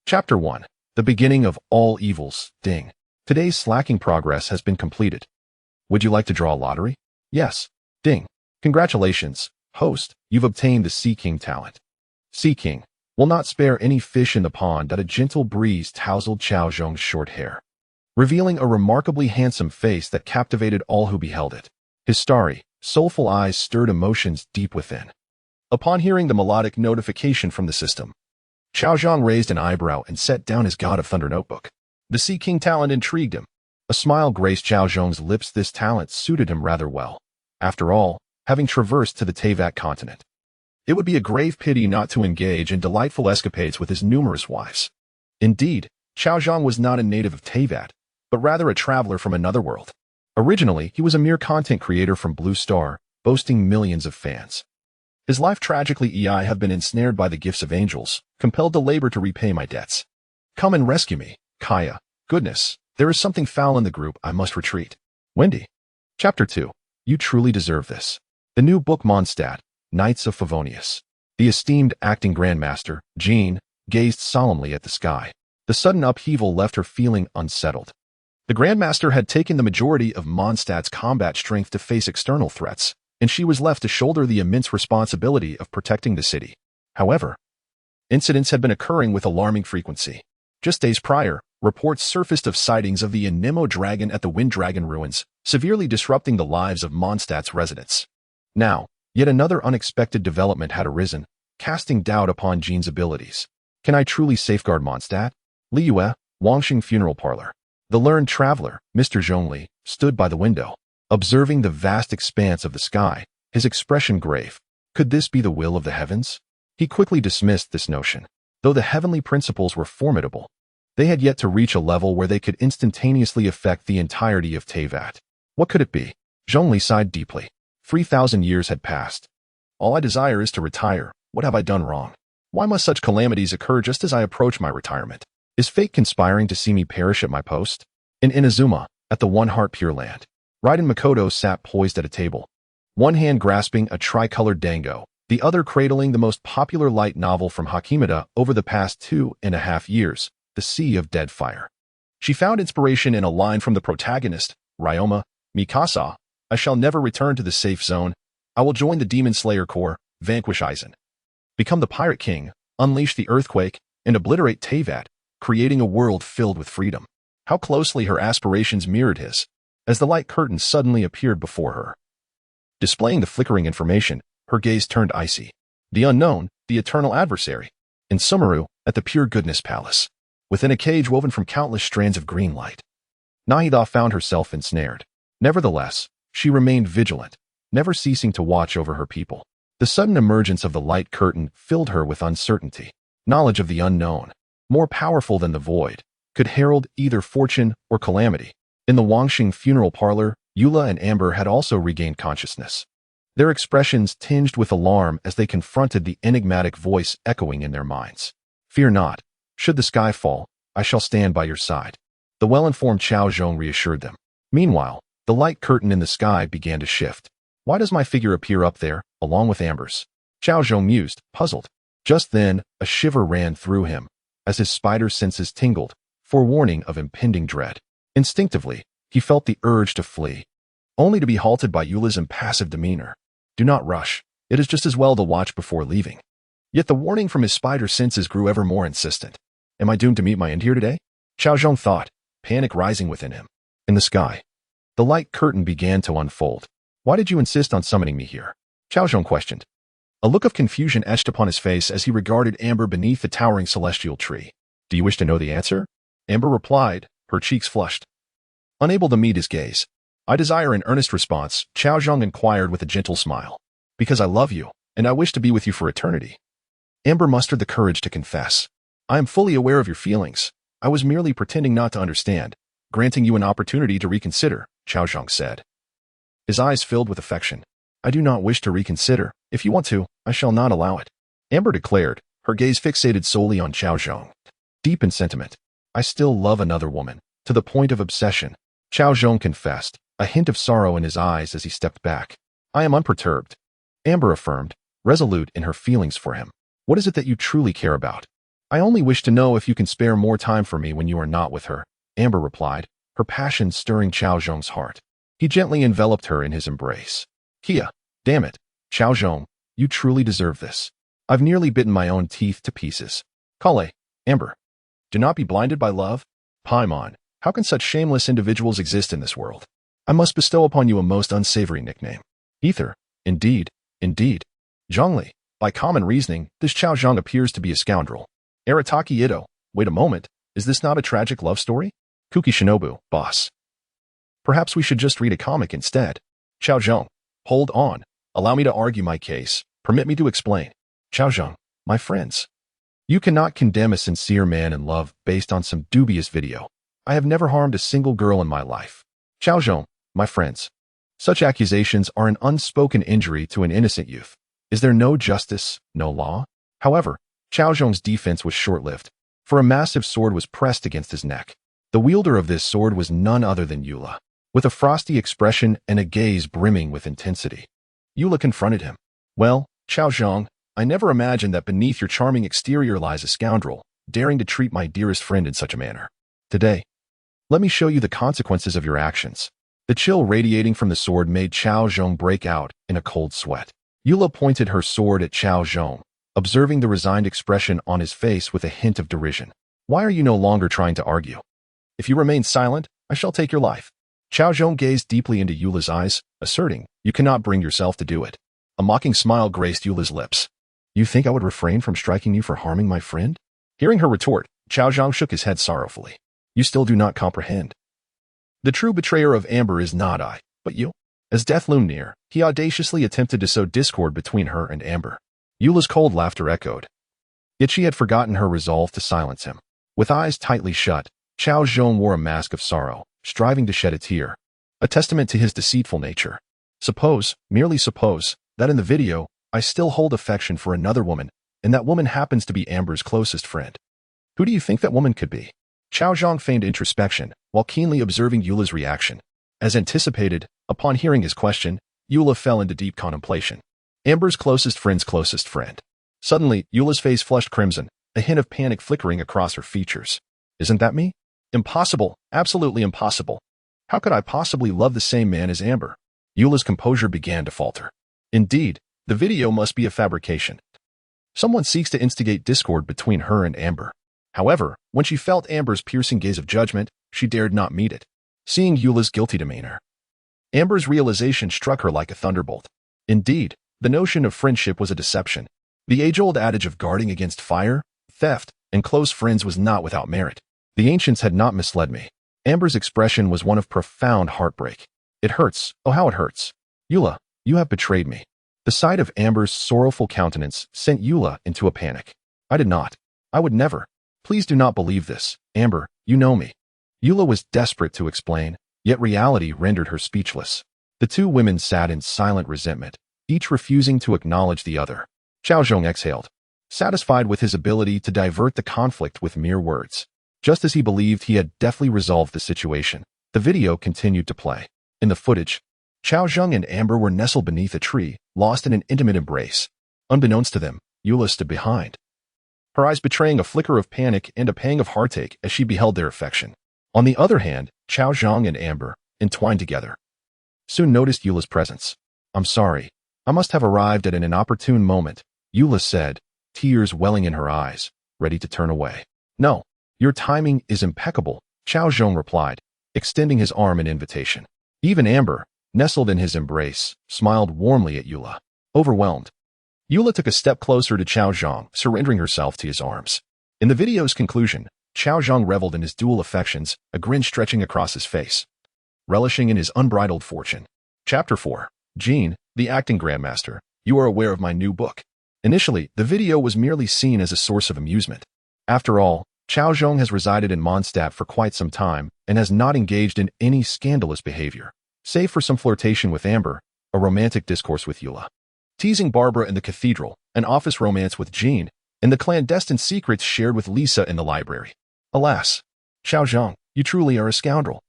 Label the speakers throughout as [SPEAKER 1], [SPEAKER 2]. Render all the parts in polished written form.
[SPEAKER 1] Chapter 1. The Beginning of All Evils. Ding. Today's slacking progress has been completed. Would you like to draw a lottery? Yes. Ding. Congratulations, host. You've obtained the Sea King talent. Sea King will not spare any fish in the pond that a gentle breeze tousled Cao Zhong's short hair, revealing a remarkably handsome face that captivated all who beheld it. His starry, soulful eyes stirred emotions deep within. Upon hearing the melodic notification from the system, Cao Zhong raised an eyebrow and set down his God of Thunder notebook. The Sea King talent intrigued him. A smile graced Cao Zhong's lips. This talent suited him rather well. After all, having traversed to the Tivat continent, it would be a grave pity not to engage in delightful escapades with his numerous wives. Indeed, Cao Zhong was not a native of Tivat, but rather a traveler from another world. Originally, he was a mere content creator from Blue Star, boasting millions of fans. His life tragically I have been ensnared by the gifts of angels, compelled to labor to repay my debts. Come and rescue me, Kaya. Goodness, there is something foul in the group. I must retreat. Wendy. Chapter 2. You truly deserve this. The new book Mondstadt, Knights of Favonius. The esteemed acting grandmaster, Jean, gazed solemnly at the sky. The sudden upheaval left her feeling unsettled. The grandmaster had taken the majority of Mondstadt's combat strength to face external threats, and she was left to shoulder the immense responsibility of protecting the city. However, incidents had been occurring with alarming frequency. Just days prior, reports surfaced of sightings of the Anemo dragon at the Wind Dragon ruins, severely disrupting the lives of Mondstadt's residents. Now, yet another unexpected development had arisen, casting doubt upon Jean's abilities. Can I truly safeguard Mondstadt? Liyue, Wangxing Funeral Parlor. The learned traveler, Mr. Zhongli, stood by the window, observing the vast expanse of the sky, his expression grave. Could this be the will of the heavens? He quickly dismissed this notion. Though the heavenly principles were formidable, they had yet to reach a level where they could instantaneously affect the entirety of Tivat. What could it be? Zhongli sighed deeply. 3,000 years had passed. All I desire is to retire. What have I done wrong? Why must such calamities occur just as I approach my retirement? Is fate conspiring to see me perish at my post? In Inazuma, at the One Heart Pure Land, Raiden Makoto sat poised at a table, one hand grasping a tricolored dango, the other cradling the most popular light novel from Hakimada over the past 2.5 years, The Sea of Dead Fire. She found inspiration in a line from the protagonist, Ryoma, Mikasa. I shall never return to the safe zone. I will join the Demon Slayer Corps, vanquish Aizen, become the Pirate King, unleash the earthquake, and obliterate Tivat, creating a world filled with freedom. How closely her aspirations mirrored his, as the light curtain suddenly appeared before her. Displaying the flickering information, her gaze turned icy. The unknown, the eternal adversary. In Sumeru, at the Pure Goodness Palace, within a cage woven from countless strands of green light, Nahida found herself ensnared. Nevertheless, she remained vigilant, never ceasing to watch over her people. The sudden emergence of the light curtain filled her with uncertainty. Knowledge of the unknown, more powerful than the void, could herald either fortune or calamity. In the Wangxing Funeral Parlor, Eula and Amber had also regained consciousness, their expressions tinged with alarm as they confronted the enigmatic voice echoing in their minds. Fear not. Should the sky fall, I shall stand by your side. The well-informed Cao Zhong reassured them. Meanwhile, the light curtain in the sky began to shift. Why does my figure appear up there, along with Amber's? Cao Zhong mused, puzzled. Just then, a shiver ran through him, as his spider senses tingled, forewarning of impending dread. Instinctively, he felt the urge to flee, only to be halted by Eula's impassive demeanor. Do not rush. It is just as well to watch before leaving. Yet the warning from his spider senses grew ever more insistent. Am I doomed to meet my end here today? Cao Zhong thought, panic rising within him. In the sky, the light curtain began to unfold. Why did you insist on summoning me here? Cao Zhong questioned. A look of confusion etched upon his face as he regarded Amber beneath the towering celestial tree. Do you wish to know the answer? Amber replied, her cheeks flushed. Unable to meet his gaze, I desire an earnest response, Cao Zhong inquired with a gentle smile. Because I love you, and I wish to be with you for eternity. Amber mustered the courage to confess. I am fully aware of your feelings. I was merely pretending not to understand, granting you an opportunity to reconsider, Cao Zhong said. His eyes filled with affection. I do not wish to reconsider. If you want to, I shall not allow it. Amber declared, her gaze fixated solely on Cao Zhong. Deep in sentiment, I still love another woman, to the point of obsession. Cao Zhong confessed, a hint of sorrow in his eyes as he stepped back. I am unperturbed. Amber affirmed, resolute in her feelings for him. What is it that you truly care about? I only wish to know if you can spare more time for me when you are not with her, Amber replied, her passion stirring Cao Zhong's heart. He gently enveloped her in his embrace. Kia, damn it, Cao Zhong, you truly deserve this. I've nearly bitten my own teeth to pieces. Kale, Amber. Do not be blinded by love. Paimon, how can such shameless individuals exist in this world? I must bestow upon you a most unsavory nickname. Ether. Indeed, indeed. Zhongli, by common reasoning, this Cao Zhong appears to be a scoundrel. Arataki Ito, wait a moment, is this not a tragic love story? Kuki Shinobu, boss. Perhaps we should just read a comic instead. Cao Zhong, hold on. Allow me to argue my case. Permit me to explain. Cao Zhong, my friends. You cannot condemn a sincere man in love based on some dubious video. I have never harmed a single girl in my life. Cao Zhong, my friends. Such accusations are an unspoken injury to an innocent youth. Is there no justice, no law? However, Cao Zhong's defense was short-lived, for a massive sword was pressed against his neck. The wielder of this sword was none other than Eula, with a frosty expression and a gaze brimming with intensity. Eula confronted him. Well, Cao Zhong, I never imagined that beneath your charming exterior lies a scoundrel, daring to treat my dearest friend in such a manner. Today, let me show you the consequences of your actions. The chill radiating from the sword made Cao Zhong break out in a cold sweat. Eula pointed her sword at Cao Zhong, observing the resigned expression on his face with a hint of derision. Why are you no longer trying to argue? If you remain silent, I shall take your life. Cao Zhong gazed deeply into Eula's eyes, asserting, you cannot bring yourself to do it. A mocking smile graced Eula's lips. You think I would refrain from striking you for harming my friend? Hearing her retort, Cao Zhong shook his head sorrowfully. You still do not comprehend. The true betrayer of Amber is not I, but you. As death loomed near, he audaciously attempted to sow discord between her and Amber. Eula's cold laughter echoed. Yet she had forgotten her resolve to silence him. With eyes tightly shut, Cao Zhong wore a mask of sorrow, striving to shed a tear, a testament to his deceitful nature. Suppose, merely suppose, that in the video, I still hold affection for another woman, and that woman happens to be Amber's closest friend. Who do you think that woman could be? Cao Zhong feigned introspection, while keenly observing Eula's reaction. As anticipated, upon hearing his question, Eula fell into deep contemplation. Amber's closest friend's closest friend. Suddenly, Eula's face flushed crimson, a hint of panic flickering across her features. Isn't that me? Impossible, absolutely impossible. How could I possibly love the same man as Amber? Eula's composure began to falter. Indeed, the video must be a fabrication. Someone seeks to instigate discord between her and Amber. However, when she felt Amber's piercing gaze of judgment, she dared not meet it. Seeing Eula's guilty demeanor, Amber's realization struck her like a thunderbolt. Indeed, the notion of friendship was a deception. The age-old adage of guarding against fire, theft, and close friends was not without merit. The ancients had not misled me. Amber's expression was one of profound heartbreak. It hurts, oh how it hurts. Eula, you have betrayed me. The sight of Amber's sorrowful countenance sent Eula into a panic. I did not. I would never. Please do not believe this. Amber, you know me. Eula was desperate to explain, yet reality rendered her speechless. The two women sat in silent resentment, each refusing to acknowledge the other. Cao Zhong exhaled, satisfied with his ability to divert the conflict with mere words. Just as he believed he had deftly resolved the situation, the video continued to play. In the footage, Cao Zhong and Amber were nestled beneath a tree, lost in an intimate embrace. Unbeknownst to them, Eula stood behind, her eyes betraying a flicker of panic and a pang of heartache as she beheld their affection. On the other hand, Cao Zhong and Amber, entwined together, soon noticed Eula's presence. I'm sorry. I must have arrived at an inopportune moment, Eula said, tears welling in her eyes, ready to turn away. No, your timing is impeccable, Cao Zhong replied, extending his arm in invitation. Even Amber, nestled in his embrace, smiled warmly at Eula. Overwhelmed, Eula took a step closer to Cao Zhong, surrendering herself to his arms. In the video's conclusion, Cao Zhong reveled in his dual affections, a grin stretching across his face, relishing in his unbridled fortune. Chapter 4. Jean, the acting grandmaster, you are aware of my new book. Initially, the video was merely seen as a source of amusement. After all, Cao Zhong has resided in Mondstadt for quite some time and has not engaged in any scandalous behavior, save for some flirtation with Amber, a romantic discourse with Eula, teasing Barbara in the cathedral, an office romance with Jean, and the clandestine secrets shared with Lisa in the library. Alas, Cao Zhong, you truly are a scoundrel.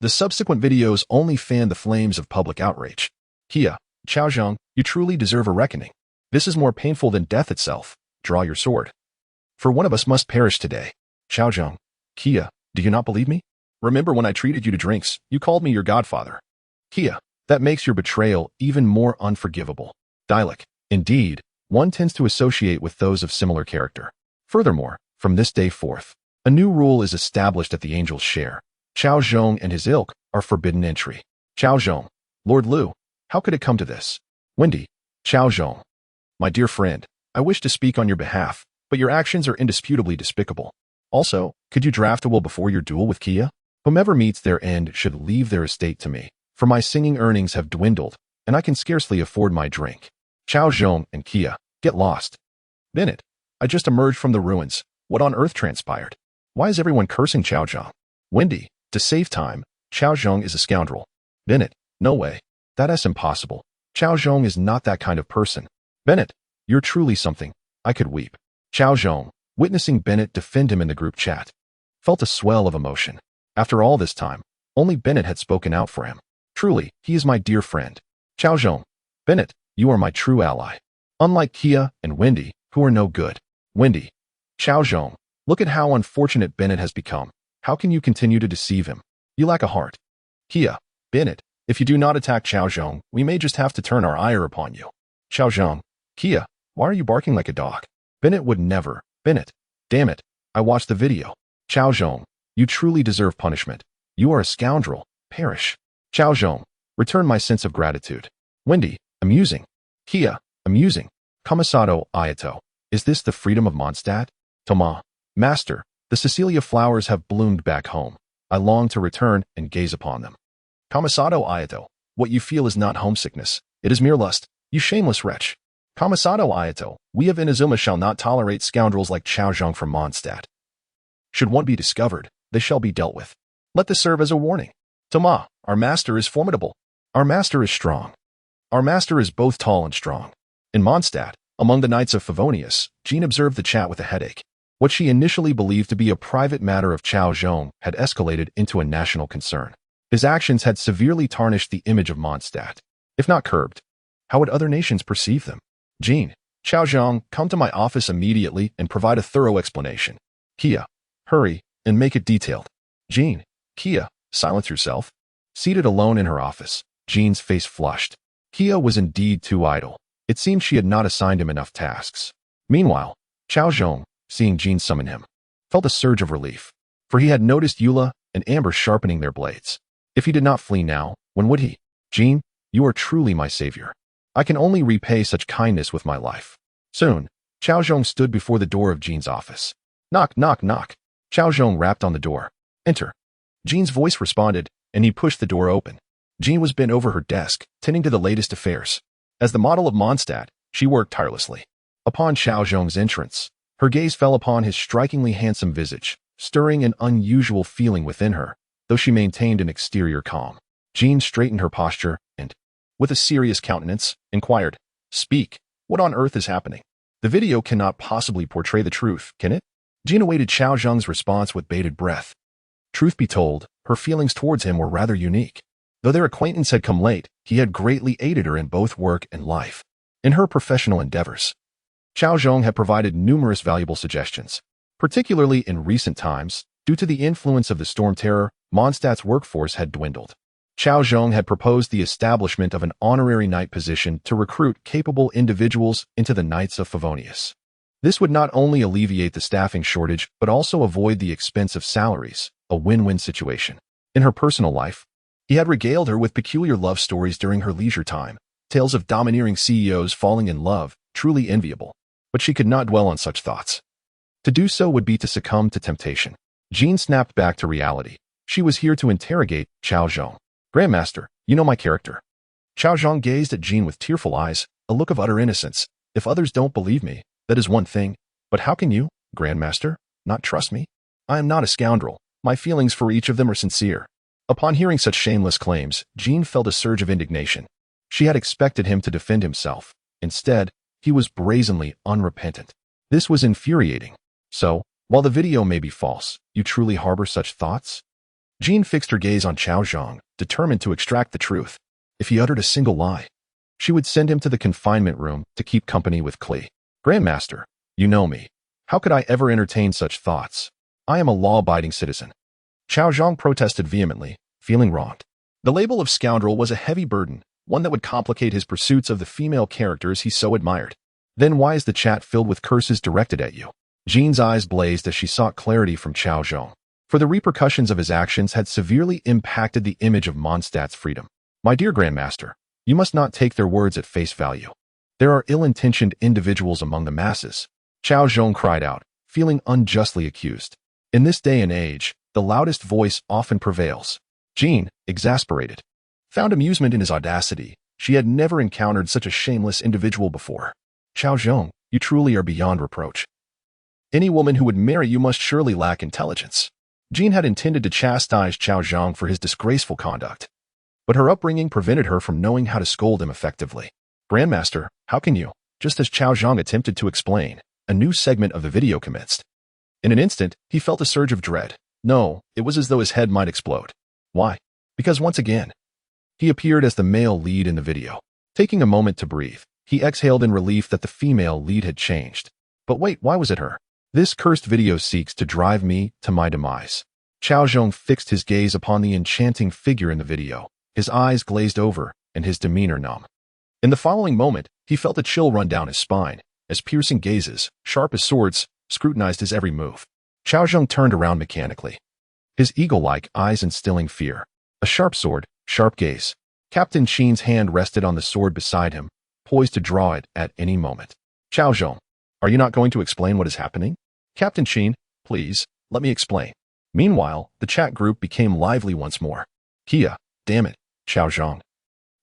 [SPEAKER 1] The subsequent videos only fanned the flames of public outrage. Kia, Cao Zhong, you truly deserve a reckoning. This is more painful than death itself. Draw your sword. For one of us must perish today. Cao Zhong. Kia, do you not believe me? Remember when I treated you to drinks, you called me your godfather. Kia, that makes your betrayal even more unforgivable. Dialect. Indeed, one tends to associate with those of similar character. Furthermore, from this day forth, a new rule is established at the Angel's Share. Cao Zhong and his ilk are forbidden entry. Cao Zhong. Lord Liu, how could it come to this? Wendy. Cao Zhong. My dear friend, I wish to speak on your behalf, but your actions are indisputably despicable. Also, could you draft a will before your duel with Kia? Whomever meets their end should leave their estate to me, for my singing earnings have dwindled, and I can scarcely afford my drink. Cao Zhong and Kia, get lost. Bennett, I just emerged from the ruins. What on earth transpired? Why is everyone cursing Cao Zhong? Wendy, to save time, Cao Zhong is a scoundrel. Bennett, no way. That's impossible. Cao Zhong is not that kind of person. Bennett, you're truly something. I could weep. Cao Zhong, witnessing Bennett defend him in the group chat, felt a swell of emotion. After all this time, only Bennett had spoken out for him. Truly, he is my dear friend. Cao Zhong. Bennett, you are my true ally. Unlike Kia and Wendy, who are no good. Wendy. Cao Zhong. Look at how unfortunate Bennett has become. How can you continue to deceive him? You lack a heart. Kia. Bennett, if you do not attack Cao Zhong, we may just have to turn our ire upon you. Cao Zhong. Kia, why are you barking like a dog? Bennett would never. Bennett. Damn it. I watched the video. Cao Zhong. You truly deserve punishment. You are a scoundrel. Perish. Cao Zhong. Return my sense of gratitude. Wendy. Amusing. Kia. Amusing. Kamisato Ayato. Is this the freedom of Mondstadt? Toma. Master. The Cecilia flowers have bloomed back home. I long to return and gaze upon them. Kamisato Ayato. What you feel is not homesickness. It is mere lust. You shameless wretch. Kamisato Ayato. We of Inazuma shall not tolerate scoundrels like Cao Zhong from Mondstadt. Should one be discovered, they shall be dealt with. Let this serve as a warning. Toma, our master is formidable. Our master is strong. Our master is both tall and strong. In Mondstadt, among the knights of Favonius, Jean observed the chat with a headache. What she initially believed to be a private matter of Cao Zhong had escalated into a national concern. His actions had severely tarnished the image of Mondstadt. If not curbed, how would other nations perceive them? Jean, Cao Zhong, come to my office immediately and provide a thorough explanation. Kia, hurry and make it detailed. Jean, Kia, silence yourself. Seated alone in her office, Jean's face flushed. Kia was indeed too idle. It seemed she had not assigned him enough tasks. Meanwhile, Cao Zhong, seeing Jean summon him, felt a surge of relief, for he had noticed Eula and Amber sharpening their blades. If he did not flee now, when would he? Jean, you are truly my savior. I can only repay such kindness with my life. Soon, Cao Zhong stood before the door of Jean's office. Knock, knock, knock. Cao Zhong rapped on the door. Enter. Jean's voice responded, and he pushed the door open. Jean was bent over her desk, tending to the latest affairs. As the model of Mondstadt, she worked tirelessly. Upon Cao Zhong's entrance, her gaze fell upon his strikingly handsome visage, stirring an unusual feeling within her, though she maintained an exterior calm. Jean straightened her posture and, with a serious countenance, inquired, Speak, what on earth is happening? The video cannot possibly portray the truth, can it? Jean awaited Cao Zhong's response with bated breath. Truth be told, her feelings towards him were rather unique. Though their acquaintance had come late, he had greatly aided her in both work and life. In her professional endeavors, Cao Zhong had provided numerous valuable suggestions. Particularly in recent times, due to the influence of the Storm Terror, Mondstadt's workforce had dwindled. Cao Zhong had proposed the establishment of an honorary knight position to recruit capable individuals into the Knights of Favonius. This would not only alleviate the staffing shortage, but also avoid the expense of salaries, a win-win situation. In her personal life, he had regaled her with peculiar love stories during her leisure time, tales of domineering CEOs falling in love, truly enviable. But she could not dwell on such thoughts. To do so would be to succumb to temptation. Jean snapped back to reality. She was here to interrogate Cao Zhong. Grandmaster, you know my character. Cao Zhong gazed at Jean with tearful eyes, a look of utter innocence. If others don't believe me, that is one thing. But how can you, Grandmaster, not trust me? I am not a scoundrel. My feelings for each of them are sincere. Upon hearing such shameless claims, Jean felt a surge of indignation. She had expected him to defend himself. Instead, he was brazenly unrepentant. This was infuriating. So, while the video may be false, you truly harbor such thoughts? Jean fixed her gaze on Cao Zhong, determined to extract the truth. If he uttered a single lie, she would send him to the confinement room to keep company with Klee. Grandmaster, you know me. How could I ever entertain such thoughts? I am a law-abiding citizen. Cao Zhong protested vehemently, feeling wronged. The label of scoundrel was a heavy burden, one that would complicate his pursuits of the female characters he so admired. Then why is the chat filled with curses directed at you? Jean's eyes blazed as she sought clarity from Cao Zhong, for the repercussions of his actions had severely impacted the image of Mondstadt's freedom. My dear Grandmaster, you must not take their words at face value. There are ill-intentioned individuals among the masses. Cao Zhong cried out, feeling unjustly accused. In this day and age, the loudest voice often prevails. Jean, exasperated, found amusement in his audacity. She had never encountered such a shameless individual before. Cao Zhong, you truly are beyond reproach. Any woman who would marry you must surely lack intelligence. Jean had intended to chastise Cao Zhong for his disgraceful conduct, but her upbringing prevented her from knowing how to scold him effectively. Grandmaster, how can you? Just as Cao Zhong attempted to explain, a new segment of the video commenced. In an instant, he felt a surge of dread. No, it was as though his head might explode. Why? Because once again, he appeared as the male lead in the video. Taking a moment to breathe, he exhaled in relief that the female lead had changed. But wait, why was it her? This cursed video seeks to drive me to my demise. Cao Zhong fixed his gaze upon the enchanting figure in the video, his eyes glazed over and his demeanor numb. In the following moment, he felt a chill run down his spine, as piercing gazes, sharp as swords, scrutinized his every move. Cao Zhong turned around mechanically, his eagle-like eyes instilling fear. A sharp sword, sharp gaze. Captain Qin's hand rested on the sword beside him, poised to draw it at any moment. Cao Zhong, are you not going to explain what is happening? Captain Qin, please, let me explain. Meanwhile, the chat group became lively once more. Kia, damn it, Cao Zhong.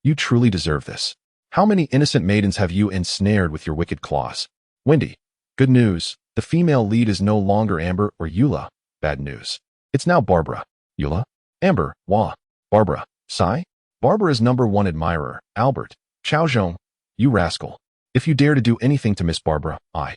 [SPEAKER 1] You truly deserve this. How many innocent maidens have you ensnared with your wicked claws? Wendy, good news. The female lead is no longer Amber or Eula. Bad news. It's now Barbara. Eula? Amber, Wah. Barbara, Sai? Barbara's #1 admirer, Albert. Cao Zhong, you rascal. If you dare to do anything to Miss Barbara, I.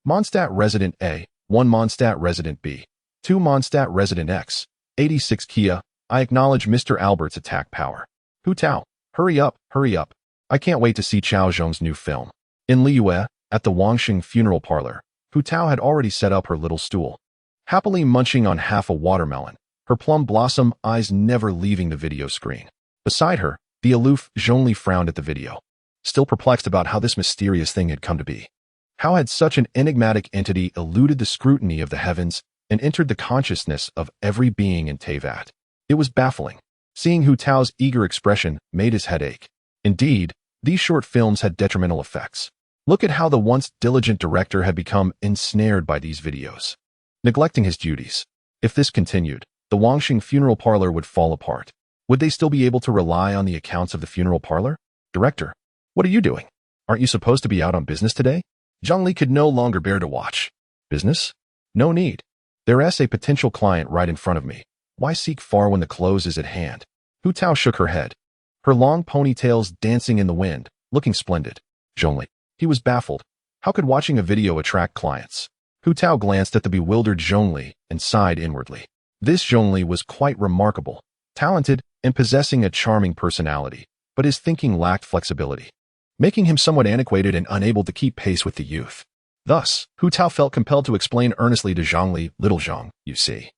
[SPEAKER 1] Mondstadt Resident A, 1 Mondstadt Resident B, 2 Mondstadt Resident X, 86 Kia, I acknowledge Mr. Albert's attack power. Hu Tao, hurry up, hurry up. I can't wait to see Cao Zhong's new film. In Liyue, at the Wangxing funeral parlor, Hu Tao had already set up her little stool, happily munching on half a watermelon, her plum blossom eyes never leaving the video screen. Beside her, the aloof Zhongli frowned at the video, still perplexed about how this mysterious thing had come to be. How had such an enigmatic entity eluded the scrutiny of the heavens and entered the consciousness of every being in Tivat? It was baffling. Seeing Hu Tao's eager expression made his head ache. Indeed, these short films had detrimental effects. Look at how the once diligent director had become ensnared by these videos, neglecting his duties. If this continued, the Wangxing funeral parlor would fall apart. Would they still be able to rely on the accounts of the funeral parlor? Director, what are you doing? Aren't you supposed to be out on business today? Zhongli could no longer bear to watch. Business? No need. There's a potential client right in front of me. Why seek far when the close is at hand? Hu Tao shook her head, her long ponytails dancing in the wind, looking splendid. Zhongli. He was baffled. How could watching a video attract clients? Hu Tao glanced at the bewildered Zhongli and sighed inwardly. This Zhongli was quite remarkable, talented, and possessing a charming personality, but his thinking lacked flexibility, making him somewhat antiquated and unable to keep pace with the youth. Thus, Hu Tao felt compelled to explain earnestly to Zhongli, little Zhong, you see.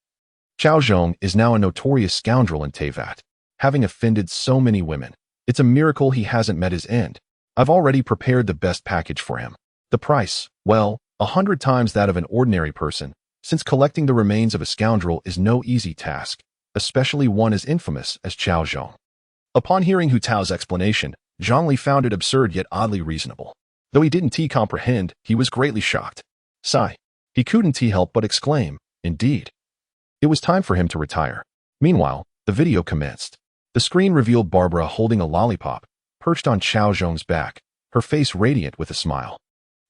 [SPEAKER 1] Cao Zhong is now a notorious scoundrel in Tivat, having offended so many women. It's a miracle he hasn't met his end. I've already prepared the best package for him. The price, well, 100 times that of an ordinary person, since collecting the remains of a scoundrel is no easy task, especially one as infamous as Cao Zhong. Upon hearing Hu Tao's explanation, Zhongli found it absurd yet oddly reasonable. Though he didn't comprehend, he was greatly shocked. Sigh. He couldn't help but exclaim, indeed. It was time for him to retire. Meanwhile, the video commenced. The screen revealed Barbara holding a lollipop, perched on Cao Zhong's back, her face radiant with a smile.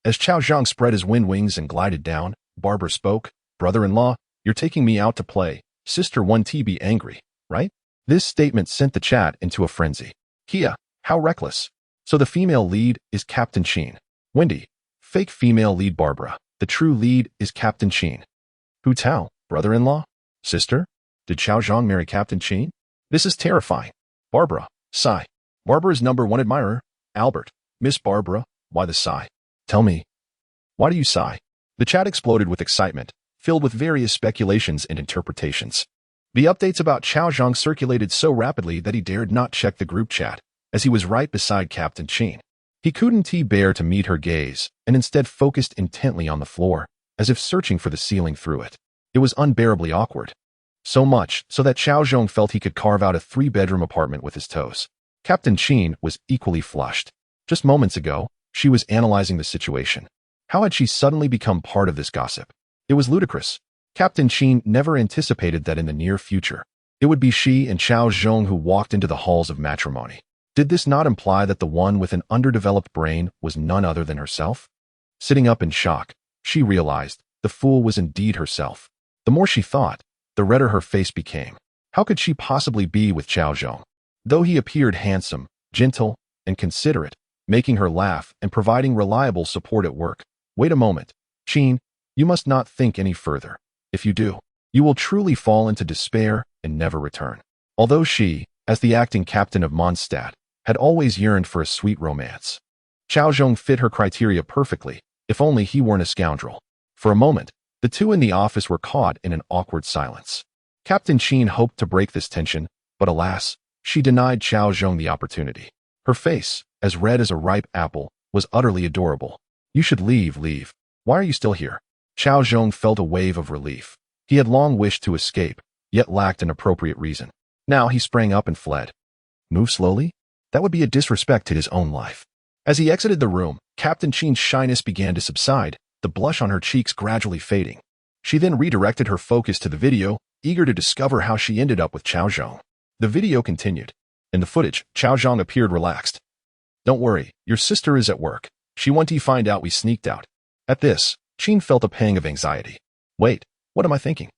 [SPEAKER 1] As Cao Zhong spread his wind wings and glided down, Barbara spoke, brother-in-law, you're taking me out to play. Sister 1T be angry, right? This statement sent the chat into a frenzy. Kia, how reckless. So the female lead is Captain Qin. Wendy, fake female lead Barbara. The true lead is Captain Qin. Hu Tao, brother-in-law? Sister? Did Cao Zhong marry Captain Qin? This is terrifying. Barbara, sigh. Barbara's #1 admirer, Albert. Miss Barbara, why the sigh? Tell me. Why do you sigh? The chat exploded with excitement, filled with various speculations and interpretations. The updates about Cao Zhong circulated so rapidly that he dared not check the group chat, as he was right beside Captain Qin. He couldn't bear to meet her gaze, and instead focused intently on the floor, as if searching for the ceiling through it. It was unbearably awkward. So much so that Cao Zhong felt he could carve out a 3-bedroom apartment with his toes. Captain Qin was equally flushed. Just moments ago, she was analyzing the situation. How had she suddenly become part of this gossip? It was ludicrous. Captain Qin never anticipated that in the near future, it would be she and Cao Zhong who walked into the halls of matrimony. Did this not imply that the one with an underdeveloped brain was none other than herself? Sitting up in shock, she realized the fool was indeed herself. The more she thought, the redder her face became. How could she possibly be with Cao Zhong? Though he appeared handsome, gentle, and considerate, making her laugh and providing reliable support at work. Wait a moment, Qin, you must not think any further. If you do, you will truly fall into despair and never return. Although she, as the acting captain of Mondstadt, had always yearned for a sweet romance, Cao Zhong fit her criteria perfectly, if only he weren't a scoundrel. For a moment, the two in the office were caught in an awkward silence. Captain Qin hoped to break this tension, but alas, she denied Cao Zhong the opportunity. Her face, as red as a ripe apple, was utterly adorable. You should leave. Why are you still here? Cao Zhong felt a wave of relief. He had long wished to escape, yet lacked an appropriate reason. Now he sprang up and fled. Move slowly? That would be a disrespect to his own life. As he exited the room, Captain Qin's shyness began to subside, the blush on her cheeks gradually fading. She then redirected her focus to the video, eager to discover how she ended up with Cao Zhong. The video continued. In the footage, Cao Zhong appeared relaxed. Don't worry, your sister is at work. She won't find out we sneaked out. At this, Qin felt a pang of anxiety. Wait, what am I thinking?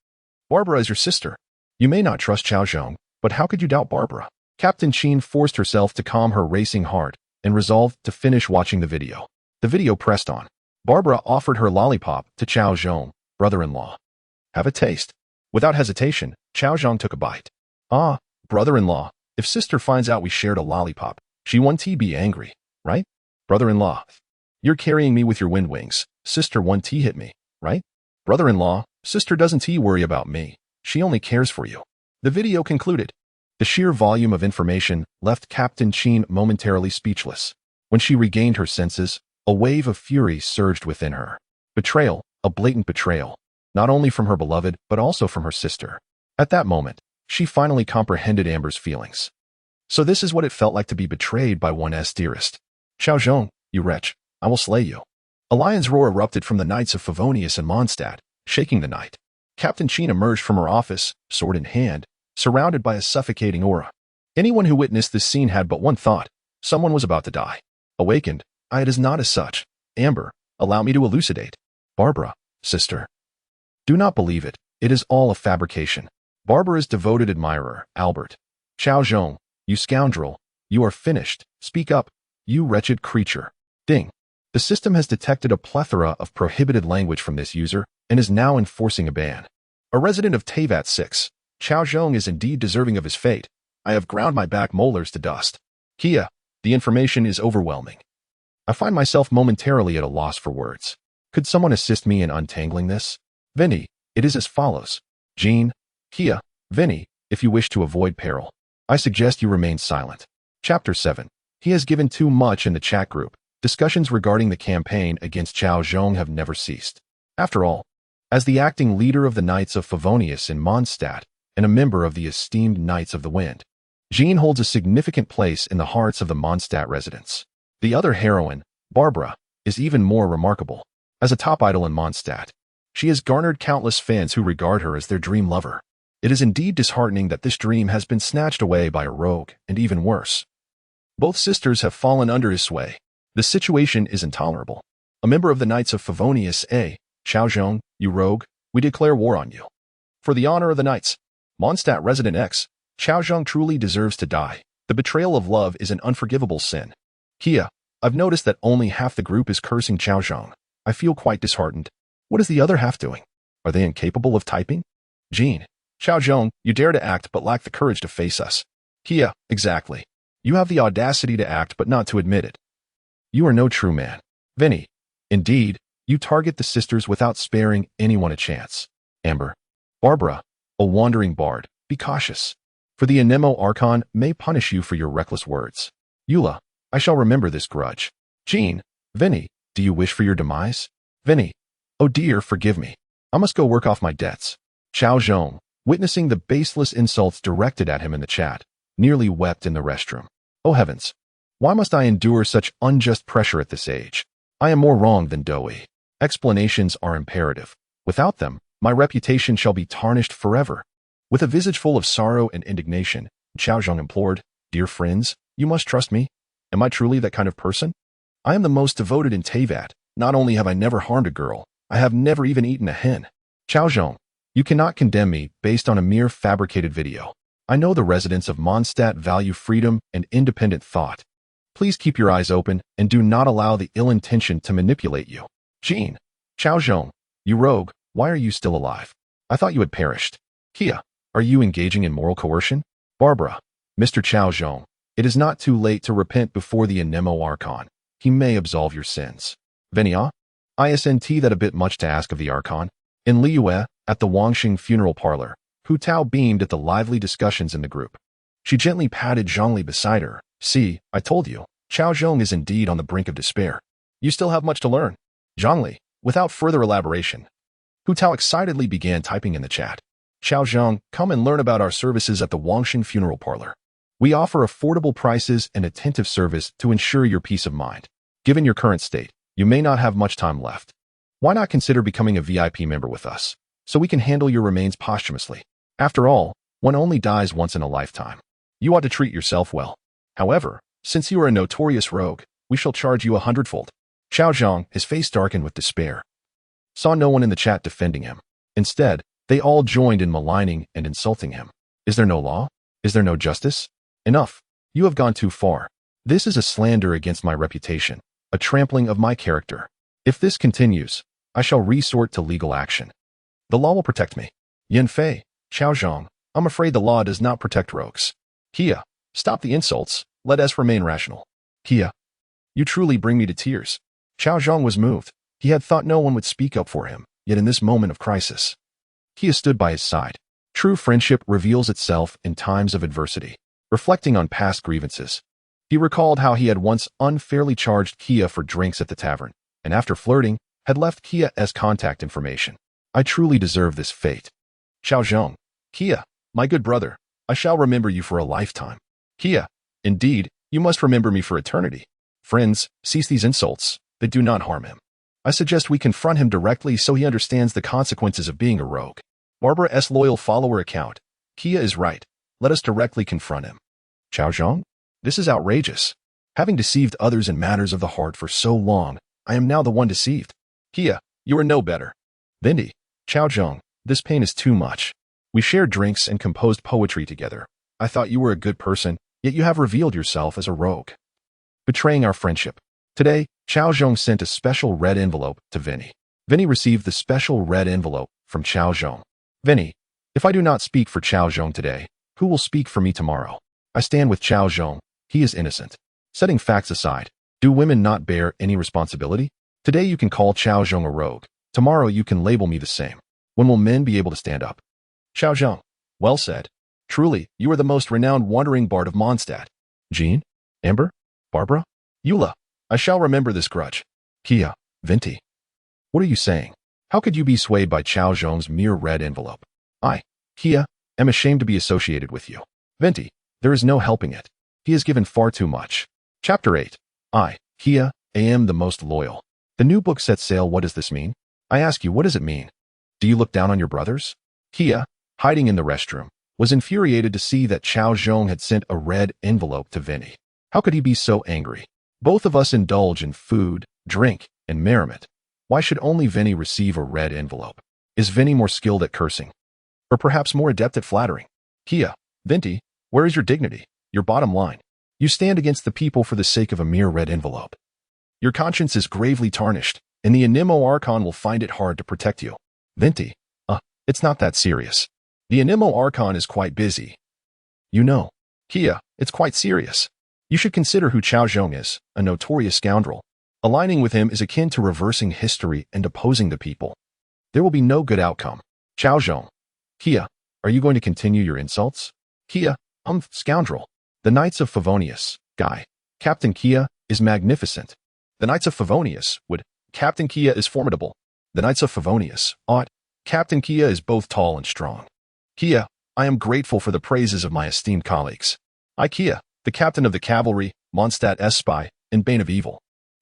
[SPEAKER 1] Barbara is your sister. You may not trust Cao Zhong, but how could you doubt Barbara? Captain Qin forced herself to calm her racing heart and resolved to finish watching the video. The video pressed on. Barbara offered her lollipop to Cao Zhong, brother-in-law. Have a taste. Without hesitation, Cao Zhong took a bite. Ah, brother-in-law, if sister finds out we shared a lollipop, she won't be angry, right? Brother-in-law, you're carrying me with your wind wings. Sister won't hit me, right? Brother-in-law, sister doesn't worry about me. She only cares for you. The video concluded. The sheer volume of information left Captain Qin momentarily speechless. When she regained her senses, a wave of fury surged within her. Betrayal, a blatant betrayal, not only from her beloved, but also from her sister. At that moment, she finally comprehended Amber's feelings. So this is what it felt like to be betrayed by one's dearest. Cao Zhong, you wretch, I will slay you. A lion's roar erupted from the knights of Favonius and Mondstadt, shaking the night. Captain Qin emerged from her office, sword in hand, surrounded by a suffocating aura. Anyone who witnessed this scene had but one thought: someone was about to die. Awakened, it is not as such. Amber, allow me to elucidate. Barbara, sister. Do not believe it. It is all a fabrication. Barbara's devoted admirer, Albert. Cao Zhong, you scoundrel. You are finished. Speak up, you wretched creature. Ding. The system has detected a plethora of prohibited language from this user and is now enforcing a ban. A resident of Tivat 6, Cao Zhong is indeed deserving of his fate. I have ground my back molars to dust. Kia, the information is overwhelming. I find myself momentarily at a loss for words. Could someone assist me in untangling this? Vinny, it is as follows. Jean, Kia, Vinny, if you wish to avoid peril, I suggest you remain silent. Chapter 7. He has given too much in the chat group. Discussions regarding the campaign against Cao Zhong have never ceased. After all, as the acting leader of the Knights of Favonius in Mondstadt and a member of the esteemed Knights of the Wind, Jean holds a significant place in the hearts of the Mondstadt residents. The other heroine, Barbara, is even more remarkable. As a top idol in Mondstadt, she has garnered countless fans who regard her as their dream lover. It is indeed disheartening that this dream has been snatched away by a rogue, and even worse. Both sisters have fallen under his sway. The situation is intolerable. A member of the Knights of Favonius, Cao Zhong, you rogue, we declare war on you. For the honor of the Knights, Mondstadt resident X, Cao Zhong truly deserves to die. The betrayal of love is an unforgivable sin. Kia, I've noticed that only half the group is cursing Cao Zhong. I feel quite disheartened. What is the other half doing? Are they incapable of typing? Jean, Cao Zhong, you dare to act but lack the courage to face us. Kia, exactly. You have the audacity to act but not to admit it. You are no true man. Vinny, indeed, You target the sisters without sparing anyone a chance. Amber. Barbara, a wandering bard, be cautious. For the Anemo Archon may punish you for your reckless words. Eula, I shall remember this grudge. Jean. Vinny, do you wish for your demise? Vinny. Oh dear, forgive me. I must go work off my debts. Cao Zhong, witnessing the baseless insults directed at him in the chat, nearly wept in the restroom. Oh heavens. Why must I endure such unjust pressure at this age? I am more wrong than doughy. Explanations are imperative. Without them, my reputation shall be tarnished forever. With a visage full of sorrow and indignation, Cao Zhong implored, Dear friends, you must trust me. Am I truly that kind of person? I am the most devoted in Tivat. Not only have I never harmed a girl, I have never even eaten a hen. Cao Zhong, you cannot condemn me based on a mere fabricated video. I know the residents of Mondstadt value freedom and independent thought. Please keep your eyes open and do not allow the ill intention to manipulate you. Jean. Cao Zhong, you rogue, why are you still alive? I thought you had perished. Kia, are you engaging in moral coercion? Barbara. Mr. Cao Zhong, it is not too late to repent before the Anemo Archon. He may absolve your sins. Venia? Isnt that a bit much to ask of the Archon. In Liyue, at the Wangxing funeral parlor, Hu Tao beamed at the lively discussions in the group. She gently patted Zhongli beside her. See, I told you, Cao Zhong is indeed on the brink of despair. You still have much to learn. Zhongli, without further elaboration. Hu Tao excitedly began typing in the chat. Cao Zhong, come and learn about our services at the Wangxing funeral parlor. We offer affordable prices and attentive service to ensure your peace of mind. Given your current state, you may not have much time left. Why not consider becoming a VIP member with us, so we can handle your remains posthumously? After all, one only dies once in a lifetime. You ought to treat yourself well. However, since you are a notorious rogue, we shall charge you 100-fold. Cao Zhong, his face darkened with despair, saw no one in the chat defending him. Instead, they all joined in maligning and insulting him. Is there no law? Is there no justice? Enough. You have gone too far. This is a slander against my reputation, a trampling of my character. If this continues, I shall resort to legal action. The law will protect me. Yin Fei, Cao Zhong, I'm afraid the law does not protect rogues. Kia, stop the insults, let us remain rational. Kia, you truly bring me to tears. Cao Zhong was moved. He had thought no one would speak up for him, yet in this moment of crisis, Kia stood by his side. True friendship reveals itself in times of adversity. Reflecting on past grievances, he recalled how he had once unfairly charged Kia for drinks at the tavern, and after flirting, had left Kia as contact information. I truly deserve this fate. Cao Zhong, Kia, my good brother, I shall remember you for a lifetime. Kia, indeed, you must remember me for eternity. Friends, cease these insults. They do not harm him. I suggest we confront him directly so he understands the consequences of being a rogue. Barbara S. Loyal Follower Account. Kia is right. Let us directly confront him. Cao Zhong? This is outrageous. Having deceived others in matters of the heart for so long, I am now the one deceived. Kia, you are no better. Vindy, Cao Zhong, this pain is too much. We shared drinks and composed poetry together. I thought you were a good person, yet you have revealed yourself as a rogue, betraying our friendship. Today, Cao Zhong sent a special red envelope to Vinny. Vinny received the special red envelope from Cao Zhong. Vinny, if I do not speak for Cao Zhong today, who will speak for me tomorrow? I stand with Cao Zhong. He is innocent. Setting facts aside, do women not bear any responsibility? Today you can call Cao Zhong a rogue. Tomorrow you can label me the same. When will men be able to stand up? Cao Zhong. Well said. Truly, you are the most renowned wandering bard of Mondstadt. Jean? Amber? Barbara? Eula. I shall remember this grudge. Kia. Vinty. What are you saying? How could you be swayed by Cao Zhong's mere red envelope? I, Kia, am ashamed to be associated with you. Vinty. There is no helping it. He has given far too much. Chapter 8. I, Kia, am the most loyal. The new book sets sail. What does this mean? I ask you, what does it mean? Do you look down on your brothers? Kia, hiding in the restroom, was infuriated to see that Cao Zhong had sent a red envelope to Vinny. How could he be so angry? Both of us indulge in food, drink, and merriment. Why should only Vinny receive a red envelope? Is Vinny more skilled at cursing? Or perhaps more adept at flattering? Kia, Vinty, where is your dignity, your bottom line? You stand against the people for the sake of a mere red envelope. Your conscience is gravely tarnished, and the Anemo Archon will find it hard to protect you. Vinty, it's not that serious. The Anemo Archon is quite busy. You know. Kia, it's quite serious. You should consider who Cao Zhong is, a notorious scoundrel. Aligning with him is akin to reversing history and opposing the people. There will be no good outcome. Cao Zhong. Kia, are you going to continue your insults? Kia, scoundrel. The Knights of Favonius, Guy. Captain Kia is magnificent. The Knights of Favonius would. Captain Kia is formidable. The Knights of Favonius ought. Captain Kia is both tall and strong. Kia, I am grateful for the praises of my esteemed colleagues. I, Kia, the captain of the cavalry, Mondstadt's spy, and bane of evil.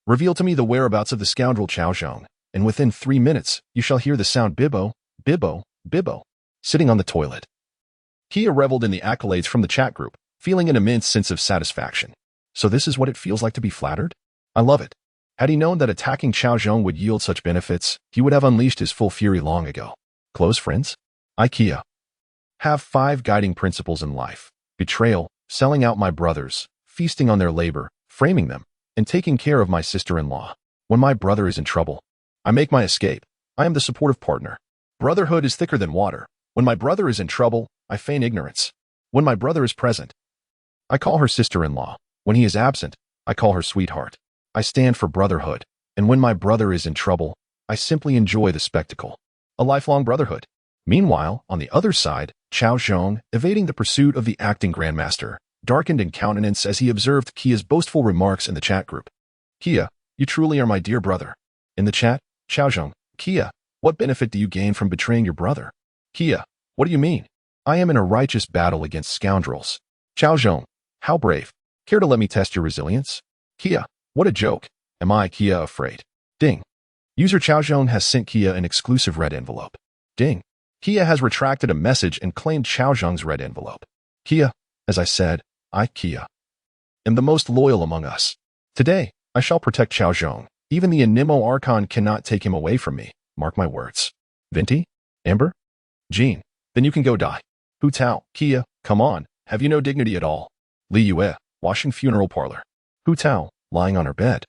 [SPEAKER 1] Reveal to me the whereabouts of the scoundrel Cao Zhong, and within 3 minutes you shall hear the sound bibbo, bibbo, bibbo, sitting on the toilet. Kia reveled in the accolades from the chat group, feeling an immense sense of satisfaction. So this is what it feels like to be flattered? I love it. Had he known that attacking Cao Zhong would yield such benefits, he would have unleashed his full fury long ago. Close friends? I, Kia, have 5 guiding principles in life: betrayal, selling out my brothers, feasting on their labor, framing them, and taking care of my sister-in-law. When my brother is in trouble, I make my escape. I am the supportive partner. Brotherhood is thicker than water. When my brother is in trouble, I feign ignorance. When my brother is present, I call her sister-in-law. When he is absent, I call her sweetheart. I stand for brotherhood, and when my brother is in trouble, I simply enjoy the spectacle. A lifelong brotherhood. Meanwhile, on the other side, Cao Zhong, evading the pursuit of the acting grandmaster, darkened in countenance as he observed Kia's boastful remarks in the chat group. Kia, you truly are my dear brother. In the chat, Cao Zhong, Kia, what benefit do you gain from betraying your brother? Kia, what do you mean? I am in a righteous battle against scoundrels. Cao Zhong, how brave. Care to let me test your resilience? Kia, what a joke. Am I, Kia, afraid? Ding. User Cao Zhong has sent Kia an exclusive red envelope. Ding. Kia has retracted a message and claimed Cao Zhong's red envelope. Kia, as I said, I, Kia, am the most loyal among us. Today, I shall protect Cao Zhong. Even the Anemo Archon cannot take him away from me. Mark my words. Venti? Amber? Jean? Then you can go die. Hu Tao, Kia, come on. Have you no dignity at all? Li Yue, washing funeral parlor. Hu Tao, lying on her bed.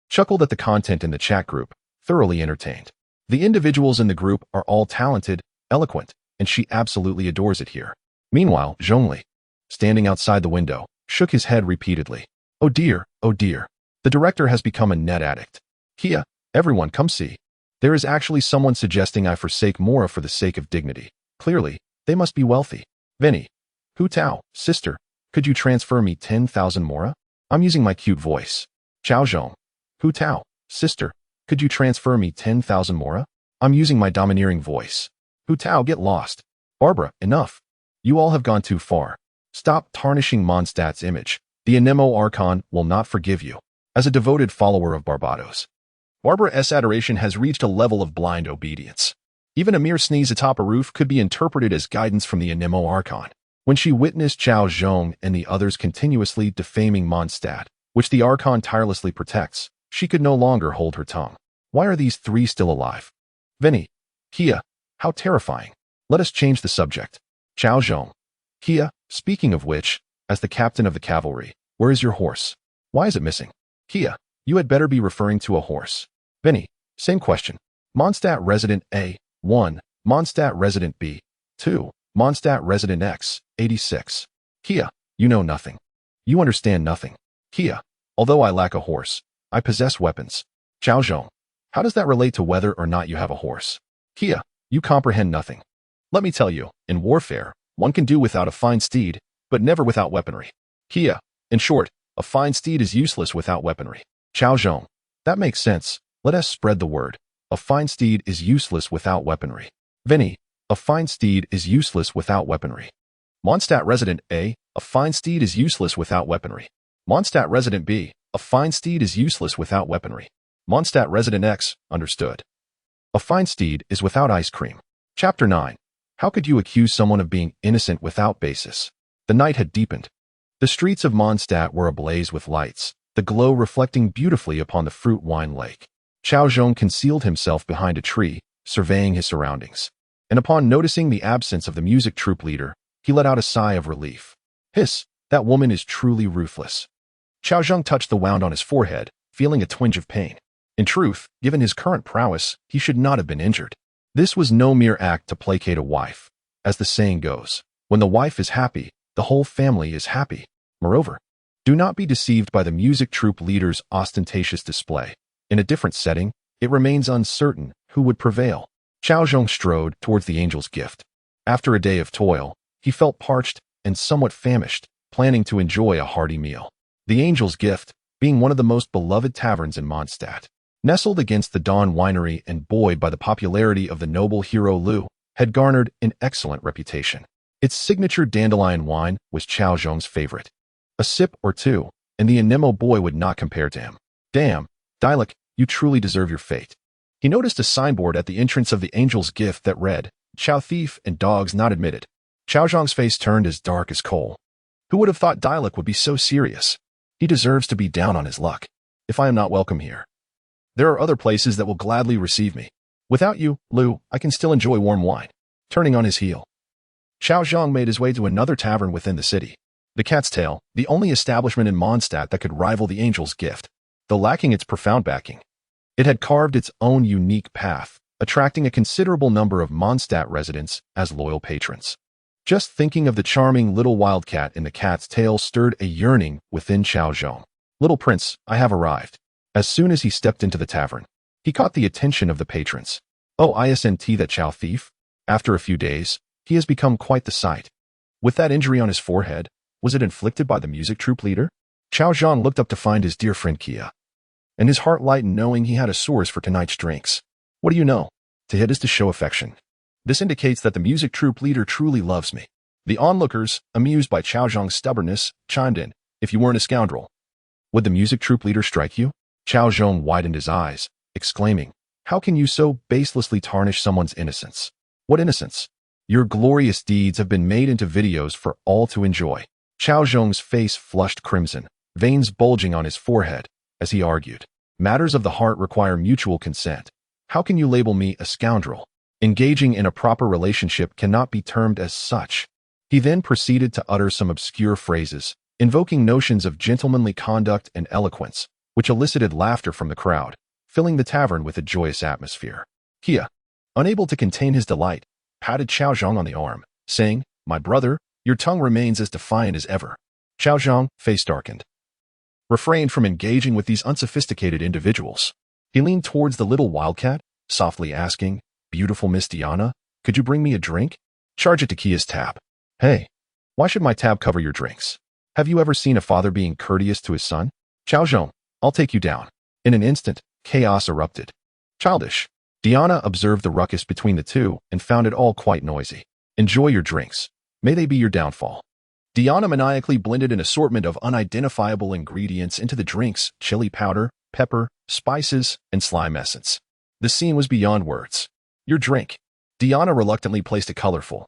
[SPEAKER 1] Chuckled at the content in the chat group, thoroughly entertained. The individuals in the group are all talented, eloquent, and she absolutely adores it here. Meanwhile, Zhongli, standing outside the window, shook his head repeatedly. Oh dear, the director has become a net addict. Kia, everyone come see. There is actually someone suggesting I forsake Mora for the sake of dignity. Clearly, they must be wealthy. Vinny. Hu Tao, sister, could you transfer me 10,000 Mora? I'm using my cute voice. Cao Zhong. Hu Tao, sister, could you transfer me 10,000 Mora? I'm using my domineering voice. Hu Tao, get lost. Barbara, enough. You all have gone too far. Stop tarnishing Mondstadt's image. The Anemo Archon will not forgive you. As a devoted follower of Barbados, Barbara's adoration has reached a level of blind obedience. Even a mere sneeze atop a roof could be interpreted as guidance from the Anemo Archon. When she witnessed Cao Zhong and the others continuously defaming Mondstadt, which the Archon tirelessly protects, she could no longer hold her tongue. Why are these 3 still alive? Vinny. Kia, how terrifying. Let us change the subject. Cao Zhong. Kia, speaking of which, as the captain of the cavalry, where is your horse? Why is it missing? Kia, you had better be referring to a horse. Vinny, same question. Mondstadt resident A, 1, Mondstadt resident B, 2, Mondstadt resident X, 86. Kia, you know nothing. You understand nothing. Kia, although I lack a horse, I possess weapons. Cao Zhong, how does that relate to whether or not you have a horse? Kia, you comprehend nothing. Let me tell you, in warfare, one can do without a fine steed, but never without weaponry. Kia, in short, a fine steed is useless without weaponry. Cao Zhong, that makes sense. Let us spread the word. A fine steed is useless without weaponry. Vinny, a fine steed is useless without weaponry. Mondstadt resident A, a fine steed is useless without weaponry. Mondstadt resident B, a fine steed is useless without weaponry. Mondstadt resident X, understood. A fine steed is without ice cream. Chapter 9. How could you accuse someone of being innocent without basis? The night had deepened. The streets of Mondstadt were ablaze with lights, the glow reflecting beautifully upon the fruit wine lake. Cao Zhong concealed himself behind a tree, surveying his surroundings. And upon noticing the absence of the music troupe leader, he let out a sigh of relief. Hiss, that woman is truly ruthless. Cao Zhong touched the wound on his forehead, feeling a twinge of pain. In truth, given his current prowess, he should not have been injured. This was no mere act to placate a wife. As the saying goes, when the wife is happy, the whole family is happy. Moreover, do not be deceived by the music troupe leader's ostentatious display. In a different setting, it remains uncertain who would prevail. Cao Zhong strode towards the angel's gift. After a day of toil, he felt parched and somewhat famished, planning to enjoy a hearty meal. The angel's gift, being one of the most beloved taverns in Mondstadt, nestled against the Dawn Winery and buoyed by the popularity of the noble hero Lu, had garnered an excellent reputation. Its signature dandelion wine was Cao Zhong's favorite. A sip or two, and the Anemo boy would not compare to him. Damn, Dialek, you truly deserve your fate. He noticed a signboard at the entrance of the angel's gift that read, Chow Thief and Dogs Not Admitted. Cao Zhong's face turned as dark as coal. Who would have thought Dialek would be so serious? He deserves to be down on his luck. If I am not welcome here, there are other places that will gladly receive me. Without you, Lu, I can still enjoy warm wine. Turning on his heel, Cao Zhong made his way to another tavern within the city. The Cat's Tail, the only establishment in Mondstadt that could rival the angel's gift, though lacking its profound backing. It had carved its own unique path, attracting a considerable number of Mondstadt residents as loyal patrons. Just thinking of the charming little wildcat in the Cat's Tail stirred a yearning within Cao Zhong. Little prince, I have arrived. As soon as he stepped into the tavern, he caught the attention of the patrons. Oh, isn't that Chow Thief? After a few days, he has become quite the sight. With that injury on his forehead, was it inflicted by the music troupe leader? Cao Zhong looked up to find his dear friend Kia, and his heart lightened knowing he had a source for tonight's drinks. What do you know? To hit is to show affection. This indicates that the music troupe leader truly loves me. The onlookers, amused by Cao Zhong's stubbornness, chimed in, if you weren't a scoundrel, would the music troupe leader strike you? Cao Zhong widened his eyes, exclaiming, how can you so baselessly tarnish someone's innocence? What innocence? Your glorious deeds have been made into videos for all to enjoy. Cao Zhong's face flushed crimson, veins bulging on his forehead, as he argued. Matters of the heart require mutual consent. How can you label me a scoundrel? Engaging in a proper relationship cannot be termed as such. He then proceeded to utter some obscure phrases, invoking notions of gentlemanly conduct and eloquence, which elicited laughter from the crowd, filling the tavern with a joyous atmosphere. Kia, unable to contain his delight, patted Cao Zhong on the arm, saying, my brother, your tongue remains as defiant as ever. Cao Zhong, face darkened, refrained from engaging with these unsophisticated individuals. He leaned towards the little wildcat, softly asking, beautiful Miss Diana, could you bring me a drink? Charge it to Kia's tab. Hey, why should my tab cover your drinks? Have you ever seen a father being courteous to his son? Cao Zhong, I'll take you down. In an instant, chaos erupted. Childish. Diana observed the ruckus between the two and found it all quite noisy. Enjoy your drinks. May they be your downfall. Diana maniacally blended an assortment of unidentifiable ingredients into the drinks, chili powder, pepper, spices, and slime essence. The scene was beyond words. Your drink. Diana reluctantly placed a colorful,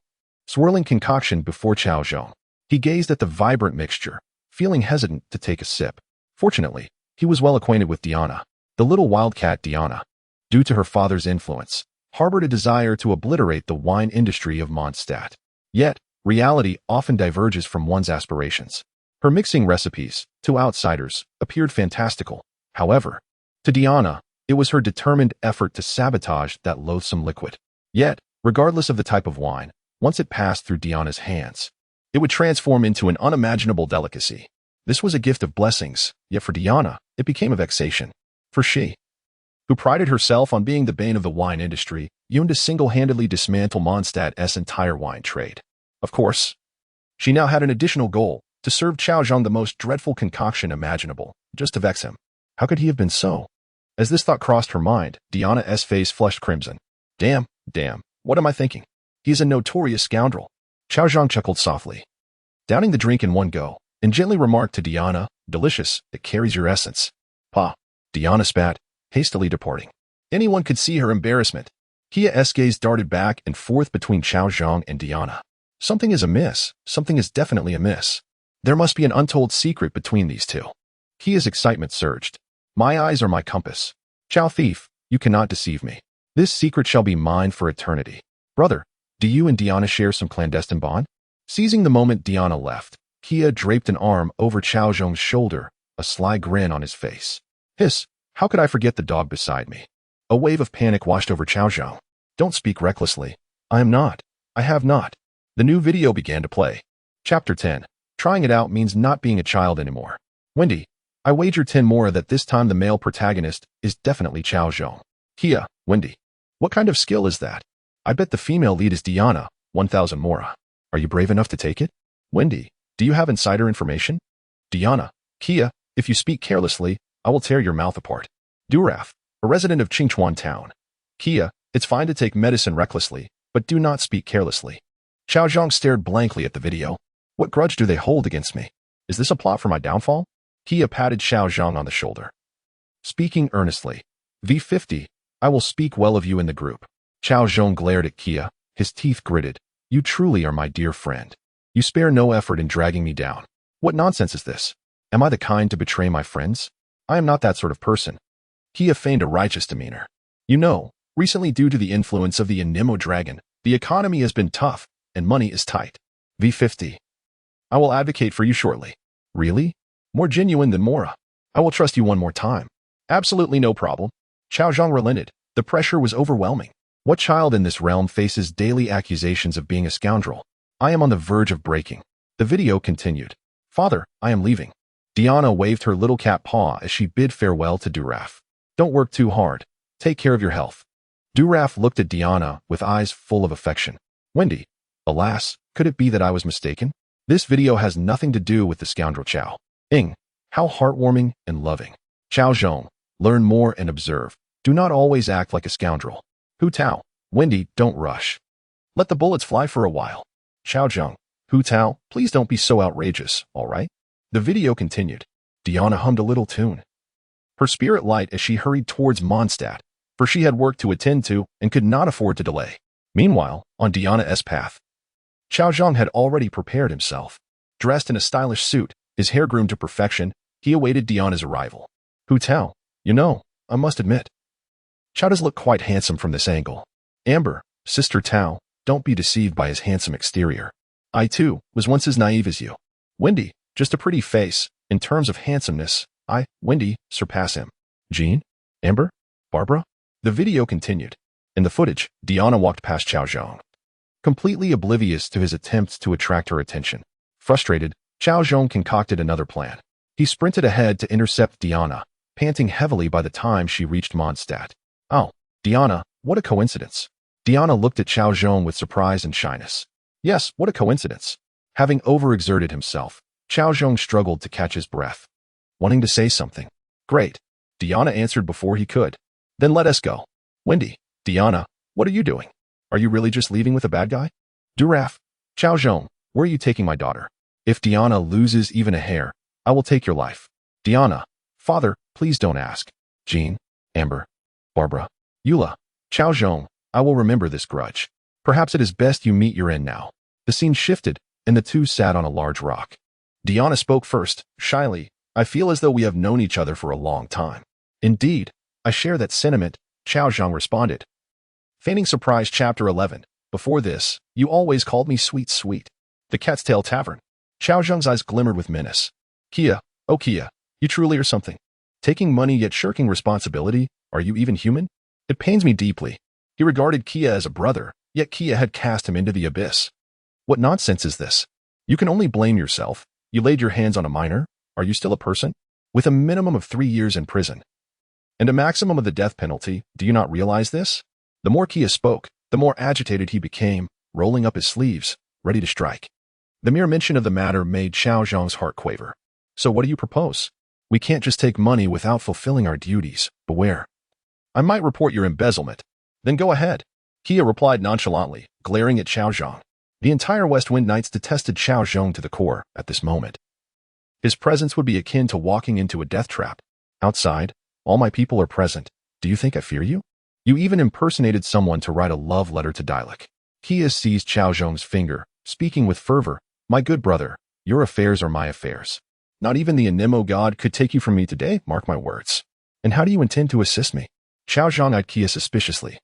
[SPEAKER 1] swirling concoction before Cao Zhong. He gazed at the vibrant mixture, feeling hesitant to take a sip. Fortunately, he was well acquainted with Diana. The little wildcat Diana, due to her father's influence, harbored a desire to obliterate the wine industry of Mondstadt. Yet, reality often diverges from one's aspirations. Her mixing recipes, to outsiders, appeared fantastical. However, to Diana, it was her determined effort to sabotage that loathsome liquid. Yet, regardless of the type of wine, once it passed through Diana's hands, it would transform into an unimaginable delicacy. This was a gift of blessings, yet for Diana, it became a vexation. For she, who prided herself on being the bane of the wine industry, yearned to single-handedly dismantle Mondstadt's entire wine trade. Of course, she now had an additional goal, to serve Cao Zhong the most dreadful concoction imaginable, just to vex him. How could he have been so? As this thought crossed her mind, Diana's face flushed crimson. Damn, what am I thinking? He is a notorious scoundrel. Cao Zhong chuckled softly, downing the drink in one go, and gently remarked to Diana, delicious, it carries your essence. Pa. Diana spat, hastily departing. Anyone could see her embarrassment. Kia's gaze darted back and forth between Cao Zhong and Diana. Something is amiss. Something is definitely amiss. There must be an untold secret between these two. Kia's excitement surged. My eyes are my compass. Chow Thief, you cannot deceive me. This secret shall be mine for eternity. Brother, do you and Diana share some clandestine bond? Seizing the moment Diana left, Kia draped an arm over Cao Zhong's shoulder, a sly grin on his face. Hiss, how could I forget the dog beside me? A wave of panic washed over Cao Zhong. Don't speak recklessly. I am not. I have not. The new video began to play. Chapter 10. Trying it out means not being a child anymore. Wendy, I wager 10 more that this time the male protagonist is definitely Cao Zhong. Kia, Wendy. What kind of skill is that? I bet the female lead is Diana, 1000 Mora. Are you brave enough to take it? Wendy, do you have insider information? Diana, Kia, if you speak carelessly, I will tear your mouth apart. Duraf, a resident of Qingchuan town. Kia, it's fine to take medicine recklessly, but do not speak carelessly. Cao Zhong stared blankly at the video. What grudge do they hold against me? Is this a plot for my downfall? Kia patted Cao Zhong on the shoulder. Speaking earnestly. V50, I will speak well of you in the group. Cao Zhong glared at Kia, his teeth gritted. You truly are my dear friend. You spare no effort in dragging me down. What nonsense is this? Am I the kind to betray my friends? I am not that sort of person. Kia feigned a righteous demeanor. You know, recently due to the influence of the Anemo dragon, the economy has been tough, and money is tight. V50. I will advocate for you shortly. Really? More genuine than Mora. I will trust you one more time. Absolutely no problem. Cao Zhong relented. The pressure was overwhelming. What child in this realm faces daily accusations of being a scoundrel? I am on the verge of breaking. The video continued. Father, I am leaving. Diana waved her little cat paw as she bid farewell to Duraf. Don't work too hard. Take care of your health. Duraf looked at Diana with eyes full of affection. Wendy, alas, could it be that I was mistaken? This video has nothing to do with the scoundrel Cao. How heartwarming and loving. Cao Zhong, learn more and observe. Do not always act like a scoundrel. Hu Tao, Wendy, don't rush. Let the bullets fly for a while. Cao Zhong, Hu Tao, please don't be so outrageous, all right? The video continued. Diana hummed a little tune. Her spirit light as she hurried towards Mondstadt, for she had work to attend to and could not afford to delay. Meanwhile, on Diana's path, Cao Zhong had already prepared himself. Dressed in a stylish suit, his hair groomed to perfection, he awaited Diana's arrival. Hu Tao, you know, I must admit, Cao does look quite handsome from this angle. Amber, Sister Tao, don't be deceived by his handsome exterior. I, too, was once as naive as you. Wendy, just a pretty face. In terms of handsomeness, I, Wendy, surpass him. Jean? Amber? Barbara? The video continued. In the footage, Diana walked past Cao Zhong, completely oblivious to his attempts to attract her attention. Frustrated, Cao Zhong concocted another plan. He sprinted ahead to intercept Diana, panting heavily by the time she reached Mondstadt. Oh, Diana, what a coincidence. Diana looked at Cao Zhong with surprise and shyness. Yes, what a coincidence. Having overexerted himself, Cao Zhong struggled to catch his breath, wanting to say something. Great. Diana answered before he could. Then let us go. Wendy, Diana, what are you doing? Are you really just leaving with a bad guy? Duraf, Cao Zhong, where are you taking my daughter? If Diana loses even a hair, I will take your life. Diana, Father, please don't ask. Jean, Amber, Barbara, Eula, Cao Zhong, I will remember this grudge. Perhaps it is best you meet your end now. The scene shifted, and the two sat on a large rock. Diana spoke first, shyly. I feel as though we have known each other for a long time. Indeed, I share that sentiment, Cao Zhong responded. Feigning surprise, Chapter 11. Before this, you always called me sweet sweet. The Cat's Tail Tavern. Cao Zhong's eyes glimmered with menace. Kia, oh Kia, you truly are something. Taking money yet shirking responsibility, are you even human? It pains me deeply. He regarded Kia as a brother, yet Kia had cast him into the abyss. What nonsense is this? You can only blame yourself. You laid your hands on a minor. Are you still a person? With a minimum of 3 years in prison and a maximum of the death penalty, do you not realize this? The more Kia spoke, the more agitated he became, rolling up his sleeves, ready to strike. The mere mention of the matter made Cao Zhong's heart quaver. So what do you propose? We can't just take money without fulfilling our duties. Beware. I might report your embezzlement. Then go ahead. Kia replied nonchalantly, glaring at Cao Zhong. The entire West Wind Knights detested Cao Zhong to the core at this moment. His presence would be akin to walking into a death trap. Outside, all my people are present. Do you think I fear you? You even impersonated someone to write a love letter to Dialek. Kia seized Cao Zhong's finger, speaking with fervor. My good brother, your affairs are my affairs. Not even the Anemo god could take you from me today, mark my words. And how do you intend to assist me? Cao Zhong eyed Kia suspiciously,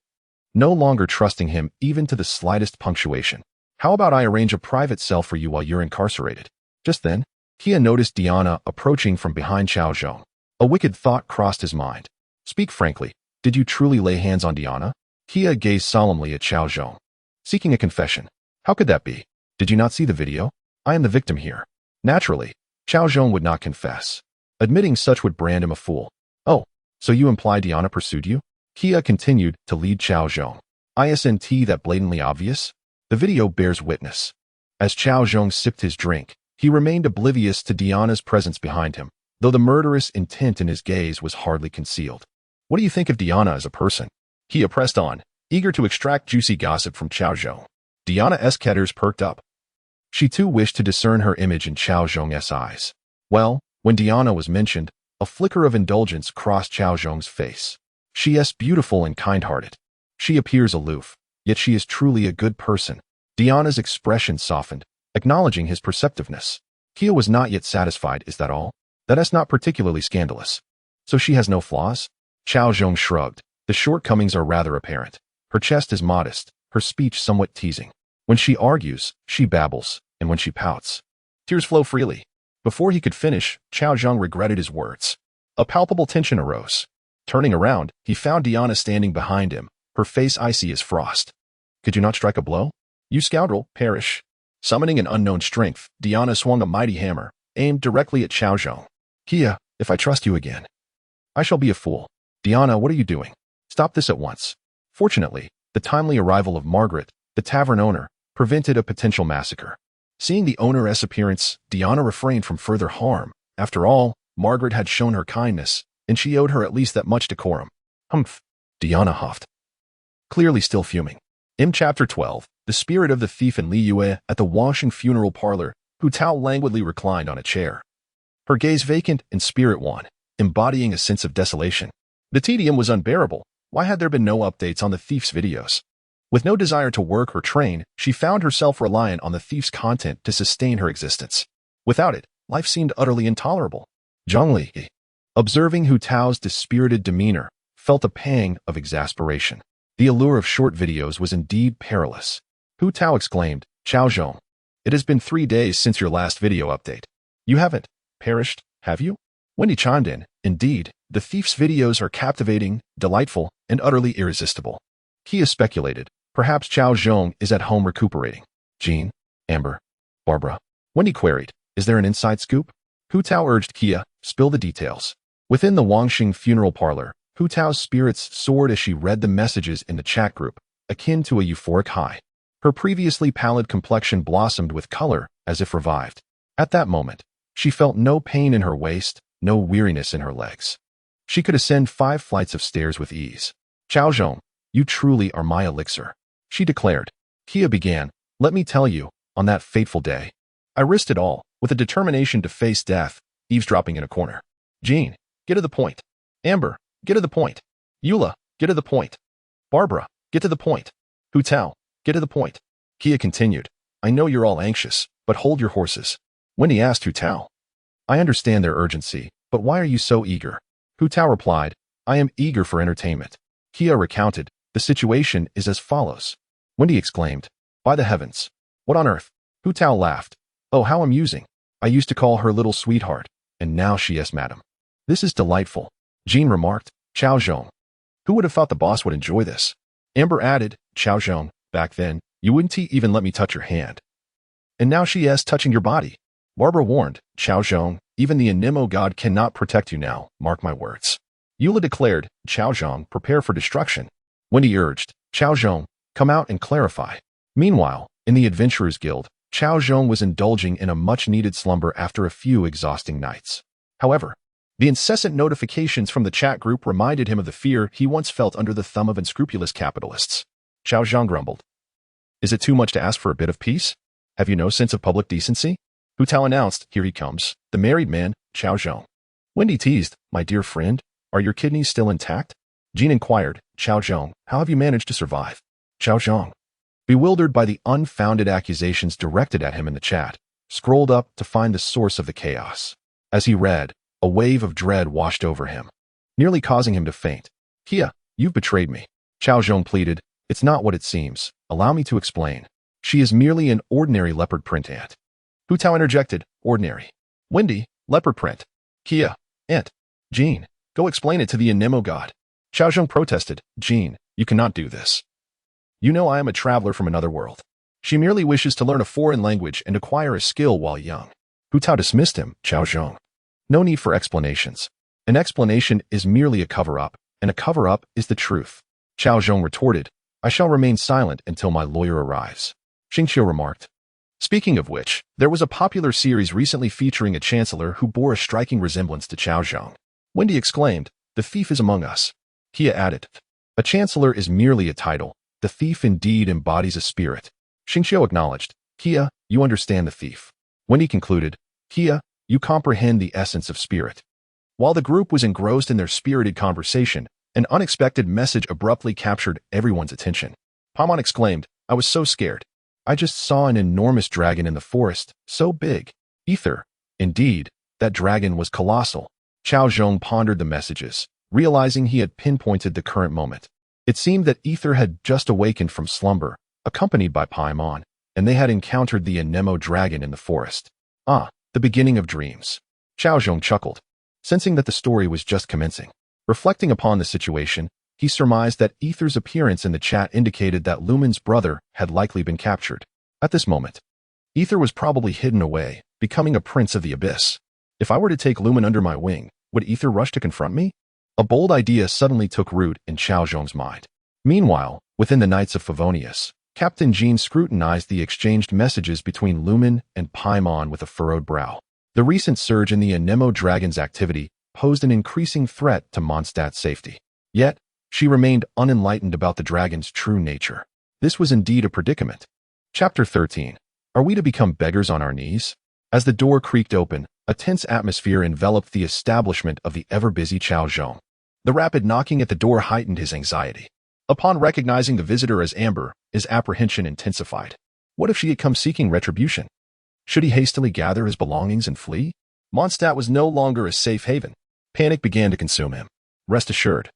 [SPEAKER 1] no longer trusting him even to the slightest punctuation. How about I arrange a private cell for you while you're incarcerated? Just then, Kia noticed Diana approaching from behind Cao Zhong. A wicked thought crossed his mind. Speak frankly, did you truly lay hands on Diana? Kia gazed solemnly at Cao Zhong, seeking a confession. How could that be? Did you not see the video? I am the victim here. Naturally, Cao Zhong would not confess. Admitting such would brand him a fool. Oh, so you imply Diana pursued you? Kia continued to lead Cao Zhong. Isn't that blatantly obvious? The video bears witness. As Cao Zhong sipped his drink, he remained oblivious to Diana's presence behind him, though the murderous intent in his gaze was hardly concealed. What do you think of Diana as a person? Kia pressed on, eager to extract juicy gossip from Cao Zhong. Diana's headers perked up. She too wished to discern her image in Cao Zhong's eyes. Well, when Diana was mentioned, a flicker of indulgence crossed Cao Zhong's face. She is beautiful and kind-hearted. She appears aloof, yet she is truly a good person. Diana's expression softened, acknowledging his perceptiveness. Kia was not yet satisfied. Is that all? That is not particularly scandalous. So she has no flaws? Cao Zhong shrugged. The shortcomings are rather apparent. Her chest is modest, her speech somewhat teasing. When she argues, she babbles, and when she pouts, tears flow freely. Before he could finish, Cao Zhong regretted his words. A palpable tension arose. Turning around, he found Diana standing behind him, her face icy as frost. Could you not strike a blow? You scoundrel, perish. Summoning an unknown strength, Diana swung a mighty hammer, aimed directly at Cao Zhong. Kia, if I trust you again, I shall be a fool. Diana, what are you doing? Stop this at once. Fortunately, the timely arrival of Margaret, the tavern owner, prevented a potential massacre. Seeing the owner's appearance, Diana refrained from further harm. After all, Margaret had shown her kindness, and she owed her at least that much decorum. Humph. Diana huffed, clearly still fuming. Chapter 12, The Spirit of the Thief in Liyue. At the Washing funeral parlor, Hu Tao languidly reclined on a chair. Her gaze vacant and spirit-wan, embodying a sense of desolation. The tedium was unbearable. Why had there been no updates on the thief's videos? With no desire to work or train, she found herself reliant on the thief's content to sustain her existence. Without it, life seemed utterly intolerable. Zhang Li, observing Hu Tao's dispirited demeanor, felt a pang of exasperation. The allure of short videos was indeed perilous. Hu Tao exclaimed, Cao Zhong, it has been 3 days since your last video update. You haven't perished, have you? Wendy chimed in. Indeed, the thief's videos are captivating, delightful, and utterly irresistible. Kia speculated. Perhaps Cao Zhong is at home recuperating. Jean, Amber, Barbara. Wendy queried, is there an inside scoop? Hu Tao urged Kia, spill the details. Within the Wangxing funeral parlor, Hu Tao's spirits soared as she read the messages in the chat group, akin to a euphoric high. Her previously pallid complexion blossomed with color, as if revived. At that moment, she felt no pain in her waist, no weariness in her legs. She could ascend 5 flights of stairs with ease. Cao Zhong, you truly are my elixir, she declared. Kia began, let me tell you, on that fateful day, I risked it all, with a determination to face death, eavesdropping in a corner. Jean, get to the point. Amber, get to the point. Eula, get to the point. Barbara, get to the point. Hu Tao, get to the point. Kia continued, I know you're all anxious, but hold your horses. Wendy asked Hu Tao. I understand their urgency, but why are you so eager? Hu Tao replied, I am eager for entertainment. Kia recounted, the situation is as follows. Wendy exclaimed, by the heavens, what on earth? Hu Tao laughed. Oh, how amusing. I used to call her little sweetheart, and now she is madam. This is delightful. Jean remarked, Cao Zhong. Who would have thought the boss would enjoy this? Amber added, Cao Zhong, back then, you wouldn't even let me touch your hand. And now she is touching your body. Barbara warned, Cao Zhong, even the Anemo god cannot protect you now, mark my words. Eula declared, Cao Zhong, prepare for destruction. Wendy urged, Cao Zhong, come out and clarify. Meanwhile, in the Adventurers Guild, Cao Zhong was indulging in a much-needed slumber after a few exhausting nights. However, the incessant notifications from the chat group reminded him of the fear he once felt under the thumb of unscrupulous capitalists. Cao Zhong grumbled. Is it too much to ask for a bit of peace? Have you no sense of public decency? Hu Tao announced, here he comes, the married man, Cao Zhong. Wendy teased, my dear friend, are your kidneys still intact? Jean inquired, Cao Zhong, how have you managed to survive? Cao Zhong, bewildered by the unfounded accusations directed at him in the chat, scrolled up to find the source of the chaos. As he read, a wave of dread washed over him, nearly causing him to faint. Kia, you've betrayed me. Cao Zhong pleaded, it's not what it seems. Allow me to explain. She is merely an ordinary leopard print ant. Hu Tao interjected, ordinary. Wendy, leopard print. Kia, ant. Jean, go explain it to the Anemo god. Cao Zhong protested, Jean, you cannot do this. You know I am a traveler from another world. She merely wishes to learn a foreign language and acquire a skill while young. Hu Tao dismissed him, Cao Zhong. No need for explanations. An explanation is merely a cover-up, and a cover-up is the truth. Cao Zhong retorted, I shall remain silent until my lawyer arrives. Xingqiu remarked. Speaking of which, there was a popular series recently featuring a chancellor who bore a striking resemblance to Cao Zhong. Wendy exclaimed, the thief is among us. Kia added, a chancellor is merely a title. The thief indeed embodies a spirit. Xingqiu acknowledged, Kia, you understand the thief. Wendy concluded, Kia, you comprehend the essence of spirit. While the group was engrossed in their spirited conversation, an unexpected message abruptly captured everyone's attention. Paimon exclaimed, I was so scared. I just saw an enormous dragon in the forest, so big. Ether. Indeed, that dragon was colossal. Cao Zhong pondered the messages, realizing he had pinpointed the current moment. It seemed that Ether had just awakened from slumber, accompanied by Paimon, and they had encountered the Anemo dragon in the forest. Ah, the beginning of dreams. Cao Zhong chuckled, sensing that the story was just commencing. Reflecting upon the situation, he surmised that Ether's appearance in the chat indicated that Lumen's brother had likely been captured. At this moment, Ether was probably hidden away, becoming a prince of the abyss. If I were to take Lumen under my wing, would Ether rush to confront me? A bold idea suddenly took root in Cao Zhong's mind. Meanwhile, within the Knights of Favonius, Captain Jean scrutinized the exchanged messages between Lumen and Paimon with a furrowed brow. The recent surge in the Anemo dragon's activity posed an increasing threat to Mondstadt's safety. Yet, she remained unenlightened about the dragon's true nature. This was indeed a predicament. Chapter 13. Are we to become beggars on our knees? As the door creaked open, a tense atmosphere enveloped the establishment of the ever-busy Cao Zhong. The rapid knocking at the door heightened his anxiety. Upon recognizing the visitor as Amber, his apprehension intensified. What if she had come seeking retribution? Should he hastily gather his belongings and flee? Mondstadt was no longer a safe haven. Panic began to consume him. Rest assured,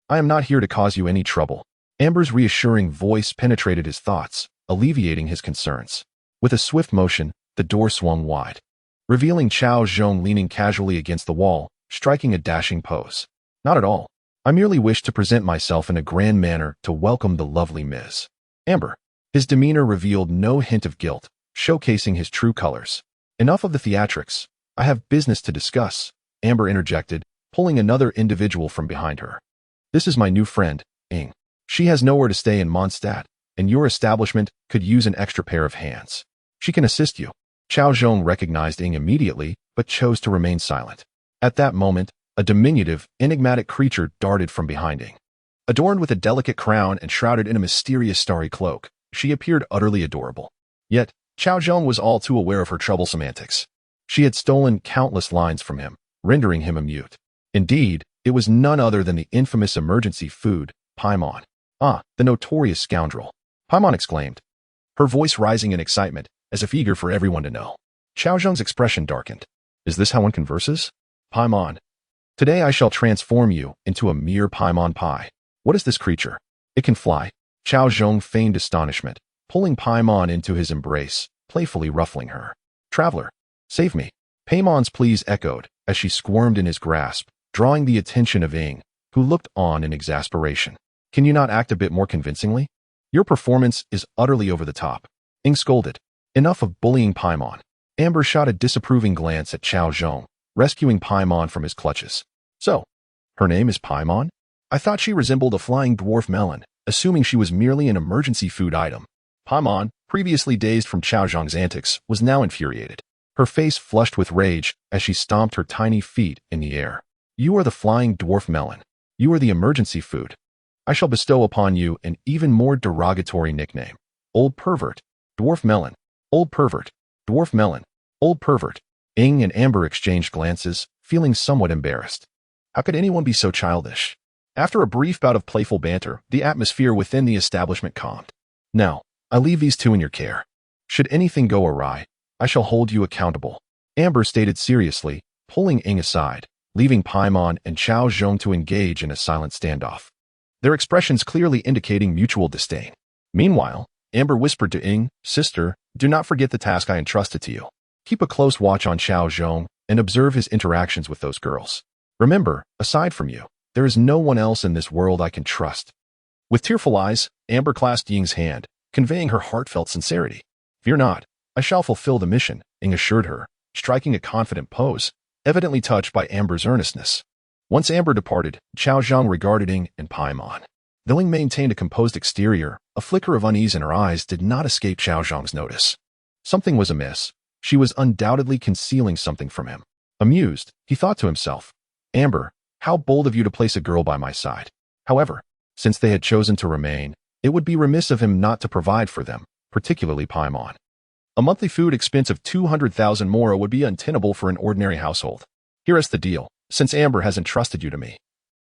[SPEAKER 1] I am not here to cause you any trouble. Amber's reassuring voice penetrated his thoughts, alleviating his concerns. With a swift motion, the door swung wide, revealing Cao Zhong leaning casually against the wall, striking a dashing pose. Not at all. I merely wish to present myself in a grand manner to welcome the lovely Ms. Amber. His demeanor revealed no hint of guilt, showcasing his true colors. Enough of the theatrics. I have business to discuss, Amber interjected, pulling another individual from behind her. This is my new friend, Ing. She has nowhere to stay in Mondstadt, and your establishment could use an extra pair of hands. She can assist you. Cao Zhong recognized Ing immediately, but chose to remain silent. At that moment, a diminutive, enigmatic creature darted from behind Ing. Adorned with a delicate crown and shrouded in a mysterious starry cloak, she appeared utterly adorable. Yet, Cao Zhong was all too aware of her troublesome antics. She had stolen countless lines from him, rendering him a mute. Indeed, it was none other than the infamous emergency food, Paimon. Ah, the notorious scoundrel. Paimon exclaimed, her voice rising in excitement, as if eager for everyone to know. Cao Zhong's expression darkened. Is this how one converses? Paimon. Today I shall transform you into a mere Paimon pie. What is this creature? It can fly. Cao Zhong feigned astonishment, pulling Paimon into his embrace, playfully ruffling her. Traveler, save me. Paimon's pleas echoed, as she squirmed in his grasp, drawing the attention of Ing, who looked on in exasperation. Can you not act a bit more convincingly? Your performance is utterly over the top. Ing scolded. Enough of bullying Paimon. Amber shot a disapproving glance at Cao Zhong, rescuing Paimon from his clutches. So, her name is Paimon? I thought she resembled a flying dwarf melon, assuming she was merely an emergency food item. Paimon, previously dazed from Cao Zhong's antics, was now infuriated. Her face flushed with rage as she stomped her tiny feet in the air. You are the flying dwarf melon. You are the emergency food. I shall bestow upon you an even more derogatory nickname. Old pervert. Dwarf melon. Old pervert. Dwarf melon. Old pervert. Ing and Amber exchanged glances, feeling somewhat embarrassed. How could anyone be so childish? After a brief bout of playful banter, the atmosphere within the establishment calmed. Now, I leave these two in your care. Should anything go awry, I shall hold you accountable. Amber stated seriously, pulling Ing aside, leaving Paimon and Cao Zhong to engage in a silent standoff, their expressions clearly indicating mutual disdain. Meanwhile, Amber whispered to Ing, Sister, do not forget the task I entrusted to you. Keep a close watch on Cao Zhong and observe his interactions with those girls. Remember, aside from you, there is no one else in this world I can trust. With tearful eyes, Amber clasped Ying's hand, conveying her heartfelt sincerity. Fear not, I shall fulfill the mission, Ing assured her, striking a confident pose, evidently touched by Amber's earnestness. Once Amber departed, Cao Zhong regarded Ying and Paimon. Though Ying maintained a composed exterior, a flicker of unease in her eyes did not escape Cao Zhong's notice. Something was amiss. She was undoubtedly concealing something from him. Amused, he thought to himself, Amber, how bold of you to place a girl by my side. However, since they had chosen to remain, it would be remiss of him not to provide for them, particularly Paimon. A monthly food expense of 200,000 mora would be untenable for an ordinary household. Here is the deal, since Amber has entrusted you to me.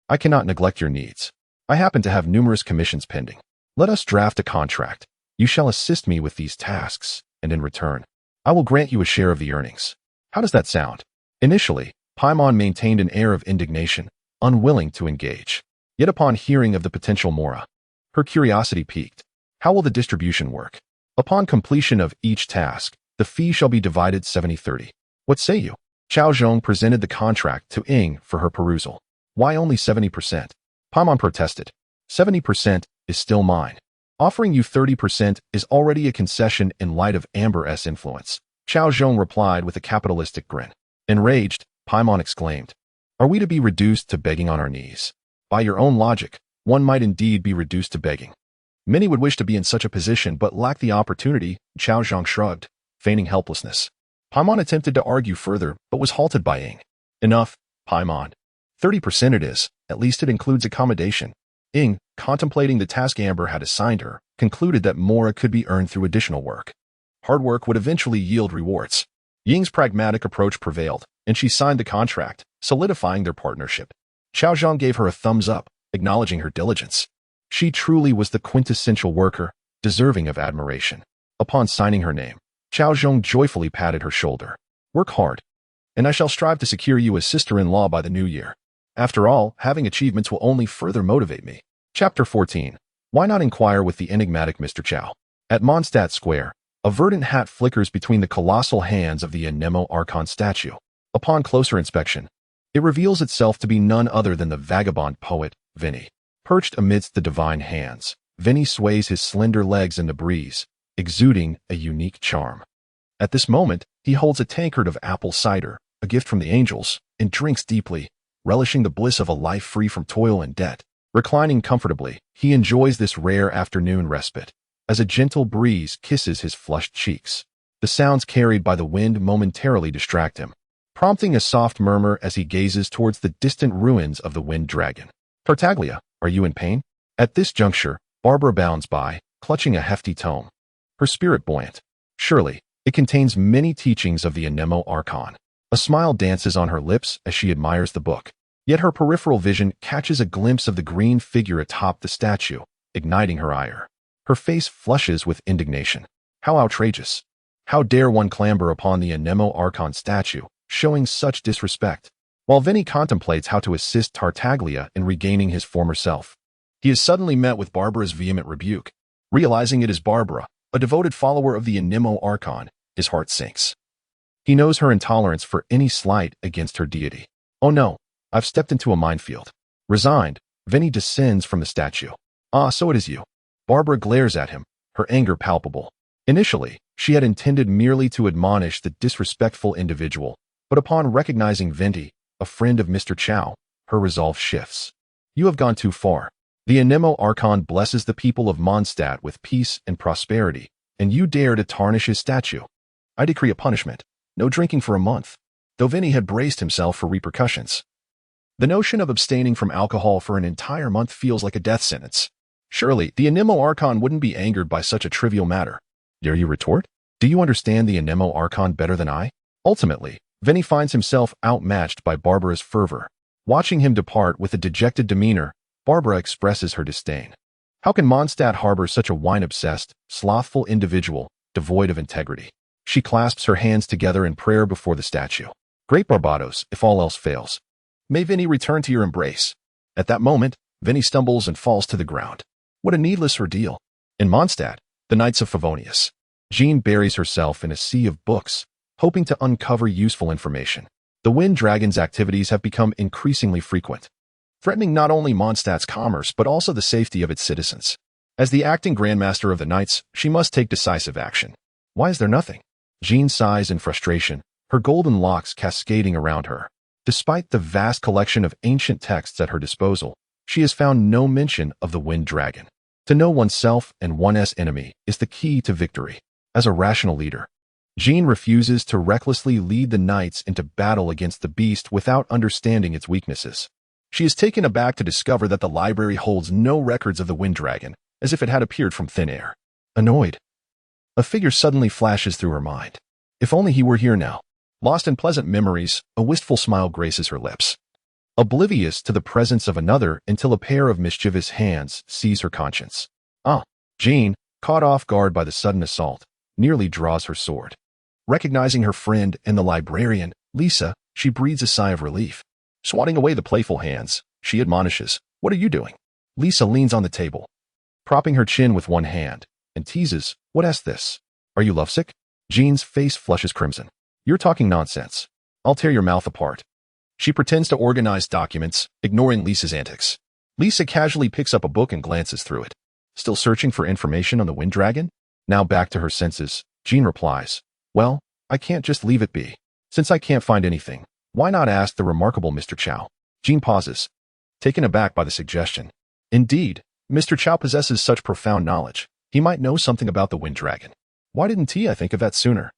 [SPEAKER 1] I cannot neglect your needs. I happen to have numerous commissions pending. Let us draft a contract. You shall assist me with these tasks, and in return, I will grant you a share of the earnings. How does that sound? Initially, Paimon maintained an air of indignation, unwilling to engage. Yet upon hearing of the potential mora, her curiosity piqued. How will the distribution work? Upon completion of each task, the fee shall be divided 70-30. What say you? Cao Zhong presented the contract to Ying for her perusal. Why only 70%? Paimon protested. 70% is still mine. Offering you 30% is already a concession in light of Amber's influence. Cao Zhong replied with a capitalistic grin. Enraged, Paimon exclaimed, Are we to be reduced to begging on our knees? By your own logic, one might indeed be reduced to begging. Many would wish to be in such a position but lack the opportunity. Cao Zhong shrugged, feigning helplessness. Paimon attempted to argue further, but was halted by Ying. Enough, Paimon. 30% it is, at least it includes accommodation. Ying, contemplating the task Amber had assigned her, concluded that mora could be earned through additional work. Hard work would eventually yield rewards. Ying's pragmatic approach prevailed, and she signed the contract, solidifying their partnership. Cao Zhong gave her a thumbs up, acknowledging her diligence. She truly was the quintessential worker, deserving of admiration. Upon signing her name, Cao Zhong joyfully patted her shoulder. Work hard, and I shall strive to secure you as sister-in-law by the new year. After all, having achievements will only further motivate me. Chapter 14. Why not inquire with the enigmatic Mr. Cao? At Mondstadt Square, a verdant hat flickers between the colossal hands of the Anemo Archon statue. Upon closer inspection, it reveals itself to be none other than the vagabond poet, Vinny. Perched amidst the divine hands, Vinny sways his slender legs in the breeze, exuding a unique charm. At this moment, he holds a tankard of apple cider, a gift from the angels, and drinks deeply, relishing the bliss of a life free from toil and debt. Reclining comfortably, he enjoys this rare afternoon respite, as a gentle breeze kisses his flushed cheeks. The sounds carried by the wind momentarily distract him, prompting a soft murmur as he gazes towards the distant ruins of the Wind Dragon. Tartaglia, are you in pain? At this juncture, Barbara bounds by, clutching a hefty tome. Her spirit buoyant. Surely, it contains many teachings of the Anemo Archon. A smile dances on her lips as she admires the book. Yet her peripheral vision catches a glimpse of the green figure atop the statue, igniting her ire. Her face flushes with indignation. How outrageous! How dare one clamber upon the Anemo Archon statue, showing such disrespect? While Vinny contemplates how to assist Tartaglia in regaining his former self, he is suddenly met with Barbara's vehement rebuke. Realizing it is Barbara, a devoted follower of the Anemo Archon, his heart sinks. He knows her intolerance for any slight against her deity. Oh no, I've stepped into a minefield. Resigned, Vinny descends from the statue. Ah, so it is you. Barbara glares at him, her anger palpable. Initially, she had intended merely to admonish the disrespectful individual, but upon recognizing Vinny, a friend of Mr. Cao, her resolve shifts. You have gone too far. The Anemo Archon blesses the people of Mondstadt with peace and prosperity, and you dare to tarnish his statue. I decree a punishment. No drinking for a month. Though Vinny had braced himself for repercussions. The notion of abstaining from alcohol for an entire month feels like a death sentence. Surely, the Anemo Archon wouldn't be angered by such a trivial matter. Dare you retort? Do you understand the Anemo Archon better than I? Ultimately, Vinny finds himself outmatched by Barbara's fervor. Watching him depart with a dejected demeanor, Barbara expresses her disdain. How can Mondstadt harbor such a wine-obsessed, slothful individual, devoid of integrity? She clasps her hands together in prayer before the statue. Great Barbados, if all else fails. May Vinny return to your embrace. At that moment, Vinny stumbles and falls to the ground. What a needless ordeal. In Mondstadt, the Knights of Favonius, Jean buries herself in a sea of books, hoping to uncover useful information. The Wind Dragon's activities have become increasingly frequent, threatening not only Mondstadt's commerce but also the safety of its citizens. As the acting Grandmaster of the Knights, she must take decisive action. Why is there nothing? Jean sighs in frustration, her golden locks cascading around her. Despite the vast collection of ancient texts at her disposal, she has found no mention of the wind dragon. To know oneself and one's enemy is the key to victory. As a rational leader, Jean refuses to recklessly lead the knights into battle against the beast without understanding its weaknesses. She is taken aback to discover that the library holds no records of the wind dragon, as if it had appeared from thin air. Annoyed, a figure suddenly flashes through her mind. If only he were here now. Lost in pleasant memories, a wistful smile graces her lips. Oblivious to the presence of another until a pair of mischievous hands seize her conscience. Jean, caught off guard by the sudden assault, nearly draws her sword. Recognizing her friend and the librarian, Lisa, she breathes a sigh of relief. Swatting away the playful hands, she admonishes, "What are you doing?" Lisa leans on the table, propping her chin with one hand, and teases, "What's this? Are you lovesick?" Jean's face flushes crimson. "You're talking nonsense. I'll tear your mouth apart." She pretends to organize documents, ignoring Lisa's antics. Lisa casually picks up a book and glances through it. Still searching for information on the wind dragon? Now back to her senses, Jean replies, "Well, I can't just leave it be. Since I can't find anything, why not ask the remarkable Mr. Cao?" Jean pauses, taken aback by the suggestion. Indeed, Mr. Cao possesses such profound knowledge. He might know something about the wind dragon. Why didn't I think of that sooner?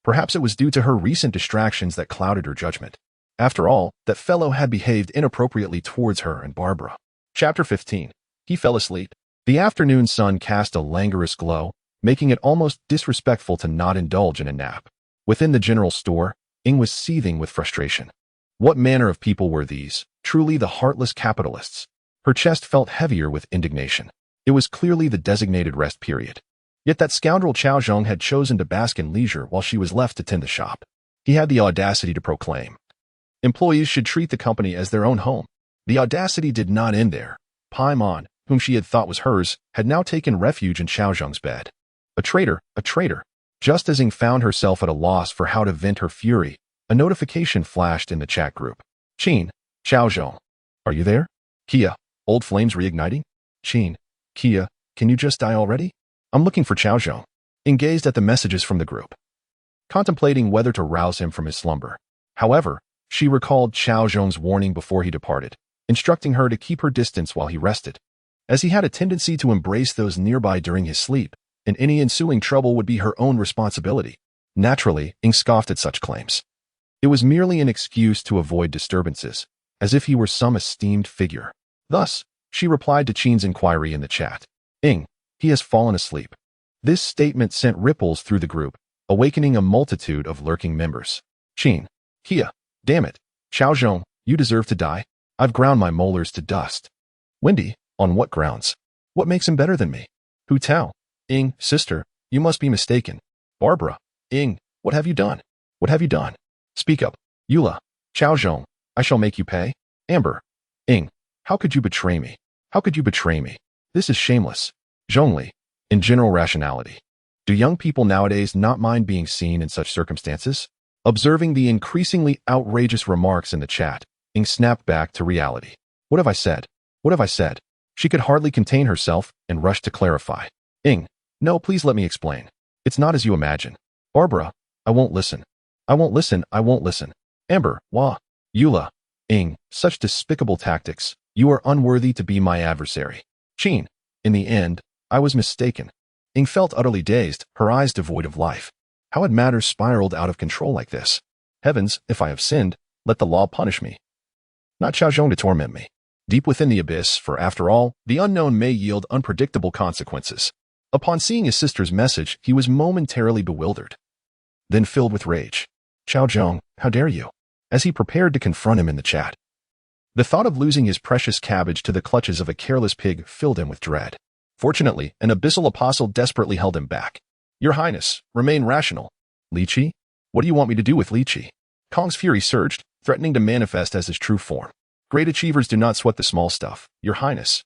[SPEAKER 1] Perhaps it was due to her recent distractions that clouded her judgment. After all, that fellow had behaved inappropriately towards her and Barbara. Chapter 15. He fell asleep. The afternoon sun cast a languorous glow, making it almost disrespectful to not indulge in a nap. Within the general store, Ing was seething with frustration. What manner of people were these? Truly the heartless capitalists. Her chest felt heavier with indignation. It was clearly the designated rest period. Yet that scoundrel Cao Zhong had chosen to bask in leisure while she was left to tend the shop. He had the audacity to proclaim employees should treat the company as their own home. The audacity did not end there. Paimon, whom she had thought was hers, had now taken refuge in Cao Zhong's bed. A traitor, a traitor. Just as Ing found herself at a loss for how to vent her fury, a notification flashed in the chat group. "Qin, Cao Zhong. Are you there? Kia, old flames reigniting? Qin, Kia, can you just die already? I'm looking for Cao Zhong." Ing gazed at the messages from the group, contemplating whether to rouse him from his slumber. However, she recalled Cao Zhong's warning before he departed, instructing her to keep her distance while he rested, as he had a tendency to embrace those nearby during his sleep, and any ensuing trouble would be her own responsibility. Naturally, Ing scoffed at such claims. It was merely an excuse to avoid disturbances, as if he were some esteemed figure. Thus, she replied to Qin's inquiry in the chat. "Ing, he has fallen asleep." This statement sent ripples through the group, awakening a multitude of lurking members. "Qin, Kia, damn it, Cao Zhong, you deserve to die. I've ground my molars to dust." "Wendy, on what grounds? What makes him better than me?" "Hu Tao, Ing, sister, you must be mistaken." "Barbara, Ing, what have you done? What have you done? Speak up." "Eula, Cao Zhong, I shall make you pay." "Amber, Ing, how could you betray me? How could you betray me? This is shameless." "Zhongli, in general rationality. Do young people nowadays not mind being seen in such circumstances?" Observing the increasingly outrageous remarks in the chat, Ing snapped back to reality. "What have I said? What have I said?" She could hardly contain herself and rushed to clarify. "Ing, no, please let me explain. It's not as you imagine." "Barbara, I won't listen. I won't listen, I won't listen." "Amber, wah." "Eula, Ing, such despicable tactics. You are unworthy to be my adversary." "Qin, in the end, I was mistaken." Ing felt utterly dazed, her eyes devoid of life. How had matters spiraled out of control like this? Heavens, if I have sinned, let the law punish me. Not Cao Zhong to torment me. Deep within the abyss, for after all, the unknown may yield unpredictable consequences. Upon seeing his sister's message, he was momentarily bewildered, then filled with rage. "Cao Zhong, how dare you?" As he prepared to confront him in the chat, the thought of losing his precious cabbage to the clutches of a careless pig filled him with dread. Fortunately, an abyssal apostle desperately held him back. "Your Highness, remain rational." "Li Qi? What do you want me to do with Li Qi?" Kong's fury surged, threatening to manifest as his true form. "Great achievers do not sweat the small stuff, Your Highness.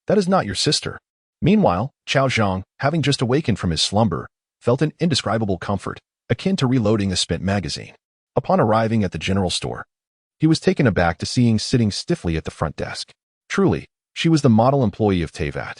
[SPEAKER 1] That is not your sister." Meanwhile, Cao Zhong, having just awakened from his slumber, felt an indescribable comfort, akin to reloading a spent magazine. Upon arriving at the general store, he was taken aback to seeing sitting stiffly at the front desk. Truly, she was the model employee of Tivat.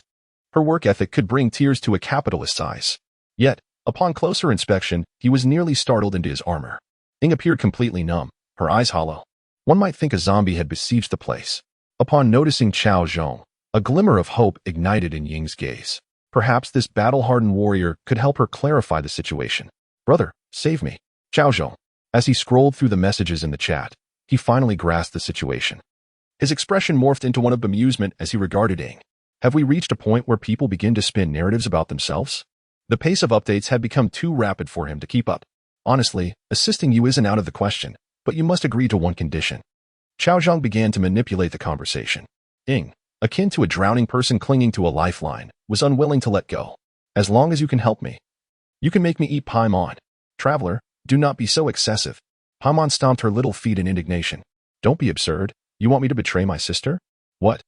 [SPEAKER 1] Her work ethic could bring tears to a capitalist's eyes. Yet, upon closer inspection, he was nearly startled into his armor. Ying appeared completely numb, her eyes hollow. One might think a zombie had besieged the place. Upon noticing Cao Zhong, a glimmer of hope ignited in Ying's gaze. Perhaps this battle-hardened warrior could help her clarify the situation. Brother, save me. Cao Zhong. As he scrolled through the messages in the chat, he finally grasped the situation. His expression morphed into one of bemusement as he regarded Ying. Have we reached a point where people begin to spin narratives about themselves? The pace of updates had become too rapid for him to keep up. Honestly, assisting you isn't out of the question, but you must agree to one condition. Cao Zhong began to manipulate the conversation. Ying, akin to a drowning person clinging to a lifeline, was unwilling to let go. As long as you can help me. You can make me eat Paimon. Traveler, do not be so excessive. Paimon stomped her little feet in indignation. Don't be absurd. You want me to betray my sister? What?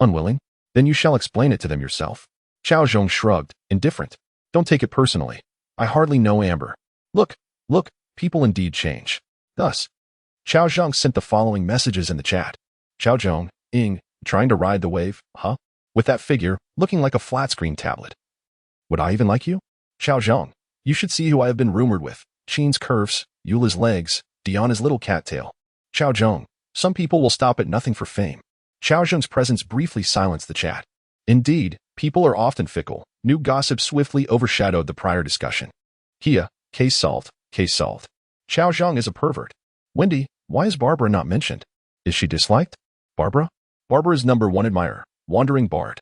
[SPEAKER 1] Unwilling? Then you shall explain it to them yourself. Cao Zhong shrugged, indifferent. Don't take it personally. I hardly know Amber. Look, people indeed change. Thus, Cao Zhong sent the following messages in the chat. Cao Zhong, Ying, trying to ride the wave, huh? With that figure, looking like a flat-screen tablet. Would I even like you? Cao Zhong, you should see who I have been rumored with. Qin's curves, Eula's legs, Diana's little cattail. Cao Zhong, some people will stop at nothing for fame. Cao Zhong's presence briefly silenced the chat. Indeed, people are often fickle. New gossip swiftly overshadowed the prior discussion. Kia, case solved, case solved. Cao Zhong is a pervert. Wendy, why is Barbara not mentioned? Is she disliked? Barbara? Barbara's #1 admirer, wandering bard.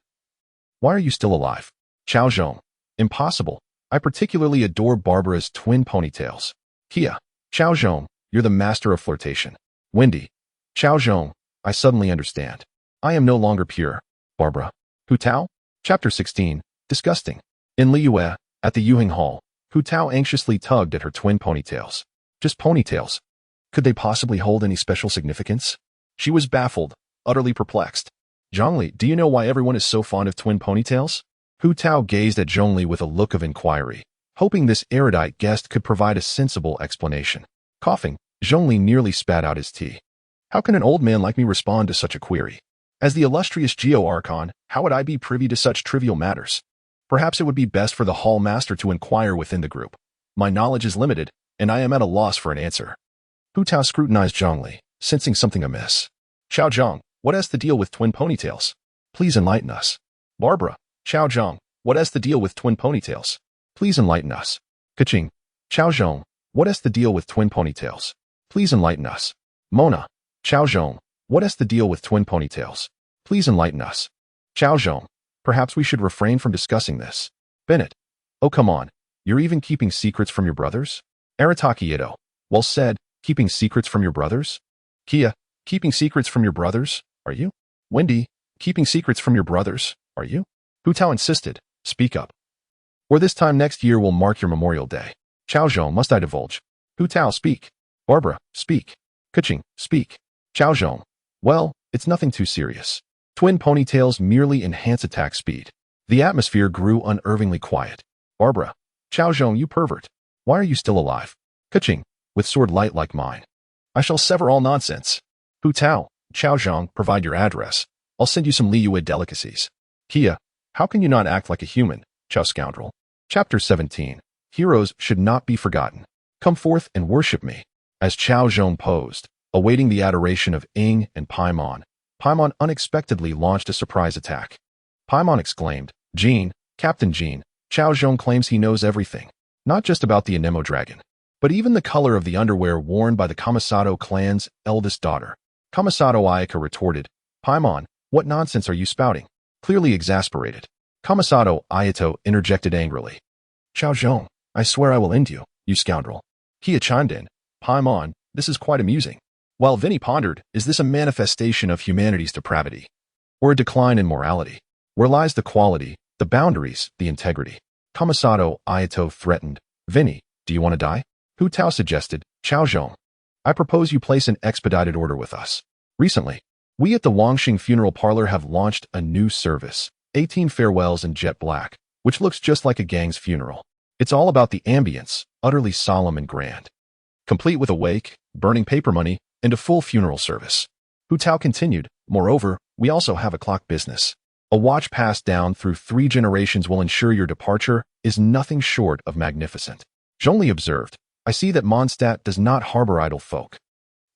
[SPEAKER 1] Why are you still alive? Cao Zhong. Impossible. I particularly adore Barbara's twin ponytails. Kia. Cao Zhong, you're the master of flirtation. Wendy. Cao Zhong, I suddenly understand. I am no longer pure. Barbara. Hu Tao? Chapter 16. Disgusting. In Liyue, at the Yuhing Hall, Hu Tao anxiously tugged at her twin ponytails. Just ponytails. Could they possibly hold any special significance? She was baffled, utterly perplexed. Zhongli, do you know why everyone is so fond of twin ponytails? Hu Tao gazed at Zhongli with a look of inquiry, hoping this erudite guest could provide a sensible explanation. Coughing, Zhongli nearly spat out his tea. How can an old man like me respond to such a query? As the illustrious Geo-Archon, how would I be privy to such trivial matters? Perhaps it would be best for the hall master to inquire within the group. My knowledge is limited, and I am at a loss for an answer. Hu Tao scrutinized Zhongli, sensing something amiss. Cao Zhong, what has to deal with twin ponytails? Please enlighten us. Barbara. Cao Zhong, what has to deal with twin ponytails? Please enlighten us. Kaching. Cao Zhong, what has to deal with twin ponytails? Please enlighten us. Mona. Cao Zhong, what has to deal with twin ponytails? Please enlighten us. Cao Zhong, perhaps we should refrain from discussing this. Bennett. Oh, come on. You're even keeping secrets from your brothers? Arataki Ito. Well said, keeping secrets from your brothers? Kia. Keeping secrets from your brothers, are you? Wendy. Keeping secrets from your brothers, are you? Hu Tao insisted. Speak up. Or this time next year will mark your Memorial Day. Cao Zhong, must I divulge? Hu Tao, speak. Barbara, speak. Kaching, speak. Cao Zhong. Well, it's nothing too serious. Twin ponytails merely enhance attack speed. The atmosphere grew unnervingly quiet. Barbara. Cao Zhong, you pervert. Why are you still alive? Kaching. With sword light like mine. I shall sever all nonsense. Hu Tao. Cao Zhong, provide your address. I'll send you some Liyue delicacies. Kia. How can you not act like a human, Cao scoundrel? Chapter 17. Heroes should not be forgotten. Come forth and worship me. As Cao Zhong posed, awaiting the adoration of Ying and Paimon, Paimon unexpectedly launched a surprise attack. Paimon exclaimed, Jean, Captain Jean, Cao Zhong claims he knows everything. Not just about the Anemo dragon, but even the color of the underwear worn by the Kamisato clan's eldest daughter. Kamisato Ayaka retorted, Paimon, what nonsense are you spouting? Clearly exasperated. Kamisato Ayato interjected angrily. Cao Zhong, I swear I will end you, you scoundrel. Kia chimed in, Paimon, this is quite amusing. While Vinny pondered, is this a manifestation of humanity's depravity? Or a decline in morality? Where lies the quality, the boundaries, the integrity? Kamisato Ayato threatened, Vinny, do you want to die? Hu Tao suggested, Cao Zhong. I propose you place an expedited order with us. Recently, we at the Wangxing Funeral Parlor have launched a new service, 18 farewells in jet black, which looks just like a gang's funeral. It's all about the ambience, utterly solemn and grand. Complete with a wake, burning paper money, and a full funeral service. Hu Tao continued, moreover, we also have a clock business. A watch passed down through 3 generations will ensure your departure is nothing short of magnificent. Zhongli observed, I see that Mondstadt does not harbor idle folk.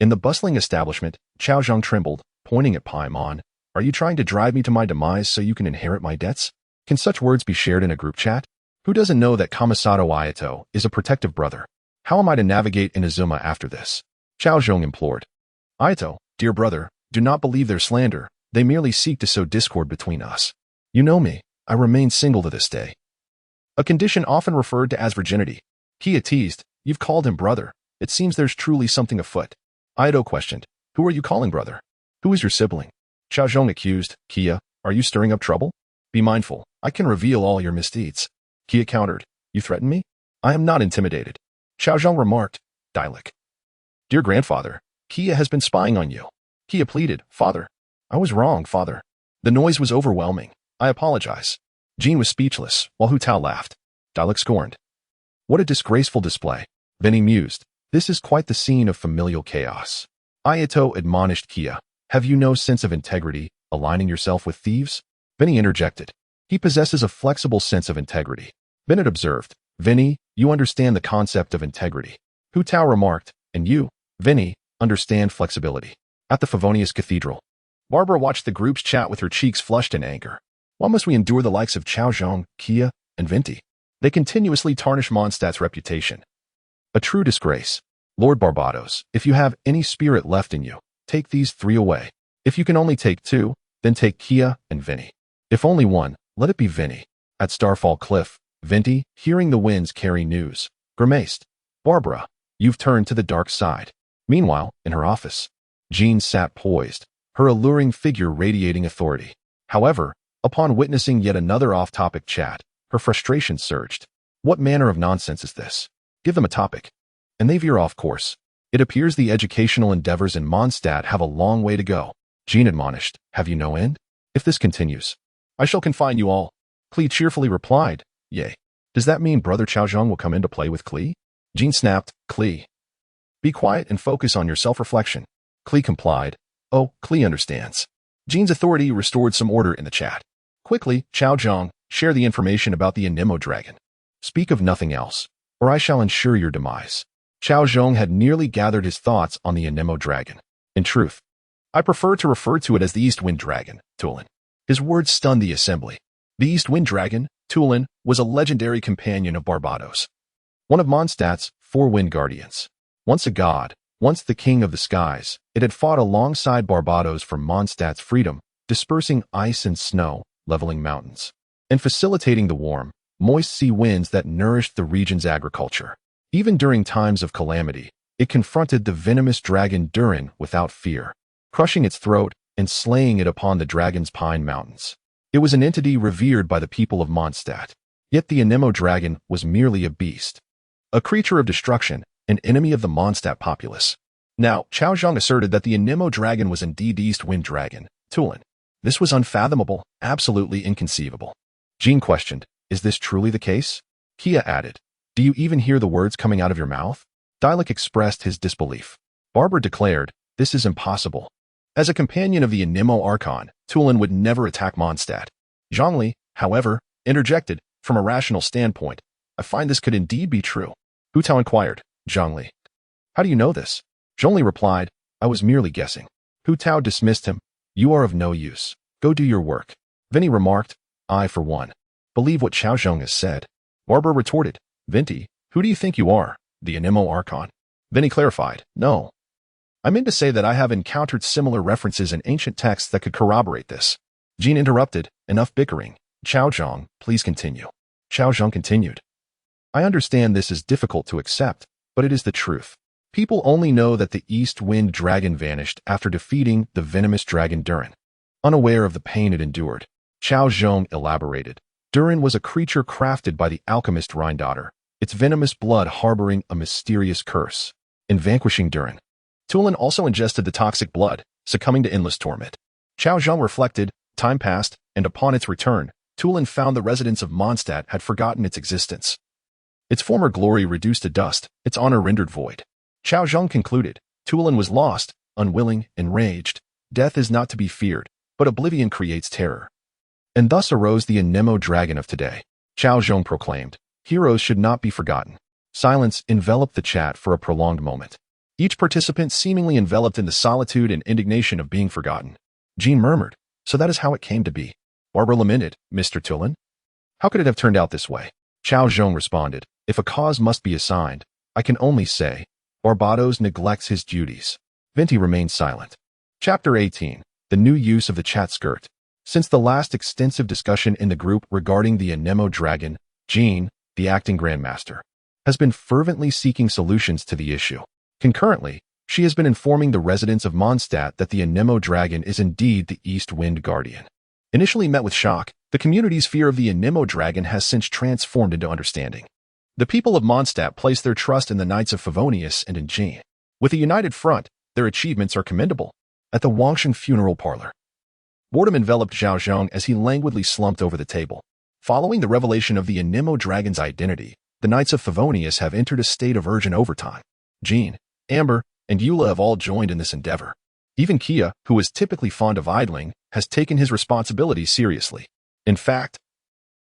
[SPEAKER 1] In the bustling establishment, Cao Zhong trembled, pointing at Paimon. Are you trying to drive me to my demise so you can inherit my debts? Can such words be shared in a group chat? Who doesn't know that Kamisato Ayato is a protective brother? How am I to navigate Inazuma after this? Cao Zhong implored. Ayato, dear brother, do not believe their slander. They merely seek to sow discord between us. You know me. I remain single to this day. A condition often referred to as virginity. Kia teased. You've called him brother. It seems there's truly something afoot. Ayato questioned. Who are you calling brother? Who is your sibling? Cao Zhong accused. Kia, are you stirring up trouble? Be mindful. I can reveal all your misdeeds. Kia countered. You threaten me? I am not intimidated. Cao Zhong remarked. Dialect. Dear grandfather, Kia has been spying on you. Kia pleaded. Father. I was wrong, father. The noise was overwhelming. I apologize. Jean was speechless, while Hu Tao laughed. Dialect scorned. What a disgraceful display. Benny mused. This is quite the scene of familial chaos. Ayato admonished Kia. Have you no sense of integrity, aligning yourself with thieves? Benny interjected. He possesses a flexible sense of integrity. Bennett observed. Vinny, you understand the concept of integrity. Hu Tao remarked. And you, Vinny, understand flexibility. At the Favonius Cathedral, Barbara watched the group's chat with her cheeks flushed in anger. Why must we endure the likes of Cao Zhong, Kia, and Vinti? They continuously tarnish Mondstadt's reputation. A true disgrace. Lord Barbados, if you have any spirit left in you, take these 3 away. If you can only take 2, then take Kia and Vinny. If only one, let it be Vinny. At Starfall Cliff, Vinti, hearing the winds carry news, grimaced. Barbara, you've turned to the dark side. Meanwhile, in her office, Jean sat poised, her alluring figure radiating authority. However, upon witnessing yet another off-topic chat, her frustration surged. What manner of nonsense is this? Give them a topic, and they veer off course. It appears the educational endeavors in Mondstadt have a long way to go. Jean admonished. Have you no end? If this continues, I shall confine you all. Klee cheerfully replied. Yea. Does that mean Brother Cao Zhong will come in to play with Klee? Jean snapped. Klee. Be quiet and focus on your self-reflection. Klee complied. Oh, Klee understands. Jean's authority restored some order in the chat. Quickly, Cao Zhong, share the information about the Anemo dragon. Speak of nothing else, or I shall ensure your demise. Cao Zhong had nearly gathered his thoughts on the Anemo dragon. In truth, I prefer to refer to it as the East Wind Dragon, Tulin. His words stunned the assembly. The East Wind Dragon, Tulin, was a legendary companion of Barbados. One of Mondstadt's 4 wind guardians. Once a god, once the king of the skies, it had fought alongside Barbados for Mondstadt's freedom, dispersing ice and snow, leveling mountains, and facilitating the warm, moist sea winds that nourished the region's agriculture. Even during times of calamity, it confronted the venomous dragon Durin without fear, crushing its throat and slaying it upon the dragon's pine mountains. It was an entity revered by the people of Mondstadt. Yet the Anemo dragon was merely a beast, a creature of destruction, an enemy of the Mondstadt populace. Now, Cao Zhong asserted that the Anemo dragon was indeed the East Wind Dragon, Tulin. This was unfathomable, absolutely inconceivable. Jean questioned, is this truly the case? Kia added, do you even hear the words coming out of your mouth? Dialect expressed his disbelief. Barbara declared, this is impossible. As a companion of the Anemo Archon, Tulin would never attack Mondstadt. Zhongli, however, interjected, from a rational standpoint, I find this could indeed be true. Hu Tao inquired, Zhongli, how do you know this? Zhongli replied, I was merely guessing. Hu Tao dismissed him. You are of no use. Go do your work. Vinny remarked, I, for one, believe what Cao Zhong has said. Barbara retorted, Vinti, who do you think you are? The Anemo Archon? Vinny clarified, no. I meant to say that I have encountered similar references in ancient texts that could corroborate this. Jean interrupted, enough bickering. Cao Zhong, please continue. Cao Zhong continued. I understand this is difficult to accept, but it is the truth. People only know that the East Wind Dragon vanished after defeating the venomous dragon Durin. Unaware of the pain it endured, Cao Zhong elaborated. Durin was a creature crafted by the alchemist Rhindaughter, its venomous blood harboring a mysterious curse. In vanquishing Durin, Tulin also ingested the toxic blood, succumbing to endless torment. Cao Zhong reflected, time passed, and upon its return, Tulin found the residents of Mondstadt had forgotten its existence. Its former glory reduced to dust, its honor rendered void. Cao Zhong concluded, Tulin was lost, unwilling, enraged. Death is not to be feared, but oblivion creates terror. And thus arose the Anemo dragon of today. Cao Zhong proclaimed, heroes should not be forgotten. Silence enveloped the chat for a prolonged moment. Each participant seemingly enveloped in the solitude and indignation of being forgotten. Jean murmured, "So that is how it came to be." Barbara lamented, "Mr. Tulin? How could it have turned out this way?" Cao Zhong responded, "If a cause must be assigned, I can only say, Barbados neglects his duties." Venti remained silent. Chapter 18. The New Use of the Chat Skirt. Since the last extensive discussion in the group regarding the Anemo Dragon, Jean, the acting Grandmaster, has been fervently seeking solutions to the issue. Concurrently, she has been informing the residents of Mondstadt that the Anemo Dragon is indeed the East Wind Guardian. Initially met with shock, the community's fear of the Anemo Dragon has since transformed into understanding. The people of Mondstadt place their trust in the Knights of Favonius and in Jean. With a united front, their achievements are commendable. At the Wangshan funeral parlor, boredom enveloped Cao Zhong as he languidly slumped over the table. Following the revelation of the Anemo Dragon's identity, the Knights of Favonius have entered a state of urgent overtime. Jean, Amber, and Eula have all joined in this endeavor. Even Kia, who is typically fond of idling, has taken his responsibilities seriously. In fact,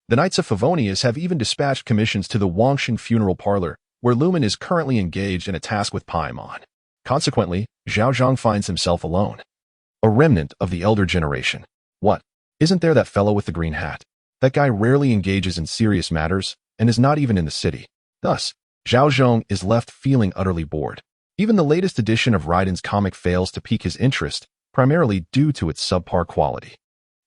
[SPEAKER 1] the Knights of Favonius have even dispatched commissions to the Wangshan funeral parlor, where Lumen is currently engaged in a task with Paimon. Consequently, Cao Zhong finds himself alone. A remnant of the elder generation. What? Isn't there that fellow with the green hat? That guy rarely engages in serious matters and is not even in the city. Thus, Cao Zhong is left feeling utterly bored. Even the latest edition of Raiden's comic fails to pique his interest, primarily due to its subpar quality.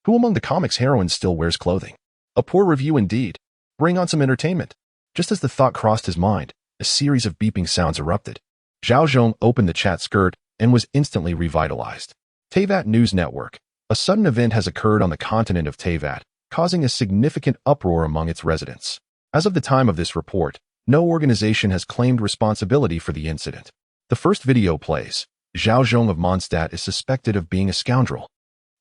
[SPEAKER 1] Who among the comic's heroines still wears clothing? A poor review indeed. Bring on some entertainment. Just as the thought crossed his mind, a series of beeping sounds erupted. Cao Zhong opened the chat skirt and was instantly revitalized. Tivat News Network. A sudden event has occurred on the continent of Tivat, causing a significant uproar among its residents. As of the time of this report, no organization has claimed responsibility for the incident. The first video plays. Cao Zhong of Mondstadt is suspected of being a scoundrel.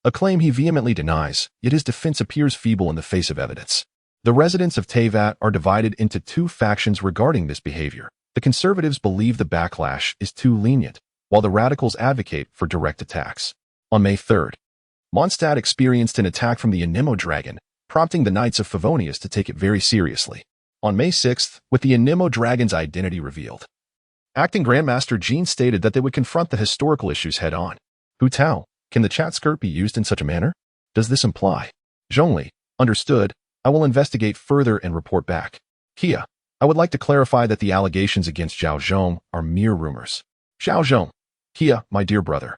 [SPEAKER 1] A claim he vehemently denies, yet his defense appears feeble in the face of evidence. The residents of Tivat are divided into two factions regarding this behavior. The conservatives believe the backlash is too lenient, while the radicals advocate for direct attacks. On May 3rd, Mondstadt experienced an attack from the Anemo Dragon, prompting the Knights of Favonius to take it very seriously. On May 6th, with the Anemo Dragon's identity revealed, acting Grandmaster Jean stated that they would confront the historical issues head-on. Hu Tao, can the chat skirt be used in such a manner? Does this imply? Zhongli, understood. I will investigate further and report back. Kia, I would like to clarify that the allegations against Cao Zhong are mere rumors. Cao Zhong, Kia, my dear brother.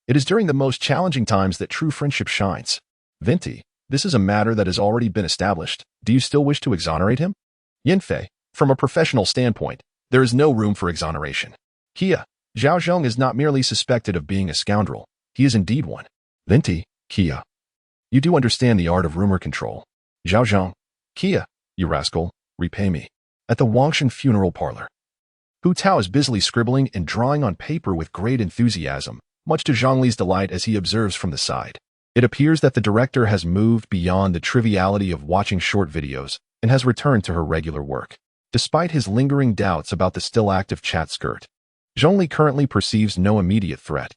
[SPEAKER 1] It is during the most challenging times that true friendship shines. Venti, this is a matter that has already been established. Do you still wish to exonerate him? Yinfei, from a professional standpoint, there is no room for exoneration. Kia, Cao Zhong is not merely suspected of being a scoundrel. He is indeed one. Venti, Kia. You do understand the art of rumor control. Cao Zhong, Kia, you rascal, repay me. At the Wangshan funeral parlor, Hu Tao is busily scribbling and drawing on paper with great enthusiasm, much to Zhongli's delight as he observes from the side. It appears that the director has moved beyond the triviality of watching short videos and has returned to her regular work. Despite his lingering doubts about the still active chat skirt, Zhongli currently perceives no immediate threat.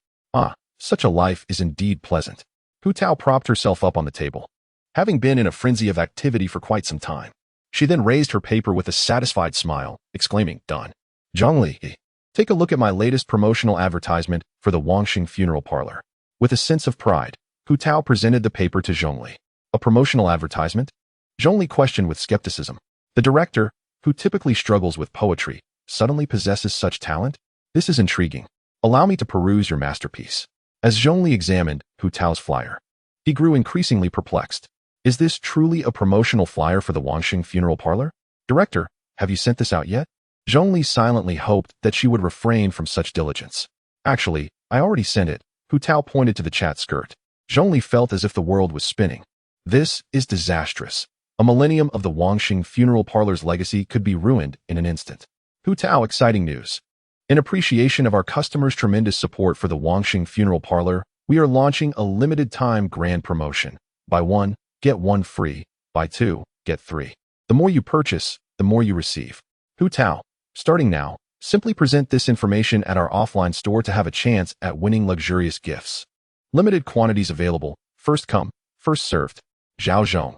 [SPEAKER 1] Such a life is indeed pleasant. Hu Tao propped herself up on the table, having been in a frenzy of activity for quite some time. She then raised her paper with a satisfied smile, exclaiming, "Done. Zhongli, take a look at my latest promotional advertisement for the Wangshan funeral parlor." With a sense of pride, Hu Tao presented the paper to Zhongli. A promotional advertisement? Zhongli questioned with skepticism. The director, who typically struggles with poetry, suddenly possesses such talent? This is intriguing. Allow me to peruse your masterpiece. As Zhongli examined Hu Tao's flyer, he grew increasingly perplexed. Is this truly a promotional flyer for the Wangshan funeral parlor? Director, have you sent this out yet? Zhongli silently hoped that she would refrain from such diligence. Actually, I already sent it. Hu Tao pointed to the chat skirt. Zhongli felt as if the world was spinning. This is disastrous. A millennium of the Wangshan funeral parlor's legacy could be ruined in an instant. Hu Tao, exciting news. In appreciation of our customers' tremendous support for the Wangshan funeral parlor, we are launching a limited-time grand promotion. Buy one, get one free. Buy two, get three. The more you purchase, the more you receive. Hu Tao, starting now, simply present this information at our offline store to have a chance at winning luxurious gifts. Limited quantities available, first come, first served. Cao Zhong.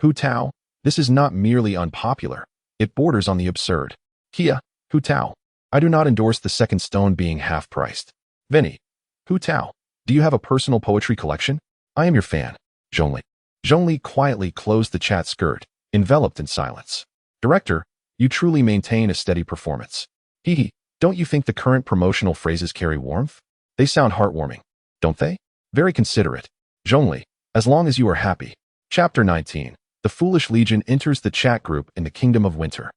[SPEAKER 1] Hu Tao, this is not merely unpopular, it borders on the absurd. Kia, Hu Tao. I do not endorse the second stone being half-priced. Vinny, Hu Tao. Do you have a personal poetry collection? I am your fan. Zhongli. Zhongli quietly closed the chat skirt, enveloped in silence. Director, you truly maintain a steady performance. Hee. Don't you think the current promotional phrases carry warmth? They sound heartwarming, don't they? Very considerate. Zhongli, as long as you are happy. Chapter 19. The Foolish Legion enters the chat group in the Kingdom of Winter.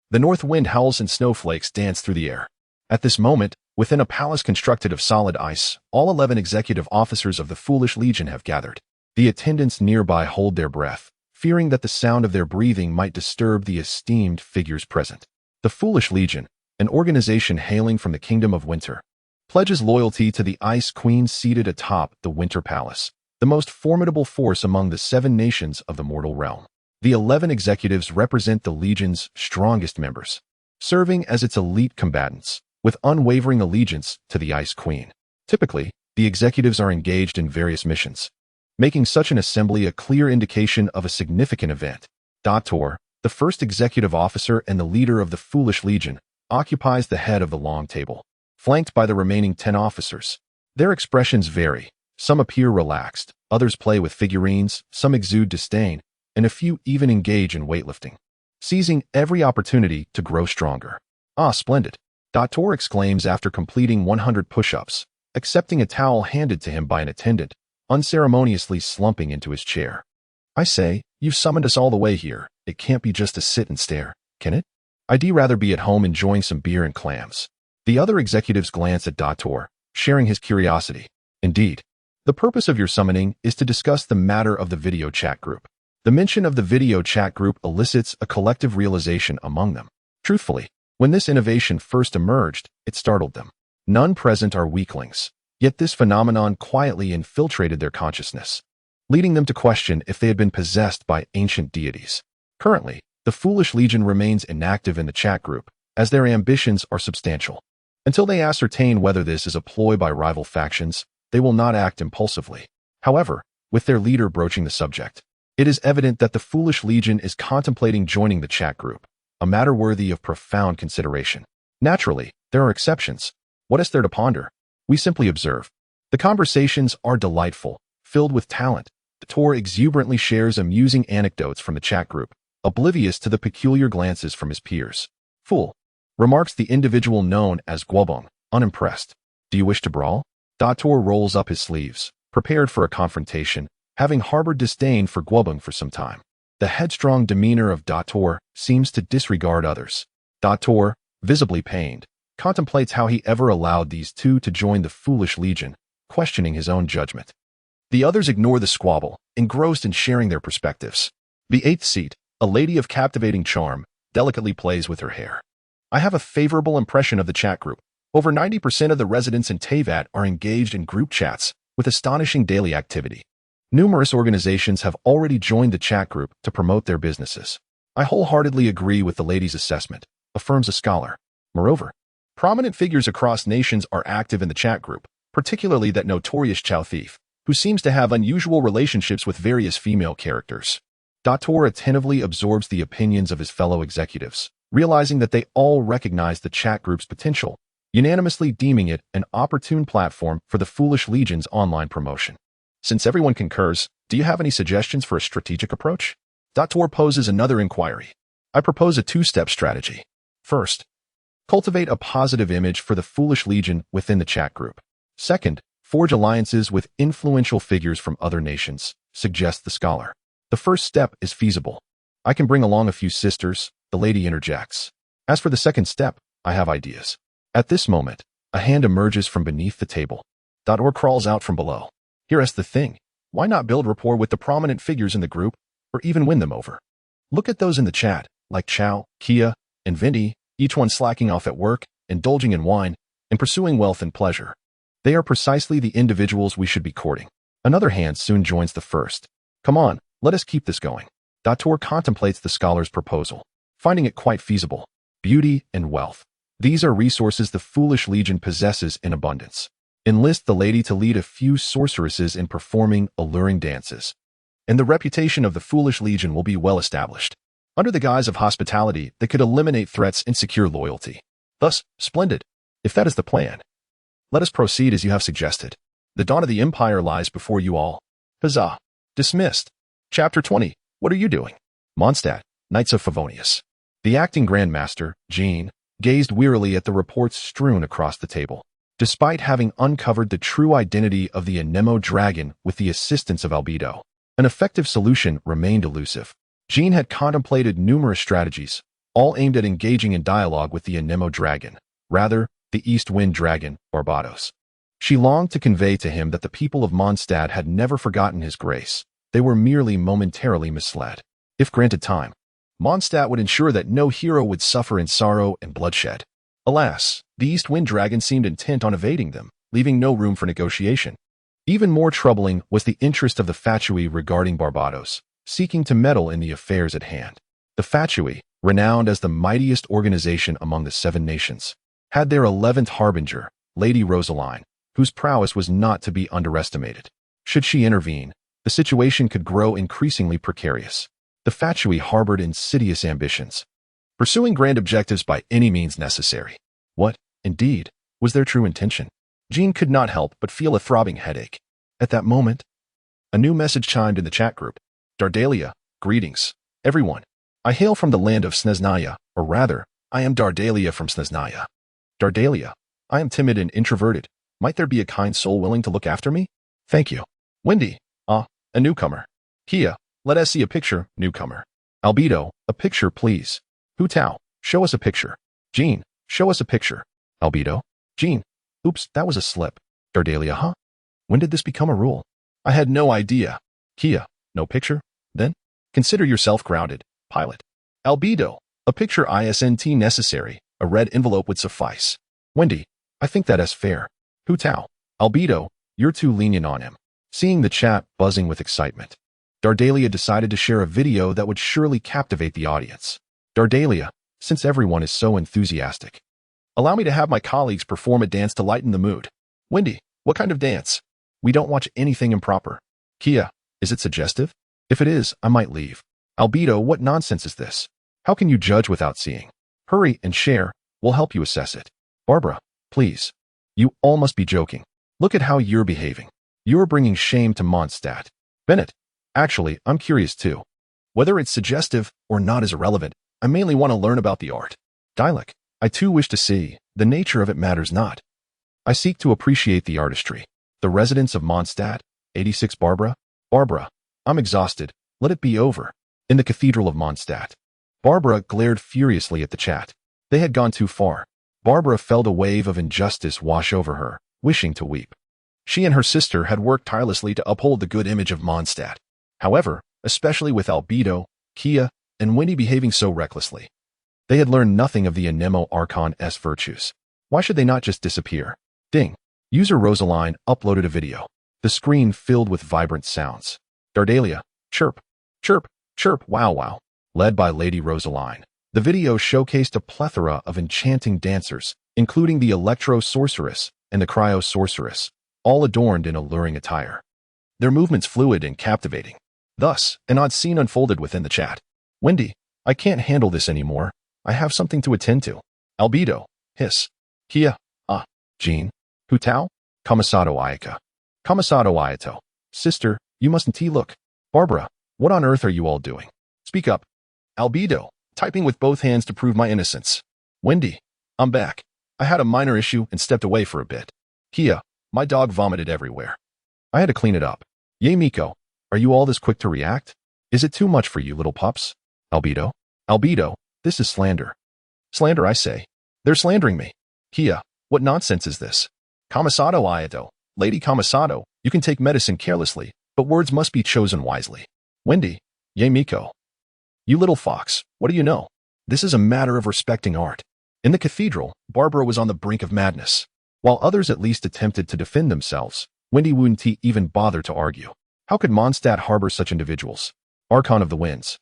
[SPEAKER 1] The north wind howls and snowflakes dance through the air. At this moment, within a palace constructed of solid ice, all 11 executive officers of the Foolish Legion have gathered. The attendants nearby hold their breath, fearing that the sound of their breathing might disturb the esteemed figures present. The Foolish Legion, an organization hailing from the Kingdom of Winter, pledges loyalty to the Ice Queen seated atop the Winter Palace, the most formidable force among the 7 nations of the mortal realm. The 11 executives represent the Legion's strongest members, serving as its elite combatants, with unwavering allegiance to the Ice Queen. Typically, the executives are engaged in various missions, making such an assembly a clear indication of a significant event. Tor, the first executive officer and the leader of the Foolish Legion, occupies the head of the long table, flanked by the remaining 10 officers. Their expressions vary. Some appear relaxed, others play with figurines, some exude disdain, and a few even engage in weightlifting, seizing every opportunity to grow stronger. Ah, splendid! Tor exclaims after completing 100 push-ups, accepting a towel handed to him by an attendant, unceremoniously slumping into his chair. I say, you've summoned us all the way here. It can't be just to sit and stare, can it? I'd rather be at home enjoying some beer and clams. The other executives glance at Tor, sharing his curiosity. Indeed, the purpose of your summoning is to discuss the matter of the video chat group. The mention of the video chat group elicits a collective realization among them. Truthfully, when this innovation first emerged, it startled them. None present are weaklings, yet this phenomenon quietly infiltrated their consciousness, leading them to question if they had been possessed by ancient deities. Currently, the Foolish Legion remains inactive in the chat group, as their ambitions are substantial. Until they ascertain whether this is a ploy by rival factions, they will not act impulsively. However, with their leader broaching the subject, it is evident that the Foolish Legion is contemplating joining the chat group, a matter worthy of profound consideration. Naturally, there are exceptions. What is there to ponder? We simply observe. The conversations are delightful, filled with talent. Tor exuberantly shares amusing anecdotes from the chat group, oblivious to the peculiar glances from his peers. Fool, remarks the individual known as Guobong, unimpressed. Do you wish to brawl? Tor rolls up his sleeves, prepared for a confrontation, having harbored disdain for Guobong for some time. The headstrong demeanor of Tor seems to disregard others. Tor, visibly pained, contemplates how he ever allowed these two to join the Foolish Legion, questioning his own judgment. The others ignore the squabble, engrossed in sharing their perspectives. The 8th seat, a lady of captivating charm, delicately plays with her hair. I have a favorable impression of the chat group. Over 90% of the residents in Tivat are engaged in group chats, with astonishing daily activity. Numerous organizations have already joined the chat group to promote their businesses. I wholeheartedly agree with the lady's assessment, affirms a scholar. Moreover, prominent figures across nations are active in the chat group, particularly that notorious Chow thief, who seems to have unusual relationships with various female characters. Tor attentively absorbs the opinions of his fellow executives, realizing that they all recognize the chat group's potential, unanimously deeming it an opportune platform for the Foolish Legion's online promotion. Since everyone concurs, do you have any suggestions for a strategic approach? Tor poses another inquiry. I propose a 2-step strategy. First, cultivate a positive image for the Foolish Legion within the chat group. Second, forge alliances with influential figures from other nations, suggests the scholar. The first step is feasible. I can bring along a few sisters, the lady interjects. As for the second step, I have ideas. At this moment, a hand emerges from beneath the table. Tor crawls out from below. Here's the thing. Why not build rapport with the prominent figures in the group, or even win them over? Look at those in the chat, like Chow, Kia, and Vinny, each one slacking off at work, indulging in wine, and pursuing wealth and pleasure. They are precisely the individuals we should be courting. Another hand soon joins the first. Come on, let us keep this going. Tor contemplates the scholar's proposal, finding it quite feasible. Beauty and wealth. These are resources the Foolish Legion possesses in abundance. Enlist the lady to lead a few sorceresses in performing alluring dances, and the reputation of the Foolish Legion will be well established. Under the guise of hospitality, they could eliminate threats and secure loyalty. Thus, splendid. If that is the plan, let us proceed as you have suggested. The dawn of the Empire lies before you all. Huzzah. Dismissed. Chapter 20. What are you doing? Mondstadt, Knights of Favonius. The acting Grandmaster, Jean, gazed wearily at the reports strewn across the table. Despite having uncovered the true identity of the Anemo dragon with the assistance of Albedo, an effective solution remained elusive. Jean had contemplated numerous strategies, all aimed at engaging in dialogue with the Anemo dragon, rather, the East Wind dragon, Barbados. She longed to convey to him that the people of Mondstadt had never forgotten his grace. They were merely momentarily misled. If granted time, Mondstadt would ensure that no hero would suffer in sorrow and bloodshed. Alas, the East Wind dragon seemed intent on evading them, leaving no room for negotiation. Even more troubling was the interest of the Fatui regarding Barbados, seeking to meddle in the affairs at hand. The Fatui, renowned as the mightiest organization among the Seven Nations, had their 11th harbinger, Lady Rosaline, whose prowess was not to be underestimated. Should she intervene, the situation could grow increasingly precarious. The Fatui harbored insidious ambitions, pursuing grand objectives by any means necessary. What, indeed, was their true intention? Jean could not help but feel a throbbing headache. At that moment, a new message chimed in the chat group. Dardalia, greetings, everyone. I hail from the land of Snezhnaya, or rather, I am Dardalia from Snezhnaya. Dardalia, I am timid and introverted. Might there be a kind soul willing to look after me? Thank you. Wendy, a newcomer. Kia, let us see a picture, newcomer. Albedo, a picture please. Hu Tao, show us a picture. Jean, show us a picture. Albedo, Jean, oops, that was a slip. Dardalia, huh? When did this become a rule? I had no idea. Kia, no picture? Then? Consider yourself grounded, pilot. Albedo, a picture isn't necessary. A red envelope would suffice. Wendy, I think that is fair. Hu Tao, Albedo, you're too lenient on him. Seeing the chat buzzing with excitement, Dardalia decided to share a video that would surely captivate the audience. Dardalia, since everyone is so enthusiastic, allow me to have my colleagues perform a dance to lighten the mood. Wendy, what kind of dance? We don't watch anything improper. Kia, is it suggestive? If it is, I might leave. Albedo, what nonsense is this? How can you judge without seeing? Hurry and share, we'll help you assess it. Barbara, please. You all must be joking. Look at how you're behaving. You're bringing shame to Mondstadt. Bennett, actually, I'm curious too. Whether it's suggestive or not is irrelevant. I mainly want to learn about the art. Dialect, I too wish to see. The nature of it matters not. I seek to appreciate the artistry. The residents of Mondstadt, 86 Barbara. Barbara, I'm exhausted. Let it be over. In the Cathedral of Mondstadt. Barbara glared furiously at the chat. They had gone too far. Barbara felt a wave of injustice wash over her, wishing to weep. She and her sister had worked tirelessly to uphold the good image of Mondstadt. However, especially with Albedo, Kia, and Wendy behaving so recklessly, they had learned nothing of the Anemo Archon's virtues. Why should they not just disappear? Ding. User Rosaline uploaded a video. The screen filled with vibrant sounds. Dardalia, chirp, chirp, chirp, wow wow. Led by Lady Rosaline. The video showcased a plethora of enchanting dancers, including the Electro-Sorceress and the Cryo-Sorceress, all adorned in alluring attire. Their movements fluid and captivating. Thus, an odd scene unfolded within the chat. Wendy, I can't handle this anymore. I have something to attend to. Albedo, hiss. Kia, Jean. Hu Tao, Kamisato Ayaka. Kamisato Ayato. Sister, you mustn't look. Barbara, what on earth are you all doing? Speak up. Albedo, typing with both hands to prove my innocence. Wendy, I'm back. I had a minor issue and stepped away for a bit. Kia, my dog vomited everywhere. I had to clean it up. Yay Miko, are you all this quick to react? Is it too much for you little pups? Albedo, Albedo, this is slander. Slander I say. They're slandering me. Kia, what nonsense is this? Kamisato Ayato, Lady Kamisato, you can take medicine carelessly, but words must be chosen wisely. Wendy, yay Miko. You little fox, what do you know? This is a matter of respecting art. In the cathedral, Barbara was on the brink of madness. While others at least attempted to defend themselves, Wendy wouldn't even bother to argue. How could Mondstadt harbor such individuals? Archon of the Winds.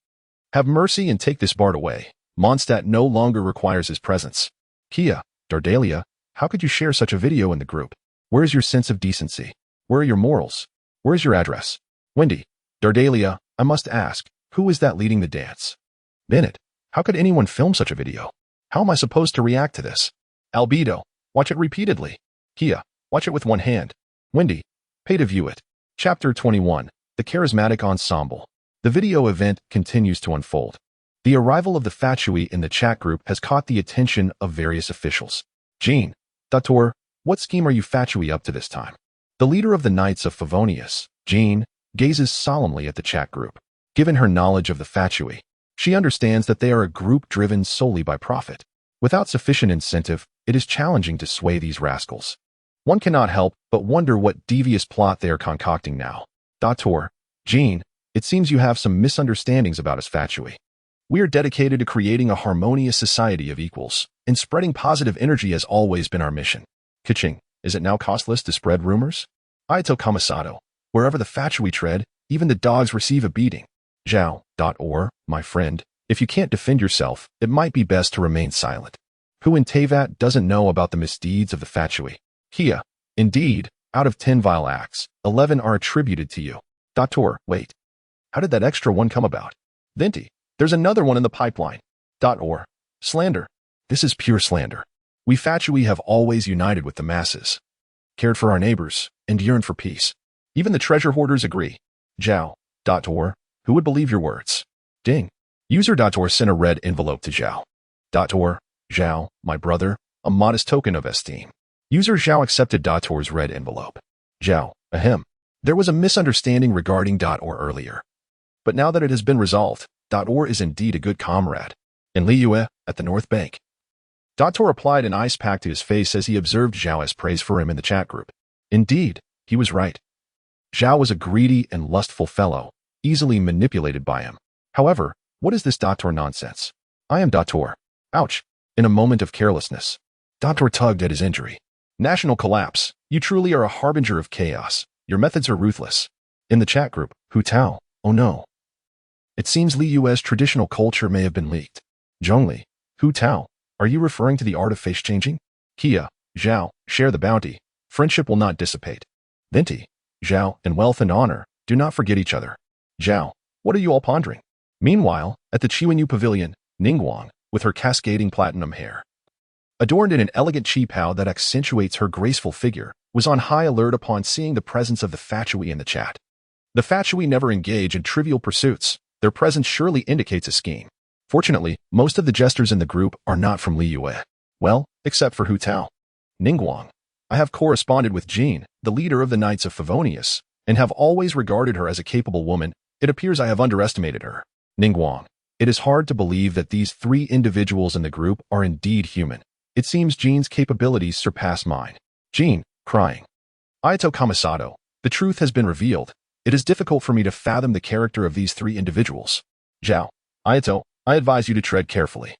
[SPEAKER 1] Have mercy and take this bard away. Mondstadt no longer requires his presence. Kia, Dardalia, how could you share such a video in the group? Where is your sense of decency? Where are your morals? Where is your address? Wendy, Dardalia, I must ask, who is that leading the dance? Bennett, how could anyone film such a video? How am I supposed to react to this? Albedo, watch it repeatedly. Kia, watch it with one hand. Wendy, pay to view it. Chapter 21, The Charismatic Ensemble. The video event continues to unfold. The arrival of the Fatui in the chat group has caught the attention of various officials. Jean, Dator, what scheme are you Fatui up to this time? The leader of the Knights of Favonius, Jean, gazes solemnly at the chat group. Given her knowledge of the Fatui, she understands that they are a group driven solely by profit. Without sufficient incentive, it is challenging to sway these rascals. One cannot help but wonder what devious plot they are concocting now. Dator, Jean, it seems you have some misunderstandings about us Fatui. We are dedicated to creating a harmonious society of equals, and spreading positive energy has always been our mission. Kaching, is it now costless to spread rumors? Aito Kamisato, wherever the Fatui tread, even the dogs receive a beating. Zhao, my friend, if you can't defend yourself, it might be best to remain silent. Who in Tivat doesn't know about the misdeeds of the Fatui? Kia, indeed, out of 10 vile acts, 11 are attributed to you. Dator, wait. How did that extra one come about? Venti, there's another one in the pipeline. Slander. This is pure slander. We Fatui have always united with the masses, cared for our neighbors, and yearned for peace. Even the treasure hoarders agree. Zhao, who would believe your words? Ding. User sent a red envelope to Zhao. Zhao, my brother, a modest token of esteem. User Zhao accepted Dator's red envelope. Zhao, ahem. There was a misunderstanding regarding earlier. But now that it has been resolved, is indeed a good comrade. In Liyue, at the North Bank. Dator applied an ice pack to his face as he observed Zhao's praise for him in the chat group. Indeed, he was right. Zhao was a greedy and lustful fellow, easily manipulated by him. However, what is this Dator nonsense? I am Dator. Ouch. In a moment of carelessness, Dator tugged at his injury. National collapse. You truly are a harbinger of chaos. Your methods are ruthless. In the chat group, Hu Tao, oh no. It seems Liyue's traditional culture may have been leaked. Zhongli, Hu Tao, are you referring to the art of face changing? Kia, Zhao, share the bounty. Friendship will not dissipate. Venti, Zhao, and wealth and honor, do not forget each other. Zhao, what are you all pondering? Meanwhile, at the Chiwenyu Pavilion, Ningguang, with her cascading platinum hair, adorned in an elegant qipao that accentuates her graceful figure, was on high alert upon seeing the presence of the Fatui in the chat. The Fatui never engage in trivial pursuits. Their presence surely indicates a scheme. Fortunately, most of the jesters in the group are not from Liyue. Well, except for Hu Tao. Ningguang. I have corresponded with Jean, the leader of the Knights of Favonius, and have always regarded her as a capable woman. It appears I have underestimated her. Ningguang. It is hard to believe that these 3 individuals in the group are indeed human. It seems Jean's capabilities surpass mine. Jean, crying. Aito Kamisato, the truth has been revealed. It is difficult for me to fathom the character of these 3 individuals. Zhao, Aito, I advise you to tread carefully.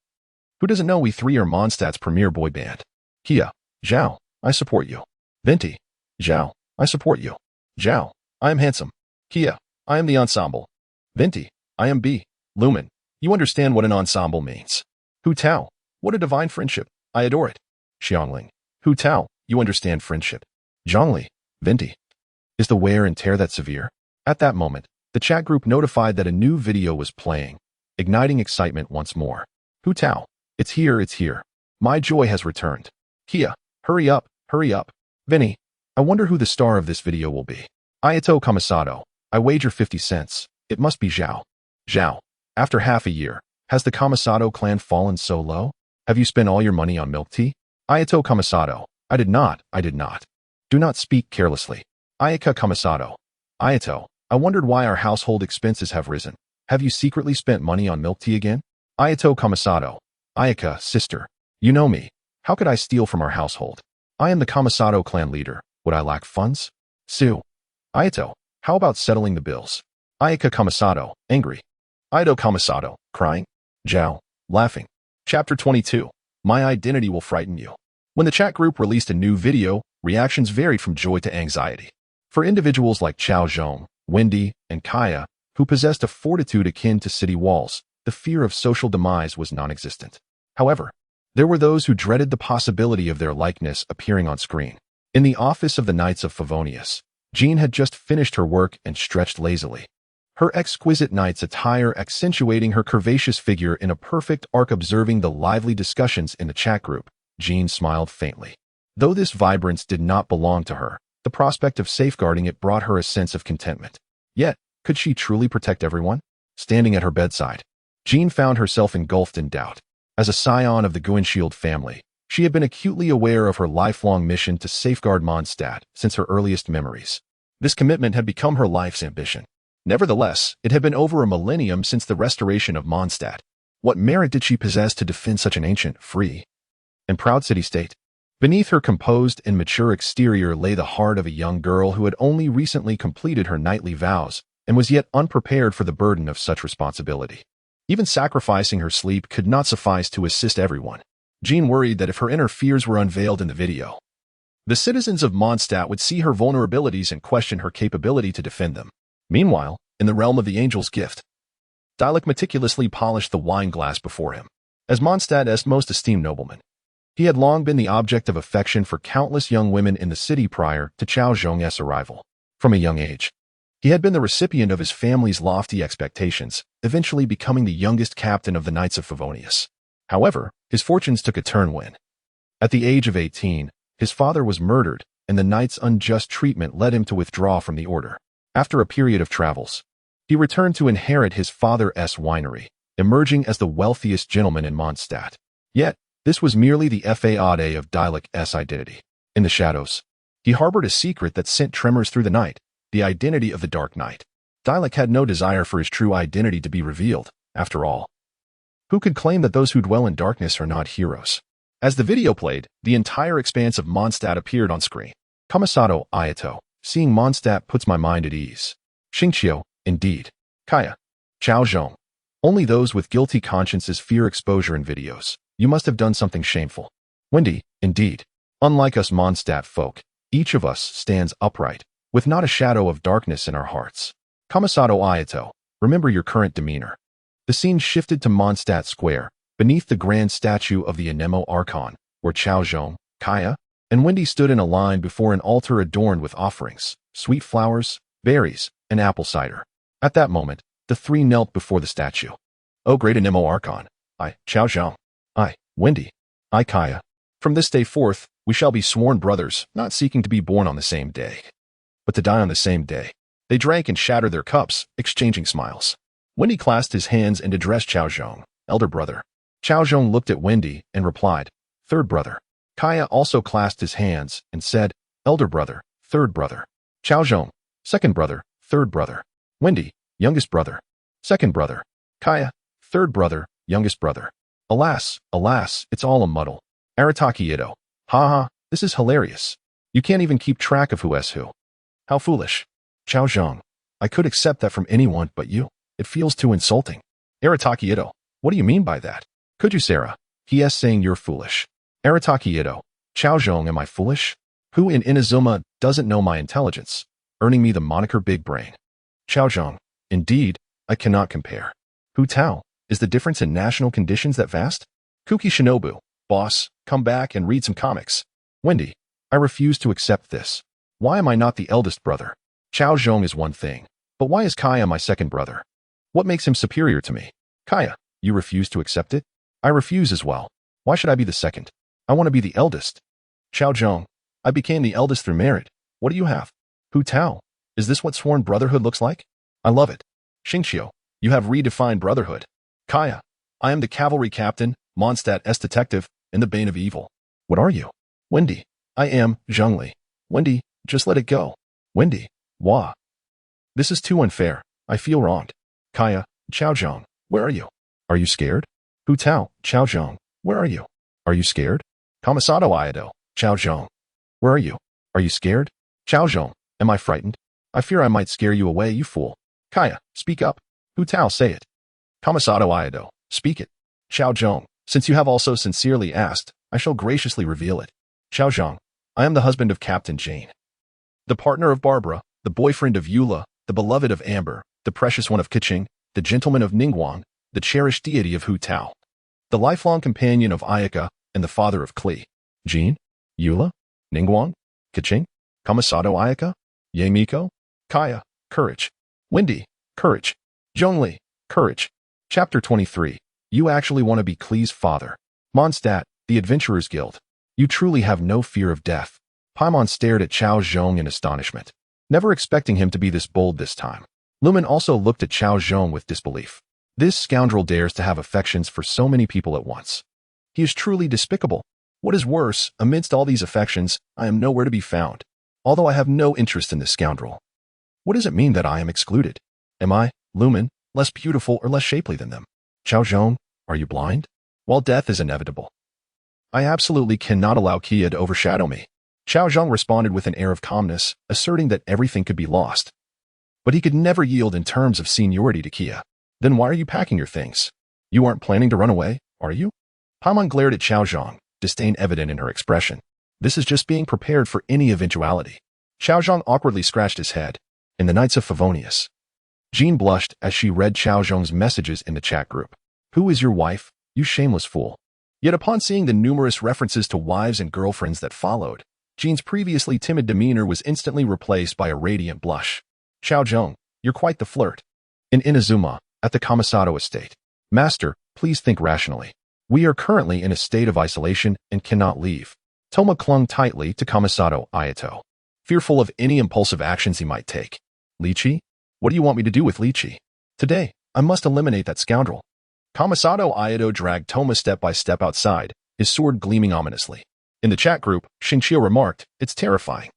[SPEAKER 1] Who doesn't know we 3 are Mondstadt's premier boy band? Kia, Zhao, I support you. Venti, Zhao, I support you. Zhao, I am handsome. Kia, I am the ensemble. Venti, I am B. Lumen, you understand what an ensemble means. Hu Tao, what a divine friendship. I adore it. Xiangling, Hu Tao, you understand friendship. Zhongli, Venti. Is the wear and tear that severe? At that moment, the chat group notified that a new video was playing, igniting excitement once more. Hu Tao, it's here, it's here. My joy has returned. Kia, hurry up, hurry up. Vinny, I wonder who the star of this video will be. Ayato Kamisato, I wager 50 cents. It must be Zhao. Zhao, after half a year, has the Kamisato clan fallen so low? Have you spent all your money on milk tea? Ayato Kamisato, I did not. Do not speak carelessly. Ayaka Kamisato, Ayato, I wondered why our household expenses have risen. Have you secretly spent money on milk tea again? Ayato Kamisato, Ayaka, sister, you know me. How could I steal from our household? I am the Kamisato clan leader. Would I lack funds? Sue. Ayato, how about settling the bills? Ayaka Kamisato, angry. Aido Kamisato, crying. Zhao, laughing. Chapter 22. My identity will frighten you. When the chat group released a new video, reactions varied from joy to anxiety. For individuals like Cao Zhong, Wendy, and Kaya, who possessed a fortitude akin to city walls, the fear of social demise was non-existent. However, there were those who dreaded the possibility of their likeness appearing on screen. In the office of the Knights of Favonius, Jean had just finished her work and stretched lazily. her exquisite knight's attire accentuating her curvaceous figure in a perfect arc. Observing the lively discussions in the chat group, Jean smiled faintly. Though this vibrance did not belong to her, the prospect of safeguarding it brought her a sense of contentment. Yet, could she truly protect everyone? Standing at her bedside, Jean found herself engulfed in doubt. As a scion of the Guinshield family, she had been acutely aware of her lifelong mission to safeguard Mondstadt since her earliest memories. This commitment had become her life's ambition. Nevertheless, it had been over a millennium since the restoration of Mondstadt. What merit did she possess to defend such an ancient, free, and proud city-state? Beneath her composed and mature exterior lay the heart of a young girl who had only recently completed her knightly vows and was yet unprepared for the burden of such responsibility. Even sacrificing her sleep could not suffice to assist everyone. Jean worried that if her inner fears were unveiled in the video, the citizens of Mondstadt would see her vulnerabilities and question her capability to defend them. Meanwhile, in the realm of the angel's gift, Dialek meticulously polished the wine glass before him. As Mondstadt's most esteemed nobleman, he had long been the object of affection for countless young women in the city prior to Cao Zhong's arrival. From a young age, he had been the recipient of his family's lofty expectations, eventually becoming the youngest captain of the Knights of Favonius. However, his fortunes took a turn when, at the age of 18, his father was murdered, and the knight's unjust treatment led him to withdraw from the order. After a period of travels, he returned to inherit his father's winery, emerging as the wealthiest gentleman in Mondstadt. Yet, this was merely the facade of Dialek's identity. In the shadows, he harbored a secret that sent tremors through the night, the identity of the Dark Knight. Dialek had no desire for his true identity to be revealed, after all. Who could claim that those who dwell in darkness are not heroes? As the video played, the entire expanse of Mondstadt appeared on screen. Kamisato Ayato, seeing Mondstadt puts my mind at ease. Xingqiu, indeed. Kaya. Cao Zhong. Only those with guilty consciences fear exposure in videos. You must have done something shameful. Wendy, indeed. Unlike us Mondstadt folk, each of us stands upright, with not a shadow of darkness in our hearts. Kamisato Ayato, remember your current demeanor. The scene shifted to Mondstadt Square, beneath the grand statue of the Anemo Archon, where Cao Zhong, Kaya, and Wendy stood in a line before an altar adorned with offerings, sweet flowers, berries, and apple cider. At that moment, the three knelt before the statue. O great Anemo Archon, I, Cao Zhong, I, Wendy, I, Kaya. From this day forth, we shall be sworn brothers, not seeking to be born on the same day, but to die on the same day. They drank and shattered their cups, exchanging smiles. Wendy clasped his hands and addressed Cao Zhong, elder brother. Cao Zhong looked at Wendy and replied, third brother. Kaya also clasped his hands and said, elder brother, third brother. Cao Zhong, second brother, third brother. Wendy, youngest brother, second brother. Kaya, third brother, youngest brother. Alas, alas, it's all a muddle. Arataki Ito. Ha, this is hilarious. You can't even keep track of who's who. How foolish. Cao Zhong, I could accept that from anyone but you. It feels too insulting. Arataki Ito, what do you mean by that? Could you, Sarah? He is saying you're foolish. Arataki Ito, Cao Zhong, am I foolish? Who in Inazuma doesn't know my intelligence, earning me the moniker Big Brain? Cao Zhong, indeed, I cannot compare. Hu Tao, is the difference in national conditions that vast? Kuki Shinobu, boss, come back and read some comics. Wendy, I refuse to accept this. Why am I not the eldest brother? Cao Zhong is one thing, but why is Kaya my second brother? What makes him superior to me? Kaya, you refuse to accept it? I refuse as well. Why should I be the second? I want to be the eldest. Cao Zhong, I became the eldest through merit. What do you have? Hu Tao, is this what sworn brotherhood looks like? I love it. Xingqiu, you have redefined brotherhood. Kaya, I am the cavalry captain, Mondstadt's detective, and the bane of evil. What are you? Wendy, I am Zhongli. Wendy, just let it go. Wendy, wah. This is too unfair. I feel wronged. Kaya, Cao Zhong, where are you? Are you scared? Hu Tao, Cao Zhong, where are you? Are you scared? Kamisato Ayato, Cao Zhong, where are you? Are you scared? Cao Zhong, am I frightened? I fear I might scare you away, you fool. Kaya, speak up. Hu Tao, say it. Kamisato Ayato, speak it. Cao Zhong, since you have also sincerely asked, I shall graciously reveal it. Cao Zhong, I am the husband of Captain Jane, the partner of Barbara, the boyfriend of Eula, the beloved of Amber, the precious one of Keqing, the gentleman of Ningguang, the cherished deity of Hu Tao, the lifelong companion of Ayaka, and the father of Kli. Jean? Eula? Ningguang? Keqing? Kamisato Ayaka? Ye Miko? Kaya, courage. Wendy, Courage. Zhongli. Courage. Chapter 23. You actually want to be Klee's father. Mondstadt, the Adventurers Guild. You truly have no fear of death. Paimon stared at Cao Zhong in astonishment, never expecting him to be this bold this time. Lumen also looked at Cao Zhong with disbelief. This scoundrel dares to have affections for so many people at once. He is truly despicable. What is worse, amidst all these affections, I am nowhere to be found, although I have no interest in this scoundrel. What does it mean that I am excluded? Am I, Lumen, less beautiful or less shapely than them? Cao Zhong, are you blind? While death is inevitable, I absolutely cannot allow Kia to overshadow me. Cao Zhong responded with an air of calmness, asserting that everything could be lost. But he could never yield in terms of seniority to Kia. Then why are you packing your things? You aren't planning to run away, are you? Paimon glared at Cao Zhong, disdain evident in her expression. This is just being prepared for any eventuality. Cao Zhong awkwardly scratched his head. In the Knights of Favonius. Jean blushed as she read Cao Zhong's messages in the chat group. Who is your wife, you shameless fool? Yet upon seeing the numerous references to wives and girlfriends that followed, Jean's previously timid demeanor was instantly replaced by a radiant blush. Cao Zhong, you're quite the flirt. In Inazuma, at the Kamisato estate. Master, please think rationally. We are currently in a state of isolation and cannot leave. Toma clung tightly to Kamisato Ayato, fearful of any impulsive actions he might take. Lychee? What do you want me to do with Lychee? Today, I must eliminate that scoundrel. Kamisato Ayato dragged Toma step by step outside, his sword gleaming ominously. In the chat group, Xingqiu remarked, it's terrifying.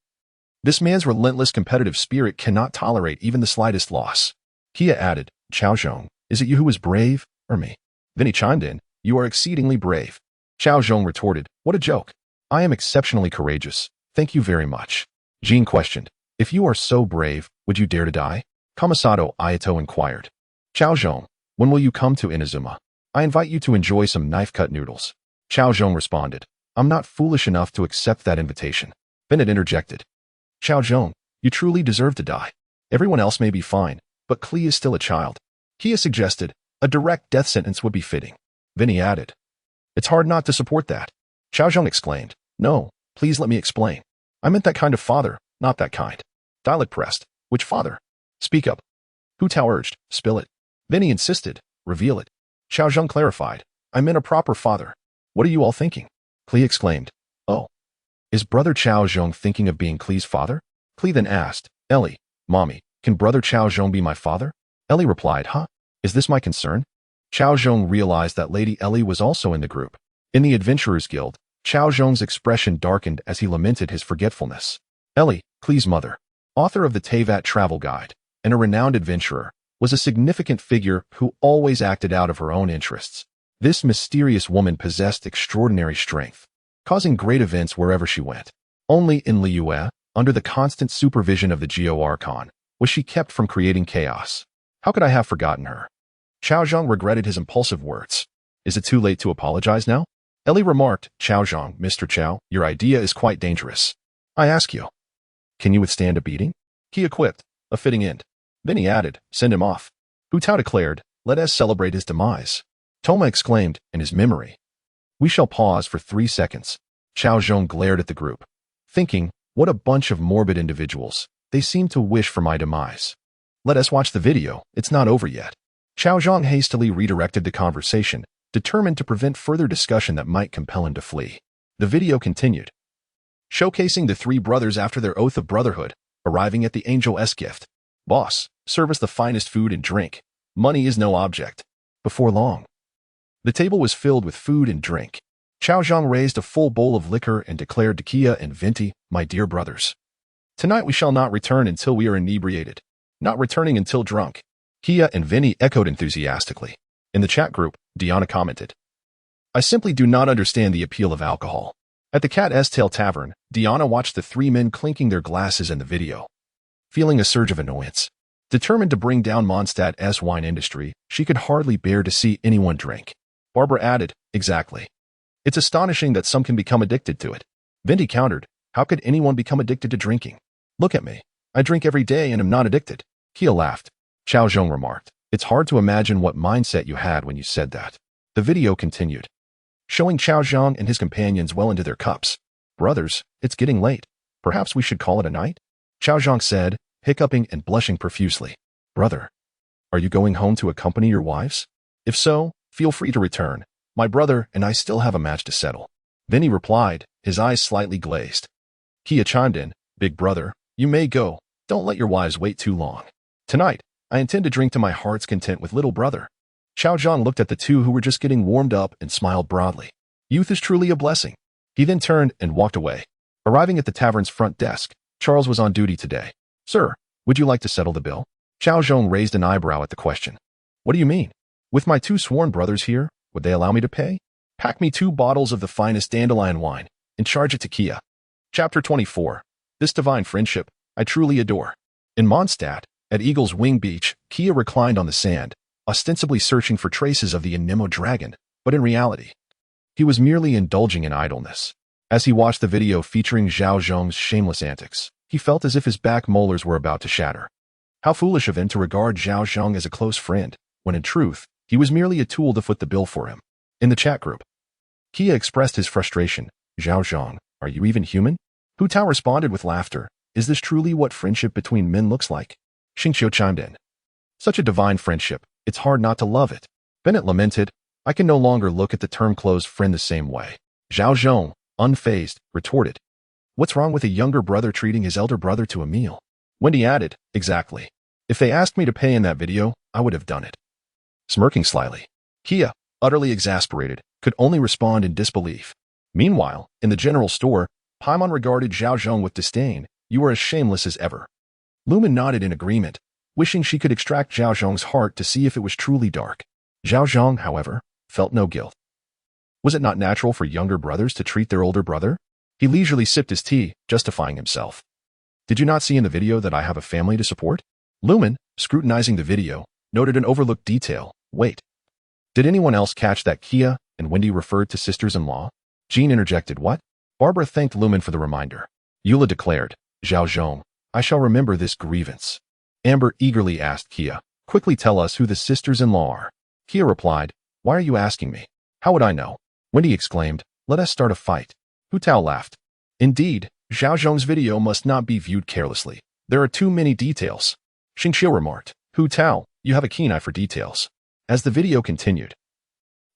[SPEAKER 1] This man's relentless competitive spirit cannot tolerate even the slightest loss. Kia added, Cao Zhong, is it you who is brave, or me? Then he chimed in, you are exceedingly brave. Cao Zhong retorted, what a joke. I am exceptionally courageous. Thank you very much. Jean questioned, if you are so brave, would you dare to die? Kamisato Ayato inquired. Cao Zhong, when will you come to Inazuma? I invite you to enjoy some knife-cut noodles. Cao Zhong responded, I'm not foolish enough to accept that invitation. Bennett interjected. Cao Zhong, you truly deserve to die. Everyone else may be fine, but Klee is still a child. Kia suggested, a direct death sentence would be fitting. Vinny added. It's hard not to support that. Cao Zhong exclaimed, no, please let me explain. I meant that kind of father, not that kind. Dialect pressed, which father? Speak up. Hu Tao urged, spill it. Vinny insisted, reveal it. Cao Zhong clarified, I meant a proper father. What are you all thinking? Klee exclaimed, oh. Is brother Cao Zhong thinking of being Klee's father? Klee then asked, Ellie, mommy, can brother Cao Zhong be my father? Ellie replied, huh? Is this my concern? Cao Zhong realized that Lady Ellie was also in the group. In the Adventurers Guild, Cao Zhong's expression darkened as he lamented his forgetfulness. Ellie, Klee's mother, author of the Tivat travel guide, and a renowned adventurer, was a significant figure who always acted out of her own interests. This mysterious woman possessed extraordinary strength, causing great events wherever she went. Only in Liyue, under the constant supervision of the Geo Archon, was she kept from creating chaos. How could I have forgotten her? Cao Zhong regretted his impulsive words. Is it too late to apologize now? Ellie remarked, Cao Zhong, Mr. Cao, your idea is quite dangerous. I ask you, can you withstand a beating? He equipped, a fitting end. Then he added, send him off. Hu Tao declared, let us celebrate his demise. Toma exclaimed, in his memory. We shall pause for 3 seconds. Cao Zhong glared at the group, thinking, what a bunch of morbid individuals. They seem to wish for my demise. Let us watch the video, it's not over yet. Cao Zhong hastily redirected the conversation, determined to prevent further discussion that might compel him to flee. The video continued, showcasing the 3 brothers after their oath of brotherhood, arriving at the Angel S gift. Boss, serve us the finest food and drink. Money is no object. Before long, the table was filled with food and drink. Cao Zhong raised a full bowl of liquor and declared to Kia and Venti, my dear brothers. Tonight we shall not return until we are inebriated. Not returning until drunk. Kia and Vinny echoed enthusiastically. In the chat group, Diana commented, I simply do not understand the appeal of alcohol. At the Cat S Tail Tavern, Diana watched the 3 men clinking their glasses in the video. Feeling a surge of annoyance, determined to bring down Mondstadt's wine industry, she could hardly bear to see anyone drink. Barbara added, exactly. It's astonishing that some can become addicted to it. Venti countered, how could anyone become addicted to drinking? Look at me. I drink every day and am not addicted. Kia laughed. Cao Zhong remarked, it's hard to imagine what mindset you had when you said that. The video continued, showing Cao Zhong and his companions well into their cups. Brothers, it's getting late. Perhaps we should call it a night? Cao Zhong said, hiccuping and blushing profusely. Brother, Are you going home to accompany your wives? If so, feel free to return. My brother and I still have a match to settle. Vinny replied, his eyes slightly glazed. Kia chimed in, Big brother, you may go. Don't let your wives wait too long. Tonight, I intend to drink to my heart's content with little brother. Cao Zhong looked at the two who were just getting warmed up and smiled broadly. Youth is truly a blessing. He then turned and walked away. Arriving at the tavern's front desk, Charles was on duty today. Sir, would you like to settle the bill? Cao Zhong raised an eyebrow at the question. What do you mean? With my two sworn brothers here, would they allow me to pay? Pack me 2 bottles of the finest dandelion wine and charge it to Kia. Chapter 24. This divine friendship, I truly adore. In Mondstadt, at Eagle's Wing Beach, Kia reclined on the sand, ostensibly searching for traces of the Anemo dragon, but in reality, he was merely indulging in idleness. As he watched the video featuring Cao Zhong's shameless antics, he felt as if his back molars were about to shatter. How foolish of him to regard Cao Zhong as a close friend, when in truth, he was merely a tool to foot the bill for him. In the chat group, Kia expressed his frustration. Cao Zhong, are you even human? Hu Tao responded with laughter. Is this truly what friendship between men looks like? Xingqiu chimed in. Such a divine friendship, it's hard not to love it. Bennett lamented, I can no longer look at the term close friend the same way. Cao Zhong, unfazed, retorted. What's wrong with a younger brother treating his elder brother to a meal? Wendy added, exactly. If they asked me to pay in that video, I would have done it. Smirking slyly, Kia, utterly exasperated, could only respond in disbelief. Meanwhile, in the general store, Paimon regarded Cao Zhong with disdain. You are as shameless as ever. Lumen nodded in agreement, wishing she could extract Cao Zhong's heart to see if it was truly dark. Cao Zhong, however, felt no guilt. Was it not natural for younger brothers to treat their older brother? He leisurely sipped his tea, justifying himself. Did you not see in the video that I have a family to support? Lumen, scrutinizing the video, noted an overlooked detail. Wait. Did anyone else catch that Kia and Wendy referred to sisters-in-law? Jean interjected, what? Barbara thanked Lumen for the reminder. Eula declared, Cao Zhong, I shall remember this grievance. Amber eagerly asked Kia, quickly tell us who the sisters-in-law are. Kia replied, why are you asking me? How would I know? Wendy exclaimed, let us start a fight. Hu Tao laughed. Indeed, Cao Zhong's video must not be viewed carelessly. There are too many details. Xingqiu remarked, Hu Tao, you have a keen eye for details. As the video continued.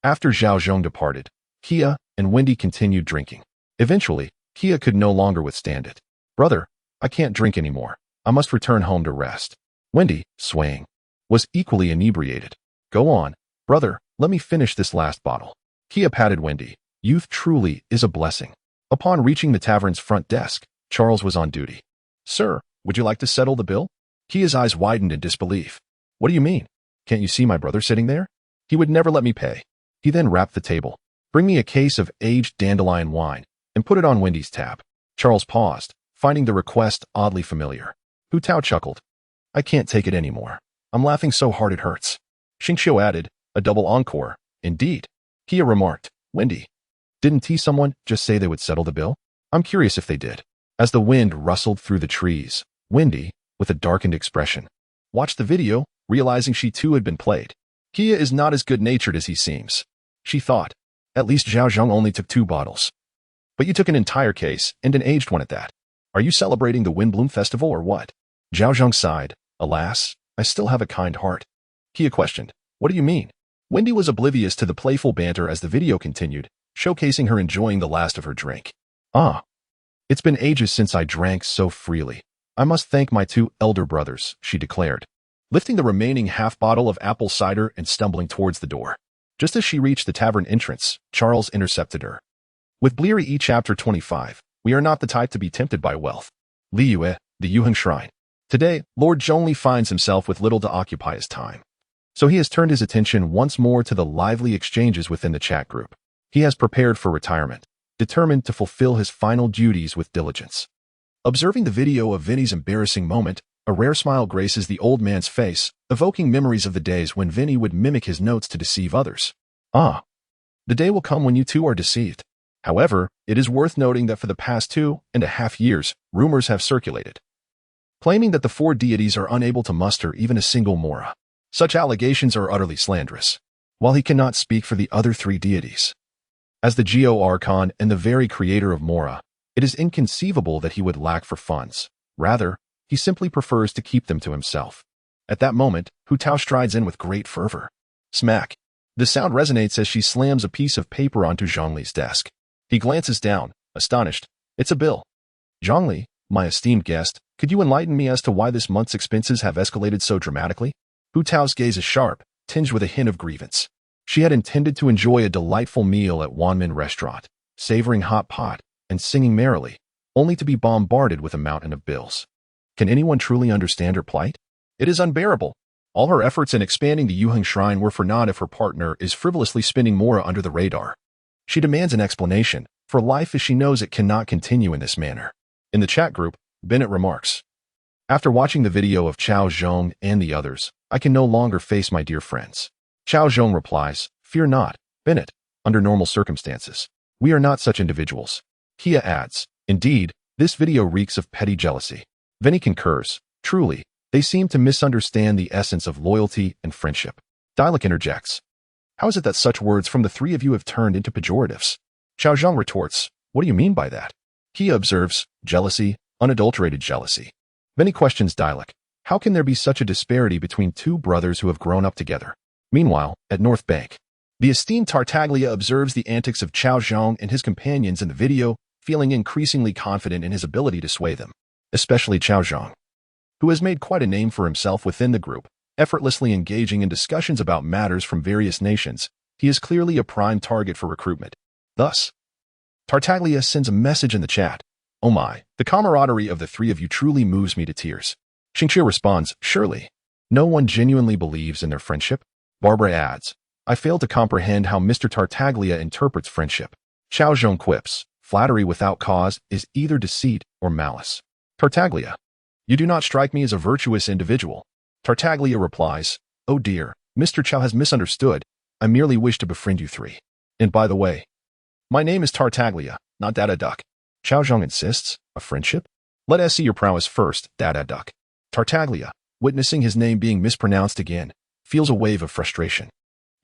[SPEAKER 1] After Cao Zhong departed, Kia and Wendy continued drinking. Eventually, Kia could no longer withstand it. Brother, I can't drink anymore. I must return home to rest. Wendy, swaying, was equally inebriated. Go on, brother, let me finish this last bottle. Kia patted Wendy. Youth truly is a blessing. Upon reaching the tavern's front desk, Charles was on duty. Sir, would you like to settle the bill? Kia's eyes widened in disbelief. What do you mean? Can't you see my brother sitting there? He would never let me pay. He then rapped the table. Bring me a case of aged dandelion wine and put it on Wendy's tab. Charles paused, finding the request oddly familiar. Hu Tao chuckled. I can't take it anymore. I'm laughing so hard it hurts. Xingqiu added, a double encore. Indeed. Kia remarked, Wendy, didn't someone just say they would settle the bill? I'm curious if they did. As the wind rustled through the trees, Wendy, with a darkened expression, watched the video, realizing she too had been played. Kia is not as good-natured as he seems. She thought, at least Cao Zhong only took 2 bottles. But you took an entire case, and an aged one at that. Are you celebrating the Windbloom Festival or what? Cao Zhong sighed. Alas, I still have a kind heart. Kia questioned, what do you mean? Wendy was oblivious to the playful banter as the video continued, showcasing her enjoying the last of her drink. Ah, it's been ages since I drank so freely. I must thank my 2 elder brothers, she declared, lifting the remaining half bottle of apple cider and stumbling towards the door. Just as she reached the tavern entrance, Charles intercepted her. With Bleary E Chapter 25, we are not the type to be tempted by wealth. Li Yue, the Yuheng Shrine. Today, Lord Zhongli finds himself with little to occupy his time. So he has turned his attention once more to the lively exchanges within the chat group. He has prepared for retirement, determined to fulfill his final duties with diligence. Observing the video of Vinny's embarrassing moment, a rare smile graces the old man's face, evoking memories of the days when Vinny would mimic his notes to deceive others. Ah, the day will come when you too are deceived. However, it is worth noting that for the past 2.5 years, rumors have circulated, claiming that the 4 deities are unable to muster even a single Mora. Such allegations are utterly slanderous, while he cannot speak for the other 3 deities. As the Geo Archon and the very creator of Mora, it is inconceivable that he would lack for funds. Rather, he simply prefers to keep them to himself. At that moment, Hu Tao strides in with great fervor. Smack. The sound resonates as she slams a piece of paper onto Zhongli's desk. He glances down, astonished. It's a bill. Zhongli, my esteemed guest, could you enlighten me as to why this month's expenses have escalated so dramatically? Hu Tao's gaze is sharp, tinged with a hint of grievance. She had intended to enjoy a delightful meal at Wanmin restaurant, savoring hot pot, and singing merrily, only to be bombarded with a mountain of bills. Can anyone truly understand her plight? It is unbearable. All her efforts in expanding the Yuheng Shrine were for naught if her partner is frivolously spending more under the radar. She demands an explanation, for life as she knows it cannot continue in this manner. In the chat group, Bennett remarks, after watching the video of Cao Zhong and the others, I can no longer face my dear friends. Cao Zhong replies, fear not, Bennett, under normal circumstances. We are not such individuals. Kia adds, indeed, this video reeks of petty jealousy. Vinny concurs, truly, they seem to misunderstand the essence of loyalty and friendship. Dialek interjects, how is it that such words from the three of you have turned into pejoratives? Cao Zhong retorts, what do you mean by that? Kia observes, jealousy, unadulterated jealousy. Vinny questions Dialek, how can there be such a disparity between two brothers who have grown up together? Meanwhile, at North Bank, the esteemed Tartaglia observes the antics of Cao Zhong and his companions in the video, feeling increasingly confident in his ability to sway them, especially Cao Zhong, who has made quite a name for himself within the group, effortlessly engaging in discussions about matters from various nations. He is clearly a prime target for recruitment. Thus, Tartaglia sends a message in the chat. Oh my, the camaraderie of the three of you truly moves me to tears. Xingqiu responds, surely. No one genuinely believes in their friendship? Barbara adds, I fail to comprehend how Mr. Tartaglia interprets friendship. Cao Zhong quips, flattery without cause is either deceit or malice. Tartaglia, you do not strike me as a virtuous individual. Tartaglia replies, oh dear, Mr. Cao has misunderstood. I merely wish to befriend you three. And by the way, my name is Tartaglia, not Dada Duck. Cao Zhong insists, a friendship? Let us see your prowess first, Dada Duck. Tartaglia, witnessing his name being mispronounced again, feels a wave of frustration.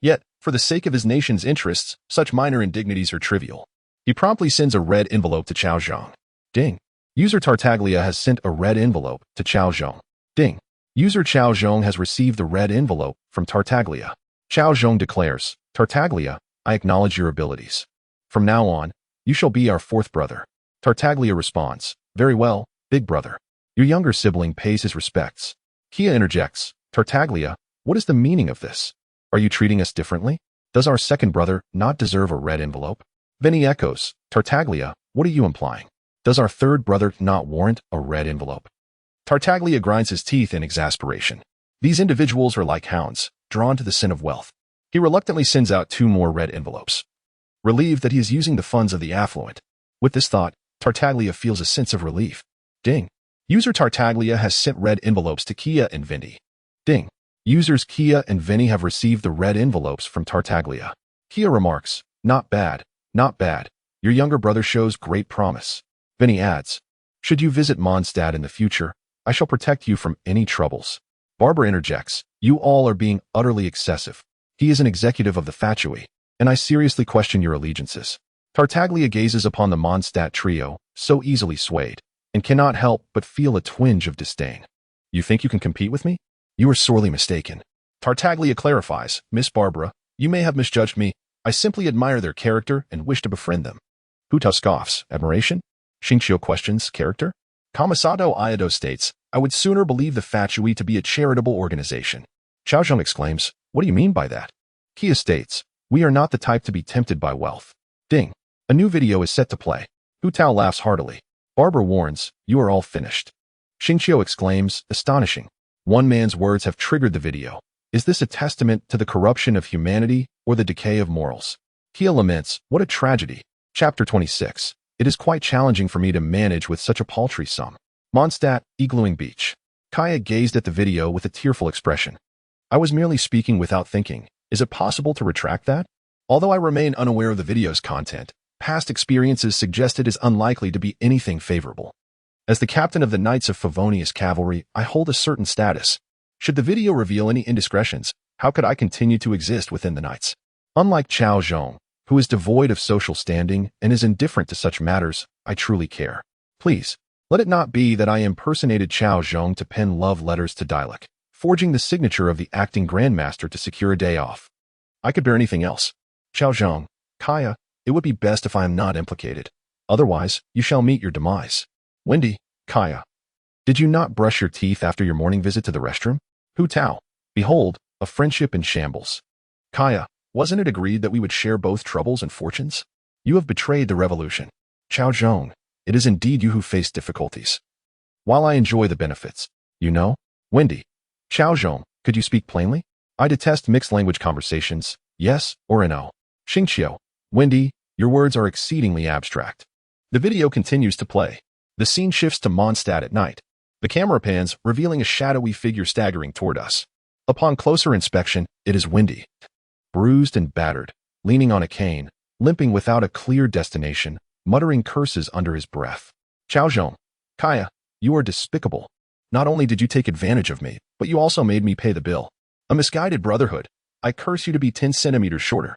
[SPEAKER 1] Yet, for the sake of his nation's interests, such minor indignities are trivial. He promptly sends a red envelope to Cao Zhong. Ding. User Tartaglia has sent a red envelope to Cao Zhong. Ding. User Cao Zhong has received the red envelope from Tartaglia. Cao Zhong declares, Tartaglia, I acknowledge your abilities. From now on, you shall be our fourth brother. Tartaglia responds, very well, big brother. Your younger sibling pays his respects. Kia interjects, Tartaglia, what is the meaning of this? Are you treating us differently? Does our second brother not deserve a red envelope? Vinny echoes, Tartaglia, what are you implying? Does our third brother not warrant a red envelope? Tartaglia grinds his teeth in exasperation. These individuals are like hounds, drawn to the scent of wealth. He reluctantly sends out 2 more red envelopes, relieved that he is using the funds of the affluent. With this thought, Tartaglia feels a sense of relief. Ding. User Tartaglia has sent red envelopes to Kia and Vinny. Ding. Users Kia and Vinny have received the red envelopes from Tartaglia. Kia remarks, not bad, not bad. Your younger brother shows great promise. Vinny adds, should you visit Mondstadt in the future, I shall protect you from any troubles. Barbara interjects, you all are being utterly excessive. He is an executive of the Fatui, and I seriously question your allegiances. Tartaglia gazes upon the Mondstadt trio, so easily swayed, and cannot help but feel a twinge of disdain. You think you can compete with me? You are sorely mistaken. Tartaglia clarifies, Miss Barbara, you may have misjudged me. I simply admire their character and wish to befriend them. Hu Tao scoffs, admiration? Xingqiu questions, character? Kamisato Ayado states, I would sooner believe the Fatui to be a charitable organization. Cao Zhong exclaims, what do you mean by that? Kia states, we are not the type to be tempted by wealth. Ding. A new video is set to play. Hu Tao laughs heartily. Barbara warns, you are all finished. Xingqiu exclaims, astonishing. One man's words have triggered the video. Is this a testament to the corruption of humanity or the decay of morals? Kia laments, what a tragedy. Chapter 26. It is quite challenging for me to manage with such a paltry sum. Mondstadt, iglooing beach. Kaya gazed at the video with a tearful expression. I was merely speaking without thinking. Is it possible to retract that? Although I remain unaware of the video's content, past experiences suggest it is unlikely to be anything favorable. As the captain of the Knights of Favonius Cavalry, I hold a certain status. Should the video reveal any indiscretions, how could I continue to exist within the Knights? Unlike Cao Zhong, who is devoid of social standing and is indifferent to such matters, I truly care. Please, let it not be that I impersonated Cao Zhong to pen love letters to Dialek. forging the signature of the acting grandmaster to secure a day off. I could bear anything else. Cao Zhong, Kaya, it would be best if I am not implicated. Otherwise, you shall meet your demise. Wendy, Kaya. Did you not brush your teeth after your morning visit to the restroom? Hu Tao. Behold, a friendship in shambles. Kaya, wasn't it agreed that we would share both troubles and fortunes? You have betrayed the revolution. Cao Zhong, it is indeed you who face difficulties. While I enjoy the benefits, you know? Wendy. Cao Zhong, could you speak plainly? I detest mixed language conversations, yes or no. Xingqiu. Wendy, your words are exceedingly abstract. The video continues to play. The scene shifts to Mondstadt at night. The camera pans, revealing a shadowy figure staggering toward us. Upon closer inspection, it is Wendy. Bruised and battered, leaning on a cane, limping without a clear destination, muttering curses under his breath. Cao Zhong. Kaya, you are despicable. Not only did you take advantage of me, but you also made me pay the bill. A misguided brotherhood. I curse you to be 10 centimeters shorter.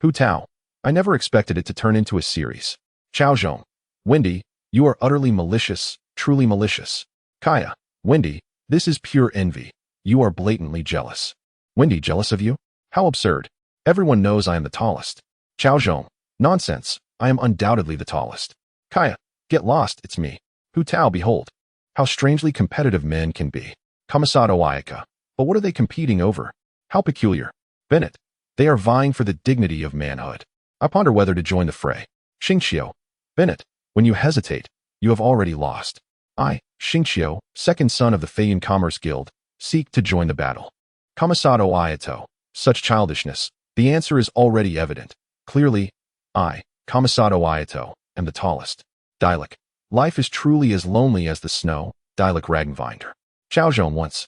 [SPEAKER 1] Hu Tao. I never expected it to turn into a series. Cao Zhong. Wendy, you are utterly malicious, truly malicious. Kaya. Wendy, this is pure envy. You are blatantly jealous. Wendy, jealous of you? How absurd. Everyone knows I am the tallest. Cao Zhong. Nonsense. I am undoubtedly the tallest. Kaya. Get lost, it's me. Hu Tao, behold. How strangely competitive men can be. Kamisato Ayaka. But what are they competing over? How peculiar. Bennett. They are vying for the dignity of manhood. I ponder whether to join the fray. Xingqiu. Bennett. When you hesitate, you have already lost. I, Xingqiu, second son of the Feiyan Commerce Guild, seek to join the battle. Kamisato Ayato. Such childishness. The answer is already evident. Clearly, I, Kamisato Ayato, am the tallest. Dialek. Life is truly as lonely as the snow. Dialek Ragenvinder. Cao Zhong once.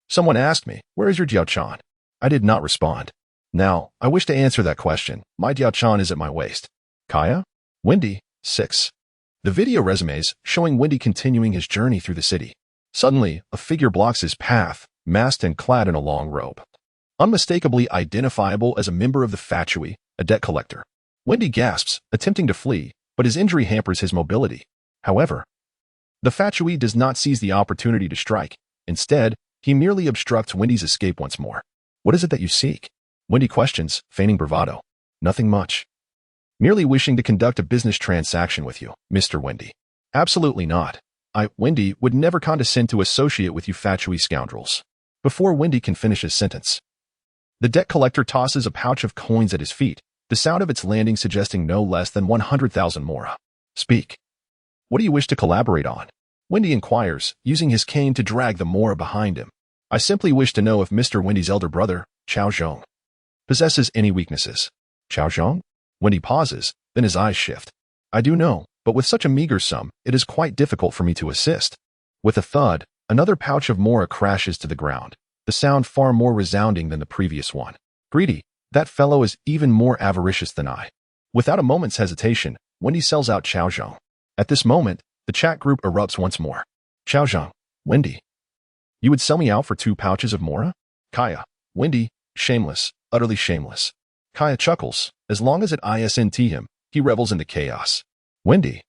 [SPEAKER 1] Someone asked me, where is your Jiaochan? I did not respond. Now, I wish to answer that question. My Jiaochan is at my waist. Kaya? Wendy, 6. The video resumes showing Wendy continuing his journey through the city. Suddenly, a figure blocks his path, masked and clad in a long robe. Unmistakably identifiable as a member of the Fatui, a debt collector. Wendy gasps, attempting to flee, but his injury hampers his mobility. However, the Fatui does not seize the opportunity to strike. Instead, he merely obstructs Wendy's escape once more. What is it that you seek? Wendy questions, feigning bravado. Nothing much. Merely wishing to conduct a business transaction with you, Mr. Wendy. Absolutely not. I, Wendy, would never condescend to associate with you Fatui scoundrels. Before Wendy can finish his sentence, the debt collector tosses a pouch of coins at his feet, the sound of its landing suggesting no less than 100,000 mora. Speak. What do you wish to collaborate on? Wendy inquires, using his cane to drag the mora behind him. I simply wish to know if Mr. Wendy's elder brother, Cao Zhong, possesses any weaknesses. Cao Zhong? Wendy pauses, then his eyes shift. I do know, but with such a meager sum, it is quite difficult for me to assist. With a thud, another pouch of mora crashes to the ground, the sound far more resounding than the previous one. Greedy, that fellow is even more avaricious than I. Without a moment's hesitation, Wendy sells out Cao Zhong. At this moment, the chat group erupts once more. Cao Zhong, Wendy. You would sell me out for 2 pouches of mora? Kaya, Wendy, shameless, utterly shameless. Kaya chuckles. As long as it isn't him, he revels in the chaos. Wendy,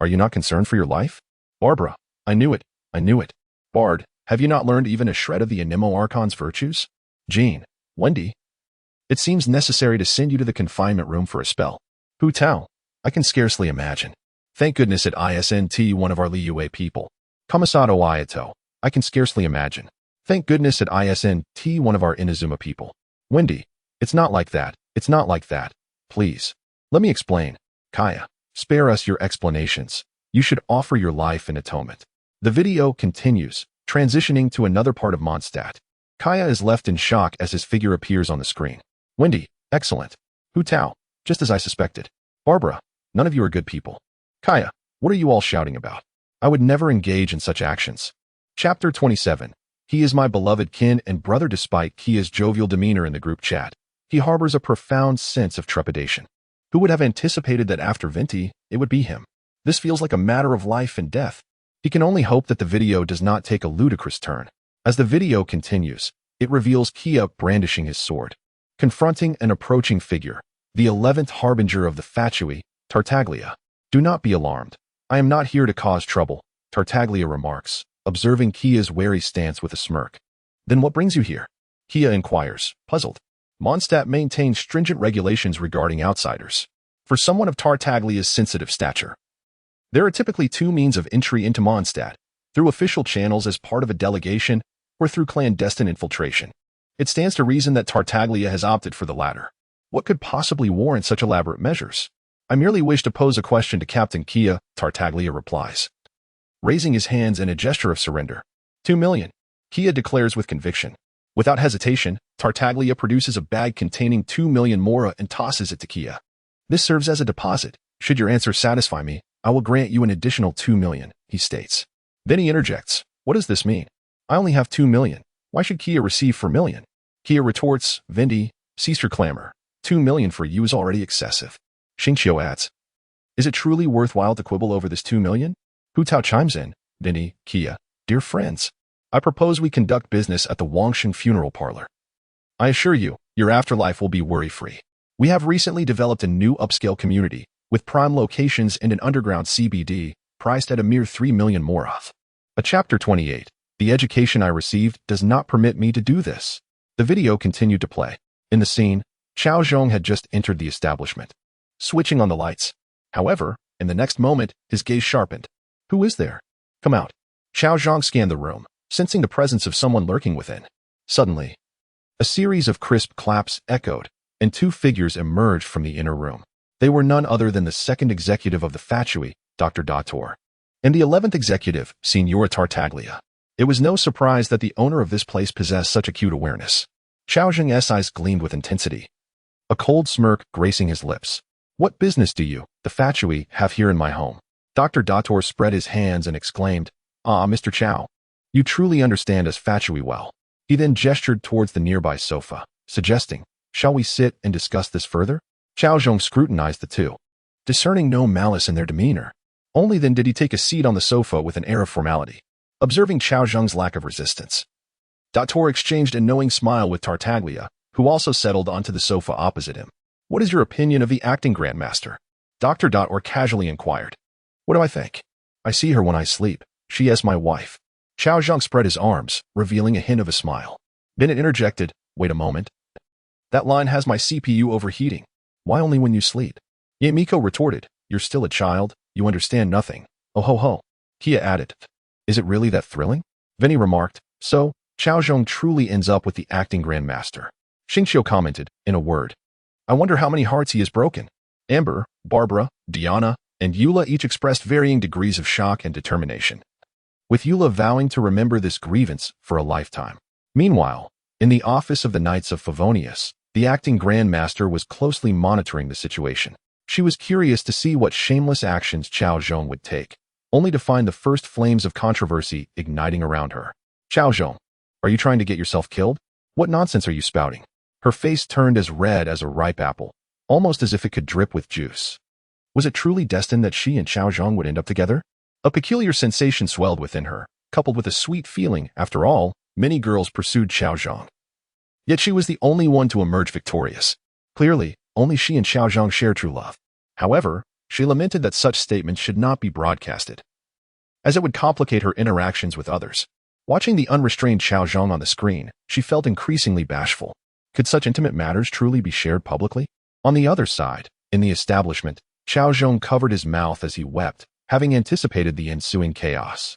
[SPEAKER 1] are you not concerned for your life? Barbara, I knew it. Bard, have you not learned even a shred of the Anemo Archon's virtues? Jean, Wendy, it seems necessary to send you to the confinement room for a spell. Hu Tao, I can scarcely imagine. Thank goodness it isn't one of our Liyue people. Kamisato Ayato, I can scarcely imagine. Thank goodness it isn't one of our Inazuma people. Wendy, it's not like that. It's not like that. Please. Let me explain. Kaya, spare us your explanations. You should offer your life in atonement. The video continues, transitioning to another part of Mondstadt. Kaya is left in shock as his figure appears on the screen. Wendy, excellent. Hu Tao, just as I suspected. Barbara, none of you are good people. Kaya, what are you all shouting about? I would never engage in such actions. Chapter 27. He is my beloved kin and brother despite Kia's jovial demeanor in the group chat. He harbors a profound sense of trepidation. Who would have anticipated that after Venti, it would be him? This feels like a matter of life and death. He can only hope that the video does not take a ludicrous turn. As the video continues, it reveals Kia brandishing his sword, confronting an approaching figure, the 11th harbinger of the Fatui, Tartaglia. Do not be alarmed. I am not here to cause trouble, Tartaglia remarks, observing Kia's wary stance with a smirk. Then what brings you here? Kia inquires, puzzled. Mondstadt maintains stringent regulations regarding outsiders. For someone of Tartaglia's sensitive stature, there are typically two means of entry into Mondstadt, through official channels as part of a delegation or through clandestine infiltration. It stands to reason that Tartaglia has opted for the latter. What could possibly warrant such elaborate measures? I merely wish to pose a question to Captain Kia, Tartaglia replies, raising his hands in a gesture of surrender. 2 million, Kia declares with conviction. Without hesitation, Tartaglia produces a bag containing 2 million mora and tosses it to Kia. This serves as a deposit. Should your answer satisfy me, I will grant you an additional 2 million, he states. Then he interjects, what does this mean? I only have 2 million. Why should Kia receive 4 million? Kia retorts, Vindy, cease your clamor. 2 million for you is already excessive. Xingqiu adds, is it truly worthwhile to quibble over this 2 million? Hu Tao chimes in, Vindy, Kia, dear friends, I propose we conduct business at the Wangsheng funeral parlor. I assure you, your afterlife will be worry-free. We have recently developed a new upscale community, with prime locations and an underground CBD, priced at a mere 3 million morath. A chapter 28. The education I received does not permit me to do this. The video continued to play. In the scene, Cao Zhong had just entered the establishment, switching on the lights. However, in the next moment, his gaze sharpened. Who is there? Come out. Cao Zhong scanned the room, sensing the presence of someone lurking within. Suddenly, a series of crisp claps echoed, and two figures emerged from the inner room. They were none other than the second executive of the Fatui, Dr. Dator, and the 11th executive, Signora Tartaglia. It was no surprise that the owner of this place possessed such acute awareness. Cao Zhong's eyes gleamed with intensity, a cold smirk gracing his lips. What business do you, the Fatui, have here in my home? Dr. Dator spread his hands and exclaimed, Ah, Mr. Cao, you truly understand us Fatui well. He then gestured towards the nearby sofa, suggesting, shall we sit and discuss this further? Cao Zhong scrutinized the two, discerning no malice in their demeanor. Only then did he take a seat on the sofa with an air of formality. Observing Cao Zhong's lack of resistance, Dator exchanged a knowing smile with Tartaglia, who also settled onto the sofa opposite him. What is your opinion of the acting grandmaster? Dr. Dator casually inquired. What do I think? I see her when I sleep. She is my wife. Cao Zhong spread his arms, revealing a hint of a smile. Then it interjected, wait a moment. That line has my CPU overheating. Why only when you sleep? Yamiko retorted, you're still a child, you understand nothing. Oh ho ho. Kia added, is it really that thrilling? Vinny remarked, so, Cao Zhong truly ends up with the acting grandmaster. Xingqiu commented, in a word, I wonder how many hearts he has broken. Amber, Barbara, Diana, and Eula each expressed varying degrees of shock and determination, with Eula vowing to remember this grievance for a lifetime. Meanwhile, in the office of the Knights of Favonius, the acting grandmaster was closely monitoring the situation. She was curious to see what shameless actions Cao Zhong would take, only to find the first flames of controversy igniting around her. Cao Zhong, are you trying to get yourself killed? What nonsense are you spouting? Her face turned as red as a ripe apple, almost as if it could drip with juice. Was it truly destined that she and Cao Zhong would end up together? A peculiar sensation swelled within her, coupled with a sweet feeling. After all, many girls pursued Cao Zhong, yet she was the only one to emerge victorious. Clearly, only she and Cao Zhong share true love. However, she lamented that such statements should not be broadcasted, as it would complicate her interactions with others. Watching the unrestrained Cao Zhong on the screen, she felt increasingly bashful. Could such intimate matters truly be shared publicly? On the other side, in the establishment, Cao Zhong covered his mouth as he wept, having anticipated the ensuing chaos.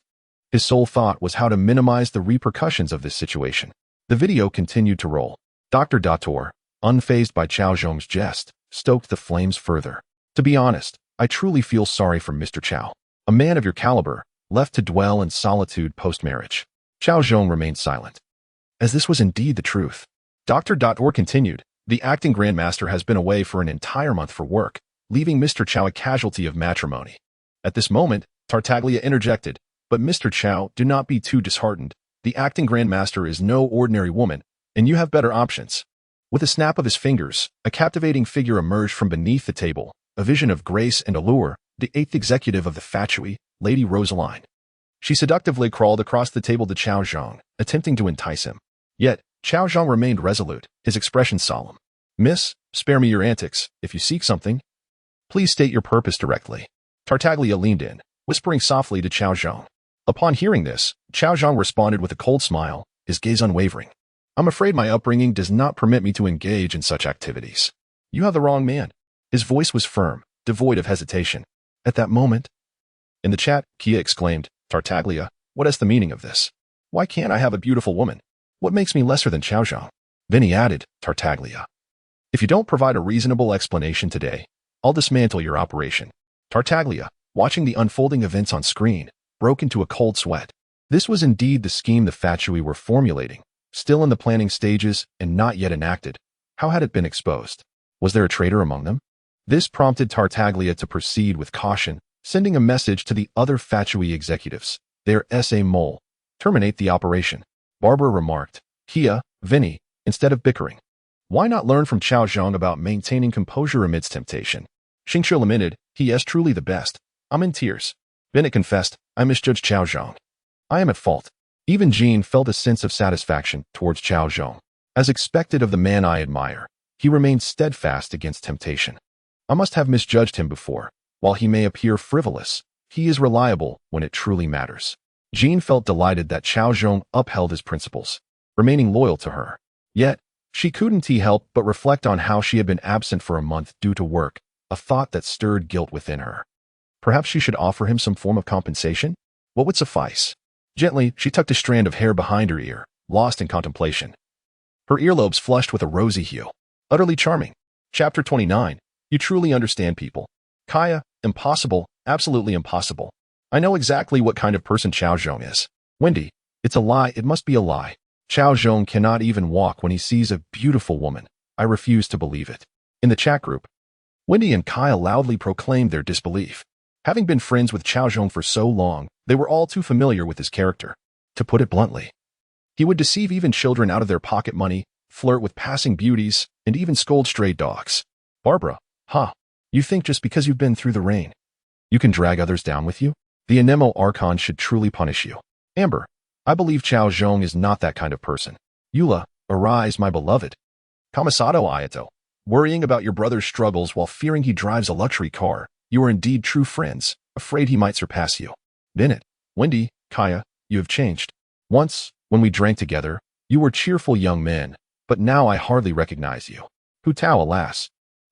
[SPEAKER 1] His sole thought was how to minimize the repercussions of this situation. The video continued to roll. Dr. Dator, unfazed by Cao Zhong's jest, stoked the flames further. To be honest, I truly feel sorry for Mr. Cao, a man of your caliber, left to dwell in solitude post-marriage. Cao Zhong remained silent, as this was indeed the truth. Dr. Dator continued, the acting grandmaster has been away for an entire month for work, leaving Mr. Cao a casualty of matrimony. At this moment, Tartaglia interjected, but Mr. Cao, do not be too disheartened. The acting grandmaster is no ordinary woman, and you have better options. With a snap of his fingers, a captivating figure emerged from beneath the table, a vision of grace and allure, the 8th executive of the Fatui, Lady Rosaline. She seductively crawled across the table to Cao Zhong, attempting to entice him. Yet, Cao Zhong remained resolute, his expression solemn. Miss, spare me your antics. If you seek something, please state your purpose directly. Tartaglia leaned in, whispering softly to Cao Zhong. Upon hearing this, Cao Zhong responded with a cold smile, his gaze unwavering. I'm afraid my upbringing does not permit me to engage in such activities. You have the wrong man. His voice was firm, devoid of hesitation. At that moment, in the chat, Kia exclaimed, Tartaglia, what is the meaning of this? Why can't I have a beautiful woman? What makes me lesser than Cao Zhong? Vinny added, Tartaglia. If you don't provide a reasonable explanation today, I'll dismantle your operation. Tartaglia, watching the unfolding events on screen, broke into a cold sweat. This was indeed the scheme the Fatui were formulating, still in the planning stages and not yet enacted. How had it been exposed? Was there a traitor among them? This prompted Tartaglia to proceed with caution, sending a message to the other Fatui executives. They're S.A. Mole. Terminate the operation. Barbara remarked. Kia, Vinny, instead of bickering. Why not learn from Cao Zhong about maintaining composure amidst temptation? Xingqiu lamented, he is truly the best. I'm in tears. Bennett confessed, I misjudged Cao Zhong. I am at fault. Even Jean felt a sense of satisfaction towards Cao Zhong. As expected of the man I admire, he remained steadfast against temptation. I must have misjudged him before. While he may appear frivolous, he is reliable when it truly matters. Jean felt delighted that Cao Zhong upheld his principles, remaining loyal to her. Yet, she couldn't help but reflect on how she had been absent for a month due to work, a thought that stirred guilt within her. Perhaps she should offer him some form of compensation? What would suffice? Gently, she tucked a strand of hair behind her ear, lost in contemplation. Her earlobes flushed with a rosy hue. Utterly charming. Chapter 29. You truly understand people. Kaya, impossible, absolutely impossible. I know exactly what kind of person Cao Zhong is. Wendy, it's a lie, it must be a lie. Cao Zhong cannot even walk when he sees a beautiful woman. I refuse to believe it. In the chat group, Wendy and Kaya loudly proclaimed their disbelief. Having been friends with Cao Zhong for so long, they were all too familiar with his character. To put it bluntly, he would deceive even children out of their pocket money, flirt with passing beauties, and even scold stray dogs. Barbara, you think just because you've been through the rain, you can drag others down with you? The Anemo Archon should truly punish you. Amber, I believe Cao Zhong is not that kind of person. Eula, arise, my beloved. Kamisato Ayato, worrying about your brother's struggles while fearing he drives a luxury car, you are indeed true friends, afraid he might surpass you. Bennett, Wendy, Kaya, you have changed. Once, when we drank together, you were cheerful young men, but now I hardly recognize you. Hu Tao, alas.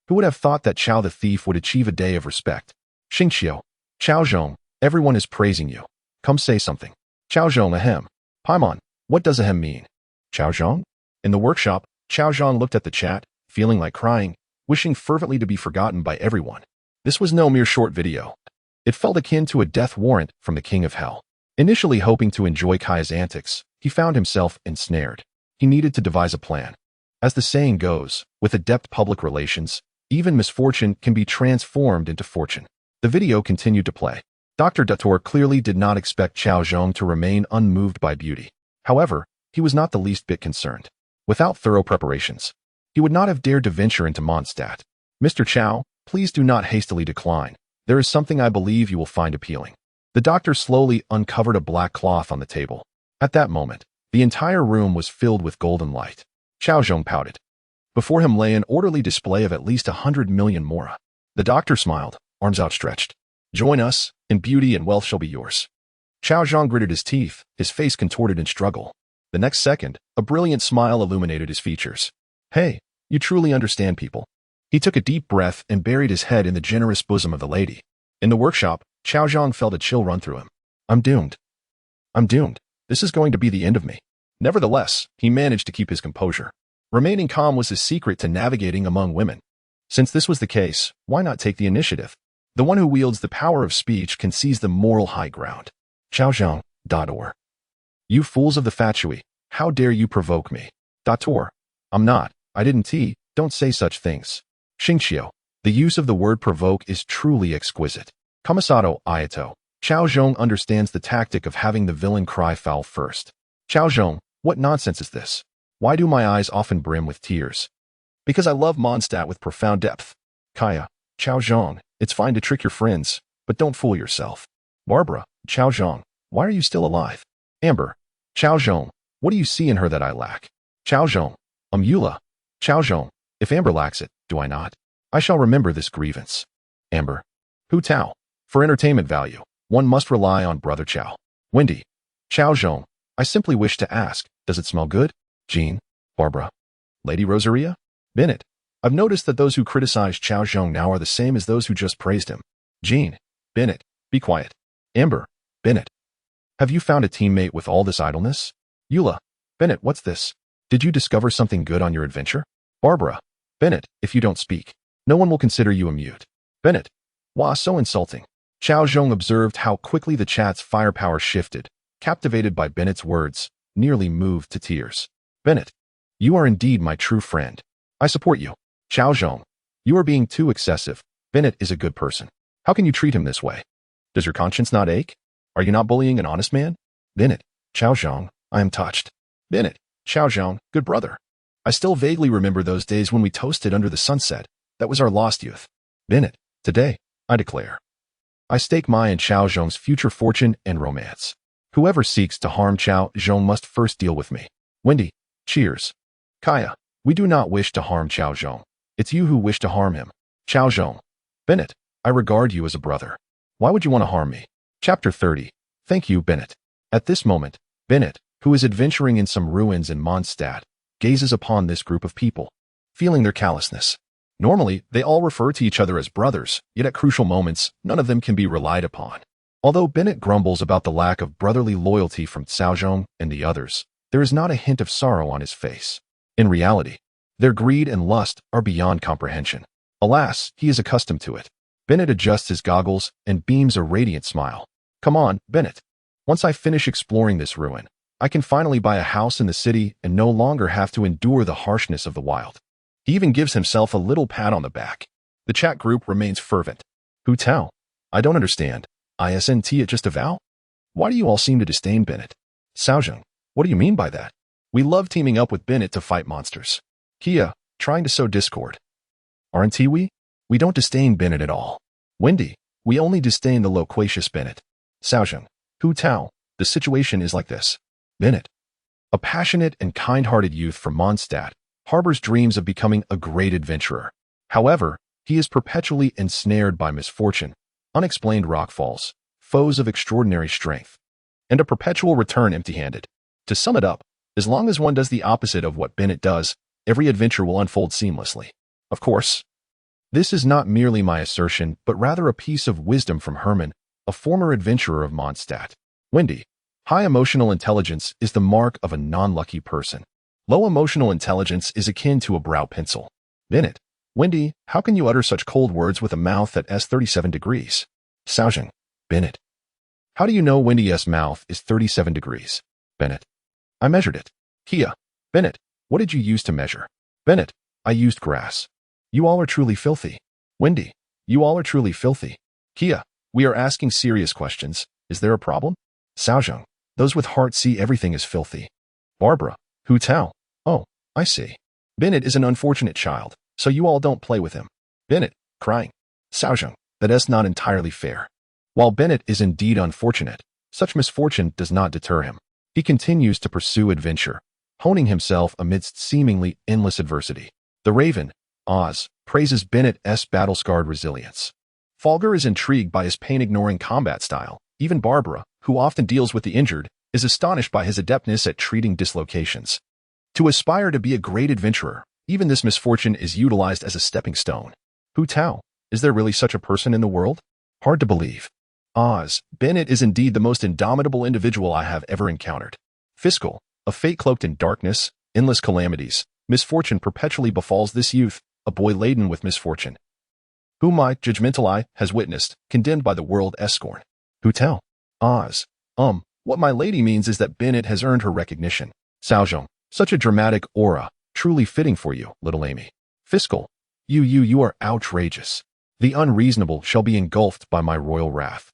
[SPEAKER 1] Who would have thought that Chao the thief would achieve a day of respect? Xingqiu, Cao Zhong, everyone is praising you. Come say something. Cao Zhong, ahem. Paimon, what does ahem mean? Cao Zhong? In the workshop, Cao Zhong looked at the chat, feeling like crying, wishing fervently to be forgotten by everyone. This was no mere short video. It felt akin to a death warrant from the King of Hell. Initially hoping to enjoy Kaya's antics, he found himself ensnared. He needed to devise a plan. As the saying goes, with adept public relations, even misfortune can be transformed into fortune. The video continued to play. Dr. Dator clearly did not expect Cao Zhong to remain unmoved by beauty. However, he was not the least bit concerned. Without thorough preparations, he would not have dared to venture into Mondstadt. Mr. Cao, please do not hastily decline. There is something I believe you will find appealing. The doctor slowly uncovered a black cloth on the table. At that moment, the entire room was filled with golden light. Cao Zhong pouted. Before him lay an orderly display of at least 100 million mora. The doctor smiled, arms outstretched. Join us, and beauty and wealth shall be yours. Cao Zhong gritted his teeth, his face contorted in struggle. The next second, a brilliant smile illuminated his features. Hey, you truly understand people. He took a deep breath and buried his head in the generous bosom of the lady. In the workshop, Cao Zhong felt a chill run through him. I'm doomed. I'm doomed. This is going to be the end of me. Nevertheless, he managed to keep his composure. Remaining calm was his secret to navigating among women. Since this was the case, why not take the initiative? The one who wields the power of speech can seize the moral high ground. Cao Zhong, Dator. You fools of the Fatui, how dare you provoke me? Dator. I'm not. I didn't don't say such things. Xingqiu. The use of the word provoke is truly exquisite. Kamisato Ayato. Cao Zhong understands the tactic of having the villain cry foul first. Cao Zhong, what nonsense is this? Why do my eyes often brim with tears? Because I love Mondstadt with profound depth. Kaya, Cao Zhong, it's fine to trick your friends, but don't fool yourself. Barbara, Cao Zhong, why are you still alive? Amber, Cao Zhong, what do you see in her that I lack? Cao Zhong, Eula, Cao Zhong, if Amber lacks it, do I not? I shall remember this grievance. Amber, Hu Tao, for entertainment value, one must rely on Brother Cao. Wendy, Cao Zhong, I simply wish to ask, does it smell good? Jean, Barbara, Lady Rosaria? Bennett, I've noticed that those who criticize Cao Zhong now are the same as those who just praised him. Jean, Bennett, be quiet. Amber, Bennett, have you found a teammate with all this idleness? Eula, Bennett, what's this? Did you discover something good on your adventure? Barbara, Bennett, if you don't speak, no one will consider you a mute. Bennett, wah, so insulting. Cao Zhong observed how quickly the chat's firepower shifted, captivated by Bennett's words, nearly moved to tears. Bennett, you are indeed my true friend. I support you. Cao Zhong, you are being too excessive. Bennett is a good person. How can you treat him this way? Does your conscience not ache? Are you not bullying an honest man? Bennett, Cao Zhong, I am touched. Bennett, Cao Zhong, good brother. I still vaguely remember those days when we toasted under the sunset. That was our lost youth. Bennett, today, I declare, I stake my and Cao Zhong's future fortune and romance. Whoever seeks to harm Cao Zhong must first deal with me. Wendy, cheers. Kaya, we do not wish to harm Cao Zhong. It's you who wish to harm him. Cao Zhong. Bennett, I regard you as a brother. Why would you want to harm me? Chapter 30. Thank you, Bennett. At this moment, Bennett, who is adventuring in some ruins in Mondstadt, gazes upon this group of people, feeling their callousness. Normally, they all refer to each other as brothers, yet at crucial moments, none of them can be relied upon. Although Bennett grumbles about the lack of brotherly loyalty from Cao Zhong and the others, there is not a hint of sorrow on his face. In reality, their greed and lust are beyond comprehension. Alas, he is accustomed to it. Bennett adjusts his goggles and beams a radiant smile. Come on, Bennett. Once I finish exploring this ruin, I can finally buy a house in the city and no longer have to endure the harshness of the wild. He even gives himself a little pat on the back. The chat group remains fervent. Hu Tao, I don't understand. Isn't it just a vow? Why do you all seem to disdain Bennett? Cao Zhong, what do you mean by that? We love teaming up with Bennett to fight monsters. Kia, trying to sow discord. Aren't we? We don't disdain Bennett at all. Wendy, we only disdain the loquacious Bennett. Cao Zhong, Hu Tao, the situation is like this. Bennett, a passionate and kind-hearted youth from Mondstadt, harbors dreams of becoming a great adventurer. However, he is perpetually ensnared by misfortune, unexplained rockfalls, foes of extraordinary strength, and a perpetual return empty-handed. To sum it up, as long as one does the opposite of what Bennett does, every adventure will unfold seamlessly. Of course, this is not merely my assertion, but rather a piece of wisdom from Herman, a former adventurer of Mondstadt. Wendy, high emotional intelligence is the mark of a non-lucky person. Low emotional intelligence is akin to a brow pencil. Bennett, Wendy, how can you utter such cold words with a mouth at S37 degrees? Cao Zhong, Bennett, how do you know Wendy's mouth is 37 degrees? Bennett, I measured it. Kia, Bennett, what did you use to measure? Bennett, I used grass. You all are truly filthy. Wendy, you all are truly filthy. Kia, we are asking serious questions. Is there a problem? Cao Zhong, those with heart see everything as filthy. Barbara, Hu Tao, oh, I see. Bennett is an unfortunate child, so you all don't play with him. Bennett, crying. Cao Zhong, that is not entirely fair. While Bennett is indeed unfortunate, such misfortune does not deter him. He continues to pursue adventure, honing himself amidst seemingly endless adversity. The Raven, Oz, praises Bennett's battle-scarred resilience. Folger is intrigued by his pain-ignoring combat style. Even Barbara, who often deals with the injured, is astonished by his adeptness at treating dislocations. To aspire to be a great adventurer, even this misfortune is utilized as a stepping stone. Hu Tao, is there really such a person in the world? Hard to believe. Oz, Bennett is indeed the most indomitable individual I have ever encountered. Fiscal, a fate cloaked in darkness, endless calamities, misfortune perpetually befalls this youth, a boy laden with misfortune, whom my judgmental eye has witnessed, condemned by the world's scorn. Hu Tao, Oz, what my lady means is that Bennett has earned her recognition. Cao Zhong, such a dramatic aura, truly fitting for you, little Amy. Fiscal, you are outrageous. The unreasonable shall be engulfed by my royal wrath.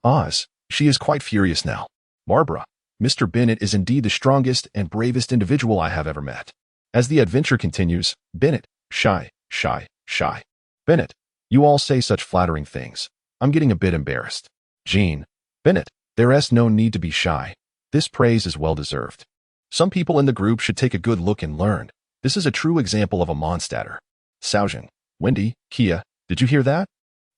[SPEAKER 1] Oz, she is quite furious now. Barbara, Mr. Bennett is indeed the strongest and bravest individual I have ever met. As the adventure continues, Bennett, shy. Bennett, you all say such flattering things. I'm getting a bit embarrassed. Jean, Bennett, there's no need to be shy. This praise is well deserved. Some people in the group should take a good look and learn. This is a true example of a Mondstadter. Cao Zhong, Wendy, Kia, did you hear that?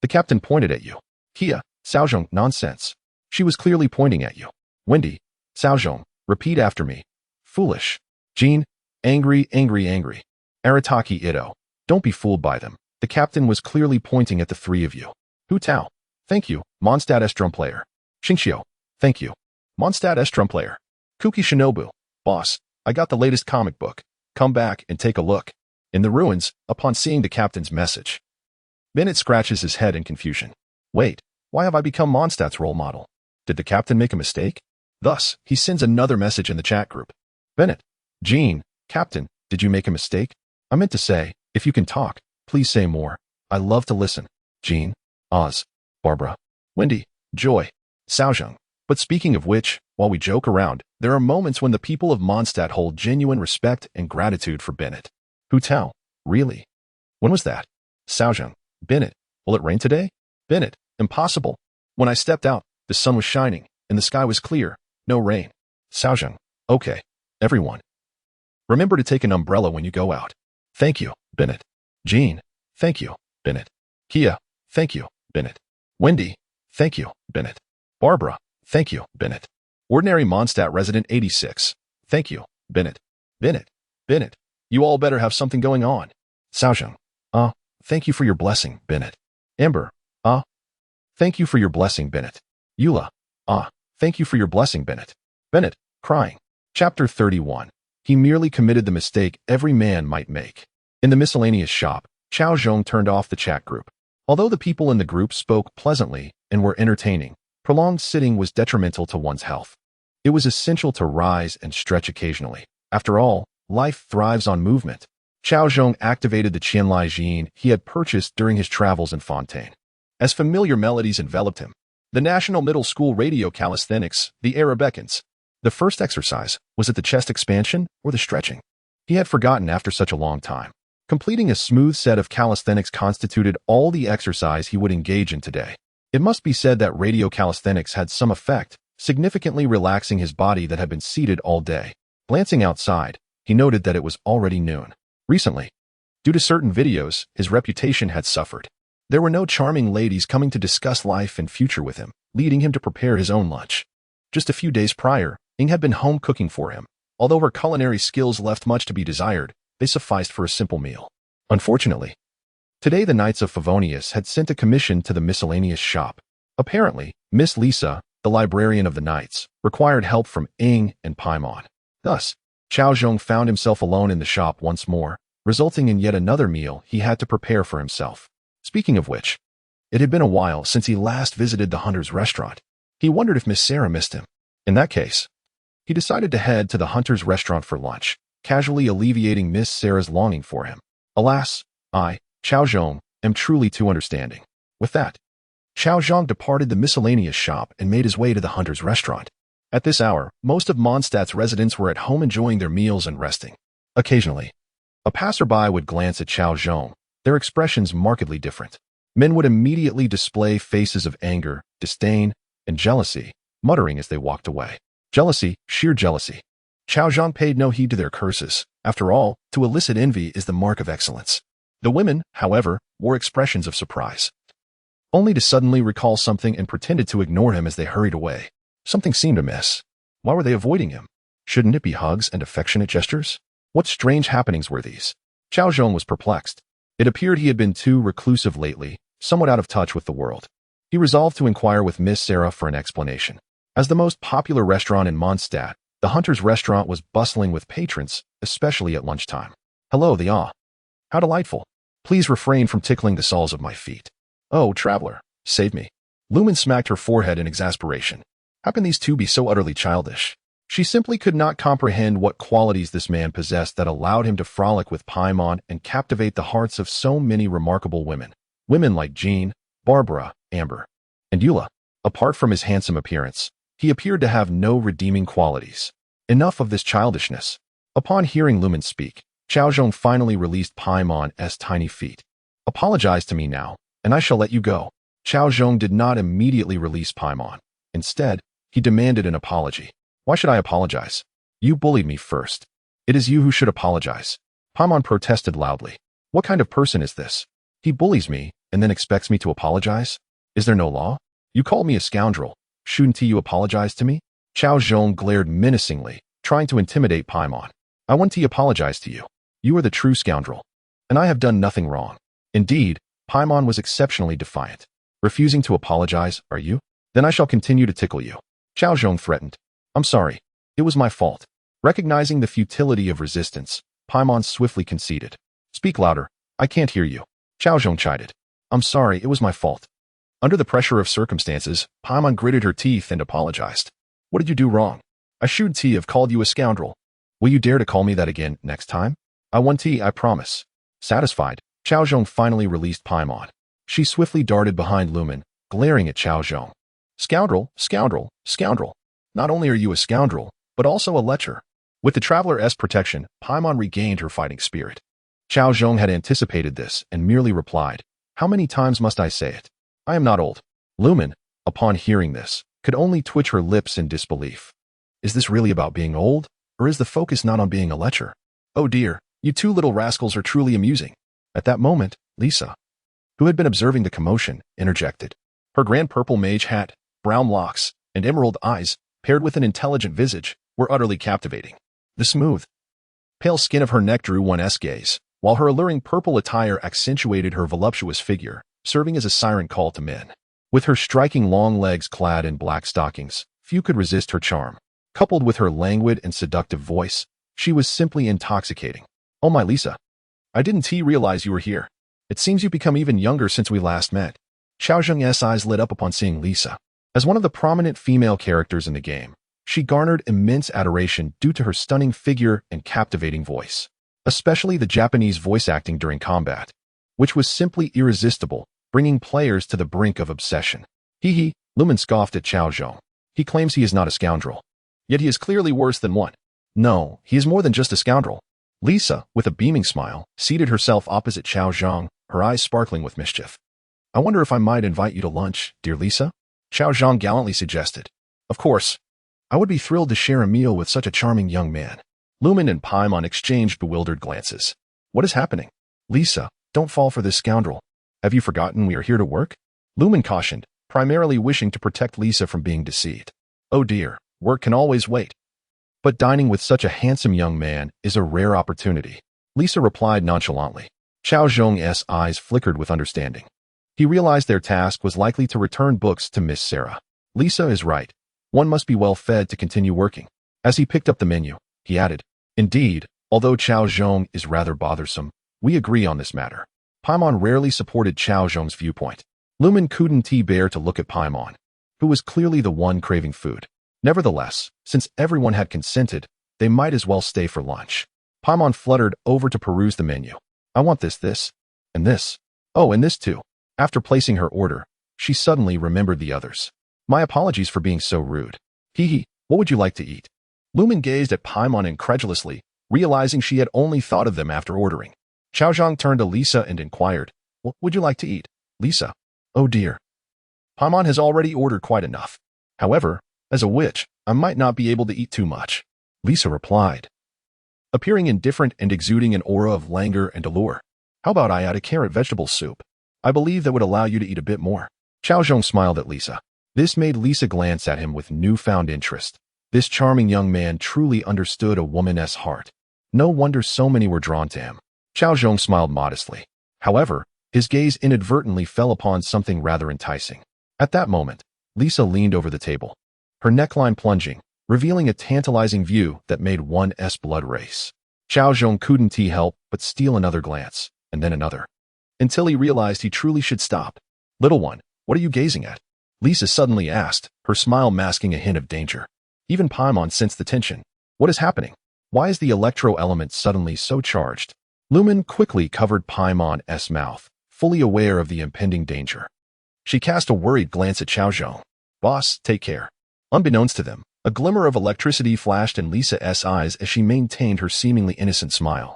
[SPEAKER 1] The captain pointed at you. Kia, Cao Zhong, nonsense. She was clearly pointing at you. Wendy, Cao Zhong, Repeat after me. Foolish. Jean, angry, angry, angry. Arataki Ito. Don't be fooled by them. The captain was clearly pointing at the three of you. Hu Tao. Thank you, Mondstadt S drum player. Xingxiu. Thank you. Mondstadt S drum player. Kuki Shinobu. Boss, I got the latest comic book. Come back and take a look. In the ruins, upon seeing the captain's message, Bennett scratches his head in confusion. Wait, why have I become Mondstadt's role model? Did the captain make a mistake? Thus, he sends another message in the chat group. Bennett. Jean. Captain, did you make a mistake? I meant to say, if you can talk, please say more. I love to listen. Jean. Oz. Barbara. Wendy. Joy. Cao Zhong. But speaking of which, while we joke around, there are moments when the people of Mondstadt hold genuine respect and gratitude for Bennett. Hu Tao. Really? When was that? Cao Zhong. Bennett. Will it rain today? Bennett. Impossible. When I stepped out, the sun was shining, and the sky was clear. No rain. Cao Zhong. Okay. Everyone. Remember to take an umbrella when you go out. Thank you, Bennett. Jean. Thank you, Bennett. Kia. Thank you, Bennett. Wendy. Thank you, Bennett. Barbara. Thank you, Bennett. Ordinary Mondstadt resident 86. Thank you, Bennett. Bennett. Bennett. You all better have something going on. Cao Zhong. Thank you for your blessing, Bennett. Amber. Thank you for your blessing, Bennett. Eula. Thank you for your blessing, Bennett. Bennett. Crying. Chapter 31. He merely committed the mistake every man might make. In the miscellaneous shop, Cao Zhong turned off the chat group. Although the people in the group spoke pleasantly and were entertaining, prolonged sitting was detrimental to one's health. It was essential to rise and stretch occasionally. After all, life thrives on movement. Cao Zhong activated the Qianlai Jin he had purchased during his travels in Fontaine. As familiar melodies enveloped him, the National Middle School Radio Calisthenics, the awakens. The first exercise, was it the chest expansion or the stretching? He had forgotten after such a long time. Completing a smooth set of calisthenics constituted all the exercise he would engage in today. It must be said that radio calisthenics had some effect, significantly relaxing his body that had been seated all day. Glancing outside, he noted that it was already noon. Recently, due to certain videos, his reputation had suffered. There were no charming ladies coming to discuss life and future with him, leading him to prepare his own lunch. Just a few days prior, Ing had been home cooking for him. Although her culinary skills left much to be desired, they sufficed for a simple meal. Unfortunately, today the Knights of Favonius had sent a commission to the miscellaneous shop. Apparently, Miss Lisa, the librarian of the Knights, required help from Ing and Paimon. Thus, Cao Zhong found himself alone in the shop once more, resulting in yet another meal he had to prepare for himself. Speaking of which, it had been a while since he last visited the Hunter's restaurant. He wondered if Miss Sarah missed him. In that case, he decided to head to the Hunter's restaurant for lunch, casually alleviating Miss Sarah's longing for him. Alas, I, Cao Zhong, am truly too understanding. With that, Cao Zhong departed the miscellaneous shop and made his way to the Hunter's restaurant. At this hour, most of Mondstadt's residents were at home enjoying their meals and resting. Occasionally, a passerby would glance at Cao Zhong, their expressions markedly different. Men would immediately display faces of anger, disdain, and jealousy, muttering as they walked away. Jealousy, sheer jealousy. Cao Zhong paid no heed to their curses. After all, to elicit envy is the mark of excellence. The women, however, wore expressions of surprise, only to suddenly recall something and pretended to ignore him as they hurried away. Something seemed amiss. Why were they avoiding him? Shouldn't it be hugs and affectionate gestures? What strange happenings were these? Cao Zhong was perplexed. It appeared he had been too reclusive lately, somewhat out of touch with the world. He resolved to inquire with Miss Sarah for an explanation. As the most popular restaurant in Mondstadt, the Hunter's restaurant was bustling with patrons, especially at lunchtime. Hello, the How delightful. Please refrain from tickling the soles of my feet. Oh, traveler, save me. Lumen smacked her forehead in exasperation. How can these two be so utterly childish? She simply could not comprehend what qualities this man possessed that allowed him to frolic with Paimon and captivate the hearts of so many remarkable women. Women like Jean, Barbara, Amber, and Eula. Apart from his handsome appearance, he appeared to have no redeeming qualities. Enough of this childishness. Upon hearing Lumen speak, Cao Zhong finally released Paimon's tiny feet. Apologize to me now, and I shall let you go. Cao Zhong did not immediately release Paimon. Instead, he demanded an apology. Why should I apologize? You bullied me first. It is you who should apologize. Paimon protested loudly. What kind of person is this? He bullies me and then expects me to apologize? Is there no law? You call me a scoundrel. Shouldn't you apologize to me? Cao Zhong glared menacingly, trying to intimidate Paimon. I want to apologize to you. You are the true scoundrel. And I have done nothing wrong. Indeed, Paimon was exceptionally defiant. Refusing to apologize, are you? Then I shall continue to tickle you. Cao Zhong threatened. I'm sorry. It was my fault. Recognizing the futility of resistance, Paimon swiftly conceded. Speak louder. I can't hear you. Cao Zhong chided. I'm sorry, it was my fault. Under the pressure of circumstances, Paimon gritted her teeth and apologized. What did you do wrong? I should have called you a scoundrel. Will you dare to call me that again next time? I won I promise. Satisfied, Cao Zhong finally released Paimon. She swiftly darted behind Lumen, glaring at Cao Zhong. Scoundrel, scoundrel, scoundrel. Not only are you a scoundrel, but also a lecher. With the Traveler's protection, Paimon regained her fighting spirit. Cao Zhong had anticipated this and merely replied, How many times must I say it? I am not old. Lumen, upon hearing this, could only twitch her lips in disbelief. Is this really about being old, or is the focus not on being a lecher? Oh dear, you two little rascals are truly amusing. At that moment, Lisa, who had been observing the commotion, interjected. Her grand purple mage hat, brown locks, and emerald eyes, paired with an intelligent visage, were utterly captivating. The smooth, pale skin of her neck drew one's gaze, while her alluring purple attire accentuated her voluptuous figure, serving as a siren call to men. With her striking long legs clad in black stockings, few could resist her charm. Coupled with her languid and seductive voice, she was simply intoxicating. Oh my Lisa, I didn't realize you were here. It seems you've become even younger since we last met. Cao Zhong's eyes lit up upon seeing Lisa. As one of the prominent female characters in the game, she garnered immense adoration due to her stunning figure and captivating voice, especially the Japanese voice acting during combat, which was simply irresistible, bringing players to the brink of obsession. Lumen scoffed at Cao Zhong. He claims he is not a scoundrel. Yet he is clearly worse than one. No, he is more than just a scoundrel. Lisa, with a beaming smile, seated herself opposite Cao Zhong, her eyes sparkling with mischief. I wonder if I might invite you to lunch, dear Lisa? Cao Zhong gallantly suggested. Of course. I would be thrilled to share a meal with such a charming young man. Lumen and Paimon exchanged bewildered glances. What is happening? Lisa, don't fall for this scoundrel. Have you forgotten we are here to work? Lumen cautioned, primarily wishing to protect Lisa from being deceived. Oh dear, work can always wait. But dining with such a handsome young man is a rare opportunity. Lisa replied nonchalantly. Cao Zhong's eyes flickered with understanding. He realized their task was likely to return books to Miss Sarah. Lisa is right. One must be well fed to continue working. As he picked up the menu, he added, Indeed, although Cao Zhong is rather bothersome, we agree on this matter. Paimon rarely supported Cao Zhong's viewpoint. Lumen couldn't bear to look at Paimon, who was clearly the one craving food. Nevertheless, since everyone had consented, they might as well stay for lunch. Paimon fluttered over to peruse the menu. I want this, and this. Oh, and this too. After placing her order, she suddenly remembered the others. My apologies for being so rude. What would you like to eat? Lumen gazed at Paimon incredulously, realizing she had only thought of them after ordering. Cao Zhong turned to Lisa and inquired, What would you like to eat, Lisa? Oh dear. Paimon has already ordered quite enough. However, as a witch, I might not be able to eat too much. Lisa replied, appearing indifferent and exuding an aura of languor and allure. How about I add a carrot vegetable soup? I believe that would allow you to eat a bit more. Cao Zhong smiled at Lisa. This made Lisa glance at him with newfound interest. This charming young man truly understood a woman's heart. No wonder so many were drawn to him. Cao Zhong smiled modestly. However, his gaze inadvertently fell upon something rather enticing. At that moment, Lisa leaned over the table, her neckline plunging, revealing a tantalizing view that made one's blood race. Cao Zhong couldn't help but steal another glance, and then another, until he realized he truly should stop. Little one, what are you gazing at? Lisa suddenly asked, her smile masking a hint of danger. Even Paimon sensed the tension. What is happening? Why is the electro element suddenly so charged? Lumen quickly covered Paimon's mouth, fully aware of the impending danger. She cast a worried glance at Cao Zhong. Boss, take care. Unbeknownst to them, a glimmer of electricity flashed in Lisa's eyes as she maintained her seemingly innocent smile,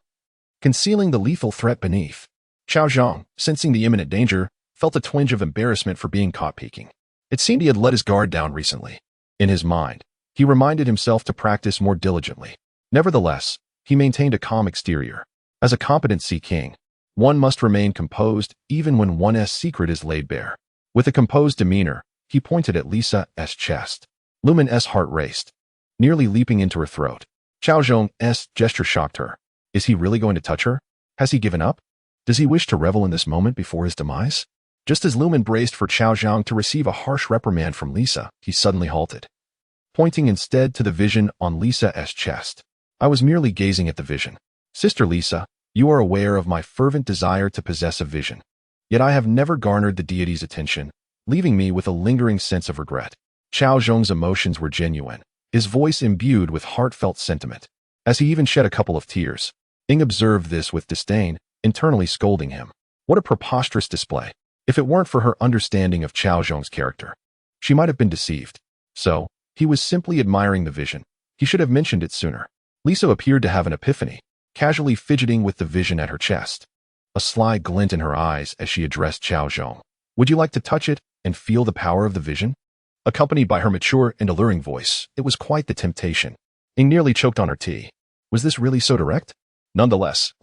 [SPEAKER 1] concealing the lethal threat beneath. Cao Zhong, sensing the imminent danger, felt a twinge of embarrassment for being caught peeking. It seemed he had let his guard down recently. In his mind, he reminded himself to practice more diligently. Nevertheless, he maintained a calm exterior. As a competent Sea King, one must remain composed even when one's secret is laid bare. With a composed demeanor, he pointed at Lisa's chest. Lumen's heart raced, nearly leaping into her throat. Cao Zhong's gesture shocked her. Is he really going to touch her? Has he given up? Does he wish to revel in this moment before his demise? Just as Lumen braced for Cao Zhong to receive a harsh reprimand from Lisa, he suddenly halted, pointing instead to the vision on Lisa's chest. I was merely gazing at the vision. Sister Lisa, you are aware of my fervent desire to possess a vision. Yet I have never garnered the deity's attention, leaving me with a lingering sense of regret. Cao Zhong's emotions were genuine, his voice imbued with heartfelt sentiment, as he even shed a couple of tears. Ying observed this with disdain, internally scolding him. What a preposterous display. If it weren't for her understanding of Cao Zhong's character, she might have been deceived. So, he was simply admiring the vision. He should have mentioned it sooner. Lisa appeared to have an epiphany, casually fidgeting with the vision at her chest, a sly glint in her eyes as she addressed Cao Zhong. Would you like to touch it and feel the power of the vision? Accompanied by her mature and alluring voice, it was quite the temptation. Ying nearly choked on her tea. Was this really so direct? Nonetheless,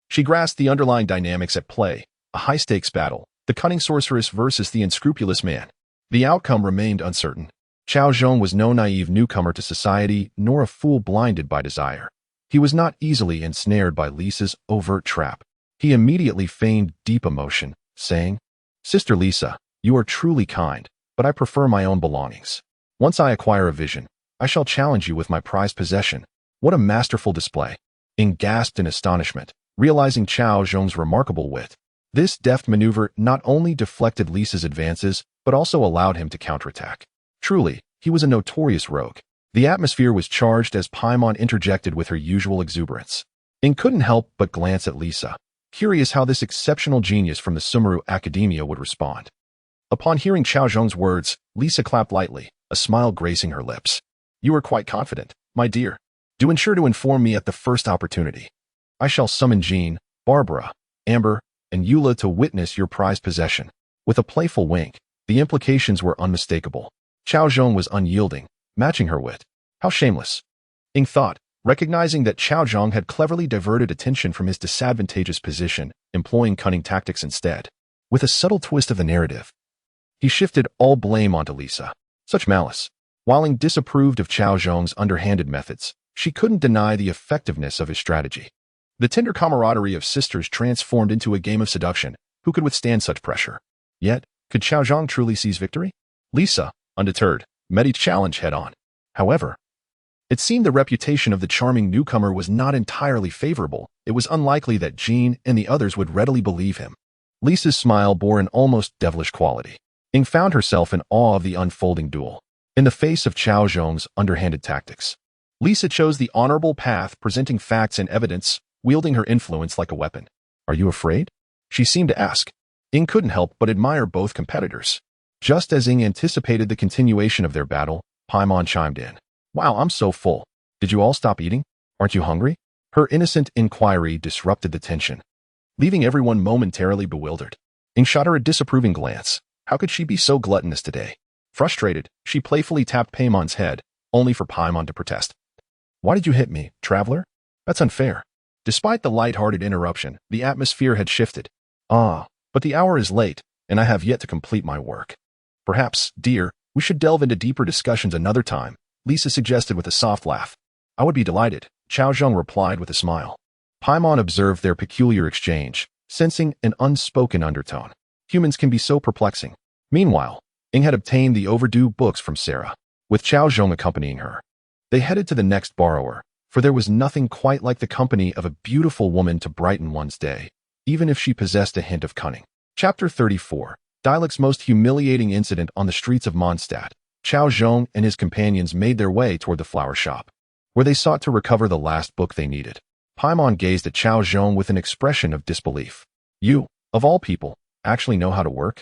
[SPEAKER 1] she grasped the underlying dynamics at play, a high-stakes battle, the cunning sorceress versus the unscrupulous man. The outcome remained uncertain. Cao Zhong was no naive newcomer to society, nor a fool blinded by desire. He was not easily ensnared by Lisa's overt trap. He immediately feigned deep emotion, saying, Sister Lisa, you are truly kind, but I prefer my own belongings. Once I acquire a vision, I shall challenge you with my prized possession. What a masterful display. Ying gasped in astonishment, realizing Cao Zhong's remarkable wit. This deft maneuver not only deflected Lisa's advances, but also allowed him to counterattack. Truly, he was a notorious rogue. The atmosphere was charged as Paimon interjected with her usual exuberance. Ying couldn't help but glance at Lisa, curious how this exceptional genius from the Sumeru Academia would respond. Upon hearing Cao Zhong's words, Lisa clapped lightly, a smile gracing her lips. You are quite confident, my dear. Do ensure to inform me at the first opportunity. I shall summon Jean, Barbara, Amber, and Eula to witness your prized possession. With a playful wink, the implications were unmistakable. Cao Zhong was unyielding, matching her wit. How shameless. Ying thought, recognizing that Cao Zhong had cleverly diverted attention from his disadvantageous position, employing cunning tactics instead. With a subtle twist of the narrative, he shifted all blame onto Lisa. Such malice. While Ying disapproved of Cao Zhong's underhanded methods, she couldn't deny the effectiveness of his strategy. The tender camaraderie of sisters transformed into a game of seduction. Who could withstand such pressure? Yet, could Cao Zhong truly seize victory? Lisa, undeterred, met each challenge head-on. However, it seemed the reputation of the charming newcomer was not entirely favorable. It was unlikely that Jean and the others would readily believe him. Lisa's smile bore an almost devilish quality. Ying found herself in awe of the unfolding duel. In the face of Cao Zhong's underhanded tactics, Lisa chose the honorable path, presenting facts and evidence, wielding her influence like a weapon. Are you afraid? She seemed to ask. Ying couldn't help but admire both competitors. Just as Ying anticipated the continuation of their battle, Paimon chimed in. Wow, I'm so full. Did you all stop eating? Aren't you hungry? Her innocent inquiry disrupted the tension, leaving everyone momentarily bewildered. Ying shot her a disapproving glance. How could she be so gluttonous today? Frustrated, she playfully tapped Paimon's head, only for Paimon to protest. Why did you hit me, traveler? That's unfair. Despite the light-hearted interruption, the atmosphere had shifted. But the hour is late, and I have yet to complete my work. Perhaps, dear, we should delve into deeper discussions another time, Lisa suggested with a soft laugh. I would be delighted, Cao Zhong replied with a smile. Paimon observed their peculiar exchange, sensing an unspoken undertone. Humans can be so perplexing. Meanwhile, Ying had obtained the overdue books from Sarah, with Cao Zhong accompanying her. They headed to the next borrower, for there was nothing quite like the company of a beautiful woman to brighten one's day, even if she possessed a hint of cunning. Chapter 34. Dialec's most humiliating incident on the streets of Mondstadt. Cao Zhong and his companions made their way toward the flower shop, where they sought to recover the last book they needed. Paimon gazed at Cao Zhong with an expression of disbelief. You, of all people, actually know how to work?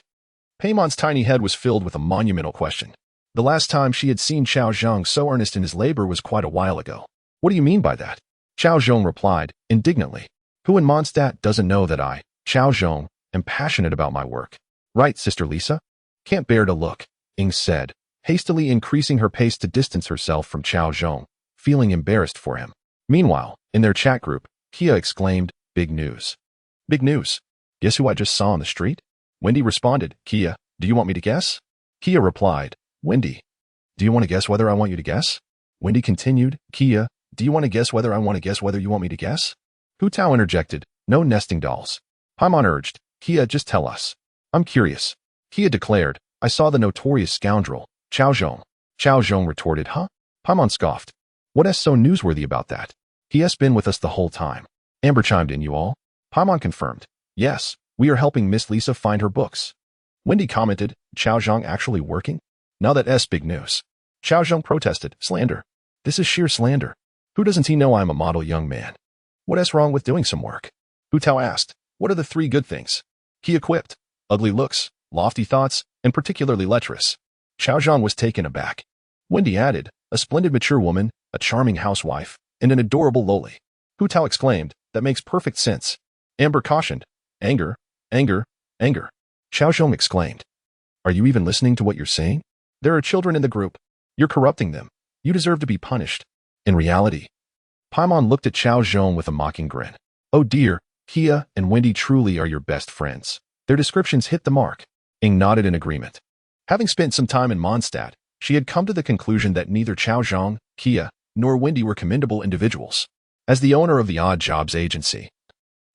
[SPEAKER 1] Paimon's tiny head was filled with a monumental question. The last time she had seen Cao Zhong so earnest in his labor was quite a while ago. What do you mean by that? Cao Zhong replied, indignantly. Who in Mondstadt doesn't know that I, Cao Zhong, am passionate about my work? Right, Sister Lisa? Can't bear to look, Ying said, hastily increasing her pace to distance herself from Cao Zhong, feeling embarrassed for him. Meanwhile, in their chat group, Kia exclaimed, big news. Big news. Guess who I just saw on the street? Wendy responded, Kia, do you want me to guess? Kia replied, Wendy. Do you want to guess whether I want you to guess? Wendy continued. Kia, do you want to guess whether I want to guess whether you want me to guess? Hu Tao interjected. No nesting dolls. Paimon urged. Kia, just tell us. I'm curious. Kia declared. I saw the notorious scoundrel, Cao Zhong. Cao Zhong retorted. Huh? Paimon scoffed. What's so newsworthy about that? He's been with us the whole time. Amber chimed in. You all? Paimon confirmed. Yes, we are helping Miss Lisa find her books. Wendy commented. Cao Zhong actually working? Now that's big news. Cao Zhong protested. Slander. This is sheer slander. Who doesn't he know I'm a model young man? What's wrong with doing some work? Hu Tao asked. What are the 3 good things? He quipped. Ugly looks, lofty thoughts, and particularly lecherous. Cao Zhong was taken aback. Wendy added, a splendid mature woman, a charming housewife, and an adorable loli. Hu Tao exclaimed, that makes perfect sense. Amber cautioned. Anger, anger, anger. Cao Zhong exclaimed. Are you even listening to what you're saying? There are children in the group. You're corrupting them. You deserve to be punished. In reality, Paimon looked at Cao Zhong with a mocking grin. Oh dear, Kia and Wendy truly are your best friends. Their descriptions hit the mark. Ing nodded in agreement. Having spent some time in Mondstadt, she had come to the conclusion that neither Cao Zhong, Kia, nor Wendy were commendable individuals. As the owner of the odd jobs agency,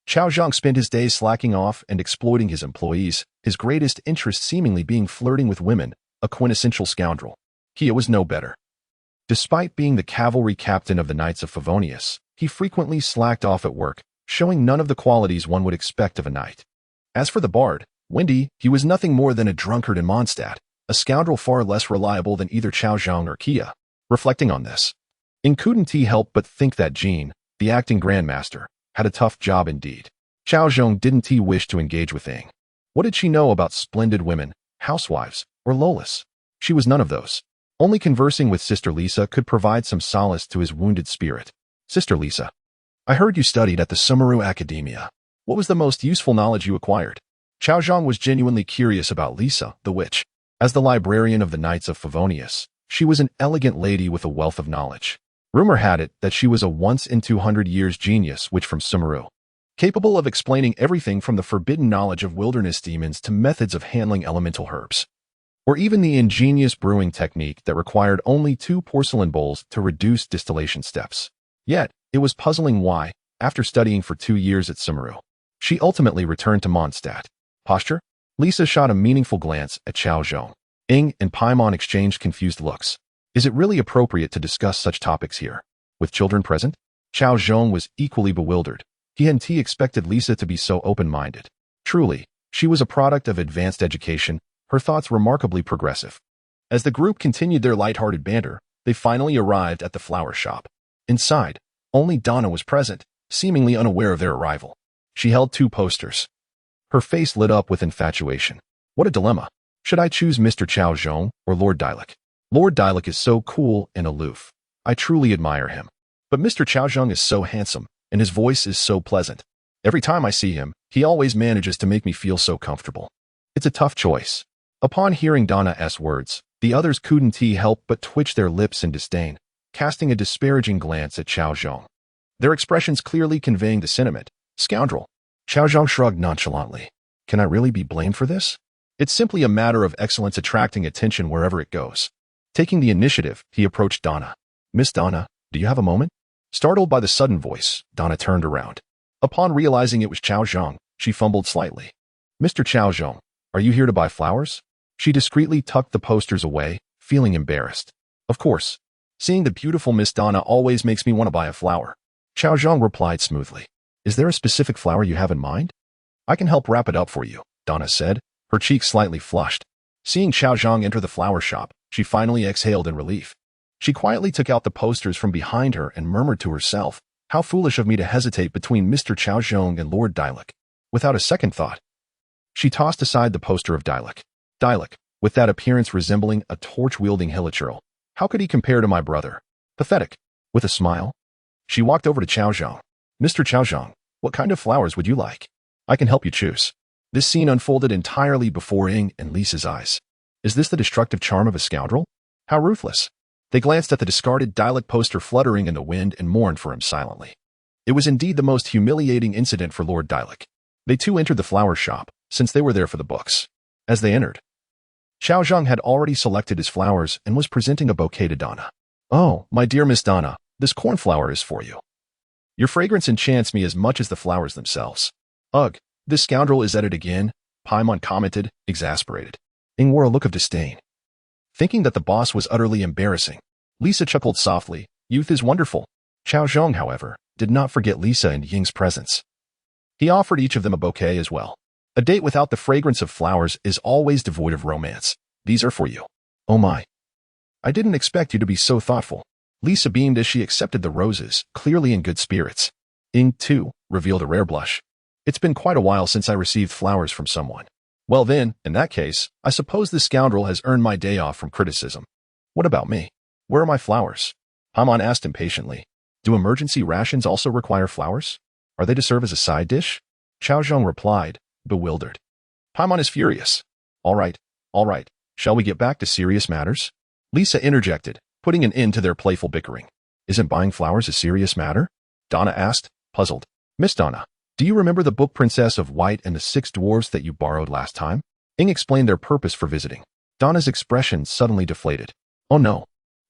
[SPEAKER 1] Cao Zhong spent his days slacking off and exploiting his employees, his greatest interest seemingly being flirting with women, a quintessential scoundrel. Kia was no better. Despite being the cavalry captain of the Knights of Favonius, he frequently slacked off at work, showing none of the qualities one would expect of a knight. As for the bard, Wendy, he was nothing more than a drunkard in Mondstadt, a scoundrel far less reliable than either Cao Zhong or Kia. Reflecting on this, Ing couldn't help but think that Jean, the acting grandmaster, had a tough job indeed. Cao Zhong didn't wish to engage with Ing. What did she know about splendid women, housewives, or lolas? She was none of those. Only conversing with Sister Lisa could provide some solace to his wounded spirit. Sister Lisa, I heard you studied at the Sumeru Academia. What was the most useful knowledge you acquired? Cao Zhong was genuinely curious about Lisa, the witch. As the librarian of the Knights of Favonius, she was an elegant lady with a wealth of knowledge. Rumor had it that she was a once-in-200-years genius witch from Sumeru, capable of explaining everything from the forbidden knowledge of wilderness demons to methods of handling elemental herbs, or even the ingenious brewing technique that required only 2 porcelain bowls to reduce distillation steps. Yet, it was puzzling why, after studying for 2 years at Sumeru, she ultimately returned to Mondstadt. Posture? Lisa shot a meaningful glance at Cao Zhong. Ing and Paimon exchanged confused looks. Is it really appropriate to discuss such topics here, with children present? Cao Zhong was equally bewildered. He hadn't expected Lisa to be so open-minded. Truly, she was a product of advanced education, her thoughts remarkably progressive. As the group continued their light-hearted banter, they finally arrived at the flower shop. Inside, only Donna was present, seemingly unaware of their arrival. She held 2 posters. Her face lit up with infatuation. What a dilemma. Should I choose Mr. Cao Zhong or Lord Dialek? Lord Dialek is so cool and aloof. I truly admire him. But Mr. Cao Zhong is so handsome, and his voice is so pleasant. Every time I see him, he always manages to make me feel so comfortable. It's a tough choice. Upon hearing Donna's words, the others couldn't help but twitch their lips in disdain, casting a disparaging glance at Cao Zhong. Their expressions clearly conveying the sentiment, scoundrel. Cao Zhong shrugged nonchalantly. Can I really be blamed for this? It's simply a matter of excellence attracting attention wherever it goes. Taking the initiative, he approached Donna. Miss Donna, do you have a moment? Startled by the sudden voice, Donna turned around. Upon realizing it was Cao Zhong, she fumbled slightly. Mr. Cao Zhong, are you here to buy flowers? She discreetly tucked the posters away, feeling embarrassed. Of course. Seeing the beautiful Miss Donna always makes me want to buy a flower. Cao Zhong replied smoothly. Is there a specific flower you have in mind? I can help wrap it up for you, Donna said, her cheeks slightly flushed. Seeing Cao Zhong enter the flower shop, she finally exhaled in relief. She quietly took out the posters from behind her and murmured to herself, how foolish of me to hesitate between Mr. Cao Zhong and Lord Dialek. Without a second thought, she tossed aside the poster of Dialek. Dialek, with that appearance resembling a torch-wielding hilichurl. How could he compare to my brother? Pathetic. With a smile, she walked over to Cao Zhong. Mr. Cao Zhong, what kind of flowers would you like? I can help you choose. This scene unfolded entirely before Ing and Lisa's eyes. Is this the destructive charm of a scoundrel? How ruthless. They glanced at the discarded Dialek poster fluttering in the wind and mourned for him silently. It was indeed the most humiliating incident for Lord Dialek. They too entered the flower shop, since they were there for the books. As they entered, Cao Zhong had already selected his flowers and was presenting a bouquet to Donna. "Oh, my dear Miss Donna, this cornflower is for you. Your fragrance enchants me as much as the flowers themselves." "Ugh, this scoundrel is at it again," Paimon commented, exasperated. Ing wore a look of disdain. Thinking that the boss was utterly embarrassing, Lisa chuckled softly. "Youth is wonderful." Cao Zhong, however, did not forget Lisa and Ying's presence. He offered each of them a bouquet as well. "A date without the fragrance of flowers is always devoid of romance. These are for you." "Oh my. I didn't expect you to be so thoughtful." Lisa beamed as she accepted the roses, clearly in good spirits. Ying, too, revealed a rare blush. "It's been quite a while since I received flowers from someone." "Well then, in that case, I suppose this scoundrel has earned my day off from criticism." "What about me? Where are my flowers?" Paimon asked impatiently. "Do emergency rations also require flowers? Are they to serve as a side dish?" Cao Zhong replied, bewildered. Paimon is furious. All right. Shall we get back to serious matters?" Lisa interjected, putting an end to their playful bickering. "Isn't buying flowers a serious matter?" Donna asked, puzzled. "Miss Donna, do you remember the book Princess of White and the Six Dwarfs that you borrowed last time?" Ing explained their purpose for visiting. Donna's expression suddenly deflated. "Oh no,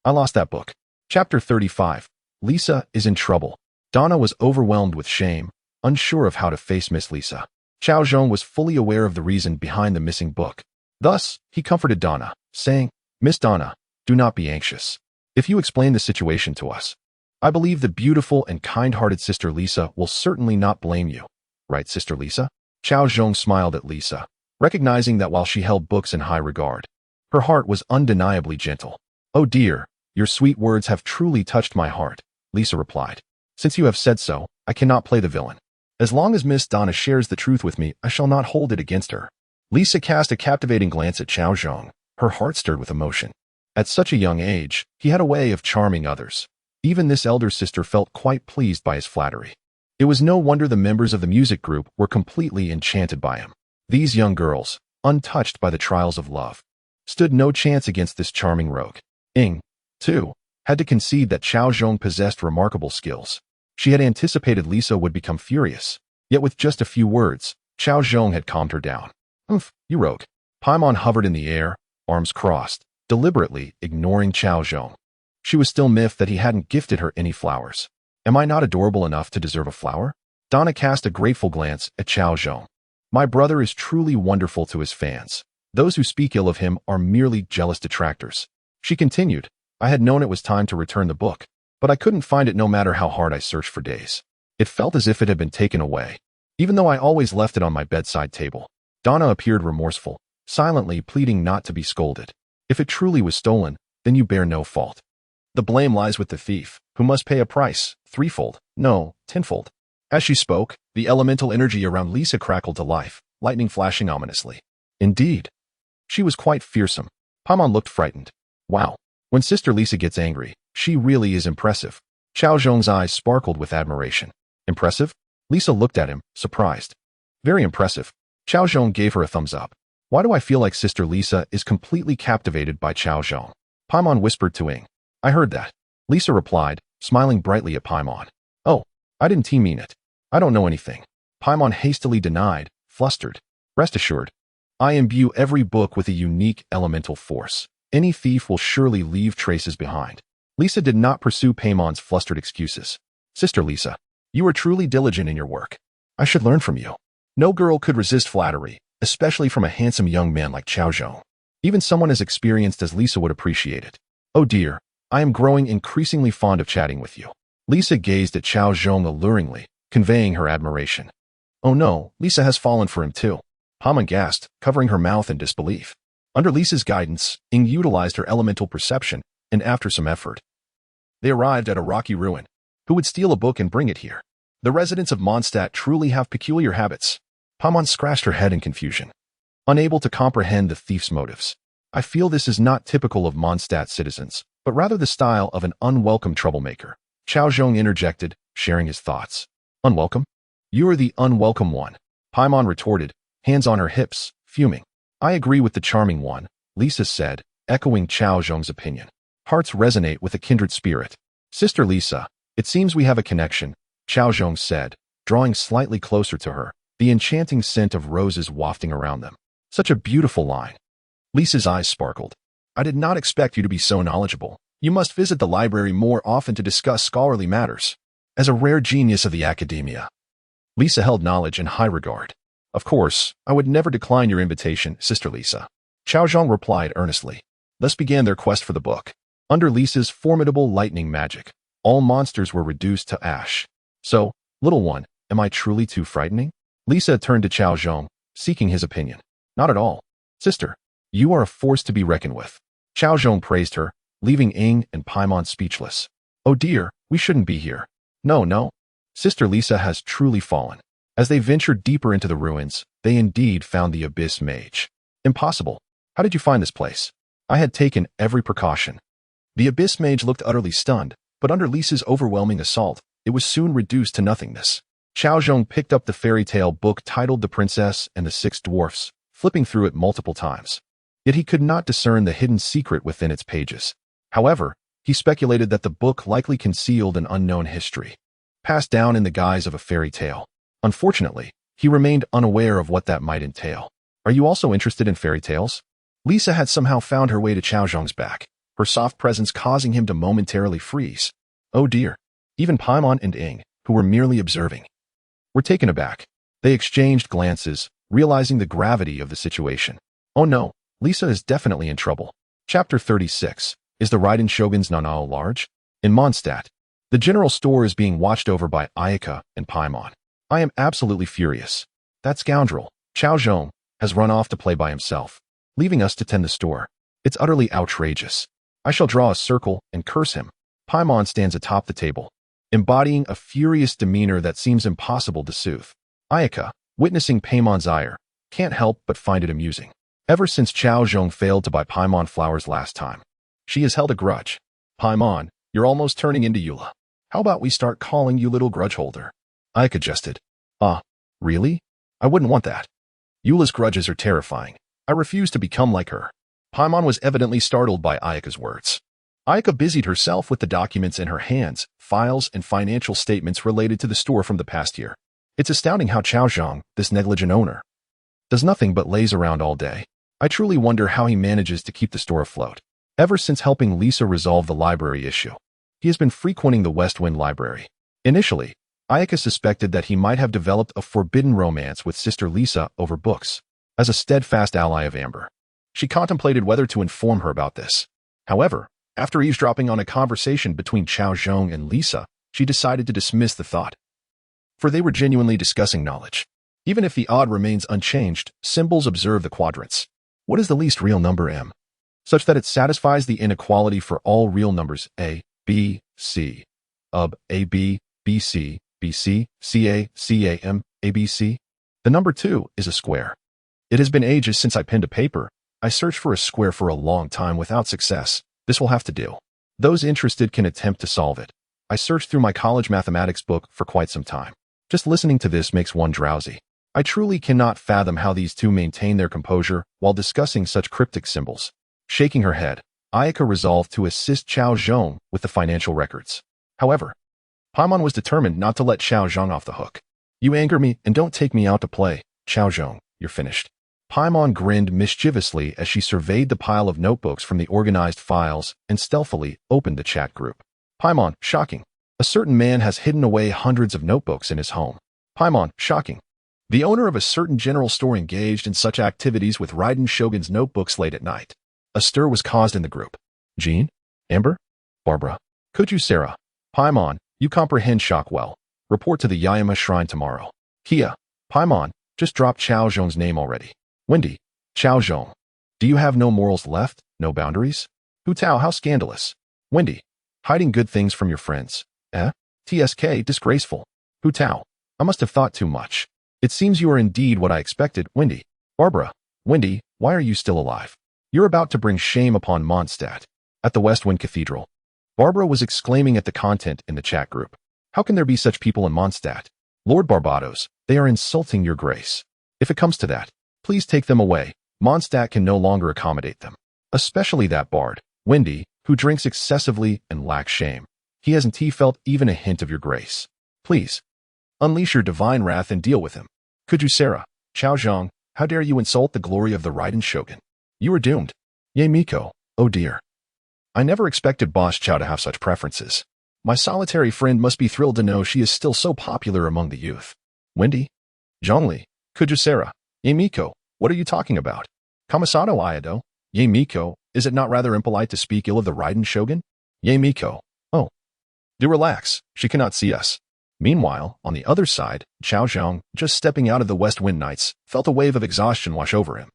[SPEAKER 1] I lost that book." Chapter 35. Lisa is in trouble. Donna was overwhelmed with shame, unsure of how to face Miss Lisa. Cao Zhong was fully aware of the reason behind the missing book. Thus, he comforted Donna, saying, "Miss Donna, do not be anxious. If you explain the situation to us, I believe the beautiful and kind-hearted Sister Lisa will certainly not blame you. Right, Sister Lisa?" Cao Zhong smiled at Lisa, recognizing that while she held books in high regard, her heart was undeniably gentle. "Oh dear, your sweet words have truly touched my heart," Lisa replied. "Since you have said so, I cannot play the villain. As long as Miss Donna shares the truth with me, I shall not hold it against her." Lisa cast a captivating glance at Cao Zhong, her heart stirred with emotion. At such a young age, he had a way of charming others. Even this elder sister felt quite pleased by his flattery. It was no wonder the members of the music group were completely enchanted by him. These young girls, untouched by the trials of love, stood no chance against this charming rogue. Ing, too, had to concede that Cao Zhong possessed remarkable skills. She had anticipated Lisa would become furious, yet with just a few words, Cao Zhong had calmed her down. "Humph, you rogue." Paimon hovered in the air, arms crossed, deliberately ignoring Cao Zhong. She was still miffed that he hadn't gifted her any flowers. "Am I not adorable enough to deserve a flower?" Donna cast a grateful glance at Cao Zhong. "My brother is truly wonderful to his fans. Those who speak ill of him are merely jealous detractors." She continued, "I had known it was time to return the book, but I couldn't find it no matter how hard I searched for days. It felt as if it had been taken away, even though I always left it on my bedside table." Donna appeared remorseful, silently pleading not to be scolded. "If it truly was stolen, then you bear no fault. The blame lies with the thief, who must pay a price, threefold, no, tenfold." As she spoke, the elemental energy around Lisa crackled to life, lightning flashing ominously. Indeed, she was quite fearsome. Paimon looked frightened. Wow, when Sister Lisa gets angry, she really is impressive. Cao Zhong's eyes sparkled with admiration. "Impressive?" Lisa looked at him, surprised. "Very impressive." Cao Zhong gave her a thumbs up. "Why do I feel like Sister Lisa is completely captivated by Cao Zhong?" Paimon whispered to Ing. "I heard that." Lisa replied, smiling brightly at Paimon. "Oh, I didn't mean it. I don't know anything." Paimon hastily denied, flustered. "Rest assured, I imbue every book with a unique elemental force. Any thief will surely leave traces behind." Lisa did not pursue Paimon's flustered excuses. "Sister Lisa, you are truly diligent in your work. I should learn from you." No girl could resist flattery, especially from a handsome young man like Cao Zhong. Even someone as experienced as Lisa would appreciate it. "Oh dear, I am growing increasingly fond of chatting with you." Lisa gazed at Cao Zhong alluringly, conveying her admiration. "Oh no, Lisa has fallen for him too." Paimon gasped, covering her mouth in disbelief. Under Lisa's guidance, Ing utilized her elemental perception, and after some effort, they arrived at a rocky ruin. Who would steal a book and bring it here? The residents of Mondstadt truly have peculiar habits. Paimon scratched her head in confusion, unable to comprehend the thief's motives. "I feel this is not typical of Mondstadt citizens, but rather the style of an unwelcome troublemaker." Cao Zhong interjected, sharing his thoughts. "Unwelcome? You are the unwelcome one," Paimon retorted, hands on her hips, fuming. "I agree with the charming one," Lisa said, echoing Cao Zhong's opinion. "Hearts resonate with a kindred spirit." "Sister Lisa, it seems we have a connection," Cao Zhong said, drawing slightly closer to her, the enchanting scent of roses wafting around them. "Such a beautiful line." Lisa's eyes sparkled. I did not expect you to be so knowledgeable. You must visit the library more often to discuss scholarly matters. As a rare genius of the academia, Lisa held knowledge in high regard. Of course, I would never decline your invitation, Sister Lisa. Cao Zhong replied earnestly. Thus began their quest for the book. Under Lisa's formidable lightning magic, all monsters were reduced to ash. So, little one, am I truly too frightening? Lisa turned to Cao Zhong, seeking his opinion. Not at all. Sister, you are a force to be reckoned with. Cao Zhong praised her, leaving Ying and Paimon speechless. Oh dear, we shouldn't be here. No. Sister Lisa has truly fallen. As they ventured deeper into the ruins, they indeed found the Abyss Mage. Impossible. How did you find this place? I had taken every precaution. The Abyss Mage looked utterly stunned, but under Lisa's overwhelming assault, it was soon reduced to nothingness. Cao Zhong picked up the fairy tale book titled The Princess and the Six Dwarfs, flipping through it multiple times. Yet he could not discern the hidden secret within its pages. However, he speculated that the book likely concealed an unknown history, passed down in the guise of a fairy tale. Unfortunately, he remained unaware of what that might entail. Are you also interested in fairy tales? Lisa had somehow found her way to Cao Zhong's back, her soft presence causing him to momentarily freeze. Oh dear. Even Paimon and Ying, who were merely observing, were taken aback. They exchanged glances, realizing the gravity of the situation. Oh no, Lisa is definitely in trouble. Chapter 36. Is the Raiden Shogun's Nanao large? In Mondstadt, the general store is being watched over by Ayaka and Paimon. I am absolutely furious. That scoundrel, Cao Zhong, has run off to play by himself, leaving us to tend the store. It's utterly outrageous. I shall draw a circle and curse him. Paimon stands atop the table, embodying a furious demeanor that seems impossible to soothe. Ayaka, witnessing Paimon's ire, can't help but find it amusing. Ever since Cao Zhong failed to buy Paimon flowers last time, she has held a grudge. Paimon, you're almost turning into Eula. How about we start calling you little grudge holder? Ayaka jested. Really? I wouldn't want that. Eula's grudges are terrifying. I refuse to become like her. Paimon was evidently startled by Ayaka's words. Ayaka busied herself with the documents in her hands, files and financial statements related to the store from the past year. It's astounding how Cao Zhong, this negligent owner, does nothing but laze around all day. I truly wonder how he manages to keep the store afloat. Ever since helping Lisa resolve the library issue, he has been frequenting the West Wind Library. Initially, Ayaka suspected that he might have developed a forbidden romance with Sister Lisa over books. As a steadfast ally of Amber, she contemplated whether to inform her about this. However, after eavesdropping on a conversation between Cao Zhong and Lisa, she decided to dismiss the thought. For they were genuinely discussing knowledge. Even if the odd remains unchanged, symbols observe the quadrants. What is the least real number m? Such that it satisfies the inequality for all real numbers a, b, c, of a, b, b, c, b, c, c, a, c, a, m, a, b, c. The number 2 is a square. It has been ages since I penned to paper. I searched for a square for a long time without success. This will have to do. Those interested can attempt to solve it. I searched through my college mathematics book for quite some time. Just listening to this makes one drowsy. I truly cannot fathom how these two maintain their composure while discussing such cryptic symbols. Shaking her head, Ayaka resolved to assist Cao Zhong with the financial records. However, Paimon was determined not to let Cao Zhong off the hook. You anger me and don't take me out to play. Cao Zhong, you're finished. Paimon grinned mischievously as she surveyed the pile of notebooks from the organized files and stealthily opened the chat group. Paimon, shocking. A certain man has hidden away hundreds of notebooks in his home. Paimon, shocking. The owner of a certain general store engaged in such activities with Raiden Shogun's notebooks late at night. A stir was caused in the group. Jean? Amber? Barbara? Could you, Sarah? Paimon, you comprehend shock well. Report to the Yayama Shrine tomorrow. Kia. Paimon, just drop Cao Zhong's name already. Wendy. Cao Zhong. Do you have no morals left? No boundaries? Hu Tao, how scandalous. Wendy. Hiding good things from your friends. TSK, disgraceful. Hu Tao. I must have thought too much. It seems you are indeed what I expected, Wendy. Barbara. Wendy, why are you still alive? You're about to bring shame upon Mondstadt. At the West Wind Cathedral, Barbara was exclaiming at the content in the chat group. How can there be such people in Mondstadt? Lord Barbados, they are insulting your grace. If it comes to that, please take them away. Mondstadt can no longer accommodate them. Especially that bard, Wendy, who drinks excessively and lacks shame. He hasn't felt even a hint of your grace. Please, unleash your divine wrath and deal with him. Could you, Sarah? Cao Zhong, how dare you insult the glory of the Raiden Shogun? You are doomed. Yay, Miko. Oh dear. I never expected Boss Chow to have such preferences. My solitary friend must be thrilled to know she is still so popular among the youth. Wendy? Zhongli. Kujusera. Yay, Miko. What are you talking about? Kamisato Ayado. Yay, Miko. Is it not rather impolite to speak ill of the Raiden Shogun? Yay, Miko. Oh. Do relax. She cannot see us. Meanwhile, on the other side, Cao Zhong, just stepping out of the West Wind Knights, felt a wave of exhaustion wash over him.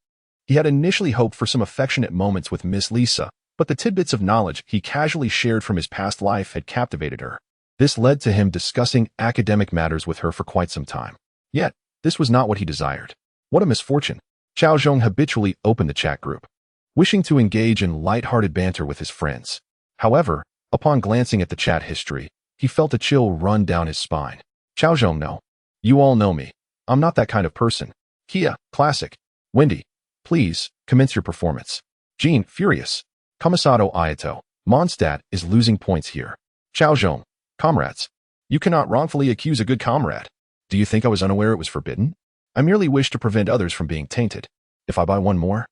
[SPEAKER 1] He had initially hoped for some affectionate moments with Miss Lisa, but the tidbits of knowledge he casually shared from his past life had captivated her. This led to him discussing academic matters with her for quite some time. Yet, this was not what he desired. What a misfortune. Cao Zhong habitually opened the chat group, wishing to engage in light-hearted banter with his friends. However, upon glancing at the chat history, he felt a chill run down his spine. Cao Zhong, no. You all know me. I'm not that kind of person. Kia, classic. Wendy, please, commence your performance. Jean, furious. Kamisato Ayato, Mondstadt is losing points here. Cao Zhong, comrades. You cannot wrongfully accuse a good comrade. Do you think I was unaware it was forbidden? I merely wish to prevent others from being tainted. If I buy one more,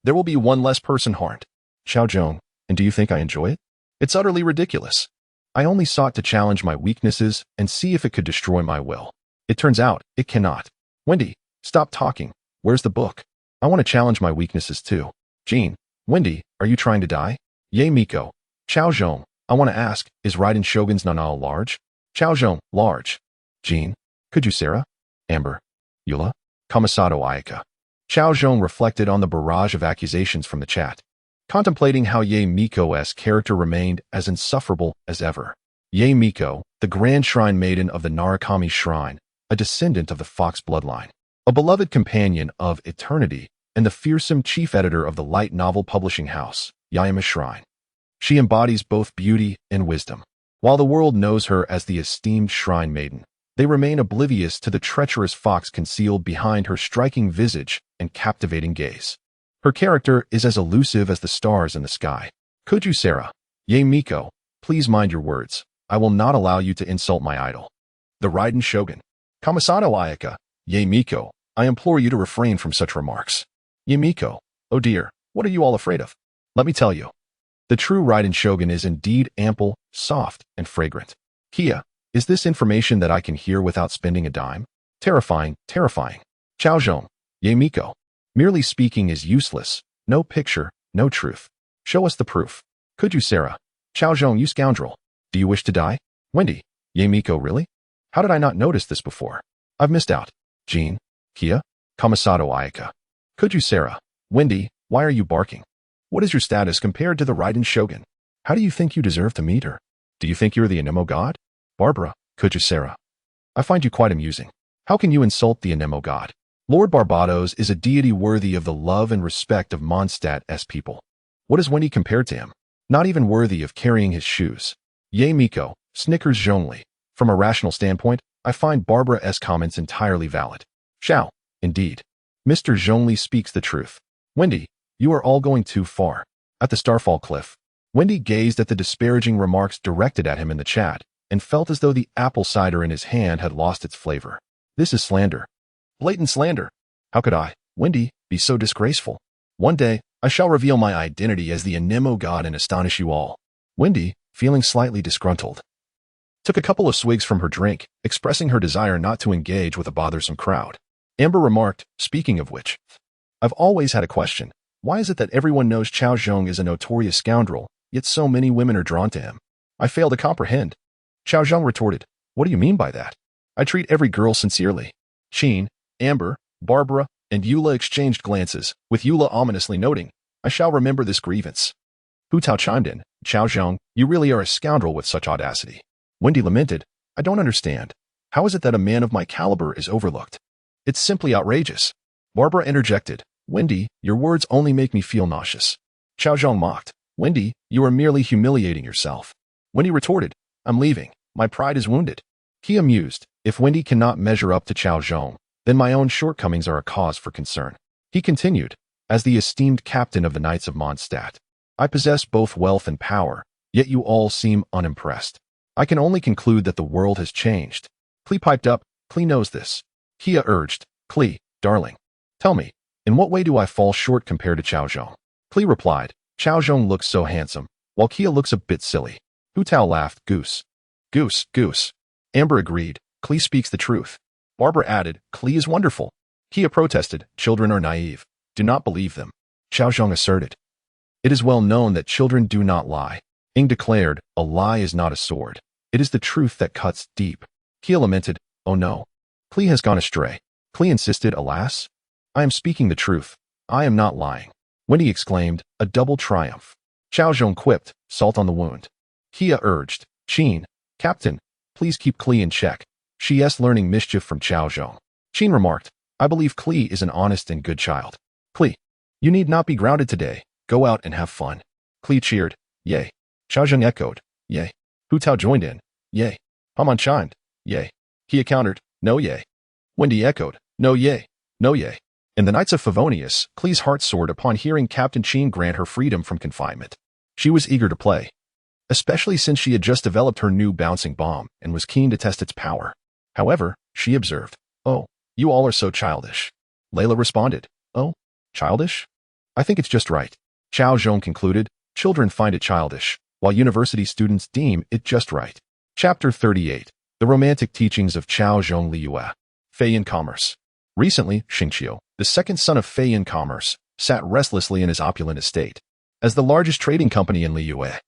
[SPEAKER 1] there will be one less person harmed. Cao Zhong, and do you think I enjoy it? It's utterly ridiculous. I only sought to challenge my weaknesses and see if it could destroy my will. It turns out, it cannot. Wendy, stop talking. Where's the book? I want to challenge my weaknesses too. Jean, Wendy, are you trying to die? Yay, Miko. Cao Zhong, I want to ask, is Raiden Shogun's Nanao large? Cao Zhong, large. Jean, Kujusera? Amber, Eula? Kamisato Ayaka. Cao Zhong reflected on the barrage of accusations from the chat, contemplating how Ye Miko's character remained as insufferable as ever. Ye Miko, the grand shrine maiden of the Narukami Shrine, a descendant of the Fox bloodline, a beloved companion of eternity, and the fearsome chief editor of the light novel publishing house, Yayama Shrine. She embodies both beauty and wisdom. While the world knows her as the esteemed shrine maiden, they remain oblivious to the treacherous fox concealed behind her striking visage and captivating gaze. Her character is as elusive as the stars in the sky. Kujusera, Ye Miko, please mind your words. I will not allow you to insult my idol. The Raiden Shogun. Kamisato Ayaka, Ye Miko, I implore you to refrain from such remarks. Ye Miko, oh dear, what are you all afraid of? Let me tell you. The true Raiden Shogun is indeed ample, soft, and fragrant. Kia, is this information that I can hear without spending a dime? Terrifying, terrifying. Cao Zhong, Ye Miko. Merely speaking is useless. No picture, no truth. Show us the proof. Kujusera, Cao Zhong, you scoundrel. Do you wish to die? Wendy, Ye Miko, really? How did I not notice this before? I've missed out. Jean, Kia, Kamisato Ayaka. Kujusera, Wendy, why are you barking? What is your status compared to the Raiden Shogun? How do you think you deserve to meet her? Do you think you're the Anemo god? Barbara, Kujusera. I find you quite amusing. How can you insult the Anemo god? Lord Barbados is a deity worthy of the love and respect of Mondstadt's people. What is Wendy compared to him? Not even worthy of carrying his shoes. Ye Miko, snickers Zhongli. From a rational standpoint, I find Barbara's comments entirely valid. Shao, indeed. Mr. Zhongli speaks the truth. Wendy, you are all going too far. At the Starfall Cliff, Wendy gazed at the disparaging remarks directed at him in the chat and felt as though the apple cider in his hand had lost its flavor. This is slander. Blatant slander. How could I, Wendy, be so disgraceful? One day, I shall reveal my identity as the Anemo god and astonish you all. Wendy, feeling slightly disgruntled, took a couple of swigs from her drink, expressing her desire not to engage with a bothersome crowd. Amber remarked, speaking of which, I've always had a question. Why is it that everyone knows Cao Zhong is a notorious scoundrel, yet so many women are drawn to him? I fail to comprehend. Cao Zhong retorted, what do you mean by that? I treat every girl sincerely. Sheen, Amber, Barbara, and Eula exchanged glances, with Eula ominously noting, I shall remember this grievance. Hu Tao chimed in, Cao Zhong, you really are a scoundrel with such audacity. Wendy lamented, I don't understand. How is it that a man of my caliber is overlooked? It's simply outrageous. Barbara interjected, Wendy, your words only make me feel nauseous. Cao Zhong mocked, Wendy, you are merely humiliating yourself. Wendy retorted, I'm leaving. My pride is wounded. He mused, if Wendy cannot measure up to Cao Zhong, then my own shortcomings are a cause for concern. He continued, as the esteemed captain of the Knights of Mondstadt, I possess both wealth and power, yet you all seem unimpressed. I can only conclude that the world has changed. Klee piped up, Klee knows this. Kia urged, Klee, darling, tell me, In what way do I fall short compared to Cao Zhong? Klee replied. Cao Zhong looks so handsome, while Kia looks a bit silly. Hu Tao laughed. Goose. Goose, goose. Amber agreed. Klee speaks the truth. Barbara added, Klee is wonderful. Kia protested. Children are naive. Do not believe them. Cao Zhong asserted. It is well known that children do not lie. Ing declared, a lie is not a sword. It is the truth that cuts deep. Kia lamented, oh no. Klee has gone astray. Klee insisted, alas. I am speaking the truth. I am not lying. Wendy exclaimed, a double triumph. Cao Zhong quipped, salt on the wound. Kia urged, Qin, Captain, please keep Klee in check. She is learning mischief from Cao Zhong. Qin remarked, I believe Klee is an honest and good child. Klee, you need not be grounded today. Go out and have fun. Klee cheered, yay. Cao Zhong echoed, yay. Hu Tao joined in, yay. Haman chimed, yay. Kia countered, no yay. Wendy echoed, no yay, no yay. In the Knights of Favonius, Klee's heart soared upon hearing Captain Qin grant her freedom from confinement. She was eager to play, especially since she had just developed her new bouncing bomb and was keen to test its power. However, she observed, oh, you all are so childish. Layla responded, oh, childish? I think it's just right. Cao Zhong concluded, children find it childish, while university students deem it just right. Chapter 38. The Romantic Teachings of Cao Zhong Liyue. Fei in Commerce. Recently, Xingqiu, the second son of Fei in Commerce, sat restlessly in his opulent estate. As the largest trading company in Liyue,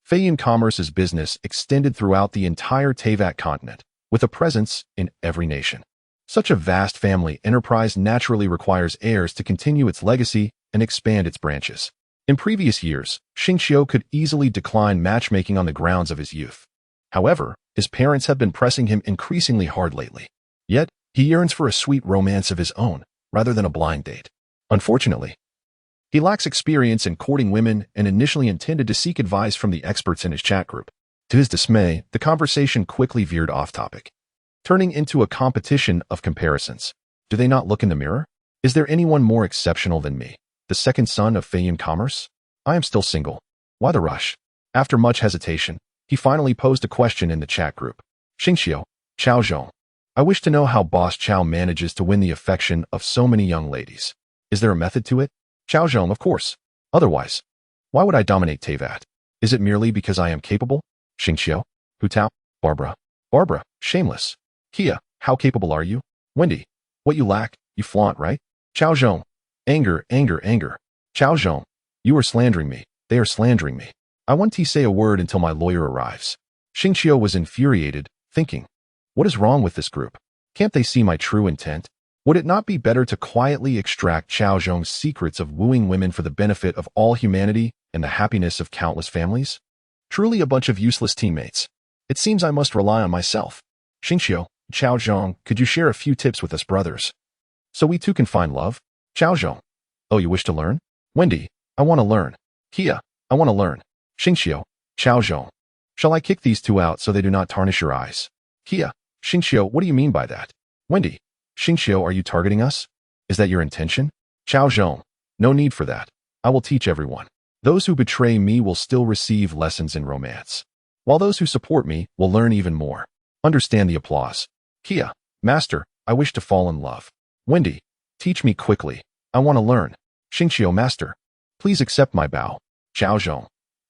[SPEAKER 1] Fei in Commerce's business extended throughout the entire Tivat continent, with a presence in every nation. Such a vast family enterprise naturally requires heirs to continue its legacy and expand its branches. In previous years, Xingqiu could easily decline matchmaking on the grounds of his youth. However, his parents have been pressing him increasingly hard lately. Yet, he yearns for a sweet romance of his own, rather than a blind date. Unfortunately, he lacks experience in courting women and initially intended to seek advice from the experts in his chat group. To his dismay, the conversation quickly veered off topic, turning into a competition of comparisons. Do they not look in the mirror? Is there anyone more exceptional than me, the second son of Fei in Commerce? I am still single. Why the rush? After much hesitation, he finally posed a question in the chat group. Xingqiu, Cao Zhong. I wish to know how Boss Cao manages to win the affection of so many young ladies. Is there a method to it? Cao Zhong, of course. Otherwise, why would I dominate Tivat? Is it merely because I am capable? Xingqiu, Hu Tao, Barbara. Barbara, shameless. Kia, how capable are you? Wendy, what you lack, you flaunt, right? Cao Zhong, anger, anger, anger. Cao Zhong, you are slandering me. They are slandering me. I want to say a word until my lawyer arrives. Xingqiu was infuriated, thinking, what is wrong with this group? Can't they see my true intent? Would it not be better to quietly extract Cao Zhong's secrets of wooing women for the benefit of all humanity and the happiness of countless families? Truly a bunch of useless teammates. It seems I must rely on myself. Xingqiu, Cao Zhong, could you share a few tips with us brothers, so we too can find love? Cao Zhong, oh, you wish to learn? Wendy, I want to learn. Kia, I want to learn. Xingqiu, Cao Zhong, shall I kick these two out so they do not tarnish your eyes? Kia, Xingqiu, what do you mean by that? Wendy, Xingqiu, are you targeting us? Is that your intention? Cao Zhong, no need for that. I will teach everyone. Those who betray me will still receive lessons in romance, while those who support me will learn even more. Understand the applause. Kia, Master, I wish to fall in love. Wendy, teach me quickly. I want to learn. Xingqiu, Master, please accept my bow. Cao Zhong,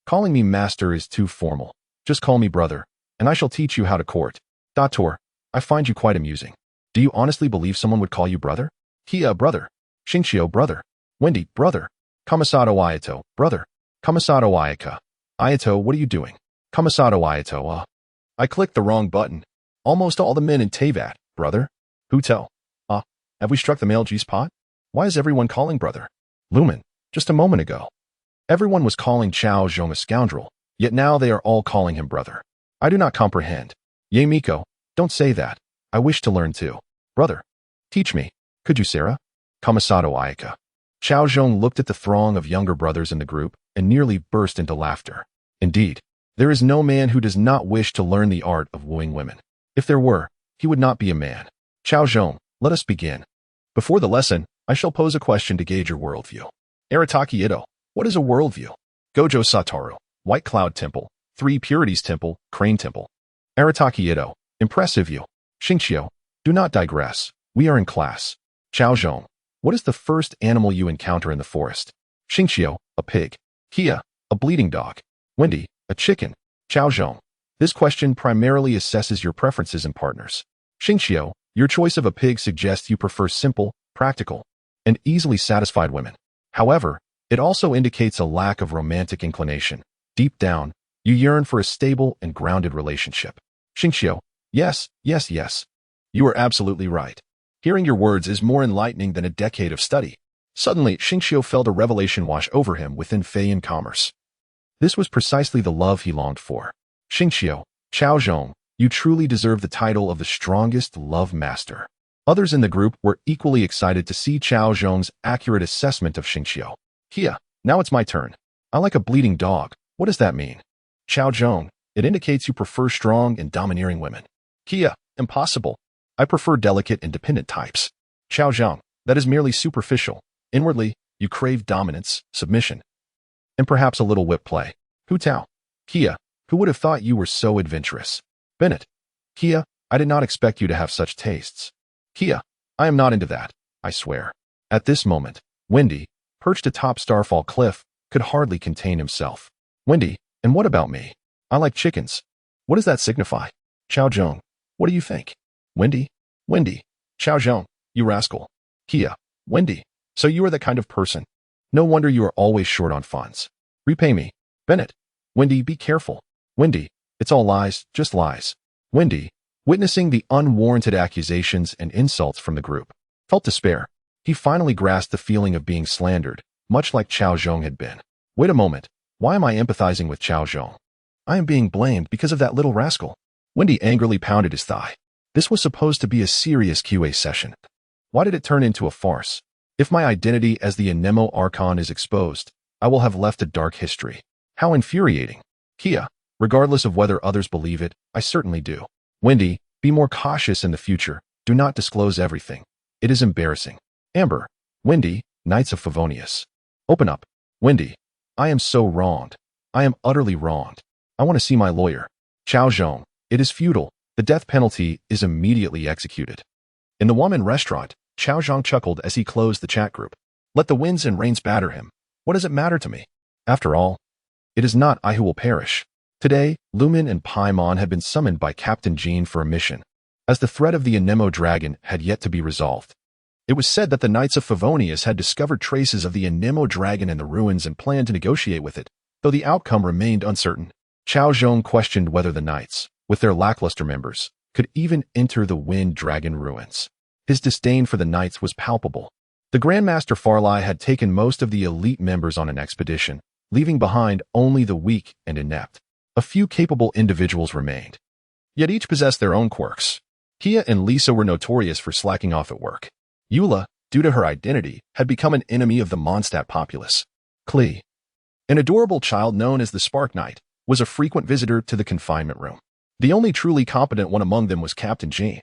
[SPEAKER 1] calling me Master is too formal. Just call me brother, and I shall teach you how to court. Dator, I find you quite amusing. Do you honestly believe someone would call you brother? Kia, brother. Xingqiu, brother. Wendy, brother. Kamasato Ayato, brother. Kamasato Ayaka. Ayato, what are you doing? Kamasato Ayato, I clicked the wrong button. Almost all the men in Tivat, brother. Hu Tao. Have we struck the male G-spot? Why is everyone calling brother? Lumen, just a moment ago, everyone was calling Cao Zhong a scoundrel, yet now they are all calling him brother. I do not comprehend. Ye Miko, don't say that. I wish to learn too. Brother, teach me. Could you, Sarah? Kamasato Ayaka. Cao Zhong looked at the throng of younger brothers in the group and nearly burst into laughter. Indeed, there is no man who does not wish to learn the art of wooing women. If there were, he would not be a man. Cao Zhong, let us begin. Before the lesson, I shall pose a question to gauge your worldview. Arataki Ito, what is a worldview? Gojo Satoru, White Cloud Temple, Three Purities Temple, Crane Temple. Arataki Ito, impressive you. Xingqiu, do not digress. We are in class. Cao Zhong, What is the first animal you encounter in the forest? Xingqiu, a pig. Kia, a bleeding dog. Wendy, a chicken. Cao Zhong. This question primarily assesses your preferences in partners. Xingqiu, your choice of a pig suggests you prefer simple, practical, and easily satisfied women. However, it also indicates a lack of romantic inclination. Deep down, you yearn for a stable and grounded relationship. Xingqiu, yes, yes, yes. You are absolutely right. Hearing your words is more enlightening than a decade of study. Suddenly, Xingqiu felt a revelation wash over him within Feiyan commerce. This was precisely the love he longed for. Xingqiu, Cao Zhong, you truly deserve the title of the strongest love master. Others in the group were equally excited to see Cao Zhong's accurate assessment of Xingqiu. Kia, now it's my turn. I like a bleeding dog. What does that mean? Cao Zhong, it indicates you prefer strong and domineering women. Kia, impossible. I prefer delicate and dependent types. Cao Zhong, that is merely superficial. Inwardly, you crave dominance, submission, and perhaps a little whip play. Hu Tao. Kia, who would have thought you were so adventurous? Bennett. Kia, I did not expect you to have such tastes. Kia, I am not into that, I swear. At this moment, Wendy, perched atop Starfall Cliff, could hardly contain himself. Wendy, and what about me? I like chickens. What does that signify? Cao Zhong, what do you think? Wendy? Wendy. Cao Zhong, you rascal. Kia. Wendy. So you are that kind of person. No wonder you are always short on funds. Repay me. Bennett. Wendy, be careful. Wendy. It's all lies, just lies. Wendy, witnessing the unwarranted accusations and insults from the group, felt despair. He finally grasped the feeling of being slandered, much like Cao Zhong had been. Wait a moment. Why am I empathizing with Cao Zhong? I am being blamed because of that little rascal. Wendy angrily pounded his thigh. This was supposed to be a serious QA session. Why did it turn into a farce? If my identity as the Anemo Archon is exposed, I will have left a dark history. How infuriating. Kia, regardless of whether others believe it, I certainly do. Wendy, be more cautious in the future. Do not disclose everything. It is embarrassing. Amber. Wendy, Knights of Favonius. Open up. Wendy. I am so wronged. I am utterly wronged. I want to see my lawyer. Cao Zhong. It is futile. The death penalty is immediately executed. In the Woman restaurant, Cao Zhong chuckled as he closed the chat group. Let the winds and rains batter him. What does it matter to me? After all, it is not I who will perish. Today, Lumen and Paimon had been summoned by Captain Jean for a mission, as the threat of the Anemo dragon had yet to be resolved. It was said that the Knights of Favonius had discovered traces of the Anemo dragon in the ruins and planned to negotiate with it, though the outcome remained uncertain. Cao Zhong questioned whether the Knights, with their lackluster members, could even enter the Wind Dragon ruins. His disdain for the Knights was palpable. The Grandmaster Farlai had taken most of the elite members on an expedition, leaving behind only the weak and inept. A few capable individuals remained. Yet each possessed their own quirks. Kia and Lisa were notorious for slacking off at work. Eula, due to her identity, had become an enemy of the Mondstadt populace. Klee, an adorable child known as the Spark Knight, was a frequent visitor to the confinement room. The only truly competent one among them was Captain Jean.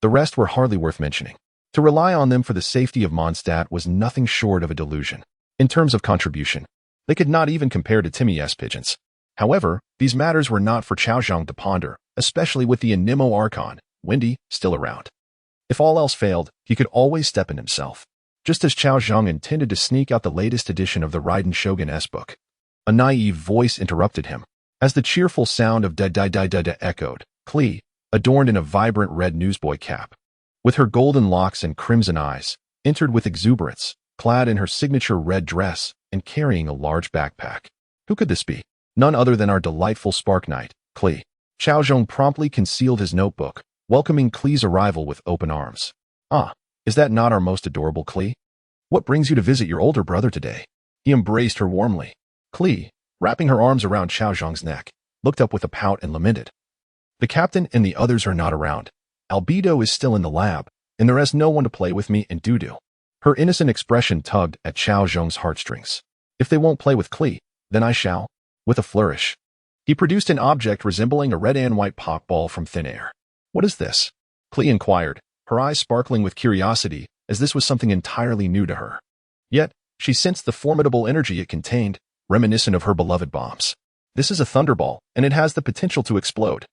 [SPEAKER 1] The rest were hardly worth mentioning. To rely on them for the safety of Mondstadt was nothing short of a delusion. In terms of contribution, they could not even compare to Timmy S. pigeons. However, these matters were not for Cao Zhong to ponder, especially with the Anemo Archon, Wendy, still around. If all else failed, he could always step in himself. Just as Cao Zhong intended to sneak out the latest edition of the Raiden Shogun S-book, a naive voice interrupted him. As the cheerful sound of da-da-da-da-da echoed, Klee, adorned in a vibrant red newsboy cap, with her golden locks and crimson eyes, entered with exuberance, clad in her signature red dress and carrying a large backpack. Who could this be? None other than our delightful Spark Knight, Klee. Cao Zhong promptly concealed his notebook, welcoming Klee's arrival with open arms. Ah, is that not our most adorable Klee? What brings you to visit your older brother today? He embraced her warmly. Klee, wrapping her arms around Cao Zhong's neck, looked up with a pout and lamented. The captain and the others are not around. Albedo is still in the lab, and there is no one to play with me and Dudu. Her innocent expression tugged at Cao Zhong's heartstrings. If they won't play with Klee, then I shall. With a flourish, he produced an object resembling a red and white pop ball from thin air. What is this? Klee inquired, her eyes sparkling with curiosity, as this was something entirely new to her. Yet, she sensed the formidable energy it contained, reminiscent of her beloved bombs. This is a thunderball, and it has the potential to explode.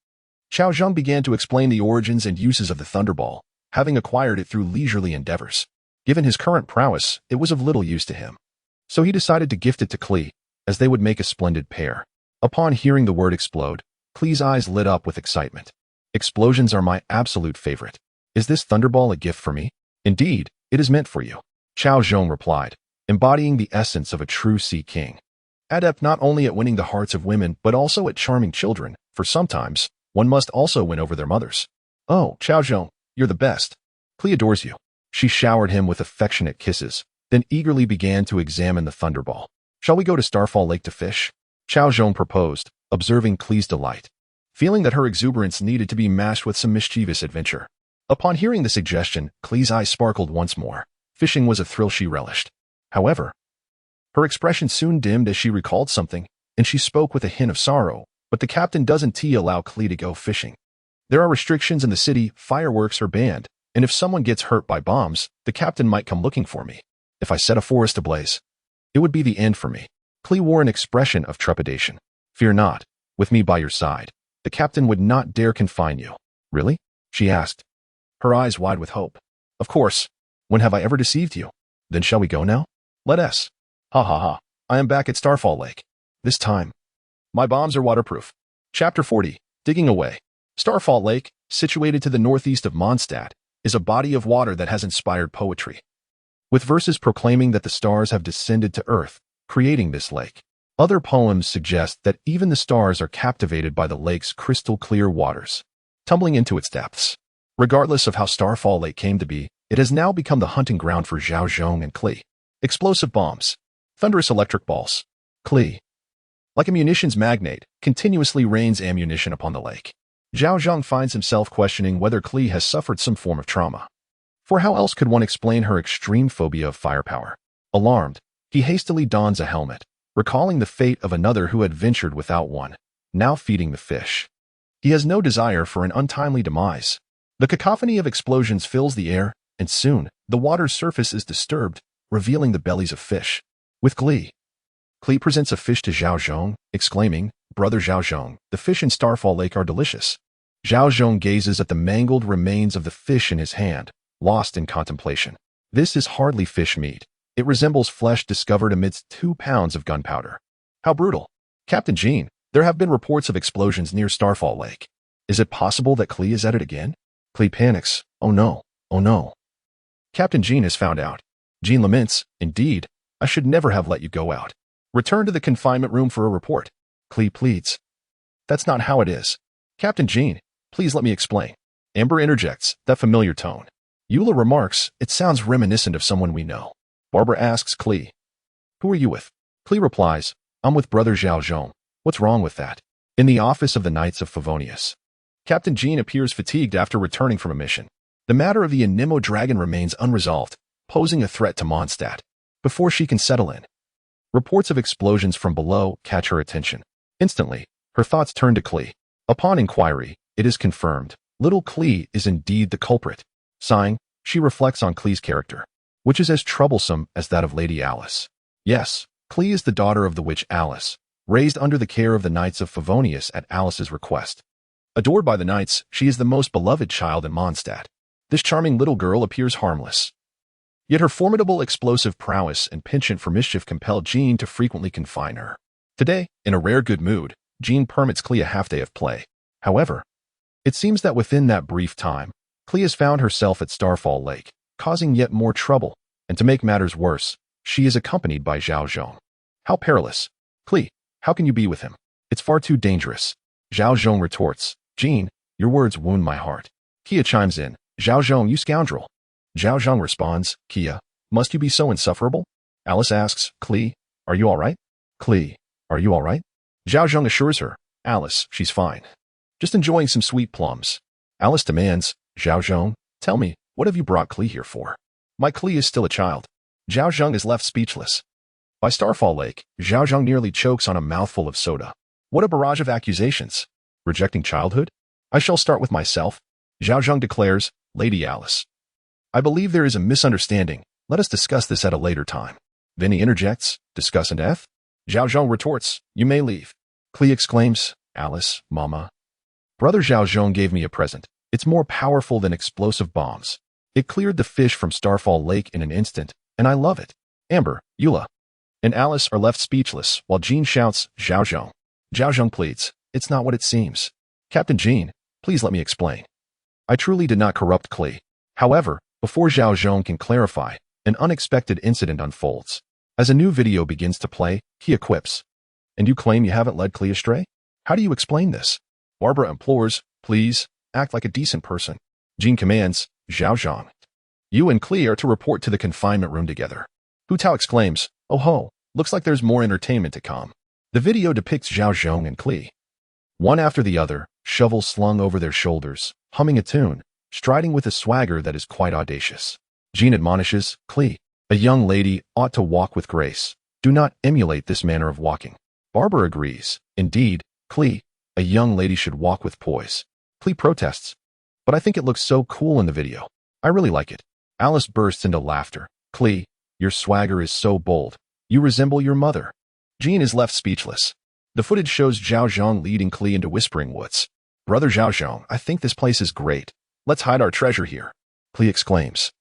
[SPEAKER 1] Cao Zhong began to explain the origins and uses of the thunderball, having acquired it through leisurely endeavors. Given his current prowess, it was of little use to him. So he decided to gift it to Klee, as they would make a splendid pair. Upon hearing the word explode, Klee's eyes lit up with excitement. Explosions are my absolute favorite. Is this thunderball a gift for me? Indeed, it is meant for you, Cao Zhong replied, embodying the essence of a true sea king. Adept not only at winning the hearts of women, but also at charming children, for sometimes, one must also win over their mothers. Oh, Cao Zhong, you're the best. Klee adores you. She showered him with affectionate kisses, then eagerly began to examine the thunderball. Shall we go to Starfall Lake to fish? Cao Zhong proposed, observing Klee's delight, feeling that her exuberance needed to be matched with some mischievous adventure. Upon hearing the suggestion, Klee's eyes sparkled once more. Fishing was a thrill she relished. However, her expression soon dimmed as she recalled something, and she spoke with a hint of sorrow. But the captain doesn't allow Klee to go fishing. There are restrictions in the city, fireworks are banned, and if someone gets hurt by bombs, the captain might come looking for me. If I set a forest ablaze, it would be the end for me. Klee wore an expression of trepidation. Fear not, with me by your side. The captain would not dare confine you. Really? She asked, her eyes wide with hope. Of course. When have I ever deceived you? Then shall we go now? Let us. Ha ha ha. I am back at Starfall Lake. This time, my bombs are waterproof. Chapter 40. Digging Away. Starfall Lake, situated to the northeast of Mondstadt, is a body of water that has inspired poetry, with verses proclaiming that the stars have descended to Earth, creating this lake. Other poems suggest that even the stars are captivated by the lake's crystal-clear waters, tumbling into its depths. Regardless of how Starfall Lake came to be, it has now become the hunting ground for Cao Zhong and Klee. Explosive bombs. Thunderous electric balls. Klee, like a munitions magnate, continuously rains ammunition upon the lake. Cao Zhong finds himself questioning whether Klee has suffered some form of trauma. For how else could one explain her extreme phobia of firepower? Alarmed, he hastily dons a helmet, recalling the fate of another who had ventured without one, now feeding the fish. He has no desire for an untimely demise. The cacophony of explosions fills the air, and soon, the water's surface is disturbed, revealing the bellies of fish. With glee, Klee presents a fish to Cao Zhong, exclaiming, "Brother Cao Zhong, the fish in Starfall Lake are delicious." Cao Zhong gazes at the mangled remains of the fish in his hand, lost in contemplation. This is hardly fish meat. It resembles flesh discovered amidst 2 pounds of gunpowder. How brutal. Captain Jean, there have been reports of explosions near Starfall Lake. Is it possible that Klee is at it again? Klee panics. Oh no, oh no. Captain Jean has found out. Jean laments, "Indeed, I should never have let you go out. Return to the confinement room for a report." Klee pleads. "That's not how it is. Captain Jean, please let me explain." Amber interjects, that familiar tone. Eula remarks, "It sounds reminiscent of someone we know." Barbara asks Klee, "Who are you with?" Klee replies, "I'm with Brother Cao Zhong." What's wrong with that? In the office of the Knights of Favonius, Captain Jean appears fatigued after returning from a mission. The matter of the Anemo dragon remains unresolved, posing a threat to Mondstadt. Before she can settle in, reports of explosions from below catch her attention. Instantly, her thoughts turn to Klee. Upon inquiry, it is confirmed. Little Klee is indeed the culprit. Sighing, she reflects on Klee's character, which is as troublesome as that of Lady Alice. Yes, Klee is the daughter of the witch Alice, raised under the care of the Knights of Favonius at Alice's request. Adored by the Knights, she is the most beloved child in Mondstadt. This charming little girl appears harmless. Yet her formidable explosive prowess and penchant for mischief compel Jean to frequently confine her. Today, in a rare good mood, Jean permits Klee a half-day of play. However, it seems that within that brief time, Klee has found herself at Starfall Lake, causing yet more trouble, and to make matters worse, she is accompanied by Cao Zhong. How perilous. Klee, how can you be with him? It's far too dangerous. Cao Zhong retorts, "Jean, your words wound my heart." Kia chimes in, "Cao Zhong, you scoundrel." Cao Zhong responds, "Kia, must you be so insufferable?" Alice asks, "Klee, are you all right?" "Klee, are you all right?" Cao Zhong assures her, "Alice, she's fine. Just enjoying some sweet plums." Alice demands, "Cao Zhong, tell me, what have you brought Klee here for?" "My Klee is still a child." Cao Zhong is left speechless. By Starfall Lake, Cao Zhong nearly chokes on a mouthful of soda. What a barrage of accusations. Rejecting childhood? "I shall start with myself." Cao Zhong declares, "Lady Alice, I believe there is a misunderstanding. Let us discuss this at a later time." Then he interjects, "Discuss and F?" Cao Zhong retorts, "You may leave." Klee exclaims, "Alice, Mama. Brother Cao Zhong gave me a present. It's more powerful than explosive bombs. It cleared the fish from Starfall Lake in an instant, and I love it. Amber, Eula, and Alice are left speechless while Jean shouts, Cao Zhong. Cao Zhong pleads, it's not what it seems. Captain Jean, please let me explain. I truly did not corrupt Klee. However, before Cao Zhong can clarify, an unexpected incident unfolds. As a new video begins to play, he equips. And you claim you haven't led Klee astray? How do you explain this? Barbara implores, please, act like a decent person. Jean commands, Cao Zhong. You and Klee are to report to the confinement room together. Hu Tao exclaims, oh ho, looks like there's more entertainment to come. The video depicts Cao Zhong and Klee, one after the other, shovels slung over their shoulders, humming a tune, striding with a swagger that is quite audacious. Jean admonishes, Klee, a young lady ought to walk with grace. Do not emulate this manner of walking. Barbara agrees. Indeed, Klee, a young lady should walk with poise. Klee protests, but I think it looks so cool in the video. I really like it. Alice bursts into laughter. Klee, your swagger is so bold. You resemble your mother. Jean is left speechless. The footage shows Cao Zhong leading Klee into Whispering Woods. Brother Cao Zhong, I think this place is great. Let's hide our treasure here. Klee exclaims,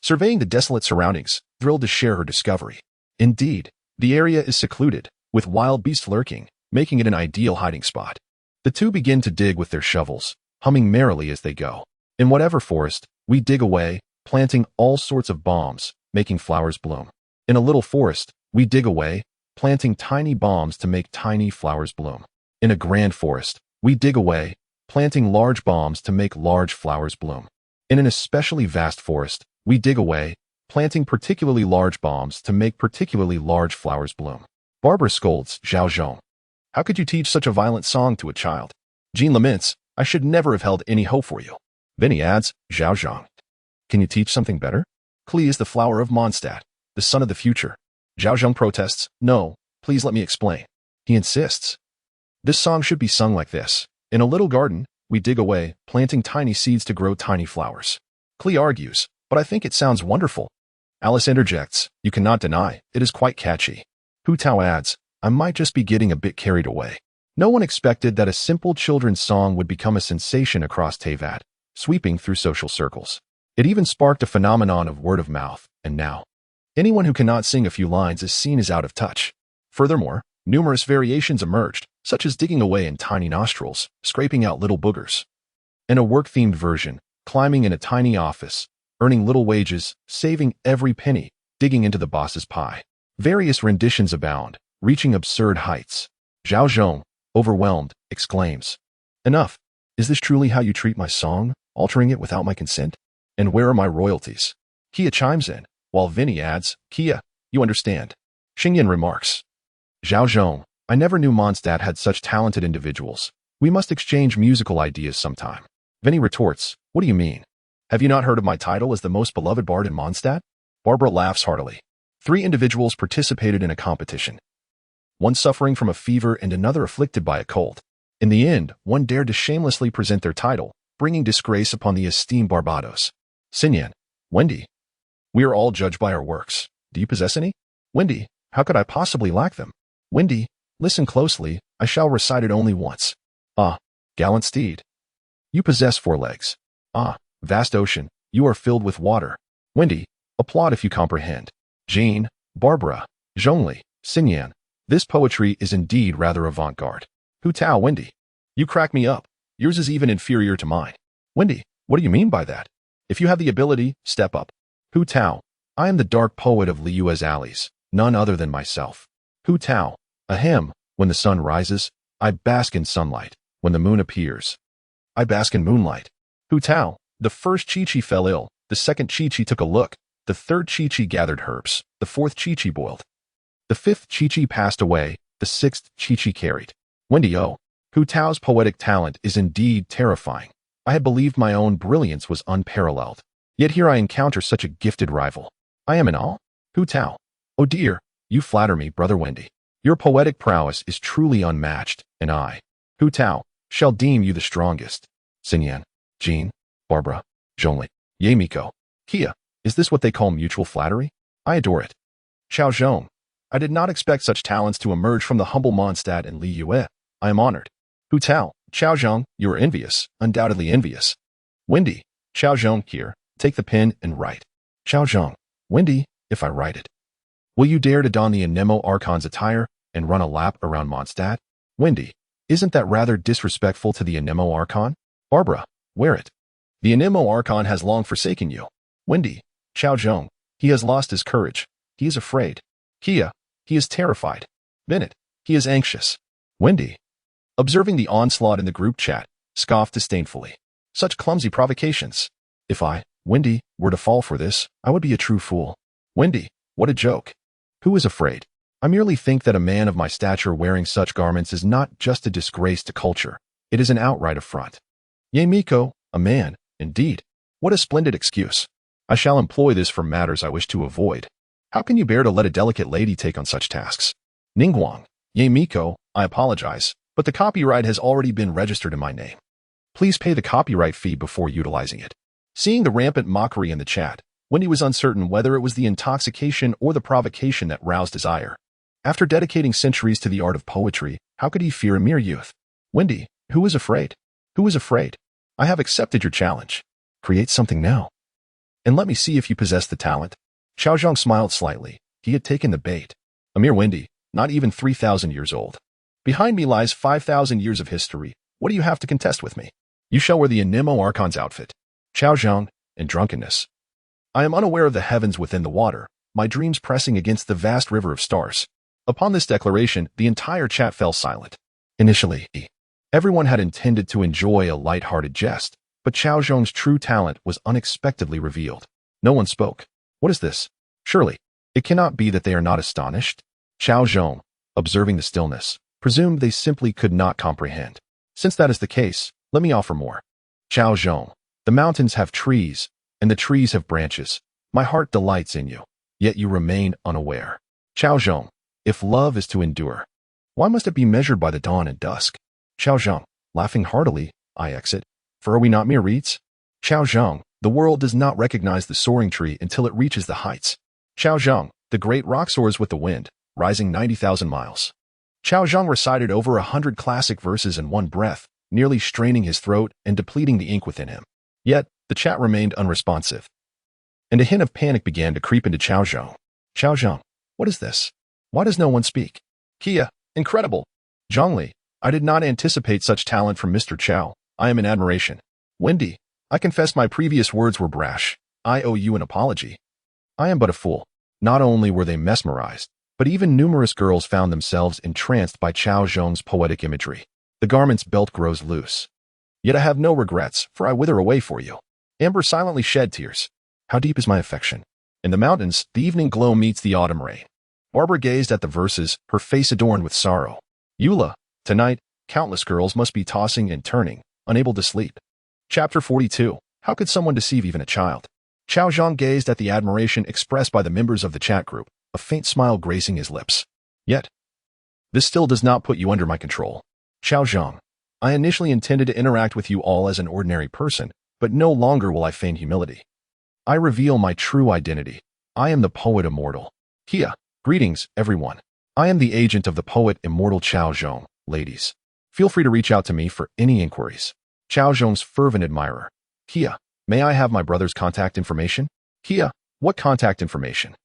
[SPEAKER 1] surveying the desolate surroundings, thrilled to share her discovery. Indeed, the area is secluded, with wild beasts lurking, making it an ideal hiding spot. The two begin to dig with their shovels, humming merrily as they go. In whatever forest, we dig away, planting all sorts of bombs, making flowers bloom. In a little forest, we dig away, planting tiny bombs to make tiny flowers bloom. In a grand forest, we dig away, planting large bombs to make large flowers bloom. In an especially vast forest, we dig away, planting particularly large bombs to make particularly large flowers bloom. Barbara scolds, Cao Zhong. How could you teach such a violent song to a child? Jean laments, I should never have held any hope for you. Then he adds, Cao Zhong. Can you teach something better? Klee is the flower of Mondstadt, the son of the future. Cao Zhong protests, no, please let me explain. He insists. This song should be sung like this. In a little garden, we dig away, planting tiny seeds to grow tiny flowers. Klee argues, but I think it sounds wonderful. Alice interjects, you cannot deny, it is quite catchy. Hu Tao adds, I might just be getting a bit carried away. No one expected that a simple children's song would become a sensation across Tivat, sweeping through social circles. It even sparked a phenomenon of word of mouth, and now, anyone who cannot sing a few lines is seen as out of touch. Furthermore, numerous variations emerged, such as digging away in tiny nostrils, scraping out little boogers. In a work-themed version, climbing in a tiny office, earning little wages, saving every penny, digging into the boss's pie. Various renditions abound, reaching absurd heights. Cao Zhong, overwhelmed, exclaims, enough! Is this truly how you treat my song, altering it without my consent? And where are my royalties? Kia chimes in, while Vinny adds, Kia, you understand. Xingyan remarks, Cao Zhong, I never knew Mondstadt had such talented individuals. We must exchange musical ideas sometime. Vinny retorts, what do you mean? Have you not heard of my title as the most beloved bard in Mondstadt? Barbara laughs heartily. 3 individuals participated in a competition. One suffering from a fever and another afflicted by a cold. In the end, one dared to shamelessly present their title, bringing disgrace upon the esteemed Barbados. Xingyan, Wendy, we are all judged by our works. Do you possess any? Wendy, how could I possibly lack them? Wendy, listen closely, I shall recite it only once. Ah, gallant steed. You possess 4 legs. Ah, vast ocean, you are filled with water. Wendy, applaud if you comprehend. Jean, Barbara, Zhongli, Xingyan, this poetry is indeed rather avant-garde. Hu Tao, Wendy, you crack me up. Yours is even inferior to mine. Wendy, what do you mean by that? If you have the ability, step up. Hu Tao, I am the dark poet of Liyue's alleys, none other than myself. Hu Tao, ahem, when the sun rises, I bask in sunlight. When the moon appears, I bask in moonlight. Hu Tao, the first Chi-Chi fell ill, the second Chi-Chi took a look, the third Chi-Chi gathered herbs, the fourth Chi-Chi boiled. The fifth Chi-Chi passed away, the sixth Chi-Chi carried. Wendy, oh, Hu Tao's poetic talent is indeed terrifying. I had believed my own brilliance was unparalleled. Yet here I encounter such a gifted rival. I am in awe. Hu Tao, oh dear, you flatter me, brother Wendy. Your poetic prowess is truly unmatched, and I, Hu Tao, shall deem you the strongest. Xingyan, Jean, Barbara, Zhongli, Yemiko, Kia, is this what they call mutual flattery? I adore it. Cao Zhong, I did not expect such talents to emerge from the humble Mondstadt and Liyue. I am honored. Hu Tao, Cao Zhong, you are envious, undoubtedly envious. Wendy, Cao Zhong here, Take the pen and write. Cao Zhong. Wendy, if I write it. Will you dare to don the Anemo Archon's attire and run a lap around Mondstadt? Wendy, isn't that rather disrespectful to the Anemo Archon? Barbara, wear it. The Anemo Archon has long forsaken you. Wendy, Cao Zhong, he has lost his courage. He is afraid. Kia, he is terrified. Bennett, he is anxious. Wendy, observing the onslaught in the group chat, scoffed disdainfully. Such clumsy provocations. If I, Wendy, were to fall for this, I would be a true fool. Wendy, what a joke. Who is afraid? I merely think that a man of my stature wearing such garments is not just a disgrace to culture. It is an outright affront. Ye Miko, a man, indeed. What a splendid excuse. I shall employ this for matters I wish to avoid. How can you bear to let a delicate lady take on such tasks? Ningguang, Ye Miko, I apologize, but the copyright has already been registered in my name. Please pay the copyright fee before utilizing it. Seeing the rampant mockery in the chat, Wendy was uncertain whether it was the intoxication or the provocation that roused his ire. After dedicating centuries to the art of poetry, how could he fear a mere youth? Wendy, who is afraid? Who is afraid? I have accepted your challenge. Create something now. And let me see if you possess the talent. Cao Zhong smiled slightly. He had taken the bait. A mere Wendy, not even 3,000 years old. Behind me lies 5,000 years of history. What do you have to contest with me? You shall wear the Anemo Archon's outfit. Cao Zhong, in drunkenness. I am unaware of the heavens within the water, my dreams pressing against the vast river of stars. Upon this declaration, the entire chat fell silent. Initially, everyone had intended to enjoy a light-hearted jest, but Cao Zhong's true talent was unexpectedly revealed. No one spoke. What is this? Surely, it cannot be that they are not astonished. Cao Zhong, observing the stillness, presumed they simply could not comprehend. Since that is the case, let me offer more. Cao Zhong, the mountains have trees, and the trees have branches. My heart delights in you, yet you remain unaware. Cao Zhong, if love is to endure, why must it be measured by the dawn and dusk? Cao Zhong, laughing heartily, I exit. For are we not mere reeds? Cao Zhong, the world does not recognize the soaring tree until it reaches the heights. Cao Zhong, the great rock soars with the wind, rising 90,000 miles. Cao Zhong recited over 100 classic verses in one breath, nearly straining his throat and depleting the ink within him. Yet, the chat remained unresponsive. And a hint of panic began to creep into Cao Zhong. Cao Zhong, what is this? Why does no one speak? Kia, incredible. Zhongli, I did not anticipate such talent from Mr. Cao. I am in admiration. Wendy, I confess my previous words were brash. I owe you an apology. I am but a fool. Not only were they mesmerized, but even numerous girls found themselves entranced by Cao Zhong's poetic imagery. The garment's belt grows loose. Yet I have no regrets, for I wither away for you. Amber silently shed tears. How deep is my affection? In the mountains, the evening glow meets the autumn rain. Barbara gazed at the verses, her face adorned with sorrow. Eula, tonight, countless girls must be tossing and turning, unable to sleep. Chapter 42. How could someone deceive even a child? Cao Zhong gazed at the admiration expressed by the members of the chat group, a faint smile gracing his lips. Yet, this still does not put you under my control. Cao Zhong, I initially intended to interact with you all as an ordinary person, but no longer will I feign humility. I reveal my true identity. I am the poet immortal. Kia, greetings, everyone. I am the agent of the poet immortal Cao Zhong, ladies. Feel free to reach out to me for any inquiries. Cao Zhong's fervent admirer. Kia, may I have my brother's contact information? Kia, what contact information?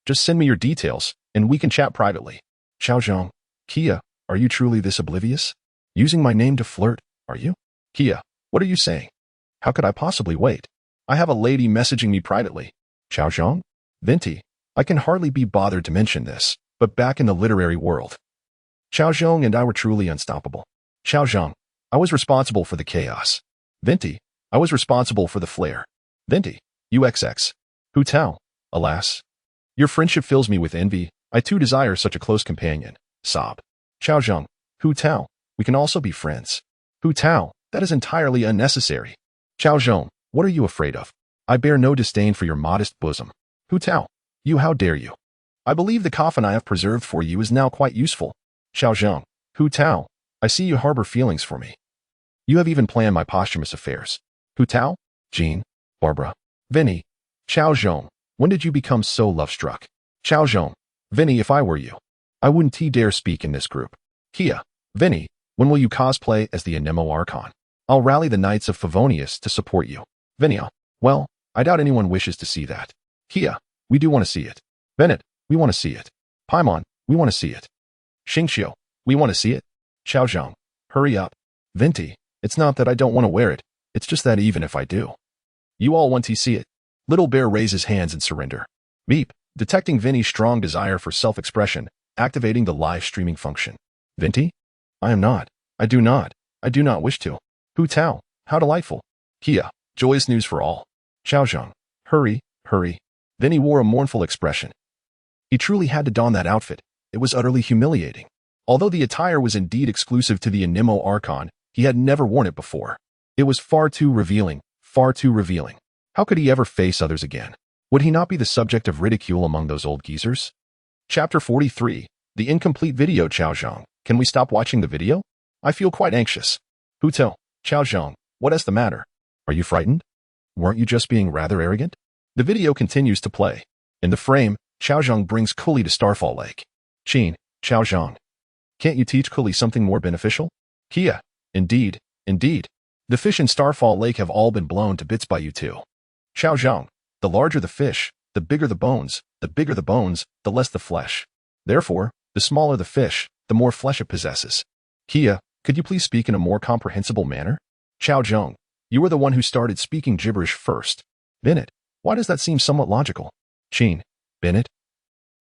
[SPEAKER 1] Just send me your details, and we can chat privately. Cao Zhong, Kia, are you truly this oblivious? Using my name to flirt, are you? Kia, what are you saying? How could I possibly wait? I have a lady messaging me privately. Cao Zhong? Venti, I can hardly be bothered to mention this, but back in the literary world, Cao Zhong and I were truly unstoppable. Cao Zhong, I was responsible for the chaos. Venti, I was responsible for the flare. Venti, UXX. Hu Tao, alas. Your friendship fills me with envy. I too desire such a close companion. Sob. Cao Zhong, Hu Tao, we can also be friends. Hu Tao, that is entirely unnecessary. Cao Zhong, what are you afraid of? I bear no disdain for your modest bosom. Hu Tao, you, how dare you? I believe the coffin I have preserved for you is now quite useful. Cao Zhong, Hu Tao, I see you harbor feelings for me. You have even planned my posthumous affairs. Hu Tao, Jean, Barbara, Vinny, Cao Zhong, when did you become so love-struck? Cao Zhong, Vinny, if I were you, I wouldn't dare speak in this group. Kia, Vinny, when will you cosplay as the Anemo Archon? I'll rally the Knights of Favonius to support you. Vinny, well, I doubt anyone wishes to see that. Kia, we do want to see it. Bennett, we want to see it. Paimon, we want to see it. Xingqiu, we want to see it. Cao Zhong, hurry up. Venti, it's not that I don't want to wear it, it's just that even if I do. You all want to see it. Little Bear raises hands in surrender. Beep, detecting Vinny's strong desire for self-expression, activating the live streaming function. Venti? I am not. I do not wish to. Hu Tao, how delightful. Kia, joyous news for all. Cao Zhong, hurry. Vinny wore a mournful expression. He truly had to don that outfit. It was utterly humiliating. Although the attire was indeed exclusive to the Anemo Archon, he had never worn it before. It was far too revealing. How could he ever face others again? Would he not be the subject of ridicule among those old geezers? Chapter 43, the incomplete video. Cao Zhong, can we stop watching the video? I feel quite anxious. Hu Tao, Cao Zhong, what is the matter? Are you frightened? Weren't you just being rather arrogant? The video continues to play. In the frame, Cao Zhong brings Kuli to Starfall Lake. Qin, Cao Zhong, can't you teach Kuli something more beneficial? Kia, indeed. The fish in Starfall Lake have all been blown to bits by you two. Cao Zhong, the larger the fish, the bigger the bones, the less the flesh. Therefore, the smaller the fish, the more flesh it possesses. Kia, could you please speak in a more comprehensible manner? Cao Zhong, you were the one who started speaking gibberish first. Bennett, why does that seem somewhat logical? Qin, Bennett?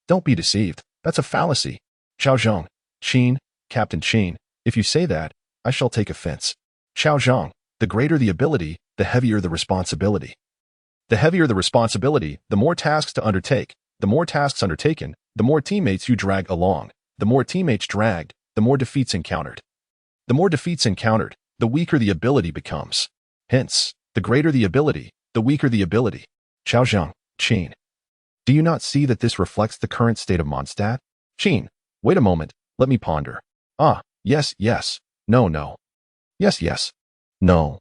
[SPEAKER 1] Don't be deceived, that's a fallacy. Cao Zhong, Qin, Captain Qin, if you say that, I shall take offense. Cao Zhong, the greater the ability, the heavier the responsibility. The heavier the responsibility, the more tasks to undertake. The more tasks undertaken, the more teammates you drag along. The more teammates dragged, the more defeats encountered. The more defeats encountered, the weaker the ability becomes. Hence, the greater the ability, the weaker the ability. Cao Zhong, Qin. Do you not see that this reflects the current state of Mondstadt? Qin, wait a moment, let me ponder. Ah, yes, no. Yes, no.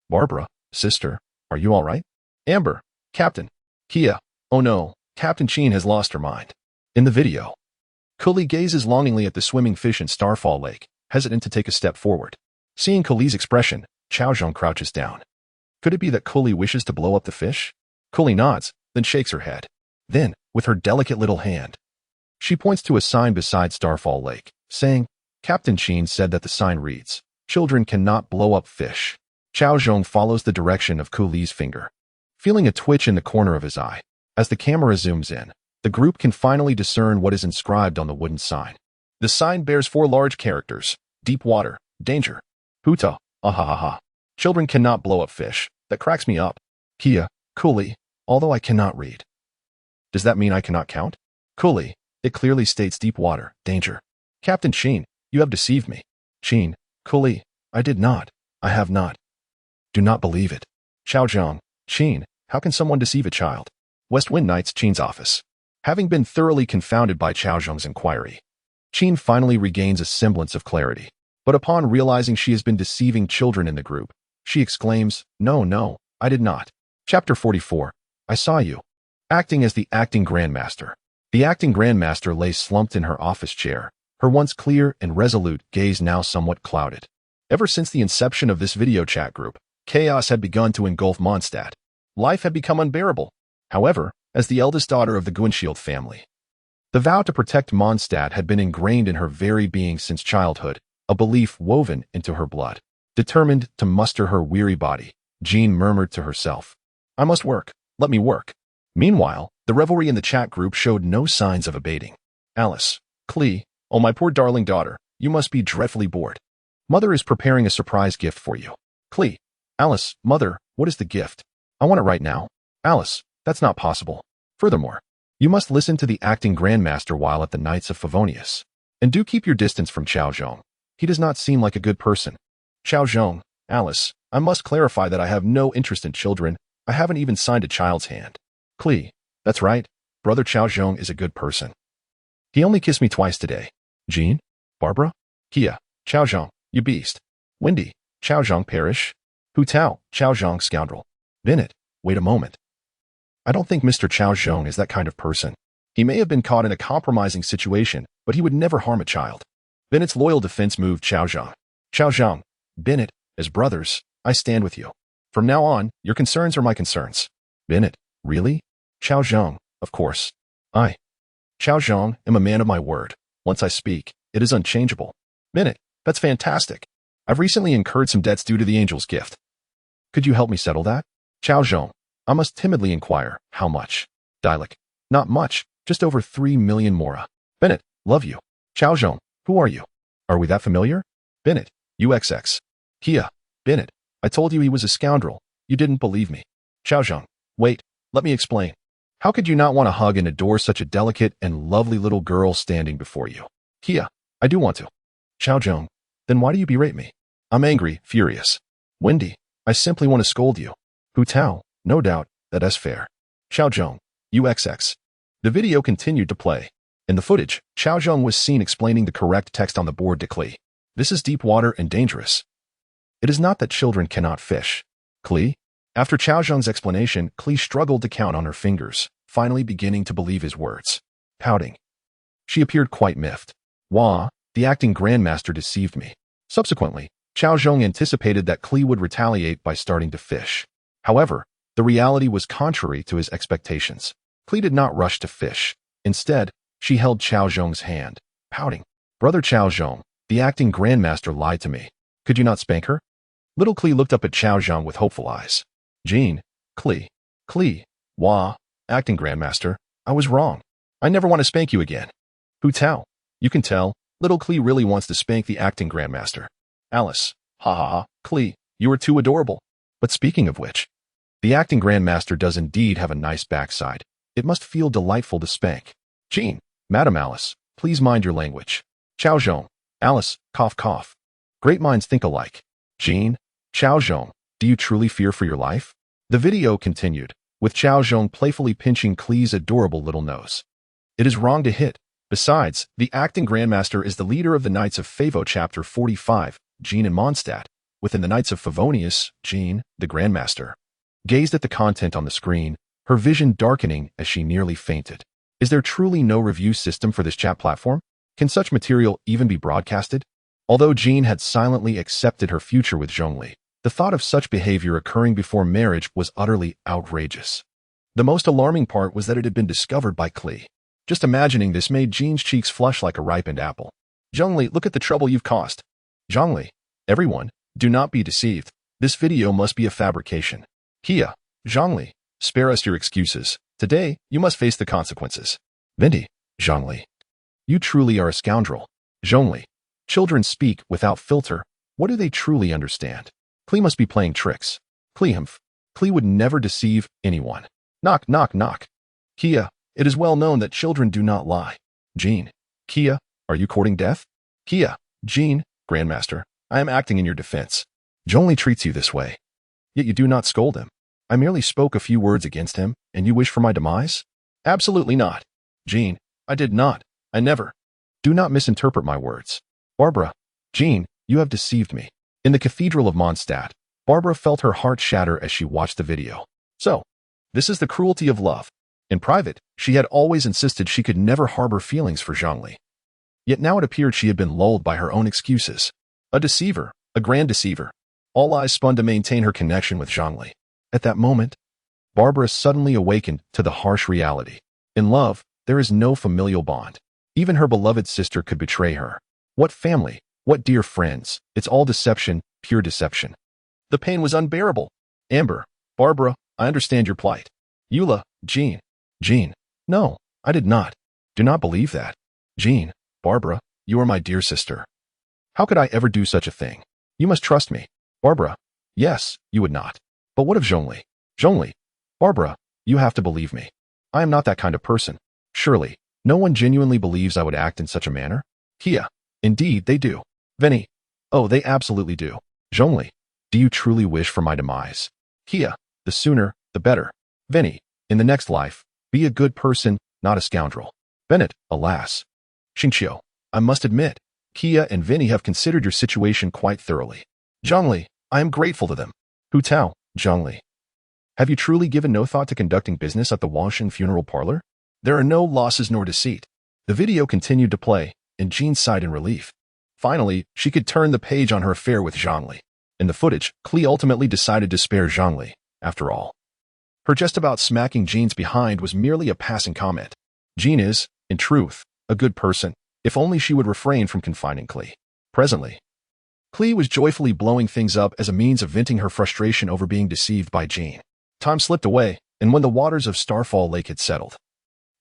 [SPEAKER 1] Barbara, sister, are you all right? Amber, Captain. Kia, oh no, Captain Qin has lost her mind. In the video, Kuli gazes longingly at the swimming fish in Starfall Lake, hesitant to take a step forward. Seeing Kuli's expression, Cao Zhong crouches down. Could it be that Kuli wishes to blow up the fish? Kuli nods, then shakes her head. Then, with her delicate little hand, she points to a sign beside Starfall Lake, saying, Captain Qin said that the sign reads, Children cannot blow up fish. Cao Zhong follows the direction of Kuli's finger, feeling a twitch in the corner of his eye. As the camera zooms in, the group can finally discern what is inscribed on the wooden sign. The sign bears 4 large characters: deep water, danger. Huta, ahahaha. Children cannot blow up fish. That cracks me up. Kia, Kuli, although I cannot read. Does that mean I cannot count? Kuli, it clearly states deep water, danger. Captain Qin, you have deceived me. Qin, Kuli, I did not. I have not. Do not believe it. Cao Zhong, Qin, how can someone deceive a child? West Wind Knights, Qin's office. Having been thoroughly confounded by Cao Zhong's inquiry, Qin finally regains a semblance of clarity. But upon realizing she has been deceiving children in the group, she exclaims, No, I did not. Chapter 44, I saw you. Acting as the acting grandmaster. The acting grandmaster lay slumped in her office chair, her once clear and resolute gaze now somewhat clouded. Ever since the inception of this video chat group, chaos had begun to engulf Mondstadt. Life had become unbearable. However, as the eldest daughter of the Guinshield family, the vow to protect Mondstadt had been ingrained in her very being since childhood, a belief woven into her blood. Determined to muster her weary body, Jean murmured to herself, I must work. Let me work. Meanwhile, the revelry in the chat group showed no signs of abating. Alice, Klee, oh my poor darling daughter, you must be dreadfully bored. Mother is preparing a surprise gift for you. Klee, Alice, mother, what is the gift? I want it right now. Alice, that's not possible. Furthermore, you must listen to the acting grandmaster while at the Knights of Favonius. And do keep your distance from Cao Zhong. He does not seem like a good person. Cao Zhong, Alice, I must clarify that I have no interest in children. I haven't even signed a child's hand. Klee, that's right. Brother Cao Zhong is a good person. He only kissed me twice today. Jean? Barbara? Kia, Cao Zhong, you beast. Wendy, Cao Zhong perish. Hu Tao, Cao Zhong scoundrel. Bennett, wait a moment. I don't think Mr. Cao Zhong is that kind of person. He may have been caught in a compromising situation, but he would never harm a child. Bennett's loyal defense moved Cao Zhong. Cao Zhong, Bennett, as brothers, I stand with you. From now on, your concerns are my concerns. Bennett, really? Cao Zhong, of course. I, Cao Zhong, am a man of my word. Once I speak, it is unchangeable. Bennett, that's fantastic. I've recently incurred some debts due to the angel's gift. Could you help me settle that? Cao Zhong, I must timidly inquire, how much? Dialect, not much, just over 3 million mora. Bennett, love you. Cao Zhong, who are you? Are we that familiar? Bennett, UXX. Kia, Bennett, I told you he was a scoundrel. You didn't believe me. Cao Zhong, wait, let me explain. How could you not want to hug and adore such a delicate and lovely little girl standing before you? Kia, I do want to. Cao Zhong, then why do you berate me? I'm angry, furious. Wendy, I simply want to scold you. Hu Tao, no doubt, that is fair. Cao Zhong, UXX. The video continued to play. In the footage, Cao Zhong was seen explaining the correct text on the board to Klee. This is deep water and dangerous. It is not that children cannot fish. Klee? After Cao Zhong's explanation, Klee struggled to count on her fingers, finally beginning to believe his words. Pouting. She appeared quite miffed. Wah, the acting grandmaster deceived me. Subsequently, Cao Zhong anticipated that Klee would retaliate by starting to fish. However, the reality was contrary to his expectations. Klee did not rush to fish. Instead, she held Cao Zhong's hand, pouting. Brother Cao Zhong, the acting grandmaster lied to me. Could you not spank her? Little Klee looked up at Cao Zhong with hopeful eyes. Jean, Klee, Wah, acting grandmaster, I was wrong. I never want to spank you again. Hu Tao, you can tell, little Klee really wants to spank the acting grandmaster. Alice, ha ha ha, Klee, you are too adorable. But speaking of which, the acting grandmaster does indeed have a nice backside. It must feel delightful to spank. Jean, Madam Alice, please mind your language. Cao Zhong, Alice, cough cough. Great minds think alike. Jean, Cao Zhong, do you truly fear for your life? The video continued, with Cao Zhong playfully pinching Klee's adorable little nose. It is wrong to hit. Besides, the acting grandmaster is the leader of the Knights of Favo Chapter 45, Jean and Mondstadt. Within the Knights of Favonius, Jean, the grandmaster, gazed at the content on the screen, her vision darkening as she nearly fainted. Is there truly no review system for this chat platform? Can such material even be broadcasted? Although Jean had silently accepted her future with Zhongli, the thought of such behavior occurring before marriage was utterly outrageous. The most alarming part was that it had been discovered by Klee. Just imagining this made Jean's cheeks flush like a ripened apple. Zhongli, look at the trouble you've caused. Zhongli, everyone, do not be deceived. This video must be a fabrication. Kia, Zhongli, spare us your excuses. Today, you must face the consequences. Vindy, Zhongli, you truly are a scoundrel. Zhongli, children speak without filter. What do they truly understand? Klee must be playing tricks. Klee would never deceive anyone. Knock, knock, knock. Kia, it is well known that children do not lie. Jean, Kia, are you courting death? Kia, Jean, Grandmaster, I am acting in your defense. Zhongli treats you this way. Yet you do not scold him. I merely spoke a few words against him, and you wish for my demise? Absolutely not. Jean, I did not. I never. Do not misinterpret my words. Barbara, Jean, you have deceived me. In the Cathedral of Mondstadt, Barbara felt her heart shatter as she watched the video. So, this is the cruelty of love. In private, she had always insisted she could never harbor feelings for Zhongli. Yet now it appeared she had been lulled by her own excuses. A deceiver, a grand deceiver. All lies spun to maintain her connection with Zhongli. At that moment, Barbara suddenly awakened to the harsh reality. In love, there is no familial bond. Even her beloved sister could betray her. What family? What dear friends? It's all deception, pure deception. The pain was unbearable. Amber, Barbara, I understand your plight. Eula, Jean. Jean, no, I did not. Do not believe that. Jean, Barbara, you are my dear sister. How could I ever do such a thing? You must trust me. Barbara, yes, you would not. But what of Zhongli? Zhongli, Barbara, you have to believe me. I am not that kind of person. Surely, no one genuinely believes I would act in such a manner? Kia, indeed they do. Vinny, oh, they absolutely do. Zhongli, do you truly wish for my demise? Kia, the sooner, the better. Vinny, in the next life, be a good person, not a scoundrel. Bennett, alas. Xingqiu, I must admit, Kia and Vinny have considered your situation quite thoroughly. Zhongli, I am grateful to them. Hu Tao, Zhongli, have you truly given no thought to conducting business at the Wangshen funeral parlor? There are no losses nor deceit. The video continued to play, and Jean sighed in relief. Finally, she could turn the page on her affair with Zhongli. In the footage, Klee ultimately decided to spare Zhongli, after all. Her just about smacking Jean's behind was merely a passing comment. Jean is, in truth, a good person, if only she would refrain from confining Klee. Presently, Klee was joyfully blowing things up as a means of venting her frustration over being deceived by Jean. Time slipped away, and when the waters of Starfall Lake had settled,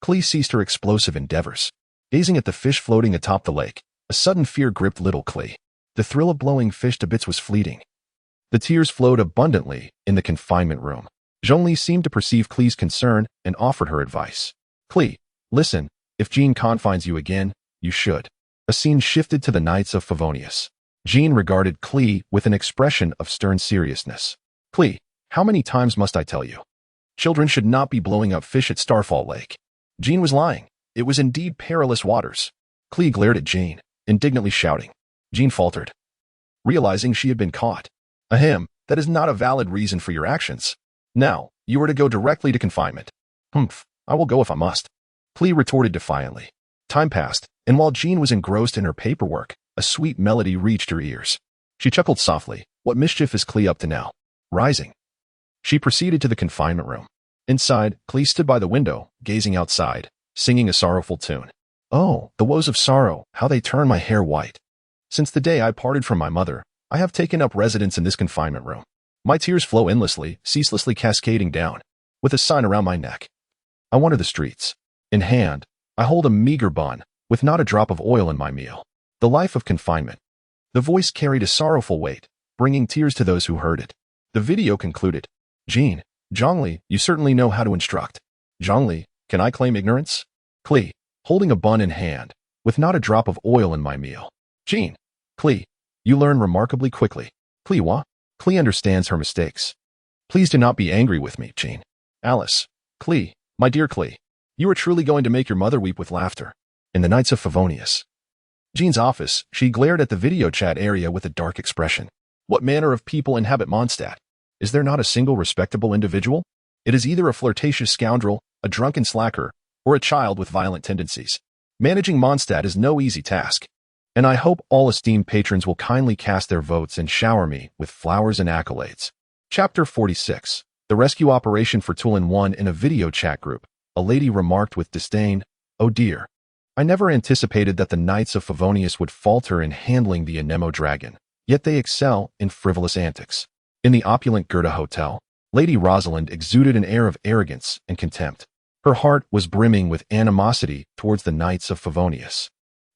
[SPEAKER 1] Klee ceased her explosive endeavors. Gazing at the fish floating atop the lake, a sudden fear gripped little Klee. The thrill of blowing fish to bits was fleeting. The tears flowed abundantly in the confinement room. Zhongli seemed to perceive Klee's concern and offered her advice. Klee, listen, if Jean confines you again, you should. A scene shifted to the Knights of Favonius. Jean regarded Klee with an expression of stern seriousness. Klee, how many times must I tell you? Children should not be blowing up fish at Starfall Lake. Jean was lying. It was indeed perilous waters. Klee glared at Jean, indignantly shouting. Jean faltered, realizing she had been caught. Ahem, that is not a valid reason for your actions. Now, you are to go directly to confinement. Humph, I will go if I must. Klee retorted defiantly. Time passed, and while Jean was engrossed in her paperwork, a sweet melody reached her ears. She chuckled softly. What mischief is Klee up to now? Rising, she proceeded to the confinement room. Inside, Klee stood by the window, gazing outside, singing a sorrowful tune. Oh, the woes of sorrow, how they turn my hair white. Since the day I parted from my mother, I have taken up residence in this confinement room. My tears flow endlessly, ceaselessly cascading down, with a sign around my neck. I wander the streets. In hand, I hold a meager bun, with not a drop of oil in my meal. The life of confinement. The voice carried a sorrowful weight, bringing tears to those who heard it. The video concluded. Jean, Zhongli, you certainly know how to instruct. Zhongli, can I claim ignorance? Klee, holding a bun in hand, with not a drop of oil in my meal. Jean, Klee, you learn remarkably quickly. Klee, what? Klee understands her mistakes. Please do not be angry with me, Jean. Alice, Klee, my dear Klee, you are truly going to make your mother weep with laughter. In the Knights of Favonius. Jean's office, she glared at the video chat area with a dark expression. What manner of people inhabit Mondstadt? Is there not a single respectable individual? It is either a flirtatious scoundrel, a drunken slacker, or a child with violent tendencies. Managing Mondstadt is no easy task, and I hope all esteemed patrons will kindly cast their votes and shower me with flowers and accolades. Chapter 46. The Rescue Operation for Tulin 1. In a video chat group, a lady remarked with disdain, Oh dear. I never anticipated that the Knights of Favonius would falter in handling the Anemo dragon, yet they excel in frivolous antics. In the opulent Goethe Hotel, Lady Rosalind exuded an air of arrogance and contempt. Her heart was brimming with animosity towards the Knights of Favonius.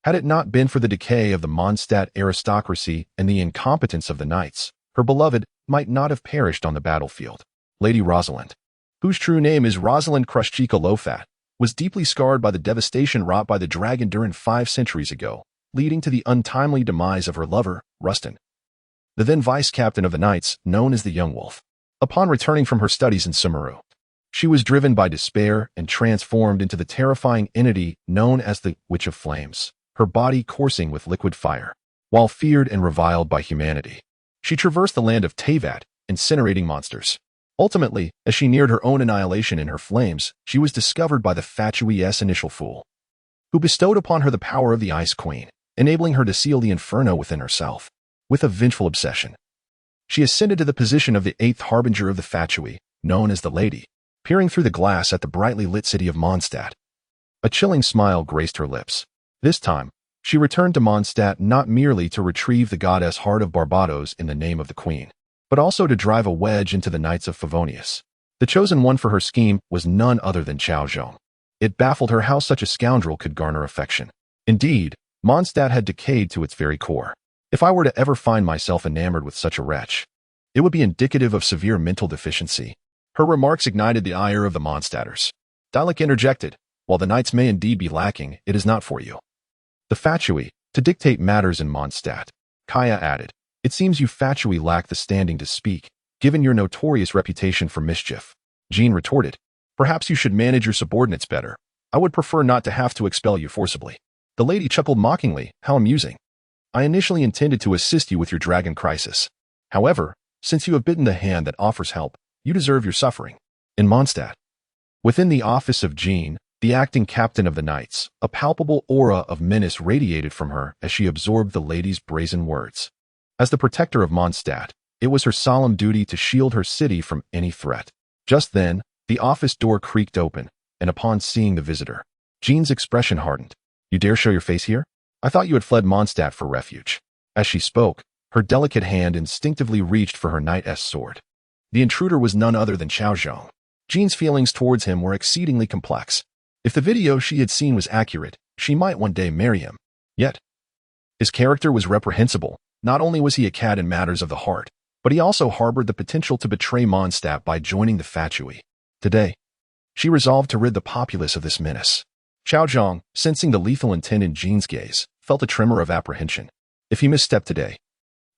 [SPEAKER 1] Had it not been for the decay of the Mondstadt aristocracy and the incompetence of the knights, her beloved might not have perished on the battlefield. Lady Rosalind, whose true name is Rosalind Krushchika Lofat, was deeply scarred by the devastation wrought by the dragon Durin 5 centuries ago, leading to the untimely demise of her lover, Rustin, the then vice-captain of the knights, known as the Young Wolf. Upon returning from her studies in Sumeru, she was driven by despair and transformed into the terrifying entity known as the Witch of Flames, her body coursing with liquid fire. While feared and reviled by humanity, she traversed the land of Tivat, incinerating monsters. Ultimately, as she neared her own annihilation in her flames, she was discovered by the fatuous initial fool, who bestowed upon her the power of the Ice Queen, enabling her to seal the inferno within herself. With a vengeful obsession, she ascended to the position of the 8th harbinger of the Fatui, known as the Lady, peering through the glass at the brightly lit city of Mondstadt. A chilling smile graced her lips. This time, she returned to Mondstadt not merely to retrieve the goddess Heart of Barbados in the name of the Queen, but also to drive a wedge into the Knights of Favonius. The chosen one for her scheme was none other than Cao Zhong. It baffled her how such a scoundrel could garner affection. Indeed, Mondstadt had decayed to its very core. If I were to ever find myself enamored with such a wretch, it would be indicative of severe mental deficiency. Her remarks ignited the ire of the Mondstadters. Dalek interjected, while the knights may indeed be lacking, it is not for you, the Fatui, to dictate matters in Mondstadt. Kaya added, it seems you Fatui lack the standing to speak, given your notorious reputation for mischief. Jean retorted, perhaps you should manage your subordinates better. I would prefer not to have to expel you forcibly. The lady chuckled mockingly, how amusing. I initially intended to assist you with your dragon crisis. However, since you have bitten the hand that offers help, you deserve your suffering. In Mondstadt. Within the office of Jean, the acting captain of the knights, a palpable aura of menace radiated from her as she absorbed the lady's brazen words. As the protector of Mondstadt, it was her solemn duty to shield her city from any threat. Just then, The office door creaked open, and upon seeing the visitor, Jean's expression hardened. You dare show your face here? I thought you had fled Mondstadt for refuge. As she spoke, her delicate hand instinctively reached for her knight's sword. The intruder was none other than Cao Zhong. Jean's feelings towards him were exceedingly complex. If the video she had seen was accurate, she might one day marry him. Yet, his character was reprehensible. Not only was he a cad in matters of the heart, but he also harbored the potential to betray Mondstadt by joining the Fatui. Today, she resolved to rid the populace of this menace. Cao Zhong, sensing the lethal intent in Jean's gaze, felt a tremor of apprehension. If he misstepped today,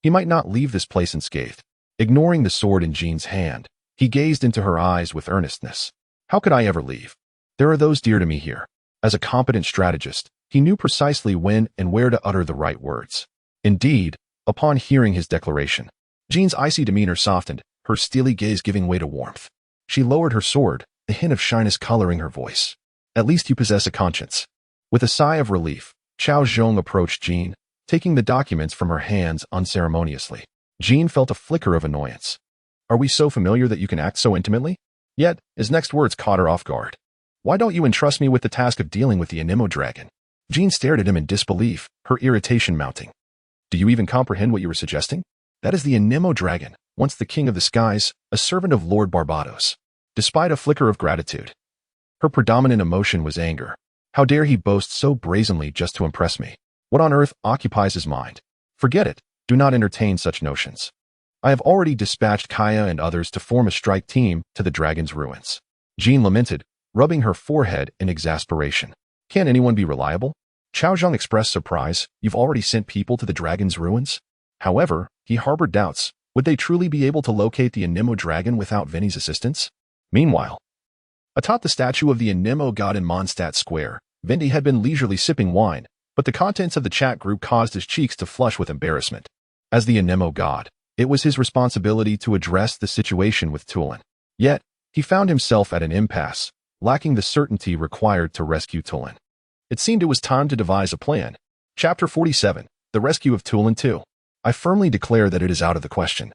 [SPEAKER 1] he might not leave this place unscathed. Ignoring the sword in Jean's hand, he gazed into her eyes with earnestness. How could I ever leave? There are those dear to me here. As a competent strategist, he knew precisely when and where to utter the right words. Indeed, upon hearing his declaration, Jean's icy demeanor softened, her steely gaze giving way to warmth. She lowered her sword, a hint of shyness coloring her voice. At least you possess a conscience. With a sigh of relief, Cao Zhong approached Jean, taking the documents from her hands unceremoniously. Jean felt a flicker of annoyance. Are we so familiar that you can act so intimately? Yet, his next words caught her off guard. Why don't you entrust me with the task of dealing with the Anemo dragon? Jean stared at him in disbelief, her irritation mounting. Do you even comprehend what you were suggesting? That is the Anemo dragon, once the king of the skies, a servant of Lord Barbados. Despite a flicker of gratitude, her predominant emotion was anger. How dare he boast so brazenly just to impress me? What on earth occupies his mind? Forget it. Do not entertain such notions. I have already dispatched Kaya and others to form a strike team to the dragon's ruins. Jean lamented, rubbing her forehead in exasperation. Can't anyone be reliable? Cao Zhong expressed surprise. You've already sent people to the dragon's ruins? However, he harbored doubts. Would they truly be able to locate the Anemo dragon without Vinny's assistance? Meanwhile, atop the statue of the Anemo god in Mondstadt Square, Vinny had been leisurely sipping wine, but the contents of the chat group caused his cheeks to flush with embarrassment. As the Anemo god, it was his responsibility to address the situation with Tulin. Yet, he found himself at an impasse, lacking the certainty required to rescue Tulin. It seemed it was time to devise a plan. Chapter 47, The Rescue of Tulin II. I firmly declare that it is out of the question.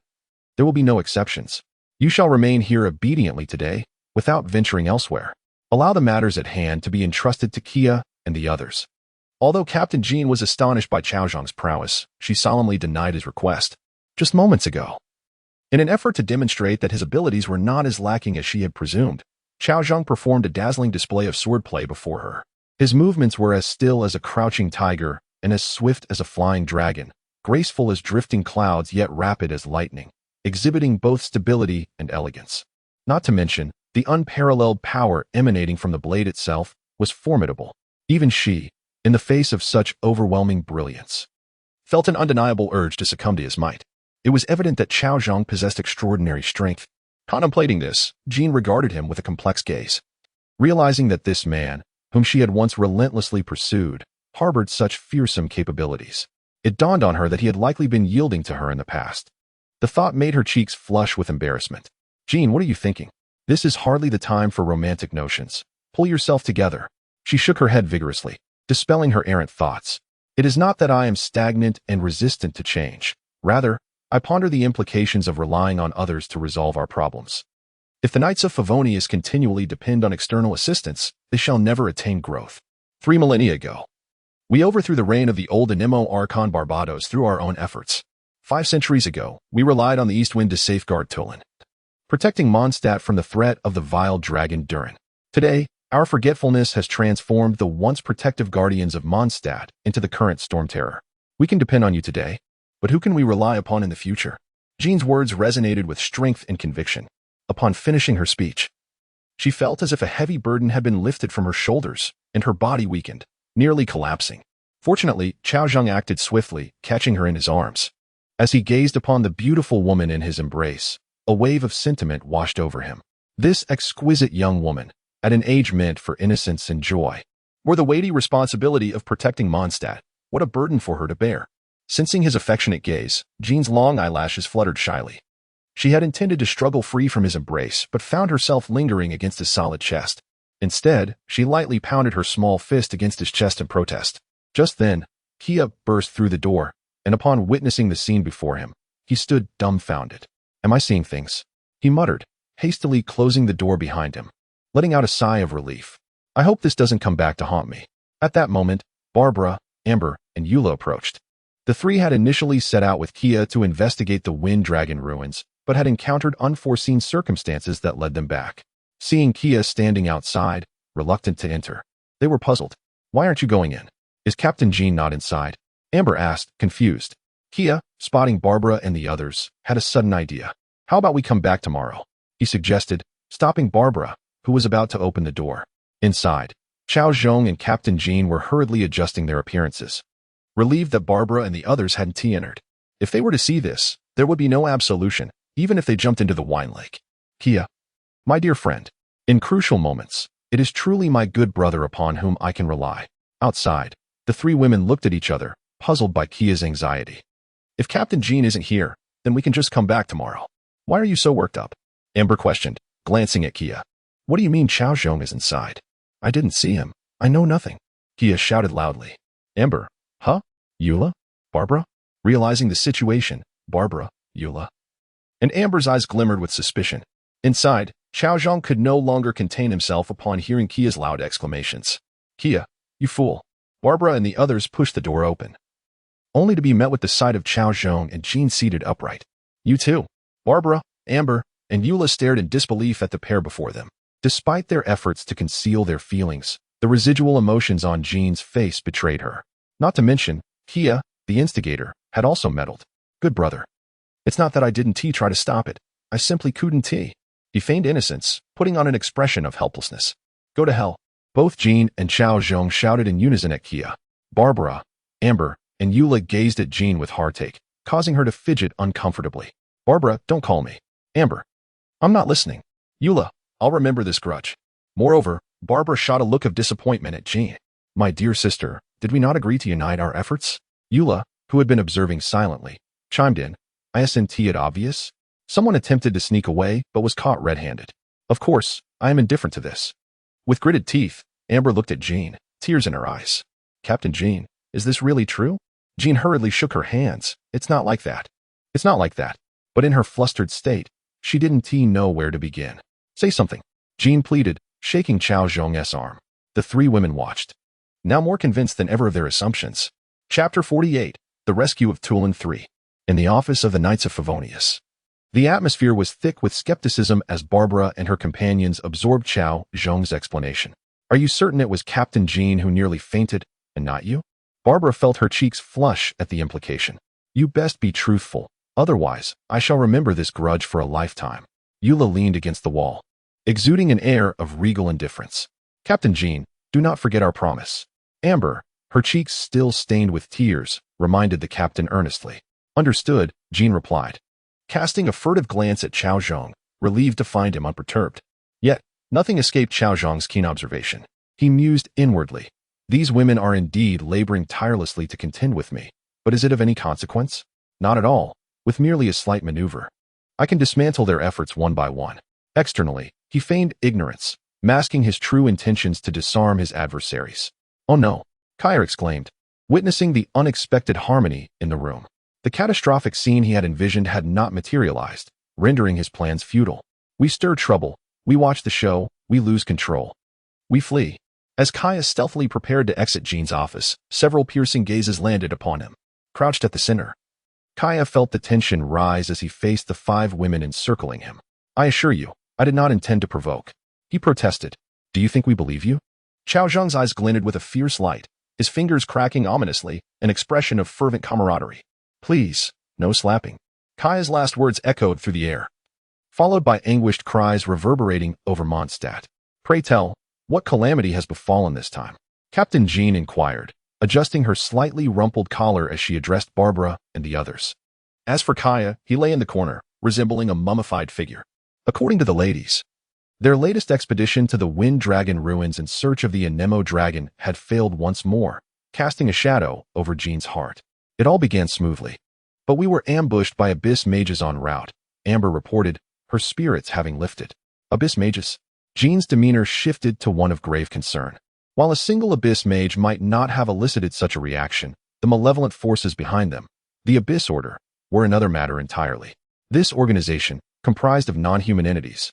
[SPEAKER 1] There will be no exceptions. You shall remain here obediently today, without venturing elsewhere. Allow the matters at hand to be entrusted to Kia and the others. Although Captain Jean was astonished by Cao Zhong's prowess, she solemnly denied his request. Just moments ago. In an effort to demonstrate that his abilities were not as lacking as she had presumed, Cao Zhong performed a dazzling display of swordplay before her. His movements were as still as a crouching tiger and as swift as a flying dragon, graceful as drifting clouds yet rapid as lightning, exhibiting both stability and elegance. Not to mention, the unparalleled power emanating from the blade itself was formidable. Even she, in the face of such overwhelming brilliance, felt an undeniable urge to succumb to his might. It was evident that Cao Zhong possessed extraordinary strength. Contemplating this, Jean regarded him with a complex gaze. Realizing that this man, whom she had once relentlessly pursued, harbored such fearsome capabilities, it dawned on her that he had likely been yielding to her in the past. The thought made her cheeks flush with embarrassment. Jean, what are you thinking? This is hardly the time for romantic notions. Pull yourself together. She shook her head vigorously, dispelling her errant thoughts. It is not that I am stagnant and resistant to change. Rather, I ponder the implications of relying on others to resolve our problems. If the Knights of Favonius continually depend on external assistance, they shall never attain growth. 3 millennia ago, we overthrew the reign of the old Anemo Archon Barbados through our own efforts. 5 centuries ago, we relied on the East Wind to safeguard Tulin, protecting Mondstadt from the threat of the vile dragon Durin. Today, our forgetfulness has transformed the once protective guardians of Mondstadt into the current storm terror. We can depend on you today, but who can we rely upon in the future? Jean's words resonated with strength and conviction. Upon finishing her speech, she felt as if a heavy burden had been lifted from her shoulders, and her body weakened, nearly collapsing. Fortunately, Cao Zhong acted swiftly, catching her in his arms. As he gazed upon the beautiful woman in his embrace, a wave of sentiment washed over him. This exquisite young woman, at an age meant for innocence and joy, bore the weighty responsibility of protecting Mondstadt. What a burden for her to bear. Sensing his affectionate gaze, Jean's long eyelashes fluttered shyly. She had intended to struggle free from his embrace, but found herself lingering against his solid chest. Instead, she lightly pounded her small fist against his chest in protest. Just then, Kia burst through the door, and upon witnessing the scene before him, he stood dumbfounded. Am I seeing things? He muttered, hastily closing the door behind him, letting out a sigh of relief. I hope this doesn't come back to haunt me. At that moment, Barbara, Amber, and Eula approached. The three had initially set out with Kia to investigate the Wind Dragon ruins, but had encountered unforeseen circumstances that led them back. Seeing Kia standing outside, reluctant to enter, they were puzzled. Why aren't you going in? Is Captain Jean not inside? Amber asked, confused. Kia, spotting Barbara and the others, had a sudden idea. How about we come back tomorrow? He suggested, stopping Barbara, who was about to open the door. Inside, Cao Zhong and Captain Jean were hurriedly adjusting their appearances, relieved that Barbara and the others hadn't entered. If they were to see this, there would be no absolution, even if they jumped into the wine lake. Kia, my dear friend, in crucial moments, it is truly my good brother upon whom I can rely. Outside, the three women looked at each other, puzzled by Kia's anxiety. If Captain Jean isn't here, then we can just come back tomorrow. Why are you so worked up? Amber questioned, glancing at Kia. What do you mean Cao Zhong is inside? I didn't see him. I know nothing. Kia shouted loudly. Amber, huh? Eula? Barbara? Realizing the situation, Barbara, Eula. And Amber's eyes glimmered with suspicion. Inside, Cao Zhong could no longer contain himself upon hearing Kia's loud exclamations. Kia, you fool. Barbara and the others pushed the door open, only to be met with the sight of Cao Zhong and Jean seated upright. You too. Barbara, Amber, and Eula stared in disbelief at the pair before them. Despite their efforts to conceal their feelings, the residual emotions on Jean's face betrayed her. Not to mention, Kia, the instigator, had also meddled. Good brother. It's not that I didn't try to stop it. I simply couldn't. He feigned innocence, putting on an expression of helplessness. Go to hell. Both Jean and Cao Zhong shouted in unison at Kia. Barbara, Amber, and Eula gazed at Jean with heartache, causing her to fidget uncomfortably. Barbara, don't call me. Amber, I'm not listening. Eula, I'll remember this grudge. Moreover, Barbara shot a look of disappointment at Jean. My dear sister, did we not agree to unite our efforts? Eula, who had been observing silently, chimed in. Isn't it obvious? Someone attempted to sneak away, but was caught red-handed. Of course, I am indifferent to this. With gritted teeth, Amber looked at Jean, tears in her eyes. Captain Jean, is this really true? Jean hurriedly shook her hands. It's not like that. It's not like that. But in her flustered state, she didn't know where to begin. Say something. Jean pleaded, shaking Cao Zhong's arm. The three women watched, now more convinced than ever of their assumptions. Chapter 48, The Rescue of Tulin III. In the office of the Knights of Favonius. The atmosphere was thick with skepticism as Barbara and her companions absorbed Cao Zhong's explanation. Are you certain it was Captain Jean who nearly fainted, and not you? Barbara felt her cheeks flush at the implication. You best be truthful, otherwise, I shall remember this grudge for a lifetime. Eula leaned against the wall, exuding an air of regal indifference. Captain Jean, do not forget our promise. Amber, her cheeks still stained with tears, reminded the captain earnestly. Understood, Jean replied, casting a furtive glance at Cao Zhong, relieved to find him unperturbed. Yet, nothing escaped Cao Zhong's keen observation. He mused inwardly. These women are indeed laboring tirelessly to contend with me, but is it of any consequence? Not at all, with merely a slight maneuver. I can dismantle their efforts one by one. Externally, he feigned ignorance, masking his true intentions to disarm his adversaries. Oh no, Kaya exclaimed, witnessing the unexpected harmony in the room. The catastrophic scene he had envisioned had not materialized, rendering his plans futile. We stir trouble, we watch the show, we lose control. We flee. As Kaya stealthily prepared to exit Jean's office, several piercing gazes landed upon him. Crouched at the center, Kaya felt the tension rise as he faced the five women encircling him. I assure you, I did not intend to provoke. He protested. Do you think we believe you? Cao Zhong's eyes glinted with a fierce light, his fingers cracking ominously, an expression of fervent camaraderie. Please, no slapping. Kaya's last words echoed through the air, followed by anguished cries reverberating over Mondstadt. Pray tell, what calamity has befallen this time? Captain Jean inquired, adjusting her slightly rumpled collar as she addressed Barbara and the others. As for Kaya, he lay in the corner, resembling a mummified figure. According to the ladies, their latest expedition to the Wind Dragon ruins in search of the Anemo dragon had failed once more, casting a shadow over Jean's heart. It all began smoothly, but we were ambushed by abyss mages en route, Amber reported, her spirits having lifted. Abyss mages? Jean's demeanor shifted to one of grave concern. While a single abyss mage might not have elicited such a reaction, the malevolent forces behind them, the Abyss Order, were another matter entirely. This organization, comprised of non-human entities,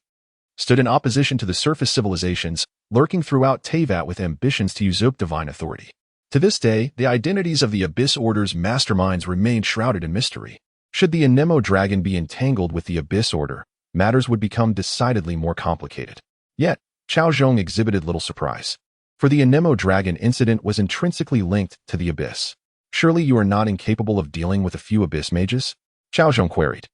[SPEAKER 1] stood in opposition to the surface civilizations lurking throughout Tivat with ambitions to usurp divine authority. To this day, the identities of the Abyss Order's masterminds remain shrouded in mystery. Should the Anemo dragon be entangled with the Abyss Order, matters would become decidedly more complicated. Yet, Cao Zhong exhibited little surprise. For the Anemo dragon incident was intrinsically linked to the Abyss. Surely you are not incapable of dealing with a few Abyss mages? Cao Zhong queried.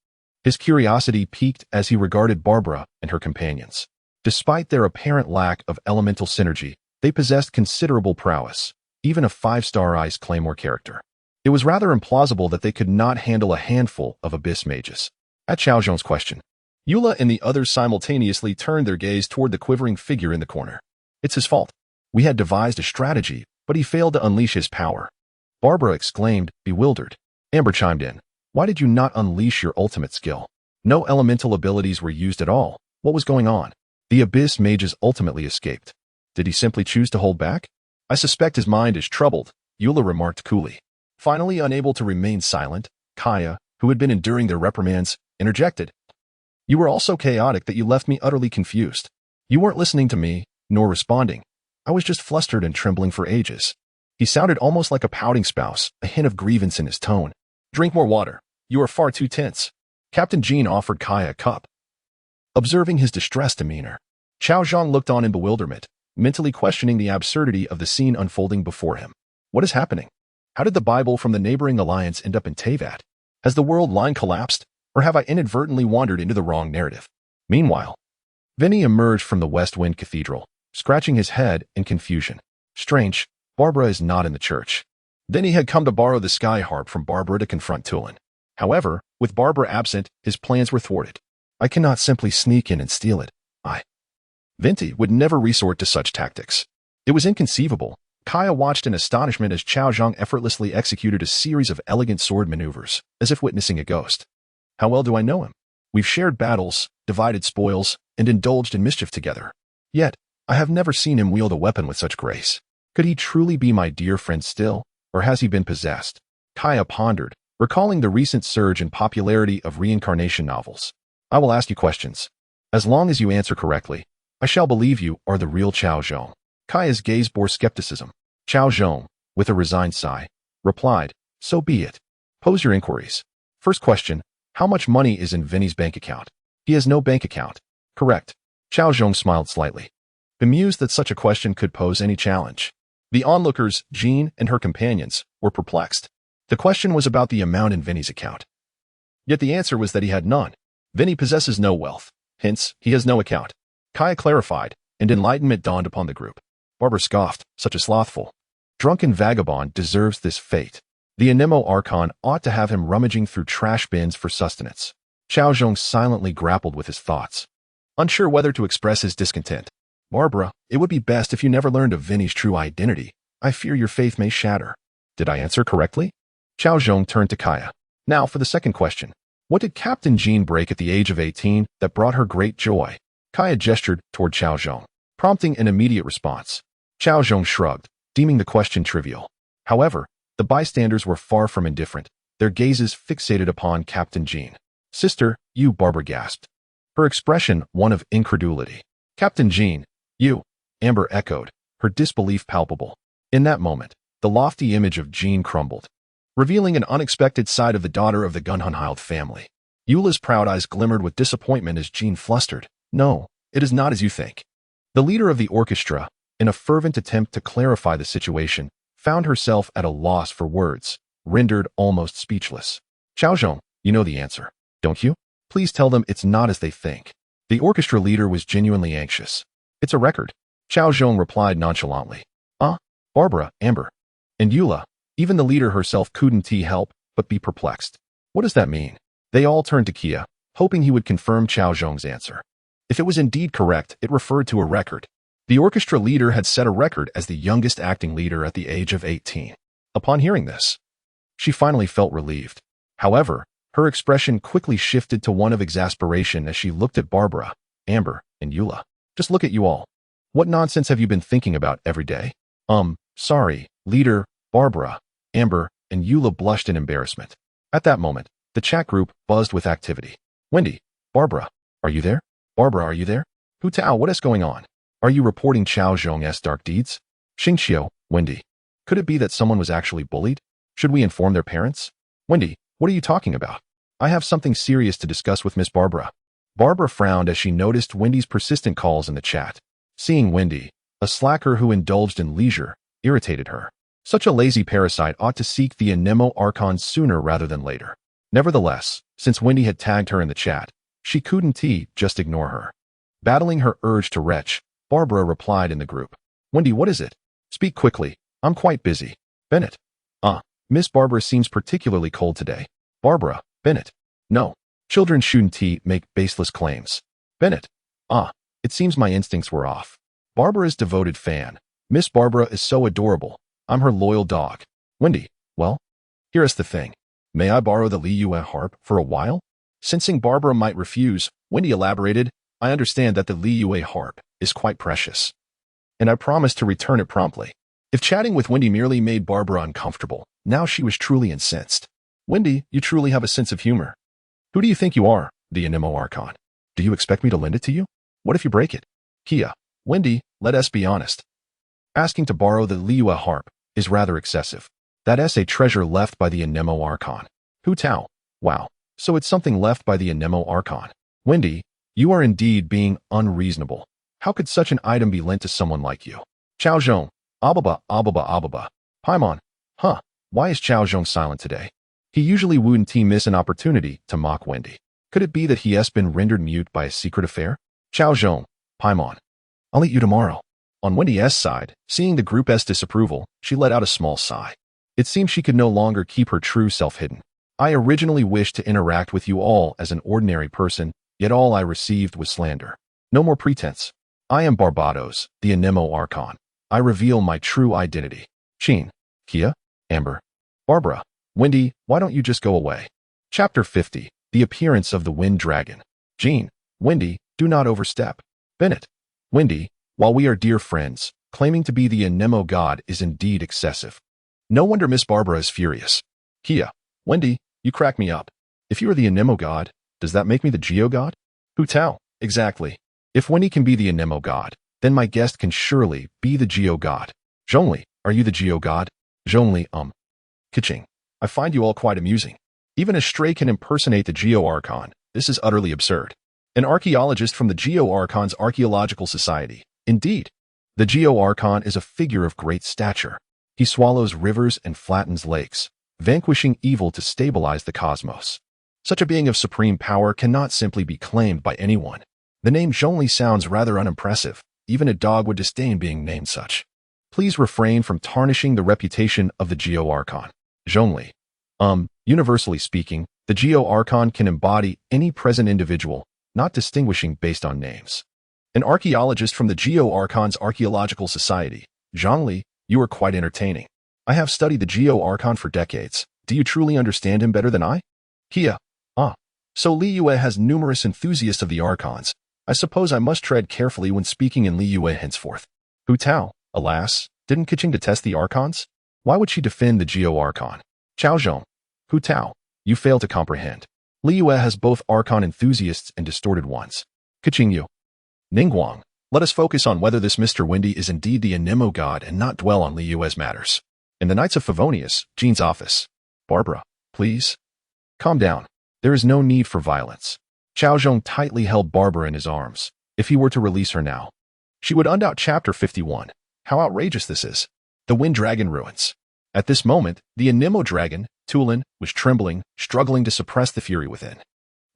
[SPEAKER 1] His curiosity piqued as he regarded Barbara and her companions. Despite their apparent lack of elemental synergy, they possessed considerable prowess, even a 5-star Ice Claymore character. It was rather implausible that they could not handle a handful of Abyss mages. At Cao Zhong's question, Eula and the others simultaneously turned their gaze toward the quivering figure in the corner. It's his fault. We had devised a strategy, but he failed to unleash his power. Barbara exclaimed, bewildered. Amber chimed in. Why did you not unleash your ultimate skill? No elemental abilities were used at all. What was going on? The Abyss mages ultimately escaped. Did he simply choose to hold back? I suspect his mind is troubled, Eula remarked coolly. Finally unable to remain silent, Kaya, who had been enduring their reprimands, interjected. You were all so chaotic that you left me utterly confused. You weren't listening to me, nor responding. I was just flustered and trembling for ages. He sounded almost like a pouting spouse, a hint of grievance in his tone. Drink more water. You are far too tense. Captain Jean offered Kaya a cup. Observing his distressed demeanor, Cao Zhong looked on in bewilderment, mentally questioning the absurdity of the scene unfolding before him. What is happening? How did the Bible from the neighboring alliance end up in Tivat? Has the world line collapsed, or have I inadvertently wandered into the wrong narrative? Meanwhile, Vinny emerged from the West Wind Cathedral, scratching his head in confusion. Strange, Barbara is not in the church. Vinny had come to borrow the sky harp from Barbara to confront Tulin. However, with Barbara absent, his plans were thwarted. I cannot simply sneak in and steal it. Vinty would never resort to such tactics. It was inconceivable. Kaya watched in astonishment as Cao Zhong effortlessly executed a series of elegant sword maneuvers, as if witnessing a ghost. How well do I know him? We've shared battles, divided spoils, and indulged in mischief together. Yet, I have never seen him wield a weapon with such grace. Could he truly be my dear friend still, or has he been possessed? Kaya pondered, recalling the recent surge in popularity of reincarnation novels. I will ask you questions. As long as you answer correctly, I shall believe you are the real Cao Zhong. Kaya's gaze bore skepticism. Cao Zhong, with a resigned sigh, replied, so be it. Pose your inquiries. First question, how much money is in Vinny's bank account? He has no bank account. Correct. Cao Zhong smiled slightly, bemused that such a question could pose any challenge. The onlookers, Jean and her companions, were perplexed. The question was about the amount in Vinny's account. Yet the answer was that he had none. Vinny possesses no wealth. Hence, he has no account. Kaya clarified, and enlightenment dawned upon the group. Barbara scoffed, such a slothful, drunken vagabond deserves this fate. The Anemo Archon ought to have him rummaging through trash bins for sustenance. Cao Zhong silently grappled with his thoughts, unsure whether to express his discontent. Barbara, it would be best if you never learned of Vinny's true identity. I fear your faith may shatter. Did I answer correctly? Cao Zhong turned to Kaya. Now for the second question. What did Captain Jean break at the age of 18 that brought her great joy? Kaya gestured toward Cao Zhong, prompting an immediate response. Cao Zhong shrugged, deeming the question trivial. However, the bystanders were far from indifferent, their gazes fixated upon Captain Jean. Sister, you, Barbara gasped, her expression one of incredulity. Captain Jean, you, Amber echoed, her disbelief palpable. In that moment, the lofty image of Jean crumbled, revealing an unexpected side of the daughter of the Gunhunhild family. Eula's proud eyes glimmered with disappointment as Jean flustered. No, it is not as you think. The leader of the orchestra, in a fervent attempt to clarify the situation, found herself at a loss for words, rendered almost speechless. Cao Zhong, you know the answer, don't you? Please tell them it's not as they think. The orchestra leader was genuinely anxious. It's a record. Cao Zhong replied nonchalantly. Barbara, Amber, and Eula, even the leader herself couldn't help but be perplexed. What does that mean? They all turned to Kia, hoping he would confirm Cao Zhong's answer. If it was indeed correct, it referred to a record. The orchestra leader had set a record as the youngest acting leader at the age of 18. Upon hearing this, she finally felt relieved. However, her expression quickly shifted to one of exasperation as she looked at Barbara, Amber, and Eula. Just look at you all. What nonsense have you been thinking about every day? Sorry, leader. Barbara, Amber, and Eula blushed in embarrassment. At that moment, the chat group buzzed with activity. Wendy, Barbara, are you there? Barbara, are you there? Hu Tao, what is going on? Are you reporting Cao Zhong's dark deeds? Xingqiu, Wendy. Could it be that someone was actually bullied? Should we inform their parents? Wendy, what are you talking about? I have something serious to discuss with Miss Barbara. Barbara frowned as she noticed Wendy's persistent calls in the chat. Seeing Wendy, a slacker who indulged in leisure, irritated her. Such a lazy parasite ought to seek the Anemo Archon sooner rather than later. Nevertheless, since Wendy had tagged her in the chat, she couldn't just ignore her. Battling her urge to retch, Barbara replied in the group. Wendy, what is it? Speak quickly. I'm quite busy. Bennett. Miss Barbara seems particularly cold today. Barbara, Bennett. No. Children shouldn't make baseless claims. Bennett. It seems my instincts were off. Barbara's devoted fan. Miss Barbara is so adorable. I'm her loyal dog. Wendy. Well, here's the thing. May I borrow the Li Yue harp for a while? Sensing Barbara might refuse, Wendy elaborated, I understand that the Li Yue harp is quite precious. And I promise to return it promptly. If chatting with Wendy merely made Barbara uncomfortable, now she was truly incensed. Wendy, you truly have a sense of humor. Who do you think you are, the Anemo Archon? Do you expect me to lend it to you? What if you break it? Kia. Wendy, let us be honest. Asking to borrow the Li Yue harp is rather excessive. That's a treasure left by the Anemo Archon. Hu Tao. Wow. So it's something left by the Anemo Archon. Wendy, you are indeed being unreasonable. How could such an item be lent to someone like you? Cao Zhong. Ababa. Paimon. Why is Cao Zhong silent today? He usually wouldn't miss an opportunity to mock Wendy. Could it be that he has been rendered mute by a secret affair? Cao Zhong. Paimon. I'll eat you tomorrow. On Wendy's side, seeing the group's disapproval, she let out a small sigh. It seemed she could no longer keep her true self hidden. I originally wished to interact with you all as an ordinary person, yet all I received was slander. No more pretense. I am Barbados, the Anemo Archon. I reveal my true identity. Sheen. Kia. Amber. Barbara. Wendy, why don't you just go away? Chapter 50. The Appearance of the Wind Dragon. Jean. Wendy, do not overstep. Bennett. Wendy, while we are dear friends, claiming to be the Anemo god is indeed excessive. No wonder Miss Barbara is furious. Kia. Wendy, you crack me up. If you are the Anemo god, does that make me the Geo god? Hu Tao. Exactly. If Wendy can be the Anemo god, then my guest can surely be the Geo god. Zhongli, are you the Geo god? Zhongli, Kiching. I find you all quite amusing. Even a stray can impersonate the Geo Archon. This is utterly absurd. An archaeologist from the Geo Archon's Archaeological Society. Indeed. The Geo Archon is a figure of great stature. He swallows rivers and flattens lakes, vanquishing evil to stabilize the cosmos. Such a being of supreme power cannot simply be claimed by anyone. The name Zhongli sounds rather unimpressive. Even a dog would disdain being named such. Please refrain from tarnishing the reputation of the Geo Archon. Zhongli. Universally speaking, the Geo Archon can embody any present individual, not distinguishing based on names. An archaeologist from the Geo Archon's Archaeological Society. Zhongli, you are quite entertaining. I have studied the Geo Archon for decades. Do you truly understand him better than I? Kia. So Li Yue has numerous enthusiasts of the Archons. I suppose I must tread carefully when speaking in Li Yue henceforth. Hu Tao. Alas, didn't Kiching detest the Archons? Why would she defend the Geo Archon? Cao Zhong. Hu Tao. You fail to comprehend. Li Yue has both Archon enthusiasts and distorted ones. Kiching Yu. Ningguang. Let us focus on whether this Mr. Wendy is indeed the Anemo god and not dwell on Li Yue's matters. In the Knights of Favonius, Jean's office. Barbara, please. Calm down. There is no need for violence. Cao Zhong tightly held Barbara in his arms. If he were to release her now, she would undoubt Chapter 51. How outrageous this is. The Wind Dragon ruins. At this moment, the Anemo dragon, Tulin, was trembling, struggling to suppress the fury within.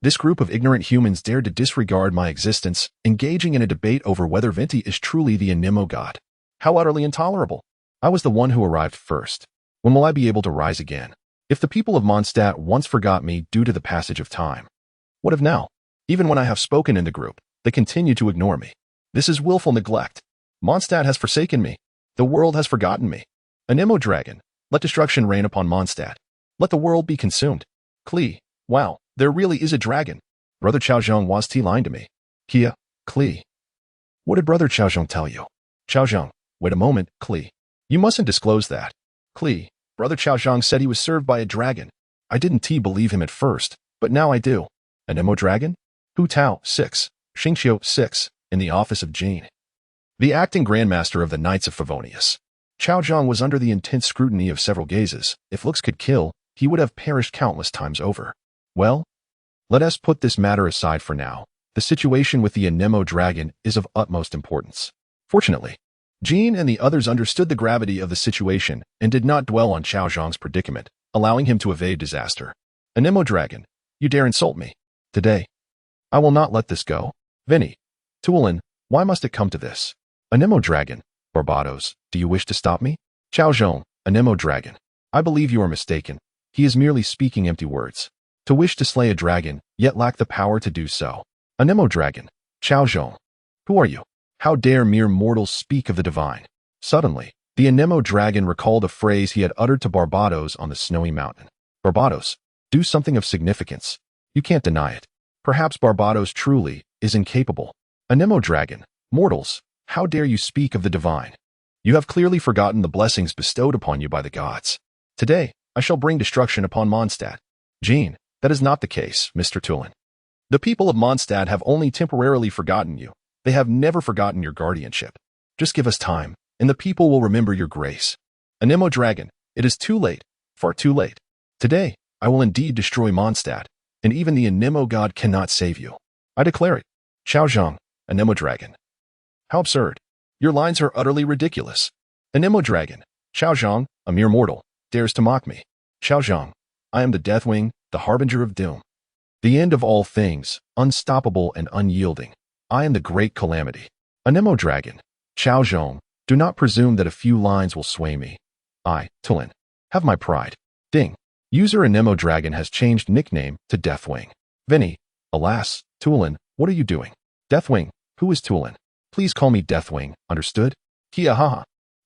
[SPEAKER 1] This group of ignorant humans dared to disregard my existence, engaging in a debate over whether Venti is truly the Anemo god. How utterly intolerable. I was the one who arrived first. When will I be able to rise again? If the people of Mondstadt once forgot me due to the passage of time, what of now? Even when I have spoken in the group, they continue to ignore me. This is willful neglect. Mondstadt has forsaken me. The world has forgotten me. Anemo dragon, let destruction reign upon Mondstadt. Let the world be consumed. Klee, wow, there really is a dragon. Brother Cao Zhong was lying to me. Kia, Klee. What did Brother Cao Zhong tell you? Cao Zhong, wait a moment, Klee. You mustn't disclose that. Klee, Brother Cao Zhong said he was served by a dragon. I didn't believe him at first, but now I do. Anemo dragon? Hu Tao, 6. Xingqiu, 6. in the office of Jane, the acting grandmaster of the Knights of Favonius. Cao Zhong was under the intense scrutiny of several gazes. If looks could kill, he would have perished countless times over. Well, let us put this matter aside for now. The situation with the Anemo dragon is of utmost importance. Fortunately, Jean and the others understood the gravity of the situation and did not dwell on Cao Zhong's predicament, allowing him to evade disaster. Anemo dragon, you dare insult me. Today, I will not let this go. Vinny, Tulin, why must it come to this? Anemo dragon, Barbados, do you wish to stop me? Cao Zhong, Anemo dragon, I believe you are mistaken. He is merely speaking empty words. To wish to slay a dragon, yet lack the power to do so. Anemo dragon, Cao Zhong, who are you? How dare mere mortals speak of the divine? Suddenly, the Anemo dragon recalled a phrase he had uttered to Barbados on the snowy mountain. Barbados, do something of significance. You can't deny it. Perhaps Barbados truly is incapable. Anemo dragon, mortals, how dare you speak of the divine? You have clearly forgotten the blessings bestowed upon you by the gods. Today, I shall bring destruction upon Mondstadt. Jean, that is not the case, Mr. Tulin. The people of Mondstadt have only temporarily forgotten you. They have never forgotten your guardianship. Just give us time, and the people will remember your grace. Anemo dragon, it is too late, far too late. Today, I will indeed destroy Mondstadt, and even the Anemo god cannot save you. I declare it. Cao Zhong, Anemo dragon. How absurd. Your lines are utterly ridiculous. Anemo dragon, Cao Zhong, a mere mortal, dares to mock me. Cao Zhong, I am the Deathwing, the harbinger of doom. The end of all things, unstoppable and unyielding. I am the great calamity. Anemo dragon, Cao Zhong, do not presume that a few lines will sway me. I, Tulin, have my pride. Ding. User Anemo dragon has changed nickname to Deathwing. Vinny, alas, Tulin, what are you doing? Deathwing, who is Tulin? Please call me Deathwing, understood? Kia haha.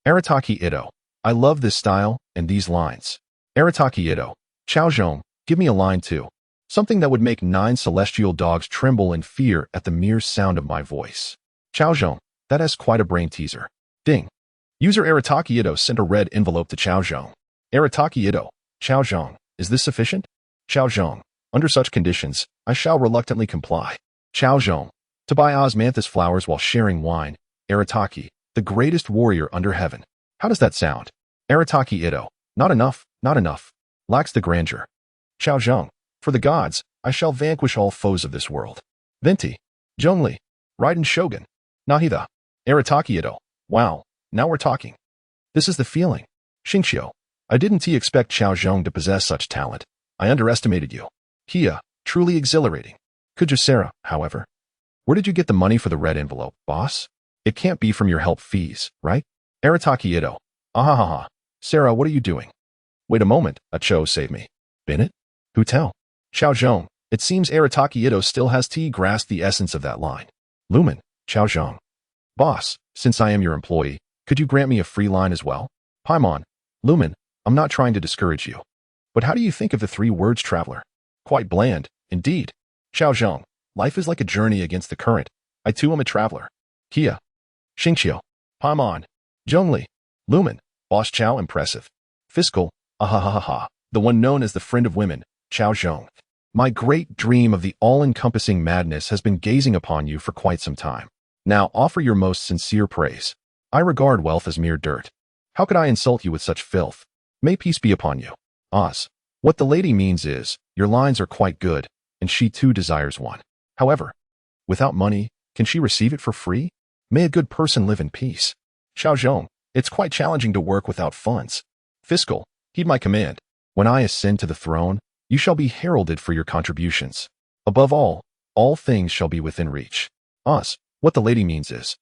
[SPEAKER 1] Arataki Ito, I love this style and these lines. Arataki Ito, Cao Zhong, give me a line too. Something that would make 9 celestial dogs tremble in fear at the mere sound of my voice. Cao Zhong, that is quite a brain teaser. Ding. User Arataki Ito sent a red envelope to Cao Zhong. Arataki Ito, Cao Zhong, is this sufficient? Cao Zhong, under such conditions, I shall reluctantly comply. Cao Zhong, to buy osmanthus flowers while sharing wine. Arataki, the greatest warrior under heaven. How does that sound? Arataki Ito, not enough, not enough. Lacks the grandeur. Cao Zhong, for the gods, I shall vanquish all foes of this world. Venti, Zhongli, Raiden Shogun, Nahida, Arataki Ito. Wow, now we're talking. This is the feeling. Xingqiu, I didn't expect Cao Zhong to possess such talent. I underestimated you. Kia, truly exhilarating. Kujusera, however. Where did you get the money for the red envelope, boss? It can't be from your help fees, right? Arataki Ito, ahahaha. Sarah, what are you doing? Wait a moment, Acho saved me. Bennett? Who tell? Cao Zhong, it seems Arataki Ito still has grasped the essence of that line. Lumen, Cao Zhong. Boss, since I am your employee, could you grant me a free line as well? Paimon, Lumen, I'm not trying to discourage you. But how do you think of the 3 words traveler? Quite bland, indeed. Cao Zhong, life is like a journey against the current. I too am a traveler. Kia. Xingqiu. Paimon. Zhongli. Lumen. Boss Cao impressive. Fiscal. Ahahaha. The one known as the friend of women, Cao Zhong. My great dream of the all-encompassing madness has been gazing upon you for quite some time. Now offer your most sincere praise. I regard wealth as mere dirt. How could I insult you with such filth? May peace be upon you. Oz. What the lady means is, your lines are quite good, and she too desires one. However, without money, can she receive it for free? May a good person live in peace. Cao Zhong, it's quite challenging to work without funds. Fiscal, heed my command. When I ascend to the throne, you shall be heralded for your contributions. Above all things shall be within reach. Oz, what the lady means is,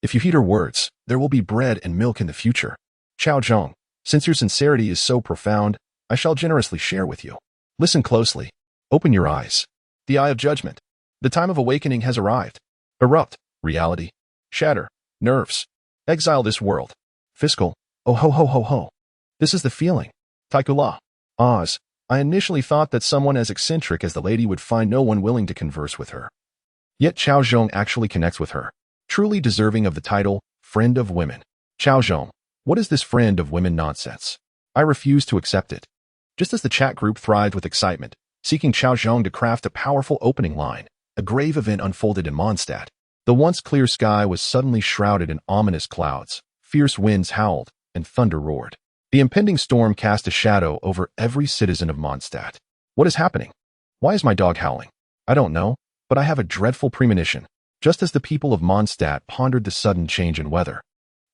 [SPEAKER 1] if you heed her words, there will be bread and milk in the future. Cao Zhong, since your sincerity is so profound, I shall generously share with you. Listen closely. Open your eyes. The eye of judgment. The time of awakening has arrived. Erupt, reality. Shatter, nerves. Exile this world. Fiscal, oh ho ho ho ho. This is the feeling. Taikula. Oz, I initially thought that someone as eccentric as the lady would find no one willing to converse with her. Yet Cao Zhong actually connects with her, truly deserving of the title, Friend of Women. Cao Zhong, what is this friend of women nonsense? I refuse to accept it. Just as the chat group thrived with excitement, seeking Cao Zhong to craft a powerful opening line, a grave event unfolded in Mondstadt. The once clear sky was suddenly shrouded in ominous clouds. Fierce winds howled, and thunder roared. The impending storm cast a shadow over every citizen of Mondstadt. What is happening? Why is my dog howling? I don't know, but I have a dreadful premonition. Just as the people of Mondstadt pondered the sudden change in weather,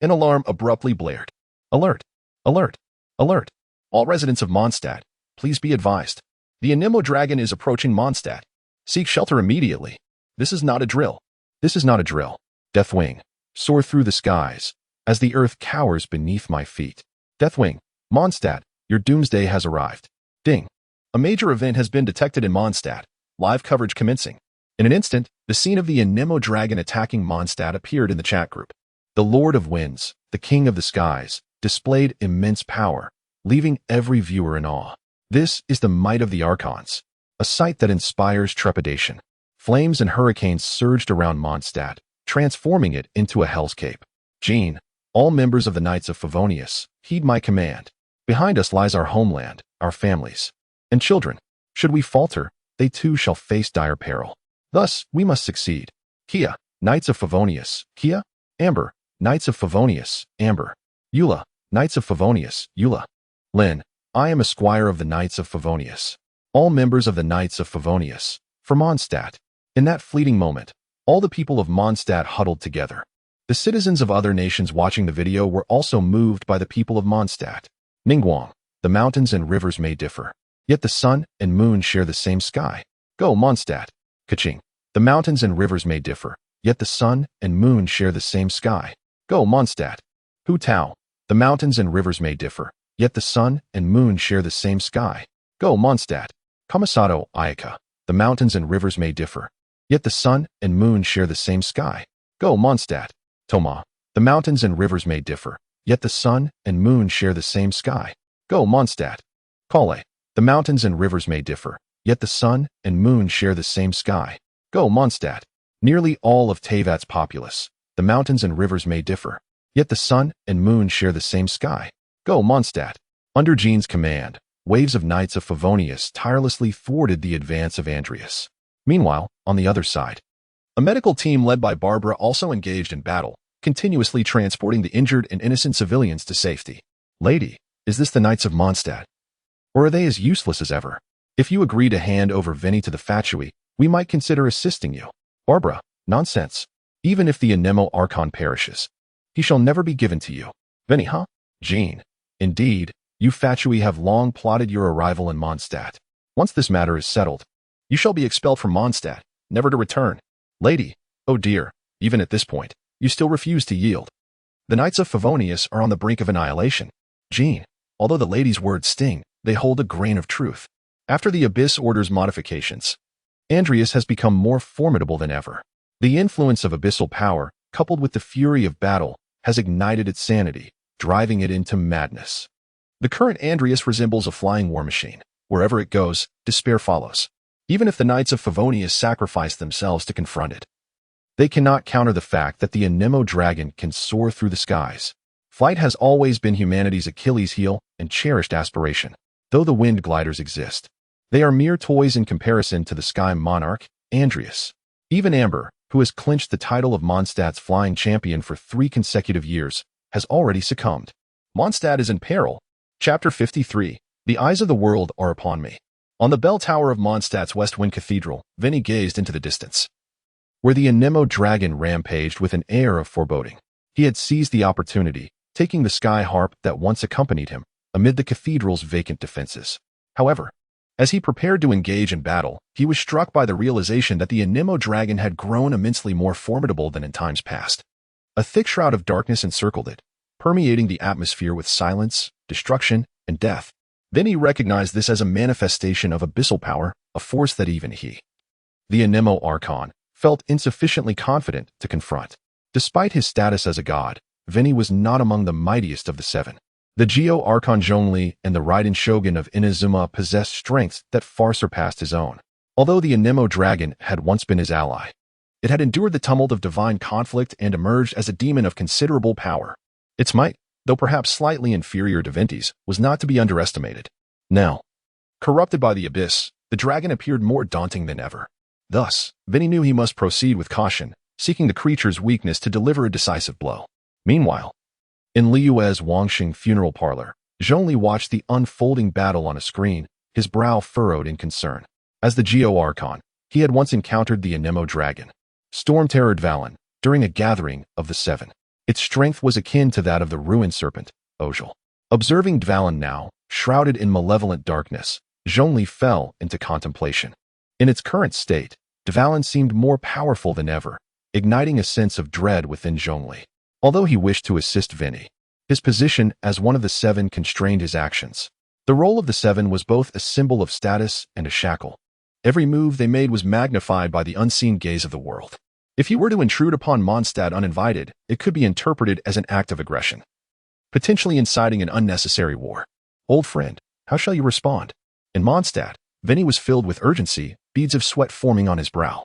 [SPEAKER 1] an alarm abruptly blared. Alert! Alert! Alert! All residents of Mondstadt, please be advised. The Anemo dragon is approaching Mondstadt. Seek shelter immediately. This is not a drill. This is not a drill. Deathwing, soar through the skies, as the earth cowers beneath my feet. Deathwing, Mondstadt, your doomsday has arrived. Ding. A major event has been detected in Mondstadt. Live coverage commencing. In an instant, the scene of the Anemo dragon attacking Mondstadt appeared in the chat group. The Lord of Winds, the King of the Skies, displayed immense power, leaving every viewer in awe. This is the might of the Archons, a sight that inspires trepidation. Flames and hurricanes surged around Mondstadt, transforming it into a hellscape. Jean, all members of the Knights of Favonius, heed my command. Behind us lies our homeland, our families, and children. Should we falter, they too shall face dire peril. Thus, we must succeed. Kia, Knights of Favonius, Kia. Amber, Knights of Favonius, Amber. Eula, Knights of Favonius, Eula. Lynn, I am a squire of the Knights of Favonius. All members of the Knights of Favonius, for Mondstadt. In that fleeting moment, all the people of Mondstadt huddled together. The citizens of other nations watching the video were also moved by the people of Mondstadt. Ningguang, the mountains and rivers may differ, yet the sun and moon share the same sky. Go, Mondstadt. Kaching, the mountains and rivers may differ, yet the sun and moon share the same sky. Go, Mondstadt. Hu Tao, the mountains and rivers may differ, yet the sun and moon share the same sky. Go, Mondstadt. Kamisato Ayaka, the mountains and rivers may differ, yet the sun and moon share the same sky. Go, Mondstadt. Toma, the mountains and rivers may differ, yet the sun and moon share the same sky. Go, Mondstadt. Kale, the mountains and rivers may differ, yet the sun and moon share the same sky. Go, Mondstadt. Nearly all of Tivat's populace, the mountains and rivers may differ, yet the sun and moon share the same sky. Go, Mondstadt. Under Jean's command, waves of Knights of Favonius tirelessly thwarted the advance of Andreas. Meanwhile, on the other side, a medical team led by Barbara also engaged in battle, continuously transporting the injured and innocent civilians to safety. Lady, is this the Knights of Mondstadt? Or are they as useless as ever? If you agree to hand over Vinny to the Fatui, we might consider assisting you. Barbara, nonsense. Even if the Anemo Archon perishes, he shall never be given to you. Vinny, huh? Jean, indeed, you Fatui have long plotted your arrival in Mondstadt. Once this matter is settled, you shall be expelled from Mondstadt, never to return. Lady, oh dear, even at this point, you still refuse to yield. The Knights of Favonius are on the brink of annihilation. Jean, although the lady's words sting, they hold a grain of truth. After the Abyss Order's modifications, Andreas has become more formidable than ever. The influence of abyssal power, coupled with the fury of battle, has ignited its sanity, driving it into madness. The current Andreas resembles a flying war machine. Wherever it goes, despair follows. Even if the Knights of Favonius sacrifice themselves to confront it, they cannot counter the fact that the Anemo dragon can soar through the skies. Flight has always been humanity's Achilles heel and cherished aspiration. Though the wind gliders exist, they are mere toys in comparison to the sky monarch, Andreas. Even Amber, who has clinched the title of Mondstadt's flying champion for 3 consecutive years, has already succumbed. Mondstadt is in peril. Chapter 53. The eyes of the world are upon me. On the bell tower of Mondstadt's West Wind Cathedral, Vinny gazed into the distance, where the Anemo dragon rampaged with an air of foreboding. He had seized the opportunity, taking the sky harp that once accompanied him, amid the cathedral's vacant defenses. However, as he prepared to engage in battle, he was struck by the realization that the Anemo dragon had grown immensely more formidable than in times past. A thick shroud of darkness encircled it, permeating the atmosphere with silence, destruction, and death. Then he recognized this as a manifestation of abyssal power, a force that even he, the Anemo Archon, felt insufficiently confident to confront. Despite his status as a god, Vinny was not among the mightiest of the 7. The Geo Archon Zhongli and the Raiden Shogun of Inazuma possessed strengths that far surpassed his own. Although the Anemo dragon had once been his ally, it had endured the tumult of divine conflict and emerged as a demon of considerable power. Its might, though perhaps slightly inferior to Vinti's, was not to be underestimated. Now, corrupted by the abyss, the dragon appeared more daunting than ever. Thus, Vinny knew he must proceed with caution, seeking the creature's weakness to deliver a decisive blow. Meanwhile, in Liyue's Wangxing funeral parlor, Zhongli watched the unfolding battle on a screen, his brow furrowed in concern. As the Geo Archon, he had once encountered the Anemo dragon, Storm-Terror Dvalin, during a gathering of the Seven. Its strength was akin to that of the ruined serpent, Ojal. Observing Dvalin now, shrouded in malevolent darkness, Zhongli fell into contemplation. In its current state, Dvalin seemed more powerful than ever, igniting a sense of dread within Zhongli. Although he wished to assist Vinny, his position as one of the Seven constrained his actions. The role of the Seven was both a symbol of status and a shackle. Every move they made was magnified by the unseen gaze of the world. If he were to intrude upon Mondstadt uninvited, it could be interpreted as an act of aggression, potentially inciting an unnecessary war. Old friend, how shall you respond? In Mondstadt, Vinny was filled with urgency, beads of sweat forming on his brow.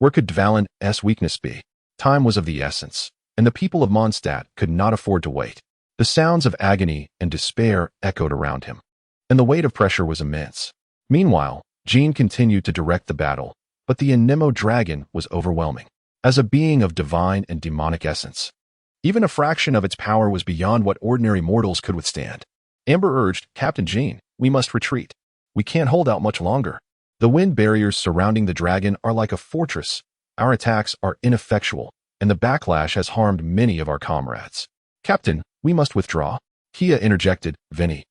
[SPEAKER 1] Where could Dvalin's weakness be? Time was of the essence, and the people of Mondstadt could not afford to wait. The sounds of agony and despair echoed around him, and the weight of pressure was immense. Meanwhile, Jean continued to direct the battle, but the Anemo dragon was overwhelming. As a being of divine and demonic essence, even a fraction of its power was beyond what ordinary mortals could withstand. Amber urged, Captain Jean, we must retreat. We can't hold out much longer. The wind barriers surrounding the dragon are like a fortress. Our attacks are ineffectual, and the backlash has harmed many of our comrades. Captain, we must withdraw. Kia interjected, Vinny,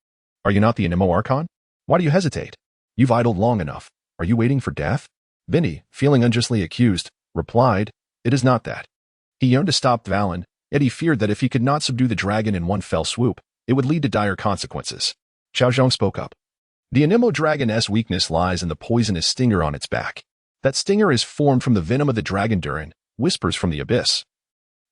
[SPEAKER 1] are you not the Anemo Archon? Why do you hesitate? You've idled long enough. Are you waiting for death? Vinny, feeling unjustly accused, replied, It is not that. He yearned to stop Dvalin, yet he feared that if he could not subdue the dragon in one fell swoop, it would lead to dire consequences. Cao Zhong spoke up. The Anemo dragon's weakness lies in the poisonous stinger on its back. That stinger is formed from the venom of the dragon Durin, whispers from the abyss,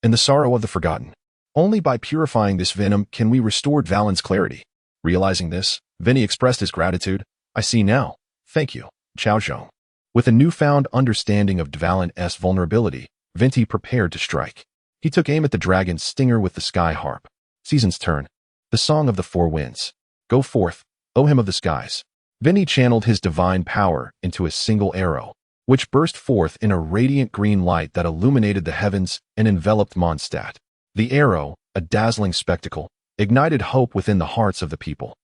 [SPEAKER 1] and the sorrow of the forgotten. Only by purifying this venom can we restore Dvalin's clarity. Realizing this, Vinny expressed his gratitude. I see now. Thank you, Cao Zhong. With a newfound understanding of Dvalin's vulnerability, Vinty prepared to strike. He took aim at the dragon's stinger with the sky harp. Season's turn. The song of the four winds. Go forth, O hymn of the skies. Vinny channeled his divine power into a single arrow, which burst forth in a radiant green light that illuminated the heavens and enveloped Mondstadt. The arrow, a dazzling spectacle, ignited hope within the hearts of the people.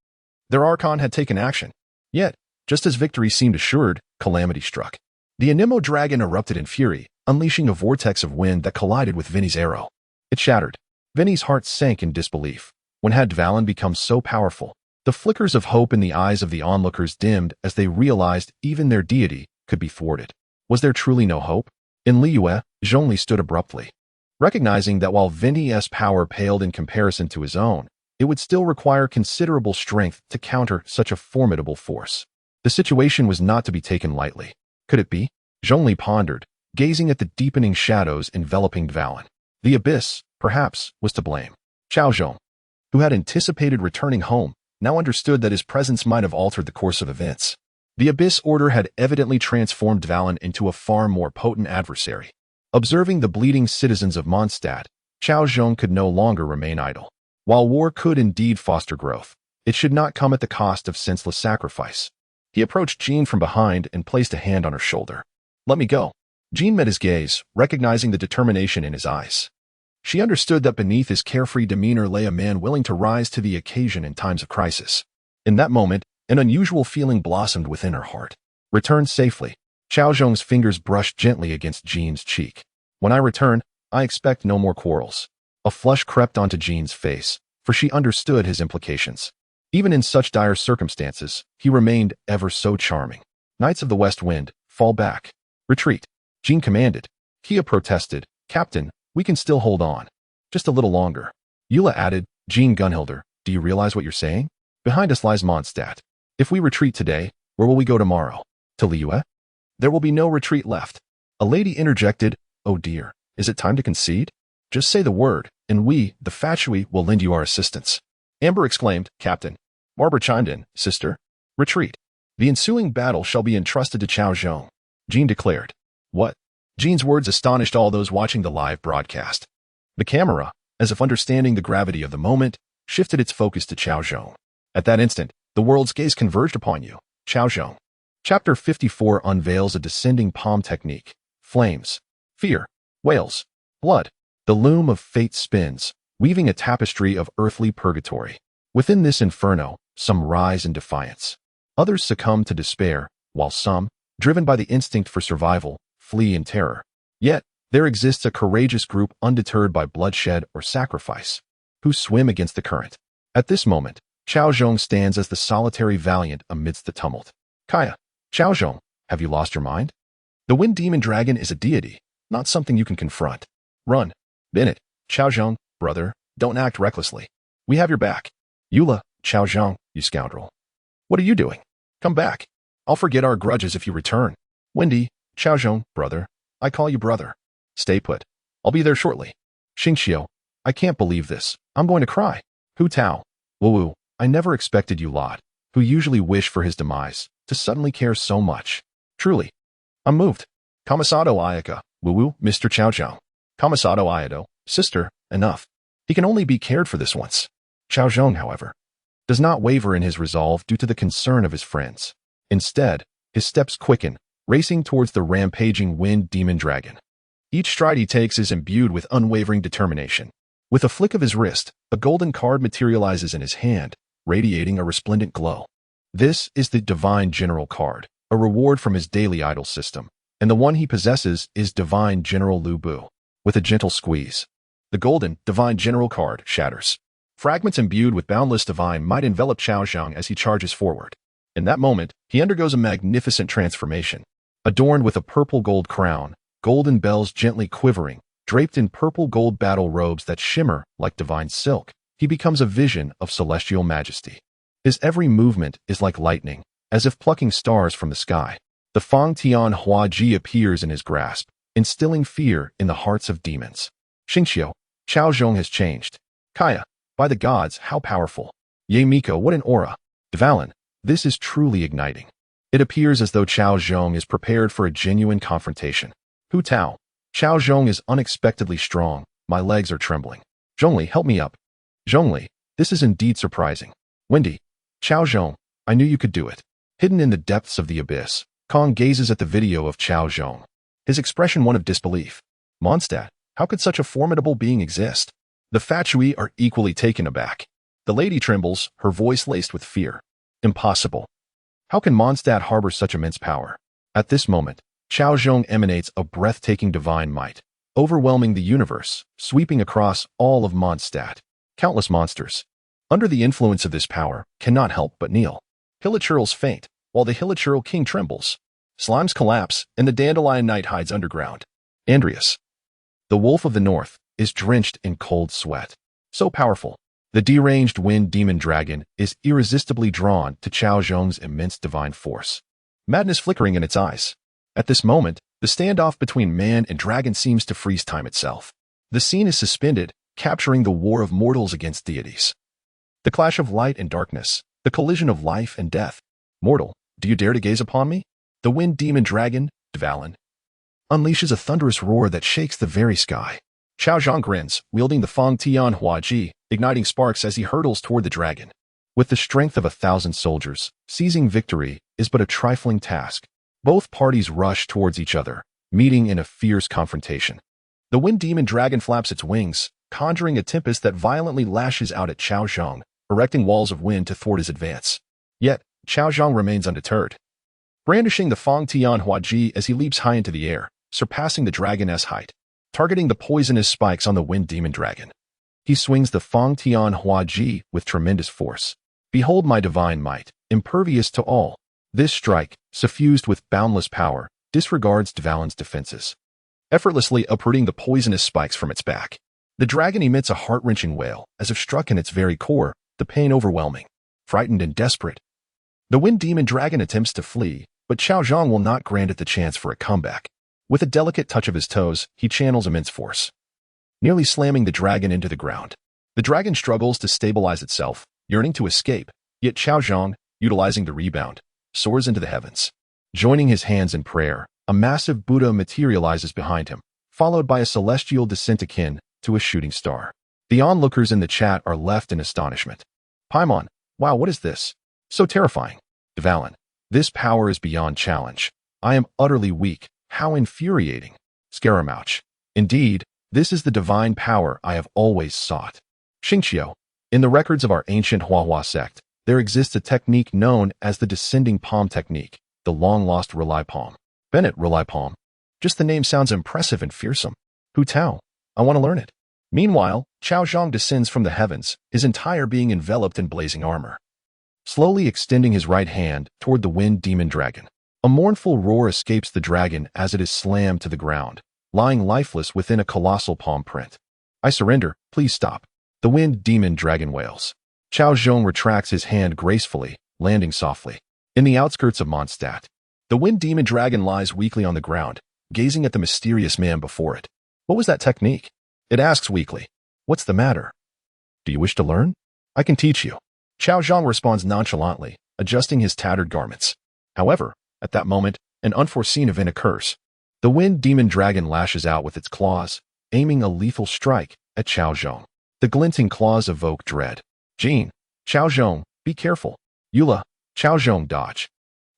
[SPEAKER 1] Their Archon had taken action. Yet, just as victory seemed assured, calamity struck. The Anemo dragon erupted in fury, unleashing a vortex of wind that collided with Vinny's arrow. It shattered. Vinny's heart sank in disbelief. When had Dvalin become so powerful? The flickers of hope in the eyes of the onlookers dimmed as they realized even their deity could be thwarted. Was there truly no hope? In Liyue, Zhongli stood abruptly, recognizing that while Vinny's power paled in comparison to his own, it would still require considerable strength to counter such a formidable force. The situation was not to be taken lightly. Could it be? Zhongli pondered, gazing at the deepening shadows enveloping Dvalin. The abyss, perhaps, was to blame. Cao Zhong, who had anticipated returning home, now understood that his presence might have altered the course of events. The Abyss Order had evidently transformed Dvalin into a far more potent adversary. Observing the bleeding citizens of Mondstadt, Cao Zhong could no longer remain idle. While war could indeed foster growth, it should not come at the cost of senseless sacrifice. He approached Jean from behind and placed a hand on her shoulder. Let me go. Jean met his gaze, recognizing the determination in his eyes. She understood that beneath his carefree demeanor lay a man willing to rise to the occasion in times of crisis. In that moment, an unusual feeling blossomed within her heart. Return safely. Cao Zhong's fingers brushed gently against Jean's cheek. When I return, I expect no more quarrels. A flush crept onto Jean's face, for she understood his implications. Even in such dire circumstances, he remained ever so charming. Knights of the West Wind, fall back. Retreat. Jean commanded. Kia protested. Captain, we can still hold on. Just a little longer. Eula added, Jean Gunhilder, do you realize what you're saying? Behind us lies Mondstadt. If we retreat today, where will we go tomorrow? To Liyue? There will be no retreat left. A lady interjected, oh dear, is it time to concede? Just say the word, and we, the Fatui, will lend you our assistance. Amber exclaimed, Captain. Barbara chimed in, Sister. Retreat. The ensuing battle shall be entrusted to Cao Zhong. Jean declared. What? Jean's words astonished all those watching the live broadcast. The camera, as if understanding the gravity of the moment, shifted its focus to Cao Zhong. At that instant, the world's gaze converged upon you, Cao Zhong. Chapter 54 unveils a descending palm technique. Flames. Fear. Wails. Blood. The loom of fate spins, weaving a tapestry of earthly purgatory. Within this inferno, some rise in defiance. Others succumb to despair, while some, driven by the instinct for survival, flee in terror. Yet, there exists a courageous group undeterred by bloodshed or sacrifice, who swim against the current. At this moment, Cao Zhong stands as the solitary valiant amidst the tumult. Kaya, Cao Zhong, have you lost your mind? The wind demon dragon is a deity, not something you can confront. Run. Bin it. Cao Zhong, brother, don't act recklessly. We have your back. Eula, Cao Zhong, you scoundrel. What are you doing? Come back. I'll forget our grudges if you return. Wendy, Cao Zhong, brother, I call you brother. Stay put. I'll be there shortly. Xingxiu, I can't believe this. I'm going to cry. Hu Tao, Wu, I never expected you lot, who usually wish for his demise, to suddenly care so much. Truly. I'm moved. Kamisato Ayaka, Wu, Mr. Cao Zhong. Kamisato Ayado, sister, enough. He can only be cared for this once. Cao Zhong, however, does not waver in his resolve due to the concern of his friends. Instead, his steps quicken, racing towards the rampaging wind demon dragon. Each stride he takes is imbued with unwavering determination. With a flick of his wrist, a golden card materializes in his hand, radiating a resplendent glow. This is the Divine General card, a reward from his daily idol system, and the one he possesses is Divine General Lu Bu. With a gentle squeeze, the golden Divine General card shatters. Fragments imbued with boundless divine might envelop Cao Zhong as he charges forward. In that moment, he undergoes a magnificent transformation. Adorned with a purple gold crown, golden bells gently quivering, draped in purple gold battle robes that shimmer like divine silk, he becomes a vision of celestial majesty. His every movement is like lightning, as if plucking stars from the sky. The Fang Tian Hua Ji appears in his grasp, instilling fear in the hearts of demons. Xingxiu, Cao Zhong has changed. Kaya, by the gods, how powerful. Ye Miko, what an aura. Dvalin, this is truly igniting. It appears as though Cao Zhong is prepared for a genuine confrontation. Hu Tao, Cao Zhong is unexpectedly strong. My legs are trembling. Zhongli, help me up. Zhongli, this is indeed surprising. Wendy, Cao Zhong, I knew you could do it. Hidden in the depths of the abyss, Kong gazes at the video of Cao Zhong. His expression one of disbelief. Mondstadt, how could such a formidable being exist? The Fat Shui are equally taken aback. The lady trembles, her voice laced with fear. Impossible. How can Mondstadt harbor such immense power? At this moment, Cao Zhong emanates a breathtaking divine might, overwhelming the universe, sweeping across all of Mondstadt. Countless monsters, under the influence of this power, cannot help but kneel. Hilichurls faint, while the Hilichurl king trembles. Slimes collapse, and the dandelion knight hides underground. Andreas, the wolf of the north, is drenched in cold sweat. So powerful, the deranged wind demon dragon is irresistibly drawn to Cao Zhong's immense divine force. Madness flickering in its eyes. At this moment, the standoff between man and dragon seems to freeze time itself. The scene is suspended, capturing the war of mortals against deities. The clash of light and darkness, the collision of life and death. Mortal, do you dare to gaze upon me? The wind demon dragon, Dvalin, unleashes a thunderous roar that shakes the very sky. Cao Zhong grins, wielding the Fang Tian Hua Ji, igniting sparks as he hurtles toward the dragon. With the strength of 1,000 soldiers, seizing victory is but a trifling task. Both parties rush towards each other, meeting in a fierce confrontation. The wind demon dragon flaps its wings, conjuring a tempest that violently lashes out at Cao Zhong, erecting walls of wind to thwart his advance. Yet, Cao Zhong remains undeterred. Brandishing the Fang Tian Hua Ji as he leaps high into the air, surpassing the dragon's height, targeting the poisonous spikes on the wind demon dragon. He swings the Fang Tian Hua Ji with tremendous force. Behold my divine might, impervious to all. This strike, suffused with boundless power, disregards Dvalin's defenses, effortlessly uprooting the poisonous spikes from its back. The dragon emits a heart-wrenching wail, as if struck in its very core, the pain overwhelming. Frightened and desperate, the wind demon dragon attempts to flee, but Cao Zhong will not grant it the chance for a comeback. With a delicate touch of his toes, he channels immense force, nearly slamming the dragon into the ground. The dragon struggles to stabilize itself, yearning to escape, yet Cao Zhong, utilizing the rebound, soars into the heavens. Joining his hands in prayer, a massive Buddha materializes behind him, followed by a celestial descent akin to a shooting star. The onlookers in the chat are left in astonishment. Paimon, wow, what is this? So terrifying. Dvalin, this power is beyond challenge. I am utterly weak. How infuriating. Scaramouche. Indeed, this is the divine power I have always sought. Xingqiu. In the records of our ancient Huahua sect, there exists a technique known as the descending palm technique, the long-lost Relay Palm. Bennett Relay Palm. Just the name sounds impressive and fearsome. Hu Tao. I want to learn it. Meanwhile, Cao Zhong descends from the heavens, his entire being enveloped in blazing armor. Slowly extending his right hand toward the wind demon dragon. A mournful roar escapes the dragon as it is slammed to the ground, lying lifeless within a colossal palm print. I surrender, please stop. The wind demon dragon wails. Cao Zhong retracts his hand gracefully, landing softly. In the outskirts of Mondstadt, the wind demon dragon lies weakly on the ground, gazing at the mysterious man before it. What was that technique? It asks weakly. What's the matter? Do you wish to learn? I can teach you. Cao Zhong responds nonchalantly, adjusting his tattered garments. However, at that moment, an unforeseen event occurs. The wind demon dragon lashes out with its claws, aiming a lethal strike at Cao Zhong. The glinting claws evoke dread. Jin, Cao Zhong, be careful. Eula, Cao Zhong, dodge.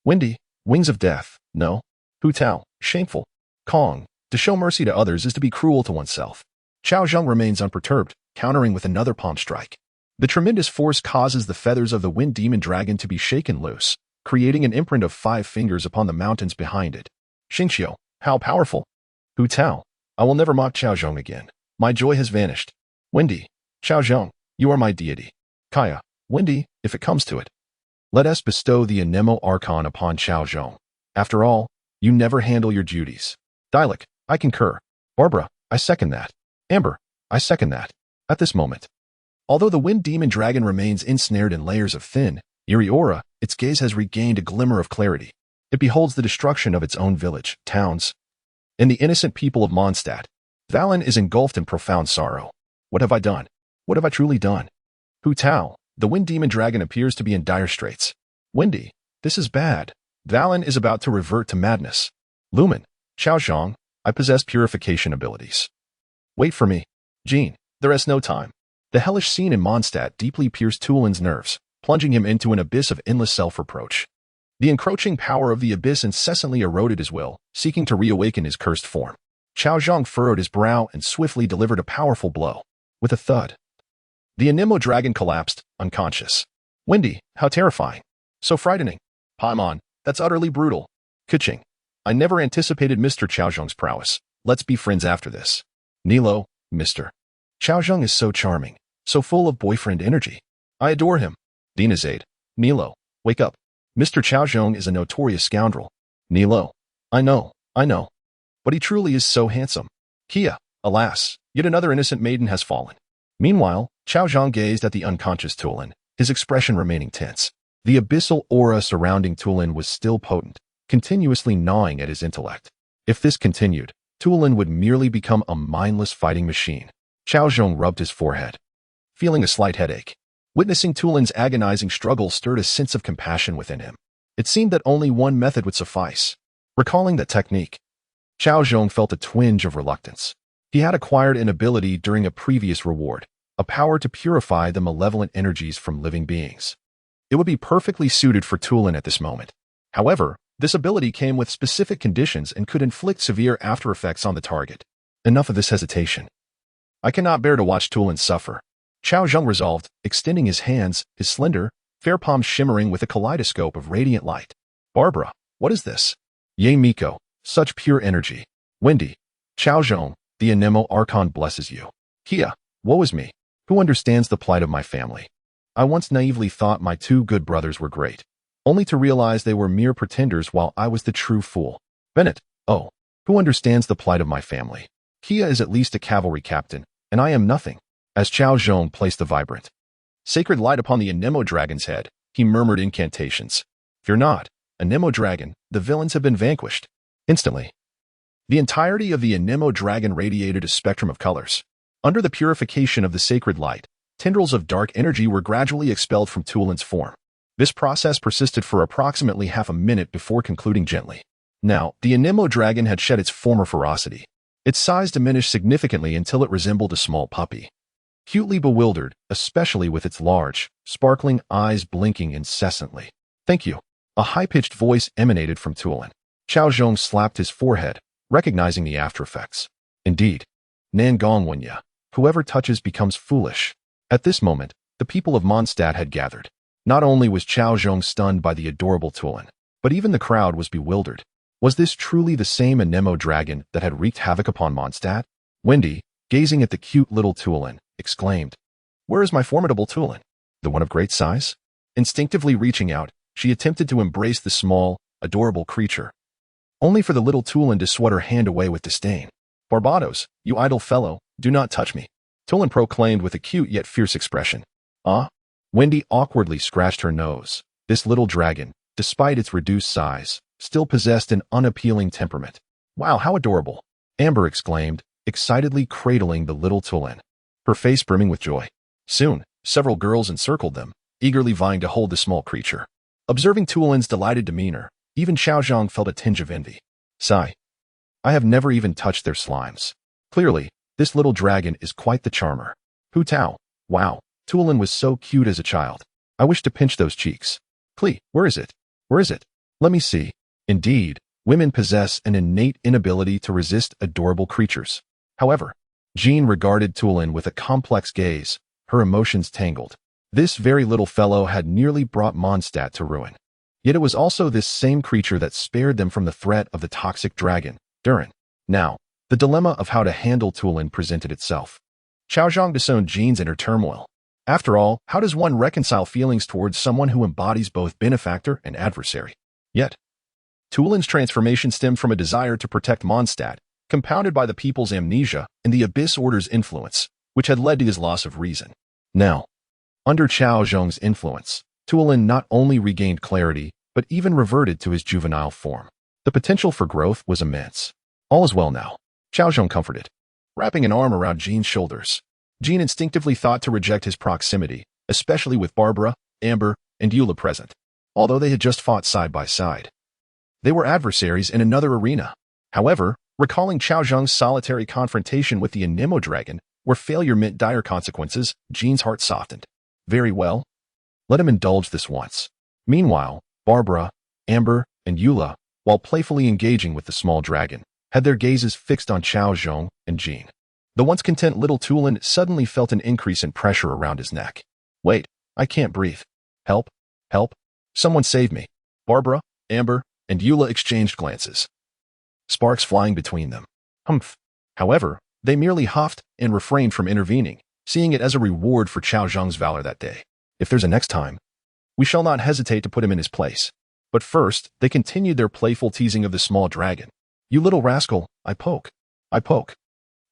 [SPEAKER 1] Windy, wings of death, no. Hu Tao, shameful. Kong, to show mercy to others is to be cruel to oneself. Cao Zhong remains unperturbed, countering with another palm strike. The tremendous force causes the feathers of the wind demon dragon to be shaken loose, creating an imprint of 5 fingers upon the mountains behind it. Xingqiu, how powerful. Hu Tao, I will never mock Cao Zhong again. My joy has vanished. Windy, Cao Zhong, you are my deity. Kaya, Windy, if it comes to it. Let us bestow the Anemo Archon upon Cao Zhong. After all, you never handle your duties. Dialek, I concur. Barbara, I second that. Amber, I second that. At this moment, although the wind demon dragon remains ensnared in layers of thin, eerie aura, its gaze has regained a glimmer of clarity. It beholds the destruction of its own village, towns, and the innocent people of Mondstadt. Valen is engulfed in profound sorrow. What have I done? What have I truly done? Hu Tao, the wind demon dragon appears to be in dire straits. Windy, this is bad. Valen is about to revert to madness. Lumen, Cao Zhong, I possess purification abilities. Wait for me. Jin, there is no time. The hellish scene in Mondstadt deeply pierced Tulin's nerves, plunging him into an abyss of endless self-reproach. The encroaching power of the abyss incessantly eroded his will, seeking to reawaken his cursed form. Cao Zhong furrowed his brow and swiftly delivered a powerful blow. With a thud, the Anemo dragon collapsed, unconscious. Windy, how terrifying. So frightening. Paimon, that's utterly brutal. Kuching, I never anticipated Mr. Cao Zhong's prowess. Let's be friends after this. Nilo, Mr. Cao Zhong is so charming, so full of boyfriend energy. I adore him. Dinazade, Nilo, wake up. Mr. Cao Zhong is a notorious scoundrel. Nilo, I know. But he truly is so handsome. Kia, alas, yet another innocent maiden has fallen. Meanwhile, Cao Zhong gazed at the unconscious Tulin, his expression remaining tense. The abyssal aura surrounding Tulin was still potent, continuously gnawing at his intellect. If this continued, Tulin would merely become a mindless fighting machine. Cao Zhong rubbed his forehead, feeling a slight headache. Witnessing Tulin's agonizing struggle stirred a sense of compassion within him. It seemed that only one method would suffice. Recalling that technique, Cao Zhong felt a twinge of reluctance. He had acquired an ability during a previous reward, a power to purify the malevolent energies from living beings. It would be perfectly suited for Tulin at this moment. However, this ability came with specific conditions and could inflict severe after effects on the target. Enough of this hesitation. I cannot bear to watch Tulin suffer. Cao Zhong resolved, extending his hands, his slender, fair palms shimmering with a kaleidoscope of radiant light. Barbara, what is this? Ye Miko, such pure energy. Windy, Cao Zhong, the Anemo Archon blesses you. Kia, woe is me. Who understands the plight of my family? I once naively thought my 2 good brothers were great, only to realize they were mere pretenders while I was the true fool. Bennett, oh, who understands the plight of my family? Kia is at least a cavalry captain, and I am nothing. As Cao Zhong placed the vibrant, sacred light upon the Anemo dragon's head, he murmured incantations. Fear not, Anemo dragon, the villains have been vanquished. Instantly, the entirety of the Anemo dragon radiated a spectrum of colors. Under the purification of the sacred light, tendrils of dark energy were gradually expelled from Tulin's form. This process persisted for approximately half a minute before concluding gently. Now, the Anemo dragon had shed its former ferocity. Its size diminished significantly until it resembled a small puppy. Cutely bewildered, especially with its large, sparkling eyes blinking incessantly. Thank you. A high-pitched voice emanated from Tulin. Cao Zhong slapped his forehead, recognizing the aftereffects. Indeed, Nan Gong Wenya, whoever touches becomes foolish. At this moment, the people of Mondstadt had gathered. Not only was Cao Zhong stunned by the adorable Tulin, but even the crowd was bewildered. Was this truly the same Anemo dragon that had wreaked havoc upon Mondstadt? Wendy, gazing at the cute little Tulin, exclaimed, "Where is my formidable Tulin? The one of great size?" Instinctively reaching out, she attempted to embrace the small, adorable creature, only for the little Tulin to swat her hand away with disdain. "Barbados, you idle fellow, do not touch me," Tulin proclaimed with a cute yet fierce expression. "Ah?" Wendy awkwardly scratched her nose. This little dragon, despite its reduced size, still possessed an unappealing temperament. "Wow, how adorable!" Amber exclaimed, excitedly cradling the little Tulin, her face brimming with joy. Soon, several girls encircled them, eagerly vying to hold the small creature. Observing Tulin's delighted demeanor, even Cao Zhong felt a tinge of envy. Sigh. I have never even touched their slimes. Clearly, this little dragon is quite the charmer. Hu Tao. Wow, Tulin was so cute as a child. I wish to pinch those cheeks. Clee, where is it? Where is it? Let me see. Indeed, women possess an innate inability to resist adorable creatures. However, Jean regarded Tulin with a complex gaze, her emotions tangled. This very little fellow had nearly brought Mondstadt to ruin. Yet it was also this same creature that spared them from the threat of the toxic dragon, Durin. Now, the dilemma of how to handle Tulin presented itself. Cao Zhong disowned Jean's inner turmoil. After all, how does one reconcile feelings towards someone who embodies both benefactor and adversary? Yet, Tulin's transformation stemmed from a desire to protect Mondstadt, compounded by the people's amnesia and the Abyss Order's influence, which had led to his loss of reason. Now, under Cao Zhong's influence, Tulin not only regained clarity, but even reverted to his juvenile form. The potential for growth was immense. All is well now, Cao Zhong comforted. Wrapping an arm around Jean's shoulders, Jean instinctively thought to reject his proximity, especially with Barbara, Amber, and Eula present, although they had just fought side by side. They were adversaries in another arena. However, recalling Cao Zhong's solitary confrontation with the Anemo dragon, where failure meant dire consequences, Jean's heart softened. Very well. Let him indulge this once. Meanwhile, Barbara, Amber, and Eula, while playfully engaging with the small dragon, had their gazes fixed on Cao Zhong and Jean. The once content little Tulin suddenly felt an increase in pressure around his neck. Wait, I can't breathe. Help, help, someone save me. Barbara, Amber, and Eula exchanged glances, sparks flying between them. Humph. However, they merely huffed and refrained from intervening, seeing it as a reward for Cao Zhong's valor that day. If there's a next time, we shall not hesitate to put him in his place. But first, they continued their playful teasing of the small dragon. You little rascal, I poke. I poke.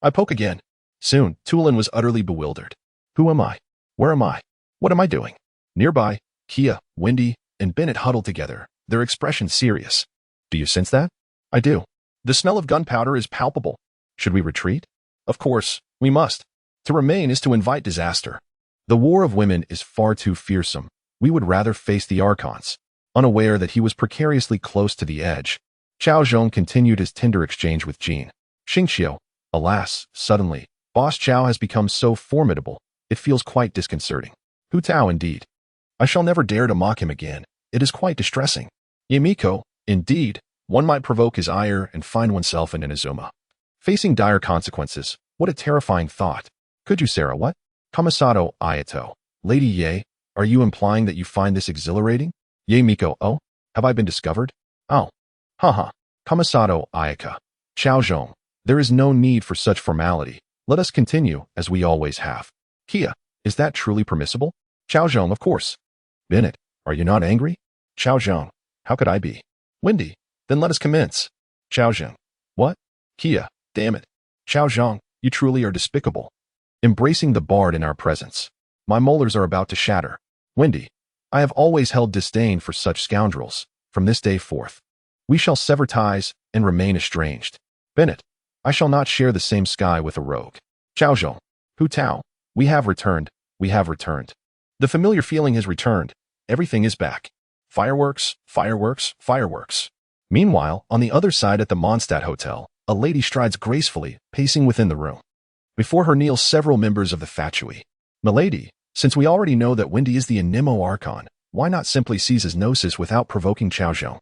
[SPEAKER 1] I poke again. Soon, Tulin was utterly bewildered. Who am I? Where am I? What am I doing? Nearby, Kia, Wendy, and Bennett huddled together, their expressions serious. Do you sense that? I do. The smell of gunpowder is palpable. Should we retreat? Of course, we must. To remain is to invite disaster. The war of women is far too fearsome. We would rather face the Archons. Unaware that he was precariously close to the edge, Cao Zhong continued his tender exchange with Jean. Xingqiu, alas, suddenly, Boss Cao has become so formidable, it feels quite disconcerting. Hu Tao indeed. I shall never dare to mock him again. It is quite distressing. Yamiko, indeed, one might provoke his ire and find oneself in Inazuma. Facing dire consequences, what a terrifying thought. Could you, Sarah, what? Kamisato Ayato. Lady Ye, are you implying that you find this exhilarating? Ye Miko, oh, have I been discovered? Oh. Haha. Kamisato Ayaka. Cao Zhong, there is no need for such formality. Let us continue, as we always have. Kia, is that truly permissible? Cao Zhong, of course. Bennett, are you not angry? Cao Zhong, how could I be? Wendy, then let us commence. Cao Zhong, what? Kia, damn it. Cao Zhong, you truly are despicable. Embracing the bard in our presence. My molars are about to shatter. Wendy, I have always held disdain for such scoundrels. From this day forth, we shall sever ties and remain estranged. Bennett, I shall not share the same sky with a rogue. Cao Zhong, Hu Tao, we have returned, we have returned. The familiar feeling has returned. Everything is back. Fireworks, fireworks, fireworks. Meanwhile, on the other side at the Mondstadt Hotel, a lady strides gracefully, pacing within the room. Before her kneel several members of the Fatui. Milady, since we already know that Wendy is the Anemo Archon, why not simply seize his gnosis without provoking Cao Zhong?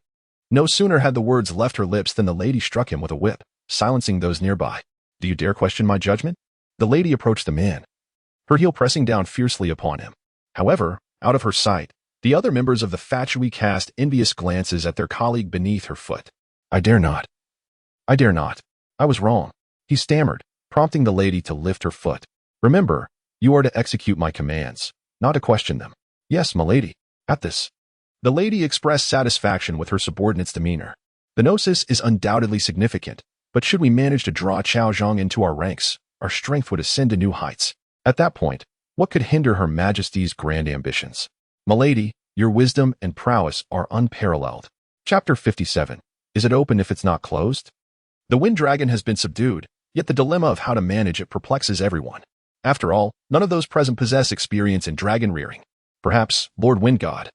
[SPEAKER 1] No sooner had the words left her lips than the lady struck him with a whip. silencing those nearby. Do you dare question my judgment? The lady approached the man, her heel pressing down fiercely upon him. However, out of her sight, the other members of the Fatui cast envious glances at their colleague beneath her foot. I dare not. I dare not. I was wrong, he stammered, prompting the lady to lift her foot. Remember, you are to execute my commands, not to question them. Yes, milady. At this, the lady expressed satisfaction with her subordinate's demeanor. The gnosis is undoubtedly significant, but should we manage to draw Cao Zhong into our ranks, our strength would ascend to new heights. At that point, what could hinder Her Majesty's grand ambitions? Milady, your wisdom and prowess are unparalleled. Chapter 57. Is it open if it's not closed? The wind dragon has been subdued, yet the dilemma of how to manage it perplexes everyone. After all, none of those present possess experience in dragon rearing. Perhaps, Lord Wind God,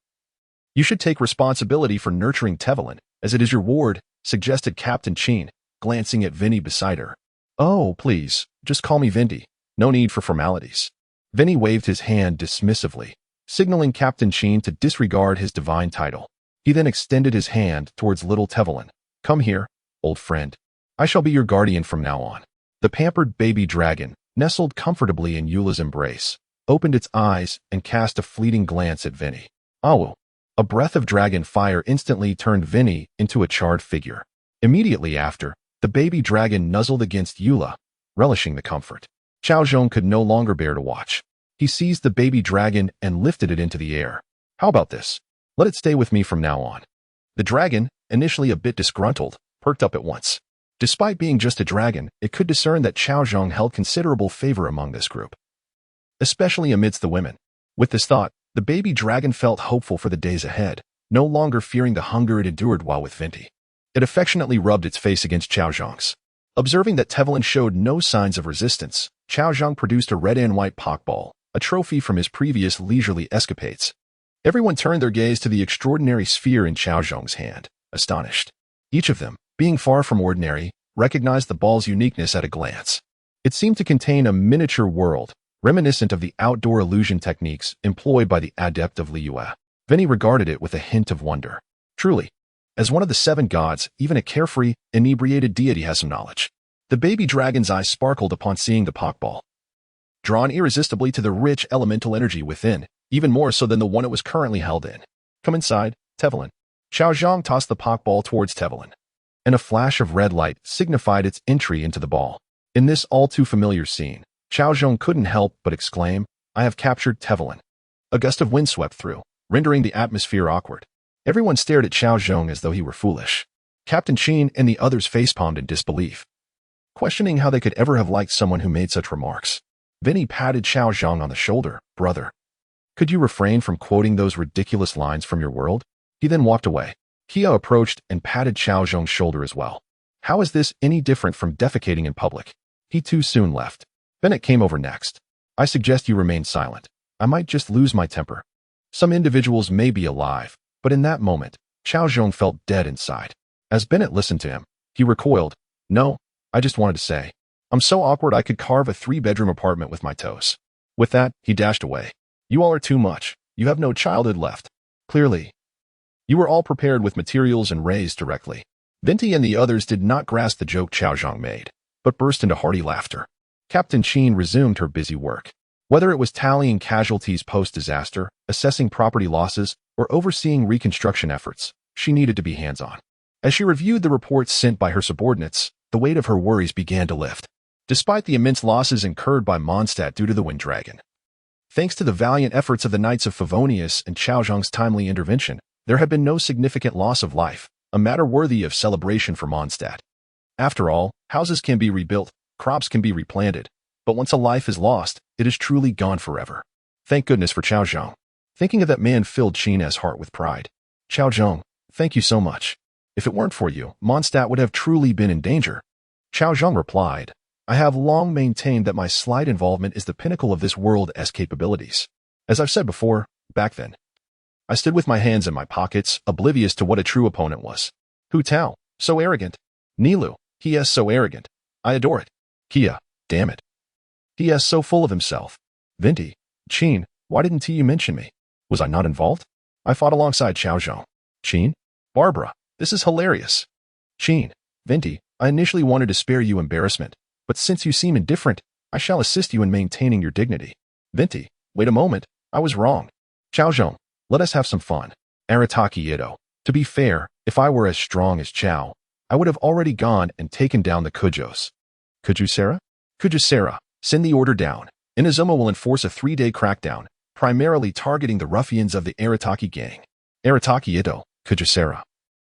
[SPEAKER 1] you should take responsibility for nurturing Tevelin, as it is your ward, suggested Captain Chin, glancing at Vinny beside her. Oh, please, just call me Vindy. No need for formalities. Vinny waved his hand dismissively, signaling Captain Chin to disregard his divine title. He then extended his hand towards little Tevelin. Come here, old friend. I shall be your guardian from now on. The pampered baby dragon, nestled comfortably in Eula's embrace, opened its eyes and cast a fleeting glance at Vinny. Awu. A breath of dragon fire instantly turned Vinny into a charred figure. Immediately after, the baby dragon nuzzled against Eula, relishing the comfort. Cao Zhong could no longer bear to watch. He seized the baby dragon and lifted it into the air. How about this? Let it stay with me from now on. The dragon, initially a bit disgruntled, perked up at once. Despite being just a dragon, it could discern that Cao Zhong held considerable favor among this group, especially amidst the women. With this thought, the baby dragon felt hopeful for the days ahead, no longer fearing the hunger it endured while with Vinty. It affectionately rubbed its face against Cao Zhong's. Observing that Tevelin showed no signs of resistance, Cao Zhong produced a red and white pokeball, a trophy from his previous leisurely escapades. Everyone turned their gaze to the extraordinary sphere in Cao Zhong's hand, astonished. Each of them, being far from ordinary, recognized the ball's uniqueness at a glance. It seemed to contain a miniature world, reminiscent of the outdoor illusion techniques employed by the adept of Liyue. Vinny regarded it with a hint of wonder. Truly, as one of the 7 gods, even a carefree, inebriated deity has some knowledge. The baby dragon's eyes sparkled upon seeing the pokeball, drawn irresistibly to the rich elemental energy within, even more so than the one it was currently held in. Come inside, Tevelin. Cao Zhong tossed the pokeball towards Tevelin, and a flash of red light signified its entry into the ball. In this all-too-familiar scene, Cao Zhong couldn't help but exclaim, I have captured Tevelin. A gust of wind swept through, rendering the atmosphere awkward. Everyone stared at Cao Zhong as though he were foolish. Captain Chin and the others facepalmed in disbelief, questioning how they could ever have liked someone who made such remarks. Vinny patted Cao Zhong on the shoulder. Brother, could you refrain from quoting those ridiculous lines from your world? He then walked away. Kia approached and patted Cao Zhong's shoulder as well. How is this any different from defecating in public? He too soon left. Bennett came over next. I suggest you remain silent. I might just lose my temper. Some individuals may be alive, but in that moment, Cao Zhong felt dead inside. As Bennett listened to him, he recoiled. No, I just wanted to say, I'm so awkward I could carve a 3-bedroom apartment with my toes. With that, he dashed away. You all are too much. You have no childhood left. Clearly, you were all prepared with materials and raised directly. Vinty and the others did not grasp the joke Cao Zhong made, but burst into hearty laughter. Captain Chin resumed her busy work. Whether it was tallying casualties post-disaster, assessing property losses, or overseeing reconstruction efforts, she needed to be hands-on. As she reviewed the reports sent by her subordinates, the weight of her worries began to lift. Despite the immense losses incurred by Mondstadt due to the Wind Dragon, thanks to the valiant efforts of the Knights of Favonius and Cao Zhong's timely intervention, there had been no significant loss of life, a matter worthy of celebration for Mondstadt. After all, houses can be rebuilt, crops can be replanted, but once a life is lost, it is truly gone forever. Thank goodness for Cao Zhong. Thinking of that man filled China's heart with pride. Cao Zhong, thank you so much. If it weren't for you, Mondstadt would have truly been in danger. Cao Zhong replied, I have long maintained that my slight involvement is the pinnacle of this world's capabilities. As I've said before, back then, I stood with my hands in my pockets, oblivious to what a true opponent was. Hu Tao, so arrogant. Nilu, he is so arrogant. I adore it. Kia, damn it. He is so full of himself. Vinty, Chin, why didn't you mention me? Was I not involved? I fought alongside Cao Zhong. Chin? Barbara, this is hilarious. Chin, Vinty, I initially wanted to spare you embarrassment, but since you seem indifferent, I shall assist you in maintaining your dignity. Venti, wait a moment, I was wrong. Cao Zhong, let us have some fun. Arataki Ito, to be fair, if I were as strong as Cao, I would have already gone and taken down the Kujos. Kujusera? Kujusera, send the order down. Inazuma will enforce a 3-day crackdown, primarily targeting the ruffians of the Arataki gang. Arataki Ito, Kujusera.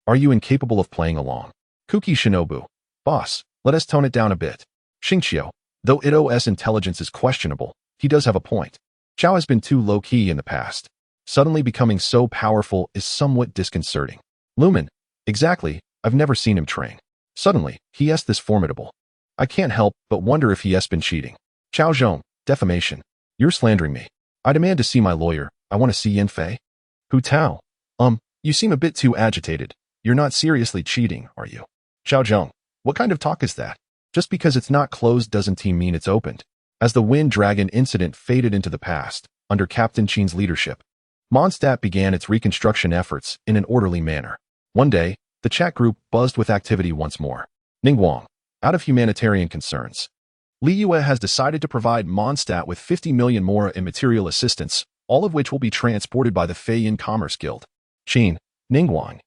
[SPEAKER 1] Are you incapable of playing along? Kuki Shinobu. Boss, let us tone it down a bit. Xingqiu, though Ito's intelligence is questionable, he does have a point. Cao has been too low-key in the past. Suddenly becoming so powerful is somewhat disconcerting. Lumen, exactly, I've never seen him train. Suddenly, he is this formidable. I can't help but wonder if he has been cheating. Cao Zhong, defamation. You're slandering me. I demand to see my lawyer. I want to see Yin Fei. Hu Tao. You seem a bit too agitated. You're not seriously cheating, are you? Cao Zhong, what kind of talk is that? Just because it's not closed doesn't mean it's opened. As the Wind Dragon incident faded into the past, under Captain Qin's leadership, Mondstadt began its reconstruction efforts in an orderly manner. One day, the chat group buzzed with activity once more. Ningguang, out of humanitarian concerns, Li Yue has decided to provide Mondstadt with 50 million more in material assistance, all of which will be transported by the Feiyin Commerce Guild. Qin, Ningguang.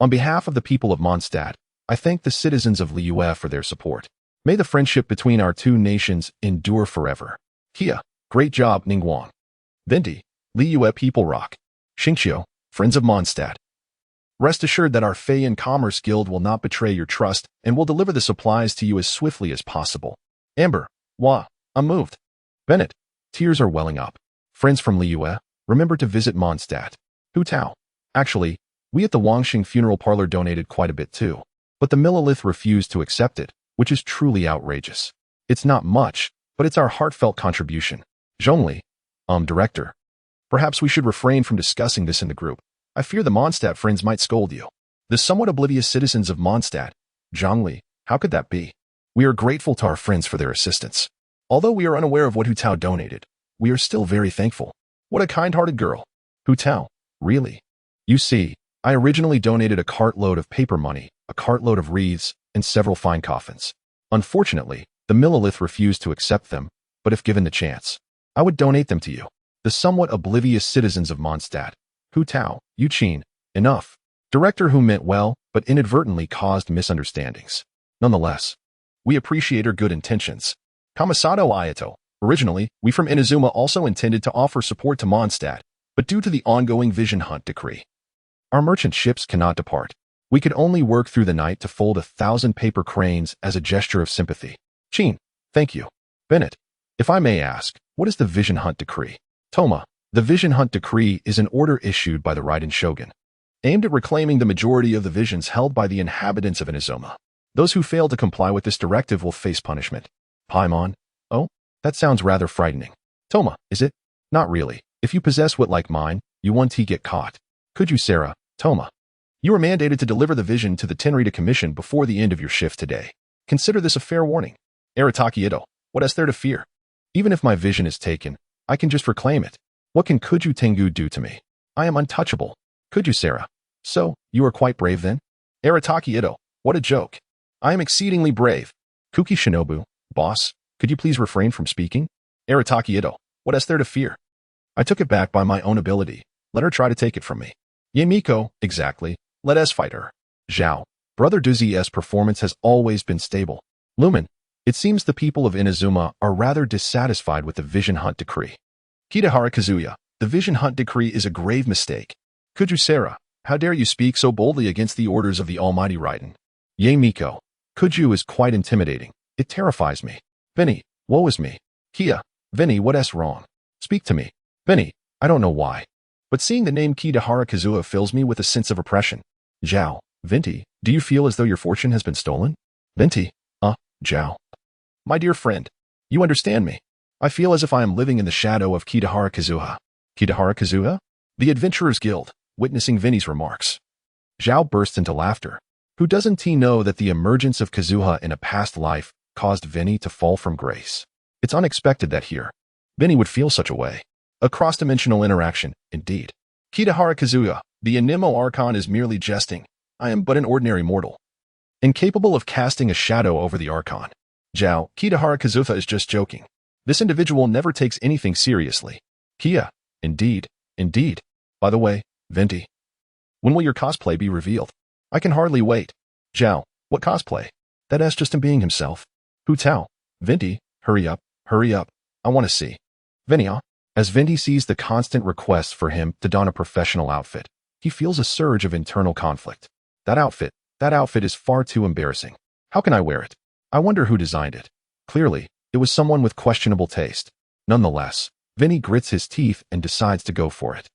[SPEAKER 1] On behalf of the people of Mondstadt, I thank the citizens of Li Yue for their support. May the friendship between our two nations endure forever. Kia, great job, Ningguang. Venti, Li Yue people rock. Xingqiu, friends of Mondstadt. Rest assured that our Feiyin Commerce Guild will not betray your trust and will deliver the supplies to you as swiftly as possible. Amber, Wah, I'm moved. Bennett, tears are welling up. Friends from Li Yue, remember to visit Mondstadt. Hu Tao. Actually, we at the Wangxing Funeral Parlor donated quite a bit too, but the Millilith refused to accept it, which is truly outrageous. It's not much, but it's our heartfelt contribution. Zhongli, Director. Perhaps we should refrain from discussing this in the group. I fear the Mondstadt friends might scold you. The somewhat oblivious citizens of Mondstadt. Zhongli, how could that be? We are grateful to our friends for their assistance. Although we are unaware of what Hu Tao donated, we are still very thankful. What a kind-hearted girl. Hu Tao, really? You see, I originally donated a cartload of paper money, a cartload of wreaths, and several fine coffins. Unfortunately, the Millilith refused to accept them, but if given the chance, I would donate them to you, the somewhat oblivious citizens of Mondstadt. Hu Tao, Yu Qin, enough. Director who meant well, but inadvertently caused misunderstandings. Nonetheless, we appreciate her good intentions. Kamisato Ayato, originally, we from Inazuma also intended to offer support to Mondstadt, but due to the ongoing Vision Hunt decree, our merchant ships cannot depart. We could only work through the night to fold 1,000 paper cranes as a gesture of sympathy. Qin, thank you. Bennett, if I may ask, what is the Vision Hunt decree? Toma, the Vision Hunt decree is an order issued by the Raiden Shogun, aimed at reclaiming the majority of the visions held by the inhabitants of Inazuma. Those who fail to comply with this directive will face punishment. Paimon, oh, that sounds rather frightening. Toma, is it? Not really. If you possess wit like mine, you won't get caught. Could you, Sarah? Toma. You are mandated to deliver the vision to the Tenrita Commission before the end of your shift today. Consider this a fair warning. Arataki Ito, what is there to fear? Even if my vision is taken, I can just reclaim it. What can Kuju Tengu do to me? I am untouchable. Could you, Sarah? So, you are quite brave then? Arataki Ito, what a joke. I am exceedingly brave. Kuki Shinobu, boss, could you please refrain from speaking? Arataki Ito, what is there to fear? I took it back by my own ability. Let her try to take it from me. Yemiko, exactly. Let us fight her. Zhao, Brother Duzi's performance has always been stable. Lumen, it seems the people of Inazuma are rather dissatisfied with the Vision Hunt decree. Kitahara Kazuya, the Vision Hunt decree is a grave mistake. Kuju Sarah, how dare you speak so boldly against the orders of the Almighty Raiden? Yemiko, Kuju is quite intimidating. It terrifies me. Vinny, woe is me. Kia, Vinny, what is wrong? Speak to me. Vinny, I don't know why, but seeing the name Kitahara Kazuya fills me with a sense of oppression. Zhao, Vinti, do you feel as though your fortune has been stolen? Vinti, Zhao. My dear friend, you understand me. I feel as if I am living in the shadow of Kitahara Kazuya. Kitahara Kazuya? The Adventurers Guild, witnessing Vinny's remarks. Zhao burst into laughter. Who doesn't he know that the emergence of Kazuya in a past life caused Vinny to fall from grace? It's unexpected that here, Vinny would feel such a way. A cross-dimensional interaction, indeed. Kitahara Kazuya, the Anemo Archon is merely jesting. I am but an ordinary mortal. incapable of casting a shadow over the Archon. Zhao, Kitahara Kazuha is just joking. This individual never takes anything seriously. Kia, indeed. By the way, Venti, when will your cosplay be revealed? I can hardly wait. Zhao, what cosplay? That S just him being himself. Hu Tao, Venti, hurry up. I want to see. Venti, As Venti sees the constant requests for him to don a professional outfit, he feels a surge of internal conflict. That outfit is far too embarrassing. How can I wear it? I wonder who designed it. Clearly, it was someone with questionable taste. Nonetheless, Venti grits his teeth and decides to go for it.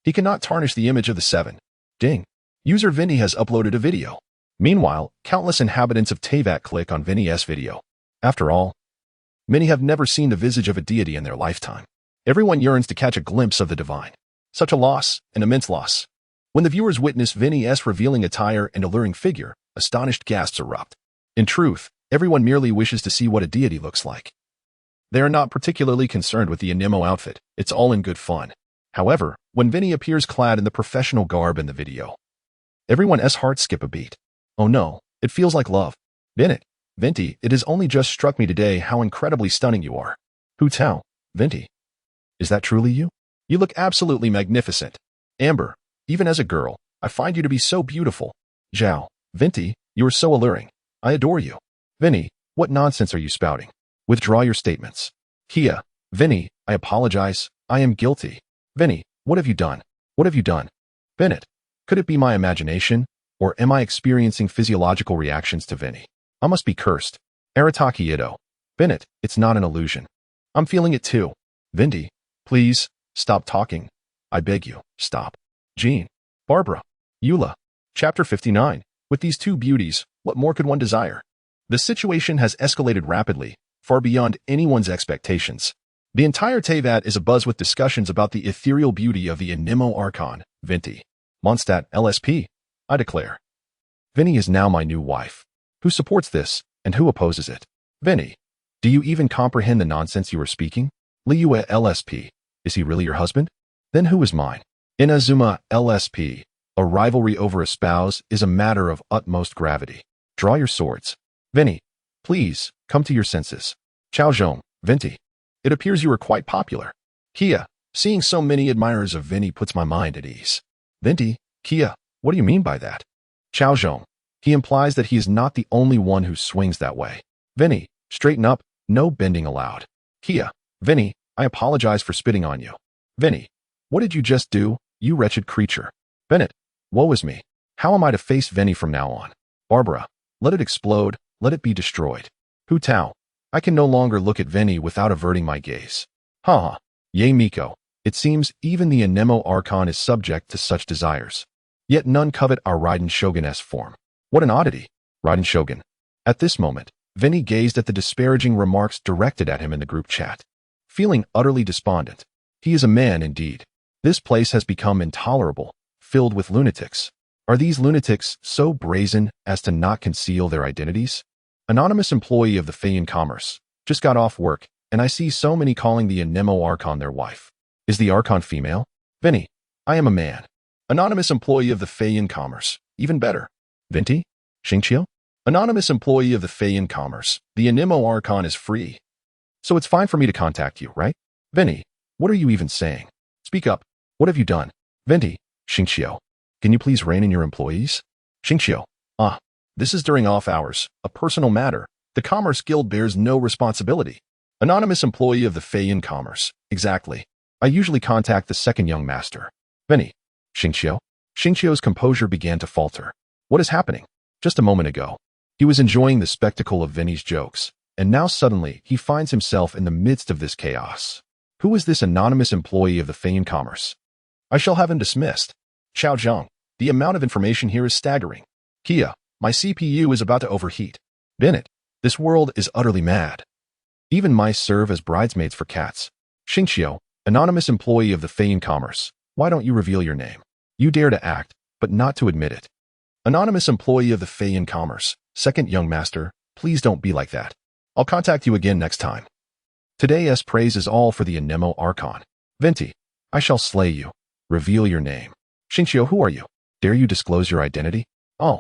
[SPEAKER 1] He cannot tarnish the image of the Seven. Ding. User Venti has uploaded a video. Meanwhile, countless inhabitants of Tivat click on Venti's video. After all, many have never seen the visage of a deity in their lifetime. Everyone yearns to catch a glimpse of the divine. Such a loss, an immense loss. When the viewers witness Venti's revealing attire and alluring figure, astonished gasps erupt. In truth, everyone merely wishes to see what a deity looks like. They are not particularly concerned with the Anemo outfit, it's all in good fun. However, when Venti appears clad in the professional garb in the video, everyone's hearts skip a beat. Oh no, it feels like love. Venti, it has only just struck me today how incredibly stunning you are. Hu Tao, Venti. Is that truly you? You look absolutely magnificent. Amber, even as a girl, I find you to be so beautiful. Zhao, Venti, you are so alluring. I adore you. Venti, what nonsense are you spouting? Withdraw your statements. Kia, Venti, I apologize. I am guilty. Venti, what have you done? Bennett, could it be my imagination, or am I experiencing physiological reactions to Venti? I must be cursed. Arataki Ito. Bennett, it's not an illusion. I'm feeling it too. Venti, please, stop talking. I beg you, stop. Jean, Barbara, Eula. Chapter 59. With these two beauties, what more could one desire? The situation has escalated rapidly, far beyond anyone's expectations. The entire Tivat is abuzz with discussions about the ethereal beauty of the Anemo Archon, Venti. Mondstadt, LSP. I declare. Venti is now my new wife. Who supports this, and who opposes it? Venti, do you even comprehend the nonsense you are speaking? Liua, LSP. Is he really your husband? Then who is mine? Inazuma, LSP. A rivalry over a spouse is a matter of utmost gravity. Draw your swords. Venti, please, come to your senses. Cao Zhong, Venti. It appears you are quite popular. Kia, seeing so many admirers of Venti puts my mind at ease. Venti, Kia, what do you mean by that? Cao Zhong, he implies that he is not the only one who swings that way. Venti, straighten up, no bending allowed. Kia, Venti, I apologize for spitting on you. Venti, what did you just do, you wretched creature? Bennett, woe is me. How am I to face Venti from now on? Barbara, let it explode, let it be destroyed. Hu Tao, I can no longer look at Venti without averting my gaze. Haha, Ye Miko, it seems even the Anemo Archon is subject to such desires. Yet none covet our Raiden Shogun-esque form. What an oddity, Raiden Shogun. At this moment, Venti gazed at the disparaging remarks directed at him in the group chat. Feeling utterly despondent, he is a man indeed. This place has become intolerable, filled with lunatics. Are these lunatics so brazen as to not conceal their identities? Anonymous employee of the Feiyan Commerce. Just got off work, and I see so many calling the Anemo Archon their wife. Is the Archon female? Venti, I am a man. Anonymous employee of the Feiyan Commerce. Even better. Venti? Xingqiu? Anonymous employee of the Feiyan Commerce. The Anemo Archon is free. So it's fine for me to contact you, right? Venti, what are you even saying? Speak up. What have you done? Venti, Xingqiu, can you please rein in your employees? Xingqiu, this is during off hours, a personal matter. The Commerce Guild bears no responsibility. Anonymous employee of the Feiyan Commerce. Exactly. I usually contact the second young master. Venti, Xingqiu. Xingqiu's composure began to falter. What is happening? Just a moment ago, he was enjoying the spectacle of Venti's jokes, and now suddenly he finds himself in the midst of this chaos. Who is this anonymous employee of the Feiyan Commerce? I shall have him dismissed. Cao Zhong, the amount of information here is staggering. Kia, my CPU is about to overheat. Bennett, this world is utterly mad. Even mice serve as bridesmaids for cats. Xingqiu, anonymous employee of the Feiyan Commerce, why don't you reveal your name? You dare to act, but not to admit it. Anonymous employee of the Feiyan Commerce, second young master, please don't be like that. I'll contact you again next time. Today's praise is all for the Anemo Archon. Venti, I shall slay you. Reveal your name. Xingqiu, who are you? Dare you disclose your identity? Oh,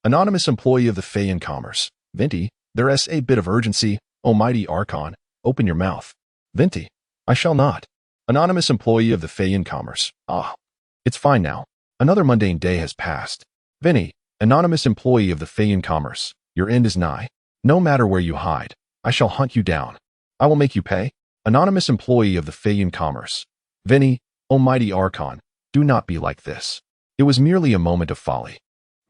[SPEAKER 1] Anonymous employee of the Feiyan Commerce. Vinti, there's a bit of urgency. O mighty Archon, open your mouth. Vinti, I shall not. Anonymous employee of the Feiyan Commerce. Ah, it's fine now. Another mundane day has passed. Vinti, anonymous employee of the Feiyan Commerce, your end is nigh. No matter where you hide, I shall hunt you down. I will make you pay. Anonymous employee of the Feiyan Commerce. Vinti, O mighty Archon, do not be like this. It was merely a moment of folly.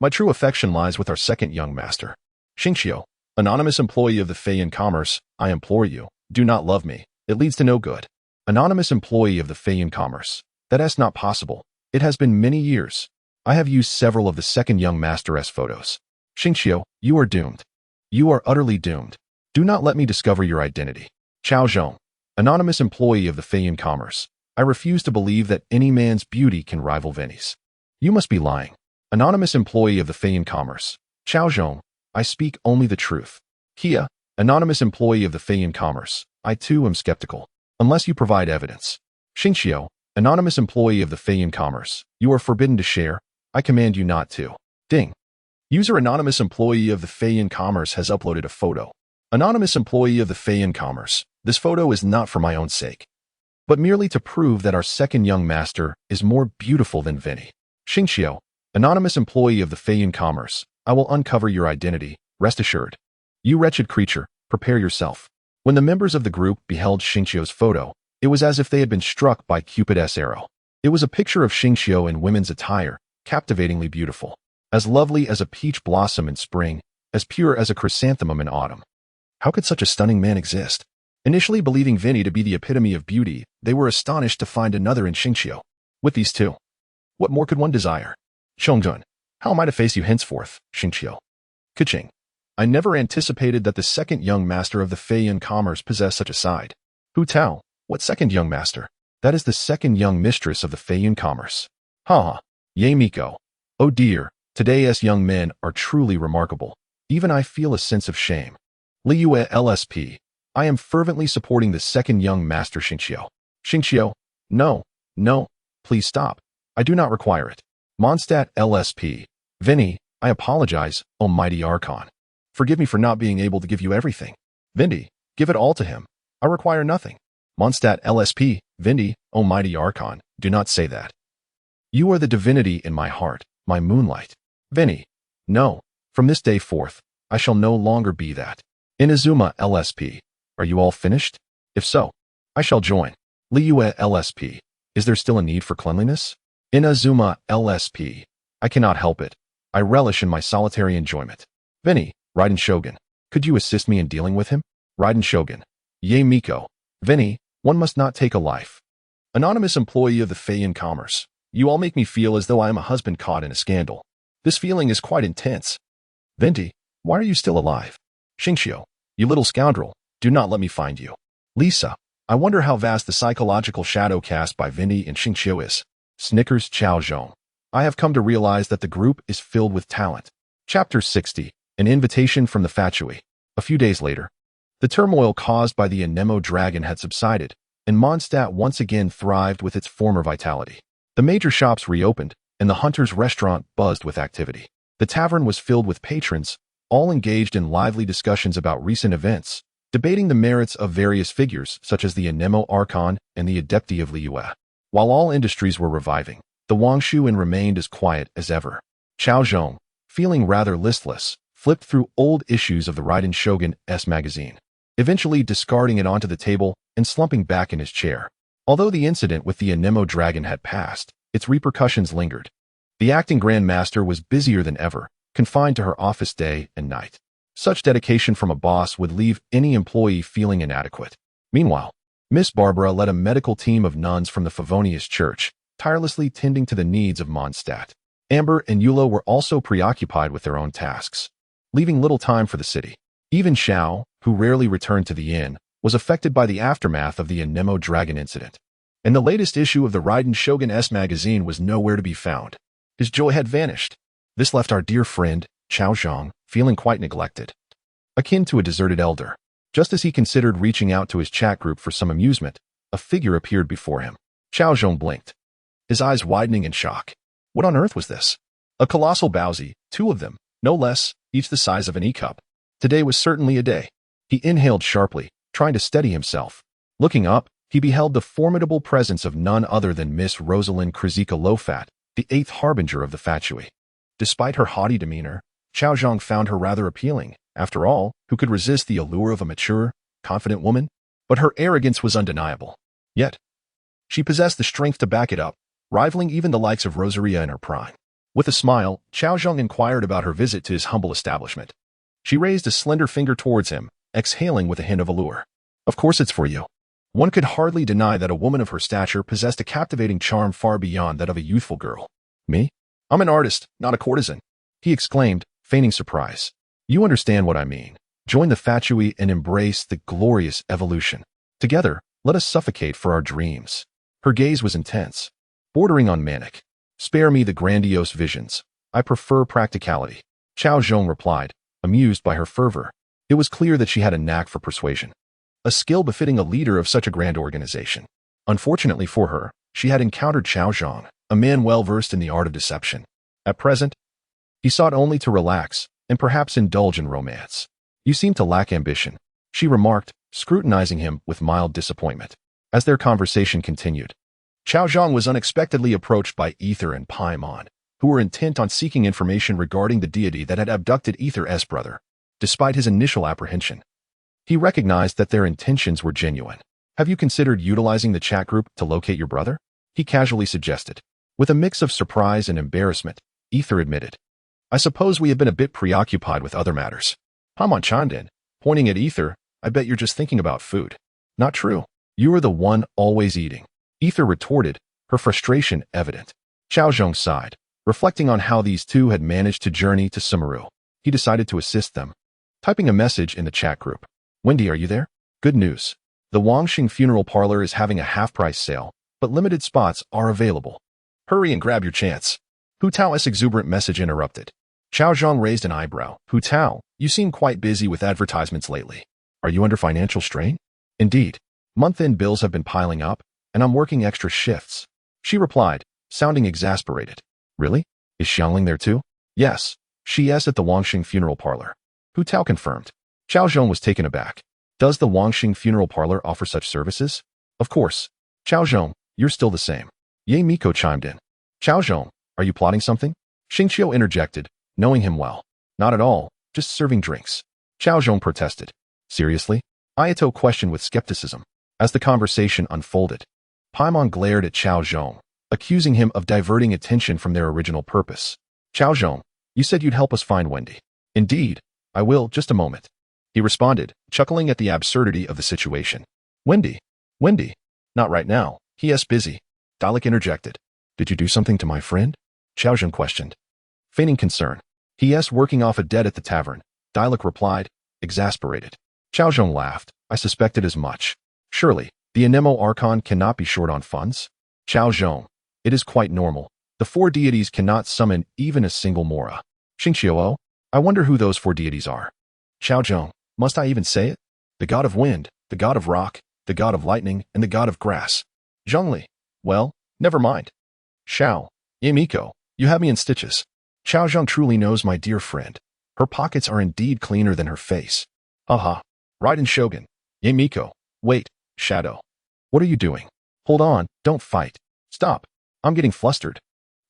[SPEAKER 1] My true affection lies with our second young master. Xingqiu, anonymous employee of the Feiyan Commerce, I implore you, do not love me. It leads to no good. Anonymous employee of the Feiyan Commerce. That is not possible. It has been many years. I have used several of the second young master's photos. Xingqiu, you are doomed. You are utterly doomed. Do not let me discover your identity. Cao Zhong, anonymous employee of the Feiyan Commerce. I refuse to believe that any man's beauty can rival Vinti's. You must be lying. Anonymous employee of the Feiyan Commerce. Cao Zhong, I speak only the truth. Kia, anonymous employee of the Feiyan Commerce. I too am skeptical. Unless you provide evidence. Xingqiu, anonymous employee of the Feiyan Commerce. You are forbidden to share. I command you not to. Ding. User anonymous employee of the Feiyan Commerce has uploaded a photo. Anonymous employee of the Feiyan Commerce. This photo is not for my own sake, but merely to prove that our second young master is more beautiful than Vinti. Xingqiu, anonymous employee of the Feiyan Commerce. I will uncover your identity, rest assured. You wretched creature, prepare yourself. When the members of the group beheld Xingqiu's photo, it was as if they had been struck by Cupid's arrow. It was a picture of Xingqiu in women's attire, captivatingly beautiful, as lovely as a peach blossom in spring, as pure as a chrysanthemum in autumn. How could such a stunning man exist? Initially believing Vinti to be the epitome of beauty, they were astonished to find another in Xingqiu. With these two, what more could one desire? Chongzhen, how am I to face you henceforth, Xingqiu? Kuching, I never anticipated that the second young master of the Feiyan Commerce possessed such a side. Hu Tao, what second young master? That is the second young mistress of the Feiyan Commerce. Ha ha, Ye Miko. Oh dear, today's young men are truly remarkable. Even I feel a sense of shame. Liyue LSP, I am fervently supporting the second young master Xingqiu. Xingqiu, no, please stop. I do not require it. Mondstadt LSP, Vinti, I apologize, almighty Archon. Forgive me for not being able to give you everything. Vinti, give it all to him. I require nothing. Mondstadt LSP, Vinti, almighty Archon, do not say that. You are the divinity in my heart, my moonlight. Vinti, no, from this day forth, I shall no longer be that. Inazuma LSP, are you all finished? If so, I shall join. Liyue LSP, is there still a need for cleanliness? Inazuma LSP, I cannot help it. I relish in my solitary enjoyment. Vinti, Raiden Shogun, could you assist me in dealing with him? Raiden Shogun, Ye Miko. Vinti, one must not take a life. Anonymous employee of the Feiyan Commerce, you all make me feel as though I am a husband caught in a scandal. This feeling is quite intense. Vinti, why are you still alive? Xingqiu, you little scoundrel, do not let me find you. Lisa, I wonder how vast the psychological shadow cast by Vinti and Xingqiu is. Snickers Cao Zhong, I have come to realize that the group is filled with talent. Chapter 60, an invitation from the Fatui. A few days later, the turmoil caused by the Anemo dragon had subsided, and Mondstadt once again thrived with its former vitality. The major shops reopened, and the Hunter's restaurant buzzed with activity. The tavern was filled with patrons, all engaged in lively discussions about recent events, debating the merits of various figures such as the Anemo Archon and the Adepti of Liyue. While all industries were reviving, the Wangshu Inn remained as quiet as ever. Cao Zhong, feeling rather listless, flipped through old issues of the Raiden Shogun's magazine, eventually discarding it onto the table and slumping back in his chair. Although the incident with the Anemo dragon had passed, its repercussions lingered. The acting grandmaster was busier than ever, confined to her office day and night. Such dedication from a boss would leave any employee feeling inadequate. Meanwhile, Miss Barbara led a medical team of nuns from the Favonius Church, tirelessly tending to the needs of Mondstadt. Amber and Yulo were also preoccupied with their own tasks, leaving little time for the city. Even Xiao, who rarely returned to the inn, was affected by the aftermath of the Anemo dragon incident. And the latest issue of the Raiden Shogun's magazine was nowhere to be found. His joy had vanished. This left our dear friend, Cao Zhong, feeling quite neglected, akin to a deserted elder. Just as he considered reaching out to his chat group for some amusement, a figure appeared before him. Cao Zhong blinked, his eyes widening in shock. What on earth was this? A colossal Bowsy, two of them, No less, each the size of an E-cup. Today was certainly a day. He inhaled sharply, trying to steady himself. Looking up, he beheld the formidable presence of none other than Miss Rosalind Krzyzka Lofat, the eighth harbinger of the Fatui. Despite her haughty demeanor, Cao Zhong found her rather appealing. After all, who could resist the allure of a mature, confident woman? But her arrogance was undeniable. Yet, she possessed the strength to back it up, rivaling even the likes of Rosaria in her prime. With a smile, Cao Zhong inquired about her visit to his humble establishment. She raised a slender finger towards him, exhaling with a hint of allure. Of course it's for you. One could hardly deny that a woman of her stature possessed a captivating charm far beyond that of a youthful girl. Me? I'm an artist, not a courtesan, he exclaimed, feigning surprise. You understand what I mean. Join the Fatui and embrace the glorious evolution. Together, let us suffocate for our dreams. Her gaze was intense, bordering on manic. Spare me the grandiose visions. I prefer practicality. Cao Zhong replied, amused by her fervor. It was clear that she had a knack for persuasion, a skill befitting a leader of such a grand organization. Unfortunately for her, she had encountered Cao Zhong, a man well versed in the art of deception. At present, he sought only to relax and perhaps indulge in romance. You seem to lack ambition, she remarked, scrutinizing him with mild disappointment. As their conversation continued, Cao Zhong was unexpectedly approached by Ether and Paimon, who were intent on seeking information regarding the deity that had abducted Ether's brother. Despite his initial apprehension, he recognized that their intentions were genuine. Have you considered utilizing the chat group to locate your brother? He casually suggested. With a mix of surprise and embarrassment, Ether admitted. I suppose we have been a bit preoccupied with other matters. Paimon chimed in, pointing at Ether. I bet you're just thinking about food. Not true. You are the one always eating. Ether retorted, her frustration evident. Cao Zhong sighed, reflecting on how these two had managed to journey to Sumeru. He decided to assist them, typing a message in the chat group. Wendy, are you there? Good news. The Wangxing Funeral Parlor is having a half-price sale, but limited spots are available. Hurry and grab your chance. Hu Tao's exuberant message interrupted. Cao Zhong raised an eyebrow. Hu Tao, you seem quite busy with advertisements lately. Are you under financial strain? Indeed. Month-end bills have been piling up, and I'm working extra shifts. She replied, sounding exasperated. Really? Is Xiangling there too? Yes. She is at the Wangxing Funeral Parlor. Hu Tao confirmed. Cao Zhong was taken aback. Does the Wangxing Funeral Parlor offer such services? Of course. Cao Zhong, you're still the same. Ye Miko chimed in. Cao Zhong, are you plotting something? Xingqiu interjected, knowing him well. Not at all, just serving drinks. Cao Zhong protested. Seriously? Ayato questioned with skepticism. As the conversation unfolded, Paimon glared at Cao Zhong, accusing him of diverting attention from their original purpose. Cao Zhong, you said you'd help us find Wendy. Indeed, I will, just a moment. He responded, chuckling at the absurdity of the situation. Wendy? Wendy? Not right now. He is busy. Dalek interjected. Did you do something to my friend? Cao Zhong questioned, feigning concern. He is working off a debt at the tavern. Dalek replied, exasperated. Cao Zhong laughed. I suspected as much. Surely, the Anemo Archon cannot be short on funds? Cao Zhong, it is quite normal. The four deities cannot summon even a single Mora. Xingqiu, I wonder who those four deities are. Cao Zhong, must I even say it? The god of wind, the god of rock, the god of lightning, and the god of grass. Zhongli. Well, never mind. Xiao, Yamiko, you have me in stitches. Cao Zhong truly knows my dear friend. Her pockets are indeed cleaner than her face. Aha. Raiden Shogun. Yamiko. Wait, Shadow. What are you doing? Hold on, don't fight. Stop. I'm getting flustered.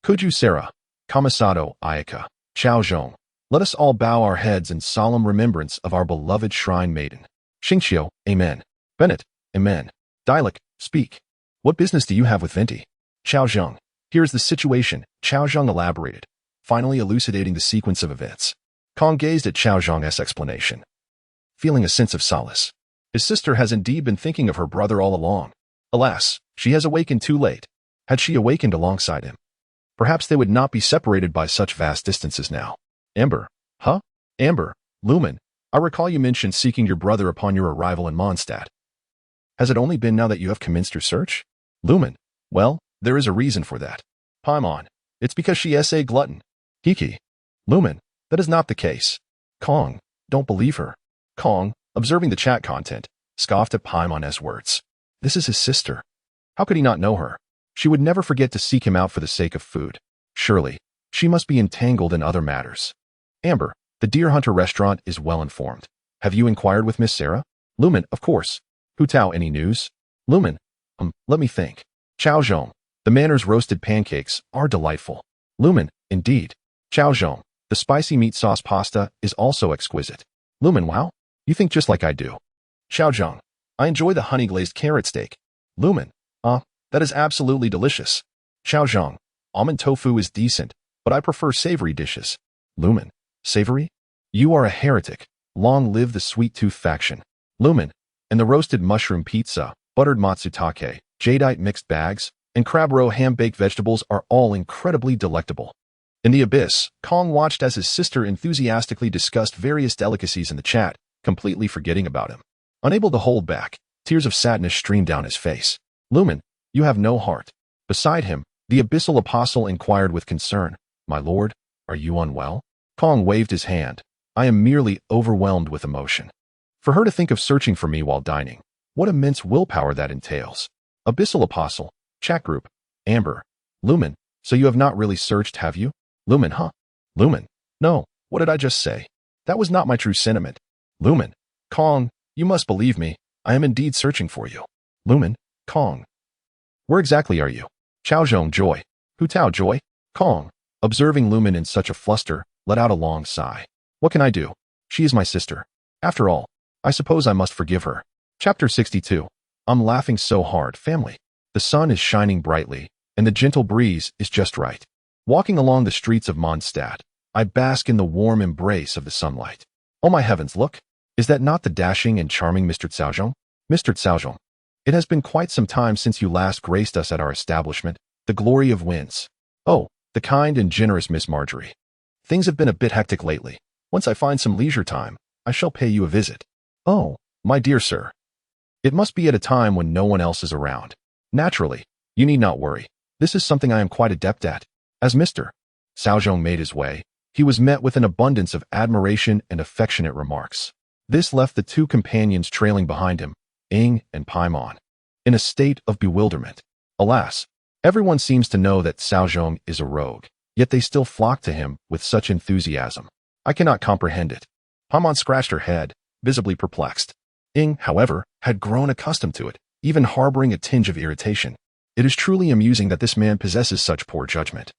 [SPEAKER 1] Kuju Sarah. Kamisato Ayaka. Cao Zhong. Let us all bow our heads in solemn remembrance of our beloved shrine maiden. Xingqiu, amen. Bennett, amen. Dalek, speak. What business do you have with Venti? Cao Zhong. Here's the situation, Cao Zhong elaborated, finally elucidating the sequence of events. Kong gazed at Cao Zhong's explanation, feeling a sense of solace. His sister has indeed been thinking of her brother all along. Alas, she has awakened too late. Had she awakened alongside him, perhaps they would not be separated by such vast distances now. Amber. Huh? Amber. Lumen. I recall you mentioned seeking your brother upon your arrival in Mondstadt. Has it only been now that you have commenced your search? Lumen. Well, there is a reason for that. Paimon. It's because she is a glutton. Kiki. Lumen. That is not the case. Kong. Don't believe her. Kong, observing the chat content, scoffed at Paimon's words. This is his sister. How could he not know her? She would never forget to seek him out for the sake of food. Surely, she must be entangled in other matters. Amber, the Deer Hunter restaurant is well informed. Have you inquired with Miss Sarah? Lumen, of course. Hu Tao, any news? Lumen, let me think. Cao Zhong, the Manor's roasted pancakes are delightful. Lumen, indeed. Cao Zhong, the spicy meat sauce pasta is also exquisite. Lumen, wow, you think just like I do. Cao Zhong, I enjoy the honey-glazed carrot steak. Lumen, that is absolutely delicious. Cao Zhong, almond tofu is decent, but I prefer savory dishes. Lumen, savory? You are a heretic. Long live the sweet tooth faction. Lumen, and the roasted mushroom pizza, buttered matsutake, jadeite mixed bags, and crab roe ham-baked vegetables are all incredibly delectable. In the abyss, Kong watched as his sister enthusiastically discussed various delicacies in the chat, completely forgetting about him. Unable to hold back, tears of sadness streamed down his face. Lumen, you have no heart. Beside him, the abyssal apostle inquired with concern, My lord, are you unwell? Kong waved his hand. I am merely overwhelmed with emotion. For her to think of searching for me while dining, what immense willpower that entails. Abyssal apostle, chat group, Amber, Lumen, so you have not really searched, have you? Lumen, huh? Lumen, no, what did I just say? That was not my true sentiment. Lumen, Kong, you must believe me, I am indeed searching for you. Lumen, Kong. Where exactly are you? Cao Zhong, joy. Hu Tao, joy. Kong, observing Lumen in such a fluster, let out a long sigh. What can I do? She is my sister. After all, I suppose I must forgive her. Chapter 62. I'm laughing so hard, family. The sun is shining brightly, and the gentle breeze is just right. Walking along the streets of Mondstadt, I bask in the warm embrace of the sunlight. Oh my heavens, look! Is that not the dashing and charming Mr. Cao Zhong? Mr. Cao Zhong, it has been quite some time since you last graced us at our establishment, the glory of winds. Oh, the kind and generous Miss Marjorie. Things have been a bit hectic lately. Once I find some leisure time, I shall pay you a visit. Oh, my dear sir. It must be at a time when no one else is around. Naturally, you need not worry. This is something I am quite adept at. As Mr. Cao Zhong made his way, he was met with an abundance of admiration and affectionate remarks. This left the two companions trailing behind him, Ing and Paimon, in a state of bewilderment. Alas, everyone seems to know that Cao Zhong is a rogue, yet they still flock to him with such enthusiasm. I cannot comprehend it. Paimon scratched her head, visibly perplexed. Ing, however, had grown accustomed to it, even harboring a tinge of irritation. It is truly amusing that this man possesses such poor judgment.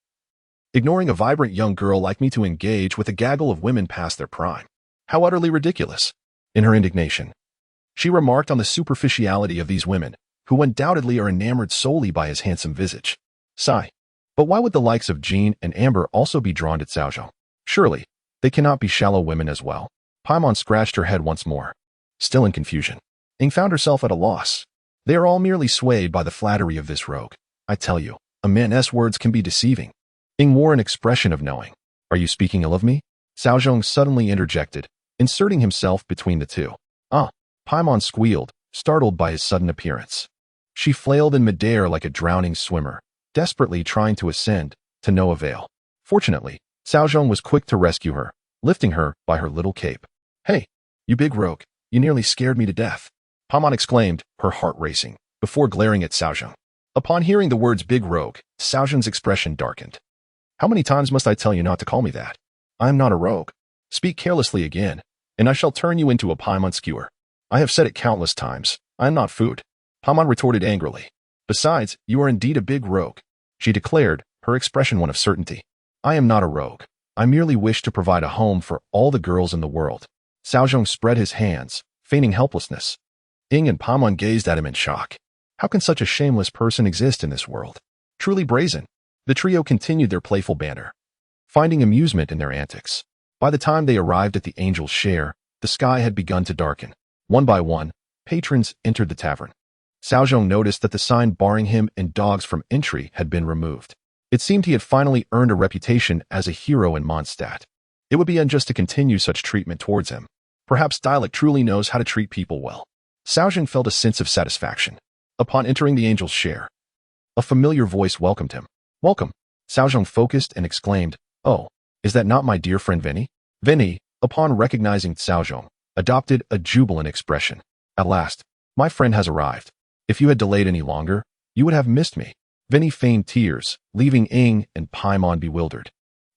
[SPEAKER 1] Ignoring a vibrant young girl like me to engage with a gaggle of women past their prime. How utterly ridiculous. In her indignation, she remarked on the superficiality of these women, who undoubtedly are enamored solely by his handsome visage. Sigh. But why would the likes of Jean and Amber also be drawn to Cao Zhong? Surely, they cannot be shallow women as well. Paimon scratched her head once more. Still in confusion, Ing found herself at a loss. They are all merely swayed by the flattery of this rogue. I tell you, a man's words can be deceiving. Ing wore an expression of knowing. Are you speaking ill of me? Cao Zhong suddenly interjected, inserting himself between the two. Paimon squealed, startled by his sudden appearance. She flailed in midair like a drowning swimmer, desperately trying to ascend, to no avail. Fortunately, Cao Zhong was quick to rescue her, lifting her by her little cape. Hey, you big rogue, you nearly scared me to death. Paimon exclaimed, her heart racing, before glaring at Cao Zhong. Upon hearing the words big rogue, Cao Zhong's expression darkened. How many times must I tell you not to call me that? I am not a rogue. Speak carelessly again, and I shall turn you into a Paimon skewer. I have said it countless times. I am not food. Paimon retorted angrily. Besides, you are indeed a big rogue, she declared, her expression one of certainty. I am not a rogue. I merely wish to provide a home for all the girls in the world. Cao Zhong spread his hands, feigning helplessness. Ing and Paimon gazed at him in shock. How can such a shameless person exist in this world? Truly brazen. The trio continued their playful banter, finding amusement in their antics. By the time they arrived at the Angel's Share, the sky had begun to darken. One by one, patrons entered the tavern. Cao Zhong noticed that the sign barring him and dogs from entry had been removed. It seemed he had finally earned a reputation as a hero in Mondstadt. It would be unjust to continue such treatment towards him. Perhaps Dialect truly knows how to treat people well. Cao Zhong felt a sense of satisfaction. Upon entering the Angel's Share, a familiar voice welcomed him. Welcome. Cao Zhong focused and exclaimed, Oh, is that not my dear friend Veni? Veni, upon recognizing Cao Zhong, adopted a jubilant expression. At last, my friend has arrived. If you had delayed any longer, you would have missed me. Veni feigned tears, leaving Ing and Paimon bewildered.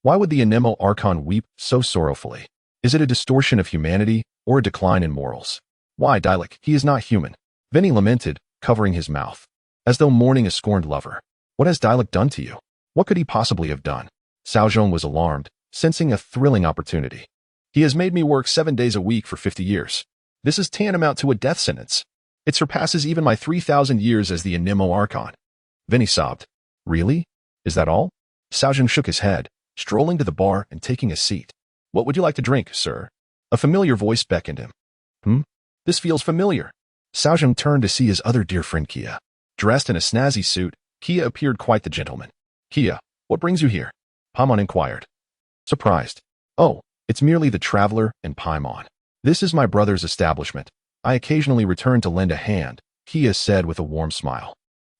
[SPEAKER 1] Why would the Anemo Archon weep so sorrowfully? Is it a distortion of humanity or a decline in morals? Why, Dialek, he is not human. Vinny lamented, covering his mouth, as though mourning a scorned lover. What has Dialek done to you? What could he possibly have done? Cao Zhong was alarmed, sensing a thrilling opportunity. He has made me work 7 days a week for 50 years. This is tantamount to a death sentence. It surpasses even my 3,000 years as the Anemo Archon. Vinny sobbed. Really? Is that all? Cao Zhong shook his head, strolling to the bar and taking a seat. What would you like to drink, sir? A familiar voice beckoned him. This feels familiar. Cao Zhong turned to see his other dear friend Kia. Dressed in a snazzy suit, Kia appeared quite the gentleman. Kia, what brings you here? Paimon inquired. Surprised. Oh, it's merely the traveler and Paimon. This is my brother's establishment. I occasionally return to lend a hand, Kia said with a warm smile.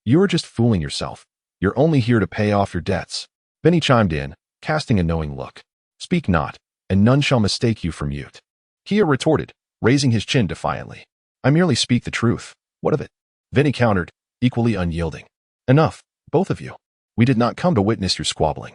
[SPEAKER 1] You're just fooling yourself. You're only here to pay off your debts. Benny chimed in, casting a knowing look. Speak not, and none shall mistake you for mute. Kia retorted, raising his chin defiantly. I merely speak the truth. What of it? Vinny countered, equally unyielding. Enough, both of you. We did not come to witness your squabbling.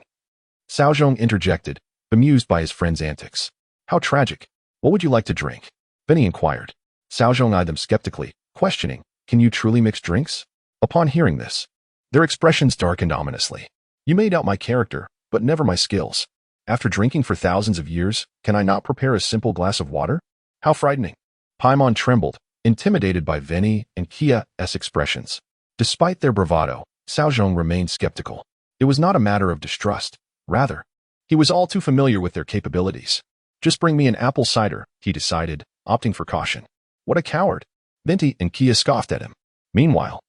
[SPEAKER 1] Cao Zhong interjected, bemused by his friend's antics. How tragic. What would you like to drink? Vinny inquired. Cao Zhong eyed them skeptically, questioning, Can you truly mix drinks? Upon hearing this, their expressions darkened ominously. You made out my character, but never my skills. After drinking for thousands of years, can I not prepare a simple glass of water? How frightening. Paimon trembled, intimidated by Vinny and Kia's expressions. Despite their bravado, Cao Zhong remained skeptical. It was not a matter of distrust. Rather, he was all too familiar with their capabilities. Just bring me an apple cider, he decided, opting for caution. What a coward. Vinty and Kia scoffed at him. Meanwhile,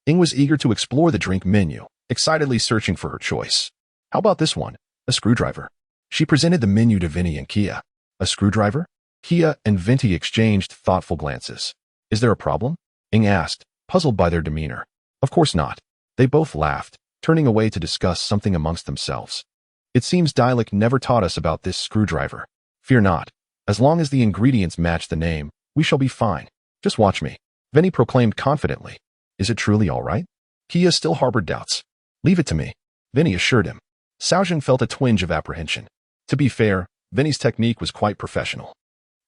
[SPEAKER 1] Ing was eager to explore the drink menu, excitedly searching for her choice. How about this one? A screwdriver. She presented the menu to Vinny and Kia. A screwdriver? Kia and Vinty exchanged thoughtful glances. Is there a problem? Ing asked, puzzled by their demeanor. Of course not. They both laughed, turning away to discuss something amongst themselves. It seems Dialek never taught us about this screwdriver. Fear not. As long as the ingredients match the name, we shall be fine. Just watch me. Vinny proclaimed confidently. Is it truly all right? Kia still harbored doubts. Leave it to me. Vinny assured him. Cao Zhong felt a twinge of apprehension. To be fair, Vinny's technique was quite professional.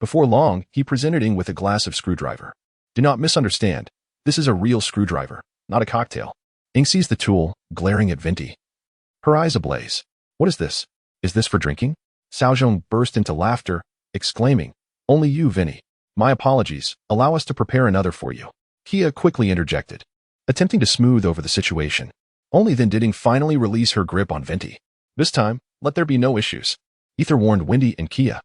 [SPEAKER 1] Before long, he presented Ing with a glass of screwdriver. Do not misunderstand. This is a real screwdriver, not a cocktail. Ing seized the tool, glaring at Vinty. Her eyes ablaze. What is this? Is this for drinking? Cao Zhong burst into laughter, exclaiming, Only you, Vinny. My apologies. Allow us to prepare another for you. Kia quickly interjected, attempting to smooth over the situation. Only then did Ing finally release her grip on Vinty. This time, let there be no issues. Ether warned Wendy and Kia.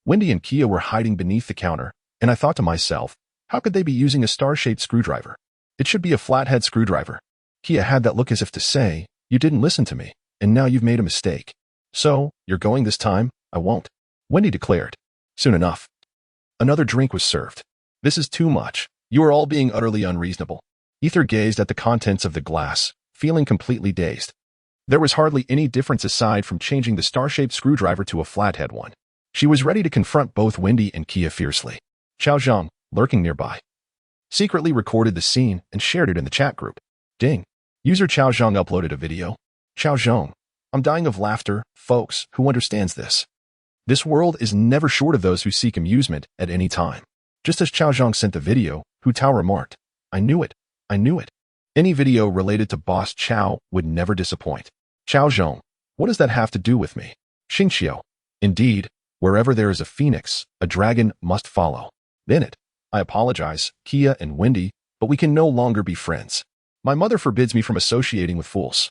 [SPEAKER 1] Wendy and Kia were hiding beneath the counter, and I thought to myself, how could they be using a star-shaped screwdriver? It should be a flathead screwdriver. Kia had that look as if to say, you didn't listen to me, and now you've made a mistake. So, you're going this time? I won't. Wendy declared. Soon enough. Another drink was served. This is too much. You are all being utterly unreasonable. Ether gazed at the contents of the glass, feeling completely dazed. There was hardly any difference aside from changing the star-shaped screwdriver to a flathead one. She was ready to confront both Wendy and Kia fiercely. Cao Zhong, lurking nearby, secretly recorded the scene and shared it in the chat group. Ding. User Cao Zhong uploaded a video. Cao Zhong. I'm dying of laughter, folks, who understands this? This world is never short of those who seek amusement at any time. Just as Cao Zhong sent the video, Hu Tao remarked, I knew it. I knew it. Any video related to Boss Cao would never disappoint. Cao Zhong. What does that have to do with me? Xingqiu. Indeed, wherever there is a phoenix, a dragon must follow. Then it. I apologize, Kia and Wendy, but we can no longer be friends. My mother forbids me from associating with fools.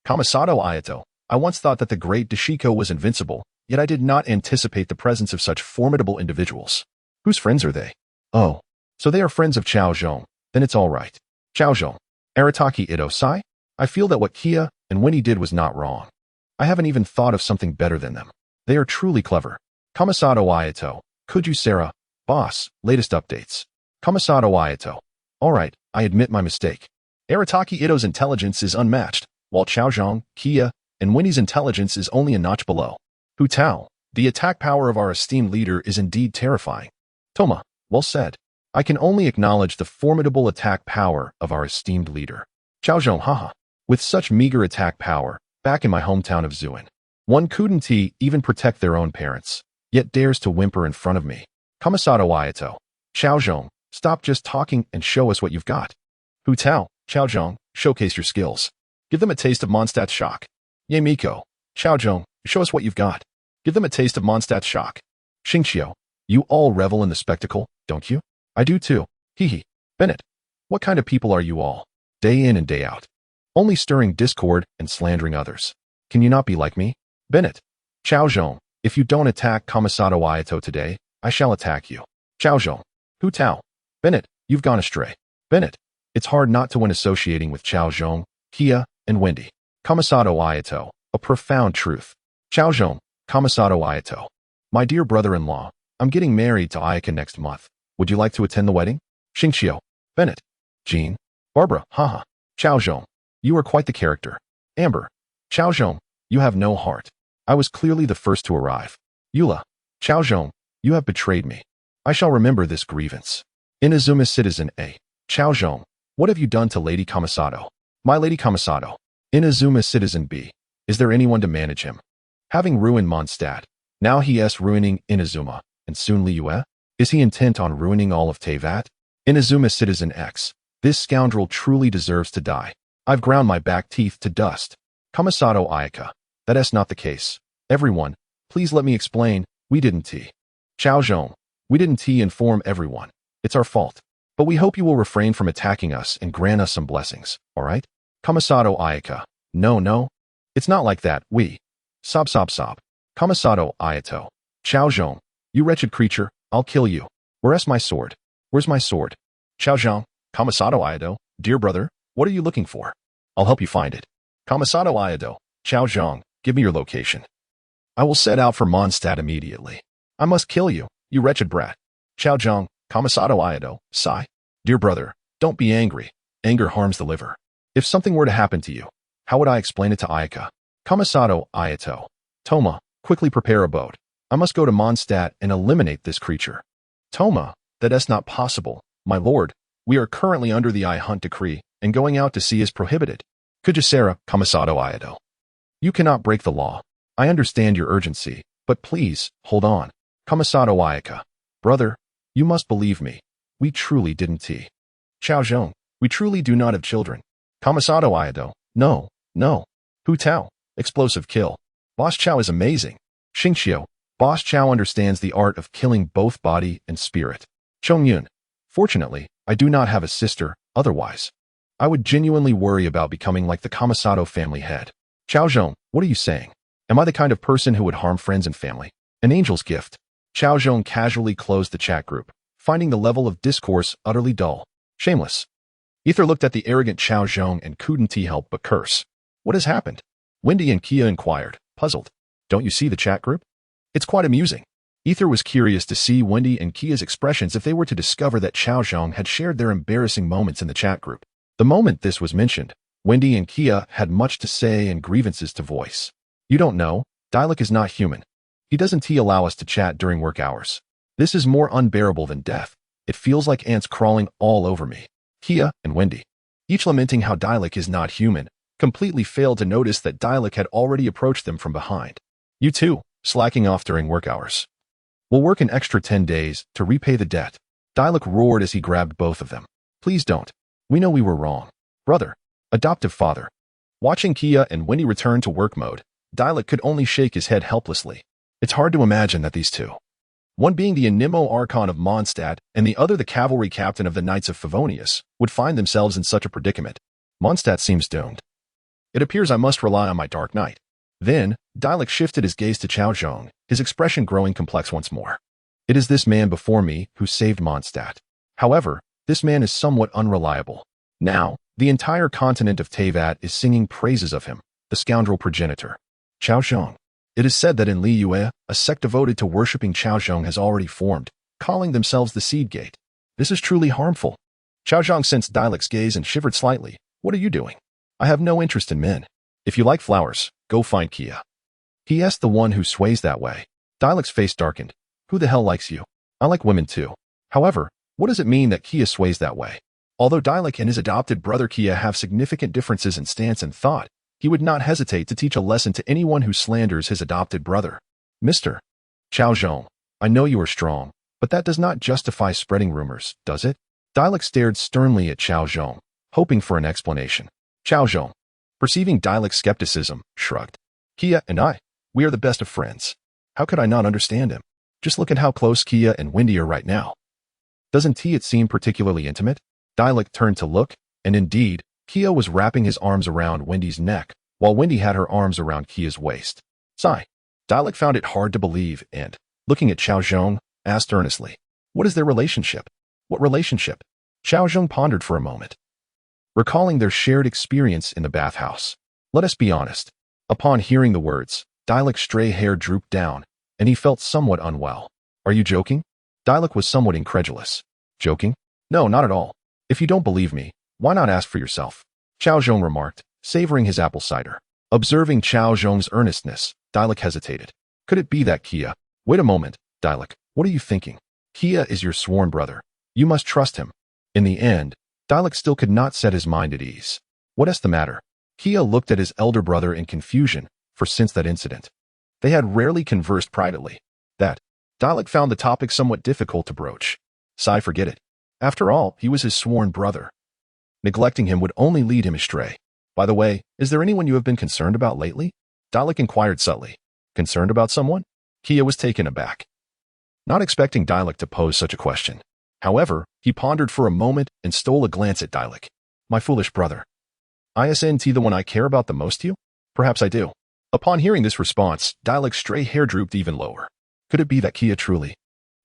[SPEAKER 1] Kamisato Ayato. I once thought that the great Dashiko was invincible, yet I did not anticipate the presence of such formidable individuals. Whose friends are they? Oh, so they are friends of Cao Zhong. Then it's all right. Cao Zhong. Arataki Ito-sai? I feel that what Kia and Winnie did was not wrong. I haven't even thought of something better than them. They are truly clever. Kamisato Ayato. Kuju Sarah. Boss. Latest updates. Kamisato Ayato. Alright, I admit my mistake. Arataki Ito's intelligence is unmatched, while Cao Zhong, Kia, and Winnie's intelligence is only a notch below. Hu Tao. The attack power of our esteemed leader is indeed terrifying. Toma. Well said. I can only acknowledge the formidable attack power of our esteemed leader. Cao Zhong, haha. With such meager attack power, back in my hometown of Zuan, One couldn't even protect their own parents, yet dares to whimper in front of me. Kamisato Ayato. Cao Zhong, stop just talking and show us what you've got. Hu Tao, Cao Zhong, showcase your skills. Give them a taste of Mondstadt's shock. Ye Miko, Cao Zhong, show us what you've got. Give them a taste of Mondstadt's shock. Xingqiu, you all revel in the spectacle, don't you? I do too. Hee. Bennett, what kind of people are you all? Day in and day out. Only stirring discord and slandering others. Can you not be like me? Bennett. Cao Zhong, if you don't attack Kamisato Ayato today, I shall attack you. Cao Zhong. Hu Tao. Bennett, you've gone astray. Bennett, it's hard not to when associating with Cao Zhong, Kia, and Wendy. Kamisato Ayato, a profound truth. Cao Zhong, Kamisato Ayato. My dear brother-in-law, I'm getting married to Ayaka next month. Would you like to attend the wedding? Xingqiu. Bennett. Jean. Barbara. Haha. Cao Zhong. You are quite the character. Amber. Cao Zhong. You have no heart. I was clearly the first to arrive. Eula. Cao Zhong. You have betrayed me. I shall remember this grievance. Inazuma Citizen A. Cao Zhong. What have you done to Lady Kamisato? My Lady Kamisato. Inazuma Citizen B. Is there anyone to manage him? Having ruined Mondstadt, now he is ruining Inazuma, and soon Liyue? Is he intent on ruining all of Tivat? Inazuma Citizen X. This scoundrel truly deserves to die. I've ground my back teeth to dust. Kamisato Ayaka. That is not the case. Everyone, please let me explain, we didn't Cao Zhong. We didn't inform everyone. It's our fault. But we hope you will refrain from attacking us and grant us some blessings, alright? Kamisato Ayaka. No. It's not like that, we. Sob. Kamisato Ayato. Cao Zhong. You wretched creature, I'll kill you. Where's my sword? Where's my sword? Cao Zhong. Kamisato Ayato. Dear brother, what are you looking for? I'll help you find it. Kamisato Ayato. Cao Zhong. Give me your location. I will set out for Mondstadt immediately. I must kill you, you wretched brat. Cao Zhong. Kamisato Ayato. Sigh. Dear brother, don't be angry. Anger harms the liver. If something were to happen to you, how would I explain it to Ayaka? Kamisato Ayato. Toma, quickly prepare a boat. I must go to Mondstadt and eliminate this creature. Toma, that is not possible, my lord. We are currently under the I Hunt decree, and going out to sea is prohibited. Kujisera, Kamisato Ayato. You cannot break the law. I understand your urgency, but please, hold on. Kamisato Ayaka. Brother, you must believe me. We truly didn't Cao Zhong. We truly do not have children. Kamisato Ayato. No. Hu Tao. Explosive kill. Boss Chow is amazing. Xingqiu. Boss Chow understands the art of killing both body and spirit. Chongyun. Fortunately, I do not have a sister, otherwise I would genuinely worry about becoming like the Kamisato family head. Cao Zhong, what are you saying? Am I the kind of person who would harm friends and family? An angel's gift. Cao Zhong casually closed the chat group, finding the level of discourse utterly dull. Shameless. Ether looked at the arrogant Cao Zhong and couldn't help but curse. What has happened? Wendy and Kia inquired, puzzled. Don't you see the chat group? It's quite amusing. Ether was curious to see Wendy and Kia's expressions if they were to discover that Cao Zhong had shared their embarrassing moments in the chat group. The moment this was mentioned, Wendy and Kia had much to say and grievances to voice. You don't know, Dialek is not human. He doesn't allow us to chat during work hours. This is more unbearable than death. It feels like ants crawling all over me. Kia and Wendy, each lamenting how Dialek is not human, completely failed to notice that Dialek had already approached them from behind. You too, slacking off during work hours. We'll work an extra 10 days to repay the debt. Dialek roared as he grabbed both of them. Please don't. We know we were wrong. Brother. Adoptive father. Watching Kia and Wendy return to work mode, Dialek could only shake his head helplessly. It's hard to imagine that these two, one being the Animo Archon of Mondstadt and the other the cavalry captain of the Knights of Favonius, would find themselves in such a predicament. Mondstadt seems doomed. It appears I must rely on my Dark Knight. Then, Dialek shifted his gaze to Cao Zhong, his expression growing complex once more. It is this man before me who saved Mondstadt. However, this man is somewhat unreliable. Now, the entire continent of Tivat is singing praises of him, the scoundrel progenitor. Cao Zhong. It is said that in Liyue, a sect devoted to worshipping Cao Zhong has already formed, calling themselves the Seed Gate. This is truly harmful. Cao Zhong sensed Dialek's gaze and shivered slightly. What are you doing? I have no interest in men. If you like flowers, go find Kia. He asked the one who sways that way. Dialek's face darkened. Who the hell likes you? I like women too. However, what does it mean that Kia sways that way? Although Dialek and his adopted brother Kia have significant differences in stance and thought, he would not hesitate to teach a lesson to anyone who slanders his adopted brother. Mr. Cao Zhong, I know you are strong, but that does not justify spreading rumors, does it? Dialect stared sternly at Cao Zhong, hoping for an explanation. Cao Zhong, perceiving Dialect's skepticism, shrugged. Kia and I, we are the best of friends. How could I not understand him? Just look at how close Kia and Wendy are right now. Doesn't it seem particularly intimate? Dialect turned to look, and indeed, Kia was wrapping his arms around Wendy's neck, while Wendy had her arms around Kia's waist. Sigh. Dialect found it hard to believe and, looking at Cao Zhong, asked earnestly, what is their relationship? What relationship? Cao Zhong pondered for a moment, recalling their shared experience in the bathhouse. Let us be honest. Upon hearing the words, Dialect's stray hair drooped down, and he felt somewhat unwell. Are you joking? Dialect was somewhat incredulous. Joking? No, not at all. If you don't believe me, why not ask for yourself? Cao Zhong remarked, savoring his apple cider. Observing Cao Zhong's earnestness, Dialect hesitated. Could it be that Kia? Wait a moment, Dialect, what are you thinking? Kia is your sworn brother. You must trust him. In the end, Dialect still could not set his mind at ease. What is the matter? Kia looked at his elder brother in confusion, for since that incident, they had rarely conversed privately. That, Dialect found the topic somewhat difficult to broach. Sigh, forget it. After all, he was his sworn brother. Neglecting him would only lead him astray. By the way, is there anyone you have been concerned about lately? Dialect inquired subtly. Concerned about someone? Kia was taken aback, not expecting Dialect to pose such a question. However, he pondered for a moment and stole a glance at Dialect. My foolish brother. Isn't the one I care about the most, you? Perhaps I do. Upon hearing this response, Dialect's stray hair drooped even lower. Could it be that Kia truly?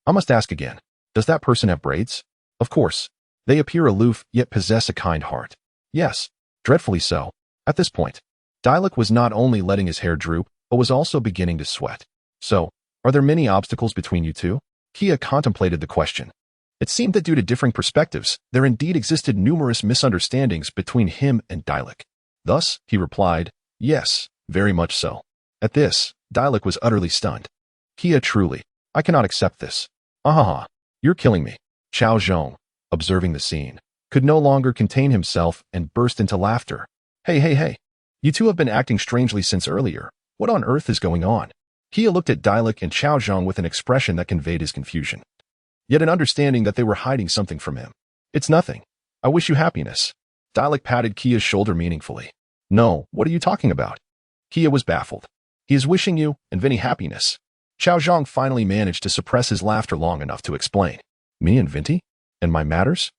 [SPEAKER 1] I must ask again. Does that person have braids? Of course. They appear aloof, yet possess a kind heart. Yes, dreadfully so. At this point, Dialect was not only letting his hair droop, but was also beginning to sweat. So, are there many obstacles between you two? Kia contemplated the question. It seemed that due to differing perspectives, there indeed existed numerous misunderstandings between him and Dialect. Thus, he replied, yes, very much so. At this, Dialect was utterly stunned. Kia, truly, I cannot accept this. Ahaha, you're killing me. Cao Zhong, observing the scene, could no longer contain himself and burst into laughter. Hey. You two have been acting strangely since earlier. What on earth is going on? Kia looked at Dialect and Cao Zhong with an expression that conveyed his confusion, yet an understanding that they were hiding something from him. It's nothing. I wish you happiness. Dialect patted Kia's shoulder meaningfully. No, what are you talking about? Kia was baffled. He is wishing you and Vinny happiness. Cao Zhong finally managed to suppress his laughter long enough to explain. Me and Vinty? And my matters?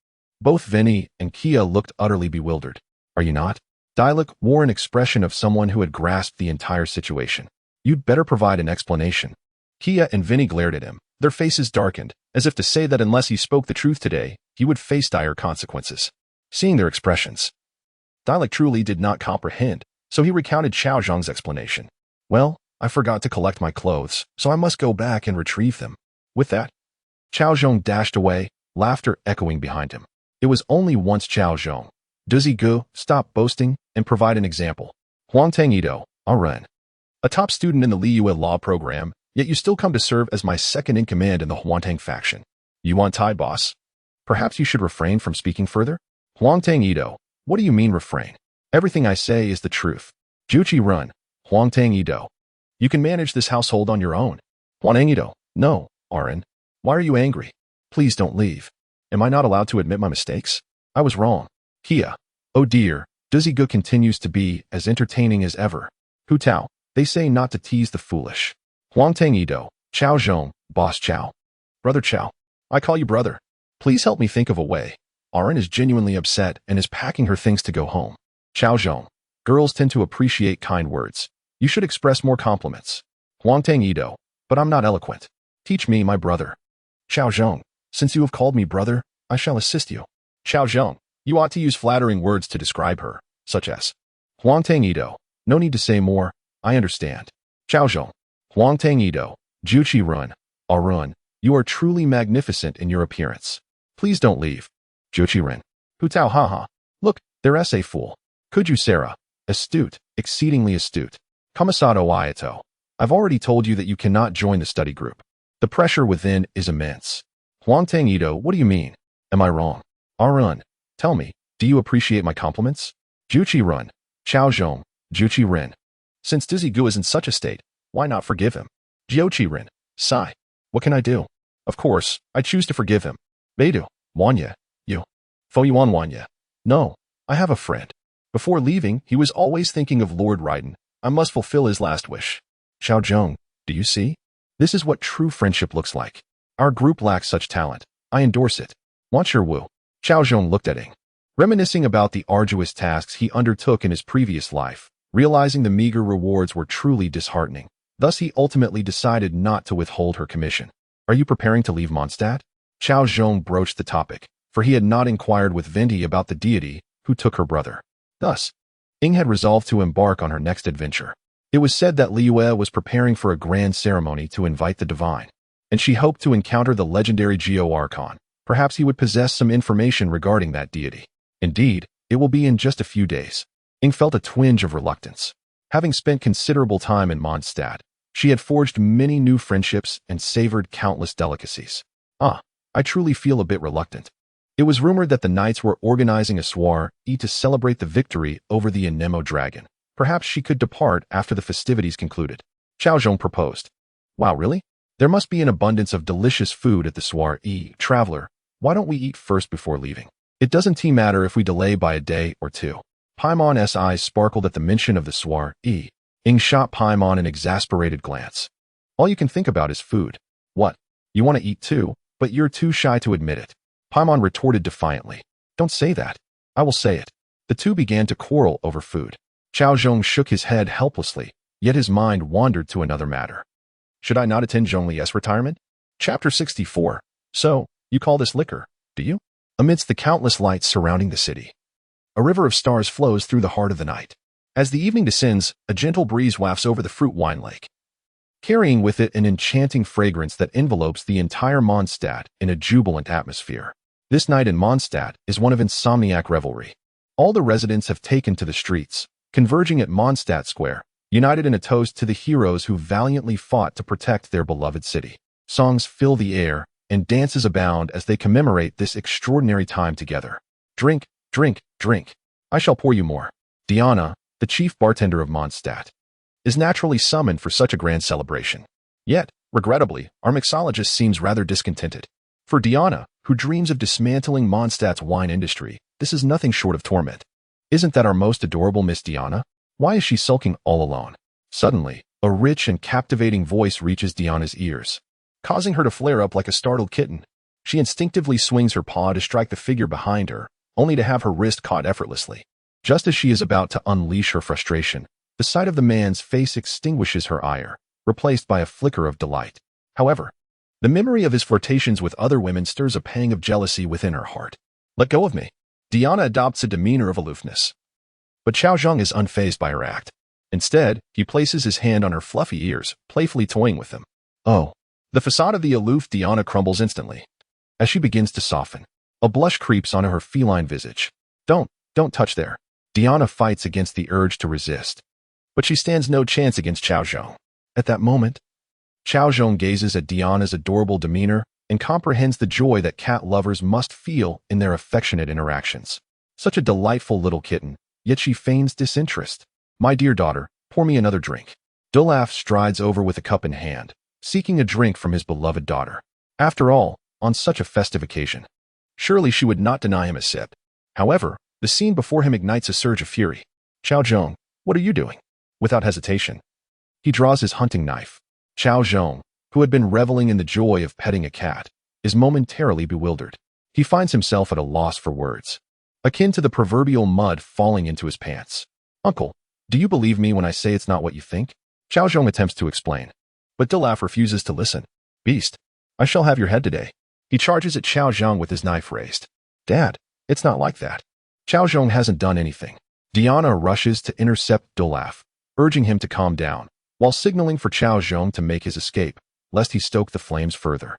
[SPEAKER 1] Both Vinny and Kia looked utterly bewildered. Are you not? Dialect wore an expression of someone who had grasped the entire situation. You'd better provide an explanation. Kia and Vinny glared at him, their faces darkened, as if to say that unless he spoke the truth today, he would face dire consequences. Seeing their expressions, Dialect truly did not comprehend, so he recounted Cao Zhong's explanation. Well, I forgot to collect my clothes, so I must go back and retrieve them. With that, Cao Zhong dashed away, laughter echoing behind him. It was only once Cao Zhong. Does he go, stop boasting, and provide an example? Huangtang Ido, Ren. A top student in the Liyue law program, yet you still come to serve as my second-in-command in the Huangtang faction. You want Tai, boss? Perhaps you should refrain from speaking further? Huangtang Ido, what do you mean refrain? Everything I say is the truth. Juchi Run, Huangtang Ido. You can manage this household on your own. Huangtang Ido, no, Ren. Why are you angry? Please don't leave. Am I not allowed to admit my mistakes? I was wrong. Kia. Oh dear, Duzigu continues to be as entertaining as ever. Hu Tao, they say not to tease the foolish. Huangtang Ido, Cao Zhong, Boss Cao. Brother Cao. I call you brother. Please help me think of a way. Ren is genuinely upset and is packing her things to go home. Cao Zhong. Girls tend to appreciate kind words. You should express more compliments. Huangtang Ido. But I'm not eloquent. Teach me, my brother. Cao Zhong. Since you have called me brother, I shall assist you. Cao Zhong. You ought to use flattering words to describe her, such as Huangtang Ido. No need to say more. I understand. Cao Zhong. Huangtang Ido. Juchi Run. Arun. You are truly magnificent in your appearance. Please don't leave. Juchi Ren. Hu Tao haha. Look, their essay fool. Could you Sarah? Astute, exceedingly astute. Kamasato Ayato. I've already told you that you cannot join the study group. The pressure within is immense. Huangtang Ido, what do you mean? Am I wrong? Arun. Tell me, do you appreciate my compliments? Juchi Run. Cao Zhong. Juchi Rin. Since Dizzy Gu is in such a state, why not forgive him? Jiochi Rin. Sigh. What can I do? Of course, I choose to forgive him. Beidou. Wanya. You. Fo Yuan Wanya. No, I have a friend. Before leaving, he was always thinking of Lord Raiden. I must fulfill his last wish. Cao Zhong, do you see? This is what true friendship looks like. Our group lacks such talent. I endorse it. Want your Wu? Cao Zhong looked at Ing, reminiscing about the arduous tasks he undertook in his previous life, realizing the meager rewards were truly disheartening. Thus he ultimately decided not to withhold her commission. Are you preparing to leave Mondstadt? Cao Zhong broached the topic, for he had not inquired with Venti about the deity who took her brother. Thus, Ing had resolved to embark on her next adventure. It was said that Liyue was preparing for a grand ceremony to invite the divine, and she hoped to encounter the legendary Geo Archon. Perhaps he would possess some information regarding that deity. Indeed, it will be in just a few days. Ing felt a twinge of reluctance. Having spent considerable time in Mondstadt, she had forged many new friendships and savored countless delicacies. I truly feel a bit reluctant. It was rumored that the knights were organizing a soiree to celebrate the victory over the Anemo dragon. Perhaps she could depart after the festivities concluded. Cao Zhong proposed. Wow, really? There must be an abundance of delicious food at the soiree. Traveler, why don't we eat first before leaving? It doesn't matter if we delay by a day or two. Paimon's eyes sparkled at the mention of the soiree. Ing shot Paimon an exasperated glance. All you can think about is food. What? You want to eat too, but you're too shy to admit it. Paimon retorted defiantly. Don't say that. I will say it. The two began to quarrel over food. Cao Zhong shook his head helplessly, yet his mind wandered to another matter. Should I not attend Zhonglie's retirement? Chapter 64. So, you call this liquor, do you? Amidst the countless lights surrounding the city, a river of stars flows through the heart of the night. As the evening descends, a gentle breeze wafts over the fruit wine lake, carrying with it an enchanting fragrance that envelopes the entire Mondstadt in a jubilant atmosphere. This night in Mondstadt is one of insomniac revelry. All the residents have taken to the streets, converging at Mondstadt Square, united in a toast to the heroes who valiantly fought to protect their beloved city. Songs fill the air, and dances abound as they commemorate this extraordinary time together. Drink, drink, drink. I shall pour you more. Diana, the chief bartender of Mondstadt, is naturally summoned for such a grand celebration. Yet, regrettably, our mixologist seems rather discontented. For Diana, who dreams of dismantling Mondstadt's wine industry, this is nothing short of torment. Isn't that our most adorable Miss Diana? Why is she sulking all alone? Suddenly, a rich and captivating voice reaches Diana's ears, causing her to flare up like a startled kitten. She instinctively swings her paw to strike the figure behind her, only to have her wrist caught effortlessly. Just as she is about to unleash her frustration, the sight of the man's face extinguishes her ire, replaced by a flicker of delight. However, the memory of his flirtations with other women stirs a pang of jealousy within her heart. Let go of me. Diana adopts a demeanor of aloofness. But Cao Zhong is unfazed by her act. Instead, he places his hand on her fluffy ears, playfully toying with them. Oh. The facade of the aloof Diana crumbles instantly. As she begins to soften, a blush creeps onto her feline visage. Don't touch there. Diana fights against the urge to resist. But she stands no chance against Cao Zhong. At that moment, Cao Zhong gazes at Diana's adorable demeanor and comprehends the joy that cat lovers must feel in their affectionate interactions. Such a delightful little kitten, yet she feigns disinterest. My dear daughter, pour me another drink. Dulaf strides over with a cup in hand, seeking a drink from his beloved daughter. After all, on such a festive occasion, surely she would not deny him a sip. However, the scene before him ignites a surge of fury. Cao Zhong, what are you doing? Without hesitation, he draws his hunting knife. Cao Zhong, who had been reveling in the joy of petting a cat, is momentarily bewildered. He finds himself at a loss for words, akin to the proverbial mud falling into his pants. Uncle, do you believe me when I say it's not what you think? Cao Zhong attempts to explain, but Dulaf refuses to listen. Beast, I shall have your head today. He charges at Cao Zhong with his knife raised. Dad, it's not like that. Cao Zhong hasn't done anything. Diana rushes to intercept Dulaf, urging him to calm down, while signaling for Cao Zhong to make his escape, lest he stoke the flames further.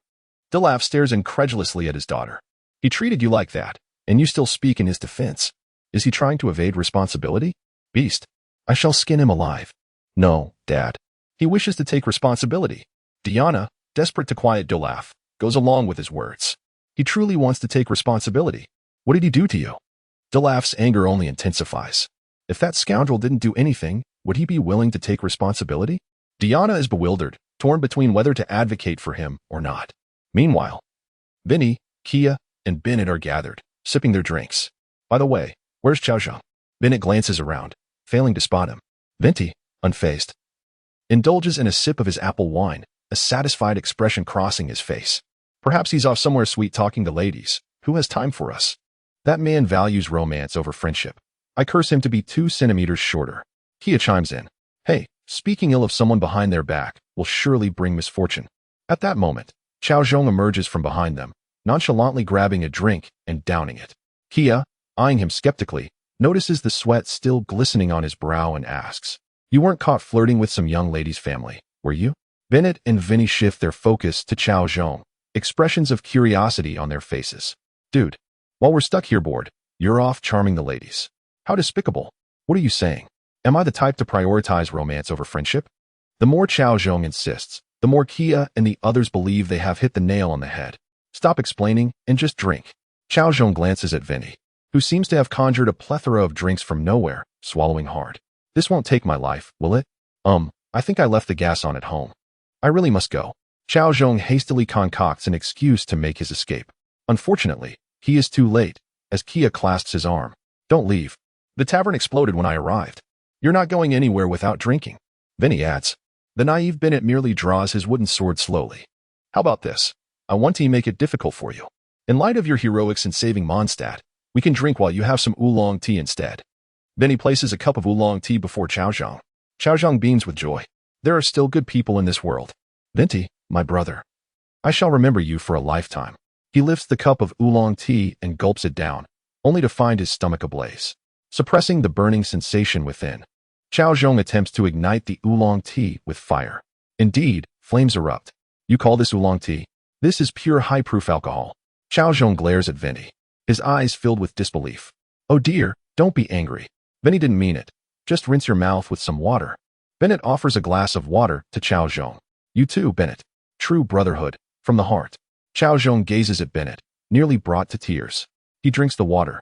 [SPEAKER 1] Dulaf stares incredulously at his daughter. He treated you like that, and you still speak in his defense. Is he trying to evade responsibility? Beast, I shall skin him alive. No, Dad. He wishes to take responsibility. Diana, desperate to quiet Dulaf, goes along with his words. He truly wants to take responsibility. What did he do to you? Dulaf's anger only intensifies. If that scoundrel didn't do anything, would he be willing to take responsibility? Diana is bewildered, torn between whether to advocate for him or not. Meanwhile, Vinny, Kia, and Bennett are gathered, sipping their drinks. By the way, where's Cao Zhong? Bennett glances around, failing to spot him. Vinny, unfazed, indulges in a sip of his apple wine, a satisfied expression crossing his face. Perhaps he's off somewhere sweet talking to ladies. Who has time for us? That man values romance over friendship. I curse him to be 2 centimeters shorter. Kia chimes in. Hey, speaking ill of someone behind their back will surely bring misfortune. At that moment, Cao Zhong emerges from behind them, nonchalantly grabbing a drink and downing it. Kia, eyeing him skeptically, notices the sweat still glistening on his brow and asks, You weren't caught flirting with some young lady's family, were you? Bennett and Vinny shift their focus to Cao Zhong, expressions of curiosity on their faces. Dude, while we're stuck here bored, you're off charming the ladies. How despicable. What are you saying? Am I the type to prioritize romance over friendship? The more Cao Zhong insists, the more Kia and the others believe they have hit the nail on the head. Stop explaining and just drink. Cao Zhong glances at Vinny, who seems to have conjured a plethora of drinks from nowhere, swallowing hard. This won't take my life, will it? I think I left the gas on at home. I really must go. Cao Zhong hastily concocts an excuse to make his escape. Unfortunately, he is too late, as Kia clasps his arm. Don't leave. The tavern exploded when I arrived. You're not going anywhere without drinking. Vinny adds. The naive Bennett merely draws his wooden sword slowly. How about this? I want to make it difficult for you. In light of your heroics in saving Mondstadt, we can drink while you have some oolong tea instead. Vinny places a cup of oolong tea before Cao Zhong. Cao Zhong beams with joy. There are still good people in this world. Vinny, my brother. I shall remember you for a lifetime. He lifts the cup of oolong tea and gulps it down, only to find his stomach ablaze, suppressing the burning sensation within. Cao Zhong attempts to ignite the oolong tea with fire. Indeed, flames erupt. You call this oolong tea? This is pure high-proof alcohol. Cao Zhong glares at Vinny, his eyes filled with disbelief. Oh dear, don't be angry. Vinny didn't mean it. Just rinse your mouth with some water. Bennett offers a glass of water to Cao Zhong. You too, Bennett. True brotherhood, from the heart. Cao Zhong gazes at Bennett, nearly brought to tears. He drinks the water,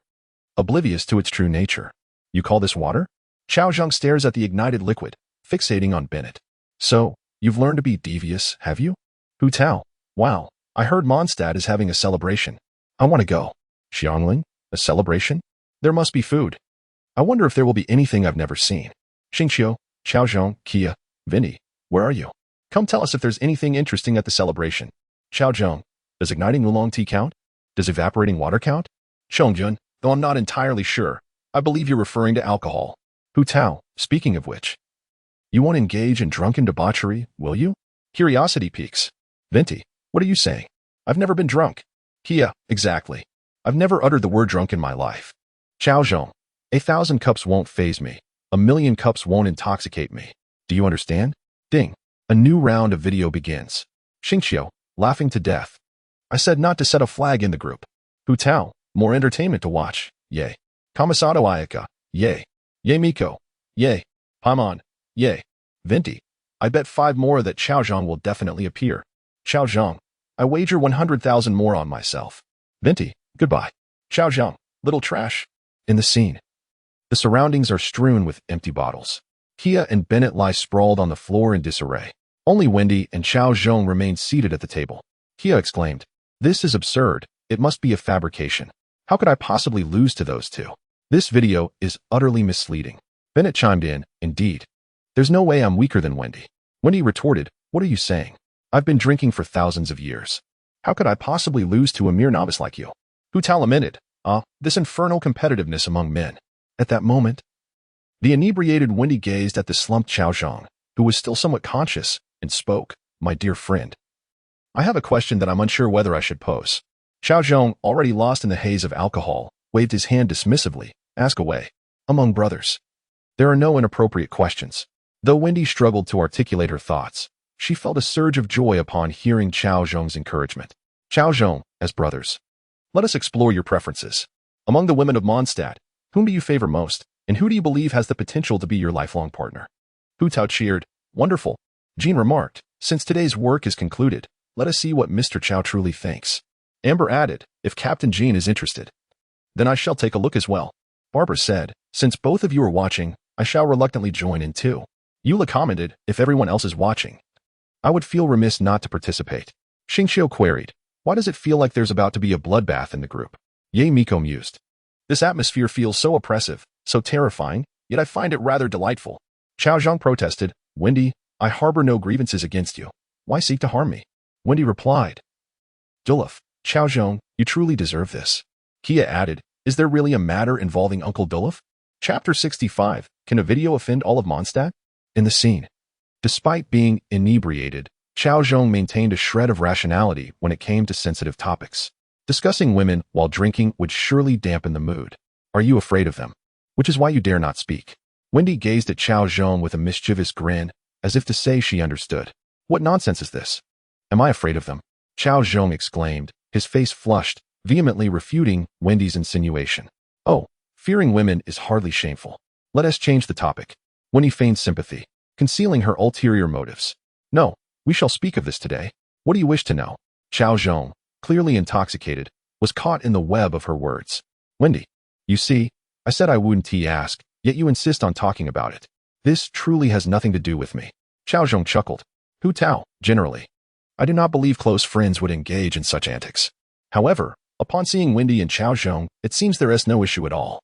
[SPEAKER 1] oblivious to its true nature. You call this water? Cao Zhong stares at the ignited liquid, fixating on Bennett. So, you've learned to be devious, have you? Hu Tao. Wow, I heard Mondstadt is having a celebration. I want to go. Xiangling? A celebration? There must be food. I wonder if there will be anything I've never seen. Xingqiu, Cao Zhong, Kia, Vinny, where are you? Come tell us if there's anything interesting at the celebration. Cao Zhong, does igniting oolong tea count? Does evaporating water count? Chongjun, though I'm not entirely sure, I believe you're referring to alcohol. Hu Tao, speaking of which. You won't engage in drunken debauchery, will you? Curiosity piques. Vinty, what are you saying? I've never been drunk. Kia, exactly. I've never uttered the word drunk in my life. Cao Zhong, 1,000 cups won't faze me. 1,000,000 cups won't intoxicate me. Do you understand? Ding. A new round of video begins. Xingqiu, laughing to death. I said not to set a flag in the group. Hu Tao, more entertainment to watch. Yay. Kamisato Ayaka. Yay. Yay Miko. Yay. Paimon. Yay. Vinty. I bet 5 more that Cao Zhong will definitely appear. Cao Zhong. I wager 100,000 more on myself. Vinty. Goodbye. Cao Zhong. Little trash. In the scene, the surroundings are strewn with empty bottles. Kia and Bennett lie sprawled on the floor in disarray. Only Wendy and Cao Zhong remain seated at the table. Kia exclaimed, This is absurd. It must be a fabrication. How could I possibly lose to those two? This video is utterly misleading. Bennett chimed in, Indeed. There's no way I'm weaker than Wendy. Wendy retorted, What are you saying? I've been drinking for thousands of years. How could I possibly lose to a mere novice like you? Hu Tao lamented, this infernal competitiveness among men. At that moment, the inebriated Wendy gazed at the slumped Cao Zhong, who was still somewhat conscious, and spoke, My dear friend. I have a question that I'm unsure whether I should pose. Cao Zhong, already lost in the haze of alcohol, waved his hand dismissively. Ask away. Among brothers, there are no inappropriate questions. Though Wendy struggled to articulate her thoughts, she felt a surge of joy upon hearing Cao Zhong's encouragement. Cao Zhong, as brothers, let us explore your preferences. Among the women of Mondstadt, whom do you favor most, and who do you believe has the potential to be your lifelong partner? Hu Tao cheered. Wonderful. Jean remarked, Since today's work is concluded, let us see what Mr. Cao truly thinks. Amber added, If Captain Jean is interested, then I shall take a look as well. Barbara said, since both of you are watching, I shall reluctantly join in too. Eula commented, if everyone else is watching, I would feel remiss not to participate. Xingqiu queried, why does it feel like there's about to be a bloodbath in the group? Ye Miko mused. This atmosphere feels so oppressive, so terrifying, yet I find it rather delightful. Cao Zhong protested, Wendy, I harbor no grievances against you. Why seek to harm me? Wendy replied, Duluth, Cao Zhong, you truly deserve this. Kia added, is there really a matter involving Uncle Duluth? Chapter 65, Can a video offend all of Mondstadt? In the scene. Despite being inebriated, Cao Zhong maintained a shred of rationality when it came to sensitive topics. Discussing women while drinking would surely dampen the mood. Are you afraid of them? Which is why you dare not speak. Wendy gazed at Cao Zhong with a mischievous grin, as if to say she understood. What nonsense is this? Am I afraid of them? Cao Zhong exclaimed, his face flushed, vehemently refuting Wendy's insinuation. Oh, fearing women is hardly shameful. Let us change the topic. Wendy feigned sympathy, concealing her ulterior motives. No, we shall speak of this today. What do you wish to know? Cao Zhong, clearly intoxicated, was caught in the web of her words. Wendy, you see, I said I wouldn't ask, yet you insist on talking about it. This truly has nothing to do with me. Cao Zhong chuckled. Hu Tao, generally. I do not believe close friends would engage in such antics. However, upon seeing Wendy and Cao Zhong, it seems there is no issue at all.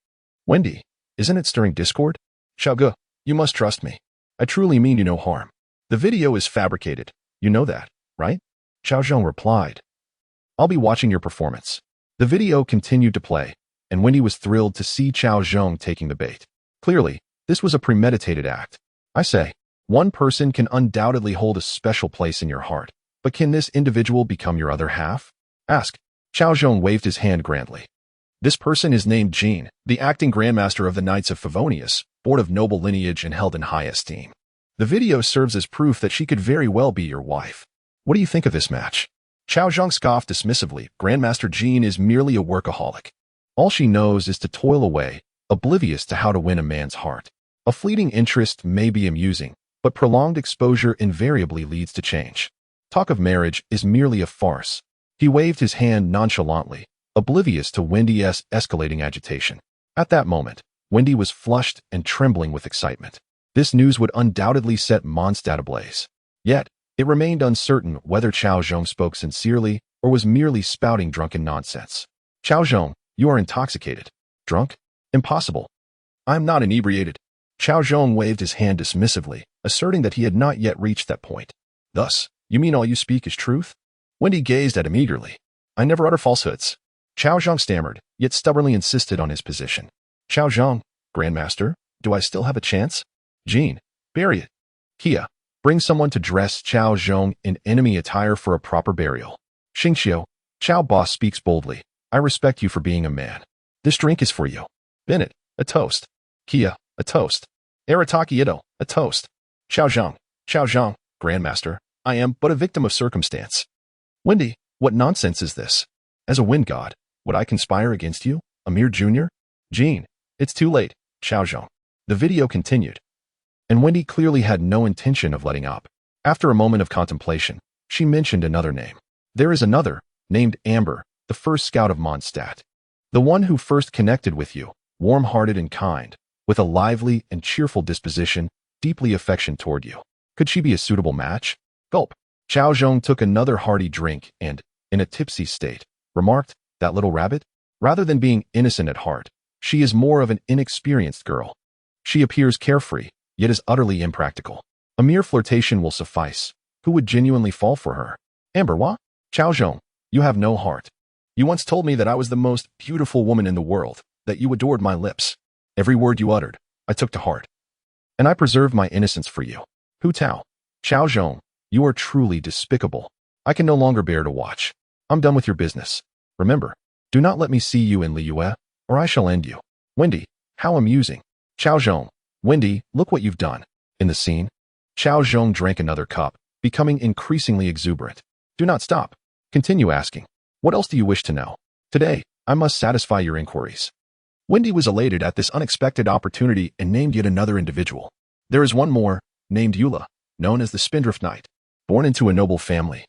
[SPEAKER 1] Wendy, isn't it stirring discord? Xiao Ge, you must trust me. I truly mean you no harm. The video is fabricated. You know that, right? Cao Zhong replied. I'll be watching your performance. The video continued to play, and Wendy was thrilled to see Cao Zhong taking the bait. Clearly, this was a premeditated act. I say, one person can undoubtedly hold a special place in your heart, but can this individual become your other half? Ask. Cao Zhong waved his hand grandly. This person is named Jean, the acting grandmaster of the Knights of Favonius, born of noble lineage and held in high esteem. The video serves as proof that she could very well be your wife. What do you think of this match? Cao Zhong scoffed dismissively. Grandmaster Jean is merely a workaholic. All she knows is to toil away, oblivious to how to win a man's heart. A fleeting interest may be amusing, but prolonged exposure invariably leads to change. Talk of marriage is merely a farce. He waved his hand nonchalantly, oblivious to Wendy's escalating agitation. At that moment, Wendy was flushed and trembling with excitement. This news would undoubtedly set Mondstadt ablaze. Yet, it remained uncertain whether Cao Zhong spoke sincerely or was merely spouting drunken nonsense. Cao Zhong, you are intoxicated. Drunk? Impossible. I am not inebriated. Cao Zhong waved his hand dismissively, asserting that he had not yet reached that point. Thus, you mean all you speak is truth? Wendy gazed at him eagerly. I never utter falsehoods. Cao Zhong stammered, yet stubbornly insisted on his position. Cao Zhong, Grandmaster, do I still have a chance? Jean, bury it. Kia, bring someone to dress Cao Zhong in enemy attire for a proper burial. Xingqiu, Cao Boss speaks boldly. I respect you for being a man. This drink is for you. Bennett, a toast. Kia, a toast. Arataki Ito, a toast. Cao Zhong, Grandmaster, I am but a victim of circumstance. Wendy, what nonsense is this? As a wind god, would I conspire against you, a mere junior? Jean, it's too late, Cao Zhong. The video continued, and Wendy clearly had no intention of letting up. After a moment of contemplation, she mentioned another name. There is another, named Amber, the first scout of Mondstadt. The one who first connected with you, warm-hearted and kind, with a lively and cheerful disposition, deeply affectionate toward you. Could she be a suitable match? Gulp. Cao Zhong took another hearty drink and, in a tipsy state, remarked, that little rabbit? Rather than being innocent at heart, she is more of an inexperienced girl. She appears carefree, yet is utterly impractical. A mere flirtation will suffice. Who would genuinely fall for her? Amber, what? Cao Zhong, you have no heart. You once told me that I was the most beautiful woman in the world, that you adored my lips. Every word you uttered, I took to heart. And I preserved my innocence for you. Hu Tao, Cao Zhong, you are truly despicable. I can no longer bear to watch. I'm done with your business. Remember, do not let me see you in Liyue, or I shall end you. Wendy, how amusing. Cao Zhong, Wendy, look what you've done. In the scene, Cao Zhong drank another cup, becoming increasingly exuberant. Do not stop. Continue asking. What else do you wish to know? Today, I must satisfy your inquiries. Wendy was elated at this unexpected opportunity and named yet another individual. There is one more, named Eula, known as the Spindrift Knight, born into a noble family.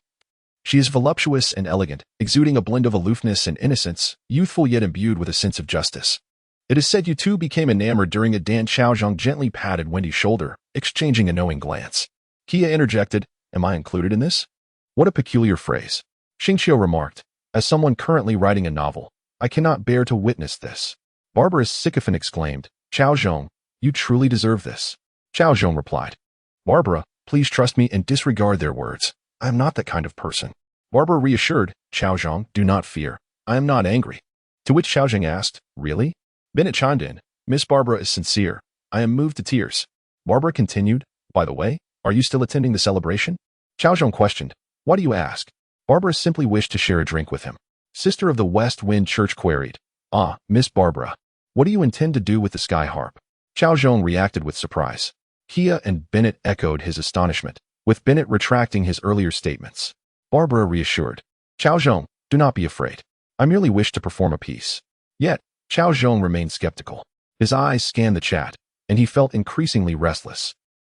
[SPEAKER 1] She is voluptuous and elegant, exuding a blend of aloofness and innocence, youthful yet imbued with a sense of justice. It is said you two became enamored during a dance. Cao Zhong gently patted Wendy's shoulder, exchanging a knowing glance. Kia interjected, am I included in this? What a peculiar phrase. Xingqiu remarked, as someone currently writing a novel, I cannot bear to witness this. Barbarous sycophant exclaimed, Cao Zhong, you truly deserve this. Cao Zhong replied, Barbara, please trust me and disregard their words. I am not that kind of person. Barbara reassured, Cao Zhong, do not fear. I am not angry. To which Cao Zhong asked, really? Bennett chimed in, Miss Barbara is sincere. I am moved to tears. Barbara continued, by the way, are you still attending the celebration? Cao Zhong questioned, why do you ask? Barbara simply wished to share a drink with him. Sister of the West Wind Church queried, ah, Miss Barbara, what do you intend to do with the sky harp? Cao Zhong reacted with surprise. Kia and Bennett echoed his astonishment, with Bennett retracting his earlier statements. Barbara reassured, Cao Zhong, do not be afraid. I merely wish to perform a piece. Yet, Cao Zhong remained skeptical. His eyes scanned the chat, and he felt increasingly restless.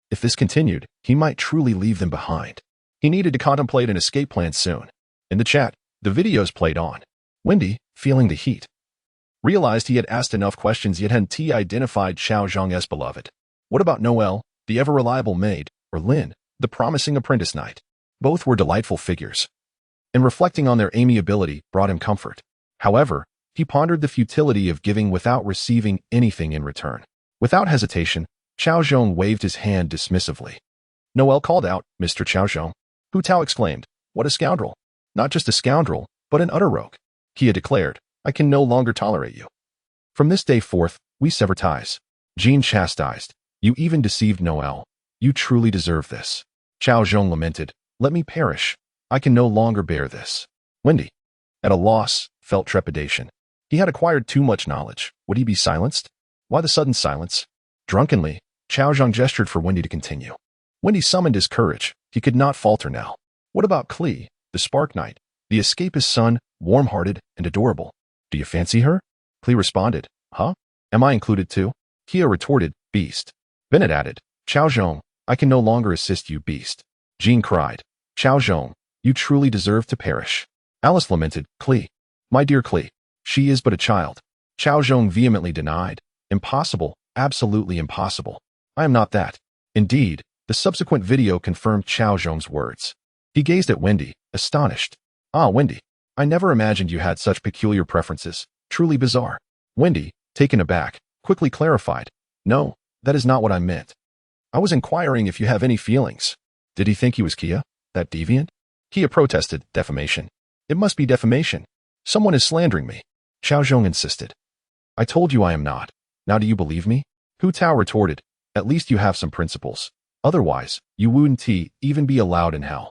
[SPEAKER 1] If this continued, he might truly leave them behind. He needed to contemplate an escape plan soon. In the chat, the videos played on. Wendy, feeling the heat, realized he had asked enough questions yet hadn't identified Cao Zhong as beloved. What about Noelle, the ever-reliable maid, or Lin, the promising apprentice knight? Both were delightful figures, and reflecting on their amiability brought him comfort. However, he pondered the futility of giving without receiving anything in return. Without hesitation, Cao Zhong waved his hand dismissively. Noelle called out, Mr. Cao Zhong. Hu Tao exclaimed, what a scoundrel. Not just a scoundrel, but an utter rogue. Kia declared, I can no longer tolerate you. From this day forth, we sever ties. Jean chastised, you even deceived Noelle. You truly deserve this. Cao Zhong lamented, let me perish. I can no longer bear this. Wendy, at a loss, felt trepidation. He had acquired too much knowledge. Would he be silenced? Why the sudden silence? Drunkenly, Cao Zhong gestured for Wendy to continue. Wendy summoned his courage. He could not falter now. What about Klee, the Spark Knight, the escapist son, warm-hearted and adorable? Do you fancy her? Klee responded, huh? Am I included too? Kia retorted, beast. Bennett added, Cao Zhong, I can no longer assist you, beast. Jean cried, Cao Zhong, you truly deserve to perish. Alice lamented, Klee. My dear Klee. She is but a child. Cao Zhong vehemently denied. Impossible, absolutely impossible. I am not that. Indeed, the subsequent video confirmed Cao Zhong's words. He gazed at Wendy, astonished. Ah, Wendy, I never imagined you had such peculiar preferences. Truly bizarre. Wendy, taken aback, quickly clarified. No, that is not what I meant. I was inquiring if you have any feelings. Did he think he was Kia, that deviant? Kia protested, defamation. It must be defamation. Someone is slandering me. Cao Zhong insisted. I told you I am not. Now do you believe me? Hu Tao retorted, at least you have some principles. Otherwise, you wouldn't even be allowed in hell.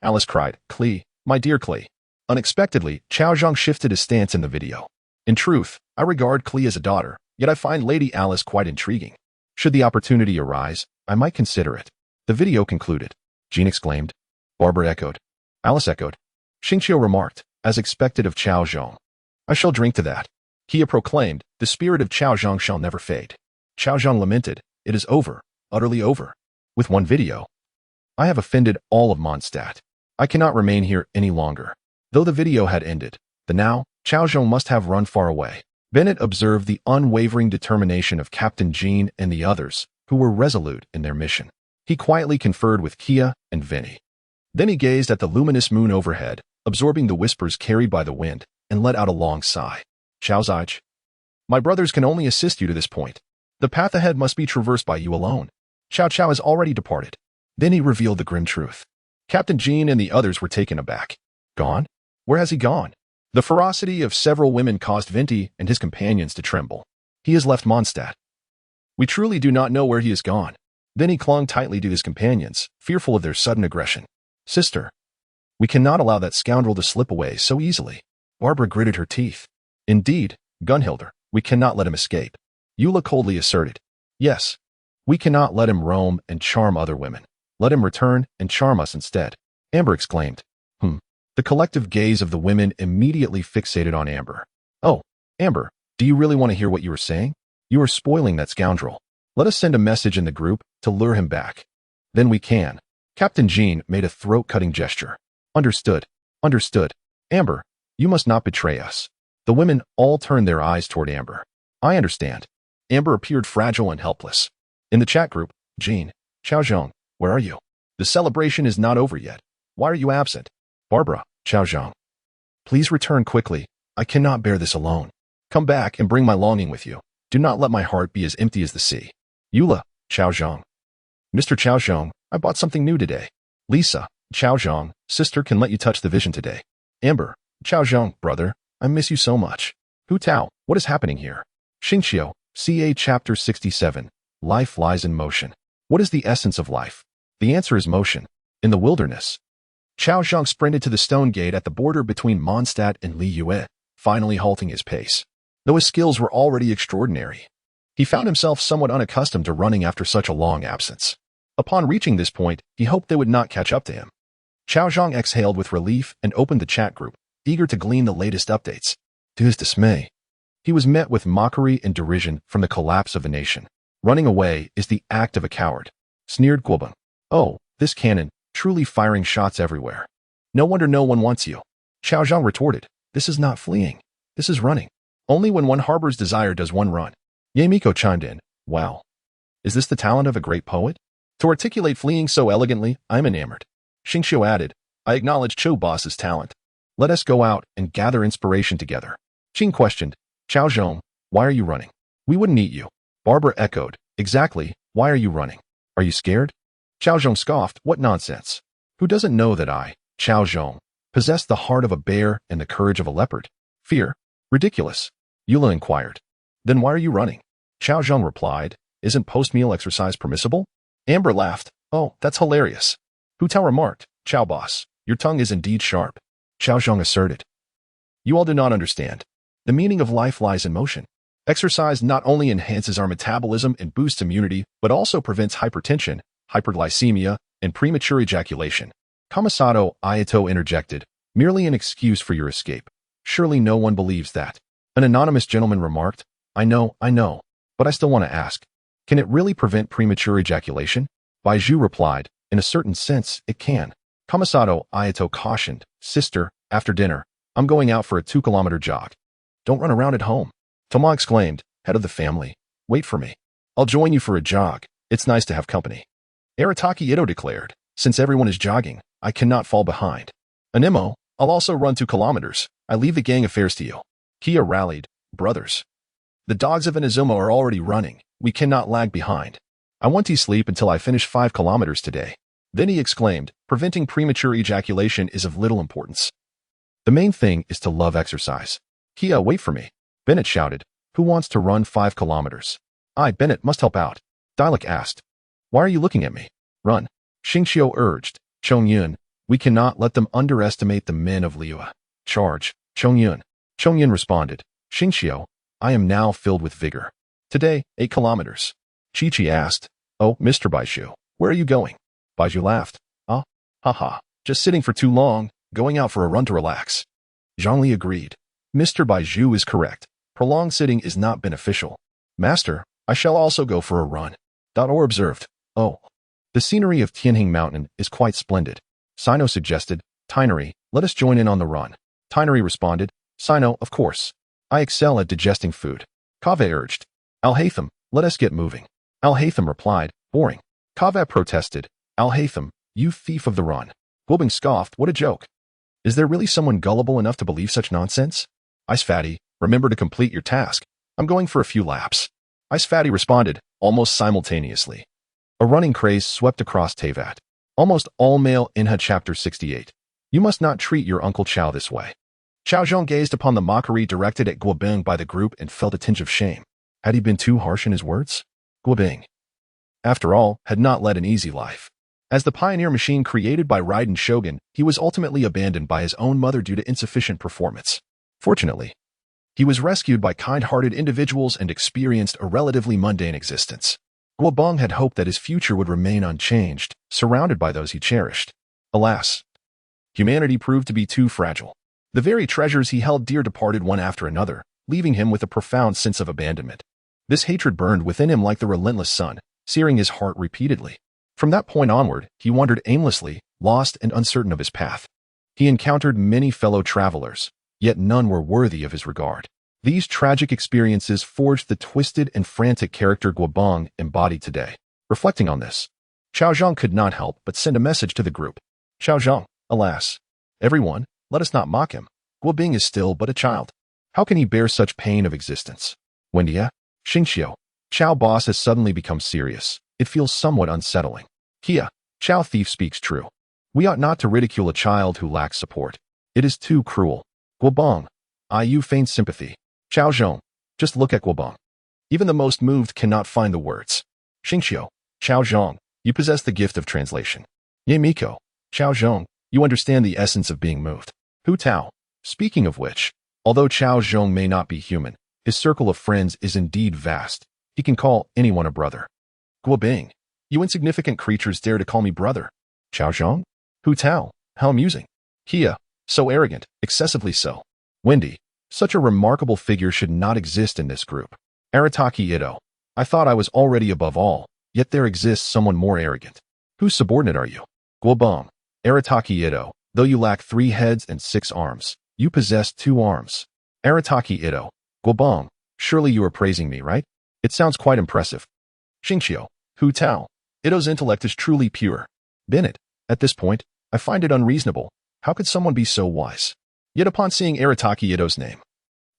[SPEAKER 1] Alice cried, Klee, my dear Klee. Unexpectedly, Cao Zhong shifted his stance in the video. In truth, I regard Klee as a daughter, yet I find Lady Alice quite intriguing. Should the opportunity arise, I might consider it. The video concluded. Jean exclaimed. Barbara echoed. Alice echoed. Xingqiu remarked, as expected of Cao Zhong. I shall drink to that. Kia proclaimed, the spirit of Cao Zhong shall never fade. Cao Zhong lamented, it is over, utterly over. With one video, I have offended all of Mondstadt. I cannot remain here any longer. Though the video had ended, the now, Cao Zhong must have run far away. Bennett observed the unwavering determination of Captain Jean and the others, who were resolute in their mission. He quietly conferred with Kia and Vinny. Then he gazed at the luminous moon overhead, absorbing the whispers carried by the wind, and let out a long sigh. Cao Zhong, my brothers can only assist you to this point. The path ahead must be traversed by you alone. Cao Cao has already departed. Then he revealed the grim truth. Captain Jean and the others were taken aback. Gone? Where has he gone? The ferocity of several women caused Vinty and his companions to tremble. He has left Mondstadt. We truly do not know where he has gone. Then he clung tightly to his companions, fearful of their sudden aggression. Sister, we cannot allow that scoundrel to slip away so easily. Barbara gritted her teeth. Indeed, Gunhilder, we cannot let him escape. Eula coldly asserted. Yes, we cannot let him roam and charm other women. Let him return and charm us instead. Amber exclaimed. The collective gaze of the women immediately fixated on Amber. Oh, Amber, do you really want to hear what you were saying? You are spoiling that scoundrel. Let us send a message in the group to lure him back. Then we can. Captain Jean made a throat-cutting gesture. Understood. Understood. Amber, you must not betray us. The women all turned their eyes toward Amber. I understand. Amber appeared fragile and helpless. In the chat group, Jean, Cao Zhong, where are you? The celebration is not over yet. Why are you absent? Barbara, Cao Zhong. Please return quickly. I cannot bear this alone. Come back and bring my longing with you. Do not let my heart be as empty as the sea. Eula, Cao Zhong. Mr. Cao Zhong, I bought something new today. Lisa, Cao Zhong, sister can let you touch the vision today. Amber, Cao Zhong, brother, I miss you so much. Hu Tao, what is happening here? Xingqiu, CA Chapter 67, Life Lies in Motion. What is the essence of life? The answer is motion. In the wilderness. Cao Zhong sprinted to the stone gate at the border between Mondstadt and Li Yue, finally halting his pace. Though his skills were already extraordinary, he found himself somewhat unaccustomed to running after such a long absence. Upon reaching this point, he hoped they would not catch up to him. Cao Zhong exhaled with relief and opened the chat group, eager to glean the latest updates. To his dismay, he was met with mockery and derision from the collapse of a nation. Running away is the act of a coward, sneered Guobeng. Oh, this cannon, truly firing shots everywhere. No wonder no one wants you. Cao Zhong retorted, this is not fleeing. This is running. Only when one harbors desire does one run. Ye Miko chimed in, wow. Is this the talent of a great poet? To articulate fleeing so elegantly, I'm enamored. Xingqiu added, I acknowledge Cho Boss's talent. Let us go out and gather inspiration together. Qing questioned, Cao Zhong, why are you running? We wouldn't eat you. Barbara echoed, exactly, why are you running? Are you scared? Cao Zhong scoffed, what nonsense. Who doesn't know that I, Cao Zhong, possess the heart of a bear and the courage of a leopard? Fear? Ridiculous. Eula inquired. Then why are you running? Cao Zhong replied, isn't post-meal exercise permissible? Amber laughed, oh, that's hilarious. Hu Tao remarked, Cao Boss, your tongue is indeed sharp. Cao Zhong asserted. You all do not understand. The meaning of life lies in motion. Exercise not only enhances our metabolism and boosts immunity, but also prevents hypertension, hyperglycemia, and premature ejaculation. Kamisato Ayato interjected, merely an excuse for your escape. Surely no one believes that. An anonymous gentleman remarked, I know, but I still want to ask. Can it really prevent premature ejaculation? Baizhu replied, in a certain sense, it can. Kamisato Ayato cautioned, sister, after dinner, I'm going out for a 2-kilometer jog. Don't run around at home. Toma exclaimed, head of the family, wait for me. I'll join you for a jog. It's nice to have company. Arataki Ito declared, since everyone is jogging, I cannot fall behind. Animo, I'll also run 2 kilometers. I leave the gang affairs to you. Kia rallied, brothers. The dogs of Inazuma are already running. We cannot lag behind. I want to sleep until I finish 5 kilometers today. Then he exclaimed, preventing premature ejaculation is of little importance. The main thing is to love exercise. Kia, wait for me. Bennett shouted, who wants to run 5 kilometers? I, Bennett, must help out. Dialek asked, why are you looking at me? Run. Xingqiu urged, Chongyun, we cannot let them underestimate the men of Liua. Charge, Chongyun. Chongyun responded, Xingqiu, I am now filled with vigor. Today, 8 kilometers. Chi-Chi asked, oh, Mr. Baizhu, where are you going? Baizhu laughed, haha, just sitting for too long, going out for a run to relax. Zhongli agreed. Mr. Baizhu is correct. Prolonged sitting is not beneficial. Master, I shall also go for a run. Or observed, oh, the scenery of Tianhing Mountain is quite splendid. Sino suggested, Tinery, let us join in on the run. Tinery responded, Sino, of course. I excel at digesting food. Kaveh urged, Al-Haytham, let us get moving. Al-Haytham replied, boring. Kaveh protested, Al-Haytham, you thief of the run. Guobeng scoffed, what a joke. Is there really someone gullible enough to believe such nonsense? Ice Fatty, remember to complete your task. I'm going for a few laps. Ice Fatty responded, almost simultaneously. A running craze swept across Tivat. Almost all male Inha Chapter 68. You must not treat your Uncle Cao this way. Cao Zhong gazed upon the mockery directed at Guobeng by the group and felt a tinge of shame. Had he been too harsh in his words? Guobeng, after all, had not led an easy life. As the pioneer machine created by Raiden Shogun, he was ultimately abandoned by his own mother due to insufficient performance. Fortunately, he was rescued by kind-hearted individuals and experienced a relatively mundane existence. Guobeng had hoped that his future would remain unchanged, surrounded by those he cherished. Alas, humanity proved to be too fragile. The very treasures he held dear departed one after another, leaving him with a profound sense of abandonment. This hatred burned within him like the relentless sun, searing his heart repeatedly. From that point onward, he wandered aimlessly, lost and uncertain of his path. He encountered many fellow travelers, yet none were worthy of his regard. These tragic experiences forged the twisted and frantic character Guobang embodied today. Reflecting on this, Cao Zhong could not help but send a message to the group. Cao Zhong, alas. Everyone, let us not mock him. Guobing is still but a child. How can he bear such pain of existence? Wendia, Xingqiu, Cao boss has suddenly become serious. It feels somewhat unsettling. Kia, Cao thief speaks true. We ought not to ridicule a child who lacks support. It is too cruel. Guobang, you feign sympathy. Cao Zhong, just look at Guobang. Even the most moved cannot find the words. Xingqiu, Cao Zhong, you possess the gift of translation. Ye Miko, Cao Zhong, you understand the essence of being moved. Hu Tao, speaking of which, although Cao Zhong may not be human, his circle of friends is indeed vast. He can call anyone a brother. Guobing, you insignificant creatures dare to call me brother. Cao Zhong? Hu Tao, how amusing. Kia, so arrogant, excessively so. Wendy, such a remarkable figure should not exist in this group. Arataki Ito, I thought I was already above all, yet there exists someone more arrogant. Whose subordinate are you? Guobang, Arataki Ito, though you lack 3 heads and 6 arms, you possess 2 arms. Arataki Ito, Guobang, surely you are praising me, right? It sounds quite impressive. Xingqiu, Hu Tao, Ito's intellect is truly pure. Bennett, at this point, I find it unreasonable. How could someone be so wise? Yet upon seeing Arataki Ito's name,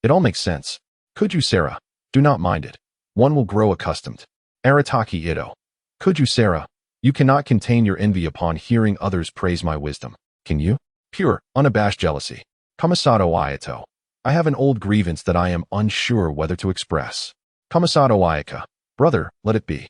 [SPEAKER 1] it all makes sense. Could you, Sarah? Do not mind it. One will grow accustomed. Arataki Ito. Could you, Sarah? You cannot contain your envy upon hearing others praise my wisdom. Can you? Pure, unabashed jealousy. Kamisato Ayato. I have an old grievance that I am unsure whether to express. Kamisato Ayaka. Brother, let it be.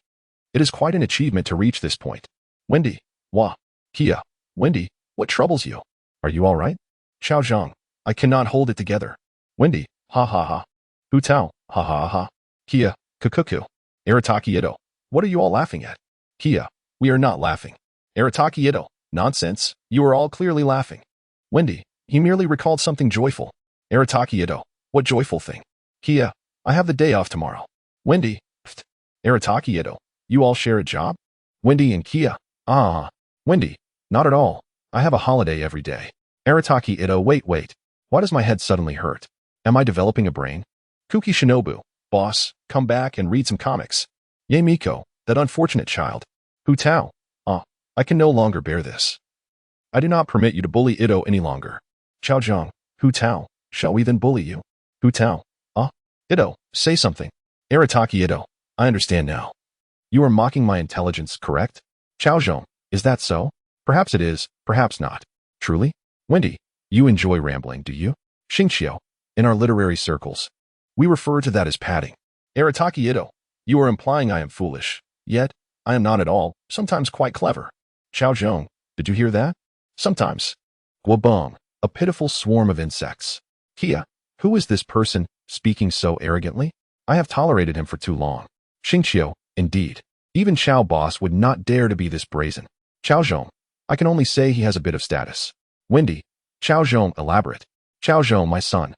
[SPEAKER 1] It is quite an achievement to reach this point. Wendy. Wah. Kia. Wendy, what troubles you? Are you all right? Cao Zhong. I cannot hold it together. Wendy. Ha ha ha. Hu Tao. Ha ha ha. Kia. Kukuku. Arataki Ito. What are you all laughing at? Kia. We are not laughing. Arataki Ito. Nonsense. You are all clearly laughing. Wendy. He merely recalled something joyful. Arataki Ito. What joyful thing? Kia. I have the day off tomorrow. Wendy. Pft. Arataki Ito. You all share a job? Wendy and Kia. Wendy. Not at all. I have a holiday every day. Arataki Ito. Wait. Why does my head suddenly hurt? Am I developing a brain? Kuki Shinobu. Boss, come back and read some comics. Ye Miko, that unfortunate child. Hu Tao. I can no longer bear this. I do not permit you to bully Ito any longer. Cao Zhong. Hu Tao. Shall we then bully you? Hu Tao. Ito, say something. Arataki Ito. I understand now. You are mocking my intelligence, correct? Cao Zhong. Is that so? Perhaps it is, perhaps not. Truly? Wendy, you enjoy rambling, do you? Xingqiu. In our literary circles, we refer to that as padding. Arataki Ito. You are implying I am foolish. Yet, I am not at all, sometimes quite clever. Cao Zhong. Did you hear that? Sometimes. Guobang. A pitiful swarm of insects. Kia. Who is this person, speaking so arrogantly? I have tolerated him for too long. Xingqiu. Indeed. Even Cao boss would not dare to be this brazen. Cao Zhong. I can only say he has a bit of status. Wendy. Cao Zhong. Elaborate. Cao Zhong, my son.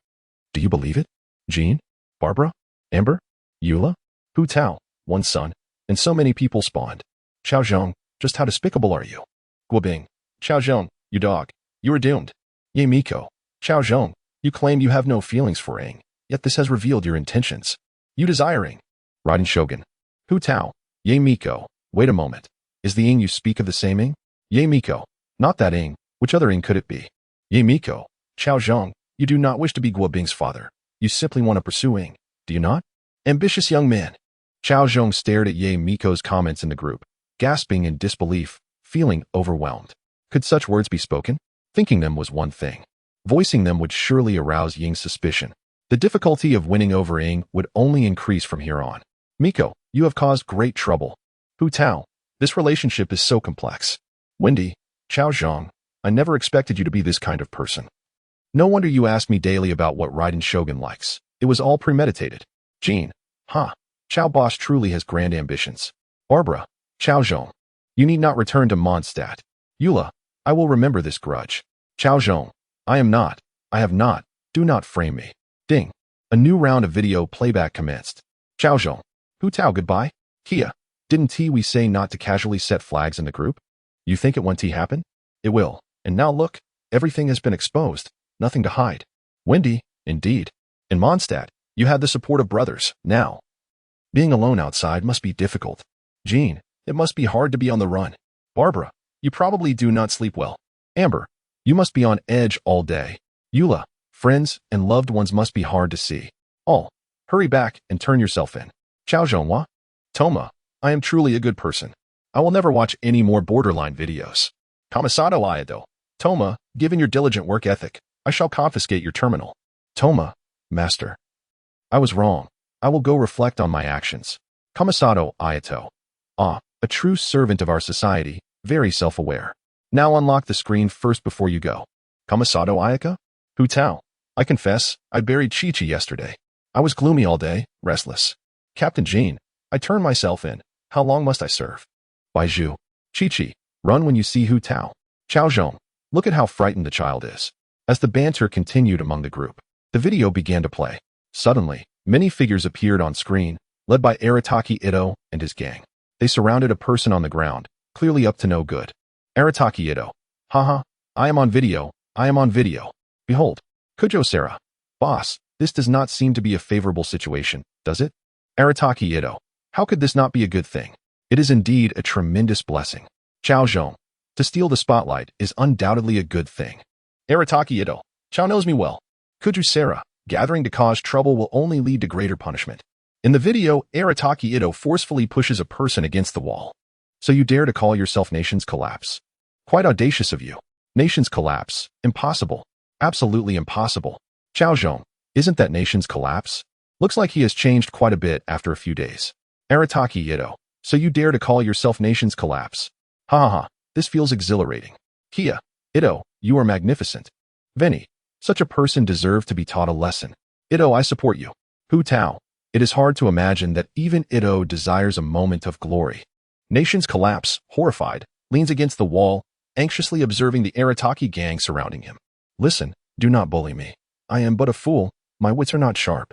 [SPEAKER 1] Do you believe it? Jean? Barbara? Amber? Eula? Hu Tao. One son. And so many people spawned. Cao Zhong. Just how despicable are you? Guobing. Cao Zhong. You dog. You are doomed. Ye Miko. Cao Zhong. You claim you have no feelings for Ing, yet this has revealed your intentions. You desire Ing. Raiden Shogun. Hu Tao. Ye Miko. Wait a moment. Is the Ing you speak of the same Ing? Ye Miko. Not that Ing. Which other Ing could it be? Ye Miko. Cao Zhong. You do not wish to be Guobing's father. You simply want to pursue Ing. Do you not? Ambitious young man. Cao Zhong stared at Ye Miko's comments in the group, gasping in disbelief, feeling overwhelmed. Could such words be spoken? Thinking them was one thing. Voicing them would surely arouse Ying's suspicion. The difficulty of winning over Ing would only increase from here on. Miko, you have caused great trouble. Hu Tao, this relationship is so complex. Wendy, Cao Zhong, I never expected you to be this kind of person. No wonder you ask me daily about what Raiden Shogun likes. It was all premeditated. Jean, Cao boss truly has grand ambitions. Barbara, Cao Zhong, you need not return to Mondstadt. Eula, I will remember this grudge. Cao Zhong, I have not, do not frame me. Ding. A new round of video playback commenced. Cao Zhong, Hu Tao goodbye? Kia, didn't we say not to casually set flags in the group? You think it won't happen? It will. And now look, everything has been exposed. Nothing to hide. Wendy, indeed. In Mondstadt, You had the support of brothers. Now, being alone outside must be difficult. Jean, it must be hard to be on the run. Barbara, you probably do not sleep well. Amber, you must be on edge all day. Eula, friends and loved ones must be hard to see. All, hurry back and turn yourself in. Cao Zhong. Toma, I am truly a good person. I will never watch any more borderline videos. Kamisato Ayado. Toma, given your diligent work ethic, I shall confiscate your terminal. Toma, master. I was wrong. I will go reflect on my actions. Kamisato Ayato. A true servant of our society, very self-aware. Now unlock the screen first before you go. Kamisato Ayaka? Hu Tao. I confess, I buried Chi-Chi yesterday. I was gloomy all day, restless. Captain Jean, I turned myself in. How long must I serve? Baizhu. Chi-Chi, run when you see Hu Tao. Cao Zhong, look at how frightened the child is. As the banter continued among the group, the video began to play. Suddenly, many figures appeared on screen, led by Arataki Ito and his gang. They surrounded a person on the ground, clearly up to no good. Arataki Ito. Haha, I am on video. I am on video. Behold. Kujo Sara. Boss, this does not seem to be a favorable situation, does it? Arataki Ito. How could this not be a good thing? It is indeed a tremendous blessing. Cao Zhong. To steal the spotlight is undoubtedly a good thing. Arataki Ito. Cao knows me well. Kujo Sara. Gathering to cause trouble will only lead to greater punishment. In the video, Arataki Ito forcefully pushes a person against the wall. So you dare to call yourself Nation's Collapse? Quite audacious of you. Nation's Collapse. Impossible. Absolutely impossible. Cao Zhong. Isn't that Nation's Collapse? Looks like he has changed quite a bit after a few days. Arataki Ito. So you dare to call yourself Nation's Collapse? Ha ha ha. This feels exhilarating. Kia. Ito, you are magnificent. Veni. Such a person deserved to be taught a lesson. Ito, I support you. Hu Tao. It is hard to imagine that even Ito desires a moment of glory. Nation's Collapse, horrified, leans against the wall, anxiously observing the Arataki gang surrounding him. Listen, do not bully me. I am but a fool. My wits are not sharp.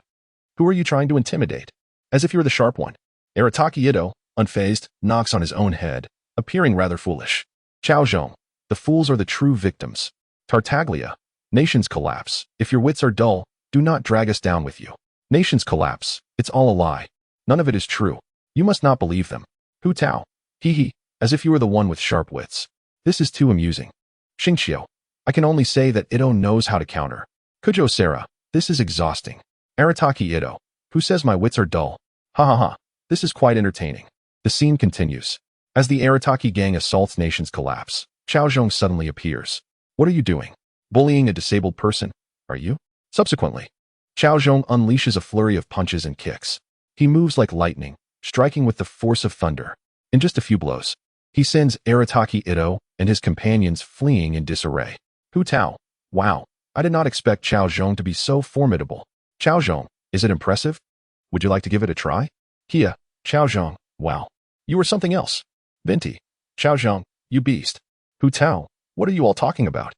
[SPEAKER 1] Who are you trying to intimidate? As if you're the sharp one. Arataki Ito, unfazed, knocks on his own head, appearing rather foolish. Cao Zhong. The fools are the true victims. Tartaglia. Nation's Collapse. If your wits are dull, do not drag us down with you. Nation's Collapse. It's all a lie. None of it is true. You must not believe them. Hu Tao. Hee hee. As if you were the one with sharp wits. This is too amusing. Xingqiu. I can only say that Ito knows how to counter. Kujo Sara. This is exhausting. Arataki Ito. Who says my wits are dull? Ha ha ha. This is quite entertaining. The scene continues. As the Arataki gang assaults Nation's Collapse, Cao Zhong suddenly appears. What are you doing? Bullying a disabled person? Are you? Subsequently, Cao Zhong unleashes a flurry of punches and kicks. He moves like lightning, striking with the force of thunder. In just a few blows, he sends Arataki Ito and his companions fleeing in disarray. Hu Tao. Wow, I did not expect Cao Zhong to be so formidable. Cao Zhong, is it impressive? Would you like to give it a try? Kia. Cao Zhong. Wow. You are something else. Venti. Cao Zhong, you beast. Hu Tao. What are you all talking about?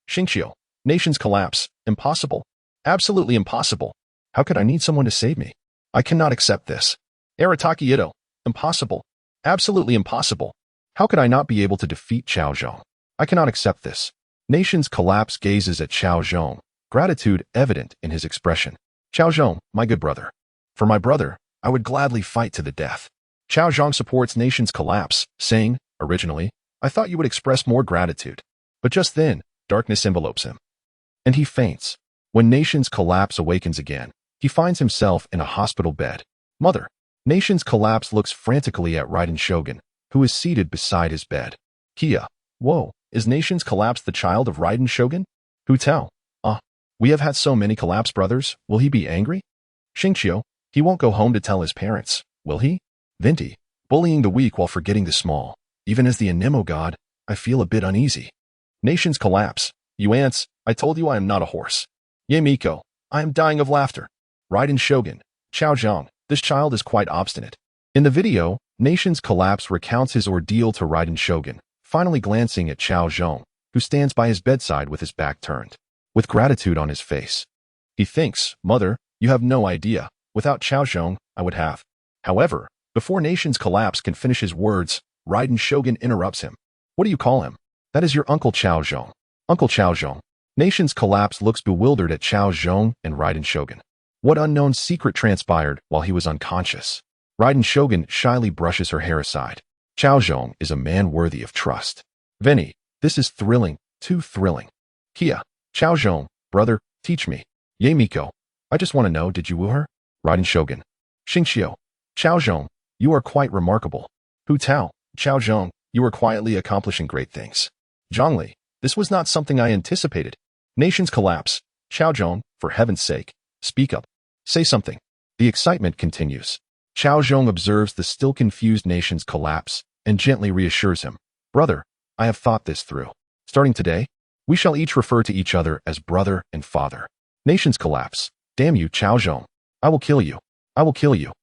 [SPEAKER 1] Xingqiu. Nation's Collapse. Impossible. Absolutely impossible. How could I need someone to save me? I cannot accept this. Arataki Ito. Impossible. Absolutely impossible. How could I not be able to defeat Cao Zhong? I cannot accept this. Nation's Collapse gazes at Cao Zhong, gratitude evident in his expression. Cao Zhong, my good brother. For my brother, I would gladly fight to the death. Cao Zhong supports Nation's Collapse, saying, originally, I thought you would express more gratitude. But just then, darkness envelopes him. And he faints. When Nation's Collapse awakens again, he finds himself in a hospital bed. Mother. Nation's Collapse looks frantically at Raiden Shogun, who is seated beside his bed. Kia. Whoa, is Nation's Collapse the child of Raiden Shogun? Hu Tao. We have had so many Collapse brothers, will he be angry? Xingqiu. He won't go home to tell his parents, will he? Venti. Bullying the weak while forgetting the small. Even as the Anemo god, I feel a bit uneasy. Nation's Collapse. You ants, I told you I am not a horse. Ye Miko. I am dying of laughter. Raiden Shogun. Cao Zhong. This child is quite obstinate. In the video, Nation's Collapse recounts his ordeal to Raiden Shogun, finally glancing at Cao Zhong, who stands by his bedside with his back turned, with gratitude on his face. He thinks, Mother, you have no idea. Without Cao Zhong, I would have. However, before Nation's Collapse can finish his words, Raiden Shogun interrupts him. What do you call him? That is your Uncle Cao Zhong. Uncle Cao Zhong. Nation's Collapse looks bewildered at Cao Zhong and Raiden Shogun. What unknown secret transpired while he was unconscious? Raiden Shogun shyly brushes her hair aside. Cao Zhong is a man worthy of trust. Vinny, this is thrilling, too thrilling. Kia, Cao Zhong, brother, teach me. Ye Miko, I just want to know, did you woo her? Raiden Shogun. Xingxiu, Cao Zhong, you are quite remarkable. Hu Tao, Cao Zhong, you are quietly accomplishing great things. Zhongli, this was not something I anticipated. Nations collapse. Cao Zhong, for heaven's sake, speak up. Say something. The excitement continues. Cao Zhong observes the still confused nations collapse and gently reassures him. Brother, I have thought this through. Starting today, we shall each refer to each other as brother and father. Nations collapse. Damn you, Cao Zhong. I will kill you. I will kill you.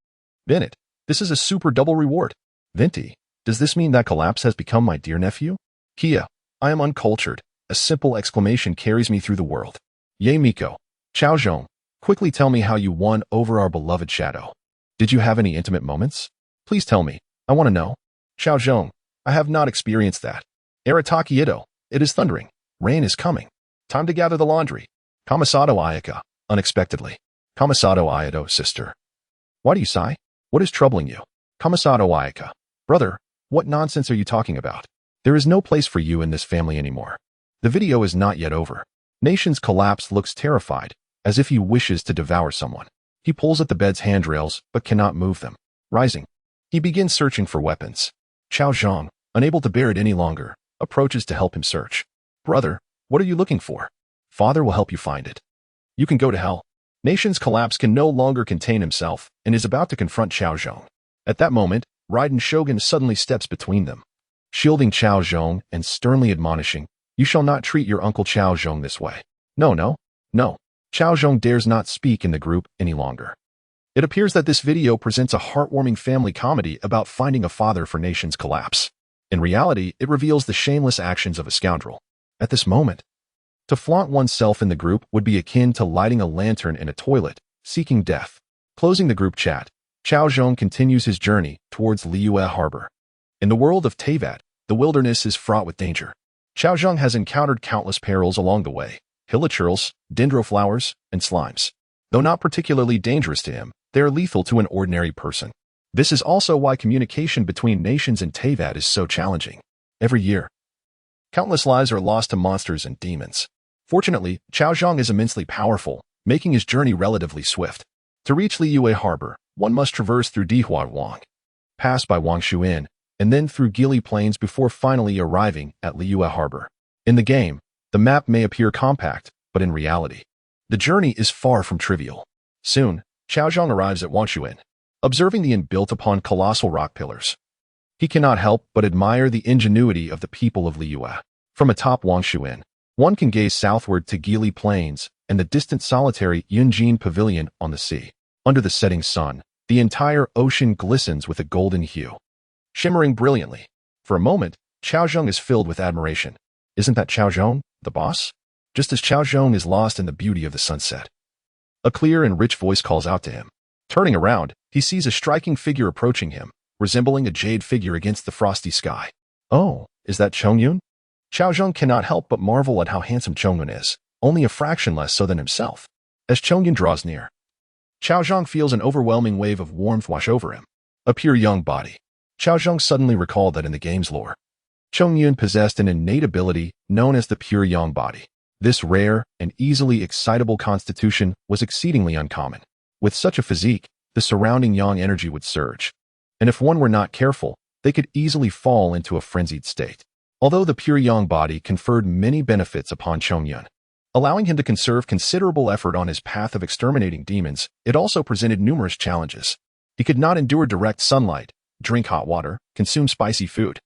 [SPEAKER 1] Bennett, this is a super double reward. Vinti, does this mean that collapse has become my dear nephew? Kia, I am uncultured. A simple exclamation carries me through the world. Ye Miko, Cao Zhong, quickly tell me how you won over our beloved shadow. Did you have any intimate moments? Please tell me. I want to know. Cao Zhong, I have not experienced that. Arataki Ito, it is thundering. Rain is coming. Time to gather the laundry. Kamisato Ayaka, unexpectedly. Kamisato Ayato, sister. Why do you sigh? What is troubling you? Kamisato Ayaka. Brother, what nonsense are you talking about? There is no place for you in this family anymore. The video is not yet over. Nation's collapse looks terrified, as if he wishes to devour someone. He pulls at the bed's handrails, but cannot move them. Rising, he begins searching for weapons. Cao Zhong, unable to bear it any longer, approaches to help him search. Brother, what are you looking for? Father will help you find it. You can go to hell. Nation's collapse can no longer contain himself and is about to confront Cao Zhong. At that moment, Raiden Shogun suddenly steps between them, shielding Cao Zhong and sternly admonishing, you shall not treat your uncle Cao Zhong this way. No. Cao Zhong dares not speak in the group any longer. It appears that this video presents a heartwarming family comedy about finding a father for Nation's collapse. In reality, it reveals the shameless actions of a scoundrel. At this moment, to flaunt oneself in the group would be akin to lighting a lantern in a toilet, seeking death. Closing the group chat, Cao Zhong continues his journey towards Liyue Harbor. In the world of Tivat, the wilderness is fraught with danger. Cao Zhong has encountered countless perils along the way, hilichurls, dendroflowers, and slimes. Though not particularly dangerous to him, they are lethal to an ordinary person. This is also why communication between nations in Tivat is so challenging. Every year, countless lives are lost to monsters and demons. Fortunately, Cao Zhong is immensely powerful, making his journey relatively swift. To reach Liyue Harbor, one must traverse through Dihua Wang, pass by Wangshuin, and then through Gili Plains before finally arriving at Liyue Harbor. In the game, the map may appear compact, but in reality, the journey is far from trivial. Soon, Cao Zhong arrives at Wangshuin, observing the inn built upon colossal rock pillars. He cannot help but admire the ingenuity of the people of Liyue. From atop Wangshuin, one can gaze southward to Gili Plains and the distant solitary Yunjin Pavilion on the sea. Under the setting sun, the entire ocean glistens with a golden hue, shimmering brilliantly. For a moment, Cao Zhong is filled with admiration. Isn't that Cao Zhong, the boss? Just as Cao Zhong is lost in the beauty of the sunset, a clear and rich voice calls out to him. Turning around, he sees a striking figure approaching him, resembling a jade figure against the frosty sky. Oh, is that Chongyun? Cao Zhong cannot help but marvel at how handsome Chongyun is, only a fraction less so than himself. As Chongyun draws near, Cao Zhong feels an overwhelming wave of warmth wash over him. A pure young body. Cao Zhong suddenly recalled that in the game's lore, Chongyun possessed an innate ability known as the pure yang body. This rare and easily excitable constitution was exceedingly uncommon. With such a physique, the surrounding yang energy would surge, and if one were not careful, they could easily fall into a frenzied state. Although the pure yang body conferred many benefits upon Chongyun, allowing him to conserve considerable effort on his path of exterminating demons, it also presented numerous challenges. He could not endure direct sunlight, drink hot water, consume spicy food,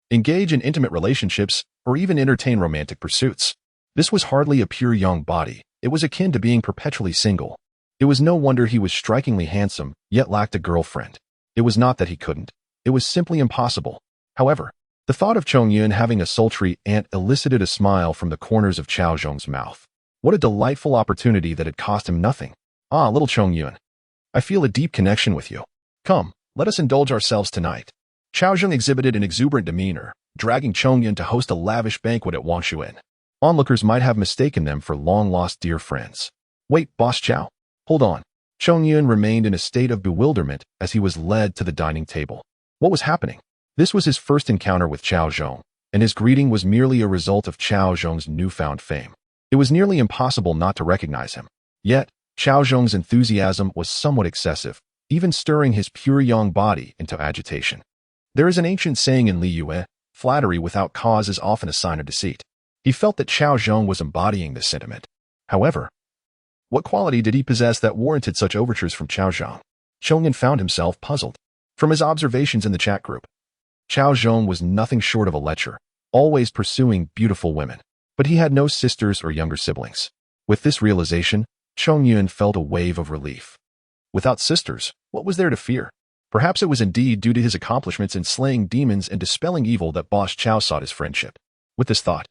[SPEAKER 1] engage in intimate relationships, or even entertain romantic pursuits. This was hardly a pure young body. It was akin to being perpetually single. It was no wonder he was strikingly handsome, yet lacked a girlfriend. It was not that he couldn't. It was simply impossible. However, the thought of Chongyun having a sultry aunt elicited a smile from the corners of Cao Zhong's mouth. What a delightful opportunity that had cost him nothing. Ah, little Chongyun, I feel a deep connection with you. Come, let us indulge ourselves tonight. Cao Zhong exhibited an exuberant demeanor, dragging Chongyun to host a lavish banquet at Wangshuin. Onlookers might have mistaken them for long-lost dear friends. Wait, Boss Cao. Hold on. Chong Yun remained in a state of bewilderment as he was led to the dining table. What was happening? This was his first encounter with Cao Zhong, and his greeting was merely a result of Cao Zhong's newfound fame. It was nearly impossible not to recognize him. Yet, Cao Zhong's enthusiasm was somewhat excessive, even stirring his pure young body into agitation. There is an ancient saying in Liyue, flattery without cause is often a sign of deceit. He felt that Cao Zhong was embodying this sentiment. However, what quality did he possess that warranted such overtures from Cao Zhong? Chong Yun found himself puzzled. From his observations in the chat group, Cao Zhong was nothing short of a lecher, always pursuing beautiful women. But he had no sisters or younger siblings. With this realization, Chong Yun felt a wave of relief. Without sisters, what was there to fear? Perhaps it was indeed due to his accomplishments in slaying demons and dispelling evil that Boss Cao sought his friendship. With this thought,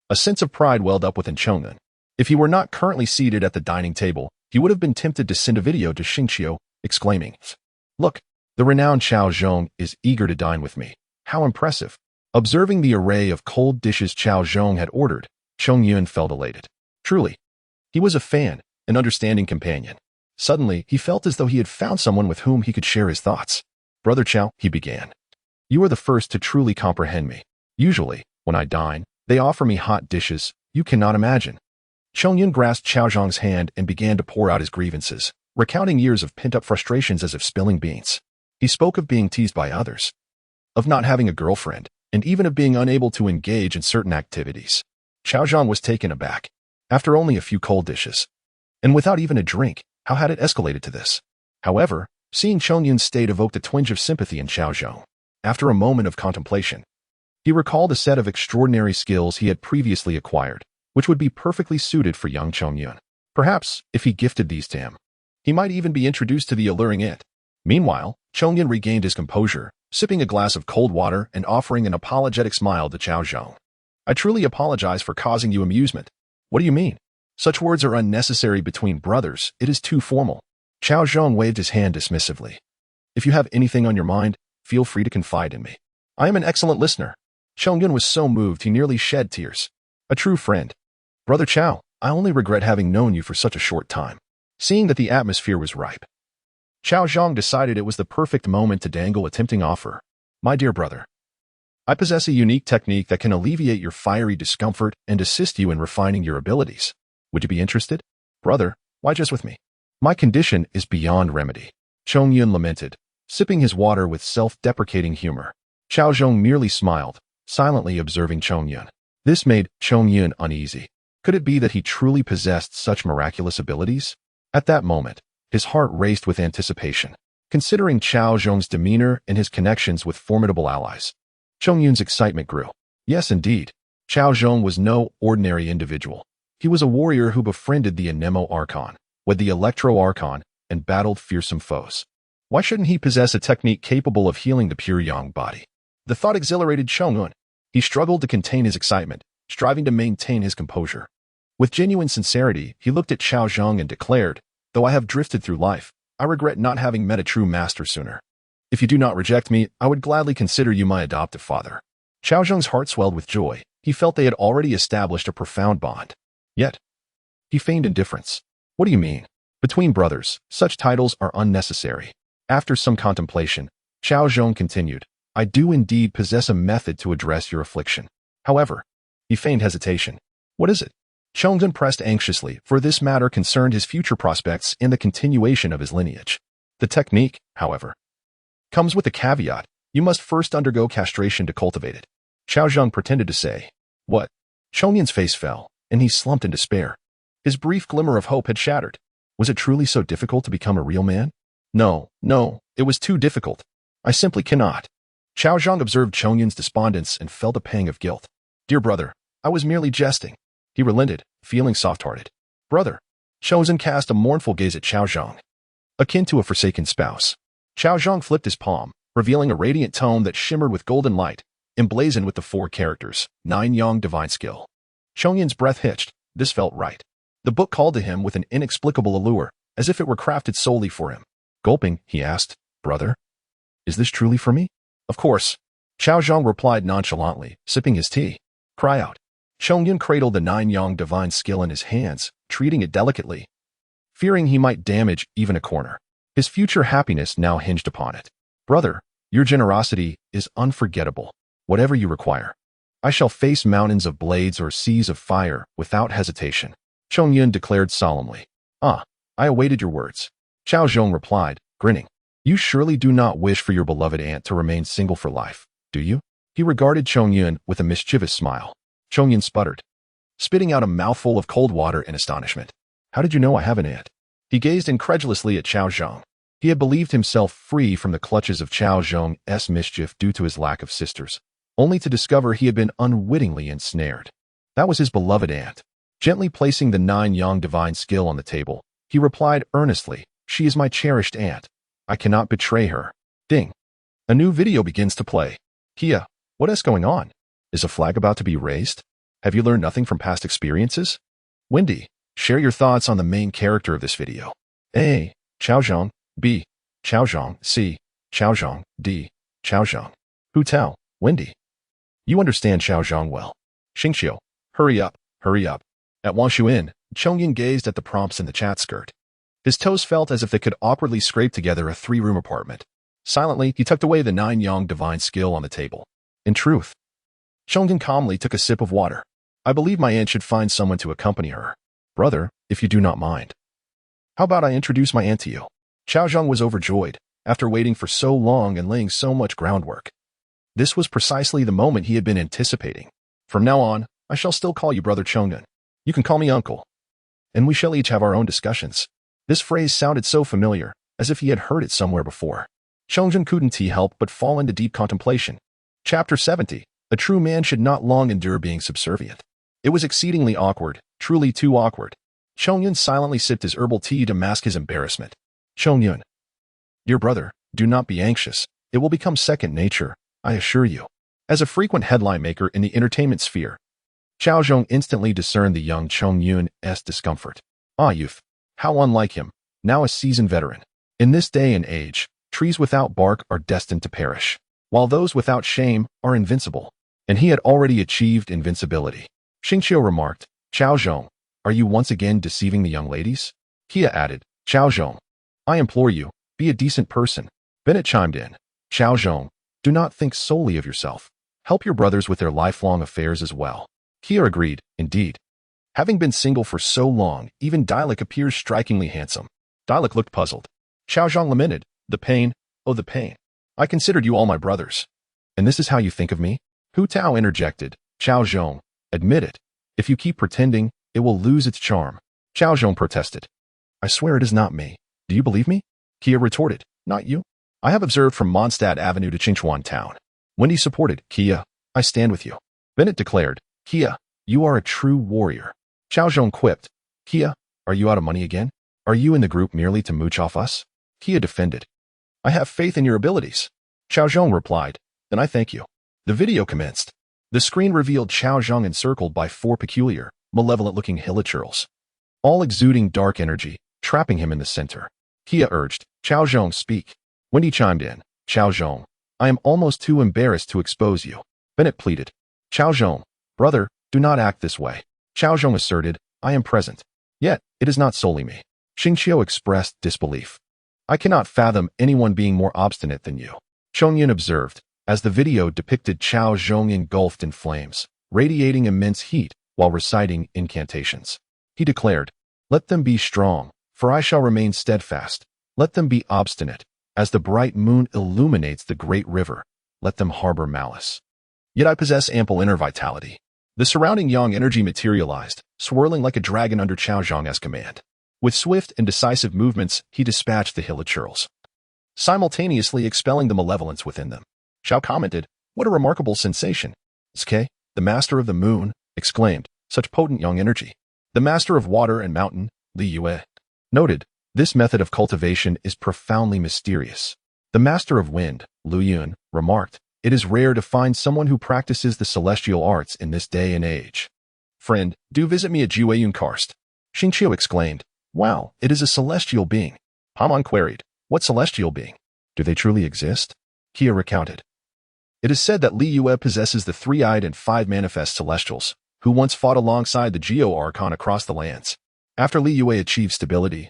[SPEAKER 1] a sense of pride welled up within Chong Yun. If he were not currently seated at the dining table, he would have been tempted to send a video to Xingqiu, exclaiming, "Look, the renowned Cao Zhong is eager to dine with me. How impressive." Observing the array of cold dishes Cao Zhong had ordered, Chong Yun felt elated. Truly, he was a fan, an understanding companion. Suddenly, he felt as though he had found someone with whom he could share his thoughts. "Brother Cao," he began, "you are the first to truly comprehend me. Usually, when I dine, they offer me hot dishes you cannot imagine." Chong Yun grasped Cao Zhong's hand and began to pour out his grievances, recounting years of pent-up frustrations as if spilling beans. He spoke of being teased by others, of not having a girlfriend, and even of being unable to engage in certain activities. Cao Zhong was taken aback. After only a few cold dishes, and without even a drink, how had it escalated to this? However, seeing Chong Yun's state evoked a twinge of sympathy in Cao Zhong. After a moment of contemplation, he recalled a set of extraordinary skills he had previously acquired, which would be perfectly suited for young Chong Yun. Perhaps, if he gifted these to him, he might even be introduced to the alluring it. Meanwhile, Chong Yun regained his composure, sipping a glass of cold water and offering an apologetic smile to Cao Zhong. "I truly apologize for causing you amusement." "What do you mean? Such words are unnecessary between brothers. It is too formal." Cao Zhong waved his hand dismissively. "If you have anything on your mind, feel free to confide in me. I am an excellent listener." Chong Yun was so moved he nearly shed tears. "A true friend. Brother Cao, I only regret having known you for such a short time." Seeing that the atmosphere was ripe, Cao Zhong decided it was the perfect moment to dangle a tempting offer. "My dear brother, I possess a unique technique that can alleviate your fiery discomfort and assist you in refining your abilities. Would you be interested?" "Brother, why just with me? My condition is beyond remedy," Chong Yun lamented, sipping his water with self-deprecating humor. Cao Zhong merely smiled, silently observing Chong Yun. This made Chong Yun uneasy. Could it be that he truly possessed such miraculous abilities? At that moment, his heart raced with anticipation, considering Cao Zhong's demeanor and his connections with formidable allies. Chong Yun's excitement grew. Yes, indeed. Cao Zhong was no ordinary individual. He was a warrior who befriended the Anemo Archon, with the Electro Archon, and battled fearsome foes. Why shouldn't he possess a technique capable of healing the pure yang body? The thought exhilarated Chong Yun. He struggled to contain his excitement, striving to maintain his composure. With genuine sincerity, he looked at Cao Zhong and declared, "Though I have drifted through life, I regret not having met a true master sooner. If you do not reject me, I would gladly consider you my adoptive father." Cao Zhong's heart swelled with joy. He felt they had already established a profound bond. Yet, he feigned indifference. "What do you mean? Between brothers, such titles are unnecessary." After some contemplation, Cao Zhong continued, "I do indeed possess a method to address your affliction. However," he feigned hesitation. "What is it?" Chong Yun pressed anxiously, for this matter concerned his future prospects and the continuation of his lineage. "The technique, however, comes with a caveat. You must first undergo castration to cultivate it." Cao Zhong pretended to say, "What?" Chong Yun's face fell, and he slumped in despair. His brief glimmer of hope had shattered. Was it truly so difficult to become a real man? No, it was too difficult. I simply cannot." Cao Zhong observed Chong Yun's despondence and felt a pang of guilt. "Dear brother, I was merely jesting." He relented, feeling soft-hearted. "Brother." Chong Yun cast a mournful gaze at Cao Zhong, akin to a forsaken spouse. Cao Zhong flipped his palm, revealing a radiant tome that shimmered with golden light, emblazoned with the 4 characters, 9 Yang divine skill. Chong Yun's breath hitched. This felt right. The book called to him with an inexplicable allure, as if it were crafted solely for him. Gulping, he asked, "Brother, is this truly for me?" "Of course." Cao Zhong replied nonchalantly, sipping his tea. "Cry out." Chong Yun cradled the 9 Yang divine skill in his hands, treating it delicately. fearing he might damage even a corner. His future happiness now hinged upon it. Brother, your generosity is unforgettable. Whatever you require. I shall face mountains of blades or seas of fire without hesitation. Chongyun declared solemnly. Ah, I awaited your words. Cao Zhong replied, grinning. You surely do not wish for your beloved aunt to remain single for life, do you? He regarded Chongyun with a mischievous smile. Chongyun sputtered, spitting out a mouthful of cold water in astonishment. How did you know I have an aunt? He gazed incredulously at Cao Zhong. He had believed himself free from the clutches of Cao Zhong's mischief due to his lack of sisters, only to discover he had been unwittingly ensnared. That was his beloved aunt. Gently placing the 9-yang divine skill on the table, he replied earnestly, She is my cherished aunt. I cannot betray her. Ding. A new video begins to play. Kia, what is going on? Is a flag about to be raised? Have you learned nothing from past experiences? Wendy, share your thoughts on the main character of this video. A. Cao Zhong. B. Cao Zhong. C. Cao Zhong. D. Cao Zhong. Hu Tao. Wendy. You understand Cao Zhong well. Xingqiu. Hurry up, hurry up. At Wang Shuin, Chongyun gazed at the prompts in the chat skirt. His toes felt as if they could awkwardly scrape together a 3-room apartment. Silently, he tucked away the 9-yang divine skill on the table. In truth, Chongyun calmly took a sip of water. I believe my aunt should find someone to accompany her. Brother, if you do not mind. How about I introduce my aunt to you? Cao Zhong was overjoyed, after waiting for so long and laying so much groundwork. This was precisely the moment he had been anticipating. From now on, I shall still call you Brother Chongyun. You can call me Uncle. And we shall each have our own discussions. This phrase sounded so familiar, as if he had heard it somewhere before. Chongyun couldn't help but fall into deep contemplation. Chapter 70. A true man should not long endure being subservient. It was exceedingly awkward, truly too awkward. Chongyun silently sipped his herbal tea to mask his embarrassment. Chongyun. Dear brother, do not be anxious. It will become second nature, I assure you. As a frequent headline maker in the entertainment sphere, Cao Zhong instantly discerned the young Chongyun's discomfort. Ah, youth. How unlike him, now a seasoned veteran. In this day and age, trees without bark are destined to perish, while those without shame are invincible. And he had already achieved invincibility. Xingqiu remarked, Cao Zhong, are you once again deceiving the young ladies? Kia added, Cao Zhong, I implore you, be a decent person. Bennett chimed in, Cao Zhong, do not think solely of yourself. Help your brothers with their lifelong affairs as well. Kia agreed, indeed. Having been single for so long, even Dialek appears strikingly handsome. Dialek looked puzzled. Cao Zhong lamented, the pain, oh the pain. I considered you all my brothers. And this is how you think of me? Hu Tao interjected, Cao Zhong, admit it. If you keep pretending, it will lose its charm. Cao Zhong protested. I swear it is not me. Do you believe me? Kia retorted, not you. I have observed from Mondstadt Avenue to Qingchuan Town. Wendy supported, Kia, I stand with you. Bennett declared, Kia, you are a true warrior. Cao Zhong quipped, Kia, are you out of money again? Are you in the group merely to mooch off us? Kia defended. I have faith in your abilities. Cao Zhong replied, then I thank you. The video commenced. The screen revealed Cao Zhong encircled by 4 peculiar, malevolent-looking hilichurls, all exuding dark energy, trapping him in the center. Kia urged, Cao Zhong, speak. Wendy chimed in, Cao Zhong, I am almost too embarrassed to expose you. Bennett pleaded, Cao Zhong, brother, do not act this way. Cao Zhong asserted, I am present. Yet, it is not solely me. Xingqiu expressed disbelief. I cannot fathom anyone being more obstinate than you. Chongyun observed, as the video depicted Cao Zhong engulfed in flames, radiating immense heat while reciting incantations. He declared, let them be strong, for I shall remain steadfast. Let them be obstinate, as the bright moon illuminates the great river. Let them harbor malice. Yet I possess ample inner vitality. The surrounding yang energy materialized, swirling like a dragon under Cao Zhong's command. With swift and decisive movements, he dispatched the hilichurls, simultaneously expelling the malevolence within them. Xiao commented, what a remarkable sensation. Ske, the master of the moon, exclaimed, such potent yang energy. The master of water and mountain, Li Yue, noted, this method of cultivation is profoundly mysterious. The master of wind, Lu Yun, remarked, it is rare to find someone who practices the celestial arts in this day and age. Friend, do visit me at Jueyun Karst. Xingqiu exclaimed, wow, it is a celestial being. Paman queried, what celestial being? Do they truly exist? Kia recounted. It is said that Li Yue possesses the 3-eyed and 5 manifest celestials, who once fought alongside the Geo Archon across the lands. After Li Yue achieved stability,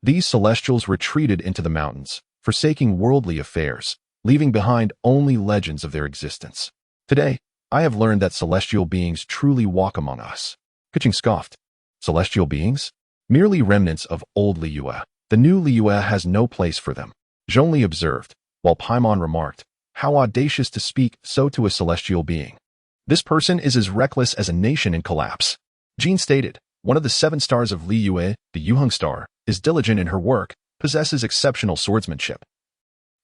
[SPEAKER 1] These celestials retreated into the mountains, forsaking worldly affairs, leaving behind only legends of their existence. Today, I have learned that celestial beings truly walk among us. Keqing scoffed. Celestial beings? Merely remnants of old Liyue. The new Liyue has no place for them. Zhongli observed, while Paimon remarked, how audacious to speak so to a celestial being. This person is as reckless as a nation in collapse. Jean stated, one of the 7 stars of Liyue, the Yuheng star, is diligent in her work, possesses exceptional swordsmanship,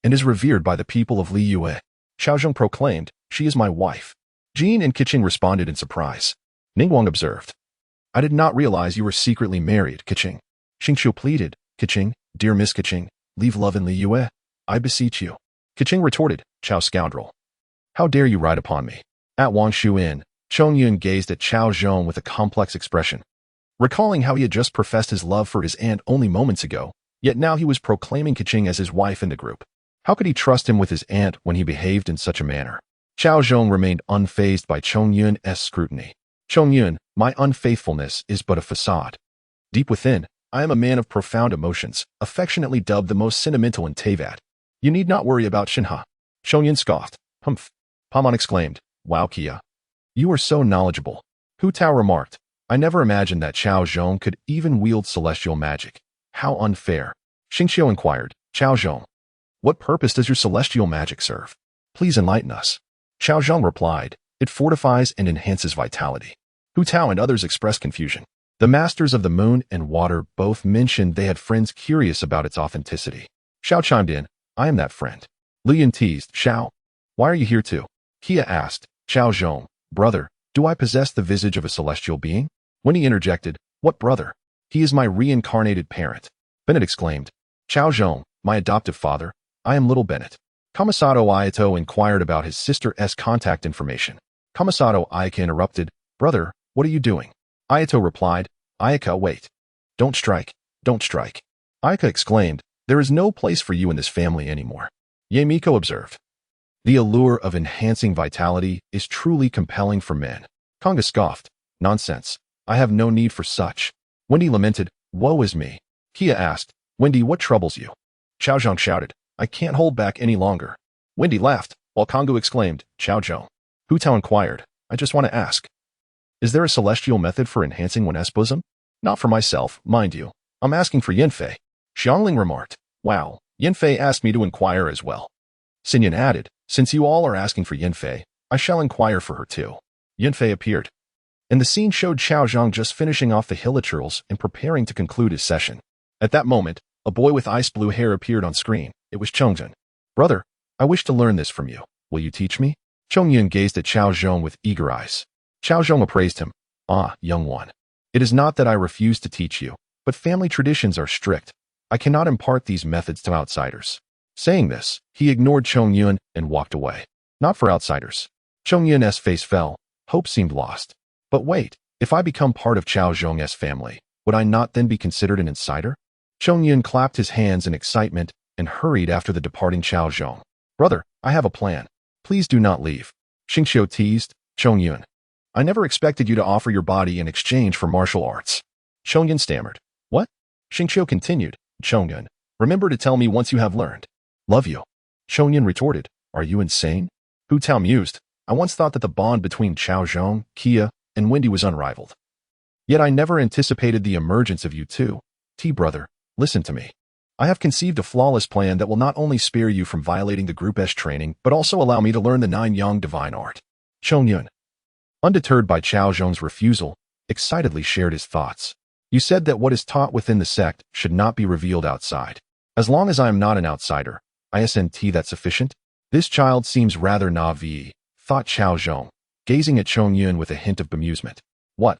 [SPEAKER 1] and is revered by the people of Liyue. Cao Zhong proclaimed, she is my wife. Jean and Keqing responded in surprise. Ningguang observed, I did not realize you were secretly married, Keqing. Xingqiu pleaded, Keqing, dear Miss Keqing, leave love in Liyue, I beseech you. Keqing retorted, Cao scoundrel. How dare you ride upon me? At Wangshu Inn, Chongyun gazed at Cao Zhong with a complex expression. Recalling how he had just professed his love for his aunt only moments ago, yet now he was proclaiming Keqing as his wife in the group. How could he trust him with his aunt when he behaved in such a manner? Cao Zhong remained unfazed by Chongyun's scrutiny. Chongyun, my unfaithfulness is but a facade. Deep within, I am a man of profound emotions, affectionately dubbed the most sentimental in Tivat. You need not worry about Shinha. Chongyun scoffed. Humph. Paimon exclaimed, wow Kia. You are so knowledgeable. Hu Tao remarked, I never imagined that Cao Zhong could even wield celestial magic. How unfair. Xingqiu inquired, Cao Zhong, what purpose does your celestial magic serve? Please enlighten us. Cao Zhong replied, it fortifies and enhances vitality. Hu Tao and others expressed confusion. The masters of the moon and water both mentioned they had friends curious about its authenticity. Xiao chimed in, I am that friend. Lian teased, Xiao, why are you here too? Kia asked, Cao Zhong, brother, do I possess the visage of a celestial being? When he interjected, what brother? He is my reincarnated parent. Bennett exclaimed, Cao Zhong, my adoptive father, I am little Bennett. Kamisato Ayato inquired about his sister's contact information. Kamisato Ayaka interrupted, brother, what are you doing? Ayato replied, Ayaka, wait. Don't strike, don't strike. Ayaka exclaimed, there is no place for you in this family anymore. Yamiko observed, the allure of enhancing vitality is truly compelling for men. Konga scoffed, nonsense, I have no need for such. Wendy lamented, woe is me. Kia asked, Wendy, what troubles you? Cao Zhong shouted, I can't hold back any longer. Wendy laughed, while Kongu exclaimed, Cao Zhong. Hu Tao inquired, I just want to ask, is there a celestial method for enhancing one's bosom? Not for myself, mind you. I'm asking for Yanfei. Xiangling remarked, wow, Yanfei asked me to inquire as well. Xinyan added, since you all are asking for Yanfei, I shall inquire for her too. Yanfei appeared, and the scene showed Cao Zhong just finishing off the hilichurls and preparing to conclude his session. At that moment, a boy with ice blue hair appeared on screen. It was Chongyun. Brother, I wish to learn this from you. Will you teach me? Chongyun gazed at Cao Zhong with eager eyes. Cao Zhong appraised him. Ah, young one. It is not that I refuse to teach you, but family traditions are strict. I cannot impart these methods to outsiders. Saying this, he ignored Chongyun and walked away. Not for outsiders. Chongyun's face fell. Hope seemed lost. But wait, if I become part of Cao Zhong's family, would I not then be considered an insider? Chongyun clapped his hands in excitement and hurried after the departing Cao Zhong. Brother, I have a plan. Please do not leave. Xingqiu teased, Chongyun. I never expected you to offer your body in exchange for martial arts. Chongyun stammered. What? Xingqiu continued, Chongyun, remember to tell me once you have learned. Love you. Chongyun retorted, are you insane? Hu Tao mused, I once thought that the bond between Cao Zhong, Kia, and Wendy was unrivaled. Yet I never anticipated the emergence of you two. Brother, listen to me. I have conceived a flawless plan that will not only spare you from violating the Group S training, but also allow me to learn the 9 Yang divine art. Chongyun, undeterred by Cao Zhong's refusal, excitedly shared his thoughts. You said that what is taught within the sect should not be revealed outside. As long as I am not an outsider, isn't that sufficient? This child seems rather naive, thought Cao Zhong, gazing at Chongyun with a hint of bemusement. What?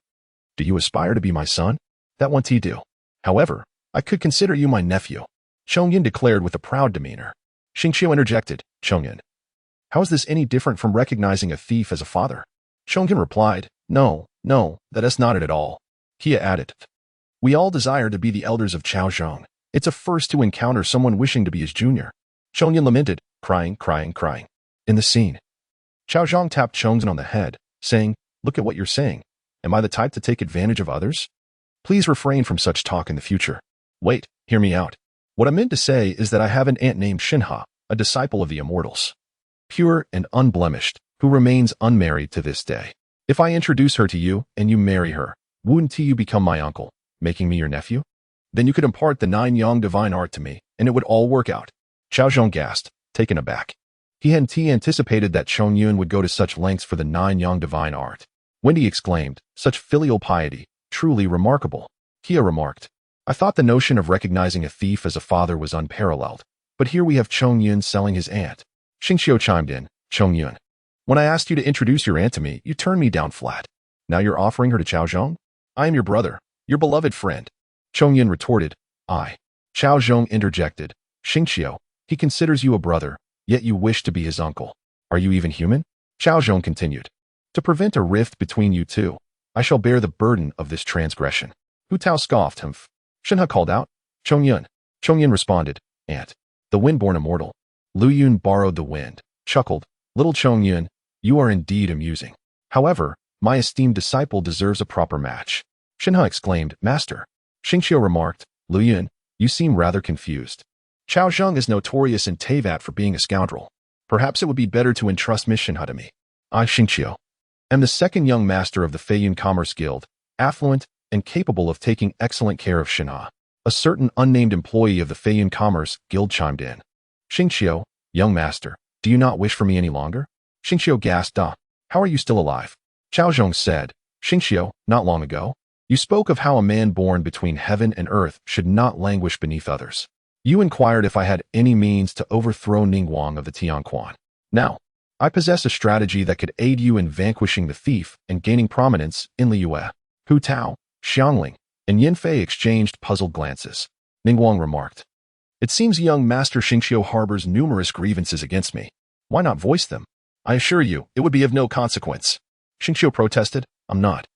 [SPEAKER 1] Do you aspire to be my son? That won't do. However, I could consider you my nephew. Chongyun declared with a proud demeanor. Xingqiu interjected, Chongyun, how is this any different from recognizing a thief as a father? Chongyun replied, no, that is not it at all. Kia added, we all desire to be the elders of Cao Zhong. It's a first to encounter someone wishing to be his junior. Chongyun lamented, crying. In the scene, Cao Zhong tapped Chongyun on the head, saying, look at what you're saying. Am I the type to take advantage of others? Please refrain from such talk in the future. Wait, hear me out. What I meant to say is that I have an aunt named Shinha, a disciple of the immortals. Pure and unblemished, who remains unmarried to this day. If I introduce her to you and you marry her, wouldn't you become my uncle, making me your nephew? Then you could impart the 9-yang divine art to me, and it would all work out. Cao Zhong gasped, taken aback. He hadn't anticipated that Chongyun would go to such lengths for the 9-yang divine art. Wendy exclaimed, such filial piety, truly remarkable. Kia remarked, I thought the notion of recognizing a thief as a father was unparalleled, but here we have Chongyun selling his aunt. Xingqiu chimed in, Chongyun. When I asked you to introduce your aunt to me, you turned me down flat. Now you're offering her to Cao Zhong? I am your brother, your beloved friend. Chongyun retorted, I. Cao Zhong interjected, Xingqiu, he considers you a brother, yet you wish to be his uncle. Are you even human? Cao Zhong continued. To prevent a rift between you two, I shall bear the burden of this transgression. Hu Tao scoffed him. Shinha called out, Chongyun. Chongyun responded, Aunt, the wind-born immortal. Lu Yun borrowed the wind, chuckled, Little Chongyun, you are indeed amusing. However, my esteemed disciple deserves a proper match. Shinha exclaimed, Master. Xingqiu remarked, Lu Yun, you seem rather confused. Cao Zhong is notorious in Tivat for being a scoundrel. Perhaps it would be better to entrust Miss Shinha to me. I, Xingqiu, am the second young master of the Feiyun Commerce Guild, affluent and capable of taking excellent care of Shinha. A certain unnamed employee of the Feiyun Commerce Guild chimed in. Xingqiu, young master, do you not wish for me any longer? Xingqiu gasped, how are you still alive? Cao Zhong said, Xingqiu, not long ago, you spoke of how a man born between heaven and earth should not languish beneath others. You inquired if I had any means to overthrow Ningguang of the Tianquan. Now, I possess a strategy that could aid you in vanquishing the thief and gaining prominence in Liyue. Hu Tao, Xiangling, and Yin Fei exchanged puzzled glances. Ningguang remarked, It seems young Master Xingqiu harbors numerous grievances against me. Why not voice them? I assure you, it would be of no consequence. Xingqiu protested, I'm not.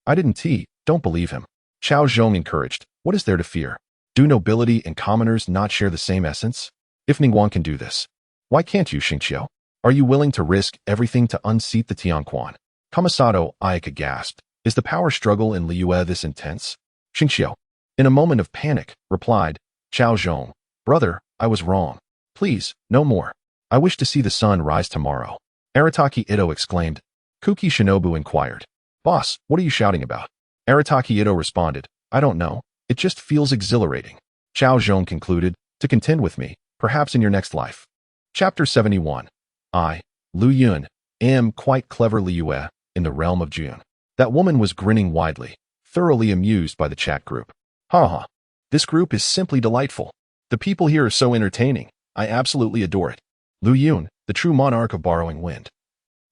[SPEAKER 1] I didn't don't believe him. Cao Zhong encouraged, what is there to fear? Do nobility and commoners not share the same essence? If Ningguang can do this, why can't you, Xingqiu? Are you willing to risk everything to unseat the Tianquan? Kamisato Ayaka gasped, is the power struggle in Liyue this intense? Xingqiu, in a moment of panic, replied, Cao Zhong, brother, I was wrong. Please, no more. I wish to see the sun rise tomorrow. Arataki Ito exclaimed. Kuki Shinobu inquired, Boss, what are you shouting about? Arataki Ito responded, I don't know. It just feels exhilarating. Cao Zhong concluded, to contend with me, perhaps in your next life. Chapter 71. I, Lu Yun, am quite clever Liyue, in the realm of June. That woman was grinning widely, thoroughly amused by the chat group. Ha ha. This group is simply delightful. The people here are so entertaining. I absolutely adore it. Lu Yun, the true monarch of borrowing wind,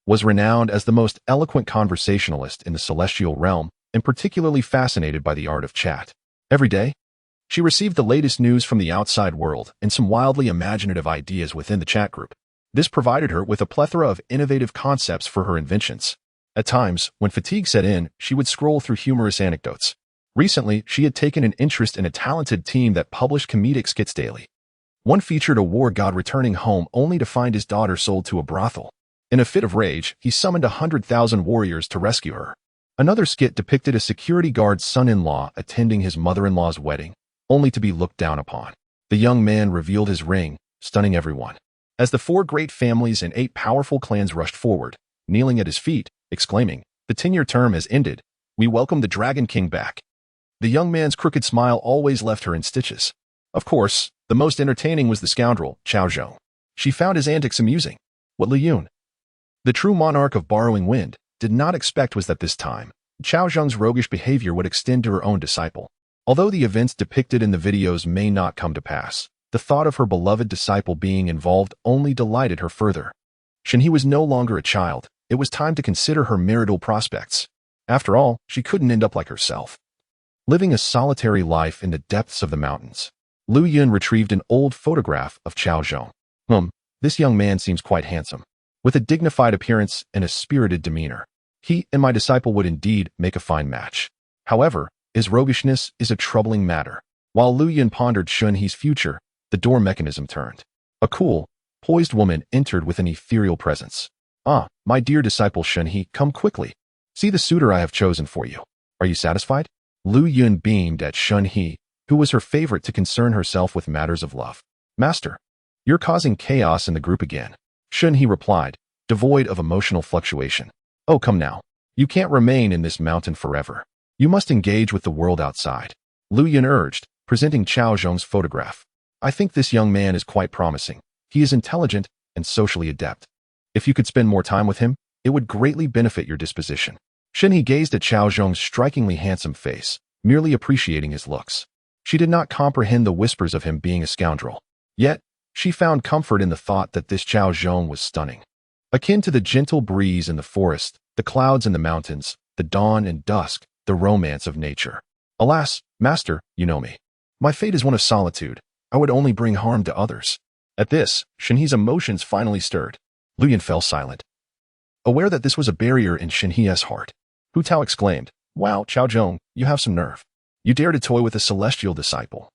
[SPEAKER 1] was renowned as the most eloquent conversationalist in the celestial realm and particularly fascinated by the art of chat. Every day, she received the latest news from the outside world and some wildly imaginative ideas within the chat group. This provided her with a plethora of innovative concepts for her inventions. At times, when fatigue set in, she would scroll through humorous anecdotes. Recently, she had taken an interest in a talented team that published comedic skits daily. One featured a war god returning home only to find his daughter sold to a brothel. In a fit of rage, he summoned 100,000 warriors to rescue her. Another skit depicted a security guard's son-in-law attending his mother-in-law's wedding, only to be looked down upon. The young man revealed his ring, stunning everyone. As the 4 great families and 8 powerful clans rushed forward, kneeling at his feet, exclaiming, the 10-year term has ended. We welcome the Dragon King back. The young man's crooked smile always left her in stitches. Of course, the most entertaining was the scoundrel, Cao Zhong. She found his antics amusing. What Lu Yun, the true monarch of borrowing wind, did not expect was that this time, Cao Zhong's roguish behavior would extend to her own disciple. Although the events depicted in the videos may not come to pass, the thought of her beloved disciple being involved only delighted her further. Shinhe was no longer a child. It was time to consider her marital prospects. After all, she couldn't end up like herself, living a solitary life in the depths of the mountains. Lu Yun retrieved an old photograph of Cao Zhong. This young man seems quite handsome, with a dignified appearance and a spirited demeanor. He and my disciple would indeed make a fine match. However, his roguishness is a troubling matter. While Lu Yun pondered Shunhe's future, the door mechanism turned. A cool, poised woman entered with an ethereal presence. Ah, my dear disciple Shunhe, come quickly. See the suitor I have chosen for you. Are you satisfied? Lu Yun beamed at Shunhe, who was her favorite to concern herself with matters of love. Master, you're causing chaos in the group again. Shun He replied, devoid of emotional fluctuation. Oh, come now. You can't remain in this mountain forever. You must engage with the world outside. Lu Yun urged, presenting Cao Zhong's photograph. I think this young man is quite promising. He is intelligent and socially adept. If you could spend more time with him, it would greatly benefit your disposition. Shen He gazed at Cao Zhong's strikingly handsome face, merely appreciating his looks. She did not comprehend the whispers of him being a scoundrel. Yet, she found comfort in the thought that this Cao Zhong was stunning. Akin to the gentle breeze in the forest, the clouds in the mountains, the dawn and dusk, the romance of nature. Alas, master, you know me. My fate is one of solitude. I would only bring harm to others. At this, Shen He's emotions finally stirred. Lu Yun fell silent. Aware that this was a barrier in Shen He's heart, Hu Tao exclaimed, Wow, Cao Zhong, you have some nerve. You dare to toy with a celestial disciple.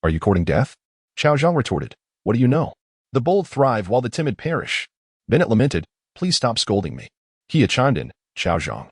[SPEAKER 1] Are you courting death? Cao Zhong retorted, What do you know? The bold thrive while the timid perish. Bennett lamented, Please stop scolding me. He chimed in, Cao Zhong.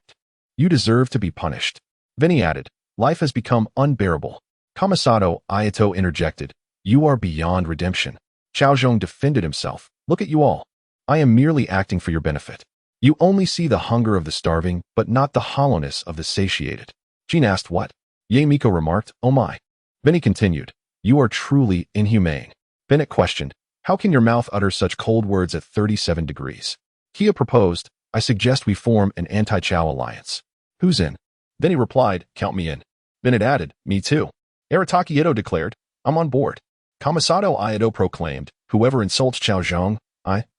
[SPEAKER 1] You deserve to be punished. Then he added, Life has become unbearable. Kamisato Ayato interjected, You are beyond redemption. Cao Zhong defended himself. Look at you all. I am merely acting for your benefit. You only see the hunger of the starving, but not the hollowness of the satiated. Jean asked what? Ye Miko remarked, Oh my. Then he continued, You are truly inhumane. Bennett questioned, How can your mouth utter such cold words at 37 degrees? Kia proposed, I suggest we form an anti-Chao alliance. Who's in? Then he replied, Count me in. Bennett added, Me too. Arataki Ito declared, I'm on board. Kamisato Ayato proclaimed, Whoever insults Cao Zhong,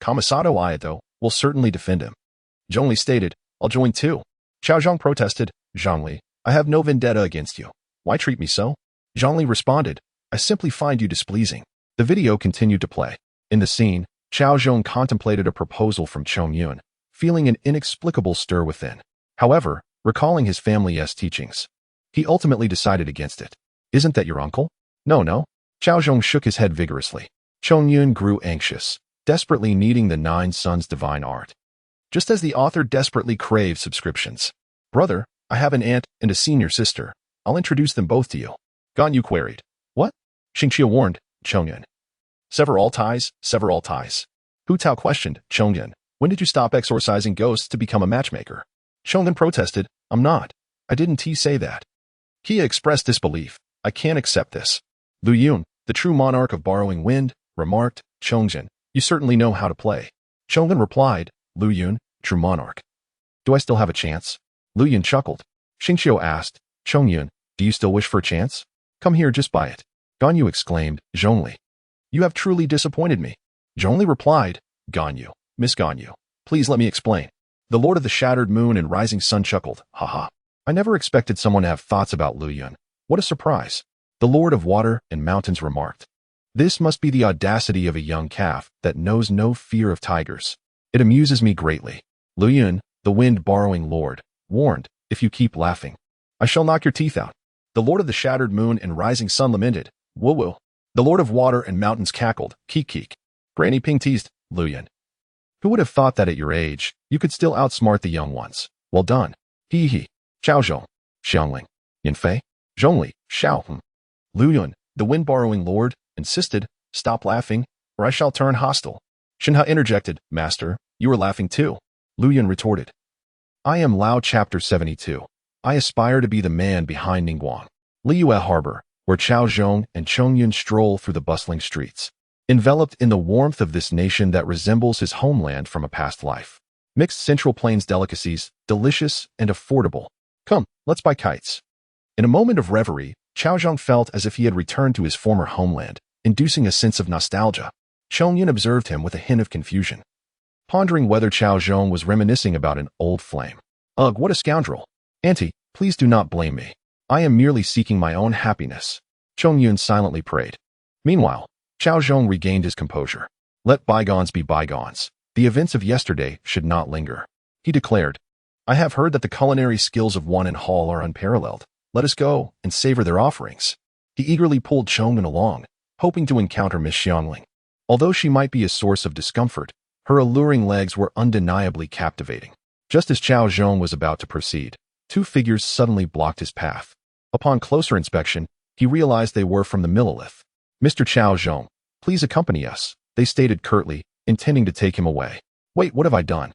[SPEAKER 1] Kamisato Ayato, will certainly defend him. Zhongli stated, I'll join too. Cao Zhong protested, Zhongli, I have no vendetta against you. Why treat me so? Zhongli responded, I simply find you displeasing. The video continued to play. In the scene, Cao Zhong contemplated a proposal from Chong Yun, feeling an inexplicable stir within. However, recalling his family's teachings, he ultimately decided against it. Isn't that your uncle? No. Cao Zhong shook his head vigorously. Chong Yun grew anxious, desperately needing the Nine Sons' divine art. Just as the author desperately craved subscriptions. Brother, I have an aunt and a senior sister. I'll introduce them both to you. Ganyu queried. What? Xingxia warned, Chongyun. Sever all ties, sever all ties. Hu Tao questioned, Chongyun, when did you stop exorcising ghosts to become a matchmaker? Chongyun protested, I'm not. I didn't say that. Kia expressed disbelief. I can't accept this. Lu Yun, the true monarch of borrowing wind, remarked, Chongyun, you certainly know how to play. Chongyun replied, Lu Yun, true monarch. Do I still have a chance? Lu Yun chuckled. Xingxiu asked, Chongyun, do you still wish for a chance? Come here just by it. Ganyu exclaimed, Zhongli. You have truly disappointed me. Zhongli replied, Ganyu, Miss Ganyu, please let me explain. The Lord of the Shattered Moon and Rising Sun chuckled, haha. I never expected someone to have thoughts about Lu Yun. What a surprise. The Lord of Water and Mountains remarked. This must be the audacity of a young calf that knows no fear of tigers. It amuses me greatly. Lu Yun, the wind-borrowing lord, warned, if you keep laughing, I shall knock your teeth out. The Lord of the Shattered Moon and Rising Sun lamented, woo-woo. The Lord of Water and Mountains cackled, keek-keek. Granny Ping teased, Lu Yun. Who would have thought that at your age, you could still outsmart the young ones? Well done. Hee-hee. Cao Zhong, Xiangling, Yanfei, Zhongli, Xiao. Lu Yun, the wind-borrowing lord, insisted, stop laughing, or I shall turn hostile. Shenhe interjected, Master, you are laughing too. Lu Yun retorted. I am Lao Chapter 72. I aspire to be the man behind Ningguang, Liyue Harbor, where Cao Zhong and Chongyun stroll through the bustling streets, enveloped in the warmth of this nation that resembles his homeland from a past life. Mixed Central Plains delicacies, delicious and affordable. Come, let's buy kites. In a moment of reverie, Cao Zhong felt as if he had returned to his former homeland, inducing a sense of nostalgia. Chongyun observed him with a hint of confusion, pondering whether Cao Zhong was reminiscing about an old flame. Ugh, what a scoundrel. Auntie, please do not blame me. I am merely seeking my own happiness. Chongyun silently prayed. Meanwhile, Cao Zhong regained his composure. Let bygones be bygones. The events of yesterday should not linger. He declared, I have heard that the culinary skills of Wan and Hall are unparalleled. Let us go and savor their offerings. He eagerly pulled Chongyun along, hoping to encounter Miss Xiangling. Although she might be a source of discomfort, her alluring legs were undeniably captivating. Just as Cao Zhong was about to proceed, two figures suddenly blocked his path. Upon closer inspection, he realized they were from the Millilith. "Mr. Cao Zhong, please accompany us," they stated curtly, intending to take him away. "Wait, what have I done?"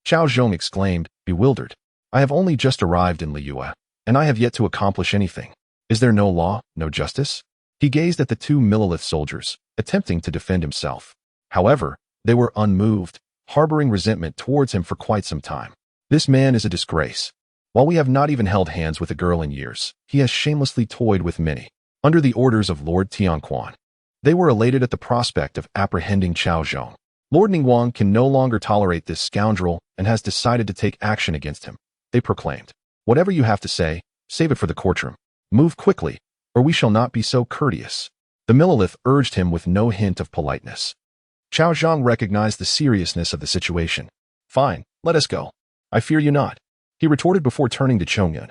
[SPEAKER 1] Cao Zhong exclaimed, bewildered. "I have only just arrived in Liyue, and I have yet to accomplish anything. Is there no law, no justice?" He gazed at the two Millilith soldiers, attempting to defend himself. However, they were unmoved, harboring resentment towards him for quite some time. "This man is a disgrace. While we have not even held hands with a girl in years, he has shamelessly toyed with many." Under the orders of Lord Tianquan, they were elated at the prospect of apprehending Cao Zhong. "Lord Ningguang can no longer tolerate this scoundrel and has decided to take action against him," they proclaimed. "Whatever you have to say, save it for the courtroom. Move quickly, or we shall not be so courteous." The Millilith urged him with no hint of politeness. Cao Zhong recognized the seriousness of the situation. "Fine, let us go." "I fear you not," he retorted before turning to Chongyun.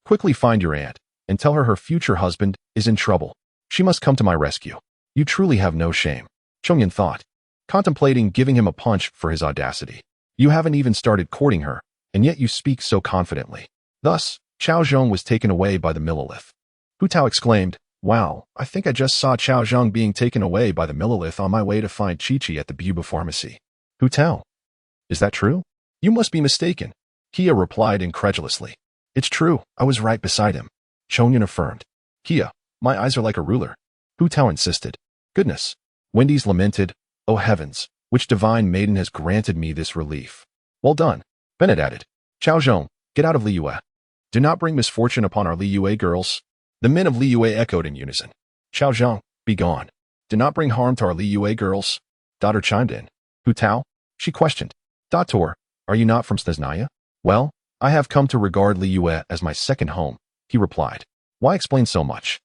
[SPEAKER 1] "Quickly find your aunt and tell her future husband is in trouble. She must come to my rescue." "You truly have no shame," Chongyun thought, contemplating giving him a punch for his audacity. "You haven't even started courting her, and yet you speak so confidently." Thus, Cao Zhong was taken away by the Millilith. Hu Tao exclaimed, "Wow, I think I just saw Cao Zhong being taken away by the Millilith on my way to find Chi-Chi at the Buba Pharmacy." "Hu Tao, is that true?" "You must be mistaken," Kia replied incredulously. "It's true, I was right beside him," Chongyun affirmed. "Kia, my eyes are like a ruler," Hu Tao insisted. "Goodness," Wendy's lamented, "Oh heavens, which divine maiden has granted me this relief?" "Well done," Bennett added. "Cao Zhong, get out of Liyue. Do not bring misfortune upon our Liyue girls." The men of Liyue echoed in unison. "Cao Zhong, be gone. Do not bring harm to our Liyue girls." Daughter chimed in. "Hu Tao?" she questioned. "Dator, are you not from Snezhnaya?" "Well, I have come to regard Liyue as my second home," he replied. "Why explain so much?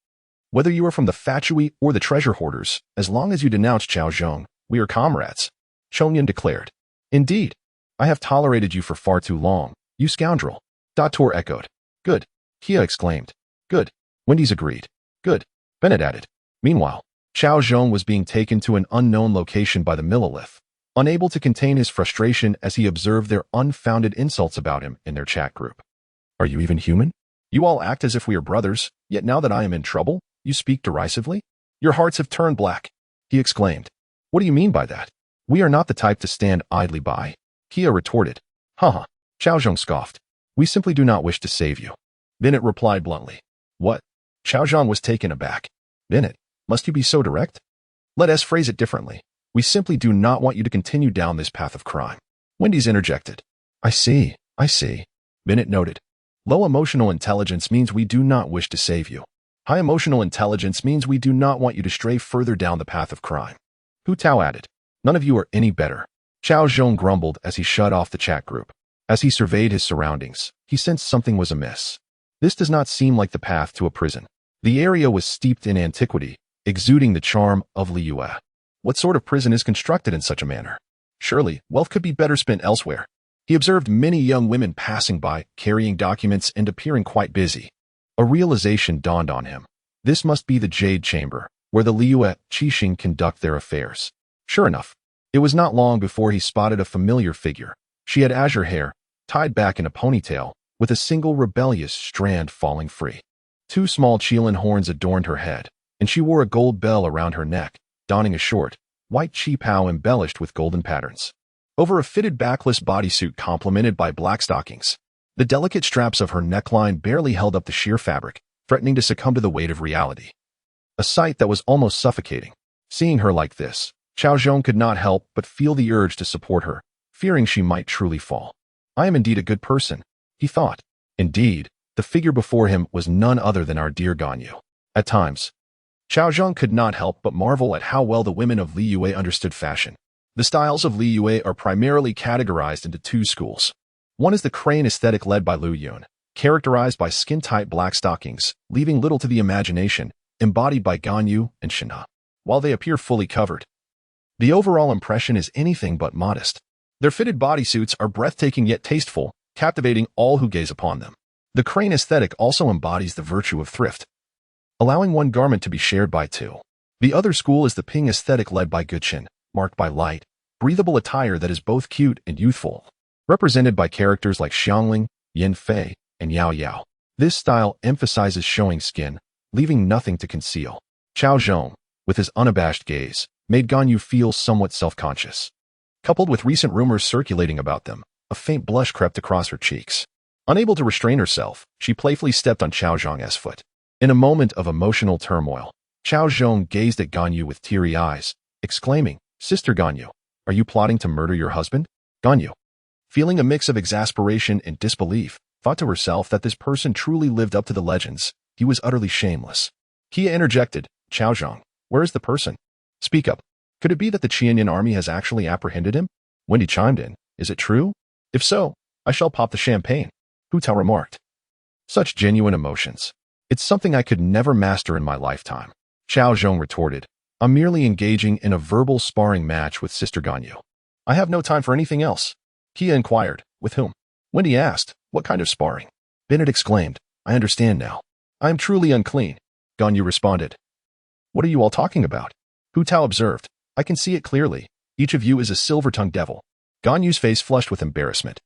[SPEAKER 1] Whether you are from the Fatui or the treasure hoarders, as long as you denounce Cao Zhong, we are comrades," Chongyun declared. "Indeed, I have tolerated you for far too long, you scoundrel," Dator echoed. "Good," Kia exclaimed. "Good," Wendy's agreed. "Good," Bennett added. Meanwhile, Cao Zhong was being taken to an unknown location by the Millilith, unable to contain his frustration as he observed their unfounded insults about him in their chat group. "Are you even human? You all act as if we are brothers, yet now that I am in trouble, you speak derisively? Your hearts have turned black," he exclaimed. "What do you mean by that? We are not the type to stand idly by," Kia retorted. "Haha," Cao Zhong scoffed. "We simply do not wish to save you." Bennett replied bluntly. "What?" Cao Zhong was taken aback. "Bennett, must you be so direct? Let us phrase it differently. We simply do not want you to continue down this path of crime." Wendy's interjected. I see, Bennett noted. "Low emotional intelligence means we do not wish to save you. High emotional intelligence means we do not want you to stray further down the path of crime." Hu Tao added. "None of you are any better," Cao Zhong grumbled as he shut off the chat group. As he surveyed his surroundings, he sensed something was amiss. This does not seem like the path to a prison. The area was steeped in antiquity, exuding the charm of Liyue. What sort of prison is constructed in such a manner? Surely, wealth could be better spent elsewhere. He observed many young women passing by, carrying documents and appearing quite busy. A realization dawned on him. This must be the Jade Chamber, where the Liyue Qixing conduct their affairs. Sure enough, it was not long before he spotted a familiar figure. She had azure hair, tied back in a ponytail, with a single rebellious strand falling free. 2 small Qilin horns adorned her head, and she wore a gold bell around her neck, donning a short, white qipao embellished with golden patterns. Over a fitted backless bodysuit complemented by black stockings, the delicate straps of her neckline barely held up the sheer fabric, threatening to succumb to the weight of reality. A sight that was almost suffocating. Seeing her like this, Cao Zhong could not help but feel the urge to support her, fearing she might truly fall. "I am indeed a good person," he thought. Indeed, the figure before him was none other than our dear Ganyu. At times, Cao Zhong could not help but marvel at how well the women of Liyue understood fashion. The styles of Liyue are primarily categorized into 2 schools. One is the crane aesthetic led by Lu Yun, characterized by skin-tight black stockings, leaving little to the imagination, embodied by Ganyu and Shinha, while they appear fully covered. The overall impression is anything but modest. Their fitted bodysuits are breathtaking yet tasteful, captivating all who gaze upon them. The crane aesthetic also embodies the virtue of thrift, allowing one garment to be shared by 2. The other school is the Ping aesthetic led by Guqin, marked by light, breathable attire that is both cute and youthful, represented by characters like Xiangling, Yin Fei, and Yao Yao. This style emphasizes showing skin, leaving nothing to conceal. Cao Zhong, with his unabashed gaze, made Ganyu feel somewhat self-conscious. Coupled with recent rumors circulating about them, a faint blush crept across her cheeks. Unable to restrain herself, she playfully stepped on Cao Zhong's foot. In a moment of emotional turmoil, Cao Zhong gazed at Ganyu with teary eyes, exclaiming, "Sister Ganyu, are you plotting to murder your husband?" Ganyu, feeling a mix of exasperation and disbelief, thought to herself that this person truly lived up to the legends. He was utterly shameless. Kia interjected, "Cao Zhong, where is the person? Speak up. Could it be that the Qianyan army has actually apprehended him?" Wendy chimed in, "Is it true? If so, I shall pop the champagne." Hu Tao remarked, "Such genuine emotions. It's something I could never master in my lifetime." Cao Zhong retorted, "I'm merely engaging in a verbal sparring match with Sister Ganyu. I have no time for anything else." Kia inquired, "With whom?" Wendy asked, "What kind of sparring?" Bennett exclaimed, "I understand now. I am truly unclean." Ganyu responded, "What are you all talking about?" Hu Tao observed, "I can see it clearly. Each of you is a silver-tongued devil." Ganyu's face flushed with embarrassment.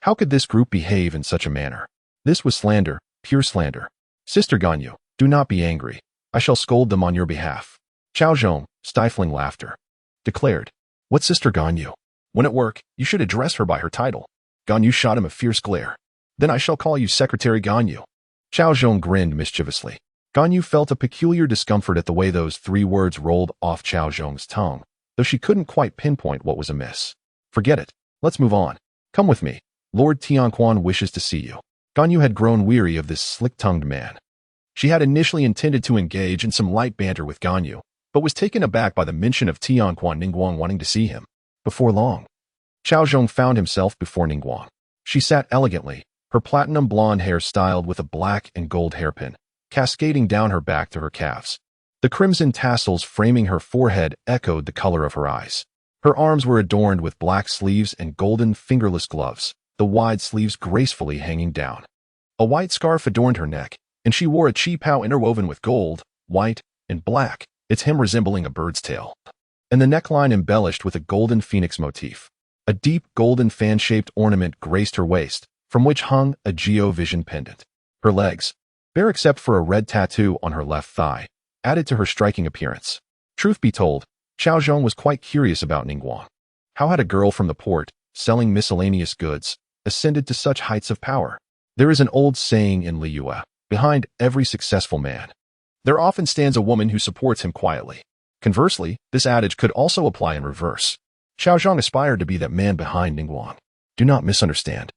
[SPEAKER 1] How could this group behave in such a manner? This was slander, pure slander. "Sister Ganyu, do not be angry. I shall scold them on your behalf." Cao Zhong, stifling laughter, declared, "What Sister Ganyu? When at work, you should address her by her title." Ganyu shot him a fierce glare. "Then I shall call you Secretary Ganyu." Cao Zhong grinned mischievously. Ganyu felt a peculiar discomfort at the way those 3 words rolled off Cao Zhong's tongue, though she couldn't quite pinpoint what was amiss. "Forget it. Let's move on. Come with me. Lord Tianquan wishes to see you." Ganyu had grown weary of this slick-tongued man. She had initially intended to engage in some light banter with Ganyu, but was taken aback by the mention of Tianquan Ningguang wanting to see him. Before long, Cao Zhong found himself before Ningguang. She sat elegantly, her platinum blonde hair styled with a black and gold hairpin, cascading down her back to her calves. The crimson tassels framing her forehead echoed the color of her eyes. Her arms were adorned with black sleeves and golden fingerless gloves, the wide sleeves gracefully hanging down. A white scarf adorned her neck, and she wore a qipao interwoven with gold, white, and black, its hem resembling a bird's tail, and the neckline embellished with a golden phoenix motif. A deep golden fan-shaped ornament graced her waist, from which hung a Geo-Vision pendant. Her legs, bare except for a red tattoo on her left thigh, added to her striking appearance. Truth be told, Cao Zhong was quite curious about Ningguang. How had a girl from the port, selling miscellaneous goods, ascended to such heights of power? There is an old saying in Liyue, behind every successful man, there often stands a woman who supports him quietly. Conversely, this adage could also apply in reverse. Cao Zhong aspired to be that man behind Ningguang. Do not misunderstand.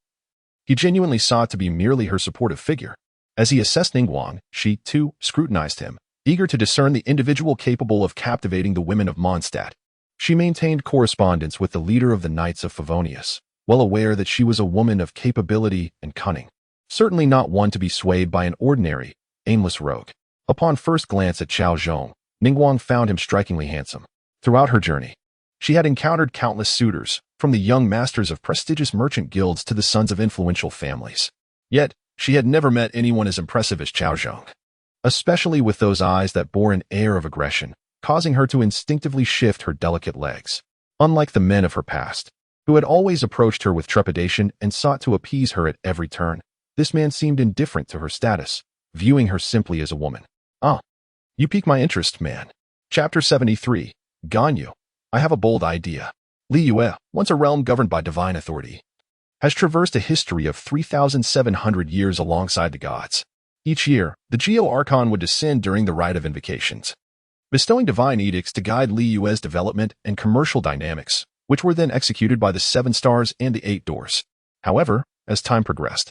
[SPEAKER 1] He genuinely sought to be merely her supportive figure. As he assessed Ningguang, she, too, scrutinized him, eager to discern the individual capable of captivating the women of Mondstadt. She maintained correspondence with the leader of the Knights of Favonius, well aware that she was a woman of capability and cunning. Certainly not one to be swayed by an ordinary, aimless rogue. Upon first glance at Cao Zhong, Ningguang found him strikingly handsome. Throughout her journey, she had encountered countless suitors, from the young masters of prestigious merchant guilds to the sons of influential families. Yet, she had never met anyone as impressive as Cao Zhong, especially with those eyes that bore an air of aggression, causing her to instinctively shift her delicate legs. Unlike the men of her past, who had always approached her with trepidation and sought to appease her at every turn, this man seemed indifferent to her status, viewing her simply as a woman. "Ah, you pique my interest, man." Chapter 73, Ganyu. I have a bold idea. Liyue, once a realm governed by divine authority, has traversed a history of 3,700 years alongside the gods. Each year, the Geo-Archon would descend during the Rite of Invocations, bestowing divine edicts to guide Liyue's development and commercial dynamics, which were then executed by the 7 stars and the 8 doors. However, as time progressed,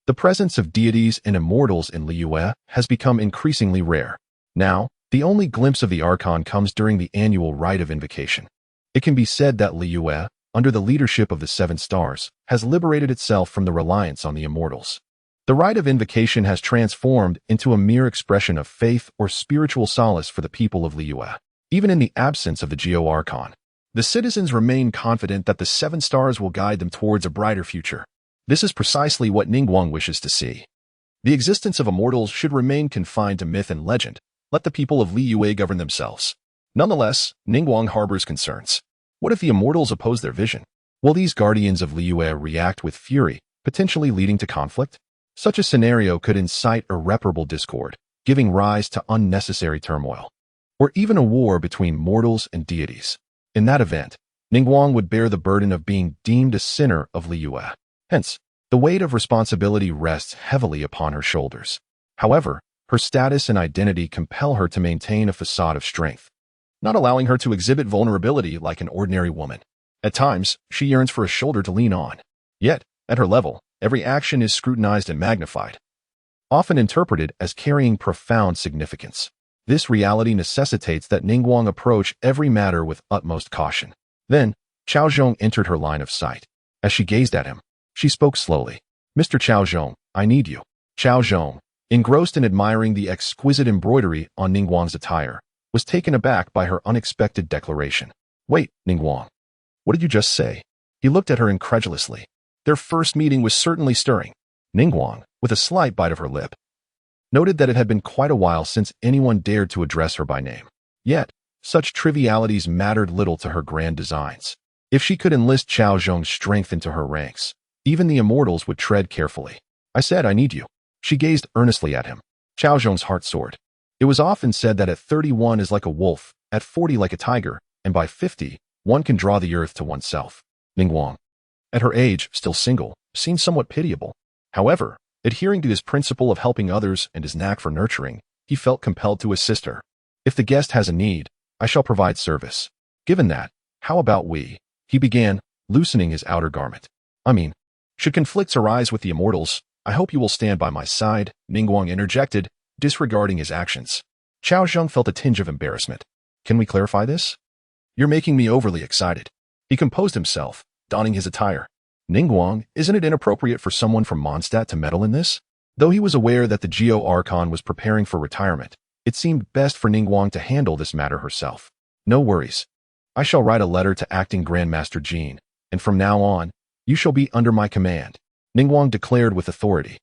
[SPEAKER 1] the presence of deities and immortals in Liyue has become increasingly rare. Now, the only glimpse of the Archon comes during the annual Rite of Invocation. It can be said that Liyue, under the leadership of the 7 stars, has liberated itself from the reliance on the immortals. The Rite of Invocation has transformed into a mere expression of faith or spiritual solace for the people of Liyue. Even in the absence of the Geo-Archon, the citizens remain confident that the 7 stars will guide them towards a brighter future. This is precisely what Ningguang wishes to see. The existence of immortals should remain confined to myth and legend. Let the people of Liyue govern themselves. Nonetheless, Ningguang harbors concerns. What if the immortals oppose their vision? Will these guardians of Liyue react with fury, potentially leading to conflict? Such a scenario could incite irreparable discord, giving rise to unnecessary turmoil, or even a war between mortals and deities. In that event, Ningguang would bear the burden of being deemed a sinner of Liyue. Hence, the weight of responsibility rests heavily upon her shoulders. However, her status and identity compel her to maintain a facade of strength, not allowing her to exhibit vulnerability like an ordinary woman. At times, she yearns for a shoulder to lean on. Yet, at her level, every action is scrutinized and magnified, often interpreted as carrying profound significance. This reality necessitates that Ningguang approach every matter with utmost caution. Then, Cao Zhong entered her line of sight. As she gazed at him, she spoke slowly. "Mr. Cao Zhong, I need you." Cao Zhong, engrossed in admiring the exquisite embroidery on Ningguang's attire, was taken aback by her unexpected declaration. "Wait, Ningguang. What did you just say?" He looked at her incredulously. Their first meeting was certainly stirring. Ningguang, with a slight bite of her lip, noted that it had been quite a while since anyone dared to address her by name. Yet, such trivialities mattered little to her grand designs. If she could enlist Cao Zhong's strength into her ranks, even the immortals would tread carefully. "I said I need you." She gazed earnestly at him. Cao Zhong's heart soared. It was often said that at 31 is like a wolf, at 40 like a tiger, and by 50, one can draw the earth to oneself. Ningguang, at her age, still single, seemed somewhat pitiable. However, adhering to his principle of helping others and his knack for nurturing, he felt compelled to assist her. "If the guest has a need, I shall provide service. Given that, how about we?" He began, loosening his outer garment. Should conflicts arise with the immortals, I hope you will stand by my side," Ningguang interjected, disregarding his actions. Cao Zhong felt a tinge of embarrassment. "Can we clarify this? You're making me overly excited." He composed himself, donning his attire. "Ningguang, isn't it inappropriate for someone from Mondstadt to meddle in this?" Though he was aware that the Geo Archon was preparing for retirement, it seemed best for Ningguang to handle this matter herself. "No worries. I shall write a letter to Acting Grandmaster Jean, and from now on, you shall be under my command," Ningguang declared with authority.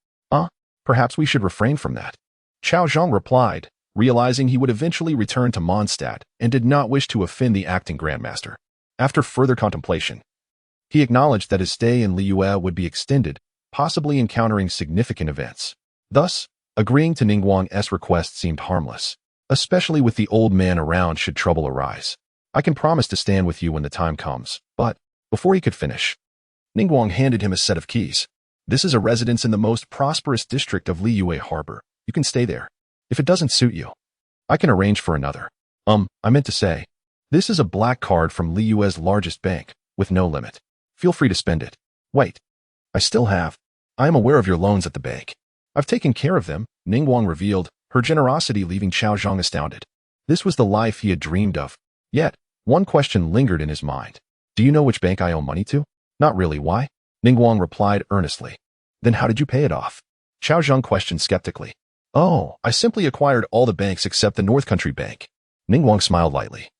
[SPEAKER 1] Perhaps we should refrain from that," Cao Zhong replied, realizing he would eventually return to Mondstadt and did not wish to offend the Acting Grandmaster. After further contemplation, he acknowledged that his stay in Liyue would be extended, possibly encountering significant events. Thus, agreeing to Ningguang's request seemed harmless, especially with the old man around should trouble arise. "I can promise to stand with you when the time comes," but, before he could finish, Ningguang handed him a set of keys. "This is a residence in the most prosperous district of Liyue Harbor. You can stay there. If it doesn't suit you, I can arrange for another. I meant to say, this is a black card from Liyue's largest bank, with no limit. Feel free to spend it." "Wait. I am aware of your loans at the bank. I've taken care of them," Ningguang revealed, her generosity leaving Cao Zhong astounded. This was the life he had dreamed of. Yet, one question lingered in his mind. "Do you know which bank I owe money to?" "Not really. Why?" Ningguang replied earnestly. "Then how did you pay it off?" Cao Zhong questioned skeptically. I simply acquired all the banks except the North Country Bank." Ningguang smiled lightly,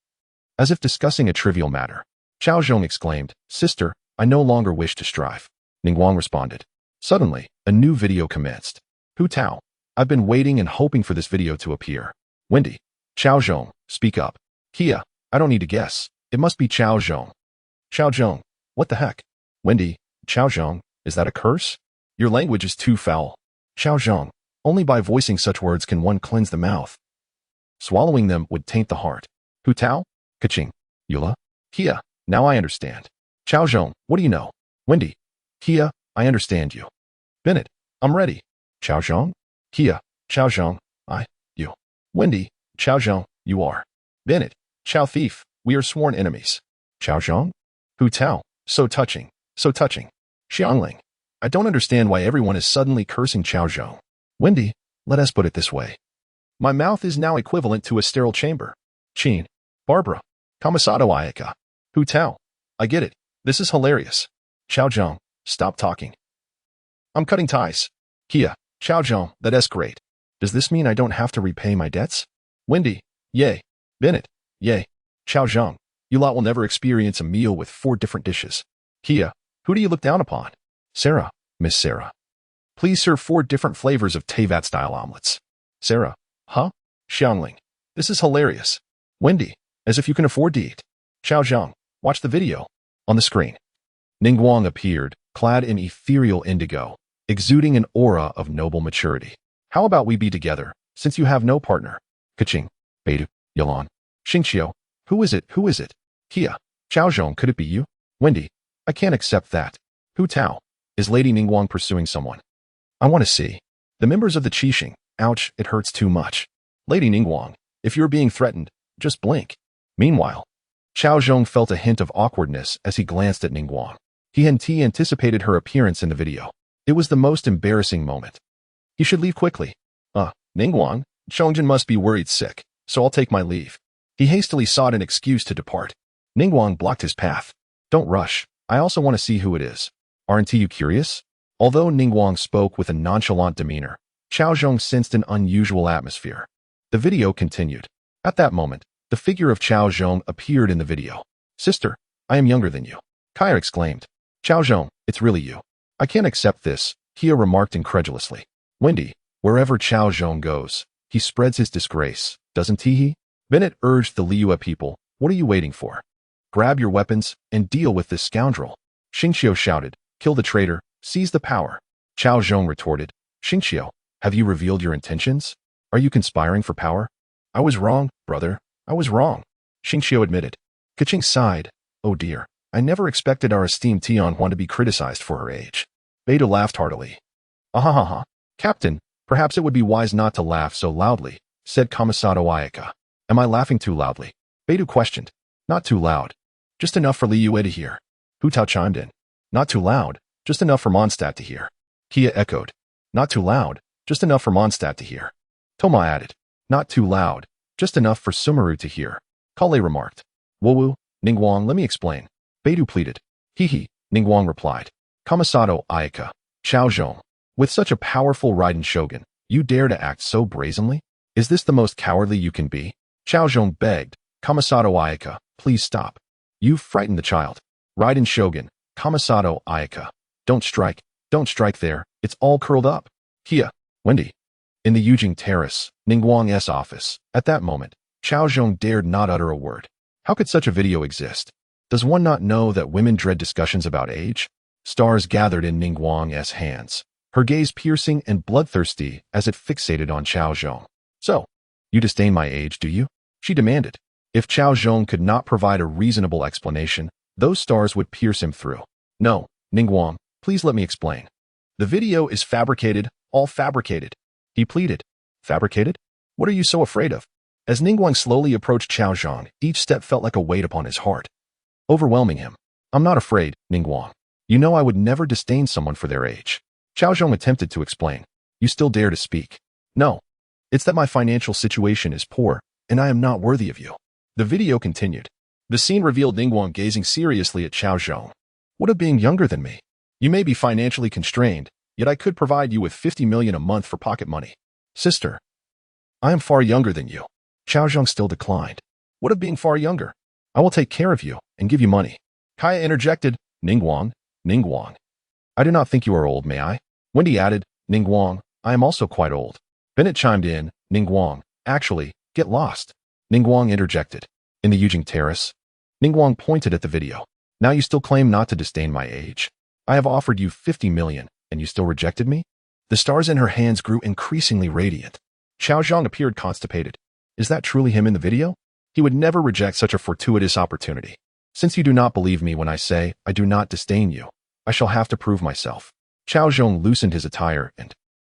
[SPEAKER 1] as if discussing a trivial matter. Cao Zhong exclaimed, "Sister, I no longer wish to strive." Ningguang responded. Suddenly, a new video commenced. "Hu Tao, I've been waiting and hoping for this video to appear." "Wendy." "Cao Zhong, speak up." "Kia, I don't need to guess. It must be Cao Zhong." "Cao Zhong, what the heck?" "Wendy, Cao Zhong, is that a curse? Your language is too foul." "Cao Zhong, only by voicing such words can one cleanse the mouth. Swallowing them would taint the heart." "Hu Tao?" "Kaching." "Eula?" "Kia, now I understand." "Cao Zhong, what do you know?" "Wendy." "Kia, I understand you." "Bennett, I'm ready." "Cao Zhong?" "Kia, Cao Zhong, you." "Wendy, Cao Zhong, you are." "Bennett, Cao Thief, we are sworn enemies." "Cao Zhong?" "Hu Tao, so touching, so touching." "Xiangling, I don't understand why everyone is suddenly cursing Cao Zhong." "Wendy, let us put it this way. My mouth is now equivalent to a sterile chamber." "Chin, Barbara, Kamasato Ayaka." "Hu Tao, I get it. This is hilarious." "Cao Zhong, stop talking. I'm cutting ties." "Kia, Cao Zhong, that's great. Does this mean I don't have to repay my debts?" "Wendy, yay." "Bennett, yay." "Cao Zhong, you lot will never experience a meal with 4 different dishes." "Kia, who do you look down upon?" "Sarah, Miss Sarah. Please serve 4 different flavors of Tivat-style omelets." "Sarah, huh?" "Xiangling, this is hilarious." "Wendy, as if you can afford to eat." "Cao Zhong, watch the video." On the screen, Ningguang appeared, clad in ethereal indigo, exuding an aura of noble maturity. "How about we be together, since you have no partner. Kaching. Beidou. Yalan. Xingqiu. Who is it? Who is it? Kia. Cao Zhong, could it be you? Wendy. I can't accept that. Hu Tao. Is Lady Ningguang pursuing someone? I want to see. The members of the Qixing. Ouch, it hurts too much. Lady Ningguang, if you're being threatened, just blink. Meanwhile, Cao Zhong felt a hint of awkwardness as he glanced at Ningguang. He had anticipated her appearance in the video. It was the most embarrassing moment. He should leave quickly. Ningguang, Chongjin must be worried sick, so I'll take my leave. He hastily sought an excuse to depart. Ningguang blocked his path. Don't rush. I also want to see who it is. Aren't you curious? Although Ningguang spoke with a nonchalant demeanor, Cao Zhong sensed an unusual atmosphere. The video continued. At that moment, the figure of Cao Zhong appeared in the video. Sister, I am younger than you. Kaya exclaimed. Cao Zhong, it's really you. I can't accept this, Kia remarked incredulously. Wendy, wherever Cao Zhong goes, he spreads his disgrace, doesn't he? Bennett urged the Liyue people. What are you waiting for? Grab your weapons and deal with this scoundrel. Xingqiu shouted. Kill the traitor, seize the power. Cao Zhong retorted. Xingqiu, have you revealed your intentions? Are you conspiring for power? I was wrong, brother. I was wrong. Xingqiu admitted. Kaching sighed. Oh dear, I never expected our esteemed Tianhuan to be criticized for her age. Beidou laughed heartily. Ahahaha. Captain, perhaps it would be wise not to laugh so loudly, said Kamisato Ayaka. Am I laughing too loudly? Beidou questioned. Not too loud. Just enough for Liyue to hear. Hu Tao chimed in. Not too loud. Just enough for Mondstadt to hear. Kia echoed. Not too loud. Just enough for Mondstadt to hear. Toma added. Not too loud. Just enough for Sumeru to hear. Kale remarked. Wowu, Ningguang, let me explain. Beidou pleaded. Hee, Ningguang replied. Kamisato Ayaka. Cao Zhong. With such a powerful Raiden shogun, you dare to act so brazenly? Is this the most cowardly you can be? Cao Zhong begged. Kamisato Ayaka, please stop. You've frightened the child. Raiden shogun, Kamisato Ayaka. Don't strike there, it's all curled up. Kia, Wendy. In the Yujing Terrace, Ningguang's office, at that moment, Cao Zhong dared not utter a word. How could such a video exist? Does one not know that women dread discussions about age? Stars gathered in Ningguang's hands, her gaze piercing and bloodthirsty as it fixated on Cao Zhong. So, you disdain my age, do you? She demanded. If Cao Zhong could not provide a reasonable explanation, those stars would pierce him through. No, Ningguang, please let me explain. The video is fabricated, all fabricated. He pleaded. Fabricated? What are you so afraid of? As Ningguang slowly approached Cao Zhong, each step felt like a weight upon his heart, overwhelming him. I'm not afraid, Ningguang. You know I would never disdain someone for their age. Cao Zhong attempted to explain. You still dare to speak. No. It's that my financial situation is poor, and I am not worthy of you. The video continued. The scene revealed Ningguang gazing seriously at Cao Zhong. What of being younger than me? You may be financially constrained, yet I could provide you with 50 million a month for pocket money. Sister, I am far younger than you. Cao Zhong still declined. What of being far younger? I will take care of you and give you money. Kaya interjected. Ningguang. I do not think you are old, may I? Wendy added. Ningguang, I am also quite old. Bennett chimed in. Ningguang, actually, get lost. Ningguang interjected. In the Yujing Terrace? Ningguang pointed at the video. Now you still claim not to disdain my age. I have offered you 50 million, and you still rejected me? The stars in her hands grew increasingly radiant. Cao Zhong appeared constipated. Is that truly him in the video? He would never reject such a fortuitous opportunity. Since you do not believe me when I say I do not disdain you, I shall have to prove myself. Cao Zhong loosened his attire and,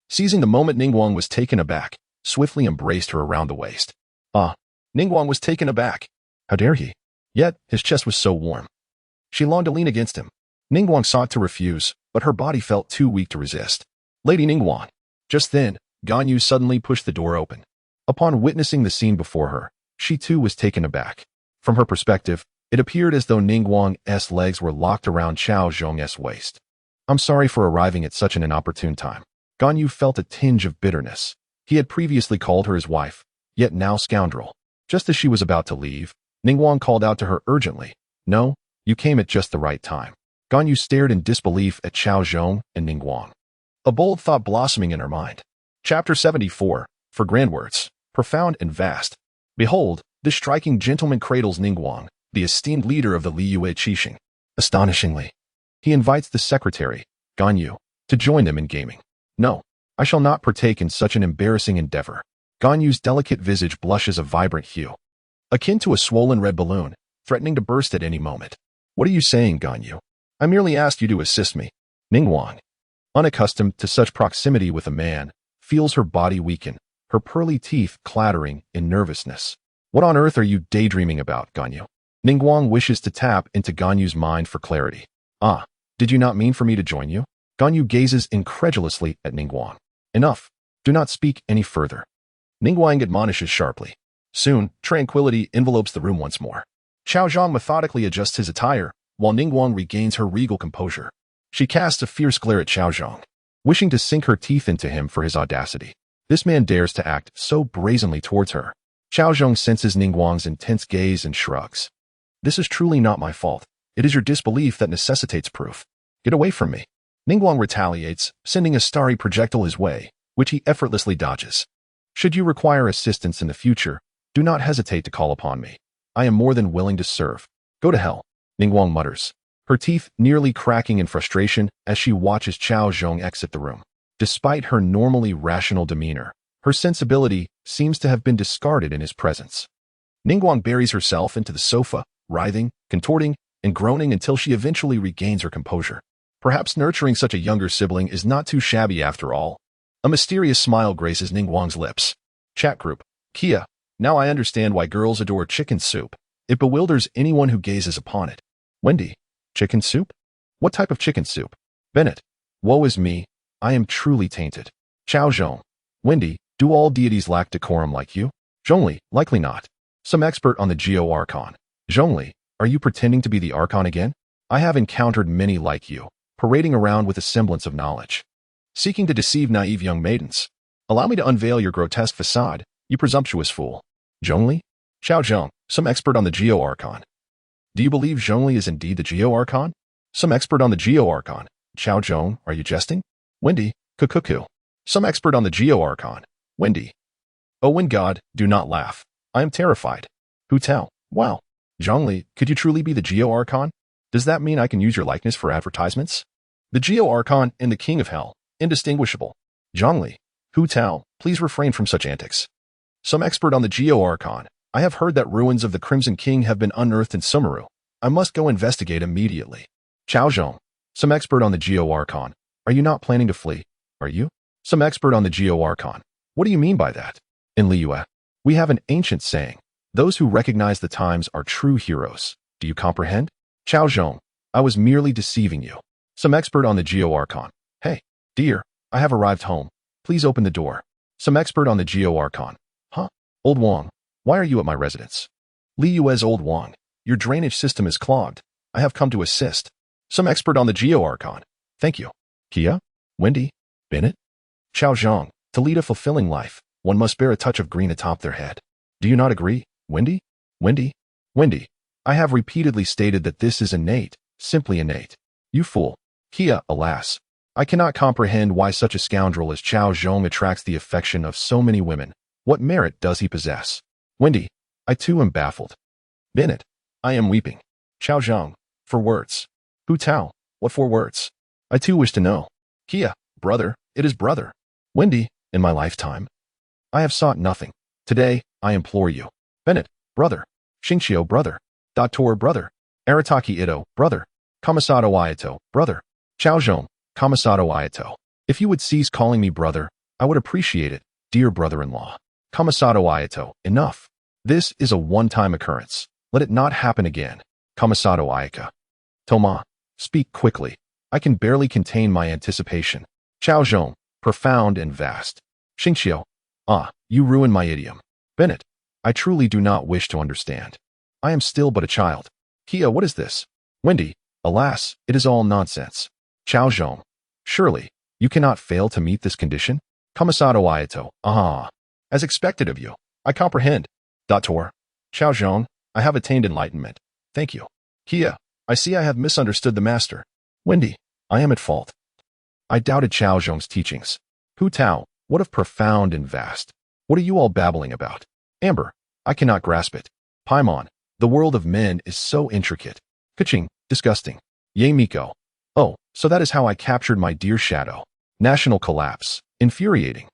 [SPEAKER 1] seizing the moment, Ningguang was taken aback, swiftly embraced her around the waist. Ningguang was taken aback. How dare he? Yet, his chest was so warm. She longed to lean against him. Ningguang sought to refuse, but her body felt too weak to resist. Lady Ningguang. Just then, Ganyu suddenly pushed the door open. Upon witnessing the scene before her, she too was taken aback. From her perspective, it appeared as though Ningguang's legs were locked around Cao Zhong's waist. I'm sorry for arriving at such an inopportune time. Ganyu felt a tinge of bitterness. He had previously called her his wife, yet now scoundrel. Just as she was about to leave, Ningguang called out to her urgently. No, you came at just the right time. Ganyu stared in disbelief at Cao Zhong and Ningguang. A bold thought blossoming in her mind. Chapter 74, for grand words, profound and vast. Behold, this striking gentleman cradles Ningguang, the esteemed leader of the Liyue Qixing. Astonishingly, he invites the secretary, Ganyu, to join them in gaming. No, I shall not partake in such an embarrassing endeavor. Ganyu's delicate visage blushes a vibrant hue, akin to a swollen red balloon, threatening to burst at any moment. What are you saying, Ganyu? I merely asked you to assist me. Ningguang, unaccustomed to such proximity with a man, feels her body weaken, her pearly teeth clattering in nervousness. What on earth are you daydreaming about, Ganyu? Ningguang wishes to tap into Ganyu's mind for clarity. Ah, did you not mean for me to join you? Ganyu gazes incredulously at Ningguang. Enough. Do not speak any further. Ningguang admonishes sharply. Soon, tranquility envelopes the room once more. Cao Zhong methodically adjusts his attire, while Ningguang regains her regal composure. She casts a fierce glare at Cao Zhong, wishing to sink her teeth into him for his audacity. This man dares to act so brazenly towards her. Cao Zhong senses Ningguang's intense gaze and shrugs. This is truly not my fault. It is your disbelief that necessitates proof. Get away from me. Ningguang retaliates, sending a starry projectile his way, which he effortlessly dodges. Should you require assistance in the future, do not hesitate to call upon me. I am more than willing to serve. Go to hell, Ningguang mutters, her teeth nearly cracking in frustration as she watches Cao Zhong exit the room. Despite her normally rational demeanor, her sensibility seems to have been discarded in his presence. Ningguang buries herself into the sofa, writhing, contorting, and groaning until she eventually regains her composure. Perhaps nurturing such a younger sibling is not too shabby after all. A mysterious smile graces Ningguang's lips. Chat group. Kia, now I understand why girls adore chicken soup. It bewilders anyone who gazes upon it. Wendy, chicken soup? What type of chicken soup? Bennett, woe is me, I am truly tainted. Cao Zhong, Wendy, do all deities lack decorum like you? Zhongli, likely not. Some expert on the Geo Archon. Zhongli, are you pretending to be the Archon again? I have encountered many like you, parading around with a semblance of knowledge, seeking to deceive naive young maidens. Allow me to unveil your grotesque facade, you presumptuous fool. Zhongli? Cao Zhong, some expert on the Geo Archon. Do you believe Zhongli is indeed the Geo Archon? Some expert on the Geo Archon. Cao Zhong, are you jesting? Wendy, Kukuku. Some expert on the Geo Archon. Wendy. Oh, when God, do not laugh. I am terrified. Hu Tao, wow. Zhongli, could you truly be the Geo Archon? Does that mean I can use your likeness for advertisements? The Geo Archon and the King of Hell, indistinguishable. Zhongli, Hu Tao, please refrain from such antics. Some expert on the Geo Archon. I have heard that ruins of the Crimson King have been unearthed in Sumeru. I must go investigate immediately. Cao Zhong, some expert on the Geo Archon. Are you not planning to flee? Are you? Some expert on the Geo Archon. What do you mean by that? In Liyue, we have an ancient saying. Those who recognize the times are true heroes. Do you comprehend? Cao Zhong, I was merely deceiving you. Some expert on the Geo Archon. Hey, dear, I have arrived home. Please open the door. Some expert on the Geo Archon. Huh? Old Wang, why are you at my residence? Liyue's Old Wang, your drainage system is clogged. I have come to assist. Some expert on the Geo Archon. Thank you. Kia? Wendy? Bennett? Cao Zhong, to lead a fulfilling life, one must bear a touch of green atop their head. Do you not agree, Wendy? Wendy? Wendy, I have repeatedly stated that this is innate, simply innate. You fool. Kia, alas. I cannot comprehend why such a scoundrel as Cao Zhong attracts the affection of so many women. What merit does he possess? Wendy, I too am baffled. Bennett, I am weeping. Cao Zhong, for words. Hu Tao, what for words? I too wish to know. Kia, brother, it is brother. Wendy, in my lifetime, I have sought nothing. Today, I implore you. Bennett, brother. Xingxiu, brother. Dator, brother. Arataki Ito, brother. Kamasato Ayato, brother. Cao Zhong, Kamasato Ayato. If you would cease calling me brother, I would appreciate it, dear brother-in-law. Kamasato Ayato, enough. This is a one-time occurrence. Let it not happen again. Kamasato Ayaka. Toma, speak quickly. I can barely contain my anticipation. Cao Zhong, profound and vast. Xingxiu, ah, you ruin my idiom. Bennett, I truly do not wish to understand. I am still but a child. Kia, what is this? Wendy, alas, it is all nonsense. Cao Zhong, surely, you cannot fail to meet this condition? Kamasato Ayato, ah, as expected of you. I comprehend. Dator, Cao Zhong, I have attained enlightenment. Thank you. Kia, I see I have misunderstood the master. Wendy, I am at fault. I doubted Cao Zhong's teachings. Hu Tao, what of profound and vast? What are you all babbling about? Amber, I cannot grasp it. Paimon, the world of men is so intricate. Kaching, disgusting. Ye Miko. Oh, so that is how I captured my dear shadow. National collapse. Infuriating.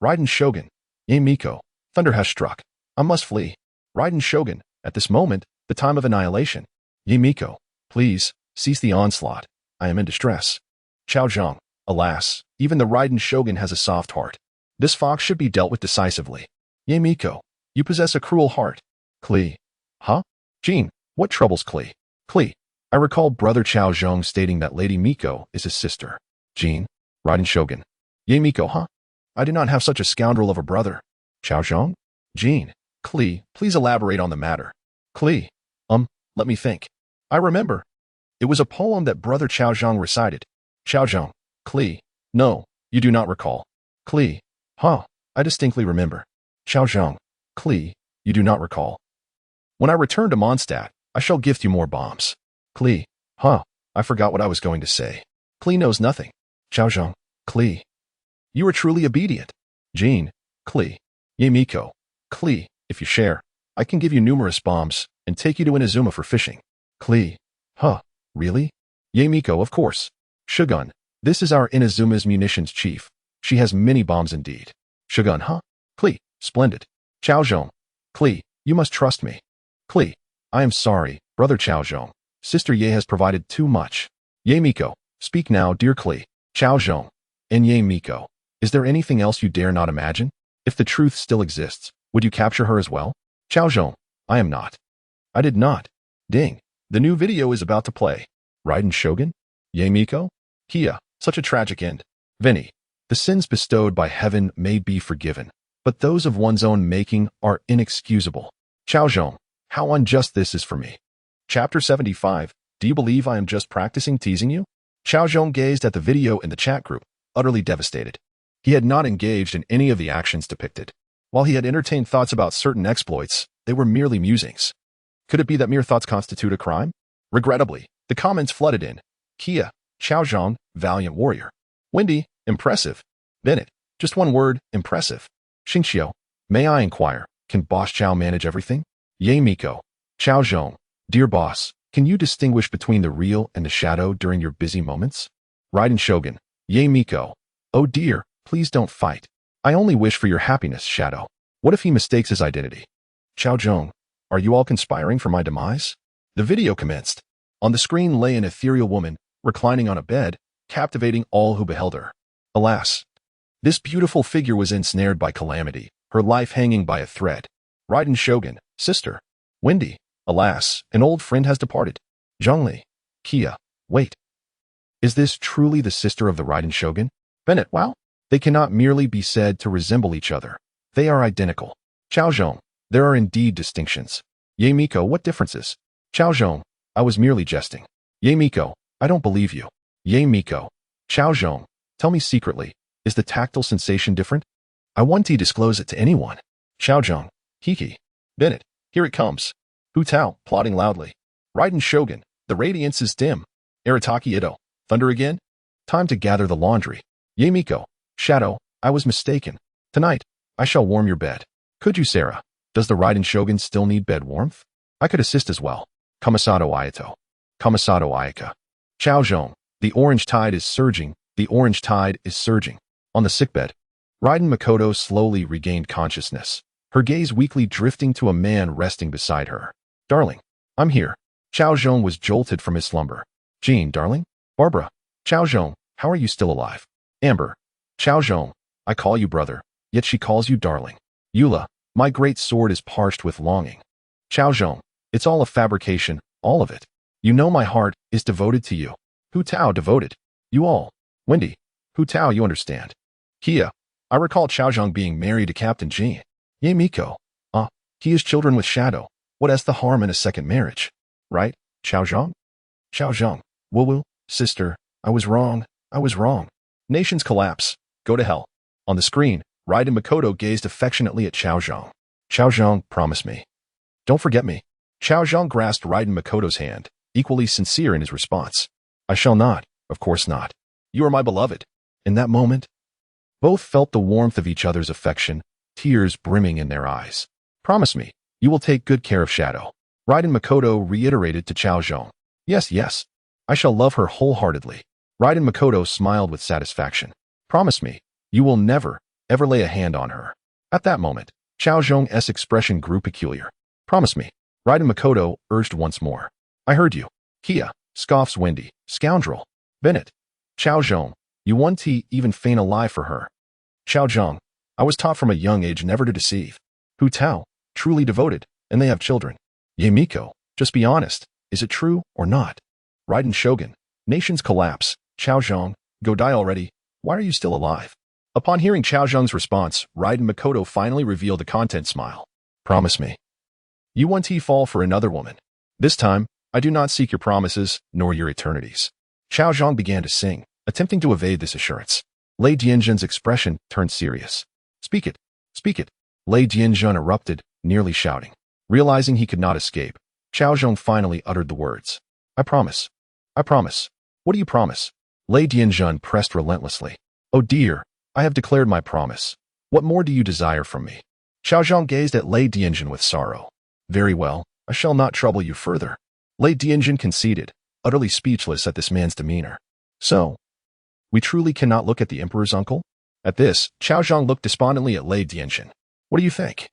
[SPEAKER 1] Raiden Shogun. Ye Miko, Thunder has struck. I must flee. Raiden Shogun, at this moment, the time of annihilation. Ye Miko, please, cease the onslaught. I am in distress. Cao Zhong, alas, even the Raiden Shogun has a soft heart. This fox should be dealt with decisively. Ye Miko, you possess a cruel heart. Klee. Huh? Jean, what troubles Klee? Klee, I recall Brother Cao Zhong stating that Lady Miko is his sister. Jean, Raiden Shogun. Ye Miko, huh? I do not have such a scoundrel of a brother. Cao Zhong? Jean, Klee, please elaborate on the matter. Klee, let me think. I remember. It was a poem that Brother Cao Zhong recited. Cao Zhong, Klee, no, you do not recall. Klee, huh, I distinctly remember. Cao Zhong, Klee, you do not recall. When I return to Mondstadt, I shall gift you more bombs. Klee, huh, I forgot what I was going to say. Klee knows nothing. Cao Zhong, Klee, you are truly obedient. Jean, Klee, Ye Miko, Klee, if you share, I can give you numerous bombs and take you to Inazuma for fishing. Klee, huh, really? Ye Miko, of course. Shogun, this is our Inazuma's munitions chief. She has many bombs indeed. Shogun, huh? Klee, splendid. Cao Zhong, Klee, you must trust me. Klee, I am sorry, Brother Cao Zhong. Sister Ye has provided too much. Ye Miko, speak now, dear Klee. Cao Zhong, and Ye Miko, is there anything else you dare not imagine? If the truth still exists, would you capture her as well? Cao Zhong, I am not. I did not. Ding. The new video is about to play. Raiden Shogun? Ye Miko? Kia, such a tragic end. Vinny, the sins bestowed by heaven may be forgiven, but those of one's own making are inexcusable. Cao Zhong, how unjust this is for me. Chapter 75, do you believe I am just practicing teasing you? Cao Zhong gazed at the video in the chat group, utterly devastated. He had not engaged in any of the actions depicted. While he had entertained thoughts about certain exploits, they were merely musings. Could it be that mere thoughts constitute a crime? Regrettably, the comments flooded in. Kia, Cao Zhong, valiant warrior. Wendy, impressive. Bennett, just one word, impressive. Xingqiu, may I inquire, can Boss Cao manage everything? Ye Miko, Cao Zhong, dear boss, can you distinguish between the real and the shadow during your busy moments? Raiden Shogun, Ye Miko, oh dear, please don't fight. I only wish for your happiness, Shadow. What if he mistakes his identity? Cao Zhong, are you all conspiring for my demise? The video commenced. On the screen lay an ethereal woman, reclining on a bed, captivating all who beheld her. Alas, this beautiful figure was ensnared by calamity, her life hanging by a thread. Raiden Shogun, sister. Wendy, alas, an old friend has departed. Zhongli, Kia, wait. Is this truly the sister of the Raiden Shogun? Bennett, wow. They cannot merely be said to resemble each other. They are identical. Cao Zhong, there are indeed distinctions. Ye Miko, what differences? Cao Zhong, I was merely jesting. Ye Miko, I don't believe you. Ye Miko, Cao Zhong, tell me secretly, is the tactile sensation different? I want to disclose it to anyone. Cao Zhong, Hiki. Bennett, here it comes. Hu Tao, plotting loudly. Raiden Shogun, the radiance is dim. Arataki Ito, thunder again? Time to gather the laundry. Ye Miko, Shadow, I was mistaken. Tonight, I shall warm your bed. Could you, Sarah? Does the Raiden Shogun still need bed warmth? I could assist as well. Kamisato Ayato. Kamisato Ayaka. Cao Zhong, the orange tide is surging. The orange tide is surging. On the sickbed, Raiden Makoto slowly regained consciousness, her gaze weakly drifting to a man resting beside her. Darling, I'm here. Cao Zhong was jolted from his slumber. Jean, darling? Barbara. Cao Zhong, how are you still alive? Amber. Cao Zhong, I call you brother, yet she calls you darling. Eula, my great sword is parched with longing. Cao Zhong, it's all a fabrication, all of it. You know my heart is devoted to you. Hu Tao devoted. You all. Wendy. Hu Tao, you understand. Kia, I recall Cao Zhong being married to Captain Jean. Ye Miko. He has children with Shadow. What is the harm in a second marriage? Right, Cao Zhong? Cao Zhong, woo-woo, sister, I was wrong. Nations collapse. Go to hell. On the screen, Raiden Makoto gazed affectionately at Cao Zhong. Cao Zhong, promise me. Don't forget me. Cao Zhong grasped Raiden Makoto's hand, equally sincere in his response. I shall not, of course not. You are my beloved. In that moment, both felt the warmth of each other's affection, tears brimming in their eyes. Promise me, you will take good care of Shadow. Raiden Makoto reiterated to Cao Zhong. Yes, yes. I shall love her wholeheartedly. Raiden Makoto smiled with satisfaction. Promise me, you will never, ever lay a hand on her. At that moment, Cao Zhong's expression grew peculiar. Promise me. Raiden Makoto urged once more. I heard you. Kia, scoffs Wendy. Scoundrel. Bennett. Cao Zhong, you won't even feign a lie for her. Cao Zhong, I was taught from a young age never to deceive. Hu Tao, truly devoted, and they have children. Ye Miko, just be honest. Is it true or not? Raiden Shogun, nations collapse. Cao Zhong, go die already. Why are you still alive? Upon hearing Cao Zhong's response, Raiden Makoto finally revealed a content smile. Promise me. You won't fall for another woman. This time, I do not seek your promises, nor your eternities. Cao Zhong began to sing, attempting to evade this assurance. Lei Dianjun's expression turned serious. Speak it. Speak it. Lei Dianjun erupted, nearly shouting. Realizing he could not escape, Cao Zhong finally uttered the words. I promise. I promise. What do you promise? Lei Dianjun pressed relentlessly. Oh dear, I have declared my promise. What more do you desire from me? Cao Zhong gazed at Lei Dianjun with sorrow. Very well, I shall not trouble you further. Lei Dianjun conceded, utterly speechless at this man's demeanor. So, we truly cannot look at the emperor's uncle? At this, Cao Zhong looked despondently at Lei Dianjun. What do you think?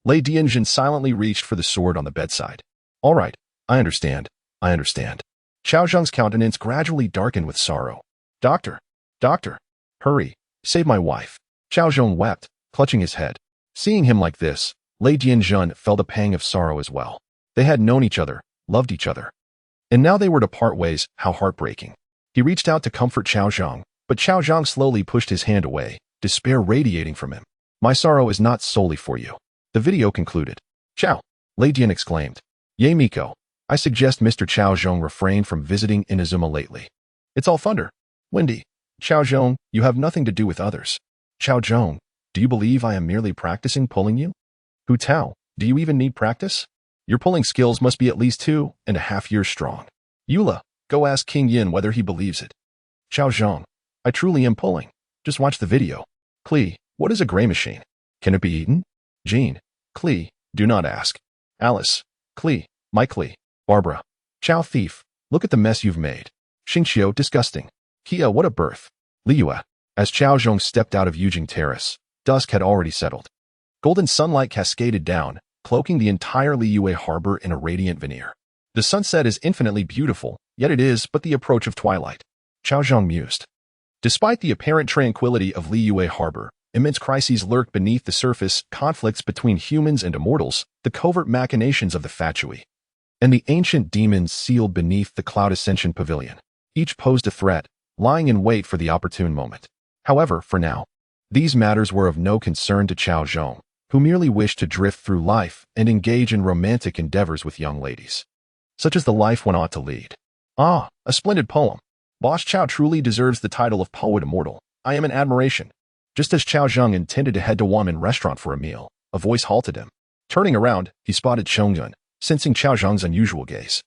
[SPEAKER 1] Lei Dianjun silently reached for the sword on the bedside. All right, I understand. I understand. Cao Zhong's countenance gradually darkened with sorrow. Doctor, doctor, hurry, save my wife. Cao Zhong wept, clutching his head. Seeing him like this, Lei Dianjun felt a pang of sorrow as well. They had known each other, loved each other. And now they were to part ways, how heartbreaking. He reached out to comfort Cao Zhong, but Cao Zhong slowly pushed his hand away, despair radiating from him. My sorrow is not solely for you. The video concluded. Cao, Lei Dian exclaimed. Ye Miko, I suggest Mr. Cao Zhong refrain from visiting Inazuma lately. It's all thunder. Wendy, Cao Zhong, you have nothing to do with others. Cao Zhong, do you believe I am merely practicing pulling you? Hu Tao, do you even need practice? Your pulling skills must be at least 2.5 years strong. Eula, go ask King Yin whether he believes it. Cao Zhong, I truly am pulling. Just watch the video. Klee, what is a gray machine? Can it be eaten? Jean, Klee, do not ask. Alice, Klee, my Klee. Barbara, Cao thief, look at the mess you've made. Xingqiu, disgusting. Kia, what a birth. Liyue, as Cao Zhong stepped out of Yujing Terrace, dusk had already settled. Golden sunlight cascaded down, cloaking the entire Liyue harbor in a radiant veneer. The sunset is infinitely beautiful, yet it is but the approach of twilight. Cao Zhong mused. Despite the apparent tranquility of Liyue harbor, immense crises lurked beneath the surface, conflicts between humans and immortals, the covert machinations of the Fatui, and the ancient demons sealed beneath the Cloud Ascension Pavilion. Each posed a threat, lying in wait for the opportune moment. However, for now, these matters were of no concern to Cao Zhong, who merely wished to drift through life and engage in romantic endeavors with young ladies. Such as the life one ought to lead. Ah, a splendid poem. Boss Cao truly deserves the title of Poet Immortal. I am in admiration. Just as Cao Zhong intended to head to Wamen restaurant for a meal, a voice halted him. Turning around, he spotted Chongyun, sensing Cao Zhong's unusual gaze.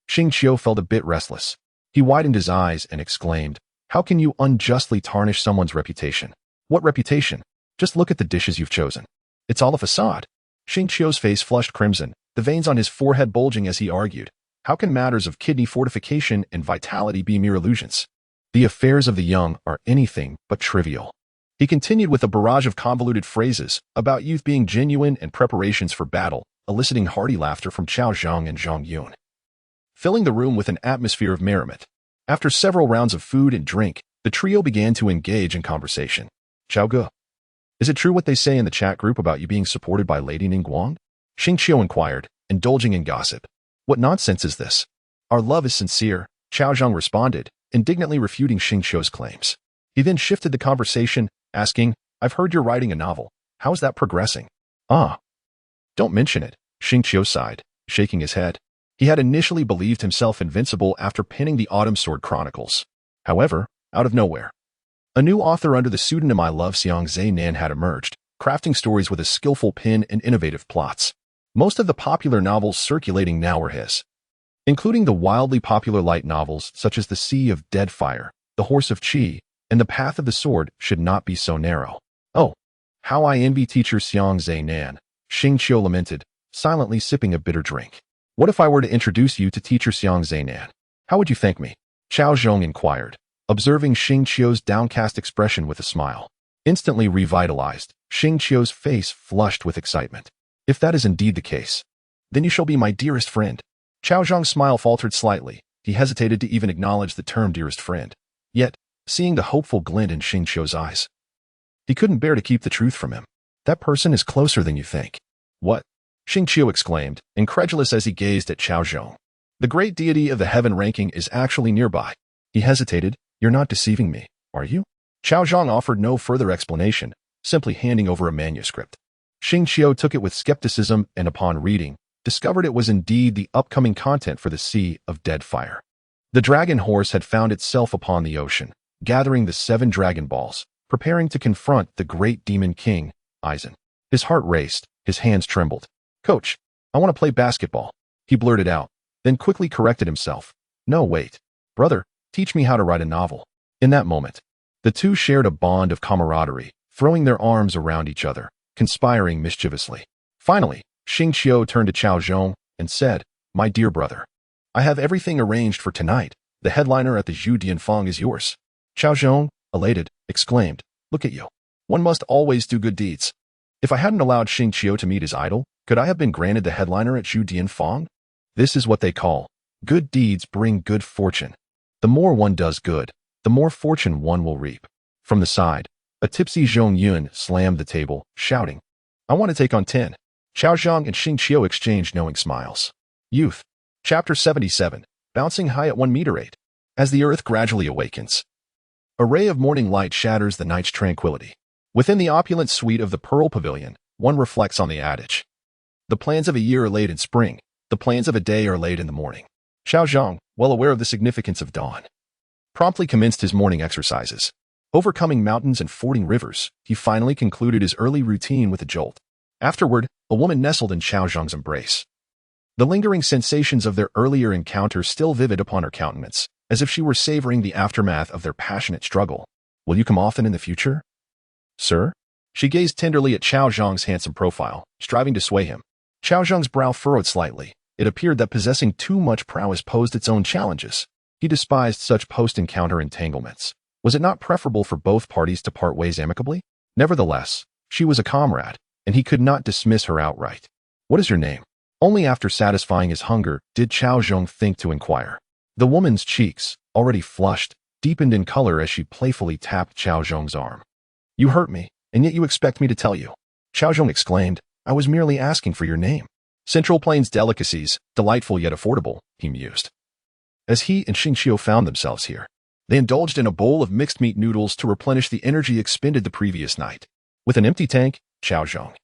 [SPEAKER 1] Xingqiu felt a bit restless. He widened his eyes and exclaimed, how can you unjustly tarnish someone's reputation? What reputation? Just look at the dishes you've chosen. It's all a facade. Xingqiu's face flushed crimson, the veins on his forehead bulging as he argued. How can matters of kidney fortification and vitality be mere illusions? The affairs of the young are anything but trivial. He continued with a barrage of convoluted phrases about youth being genuine and preparations for battle, eliciting hearty laughter from Cao Zhong and Zhang Yun, filling the room with an atmosphere of merriment. After several rounds of food and drink, the trio began to engage in conversation. Chao Ge, is it true what they say in the chat group about you being supported by Lady Ningguang? Xingqiu inquired, indulging in gossip. What nonsense is this? Our love is sincere, Cao Zhong responded, indignantly refuting Xingqiu's claims. He then shifted the conversation, asking, I've heard you're writing a novel. How's that progressing? Ah. Don't mention it, Xingqiu sighed, shaking his head. He had initially believed himself invincible after penning the Autumn Sword Chronicles. However, out of nowhere, a new author under the pseudonym I Love Xiang Zhe Nan had emerged, crafting stories with a skillful pen and innovative plots. Most of the popular novels circulating now were his, including the wildly popular light novels such as The Sea of Dead Fire, The Horse of Qi, and The Path of the Sword should not be so narrow. Oh, how I envy teacher Xiang Zhe Nan, Xingqiu lamented, silently sipping a bitter drink. What if I were to introduce you to teacher Xiang Zhe Nan? How would you thank me? Cao Zhong inquired, observing Xingqiu's downcast expression with a smile. Instantly revitalized, Xing Qiu's face flushed with excitement. If that is indeed the case, then you shall be my dearest friend. Cao Zhong's smile faltered slightly. He hesitated to even acknowledge the term dearest friend. Yet, seeing the hopeful glint in Xing Qiu's eyes, he couldn't bear to keep the truth from him. That person is closer than you think. What? Xing Qiu exclaimed, incredulous as he gazed at Cao Zhong. The great deity of the heaven ranking is actually nearby. He hesitated. You're not deceiving me, are you? Cao Zhong offered no further explanation, simply handing over a manuscript. Xing Qiu took it with skepticism and upon reading, discovered it was indeed the upcoming content for the Sea of Dead Fire. The dragon horse had found itself upon the ocean, gathering the 7 dragon balls, preparing to confront the great demon king, Aizen. His heart raced, his hands trembled. Coach, I want to play basketball, he blurted out, then quickly corrected himself. No, wait. Brother, teach me how to write a novel. In that moment, the two shared a bond of camaraderie, throwing their arms around each other, conspiring mischievously. Finally, Xing Qiu turned to Cao Zhong and said, My dear brother, I have everything arranged for tonight. The headliner at the Zhu Dianfang is yours. Cao Zhong, elated, exclaimed, Look at you. One must always do good deeds. If I hadn't allowed Xing Qiu to meet his idol, could I have been granted the headliner at Zhu Dianfang? This is what they call, good deeds bring good fortune. The more one does good, the more fortune one will reap. From the side, a tipsy Zhong Yun slammed the table, shouting, I want to take on 10. Cao Zhong and Xing Qiu exchanged knowing smiles. Youth. Chapter 77. Bouncing high at 1 meter 8. As the earth gradually awakens, a ray of morning light shatters the night's tranquility. Within the opulent suite of the Pearl Pavilion, one reflects on the adage. The plans of a year are laid in spring. The plans of a day are laid in the morning. Cao Zhong, well aware of the significance of dawn, promptly commenced his morning exercises. Overcoming mountains and fording rivers, he finally concluded his early routine with a jolt. Afterward, a woman nestled in Cao Zhong's embrace. The lingering sensations of their earlier encounter still vivid upon her countenance, as if she were savoring the aftermath of their passionate struggle. Will you come often in the future? Sir? She gazed tenderly at Cao Zhong's handsome profile, striving to sway him. Cao Zhong's brow furrowed slightly. It appeared that possessing too much prowess posed its own challenges. He despised such post-encounter entanglements. Was it not preferable for both parties to part ways amicably? Nevertheless, she was a comrade, and he could not dismiss her outright. What is your name? Only after satisfying his hunger did Cao Zhong think to inquire. The woman's cheeks, already flushed, deepened in color as she playfully tapped Cao Zhong's arm. You hurt me, and yet you expect me to tell you. Cao Zhong exclaimed, I was merely asking for your name. Central Plains delicacies, delightful yet affordable, he mused. As he and Xing Qiu found themselves here, they indulged in a bowl of mixed meat noodles to replenish the energy expended the previous night. With an empty tank, Cao Zhong,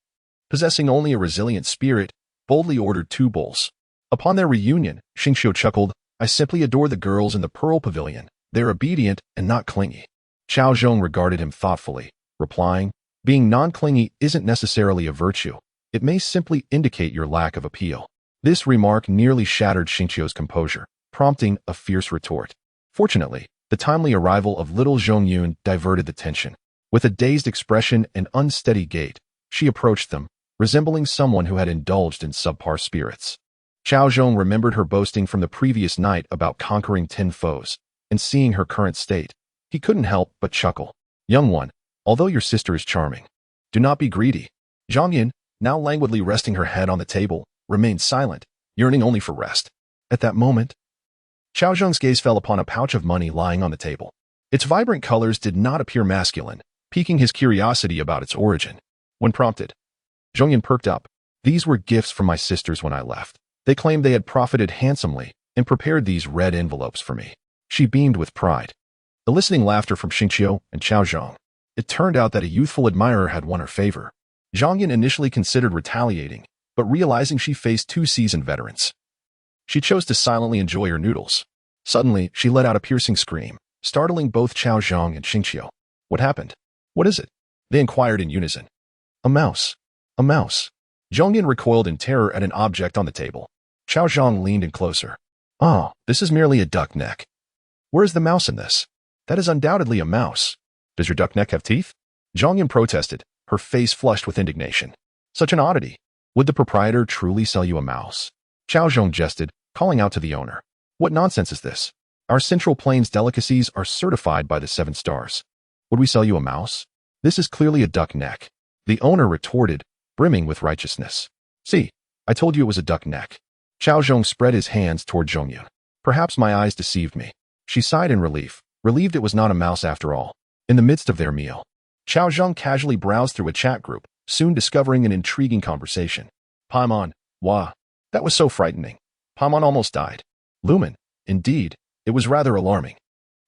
[SPEAKER 1] possessing only a resilient spirit, boldly ordered 2 bowls. Upon their reunion, Xing Qiu chuckled, I simply adore the girls in the Pearl Pavilion. They're obedient and not clingy. Cao Zhong regarded him thoughtfully, replying, being non-clingy isn't necessarily a virtue. It may simply indicate your lack of appeal. This remark nearly shattered Xing Qiu's composure, prompting a fierce retort. Fortunately, the timely arrival of little Zhong Yun diverted the tension. With a dazed expression and unsteady gait, she approached them, resembling someone who had indulged in subpar spirits. Cao Zhong remembered her boasting from the previous night about conquering 10 foes, and seeing her current state, he couldn't help but chuckle. Young one, although your sister is charming, do not be greedy. Zhong Yun, now languidly resting her head on the table, remained silent, yearning only for rest. At that moment, Cao Zhong's gaze fell upon a pouch of money lying on the table. Its vibrant colors did not appear masculine, piquing his curiosity about its origin. When prompted, Zhong Yun perked up. These were gifts from my sisters when I left. They claimed they had profited handsomely and prepared these red envelopes for me. She beamed with pride, eliciting laughter from Xing Qiu and Cao Zhong. It turned out that a youthful admirer had won her favor. Zhong Yun initially considered retaliating, but realizing she faced 2 seasoned veterans, she chose to silently enjoy her noodles. Suddenly, she let out a piercing scream, startling both Cao Zhong and Xing Qiu. What happened? What is it? They inquired in unison. A mouse. A mouse. Zhong Yun recoiled in terror at an object on the table. Cao Zhong leaned in closer. Oh, this is merely a duck neck. Where is the mouse in this? That is undoubtedly a mouse. Does your duck neck have teeth? Zhong Yun protested, her face flushed with indignation. Such an oddity. Would the proprietor truly sell you a mouse? Cao Zhong jested, calling out to the owner. What nonsense is this? Our Central Plains delicacies are certified by the 7 stars. Would we sell you a mouse? This is clearly a duck neck. The owner retorted, brimming with righteousness. See, I told you it was a duck neck. Cao Zhong spread his hands toward Zhongyun. Perhaps my eyes deceived me. She sighed in relief, relieved it was not a mouse after all. In the midst of their meal, Cao Zhong casually browsed through a chat group, soon discovering an intriguing conversation. Paimon, wah. That was so frightening. Paimon almost died. Lumen, indeed, it was rather alarming.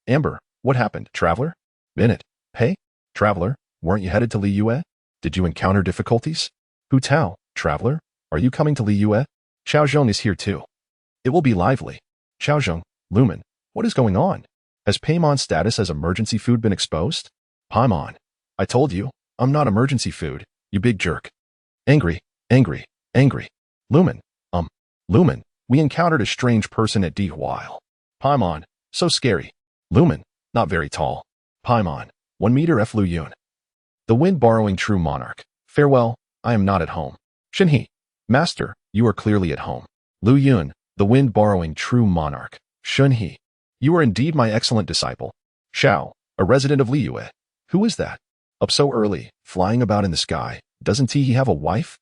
[SPEAKER 1] Amber, what happened, traveler? Bennett, hey, traveler, weren't you headed to Liyue? Did you encounter difficulties? Hu Tao, traveler, are you coming to Liyue? Cao Zhong is here too. It will be lively. Cao Zhong, Lumen, what is going on? Has Paimon's status as emergency food been exposed? Paimon, I told you, I'm not emergency food, you big jerk. Angry, angry, angry. Lumen, Lumen, we encountered a strange person at While. Paimon, so scary. Lumen, not very tall. Paimon, 1 meter F. Lu Yun. The wind borrowing true monarch. Farewell, I am not at home. Shinhe, master, you are clearly at home. Lu Yun, the wind borrowing true monarch. Shunhe, you are indeed my excellent disciple. Xiao, a resident of Liyue. Who is that? Up so early, flying about in the sky. Doesn't he have a wife?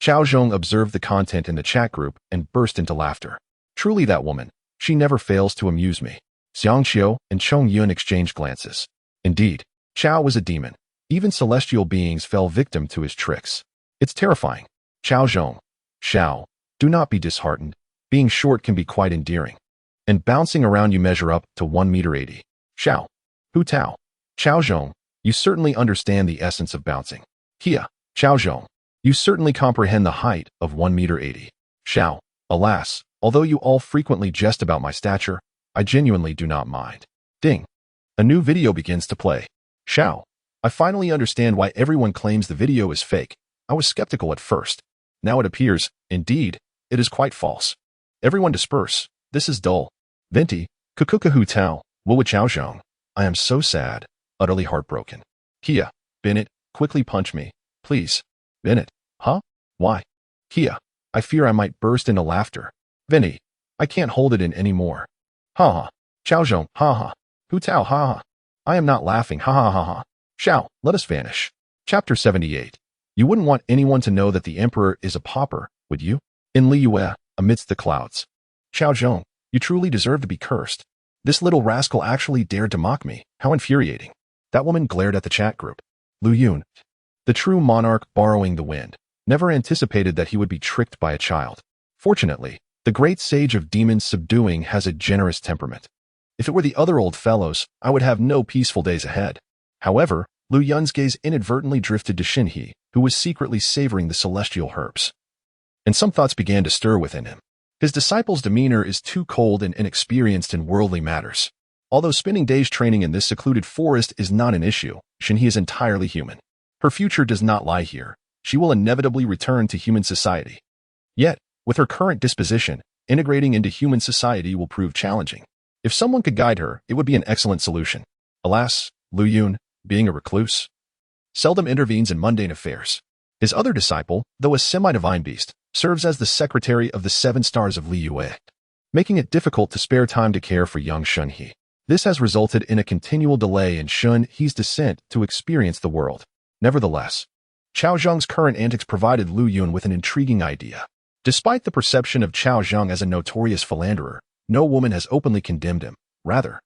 [SPEAKER 1] Cao Zhong observed the content in the chat group and burst into laughter. Truly that woman. She never fails to amuse me. Xiang Xiao and Chong Yun exchanged glances. Indeed, Xiao was a demon. Even celestial beings fell victim to his tricks. It's terrifying. Cao Zhong, Xiao, do not be disheartened. Being short can be quite endearing. And bouncing around you measure up to 1 meter 80. Xiao, Hu Tao, Cao Zhong, you certainly understand the essence of bouncing. Kia, Cao Zhong, you certainly comprehend the height of 1 meter 80. Xiao, alas, although you all frequently jest about my stature, I genuinely do not mind. Ding. A new video begins to play. Xiao, I finally understand why everyone claims the video is fake. I was skeptical at first. Now it appears, indeed, it is quite false. Everyone disperse. This is dull. Venti, Kukukahu Tao, Wuwa Cao Zhong. I am so sad, utterly heartbroken. Kia, Bennett, quickly punch me, please. Bennett, huh? Why? Kia, I fear I might burst into laughter. Venti, I can't hold it in anymore. Ha ha. Cao Zhong, ha ha. Hu Tao, ha ha. I am not laughing, ha ha ha ha. Xiao, let us vanish. Chapter 78. You wouldn't want anyone to know that the emperor is a pauper, would you? In Liyue, amidst the clouds. Cao Zhong, you truly deserve to be cursed. This little rascal actually dared to mock me. How infuriating. That woman glared at the chat group. Lu Yun, the true monarch borrowing the wind, never anticipated that he would be tricked by a child. Fortunately, the great sage of demons subduing has a generous temperament. If it were the other old fellows, I would have no peaceful days ahead. However, Lu Yun's gaze inadvertently drifted to Shinhe, who was secretly savoring the celestial herbs. And some thoughts began to stir within him. His disciple's demeanor is too cold and inexperienced in worldly matters. Although spending days training in this secluded forest is not an issue, Shinhe is entirely human. Her future does not lie here. She will inevitably return to human society. Yet, with her current disposition, integrating into human society will prove challenging. If someone could guide her, it would be an excellent solution. Alas, Lu Yun, being a recluse, seldom intervenes in mundane affairs. His other disciple, though a semi-divine beast, serves as the secretary of the 7 stars of Liyue, making it difficult to spare time to care for young Shunhe. This has resulted in a continual delay in Shunhe's descent to experience the world. Nevertheless, Cao Zhong's current antics provided Lu Yun with an intriguing idea. Despite the perception of Cao Zhong as a notorious philanderer, no woman has openly condemned him. Rather,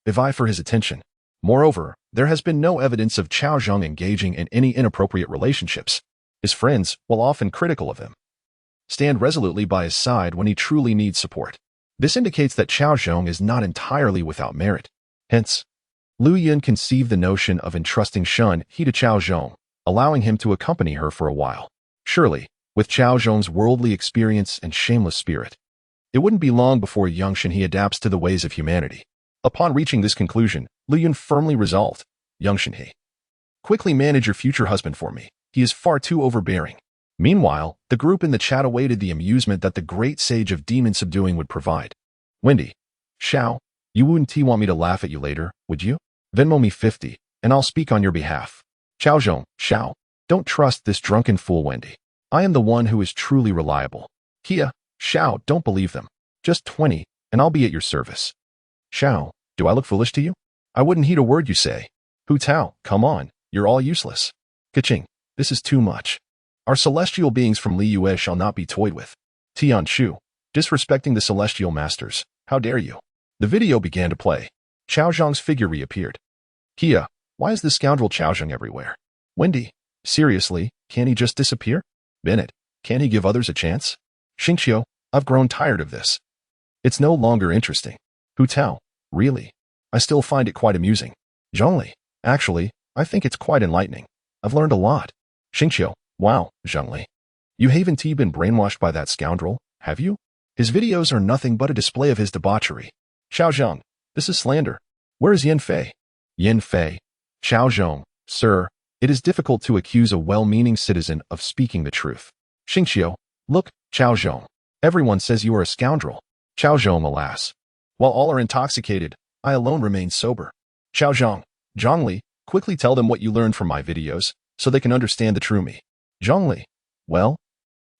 [SPEAKER 1] they vie for his attention. Moreover, there has been no evidence of Cao Zhong engaging in any inappropriate relationships. His friends, while often critical of him, stand resolutely by his side when he truly needs support. This indicates that Cao Zhong is not entirely without merit. Hence, Lu Yun conceived the notion of entrusting Shunhe to Cao Zhong, allowing him to accompany her for a while. Surely, with Cao Zhong's worldly experience and shameless spirit, it wouldn't be long before young Shunhe adapts to the ways of humanity. Upon reaching this conclusion, Lu Yun firmly resolved, young Shunhe, quickly manage your future husband for me. He is far too overbearing. Meanwhile, the group in the chat awaited the amusement that the great sage of demon subduing would provide. Wendy, Xiao, you wouldn't want me to laugh at you later, would you? Venmo me 50, and I'll speak on your behalf. Cao Zhong, Xiao, don't trust this drunken fool Wendy. I am the one who is truly reliable. Kia, Xiao, don't believe them. Just 20, and I'll be at your service. Xiao, do I look foolish to you? I wouldn't heed a word you say. Hu Tao, come on, you're all useless. Kaching, this is too much. Our celestial beings from Liyue shall not be toyed with. Tian Shu, disrespecting the celestial masters, how dare you? The video began to play. Cao Zhong's figure reappeared. Kia, why is this scoundrel Cao Zhong everywhere? Wendy, seriously, can't he just disappear? Bennett, can't he give others a chance? Xingqiu, I've grown tired of this. It's no longer interesting. Hu Tao, really? I still find it quite amusing. Zhongli, actually, I think it's quite enlightening. I've learned a lot. Xingqiu, wow, Zhongli. You haven't been brainwashed by that scoundrel, have you? His videos are nothing but a display of his debauchery. Cao Zhong, this is slander. Where is Yin Fei? Yin Fei. Cao Zhong, sir, it is difficult to accuse a well-meaning citizen of speaking the truth. Xingqiu, look, Cao Zhong. Everyone says you are a scoundrel. Cao Zhong, alas. While all are intoxicated, I alone remain sober. Cao Zhong, Zhongli, quickly tell them what you learned from my videos, so they can understand the true me. Zhongli, well,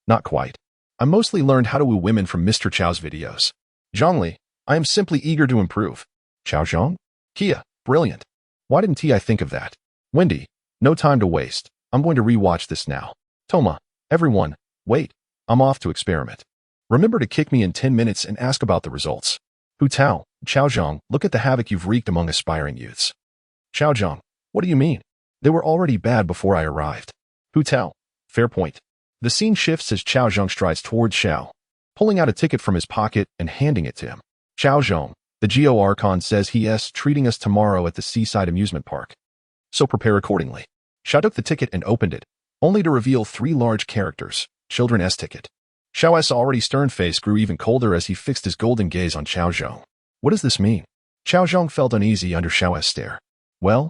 [SPEAKER 1] not quite. I mostly learned how to woo women from Mr. Chao's videos. Zhongli, I am simply eager to improve. Cao Zhong? Kia, brilliant. Why didn't I think of that? Wendy, no time to waste. I'm going to rewatch this now. Toma, everyone, wait. I'm off to experiment. Remember to kick me in 10 minutes and ask about the results. Hu Tao, Cao Zhong, look at the havoc you've wreaked among aspiring youths. Cao Zhong, what do you mean? They were already bad before I arrived. Hu Tao, fair point. The scene shifts as Cao Zhong strides towards Xiao, pulling out a ticket from his pocket and handing it to him. Cao Zhong, the Geo Archon says he is treating us tomorrow at the seaside amusement park. So prepare accordingly. Xiao took the ticket and opened it, only to reveal 3 large characters, Children's ticket. Xiao's already stern face grew even colder as he fixed his golden gaze on Cao Zhong. What does this mean? Cao Zhong felt uneasy under Xiao's stare. Well,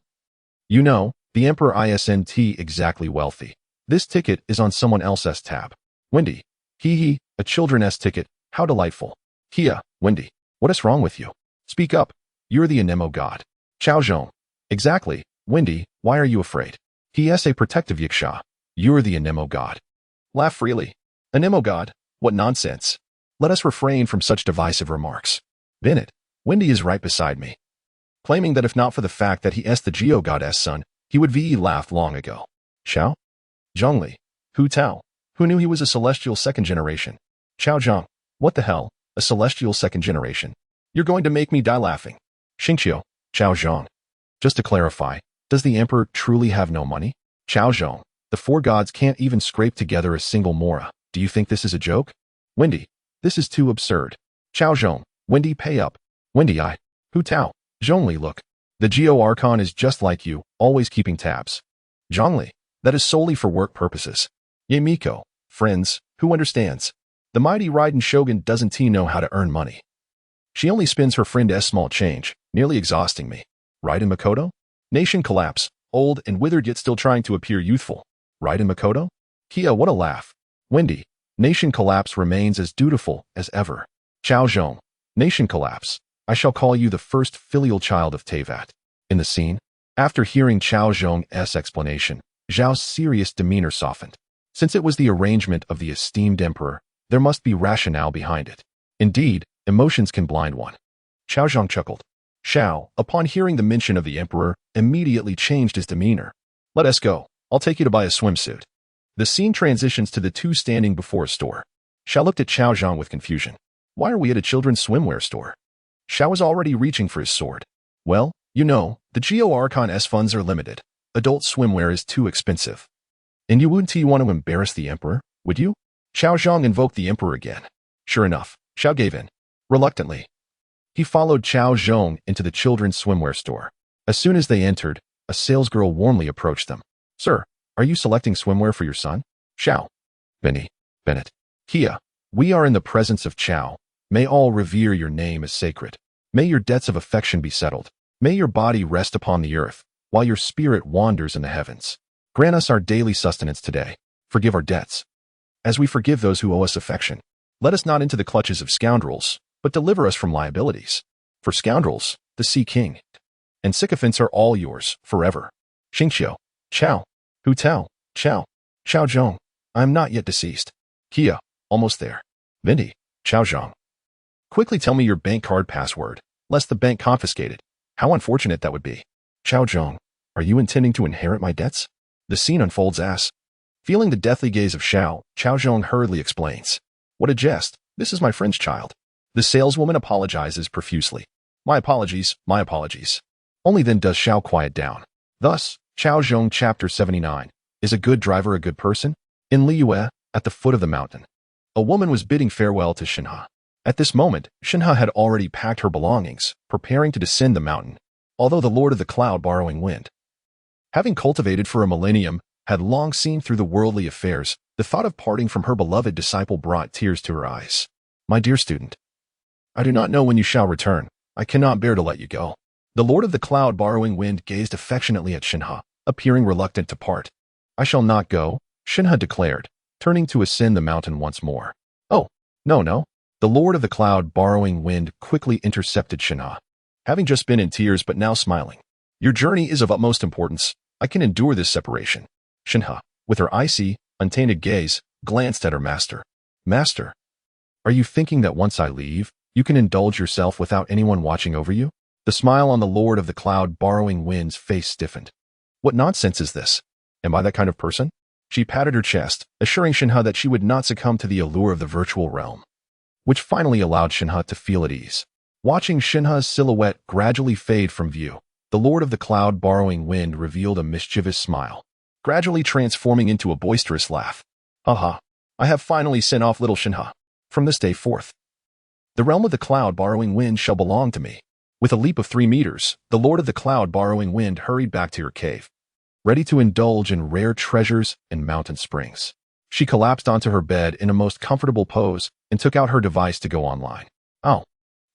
[SPEAKER 1] you know, the Emperor isn't exactly wealthy. This ticket is on someone else's tab. Wendy, hee, a Children's ticket, how delightful. Kia, Wendy, what is wrong with you? Speak up, you're the Anemo god. Cao Zhong, exactly, Wendy, why are you afraid? He is a protective Yiksha. You're the Anemo god. Laugh freely. Anemo god, what nonsense. Let us refrain from such divisive remarks. Bennett, Wendy is right beside me, claiming that if not for the fact that he is the Geo god's son, he would laughed long ago. Xiao? Zhongli, Hu Tao, who knew he was a celestial second generation? Cao Zhong, what the hell, a celestial second generation? You're going to make me die laughing. Xingqiu, Cao Zhong. Just to clarify, does the emperor truly have no money? Cao Zhong, the 4 gods can't even scrape together a single mora. Do you think this is a joke? Wendy, this is too absurd. Cao Zhong, Wendy, pay up. Wendy, Hu Tao, Zhongli, look. The Geo Archon is just like you, always keeping tabs. Zhongli, that is solely for work purposes. Ye Miko, friends, who understands? The mighty Raiden Shogun doesn't know how to earn money. She only spends her friend's small change, nearly exhausting me. Raiden Makoto? Nation collapse, old and withered yet still trying to appear youthful. Raiden Makoto? Kia, what a laugh. Wendy, nation collapse remains as dutiful as ever. Cao Zhong, nation collapse. I shall call you the first filial child of Tivat. In the scene, after hearing Cao Zhong's explanation, Zhao's serious demeanor softened. Since it was the arrangement of the esteemed emperor, there must be rationale behind it. Indeed, emotions can blind one. Cao Zhong chuckled. Xiao, upon hearing the mention of the emperor, immediately changed his demeanor. Let us go. I'll take you to buy a swimsuit. The scene transitions to the 2 standing before a store. Xiao looked at Cao Zhong with confusion. Why are we at a children's swimwear store? Xiao was already reaching for his sword. Well, you know, the Geo Archon's funds are limited. Adult swimwear is too expensive. And you wouldn't want to embarrass the emperor, would you? Cao Zhong invoked the emperor again. Sure enough, Xiao gave in. Reluctantly, he followed Cao Zhong into the children's swimwear store. As soon as they entered, a salesgirl warmly approached them. Sir, are you selecting swimwear for your son? Xiao. Bennett. Kia, we are in the presence of Qiao. May all revere your name as sacred. May your debts of affection be settled. May your body rest upon the earth, while your spirit wanders in the heavens. Grant us our daily sustenance today. Forgive our debts, as we forgive those who owe us affection. Let us not into the clutches of scoundrels, but deliver us from liabilities. For scoundrels, the Sea King, and sycophants are all yours, forever. Xingqiu, Qiao, Hu Tao, Qiao, Cao Zhong, I am not yet deceased. Kia, almost there. Vindy, Cao Zhong. Quickly tell me your bank card password, lest the bank confiscate it. How unfortunate that would be. Cao Zhong, Are you intending to inherit my debts? The scene unfolds as, feeling the deathly gaze of Cao Zhong hurriedly explains. What a jest. This is my friend's child. The saleswoman apologizes profusely. My apologies, my apologies. Only then does Xiao quiet down. Thus, Cao Zhong chapter 79. Is a good driver a good person? In Liyue, at the foot of the mountain, a woman was bidding farewell to Shenhe. At this moment, Shenhe had already packed her belongings, preparing to descend the mountain, although the Lord of the Cloud borrowing wind, having cultivated for a millennium, had long seen through the worldly affairs, the thought of parting from her beloved disciple brought tears to her eyes. My dear student, I do not know when you shall return. I cannot bear to let you go. The Lord of the Cloud borrowing wind gazed affectionately at Shenhe, appearing reluctant to part. I shall not go, Shenhe declared, turning to ascend the mountain once more. Oh, no. The Lord of the Cloud borrowing wind quickly intercepted Shenhe, having just been in tears but now smiling. Your journey is of utmost importance. I can endure this separation. Shenhe, with her icy, untainted gaze, glanced at her master. Master, are you thinking that once I leave, you can indulge yourself without anyone watching over you? The smile on the Lord of the Cloud borrowing wind's face stiffened. What nonsense is this? Am I that kind of person? She patted her chest, assuring Shenhe that she would not succumb to the allure of the virtual realm, which finally allowed Shenhe to feel at ease. Watching Shenhe's silhouette gradually fade from view, the Lord of the Cloud borrowing wind revealed a mischievous smile, gradually transforming into a boisterous laugh. Haha, I have finally sent off little Shenhe. From this day forth, the realm of the Cloud borrowing wind shall belong to me. With a leap of 3 meters, the Lord of the Cloud borrowing wind hurried back to her cave, ready to indulge in rare treasures and mountain springs. She collapsed onto her bed in a most comfortable pose and took out her device to go online. Oh,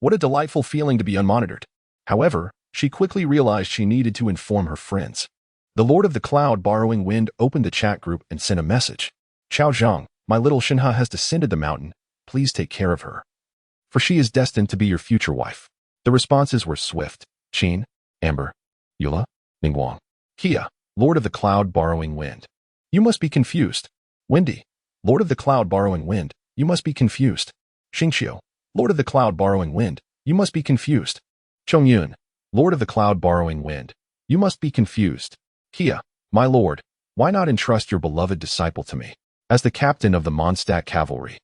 [SPEAKER 1] what a delightful feeling to be unmonitored. However, she quickly realized she needed to inform her friends. The Lord of the Cloud borrowing wind opened the chat group and sent a message. Cao Zhong, my little Shenhe has descended the mountain. Please take care of her, for she is destined to be your future wife. The responses were swift. Qin, Amber, Yula, Ningguang, Kia, Lord of the Cloud borrowing wind. You must be confused. Wendy, Lord of the Cloud borrowing wind. You must be confused. Xingqiu, Lord of the Cloud borrowing wind. You must be confused. Chongyun, Lord of the Cloud borrowing wind. You must be confused. Kia, my lord, why not entrust your beloved disciple to me as the captain of the Mondstadt cavalry?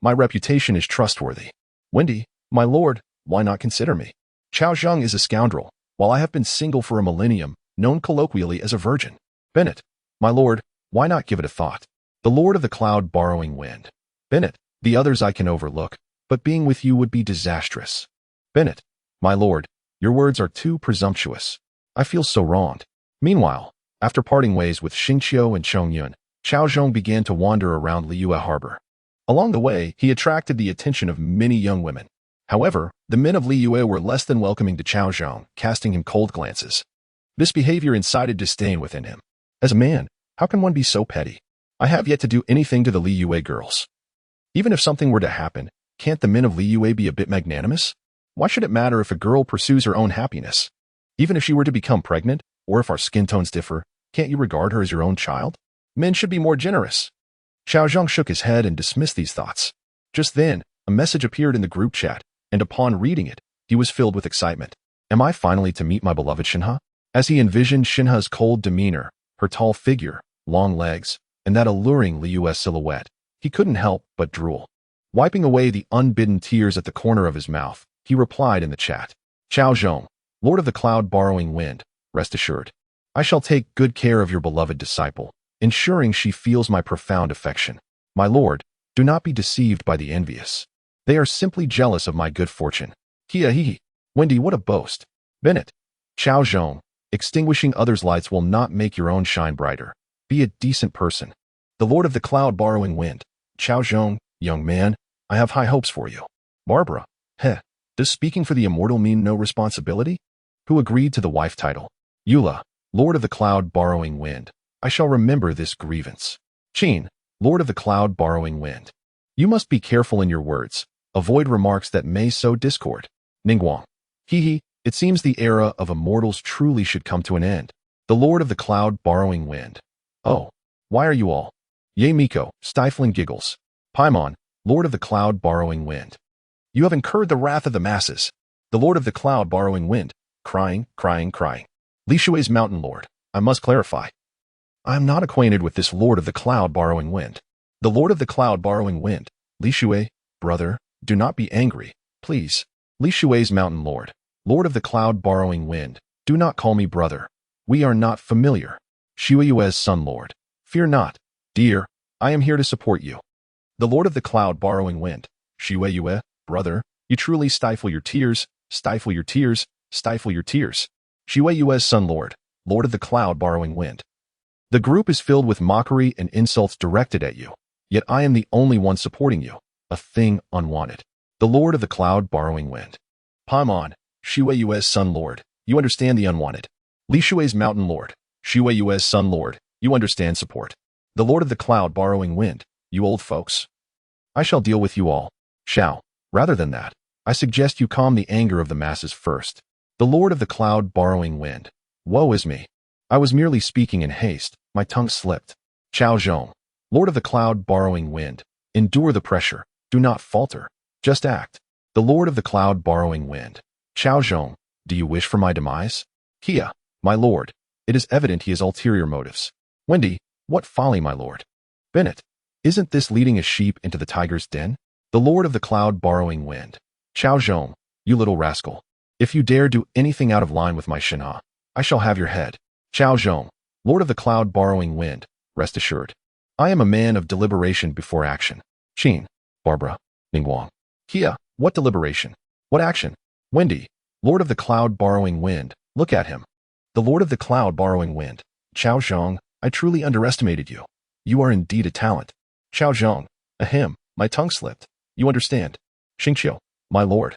[SPEAKER 1] My reputation is trustworthy. Wendy, my lord, why not consider me? Cao Zhong is a scoundrel, while I have been single for a millennium, known colloquially as a virgin. Bennett, my lord, why not give it a thought? The Lord of the Cloud borrowing wind. Bennett, the others I can overlook, but being with you would be disastrous. Bennett, my lord, your words are too presumptuous. I feel so wronged. Meanwhile, after parting ways with Xingqiu and Chongyun, Cao Zhong began to wander around Liyue Harbor. Along the way, he attracted the attention of many young women. However, the men of Liyue were less than welcoming to Cao Zhong, casting him cold glances. This behavior incited disdain within him. As a man, how can one be so petty? I have yet to do anything to the Liyue girls. Even if something were to happen, can't the men of Liyue be a bit magnanimous? Why should it matter if a girl pursues her own happiness? Even if she were to become pregnant, or if our skin tones differ, can't you regard her as your own child? Men should be more generous. Cao Zhong shook his head and dismissed these thoughts. Just then, a message appeared in the group chat, and upon reading it, he was filled with excitement. Am I finally to meet my beloved Shenhe? As he envisioned Shenhe's cold demeanor, her tall figure, long legs, and that alluring Liyue silhouette, he couldn't help but drool. Wiping away the unbidden tears at the corner of his mouth, he replied in the chat. Cao Zhong, Lord of the Cloud borrowing wind, rest assured, I shall take good care of your beloved disciple, ensuring she feels my profound affection. My lord, do not be deceived by the envious. They are simply jealous of my good fortune. Kia hee. Wendy, what a boast. Bennett, Cao Zhong, extinguishing others' lights will not make your own shine brighter. Be a decent person. The Lord of the Cloud borrowing wind. Cao Zhong, young man, I have high hopes for you. Barbara, does speaking for the immortal mean no responsibility? Who agreed to the wife title? Yula, Lord of the Cloud borrowing wind. I shall remember this grievance. Qin, Lord of the Cloud borrowing wind. You must be careful in your words. Avoid remarks that may sow discord. Ningguang, it seems the era of immortals truly should come to an end. The Lord of the Cloud borrowing wind. Oh, why are you all? Ye Miko, stifling giggles. Paimon, Lord of the Cloud borrowing wind. You have incurred the wrath of the masses. The Lord of the Cloud borrowing wind. Crying. Li Shui's mountain lord. I must clarify. I am not acquainted with this Lord of the Cloud borrowing wind. The Lord of the Cloud borrowing wind. Li Shui, brother, do not be angry, please. Li Shui's mountain lord. Lord of the Cloud borrowing wind. Do not call me brother. We are not familiar. Shui Yue's son lord. Fear not, dear, I am here to support you. The Lord of the Cloud borrowing wind. Shui Yue, brother, you truly stifle your tears, stifle your tears, stifle your tears. Shui Yue's son lord. Lord of the Cloud borrowing wind. The group is filled with mockery and insults directed at you, yet I am the only one supporting you, a thing unwanted. The Lord of the Cloud borrowing wind. Paimon, Shui Yue's son lord, you understand the unwanted. Li Shui's mountain lord, Shui Yue's son lord, you understand support. The Lord of the Cloud borrowing wind, you old folks. I shall deal with you all. Shall. Rather than that, I suggest you calm the anger of the masses first. The Lord of the Cloud borrowing wind. Woe is me. I was merely speaking in haste, my tongue slipped. Cao Zhong, Lord of the Cloud borrowing wind. Endure the pressure, do not falter, just act. The Lord of the Cloud borrowing wind. Cao Zhong, do you wish for my demise? Kia, my lord, it is evident he has ulterior motives. Wendy, what folly, my lord. Bennett, isn't this leading a sheep into the tiger's den? The Lord of the Cloud borrowing wind. Cao Zhong, you little rascal. If you dare do anything out of line with my Shinha, I shall have your head. Cao Zhong, Lord of the Cloud borrowing wind, rest assured. I am a man of deliberation before action. Qin, Barbara, Ningguang. Kia, what deliberation? What action? Wendy, Lord of the Cloud borrowing wind, look at him. The Lord of the Cloud borrowing wind. Cao Zhong, I truly underestimated you. You are indeed a talent. Cao Zhong, ahem, my tongue slipped. You understand. Xingqiu, my lord.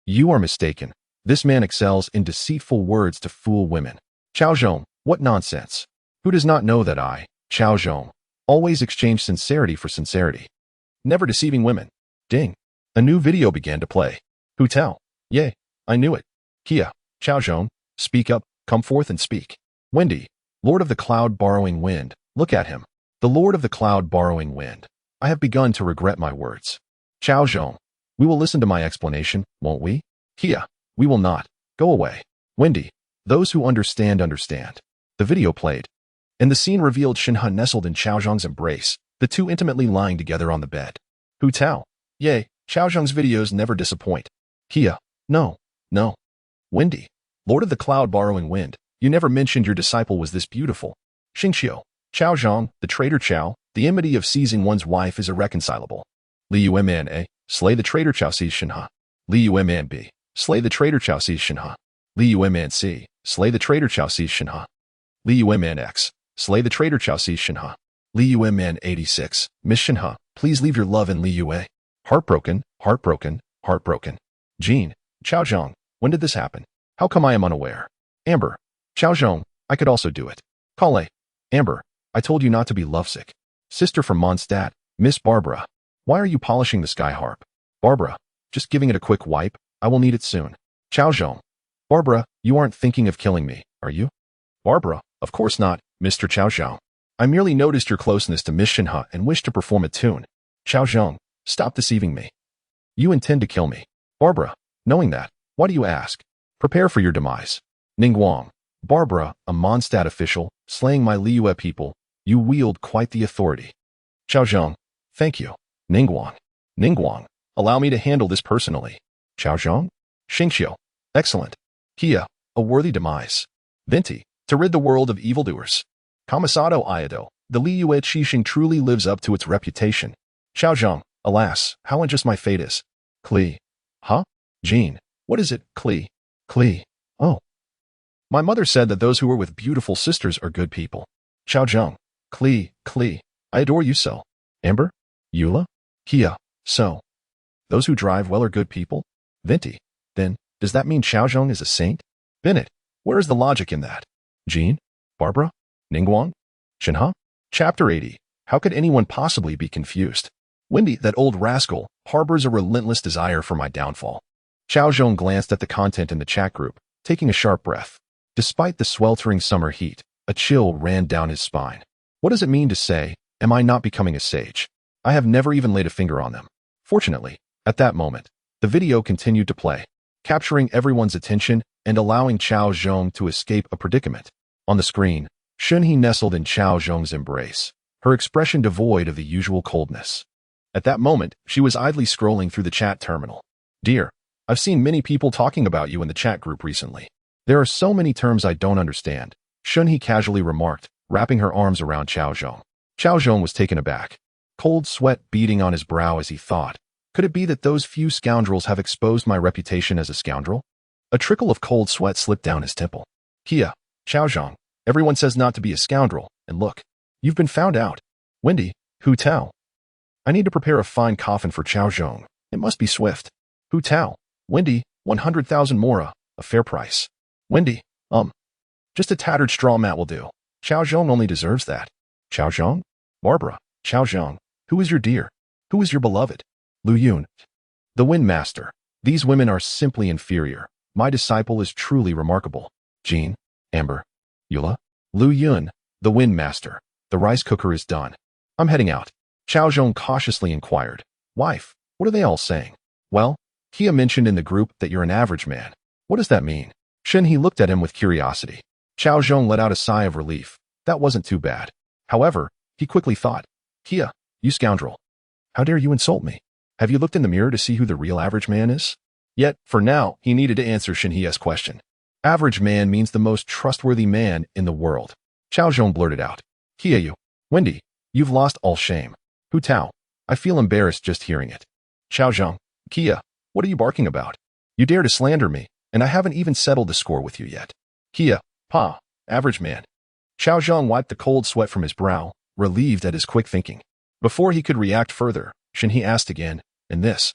[SPEAKER 1] You are mistaken. This man excels in deceitful words to fool women. Cao Zhong, what nonsense. Who does not know that I, Cao Zhong, always exchange sincerity for sincerity? Never deceiving women. Ding. A new video began to play. Who tell? Yay, I knew it. Kia, Cao Zhong, speak up, come forth and speak. Wendy, Lord of the Cloud borrowing wind, look at him. The Lord of the Cloud borrowing wind. I have begun to regret my words. Cao Zhong, we will listen to my explanation, won't we? Kia, we will not. Go away. Wendy, those who understand, understand. The video played, and the scene revealed Shinha nestled in Cao Zhong's embrace, the two intimately lying together on the bed. Hu Tao. Yay, Cao Zhong's videos never disappoint. Kia. No. No. Wendy. Lord of the Cloud borrowing wind. You never mentioned your disciple was this beautiful. Xingqiu. Cao Zhong, the traitor Cao, the enmity of seizing one's wife is irreconcilable. Li Yueman A. Slay the traitor Cao sees Shinha. Li Yueman B. Slay the traitor Cao sees Shinha. Li Yueman C. Slay the traitor Cao sees Shinha. Li Yueman X. Slay the traitor Cao sees Shinha. Li Yueman 86. Miss Shinha, please leave your love in Li Yue. Heartbroken, heartbroken, heartbroken. Jean. Cao Zhong, when did this happen? How come I am unaware? Amber. Cao Zhong, I could also do it. Kale. Amber, I told you not to be lovesick. Sister from Mondstadt, Miss Barbara. Why are you polishing the sky harp? Barbara, just giving it a quick wipe, I will need it soon. Cao Zhong. Barbara, you aren't thinking of killing me, are you? Barbara, of course not, Mr. Cao Zhong. I merely noticed your closeness to Miss Shinha and wished to perform a tune. Cao Zhong, stop deceiving me. You intend to kill me. Barbara, knowing that, why do you ask? Prepare for your demise. Ningguang. Barbara, a Mondstadt official, slaying my Liyue people, you wield quite the authority. Cao Zhong, thank you. Ningguang. Ningguang, allow me to handle this personally. Cao Zhong? Xingqiu. Excellent. Kia, a worthy demise. Venti, to rid the world of evildoers. Kamisado Iado, the Liyue Qixing truly lives up to its reputation. Cao Zhong, alas, how unjust my fate is. Kli. Huh? Jean, what is it, Kli? Kli. Oh. My mother said that those who are with beautiful sisters are good people. Cao Zhong. Kli. I adore you so. Amber? Eula? Kia. So. Those who drive well are good people? Venti. Then, does that mean Cao Zhong is a saint? Bennett. Where is the logic in that? Jean? Barbara? Ningguang? Shinha? Chapter 80. How could anyone possibly be confused? Wendy, that old rascal, harbors a relentless desire for my downfall. Cao Zhong glanced at the content in the chat group, taking a sharp breath. Despite the sweltering summer heat, a chill ran down his spine. What does it mean to say, am I not becoming a sage? I have never even laid a finger on them. Fortunately, at that moment, the video continued to play, capturing everyone's attention and allowing Cao Zhong to escape a predicament. On the screen, Shunhee nestled in Cao Zhong's embrace, her expression devoid of the usual coldness. At that moment, she was idly scrolling through the chat terminal. Dear, I've seen many people talking about you in the chat group recently. There are so many terms I don't understand, Shunhee casually remarked, wrapping her arms around Cao Zhong. Cao Zhong was taken aback, cold sweat beading on his brow as he thought, could it be that those few scoundrels have exposed my reputation as a scoundrel? A trickle of cold sweat slipped down his temple. Kia, Cao Zhong, everyone says not to be a scoundrel, and look, you've been found out. Wendy, Hu Tao. I need to prepare a fine coffin for Cao Zhong. It must be swift. Hu Tao, Wendy, 100,000 mora, a fair price. Wendy, just a tattered straw mat will do. Cao Zhong only deserves that. Cao Zhong? Barbara, Cao Zhong, who is your dear? Who is your beloved? Lu Yun. The Wind Master. These women are simply inferior. My disciple is truly remarkable. Jean, Amber, Eula, Lu Yun, the Wind Master. The rice cooker is done. I'm heading out. Cao Zhong cautiously inquired. Wife, what are they all saying? Well, Kia mentioned in the group that you're an average man. What does that mean? Shunhee looked at him with curiosity. Cao Zhong let out a sigh of relief. That wasn't too bad. However, he quickly thought, Kia, you scoundrel. How dare you insult me? Have you looked in the mirror to see who the real average man is? Yet, for now, he needed to answer Shunhee's question. Average man means the most trustworthy man in the world. Cao Zhong blurted out. Kia you. Wendy, you've lost all shame. Hu Tao, I feel embarrassed just hearing it. Cao Zhong, Kia, what are you barking about? You dare to slander me, and I haven't even settled the score with you yet. Kia, Pa, average man. Cao Zhong wiped the cold sweat from his brow, relieved at his quick thinking. Before he could react further, Shunhee asked again, and this?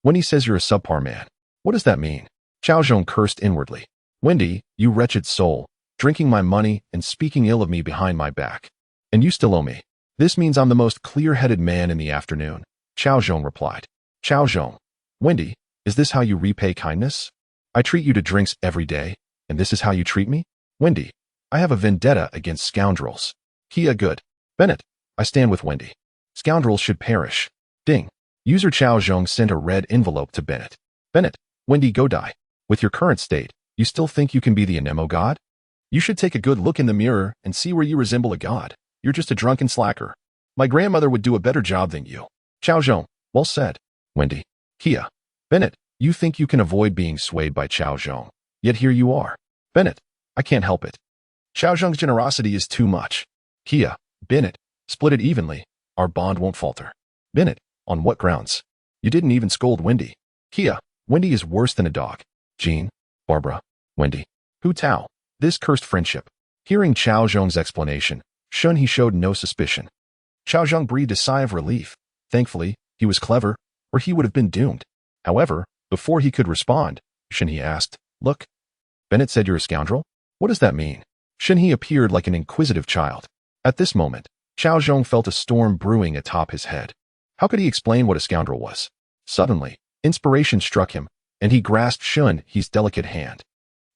[SPEAKER 1] When he says you're a subpar man, what does that mean? Cao Zhong cursed inwardly. Wendy, you wretched soul, drinking my money and speaking ill of me behind my back. And you still owe me. This means I'm the most clear-headed man in the afternoon, Cao Zhong replied. Cao Zhong, Wendy, is this how you repay kindness? I treat you to drinks every day, and this is how you treat me? Wendy, I have a vendetta against scoundrels. Kia good. Bennett, I stand with Wendy. Scoundrels should perish. Ding. User Cao Zhong sent a red envelope to Bennett. Bennett, Wendy go die. With your current state, you still think you can be the Anemo god? You should take a good look in the mirror and see where you resemble a god. You're just a drunken slacker. My grandmother would do a better job than you. Cao Zhong, well said. Wendy. Kia. Bennett, you think you can avoid being swayed by Cao Zhong. Yet here you are. Bennett, I can't help it. Cao Zhong's generosity is too much. Kia. Bennett, split it evenly. Our bond won't falter. Bennett, on what grounds? You didn't even scold Wendy. Kia. Wendy is worse than a dog. Jean. Barbara. Wendy. Hu Tao. This cursed friendship. Hearing Cao Zhong's explanation, Shunhee showed no suspicion. Cao Zhong breathed a sigh of relief. Thankfully, he was clever, or he would have been doomed. However, before he could respond, Shunhee asked, Look, Bennett said you're a scoundrel? What does that mean? Shunhee appeared like an inquisitive child. At this moment, Cao Zhong felt a storm brewing atop his head. How could he explain what a scoundrel was? Suddenly, inspiration struck him, and he grasped Shunhee's delicate hand.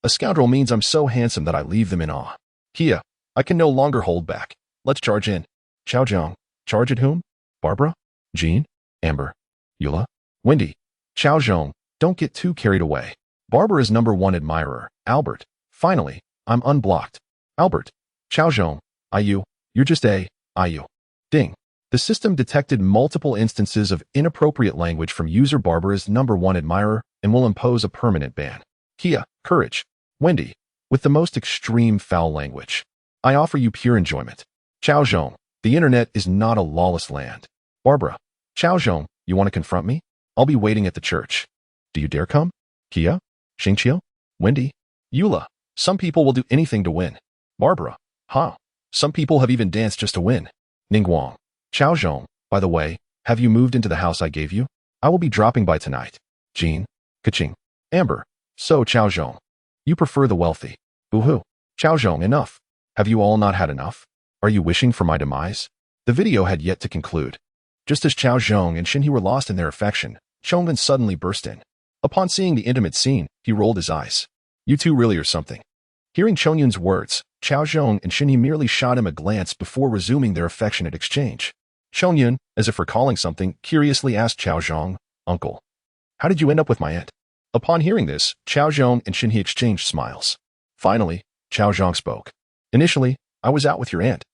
[SPEAKER 1] A scoundrel means I'm so handsome that I leave them in awe. Kia, I can no longer hold back. Let's charge in. Cao Zhong, charge at whom? Barbara? Jean? Amber? Eula? Wendy? Cao Zhong, don't get too carried away. Barbara is #1 admirer, Albert. Finally, I'm unblocked. Albert. Cao Zhong, you're just IU. Ding. The system detected multiple instances of inappropriate language from user Barbara's #1 admirer and will impose a permanent ban. Kia, courage. Wendy, with the most extreme foul language. I offer you pure enjoyment. Cao Zhong, the internet is not a lawless land. Barbara. Cao Zhong, you want to confront me? I'll be waiting at the church. Do you dare come? Kia? Xingqiu? Wendy? Eula. Some people will do anything to win. Barbara. Ha. Some people have even danced just to win. Ningguang. Cao Zhong, by the way, have you moved into the house I gave you? I will be dropping by tonight. Jean. Kaching. Amber. So Cao Zhong. You prefer the wealthy. Boo-hoo. Cao Zhong, enough. Have you all not had enough? Are you wishing for my demise? The video had yet to conclude. Just as Cao Zhong and Shunhee were lost in their affection, Chonglin suddenly burst in. Upon seeing the intimate scene, he rolled his eyes. You two really are something. Hearing Chongyun's words, Cao Zhong and Shunhee merely shot him a glance before resuming their affectionate exchange. Chongyun, as if recalling something, curiously asked Cao Zhong, Uncle, how did you end up with my aunt? Upon hearing this, Cao Zhong and Shunhee exchanged smiles. Finally, Cao Zhong spoke. Initially, I was out with your aunt.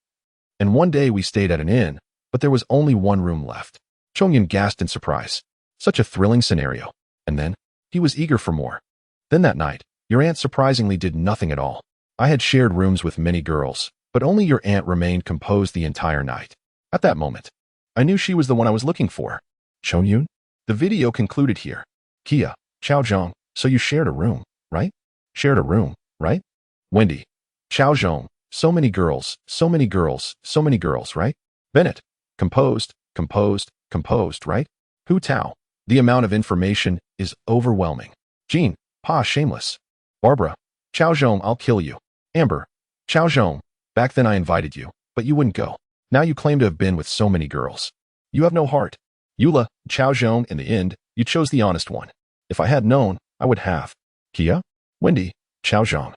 [SPEAKER 1] And one day we stayed at an inn, but there was only one room left. Chongyun gasped in surprise. Such a thrilling scenario. And then, he was eager for more. Then that night, your aunt surprisingly did nothing at all. I had shared rooms with many girls, but only your aunt remained composed the entire night. At that moment, I knew she was the one I was looking for. Chongyun? The video concluded here. Kia, Cao Zhong, so you shared a room, right? Shared a room, right? Wendy. Cao Zhong, so many girls, so many girls, so many girls, right? Bennett. Composed, right? Hu Tao. The amount of information is overwhelming. Jean. Pa, shameless. Barbara. Cao Zhong, I'll kill you. Amber. Cao Zhong. Back then I invited you, but you wouldn't go. Now you claim to have been with so many girls. You have no heart. Eula. Cao Zhong, in the end, you chose the honest one. If I had known, I would have. Kia? Wendy. Cao Zhong.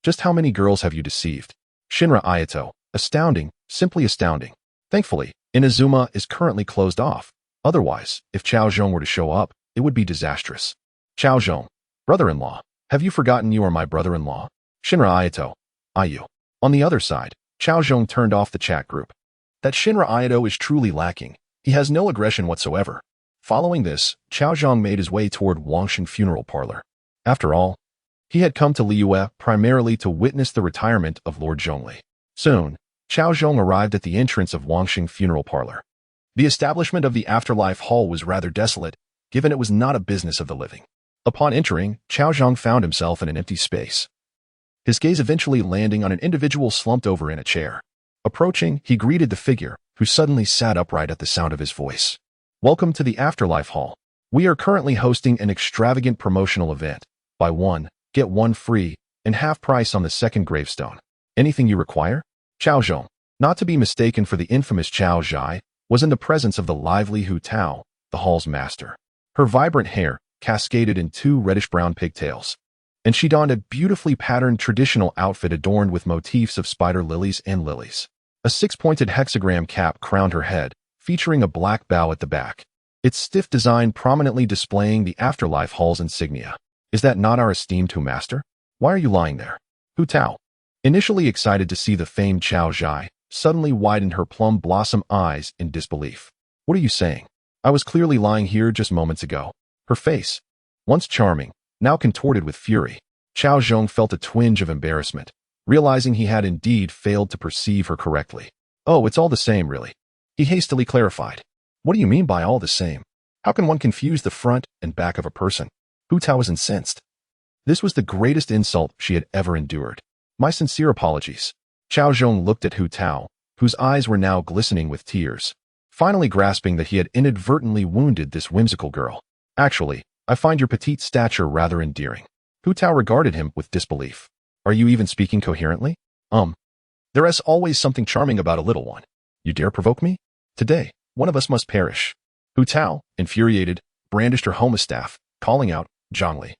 [SPEAKER 1] Just how many girls have you deceived? Shinra Ayato. Astounding, simply astounding. Thankfully, Inazuma is currently closed off. Otherwise, if Cao Zhong were to show up, it would be disastrous. Cao Zhong. Brother-in-law. Have you forgotten you are my brother-in-law? Shinra Ayato. Ayu. On the other side, Cao Zhong turned off the chat group. That Shinra Ayato is truly lacking. He has no aggression whatsoever. Following this, Cao Zhong made his way toward Wangxing funeral parlor. After all, he had come to Liyue primarily to witness the retirement of Lord Zhongli. Soon, Cao Zhong arrived at the entrance of Wangxing funeral parlor. The establishment of the afterlife hall was rather desolate, given it was not a business of the living. Upon entering, Cao Zhong found himself in an empty space. His gaze eventually landing on an individual slumped over in a chair. Approaching, he greeted the figure, who suddenly sat upright at the sound of his voice. Welcome to the Afterlife Hall. We are currently hosting an extravagant promotional event. Buy one, get one free, and half price on the second gravestone. Anything you require? Cao Zhong, not to be mistaken for the infamous Cao Zhai, was in the presence of the lively Hu Tao, the hall's master. Her vibrant hair cascaded in 2 reddish-brown pigtails, and she donned a beautifully patterned traditional outfit adorned with motifs of spider lilies and lilies. A 6-pointed hexagram cap crowned her head, featuring a black bow at the back, its stiff design prominently displaying the Afterlife Hall's insignia. Is that not our esteemed Hu master? Why are you lying there? Hu Tao, initially excited to see the famed Cao Zhai, suddenly widened her plum blossom eyes in disbelief. What are you saying? I was clearly lying here just moments ago. Her face, once charming, now contorted with fury. Cao Zhong felt a twinge of embarrassment, realizing he had indeed failed to perceive her correctly. Oh, it's all the same, really. He hastily clarified. What do you mean by all the same? How can one confuse the front and back of a person? Hu Tao was incensed. This was the greatest insult she had ever endured. My sincere apologies. Cao Zhong looked at Hu Tao, whose eyes were now glistening with tears, finally grasping that he had inadvertently wounded this whimsical girl. Actually, I find your petite stature rather endearing. Hu Tao regarded him with disbelief. Are you even speaking coherently? There is always something charming about a little one. You dare provoke me? Today, one of us must perish. Hu Tao, infuriated, brandished her homa staff, calling out, Zhongli.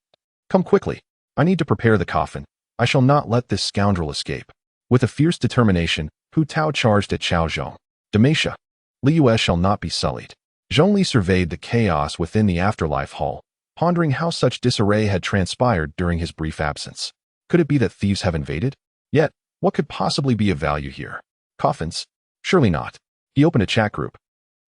[SPEAKER 1] Come quickly. I need to prepare the coffin. I shall not let this scoundrel escape. With a fierce determination, Hu Tao charged at Cao Zhong. Demacia. Liyue shall not be sullied. Zhongli surveyed the chaos within the afterlife hall, pondering how such disarray had transpired during his brief absence. Could it be that thieves have invaded? Yet, what could possibly be of value here? Coffins? Surely not. He opened a chat group,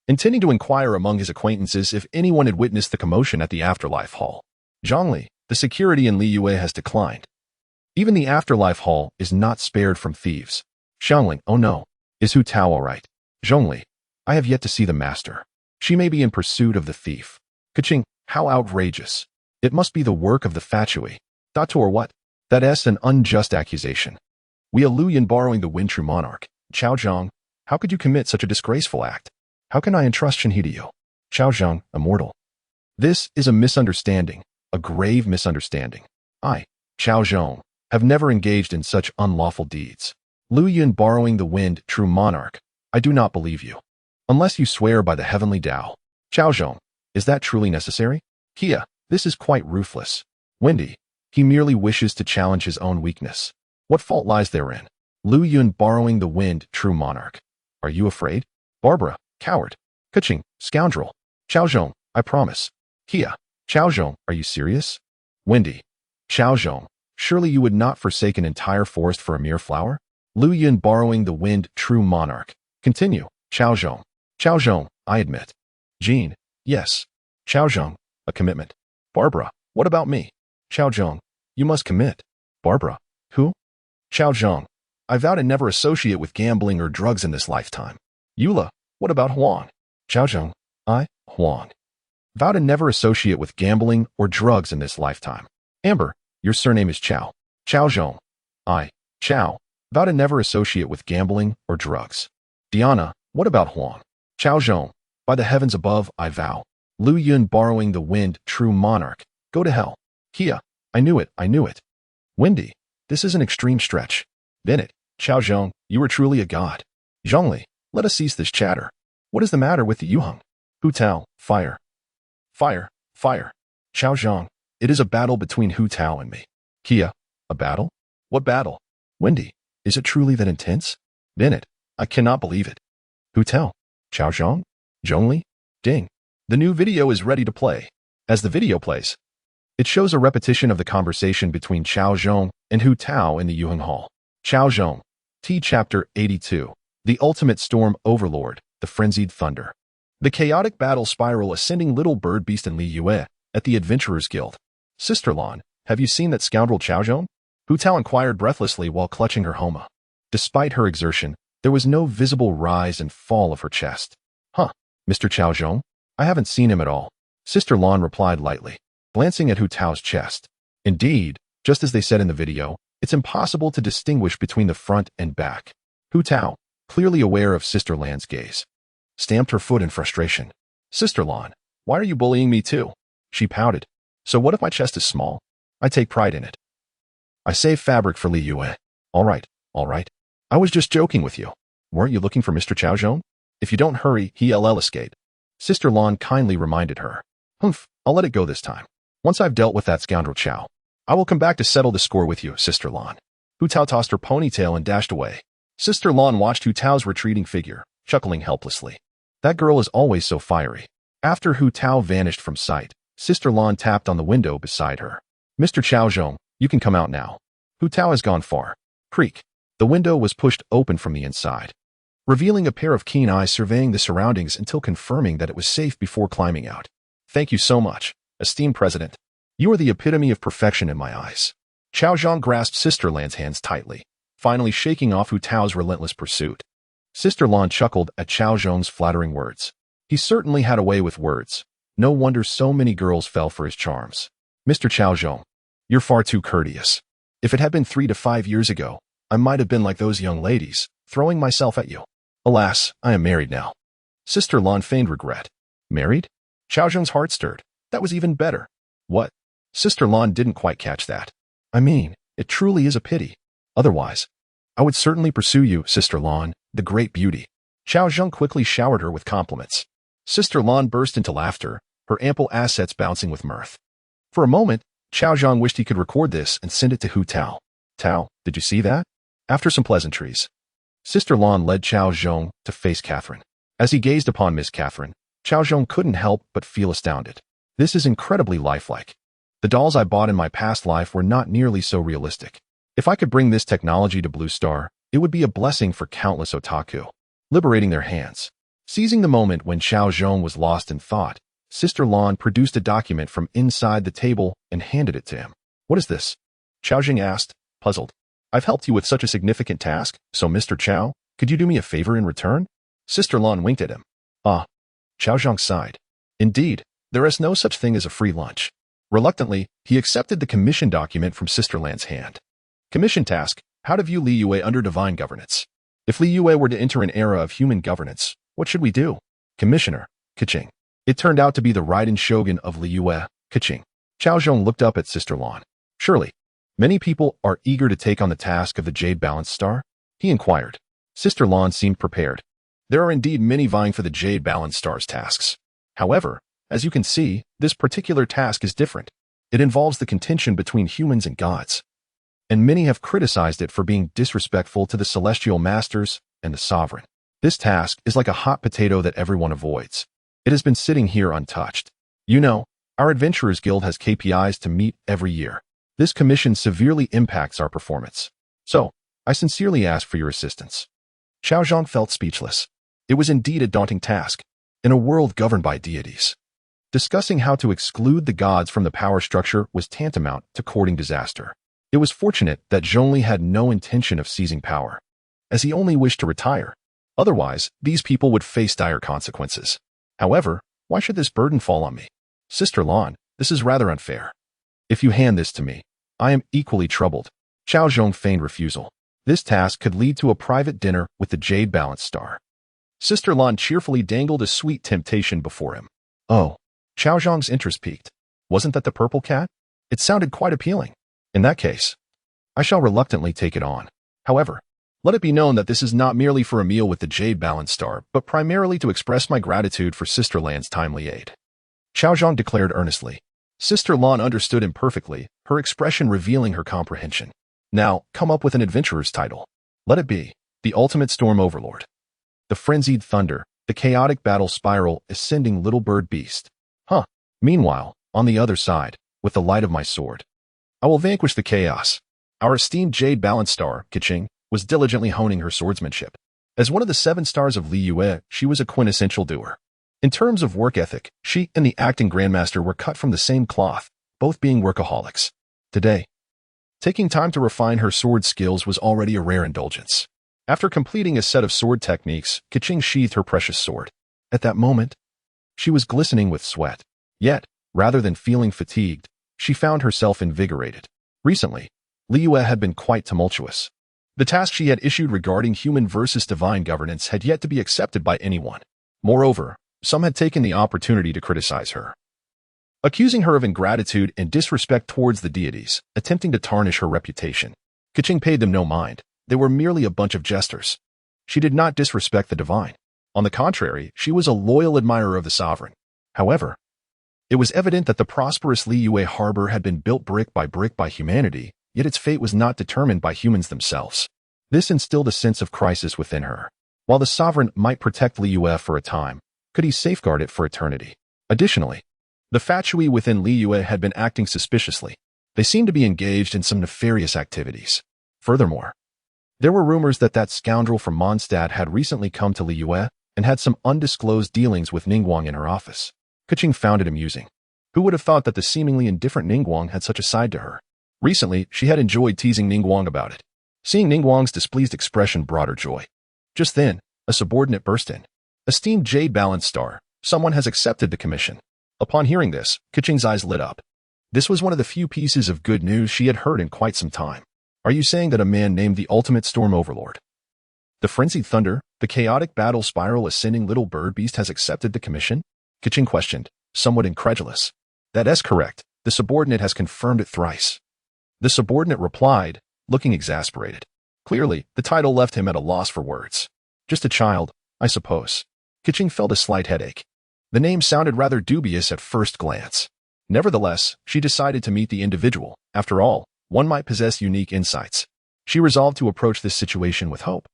[SPEAKER 1] intending to inquire among his acquaintances if anyone had witnessed the commotion at the afterlife hall. Zhongli, the security in Liyue has declined. Even the afterlife hall is not spared from thieves. Xiangling, oh no. Is Hu Tao all right? Zhongli, I have yet to see the master. She may be in pursuit of the thief. Kaching, how outrageous. It must be the work of the Fatui. Dator what? That is an unjust accusation. We Luyan borrowing the wind true monarch. Cao Zhong, how could you commit such a disgraceful act? How can I entrust Shenhe to you? Cao Zhong, immortal. This is a misunderstanding, a grave misunderstanding. I, Cao Zhong, have never engaged in such unlawful deeds. Luyan borrowing the wind true monarch, I do not believe you. Unless you swear by the heavenly Tao. Cao Zhong, is that truly necessary? Kia, this is quite ruthless. Wendy, he merely wishes to challenge his own weakness. What fault lies therein? Luyan borrowing the wind true monarch. Are you afraid? Barbara, coward. Kaching, scoundrel. Cao Zhong, I promise. Kia, Cao Zhong, are you serious? Wendy, Cao Zhong, surely you would not forsake an entire forest for a mere flower? Lu Yun borrowing the wind, true monarch. Continue. Cao Zhong. Cao Zhong, I admit. Jean. Yes. Cao Zhong, a commitment. Barbara, what about me? Cao Zhong, you must commit. Barbara, who? Cao Zhong, I vow to never associate with gambling or drugs in this lifetime. Eula, what about Huang? Cao Zhong, Huang. Vow to never associate with gambling or drugs in this lifetime. Amber, your surname is Cao. Cao Zhong, Cao. Vow to never associate with gambling or drugs. Diana, what about Huang? Cao Zhong, by the heavens above, I vow. Lu Yun borrowing the wind, true monarch. Go to hell. Kia, I knew it. Wendy, this is an extreme stretch. Bennett, Cao Zhong, you are truly a god. Zhongli, let us cease this chatter. What is the matter with the Yuheng? Hu Tao, fire. Fire. Cao Zhong, it is a battle between Hu Tao and me. Kia, a battle? What battle? Wendy, is it truly that intense? Bennett, I cannot believe it. Hu Tao, Cao Zhong, Zhongli, ding. The new video is ready to play. As the video plays, it shows a repetition of the conversation between Cao Zhong and Hu Tao in the Yuheng Hall. Cao Zhong, T. Chapter 82. The Ultimate Storm Overlord, the Frenzied Thunder. The chaotic battle spiral ascending Little Bird Beast and Li Yue at the Adventurers Guild. Sister Lan, have you seen that scoundrel Cao Zhong? Hu Tao inquired breathlessly while clutching her homa. Despite her exertion, there was no visible rise and fall of her chest. Huh, Mr. Cao Zhong? I haven't seen him at all. Sister Lan replied lightly, glancing at Hu Tao's chest. Indeed, just as they said in the video, it's impossible to distinguish between the front and back. Hu Tao, clearly aware of Sister Lan's gaze, stamped her foot in frustration. Sister Lan, why are you bullying me too? She pouted. So what if my chest is small? I take pride in it. I save fabric for Li Yue. All right. I was just joking with you. Weren't you looking for Mr. Cao Zhong? If you don't hurry, he'll escape. Sister Lan kindly reminded her. Humph, I'll let it go this time. Once I've dealt with that scoundrel Cao, I will come back to settle the score with you, Sister Lan. Hu Tao tossed her ponytail and dashed away. Sister Lan watched Hu Tao's retreating figure, chuckling helplessly. That girl is always so fiery. After Hu Tao vanished from sight, Sister Lan tapped on the window beside her. Mr. Cao Zhong, you can come out now. Hu Tao has gone far. Creak. The window was pushed open from the inside, revealing a pair of keen eyes surveying the surroundings until confirming that it was safe before climbing out. Thank you so much, esteemed President. You are the epitome of perfection in my eyes. Cao Zhong grasped Sister Lan's hands tightly, finally shaking off Hu Tao's relentless pursuit. Sister Lan chuckled at Cao Zhong's flattering words. He certainly had a way with words. No wonder so many girls fell for his charms. Mr. Cao Zhong, you're far too courteous. If it had been 3 to 5 years ago, I might have been like those young ladies, throwing myself at you. Alas, I am married now. Sister Lan feigned regret. Married? Cao Zhong's heart stirred. That was even better. What? Sister Lan didn't quite catch that. I mean, it truly is a pity. Otherwise, I would certainly pursue you, Sister Lan, the great beauty. Cao Zhong quickly showered her with compliments. Sister Lan burst into laughter, her ample assets bouncing with mirth. For a moment, Cao Zhong wished he could record this and send it to Hu Tao. Tao, did you see that? After some pleasantries, Sister Lan led Cao Zhong to face Catherine. As he gazed upon Miss Catherine, Cao Zhong couldn't help but feel astounded. This is incredibly lifelike. The dolls I bought in my past life were not nearly so realistic. If I could bring this technology to Blue Star, it would be a blessing for countless otaku. Liberating their hands. Seizing the moment when Cao Zhong was lost in thought, Sister Lan produced a document from inside the table and handed it to him. What is this? Cao Zhong asked, puzzled. I've helped you with such a significant task, so Mr. Cao, could you do me a favor in return? Sister Lan winked at him. Ah. Cao Zhong sighed. Indeed, there is no such thing as a free lunch. Reluctantly, he accepted the commission document from Sister Lan's hand. Commission task, how to view Li Yue under divine governance. If Li Yue were to enter an era of human governance, what should we do? Commissioner, Kaching. It turned out to be the Raiden Shogun of Li Yue, Kaching. Cao Zhong looked up at Sister Lan. Surely, many people are eager to take on the task of the Jade Balanced Star? He inquired. Sister Lan seemed prepared. There are indeed many vying for the Jade Balanced Star's tasks. However, as you can see, this particular task is different. It involves the contention between humans and gods. And many have criticized it for being disrespectful to the celestial masters and the sovereign. This task is like a hot potato that everyone avoids. It has been sitting here untouched. You know, our Adventurers Guild has KPIs to meet every year. This commission severely impacts our performance. So, I sincerely ask for your assistance. Cao Zhong felt speechless. It was indeed a daunting task. In a world governed by deities, discussing how to exclude the gods from the power structure was tantamount to courting disaster. It was fortunate that Zhongli had no intention of seizing power, as he only wished to retire. Otherwise, these people would face dire consequences. However, why should this burden fall on me? Sister Lan, this is rather unfair. If you hand this to me, I am equally troubled. Cao Zhong feigned refusal. This task could lead to a private dinner with the Jade Balance Star. Sister Lan cheerfully dangled a sweet temptation before him. Oh, Cao Zhong's interest piqued. Wasn't that the purple cat? It sounded quite appealing. In that case, I shall reluctantly take it on. However, let it be known that this is not merely for a meal with the Jade Balance Star, but primarily to express my gratitude for Sister Lan's timely aid. Cao Zhong declared earnestly. Sister Lan understood him perfectly, her expression revealing her comprehension. Now, come up with an adventurer's title. Let it be the Ultimate Storm Overlord, the Frenzied Thunder, the Chaotic Battle Spiral, Ascending Little Bird Beast. Meanwhile, on the other side, with the light of my sword, I will vanquish the chaos. Our esteemed Jade Balance Star, Keqing, was diligently honing her swordsmanship. As one of the 7 stars of Li Yue, she was a quintessential doer. In terms of work ethic, she and the acting grandmaster were cut from the same cloth, both being workaholics. Today, taking time to refine her sword skills was already a rare indulgence. After completing a set of sword techniques, Keqing sheathed her precious sword. At that moment, she was glistening with sweat. Yet, rather than feeling fatigued, she found herself invigorated. Recently, Li Yue had been quite tumultuous. The task she had issued regarding human versus divine governance had yet to be accepted by anyone. Moreover, some had taken the opportunity to criticize her, accusing her of ingratitude and disrespect towards the deities, attempting to tarnish her reputation. Keqing paid them no mind. They were merely a bunch of jesters. She did not disrespect the divine. On the contrary, she was a loyal admirer of the sovereign. However, it was evident that the prosperous Li Yue harbor had been built brick by humanity, yet its fate was not determined by humans themselves. This instilled a sense of crisis within her. While the sovereign might protect Li Yue for a time, could he safeguard it for eternity? Additionally, the Fatui within Li Yue had been acting suspiciously. They seemed to be engaged in some nefarious activities. Furthermore, there were rumors that that scoundrel from Mondstadt had recently come to Li Yue and had some undisclosed dealings with Ningguang in her office. Keqing found it amusing. Who would have thought that the seemingly indifferent Ningguang had such a side to her? Recently, she had enjoyed teasing Ningguang about it. Seeing Ningguang's displeased expression brought her joy. Just then, a subordinate burst in. Esteemed Jade Balance Star, someone has accepted the commission. Upon hearing this, Keqing's eyes lit up. This was one of the few pieces of good news she had heard in quite some time. Are you saying that a man named the Ultimate Storm Overlord, the Frenzied Thunder, the Chaotic Battle Spiral Ascending Little Bird Beast has accepted the commission? Keqing questioned, somewhat incredulous. That is correct. The subordinate has confirmed it thrice. The subordinate replied, looking exasperated. Clearly, the title left him at a loss for words. Just a child, I suppose. Keqing felt a slight headache. The name sounded rather dubious at first glance. Nevertheless, she decided to meet the individual. After all, one might possess unique insights. She resolved to approach this situation with hope,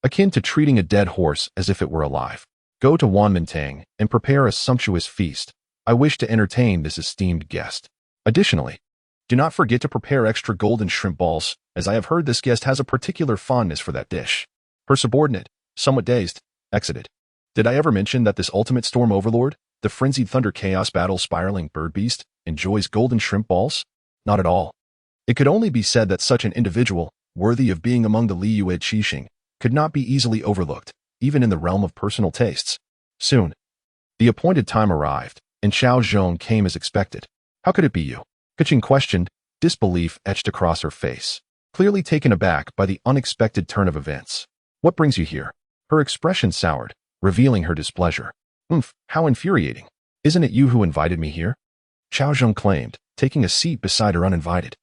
[SPEAKER 1] akin to treating a dead horse as if it were alive. Go to Wanmintang and prepare a sumptuous feast. I wish to entertain this esteemed guest. Additionally, do not forget to prepare extra golden shrimp balls, as I have heard this guest has a particular fondness for that dish. Her subordinate, somewhat dazed, exited. Did I ever mention that this ultimate storm overlord, the Frenzied Thunder Chaos Battle Spiraling Bird Beast, enjoys golden shrimp balls? Not at all. It could only be said that such an individual, worthy of being among the Li Yue Qixing, could not be easily overlooked, even in the realm of personal tastes. Soon, the appointed time arrived, and Cao Zhong came as expected. How could it be you? Keqing questioned, disbelief etched across her face, clearly taken aback by the unexpected turn of events. What brings you here? Her expression soured, revealing her displeasure. How infuriating. Isn't it you who invited me here? Cao Zhong claimed, taking a seat beside her uninvited.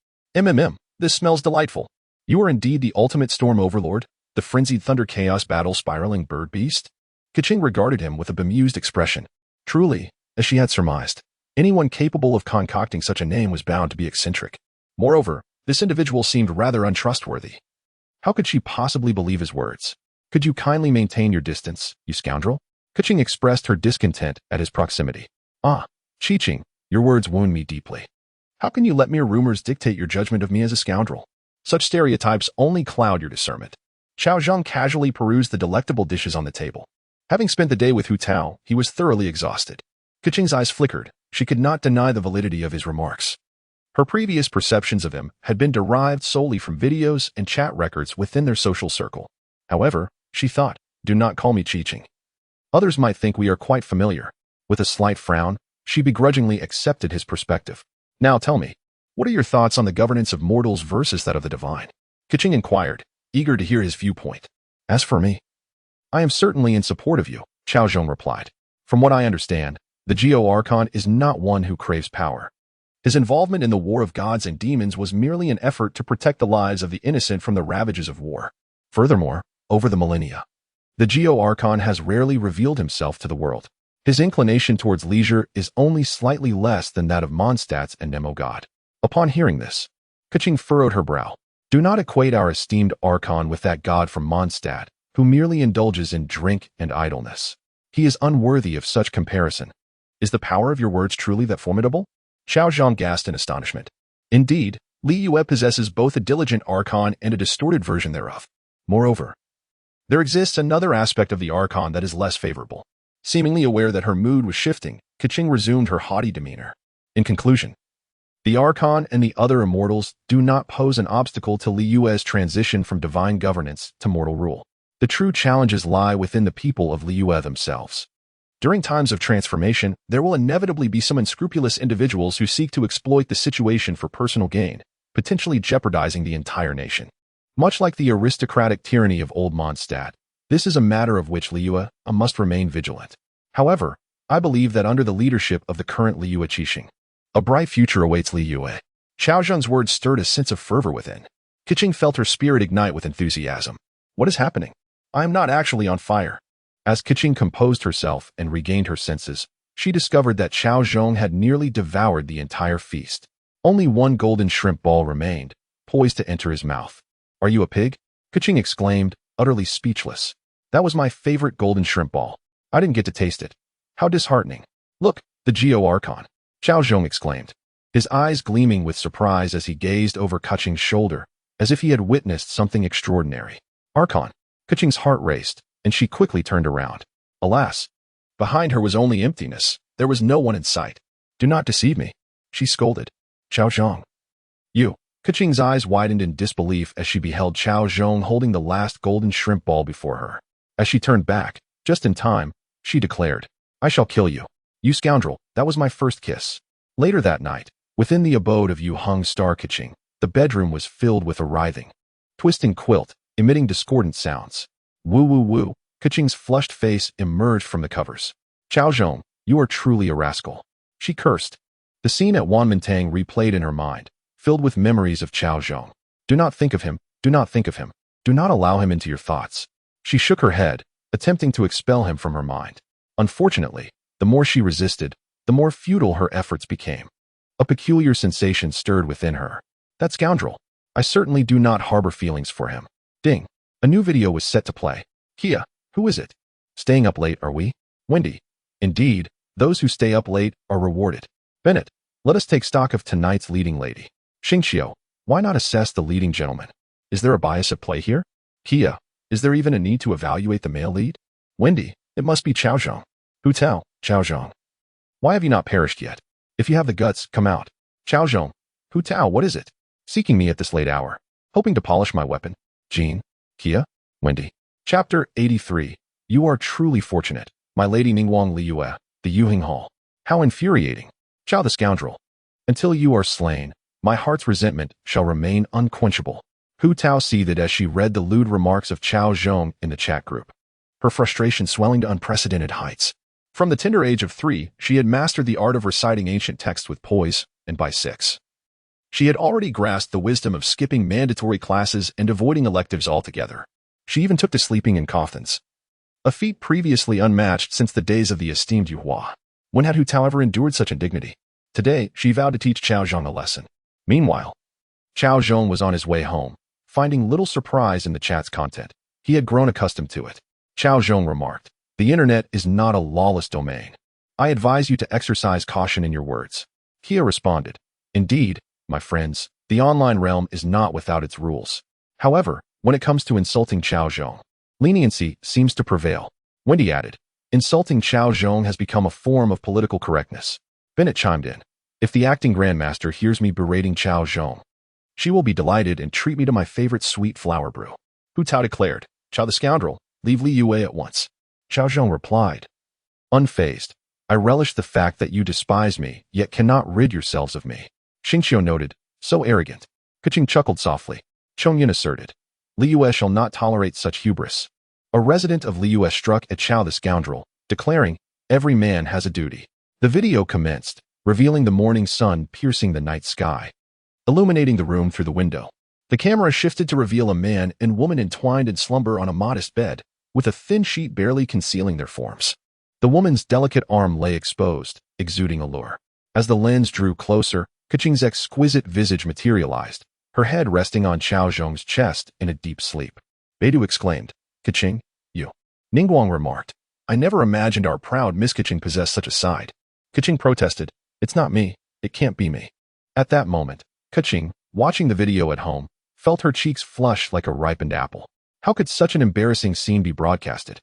[SPEAKER 1] This smells delightful. You are indeed the ultimate storm overlord, the Frenzied Thunder Chaos Battle Spiraling Bird Beast? Keqing regarded him with a bemused expression. Truly, as she had surmised, anyone capable of concocting such a name was bound to be eccentric. Moreover, this individual seemed rather untrustworthy. How could she possibly believe his words? Could you kindly maintain your distance, you scoundrel? Keqing expressed her discontent at his proximity. Qixing, your words wound me deeply. How can you let mere rumors dictate your judgment of me as a scoundrel? Such stereotypes only cloud your discernment. Cao Zhong casually perused the delectable dishes on the table. Having spent the day with Hu Tao, he was thoroughly exhausted. Keqing's eyes flickered. She could not deny the validity of his remarks. Her previous perceptions of him had been derived solely from videos and chat records within their social circle. However, she thought, do not call me Qi. Others might think we are quite familiar. With a slight frown, she begrudgingly accepted his perspective. Now tell me, what are your thoughts on the governance of mortals versus that of the divine? Keqing inquired, eager to hear his viewpoint. As for me, I am certainly in support of you, Cao Zhong replied. From what I understand, the Geo Archon is not one who craves power. His involvement in the war of gods and demons was merely an effort to protect the lives of the innocent from the ravages of war. Furthermore, over the millennia, the Geo Archon has rarely revealed himself to the world. His inclination towards leisure is only slightly less than that of Mondstadt's and Nemo God. Upon hearing this, Keqing furrowed her brow. Do not equate our esteemed Archon with that god from Mondstadt, who merely indulges in drink and idleness. He is unworthy of such comparison. Is the power of your words truly that formidable? Cao Zhong gasped in astonishment. Indeed, Li Yue possesses both a diligent Archon and a distorted version thereof. Moreover, there exists another aspect of the Archon that is less favorable. Seemingly aware that her mood was shifting, Keqing resumed her haughty demeanor. In conclusion, the Archon and the other immortals do not pose an obstacle to Li Yue's transition from divine governance to mortal rule. The true challenges lie within the people of Li Yue themselves. During times of transformation, there will inevitably be some unscrupulous individuals who seek to exploit the situation for personal gain, potentially jeopardizing the entire nation. Much like the aristocratic tyranny of old Mondstadt, this is a matter of which Li Yue must remain vigilant. However, I believe that under the leadership of the current Li Yue Qixing, a bright future awaits Li Yue. Cao Zhong's words stirred a sense of fervor within. Keqing felt her spirit ignite with enthusiasm. What is happening? I am not actually on fire. As Keqing composed herself and regained her senses, she discovered that Cao Zhong had nearly devoured the entire feast. Only one golden shrimp ball remained, poised to enter his mouth. Are you a pig? Keqing exclaimed, utterly speechless. That was my favorite golden shrimp ball. I didn't get to taste it. How disheartening. Look, the Geo Archon. Cao Zhong exclaimed, his eyes gleaming with surprise as he gazed over Keqing's shoulder, as if he had witnessed something extraordinary. Archon. Keqing's heart raced, and she quickly turned around. Alas, behind her was only emptiness. There was no one in sight. Do not deceive me, she scolded. Cao Zhong. You. Keqing's eyes widened in disbelief as she beheld Cao Zhong holding the last golden shrimp ball before her. As she turned back, just in time, she declared, I shall kill you. You scoundrel, that was my first kiss. Later that night, within the abode of Yu Hung Star Keqing, the bedroom was filled with a writhing, twisting quilt, emitting discordant sounds. Woo woo woo, Keqing's flushed face emerged from the covers. Cao Zhong, you are truly a rascal. She cursed. The scene at Wanmintang replayed in her mind, filled with memories of Cao Zhong. Do not think of him, do not think of him. Do not allow him into your thoughts. She shook her head, attempting to expel him from her mind. Unfortunately, the more she resisted, the more futile her efforts became. A peculiar sensation stirred within her. That scoundrel. I certainly do not harbor feelings for him. Ding. A new video was set to play. Kia, who is it? Staying up late, are we? Wendy. Indeed, those who stay up late are rewarded. Bennett, let us take stock of tonight's leading lady. Xingxiu, why not assess the leading gentleman? Is there a bias at play here? Kia, is there even a need to evaluate the male lead? Wendy, it must be Cao Zhong. Hu Tao, Cao Zhong. Why have you not perished yet? If you have the guts, come out. Cao Zhong. Hu Tao, what is it? Seeking me at this late hour. Hoping to polish my weapon. Jean. Kia. Wendy. Chapter 83. You are truly fortunate, my lady Ningguang Li Yue, the Yuhing Hall. How infuriating. Chao the scoundrel. Until you are slain, my heart's resentment shall remain unquenchable. Hu Tao seethed as she read the lewd remarks of Cao Zhong in the chat group. Her frustration swelling to unprecedented heights. From the tender age of 3, she had mastered the art of reciting ancient texts with poise, and by 6, she had already grasped the wisdom of skipping mandatory classes and avoiding electives altogether. She even took to sleeping in coffins, a feat previously unmatched since the days of the esteemed Yu Hua. When had Hu Tao ever endured such indignity? Today, she vowed to teach Cao Zhong a lesson. Meanwhile, Cao Zhong was on his way home, finding little surprise in the chat's content. He had grown accustomed to it. Cao Zhong remarked, the internet is not a lawless domain. I advise you to exercise caution in your words. Kia responded, indeed, my friends, The online realm is not without its rules. However, when it comes to insulting Cao Zhong, leniency seems to prevail. Wendy added, insulting Cao Zhong has become a form of political correctness. Bennett chimed in, if the acting grandmaster hears me berating Cao Zhong, she will be delighted and treat me to my favorite sweet flower brew. Hu Tao declared, Cao the scoundrel, leave Li Yue at once. Cao Zhong replied, unfazed, I relish the fact that you despise me, yet cannot rid yourselves of me. Xingqiu noted, so arrogant. Keqing chuckled softly. Chongyun asserted, Li Yue shall not tolerate such hubris. A resident of Li Yue struck at Cao the scoundrel, declaring, every man has a duty. The video commenced, revealing the morning sun piercing the night sky, illuminating the room through the window. The camera shifted to reveal a man and woman entwined in slumber on a modest bed, with a thin sheet barely concealing their forms. The woman's delicate arm lay exposed, exuding allure. As the lens drew closer, Keqing's exquisite visage materialized, her head resting on Cao Zhong's chest in a deep sleep. Beidou exclaimed, Keqing, you. Ningguang remarked, I never imagined our proud Miss Keqing possessed such a side. Keqing protested, it's not me, it can't be me. At that moment, Keqing, watching the video at home, felt her cheeks flush like a ripened apple. How could such an embarrassing scene be broadcasted?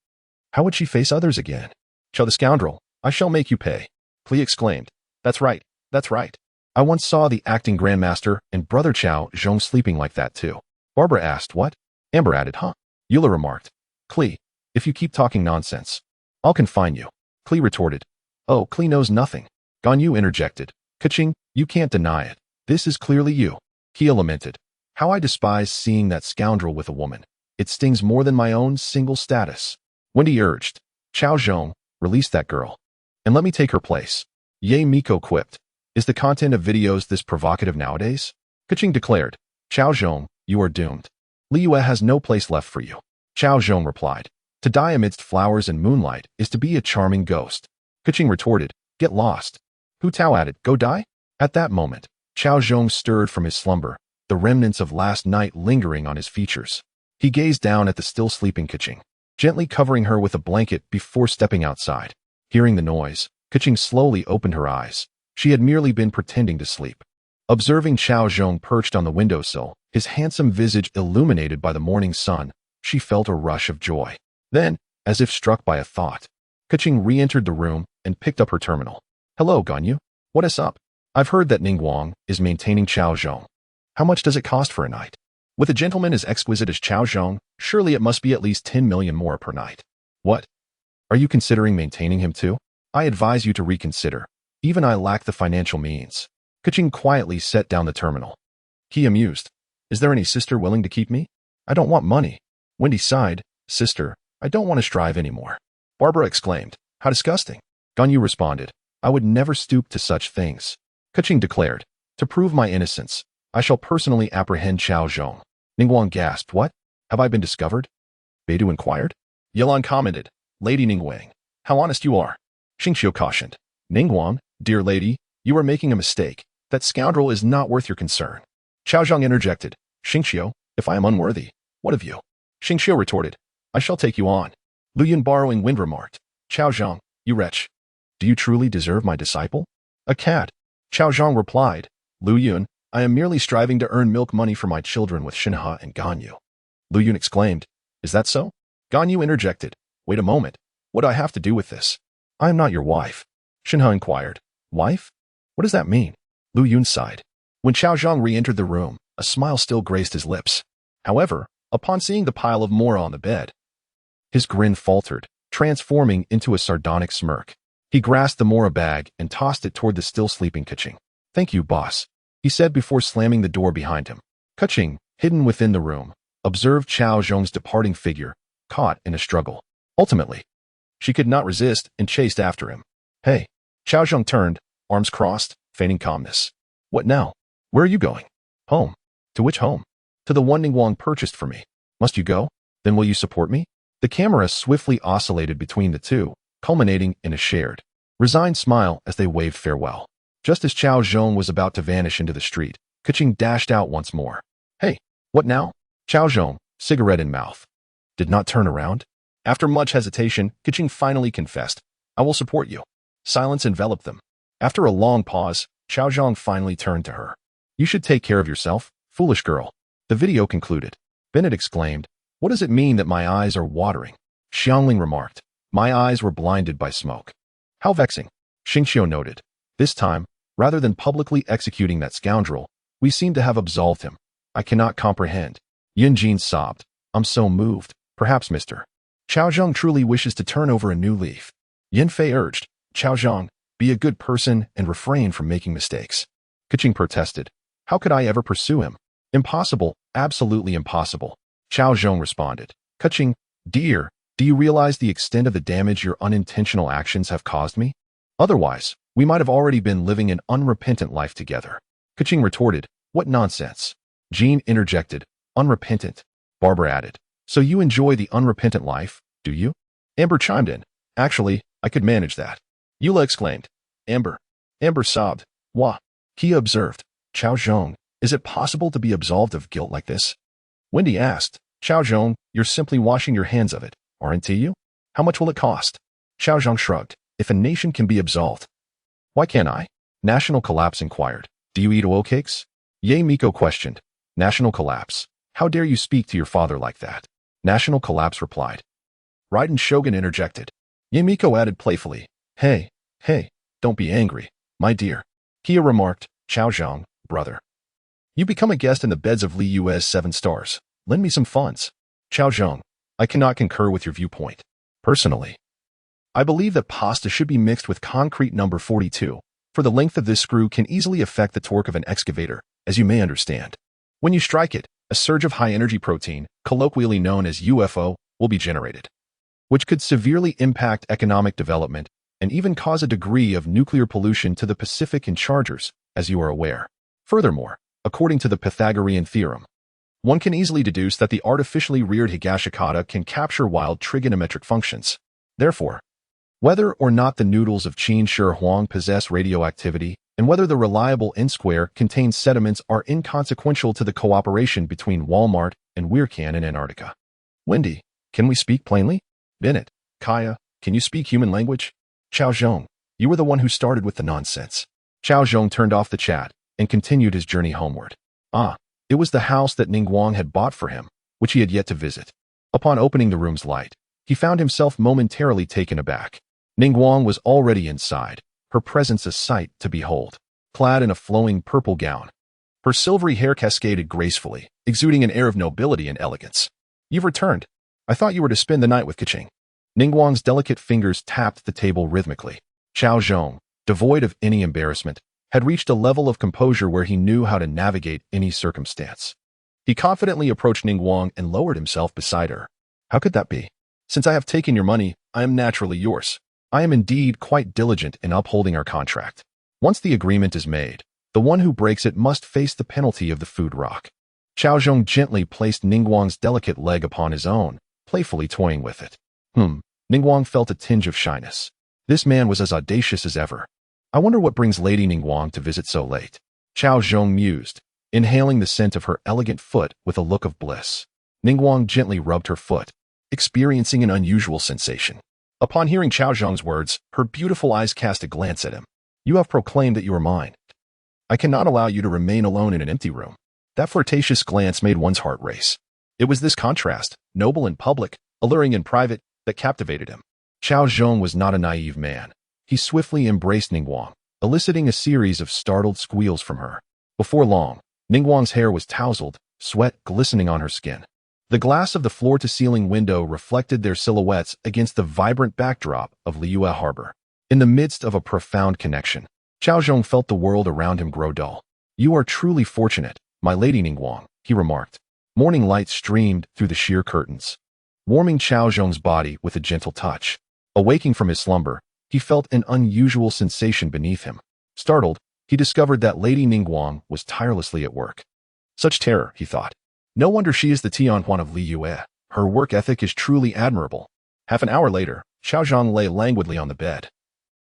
[SPEAKER 1] How would she face others again? Cao the scoundrel, I shall make you pay. Klee exclaimed, that's right, that's right. I once saw the acting grandmaster and brother Cao Zhong sleeping like that too. Barbara asked, what? Amber added, huh? Eula remarked, Klee, if you keep talking nonsense, I'll confine you. Klee retorted, oh, Klee knows nothing. Ganyu interjected, Keqing, you can't deny it. This is clearly you. Kia lamented, how I despise seeing that scoundrel with a woman. It stings more than my own single status. Wendy urged, Cao Zhong, release that girl, and let me take her place. Ye Miko quipped, is the content of videos this provocative nowadays? Keqing declared, Cao Zhong, you are doomed. Li Yue has no place left for you. Cao Zhong replied, to die amidst flowers and moonlight is to be a charming ghost. Keqing retorted, get lost. Hu Tao added, go die? At that moment, Cao Zhong stirred from his slumber, the remnants of last night lingering on his features. He gazed down at the still sleeping Keqing, gently covering her with a blanket before stepping outside. Hearing the noise, Keqing slowly opened her eyes. She had merely been pretending to sleep. Observing Cao Zhong perched on the windowsill, his handsome visage illuminated by the morning sun, she felt a rush of joy. Then, as if struck by a thought, Keqing re-entered the room and picked up her terminal. Hello, Ganyu. What is up? I've heard that Ningguang is maintaining Cao Zhong. How much does it cost for a night? With a gentleman as exquisite as Cao Zhong, surely it must be at least 10 million more per night. What? Are you considering maintaining him too? I advise you to reconsider. Even I lack the financial means. Keqing quietly set down the terminal. He amused. Is there any sister willing to keep me? I don't want money. Wendy sighed. Sister, I don't want to strive anymore. Barbara exclaimed. How disgusting. Ganyu responded. I would never stoop to such things. Keqing declared. To prove my innocence, I shall personally apprehend Cao Zhong. Ningguang gasped. What? Have I been discovered? Beidou inquired. Yelan commented. Lady Ningguang, how honest you are. Xingqiu cautioned. Ningguang, dear lady, you are making a mistake. That scoundrel is not worth your concern. Cao Zhong interjected. Xingqiu, if I am unworthy, what of you? Xingqiu retorted. I shall take you on. Lu Yun borrowing wind remarked. Cao Zhong, you wretch. Do you truly deserve my disciple? A cat. Cao Zhong replied. Lu Yun, I am merely striving to earn milk money for my children with Shinhe and Ganyu. Lu Yun exclaimed. Is that so? Ganyu interjected. Wait a moment. What do I have to do with this? I am not your wife. Shinhe inquired. Wife? What does that mean? Lu Yun sighed. When Cao Zhong re-entered the room, a smile still graced his lips. However, upon seeing the pile of mora on the bed, his grin faltered, transforming into a sardonic smirk. He grasped the mora bag and tossed it toward the still sleeping Keqing. Thank you, boss, he said before slamming the door behind him. Keqing, hidden within the room, observed Cao Zhong's departing figure, caught in a struggle. Ultimately, she could not resist and chased after him. Hey. Cao Zhong turned, arms crossed, feigning calmness. What now? Where are you going? Home. To which home? To the one Ningguang purchased for me. Must you go? Then will you support me? The camera swiftly oscillated between the two, culminating in a shared, resigned smile as they waved farewell. Just as Cao Zhong was about to vanish into the street, Keqing dashed out once more. Hey, what now? Cao Zhong, cigarette in mouth, did not turn around. After much hesitation, Keqing finally confessed, I will support you. Silence enveloped them. After a long pause, Cao Zhong finally turned to her. You should take care of yourself, foolish girl. The video concluded. Bennett exclaimed, "What does it mean that my eyes are watering?" Xiangling remarked, "My eyes were blinded by smoke." How vexing. Xingqiu noted. This time, rather than publicly executing that scoundrel, we seem to have absolved him. I cannot comprehend. Yin Jin sobbed. I'm so moved. Perhaps Mr. Cao Zhong truly wishes to turn over a new leaf. Yin Fei urged, Cao Zhong, be a good person and refrain from making mistakes. Keqing protested. How could I ever pursue him? Impossible, absolutely impossible. Cao Zhong responded. Keqing, dear, do you realize the extent of the damage your unintentional actions have caused me? Otherwise, we might have already been living an unrepentant life together. Keqing retorted, what nonsense. Jean interjected, unrepentant. Barbara added, so you enjoy the unrepentant life, do you? Amber chimed in, actually, I could manage that. Eula exclaimed, Amber. Amber sobbed, wah. Kia observed, Cao Zhong, is it possible to be absolved of guilt like this? Wendy asked, Cao Zhong, you're simply washing your hands of it, aren't you? How much will it cost? Cao Zhong shrugged, if a nation can be absolved, why can't I? National Collapse inquired, do you eat oatcakes? Ye Miko questioned, National Collapse, how dare you speak to your father like that? National Collapse replied. Raiden Shogun interjected. Ye Miko added playfully, hey, don't be angry, my dear. Kia remarked, Cao Zhong, brother. You become a guest in the beds of Li Yu's 7 stars. Lend me some funds. Cao Zhong, I cannot concur with your viewpoint. Personally, I believe that pasta should be mixed with concrete number 42, for the length of this screw can easily affect the torque of an excavator, as you may understand. When you strike it, a surge of high-energy protein, colloquially known as UFO, will be generated, which could severely impact economic development and even cause a degree of nuclear pollution to the Pacific and chargers, as you are aware. Furthermore, according to the Pythagorean theorem, one can easily deduce that the artificially reared Higashikata can capture wild trigonometric functions. Therefore, whether or not the noodles of Qin Shi Huang possess radioactivity and whether the reliable N-square contains sediments are inconsequential to the cooperation between Walmart and Weircan in Antarctica. Wendy, can we speak plainly? Bennett, Kaya, can you speak human language? Cao Zhong, you were the one who started with the nonsense. Cao Zhong turned off the chat and continued his journey homeward. It was the house that Ningguang had bought for him, which he had yet to visit. Upon opening the room's light, he found himself momentarily taken aback. Ningguang was already inside, her presence a sight to behold. Clad in a flowing purple gown, her silvery hair cascaded gracefully, exuding an air of nobility and elegance. You've returned. I thought you were to spend the night with Keqing. Ningguang's delicate fingers tapped the table rhythmically. Cao Zhong, devoid of any embarrassment, had reached a level of composure where he knew how to navigate any circumstance. He confidently approached Ningguang and lowered himself beside her. How could that be? Since I have taken your money, I am naturally yours. I am indeed quite diligent in upholding our contract. Once the agreement is made, the one who breaks it must face the penalty of the food rock. Cao Zhong gently placed Ningguang's delicate leg upon his own, playfully toying with it. Ningguang felt a tinge of shyness. This man was as audacious as ever. I wonder what brings Lady Ningguang to visit so late. Cao Zhong mused, inhaling the scent of her elegant foot with a look of bliss. Ningguang gently rubbed her foot, experiencing an unusual sensation. Upon hearing Cao Zhong's words, her beautiful eyes cast a glance at him. You have proclaimed that you are mine. I cannot allow you to remain alone in an empty room. That flirtatious glance made one's heart race. It was this contrast, noble in public, alluring in private, that captivated him. Cao Zhong was not a naive man. He swiftly embraced Ningguang, eliciting a series of startled squeals from her. Before long, Ningguang's hair was tousled, sweat glistening on her skin. The glass of the floor-to-ceiling window reflected their silhouettes against the vibrant backdrop of Liyue Harbor. In the midst of a profound connection, Cao Zhong felt the world around him grow dull. You are truly fortunate, my lady Ningguang, he remarked. Morning light streamed through the sheer curtains, warming Cao Zhong's body with a gentle touch. Awaking from his slumber, he felt an unusual sensation beneath him. Startled, he discovered that Lady Ningguang was tirelessly at work. Such terror, he thought. No wonder she is the Tianhuan of Liyue. Her work ethic is truly admirable. Half an hour later, Cao Zhong lay languidly on the bed.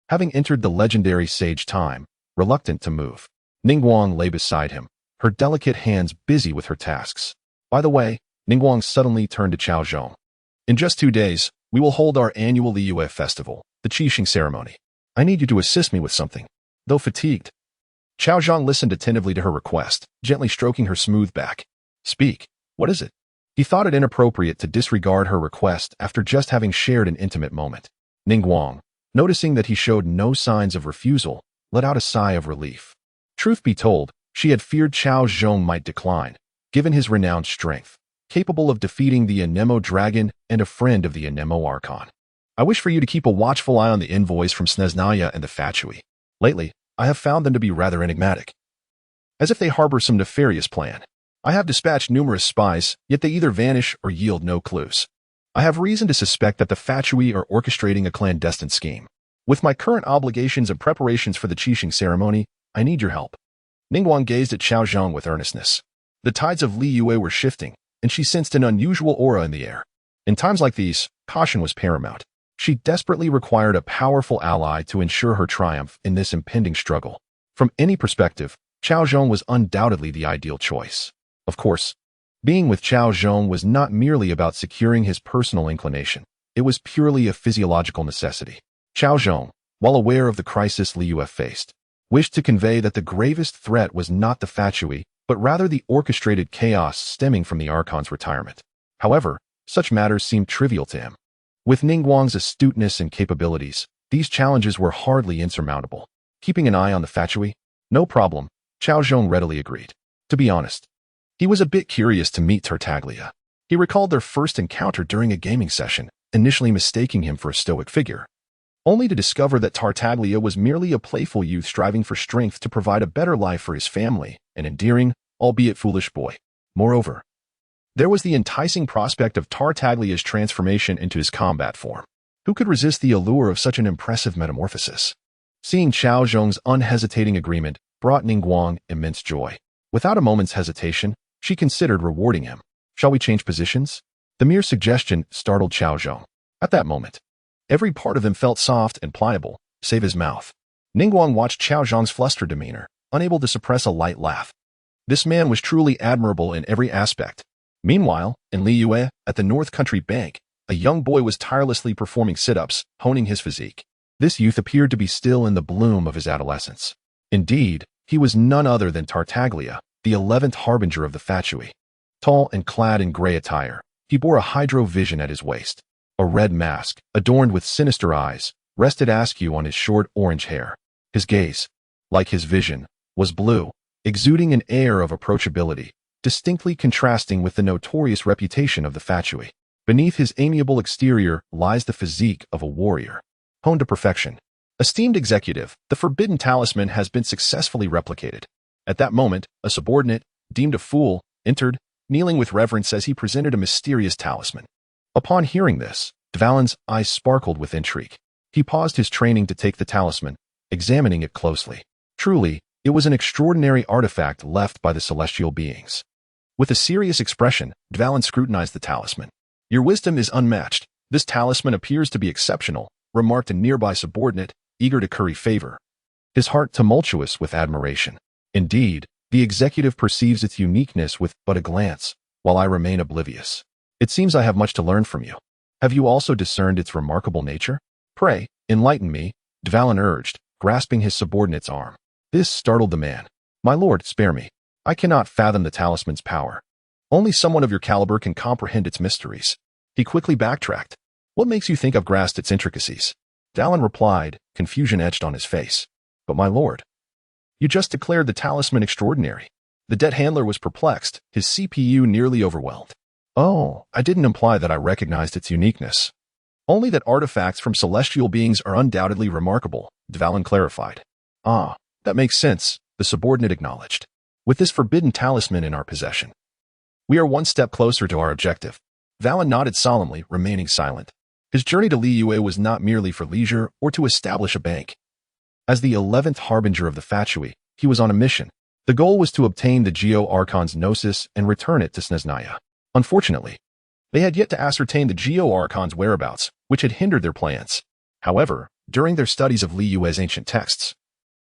[SPEAKER 1] Having entered the legendary sage time, reluctant to move, Ningguang lay beside him, her delicate hands busy with her tasks. By the way, Ningguang suddenly turned to Cao Zhong. In just 2 days, we will hold our annual Liyue festival, the Qixing ceremony. I need you to assist me with something. Though fatigued, Cao Zhong listened attentively to her request, gently stroking her smooth back. Speak. What is it? He thought it inappropriate to disregard her request after just having shared an intimate moment. Ningguang, noticing that he showed no signs of refusal, let out a sigh of relief. Truth be told, she had feared Cao Zhong might decline, given his renowned strength, capable of defeating the Anemo dragon and a friend of the Anemo Archon. I wish for you to keep a watchful eye on the envoys from Snezhnaya and the Fatui. Lately, I have found them to be rather enigmatic, as if they harbor some nefarious plan. I have dispatched numerous spies, yet they either vanish or yield no clues. I have reason to suspect that the Fatui are orchestrating a clandestine scheme. With my current obligations and preparations for the Qixing ceremony, I need your help. Ningguang gazed at Cao Zhong with earnestness. The tides of Li Yue were shifting, and she sensed an unusual aura in the air. In times like these, caution was paramount. She desperately required a powerful ally to ensure her triumph in this impending struggle. From any perspective, Cao Zhong was undoubtedly the ideal choice. Of course, being with Cao Zhong was not merely about securing his personal inclination. It was purely a physiological necessity. Cao Zhong, while aware of the crisis Li Yue faced, wished to convey that the gravest threat was not the Fatui, but rather the orchestrated chaos stemming from the Archon's retirement. However, such matters seemed trivial to him. With Ningguang's astuteness and capabilities, these challenges were hardly insurmountable. Keeping an eye on the Fatui? No problem, Cao Zhong readily agreed. To be honest, he was a bit curious to meet Tartaglia. He recalled their first encounter during a gaming session, initially mistaking him for a stoic figure, only to discover that Tartaglia was merely a playful youth striving for strength to provide a better life for his family, an endearing, albeit foolish boy. Moreover, there was the enticing prospect of Tartaglia's transformation into his combat form. Who could resist the allure of such an impressive metamorphosis? Seeing Cao Zhong's unhesitating agreement brought Ningguang immense joy. Without a moment's hesitation, she considered rewarding him. Shall we change positions? The mere suggestion startled Cao Zhong. At that moment, every part of him felt soft and pliable, save his mouth. Ningguang watched Cao Zhong's flustered demeanor, unable to suppress a light laugh. This man was truly admirable in every aspect. Meanwhile, in Li Yue, at the North Country Bank, a young boy was tirelessly performing sit-ups, honing his physique. This youth appeared to be still in the bloom of his adolescence. Indeed, he was none other than Tartaglia, the 11th harbinger of the Fatui. Tall and clad in gray attire, he bore a hydro vision at his waist. A red mask, adorned with sinister eyes, rested askew on his short orange hair. His gaze, like his vision, was blue, exuding an air of approachability, distinctly contrasting with the notorious reputation of the Fatui. Beneath his amiable exterior lies the physique of a warrior, honed to perfection. Esteemed executive, the forbidden talisman has been successfully replicated. At that moment, a subordinate, deemed a fool, entered, kneeling with reverence as he presented a mysterious talisman. Upon hearing this, Dvalin's eyes sparkled with intrigue. He paused his training to take the talisman, examining it closely. Truly, it was an extraordinary artifact left by the celestial beings. With a serious expression, Dvalin scrutinized the talisman. Your wisdom is unmatched. This talisman appears to be exceptional, remarked a nearby subordinate, eager to curry favor, his heart tumultuous with admiration. Indeed, the executive perceives its uniqueness with but a glance, while I remain oblivious. It seems I have much to learn from you. Have you also discerned its remarkable nature? Pray, enlighten me, Dvalin urged, grasping his subordinate's arm. This startled the man. My lord, spare me. I cannot fathom the talisman's power. Only someone of your caliber can comprehend its mysteries. He quickly backtracked. What makes you think I've grasped its intricacies? Dvalin replied, confusion etched on his face. But my lord, you just declared the talisman extraordinary. The debt handler was perplexed, his CPU nearly overwhelmed. Oh, I didn't imply that I recognized its uniqueness. Only that artifacts from celestial beings are undoubtedly remarkable, Dvalin clarified. Ah, that makes sense, the subordinate acknowledged. With this forbidden talisman in our possession, we are one step closer to our objective. Dvalin nodded solemnly, remaining silent. His journey to Li Yue was not merely for leisure or to establish a bank. As the 11th harbinger of the Fatui, he was on a mission. The goal was to obtain the Geo Archon's gnosis and return it to Snezhnaya. Unfortunately, they had yet to ascertain the Geo Archon's whereabouts, which had hindered their plans. However, during their studies of Li Yue's ancient texts,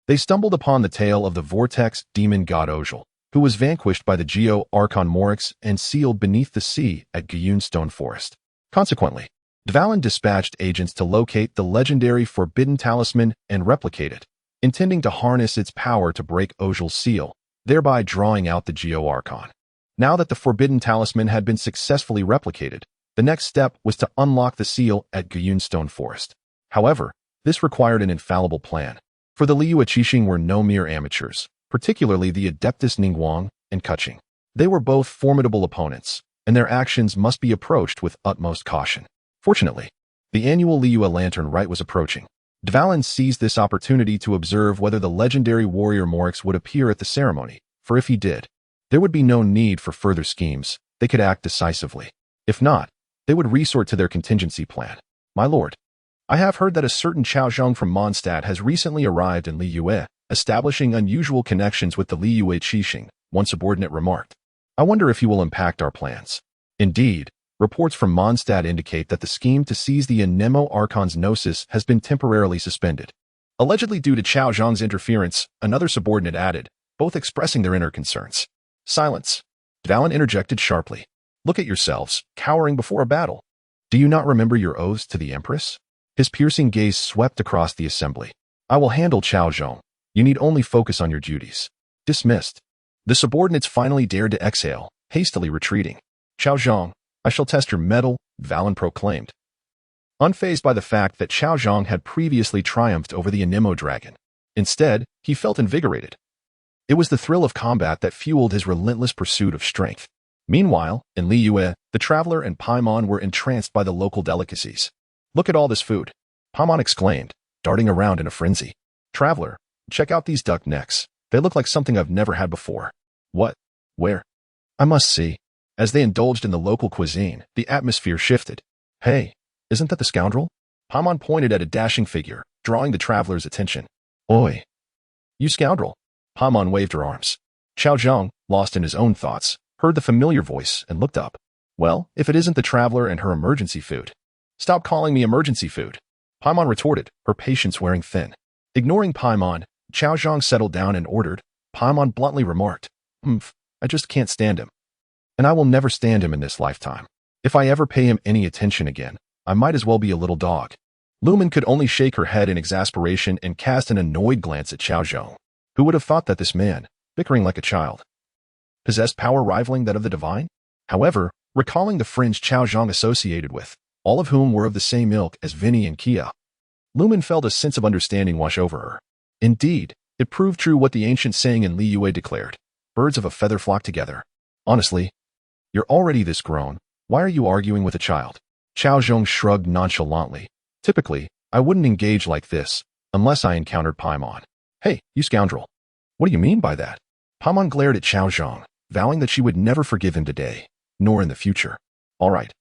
[SPEAKER 1] they stumbled upon the tale of the vortex demon god Ojal, who was vanquished by the Geo Archon Morix and sealed beneath the sea at Guyun Stone Forest. Consequently, Dvalin dispatched agents to locate the legendary forbidden talisman and replicate it. intending to harness its power to break Ozhel's seal, thereby drawing out the Geo-Archon. Now that the forbidden talisman had been successfully replicated, the next step was to unlock the seal at Guyunstone Forest. However, this required an infallible plan, for the Liyue Qixing were no mere amateurs, particularly the Adeptus Ningguang and Keqing. They were both formidable opponents, and their actions must be approached with utmost caution. Fortunately, the annual Liyue Lantern Rite was approaching. Dvalin seized this opportunity to observe whether the legendary warrior Morix would appear at the ceremony, for if he did, there would be no need for further schemes. They could act decisively. If not, they would resort to their contingency plan. My lord, I have heard that a certain Cao Zhong from Mondstadt has recently arrived in Liyue, establishing unusual connections with the Liyue Qixing, one subordinate remarked. I wonder if he will impact our plans. Indeed, reports from Mondstadt indicate that the scheme to seize the Anemo Archon's Gnosis has been temporarily suspended. Allegedly due to Cao Zhong's interference, another subordinate added, both expressing their inner concerns. Silence. Dvalin interjected sharply. Look at yourselves, cowering before a battle. Do you not remember your oaths to the Empress? His piercing gaze swept across the assembly. I will handle Cao Zhong. You need only focus on your duties. Dismissed. The subordinates finally dared to exhale, hastily retreating. Cao Zhong, I shall test your mettle, Dvalin proclaimed. Unfazed by the fact that Cao Zhong had previously triumphed over the Anemo dragon. Instead, he felt invigorated. It was the thrill of combat that fueled his relentless pursuit of strength. Meanwhile, in Liyue, the traveler and Paimon were entranced by the local delicacies. Look at all this food, Paimon exclaimed, darting around in a frenzy. Traveler, check out these duck necks. They look like something I've never had before. What? Where? I must see. As they indulged in the local cuisine, the atmosphere shifted. Hey, isn't that the scoundrel? Paimon pointed at a dashing figure, drawing the traveler's attention. Oi! You scoundrel! Paimon waved her arms. Cao Zhong, lost in his own thoughts, heard the familiar voice and looked up. Well, if it isn't the traveler and her emergency food. Stop calling me emergency food, Paimon retorted, her patience wearing thin. Ignoring Paimon, Cao Zhong settled down and ordered. Paimon bluntly remarked, I just can't stand him. And I will never stand him in this lifetime. If I ever pay him any attention again, I might as well be a little dog. Lumen could only shake her head in exasperation and cast an annoyed glance at Cao Zhong. Who would have thought that this man, bickering like a child, possessed power rivaling that of the divine? However, recalling the friends Cao Zhong associated with, all of whom were of the same ilk as Vinny and Kia, Lumen felt a sense of understanding wash over her. Indeed, it proved true what the ancient saying in Liyue declared. Birds of a feather flock together. Honestly, you're already this grown. Why are you arguing with a child? Cao Zhong shrugged nonchalantly. Typically, I wouldn't engage like this, unless I encountered Paimon. Hey, you scoundrel. What do you mean by that? Paimon glared at Cao Zhong, vowing that she would never forgive him today, nor in the future. All right,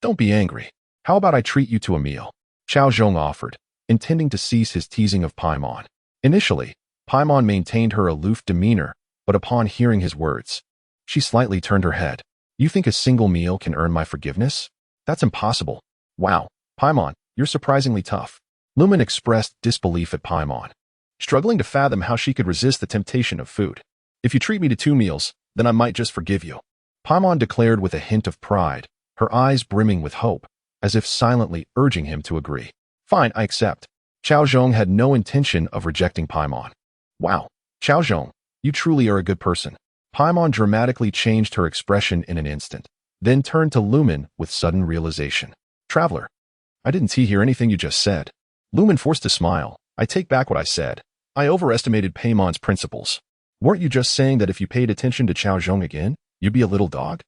[SPEAKER 1] don't be angry. How about I treat you to a meal? Cao Zhong offered, intending to cease his teasing of Paimon. Initially, Paimon maintained her aloof demeanor, but upon hearing his words, she slightly turned her head. You think a single meal can earn my forgiveness? That's impossible. Wow, Paimon, you're surprisingly tough. Lumen expressed disbelief at Paimon, struggling to fathom how she could resist the temptation of food. If you treat me to 2 meals, then I might just forgive you, Paimon declared with a hint of pride, her eyes brimming with hope, as if silently urging him to agree. Fine, I accept. Cao Zhong had no intention of rejecting Paimon. Wow, Cao Zhong, you truly are a good person. Paimon dramatically changed her expression in an instant, then turned to Lumen with sudden realization. Traveler, I didn't hear anything you just said. Lumen forced a smile. I take back what I said. I overestimated Paimon's principles. Weren't you just saying that if you paid attention to Cao Zhong again, you'd be a little dog?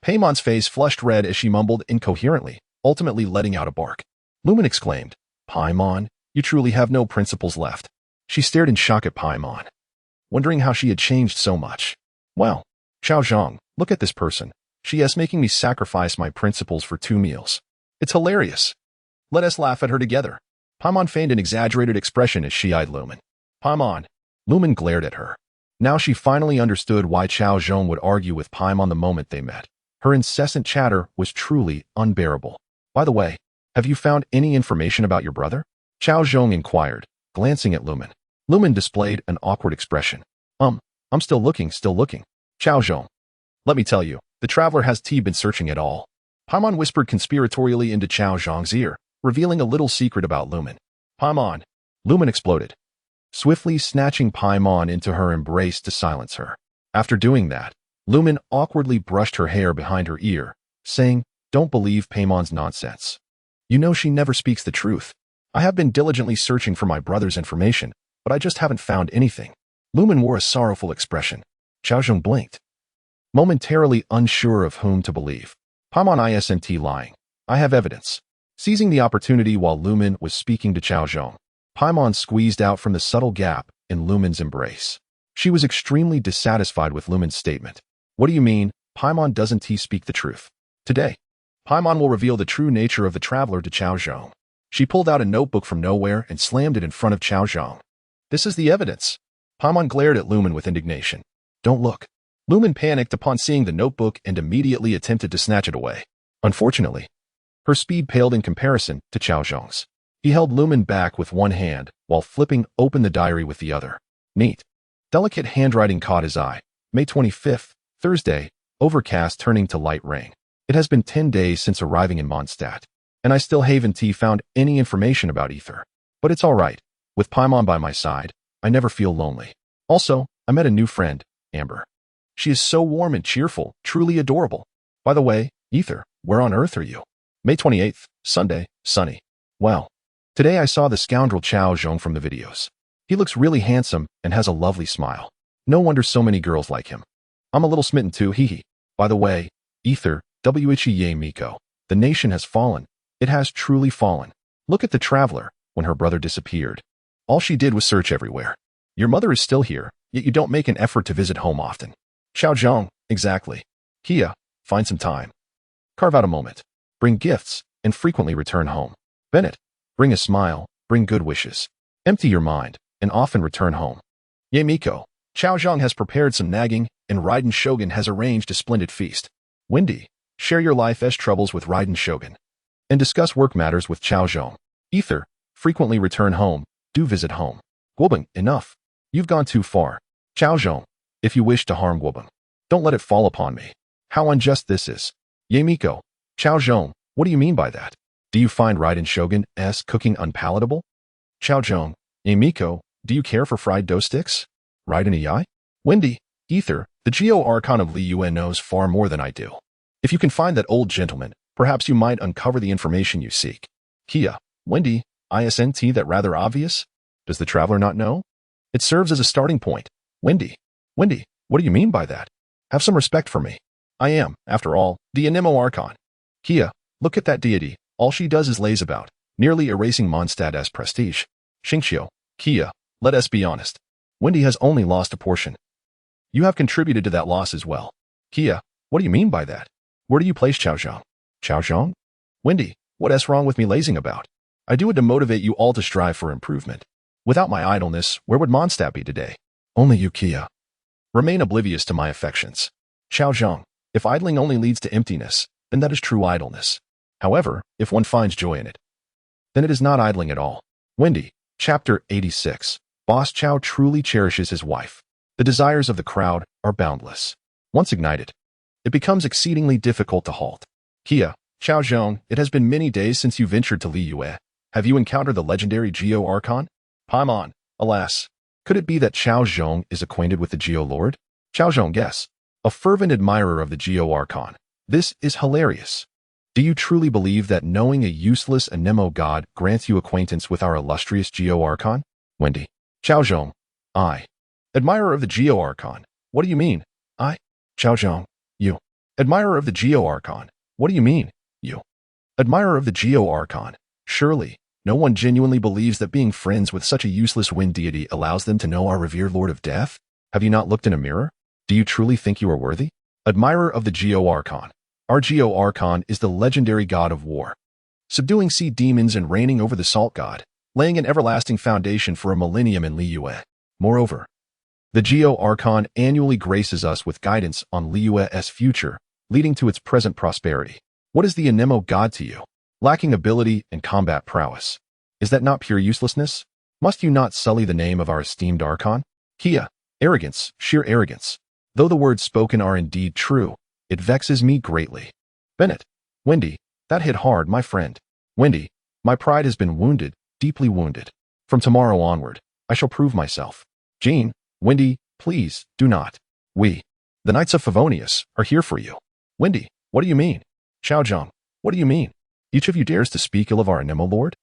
[SPEAKER 1] Paimon's face flushed red as she mumbled incoherently, ultimately letting out a bark. Lumen exclaimed, Paimon, you truly have no principles left. She stared in shock at Paimon, wondering how she had changed so much. Well, Cao Zhong, look at this person. She is making me sacrifice my principles for 2 meals. It's hilarious. Let us laugh at her together. Paimon feigned an exaggerated expression as she eyed Lumen. Paimon. Lumen glared at her. Now she finally understood why Cao Zhong would argue with Paimon the moment they met. Her incessant chatter was truly unbearable. By the way, have you found any information about your brother? Cao Zhong inquired, glancing at Lumen. Lumen displayed an awkward expression. I'm still looking. Cao Zhong. Let me tell you, the traveler has been searching at all. Paimon whispered conspiratorially into Cao Zhong's ear, revealing a little secret about Lumen. Paimon! Lumen exploded, swiftly snatching Paimon into her embrace to silence her. After doing that, Lumen awkwardly brushed her hair behind her ear, saying, "Don't believe Paimon's nonsense. You know she never speaks the truth. I have been diligently searching for my brother's information, but I just haven't found anything." Lumen wore a sorrowful expression. Cao Zhong blinked, momentarily unsure of whom to believe. Paimon isn't lying. I have evidence. Seizing the opportunity while Lumen was speaking to Cao Zhong, Paimon squeezed out from the subtle gap in Lumen's embrace. She was extremely dissatisfied with Lumen's statement. "What do you mean, Paimon doesn't speak the truth? Today, Paimon will reveal the true nature of the traveler to Cao Zhong." She pulled out a notebook from nowhere and slammed it in front of Cao Zhong. "This is the evidence." Paimon glared at Lumen with indignation. "Don't look." Lumen panicked upon seeing the notebook and immediately attempted to snatch it away. Unfortunately, her speed paled in comparison to Cao Zhong's. He held Lumen back with one hand while flipping open the diary with the other. Neat. Delicate handwriting caught his eye. May 25th, Thursday, overcast turning to light rain. It has been 10 days since arriving in Mondstadt, and I still haven't found any information about Ether. But it's all right. With Paimon by my side, I never feel lonely. Also, I met a new friend, Amber. She is so warm and cheerful, truly adorable. By the way, Ether, where on earth are you? May 28th, Sunday, sunny. Well, today I saw the scoundrel Cao Zhong from the videos. He looks really handsome and has a lovely smile. No wonder so many girls like him. I'm a little smitten too, hee. By the way, Ether, Ye Miko, the nation has fallen. It has truly fallen. Look at the traveler when her brother disappeared. All she did was search everywhere. Your mother is still here, yet you don't make an effort to visit home often. Cao Zhong, exactly. Kia, find some time. Carve out a moment. Bring gifts, and frequently return home. Bennett, bring a smile, bring good wishes. Empty your mind, and often return home. Ye Miko, Cao Zhong has prepared some nagging, and Raiden Shogun has arranged a splendid feast. Wendy, share your life's troubles with Raiden Shogun, and discuss work matters with Cao Zhong. Ether, frequently return home, do visit home. Guobeng, enough. You've gone too far. Cao Zhong, if you wish to harm Guobeng, don't let it fall upon me. How unjust this is. Ye Miko, Cao Zhong, what do you mean by that? Do you find Raiden Shogun's cooking unpalatable? Cao Zhong, Ye Miko, do you care for fried dough sticks? Raiden Ei? Wendy, Ether, the Geo Archon of Li Yue knows far more than I do. If you can find that old gentleman, perhaps you might uncover the information you seek. Kia, Wendy, isn't that rather obvious? Does the traveler not know? It serves as a starting point. Wendy, what do you mean by that? Have some respect for me. I am, after all, the Anemo Archon. Kia, look at that deity. All she does is lays about, nearly erasing Mondstadt's prestige. Xingqiu, Kia, let us be honest. Wendy has only lost a portion. You have contributed to that loss as well. Kia, what do you mean by that? Where do you place Cao Zhong? Cao Zhong? Wendy, what's wrong with me lazing about? I do it to motivate you all to strive for improvement. Without my idleness, where would Mondstadt be today? Only you, Kia. Remain oblivious to my affections. Cao Zhong, if idling only leads to emptiness, then that is true idleness. However, if one finds joy in it, then it is not idling at all. Wendy, Chapter 86. Boss Cao truly cherishes his wife. The desires of the crowd are boundless. Once ignited, it becomes exceedingly difficult to halt. Kia, Cao Zhong, it has been many days since you ventured to Li Yue. Have you encountered the legendary Geo Archon? Paimon, alas. Could it be that Cao Zhong is acquainted with the Geo Lord? Cao Zhong, yes. A fervent admirer of the Geo Archon. This is hilarious. Do you truly believe that knowing a useless Anemo god grants you acquaintance with our illustrious Geo Archon? Wendy. Cao Zhong. I. Admirer of the Geo Archon. What do you mean? I. Cao Zhong. You. Admirer of the Geo Archon. What do you mean? You. Admirer of the Geo Archon. Surely, no one genuinely believes that being friends with such a useless wind deity allows them to know our revered Lord of Death? Have you not looked in a mirror? Do you truly think you are worthy? Admirer of the Geo Archon. Our Geo Archon is the legendary god of war, subduing sea demons and reigning over the salt god, laying an everlasting foundation for a millennium in Li Yue. Moreover, the Geo Archon annually graces us with guidance on Li Yue's future, leading to its present prosperity. What is the Anemo god to you? Lacking ability and combat prowess. Is that not pure uselessness? Must you not sully the name of our esteemed Archon? Kia, arrogance, sheer arrogance. Though the words spoken are indeed true, it vexes me greatly. Bennett, Wendy, that hit hard, my friend. Wendy, my pride has been wounded, deeply wounded. From tomorrow onward, I shall prove myself. Jean, Wendy, please, do not. We, the Knights of Favonius, are here for you. Wendy, what do you mean? Cao Zhong, what do you mean? Each of you dares to speak ill of our Anemo Lord?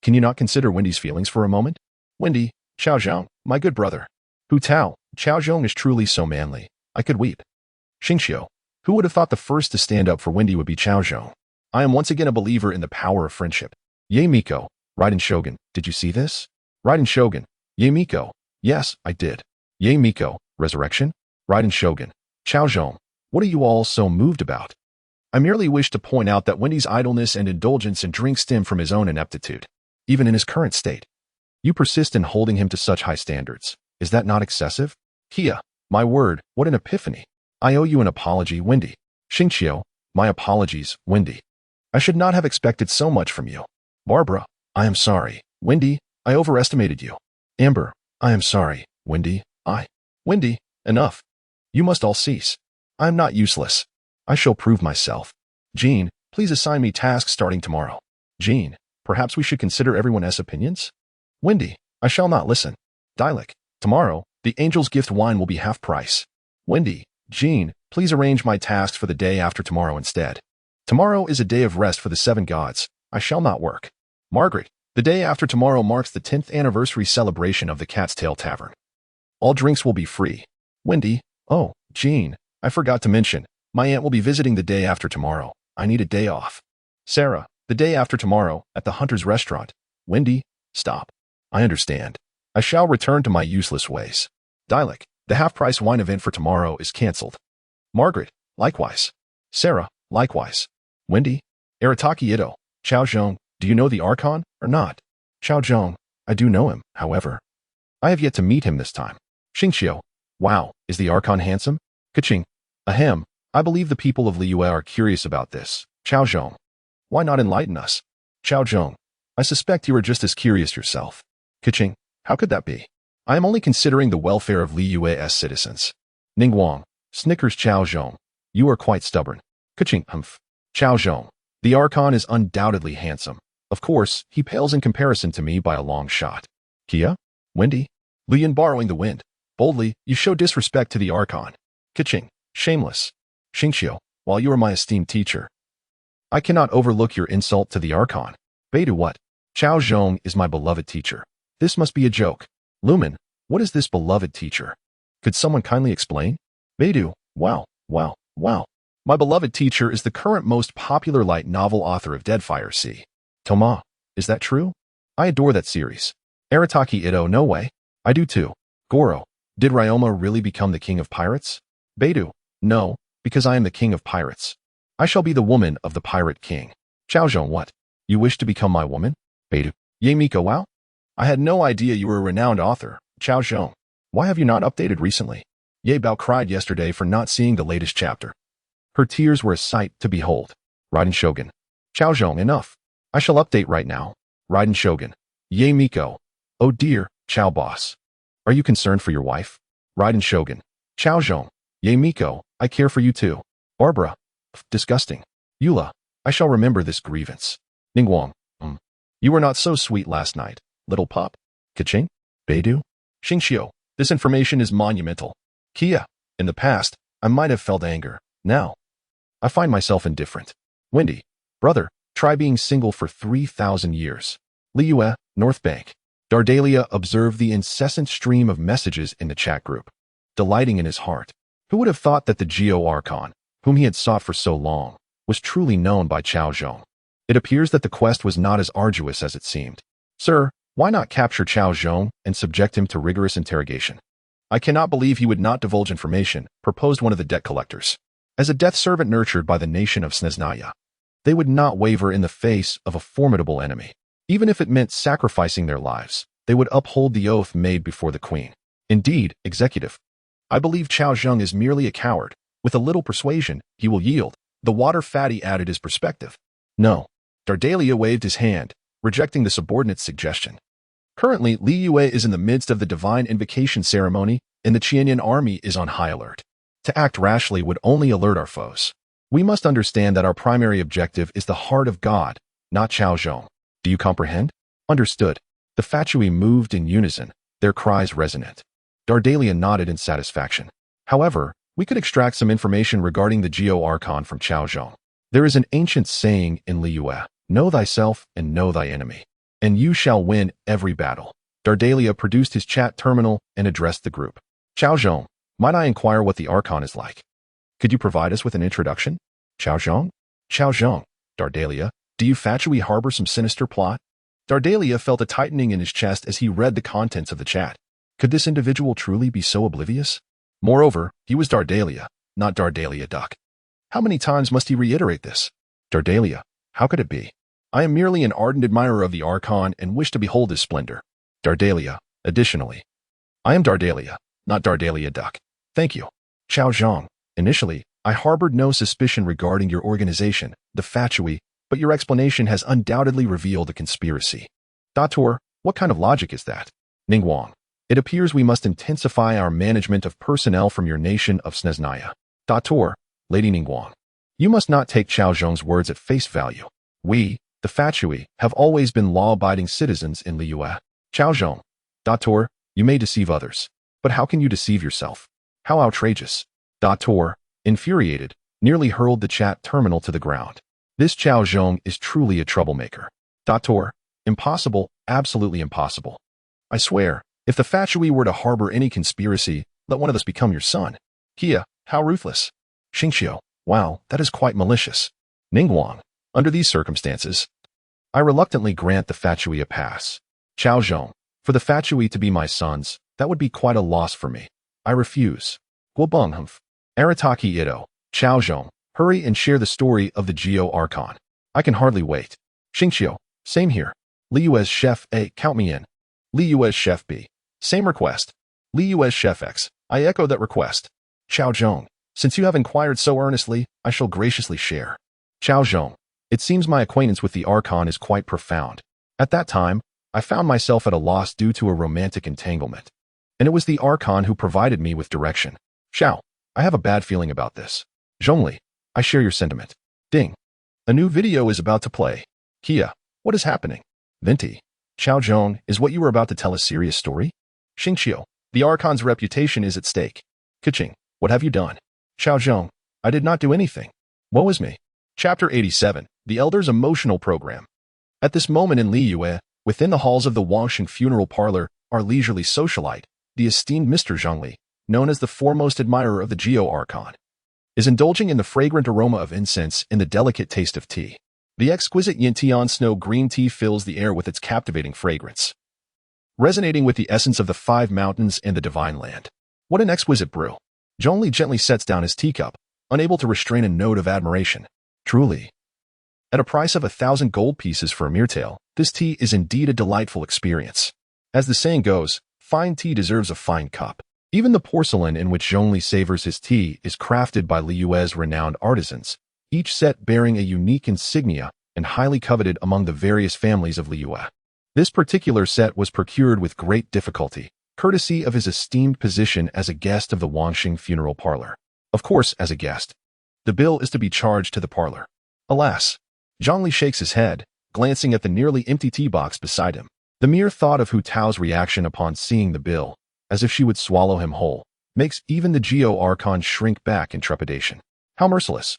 [SPEAKER 1] Can you not consider Wendy's feelings for a moment? Wendy, Cao Zhong, my good brother. Hu Tao, Cao Zhong is truly so manly. I could weep. Xingxiu, who would have thought the first to stand up for Wendy would be Cao Zhong? I am once again a believer in the power of friendship. Ye Miko, Raiden Shogun, did you see this? Raiden Shogun, Ye Miko, yes, I did. Ye Miko, resurrection? Raiden Shogun, Cao Zhong, what are you all so moved about? I merely wish to point out that Wendy's idleness and indulgence in drink stem from his own ineptitude, even in his current state. You persist in holding him to such high standards. Is that not excessive? Kia, my word, what an epiphany. I owe you an apology, Wendy. Xingqiu, my apologies, Wendy. I should not have expected so much from you. Barbara, I am sorry. Wendy, I overestimated you. Amber, I am sorry. Wendy, Wendy, enough. You must all cease. I am not useless. I shall prove myself. Jean, please assign me tasks starting tomorrow. Jean, perhaps we should consider everyone else's opinions? Wendy, I shall not listen. Dialek, tomorrow, the Angel's Gift wine will be half price. Wendy, Jean, please arrange my tasks for the day after tomorrow instead. Tomorrow is a day of rest for the 7 gods. I shall not work. Margaret, the day after tomorrow marks the 10th anniversary celebration of the Cat's Tail Tavern. All drinks will be free. Wendy, oh, Jean, I forgot to mention, my aunt will be visiting the day after tomorrow. I need a day off. Sarah, the day after tomorrow, at the Hunter's Restaurant. Wendy, stop. I understand. I shall return to my useless ways. Dialek, the half-price wine event for tomorrow is cancelled. Margaret, likewise. Sarah, likewise. Wendy, Arataki Ito, Cao Zhong, do you know the Archon, or not? Cao Zhong, I do know him, however. I have yet to meet him this time. Xingqiu, wow, is the Archon handsome? Kaching, ahem, I believe the people of Liyue are curious about this. Cao Zhong, why not enlighten us? Cao Zhong, I suspect you are just as curious yourself. Kaching, how could that be? I am only considering the welfare of Liyue's citizens. Ningguang, snickers Cao Zhong, you are quite stubborn. Kaching, humph. Cao Zhong, the Archon is undoubtedly handsome. Of course, he pales in comparison to me by a long shot. Kia? Wendy? Lian borrowing the wind. Boldly, you show disrespect to the Archon. Kaching, shameless. Xingqiu, while you are my esteemed teacher, I cannot overlook your insult to the Archon. Beidou, what? Cao Zhong is my beloved teacher. This must be a joke. Lumen, what is this beloved teacher? Could someone kindly explain? Beidou, wow. My beloved teacher is the current most popular light novel author of Deadfire Sea. Toma, is that true? I adore that series. Arataki Ito, no way. I do too. Goro, did Ryoma really become the king of pirates? Beidou, no, because I am the king of pirates. I shall be the woman of the pirate king. Cao Zhong, what? You wish to become my woman? Beidou, Ye Miko, wow. I had no idea you were a renowned author. Cao Zhong, why have you not updated recently? Ye Bao cried yesterday for not seeing the latest chapter. Her tears were a sight to behold. Raiden Shogun, Cao Zhong, enough. I shall update right now. Raiden Shogun, Ye Miko. Oh dear, Cao boss. Are you concerned for your wife? Raiden Shogun, Cao Zhong, Ye Miko, I care for you too. Barbara, disgusting. Eula, I shall remember this grievance. Ningguang, you were not so sweet last night, little pup. Kaching, Beidou, Xingqiu, this information is monumental. Kia, in the past, I might have felt anger. Now, I find myself indifferent. Wendy, brother, try being single for 3,000 years. Liyue, North Bank. Dardalia observed the incessant stream of messages in the chat group, delighting in his heart. Who would have thought that the Geo Archon, whom he had sought for so long, was truly known by Cao Zhong? It appears that the quest was not as arduous as it seemed. Sir, why not capture Cao Zhong and subject him to rigorous interrogation? I cannot believe he would not divulge information, proposed one of the debt collectors. As a death servant nurtured by the nation of Sneznaya, they would not waver in the face of a formidable enemy. Even if it meant sacrificing their lives, they would uphold the oath made before the queen. Indeed, executive, I believe Cao Zhong is merely a coward. With a little persuasion, he will yield. The water fatty added his perspective. No. Dardalia waved his hand, rejecting the subordinate's suggestion. Currently, Liyue is in the midst of the divine invocation ceremony, and the Qianyan army is on high alert. To act rashly would only alert our foes. We must understand that our primary objective is the heart of God, not Cao Zhong. Do you comprehend? Understood. The Fatui moved in unison, their cries resonant. Dardalia nodded in satisfaction. However, we could extract some information regarding the Geo-Archon from Cao Zhong. There is an ancient saying in Liyue, know thyself and know thy enemy, and you shall win every battle. Dardalia produced his chat terminal and addressed the group. Cao Zhong, might I inquire what the Archon is like? Could you provide us with an introduction? Cao Zhong? Cao Zhong, Dardalia, do you Fatui harbor some sinister plot? Dardalia felt a tightening in his chest as he read the contents of the chat. Could this individual truly be so oblivious? Moreover, he was Dardalia, not Dardalia Duck. How many times must he reiterate this? Dardalia, how could it be? I am merely an ardent admirer of the Archon and wish to behold his splendor. Dardalia, additionally. I am Dardalia, not Dardalia Duck. Thank you. Cao Zhong, initially, I harbored no suspicion regarding your organization, the Fatui, but your explanation has undoubtedly revealed a conspiracy. Dator, what kind of logic is that? Ningguang, it appears we must intensify our management of personnel from your nation of Snezhnaya. Dator, Lady Ningguang, you must not take Cao Zhong's words at face value. We, the Fatui, have always been law-abiding citizens in Liyue. Cao Zhong, Dator, you may deceive others, but how can you deceive yourself? How outrageous. Dator, infuriated, nearly hurled the chat terminal to the ground. This Cao Zhong is truly a troublemaker. Dator, impossible, absolutely impossible. I swear, if the Fatui were to harbor any conspiracy, let one of us become your son. Kia, how ruthless. Xingxiu, wow, that is quite malicious. Ningguang, under these circumstances, I reluctantly grant the Fatui a pass. Cao Zhong, for the Fatui to be my sons, that would be quite a loss for me. I refuse. Guobenghumph. Arataki Ito, Cao Zhong, hurry and share the story of the Geo-Archon. I can hardly wait. Xingxiu, same here. Liyue's Chef A, count me in. Liyue's Chef B, same request. Liyue's Chef X, I echo that request. Cao Zhong, since you have inquired so earnestly, I shall graciously share. Cao Zhong, it seems my acquaintance with the Archon is quite profound. At that time, I found myself at a loss due to a romantic entanglement. And it was the Archon who provided me with direction. Xiao, I have a bad feeling about this. Zhongli, I share your sentiment. Ding. A new video is about to play. Kia, what is happening? Venti, Cao Zhong, is what you were about to tell a serious story? Xingxiu, the Archon's reputation is at stake. Keqing, what have you done? Cao Zhong, I did not do anything. Woe is me. Chapter 87, The Elder's Emotional Program. At this moment in Liyue, within the halls of the Wangxing funeral parlor, our leisurely socialite, the esteemed Mr. Zhongli, known as the foremost admirer of the Geo-Archon, is indulging in the fragrant aroma of incense and the delicate taste of tea. The exquisite Yintian snow green tea fills the air with its captivating fragrance, resonating with the essence of the five mountains and the divine land. What an exquisite brew. Zhongli gently sets down his teacup, unable to restrain a note of admiration. Truly. At a price of 1,000 gold pieces for a Myrtale, this tea is indeed a delightful experience. As the saying goes, fine tea deserves a fine cup. Even the porcelain in which Zhongli savors his tea is crafted by Liyue's renowned artisans, each set bearing a unique insignia and highly coveted among the various families of Liyue. This particular set was procured with great difficulty, courtesy of his esteemed position as a guest of the Wangxing funeral parlor. Of course, as a guest. The bill is to be charged to the parlor. Alas. Zhongli shakes his head, glancing at the nearly empty tea box beside him. The mere thought of Hu Tao's reaction upon seeing the bill, as if she would swallow him whole, makes even the Geo-Archon shrink back in trepidation. How merciless.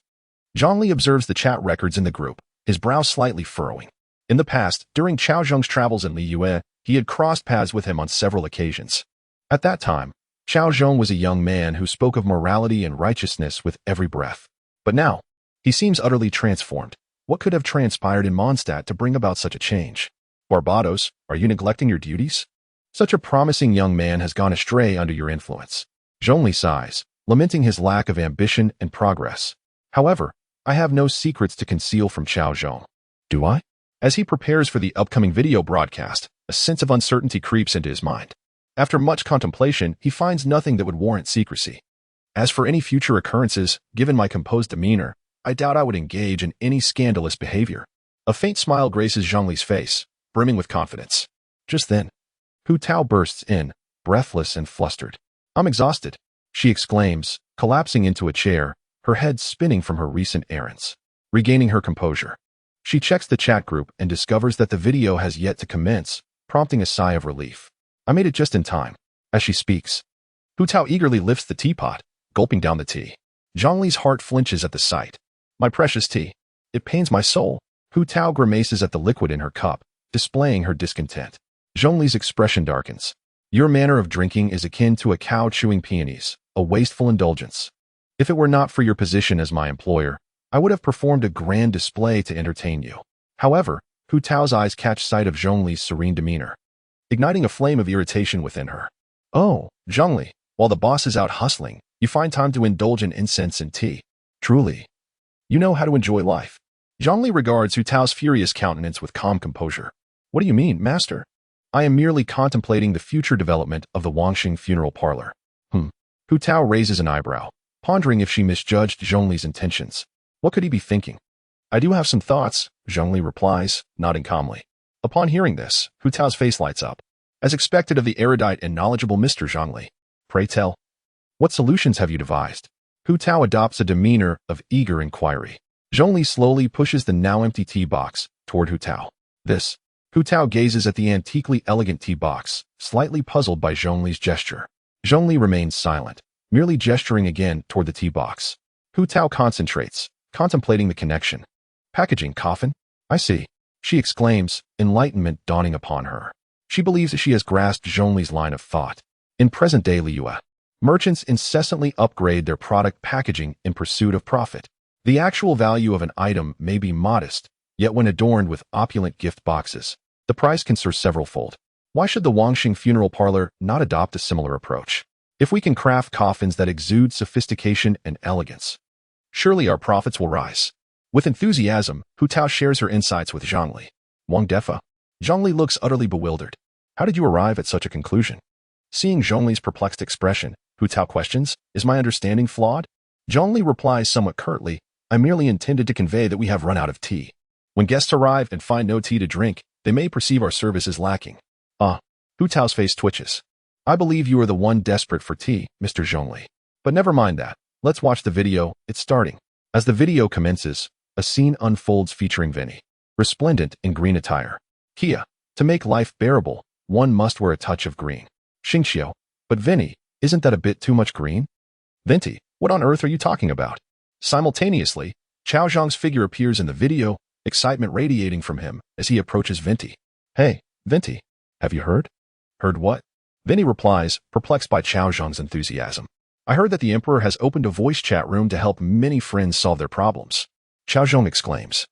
[SPEAKER 1] Zhongli observes the chat records in the group, his brow slightly furrowing. In the past, during Cao Zhong's travels in Liyue, he had crossed paths with him on several occasions. At that time, Cao Zhong was a young man who spoke of morality and righteousness with every breath. But now, he seems utterly transformed. What could have transpired in Mondstadt to bring about such a change? Barbados, are you neglecting your duties? Such a promising young man has gone astray under your influence. Zhongli sighs, lamenting his lack of ambition and progress. However, I have no secrets to conceal from Cao Zhong. Do I? As he prepares for the upcoming video broadcast, a sense of uncertainty creeps into his mind. After much contemplation, he finds nothing that would warrant secrecy. As for any future occurrences, given my composed demeanor, I doubt I would engage in any scandalous behavior. A faint smile graces Zhongli's face, brimming with confidence. Just then, Hu Tao bursts in, breathless and flustered. I'm exhausted, she exclaims, collapsing into a chair, her head spinning from her recent errands. Regaining her composure, she checks the chat group and discovers that the video has yet to commence, prompting a sigh of relief. I made it just in time. As she speaks, Hu Tao eagerly lifts the teapot, gulping down the tea. Zhongli's heart flinches at the sight. My precious tea. It pains my soul. Hu Tao grimaces at the liquid in her cup, displaying her discontent. Zhongli's expression darkens. Your manner of drinking is akin to a cow chewing peonies, a wasteful indulgence. If it were not for your position as my employer, I would have performed a grand display to entertain you. However, Hu Tao's eyes catch sight of Zhongli's serene demeanor, igniting a flame of irritation within her. Oh, Zhongli, while the boss is out hustling, you find time to indulge in incense and tea. Truly, you know how to enjoy life. Zhongli regards Hu Tao's furious countenance with calm composure. What do you mean, master? I am merely contemplating the future development of the Wangxing funeral parlor. Hu Tao raises an eyebrow, pondering if she misjudged Zhongli's intentions. What could he be thinking? I do have some thoughts, Zhongli replies, nodding calmly. Upon hearing this, Hu Tao's face lights up. As expected of the erudite and knowledgeable Mr. Zhongli. Pray tell, what solutions have you devised? Hu Tao adopts a demeanor of eager inquiry. Zhongli slowly pushes the now empty tea box toward Hu Tao. Hu Tao gazes at the antiquely elegant tea box, slightly puzzled by Zhongli's gesture. Zhongli remains silent, merely gesturing again toward the tea box. Hu Tao concentrates, contemplating the connection. Packaging coffin? I see. She exclaims, enlightenment dawning upon her. She believes that she has grasped Zhongli's line of thought. In present-day Liyue, merchants incessantly upgrade their product packaging in pursuit of profit. The actual value of an item may be modest, yet when adorned with opulent gift boxes, the price can soar several-fold. Why should the Wangxing funeral parlor not adopt a similar approach? If we can craft coffins that exude sophistication and elegance, surely our profits will rise. With enthusiasm, Hu Tao shares her insights with Zhongli. Wang Defa. Zhongli looks utterly bewildered. How did you arrive at such a conclusion? Seeing Zhongli's perplexed expression, Hu Tao questions, is my understanding flawed? Zhongli replies somewhat curtly, I merely intended to convey that we have run out of tea. When guests arrive and find no tea to drink, they may perceive our service as lacking. Hu Tao's face twitches. I believe you are the one desperate for tea, Mr. Zhongli. But never mind that. Let's watch the video. It's starting. As the video commences, a scene unfolds featuring Vinny, resplendent in green attire. Kia, to make life bearable, one must wear a touch of green. Xingxiu, but Vinny, isn't that a bit too much green? Vinty, what on earth are you talking about? Simultaneously, Cao Zhong's figure appears in the video, excitement radiating from him as he approaches Vinty. Hey, Vinty, have you heard? Heard what? Vinny replies, perplexed by Cao Zhong's enthusiasm. I heard that the Emperor has opened a voice chat room to help many friends solve their problems. Cao Zhong exclaims,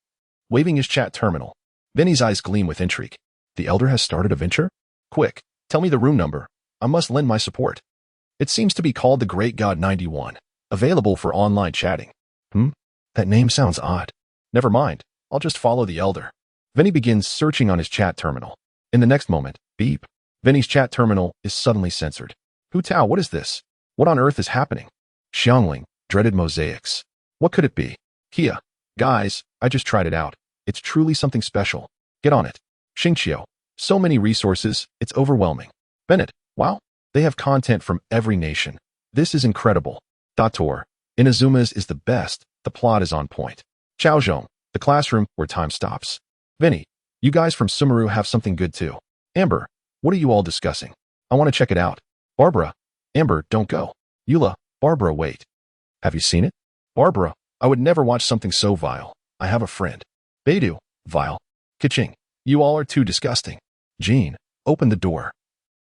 [SPEAKER 1] waving his chat terminal. Vinny's eyes gleam with intrigue. The Elder has started a venture? Quick, tell me the room number. I must lend my support. It seems to be called the Great God 91, available for online chatting. That name sounds odd. Never mind, I'll just follow the Elder. Vinny begins searching on his chat terminal. In the next moment, beep. Vinny's chat terminal is suddenly censored. Hu Tao, what is this? What on earth is happening? Xiangling, dreaded mosaics. What could it be? Kia, guys, I just tried it out. It's truly something special. Get on it. Xingqiu, so many resources, it's overwhelming. Bennett, wow, they have content from every nation. This is incredible. Dator, Inazuma's is the best, the plot is on point. Cao Zhong, the classroom where time stops. Vinny, you guys from Sumeru have something good too. Amber, what are you all discussing? I want to check it out. Barbara, Amber, don't go. Eula, Barbara, wait. Have you seen it? Barbara, I would never watch something so vile. I have a friend. Beidou, vile. Kaching, you all are too disgusting. Jean, open the door.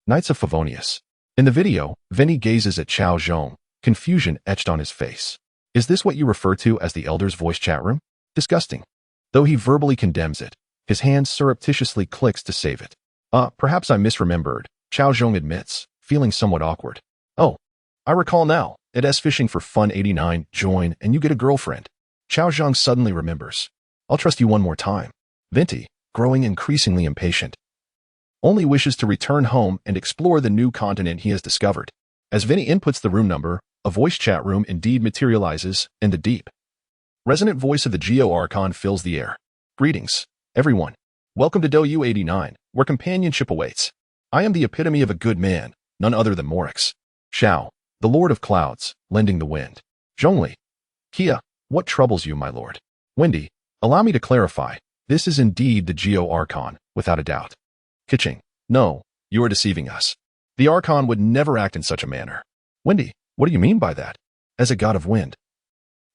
[SPEAKER 1] Knights of Favonius. In the video, Vinny gazes at Cao Zhong, confusion etched on his face. Is this what you refer to as the Elder's voice chat room? Disgusting. Though he verbally condemns it, his hand surreptitiously clicks to save it. Perhaps I misremembered, Cao Zhong admits, feeling somewhat awkward. Oh, I recall now. It S Fishing for Fun 89, join, and you get a girlfriend. Cao Zhong suddenly remembers. I'll trust you one more time. Vinty, growing increasingly impatient, only wishes to return home and explore the new continent he has discovered. As Vinny inputs the room number, a voice chat room indeed materializes in the deep. Resonant voice of the Geo Archon fills the air. Greetings, everyone. Welcome to Douyu 89, where companionship awaits. I am the epitome of a good man, none other than Morix. Xiao, the Lord of Clouds, lending the wind. Zhongli. Kia, what troubles you, my lord? Wendy, allow me to clarify. This is indeed the Geo Archon, without a doubt. Kiching, No, you are deceiving us. The Archon would never act in such a manner. Wendy, what do you mean by that? As a god of wind.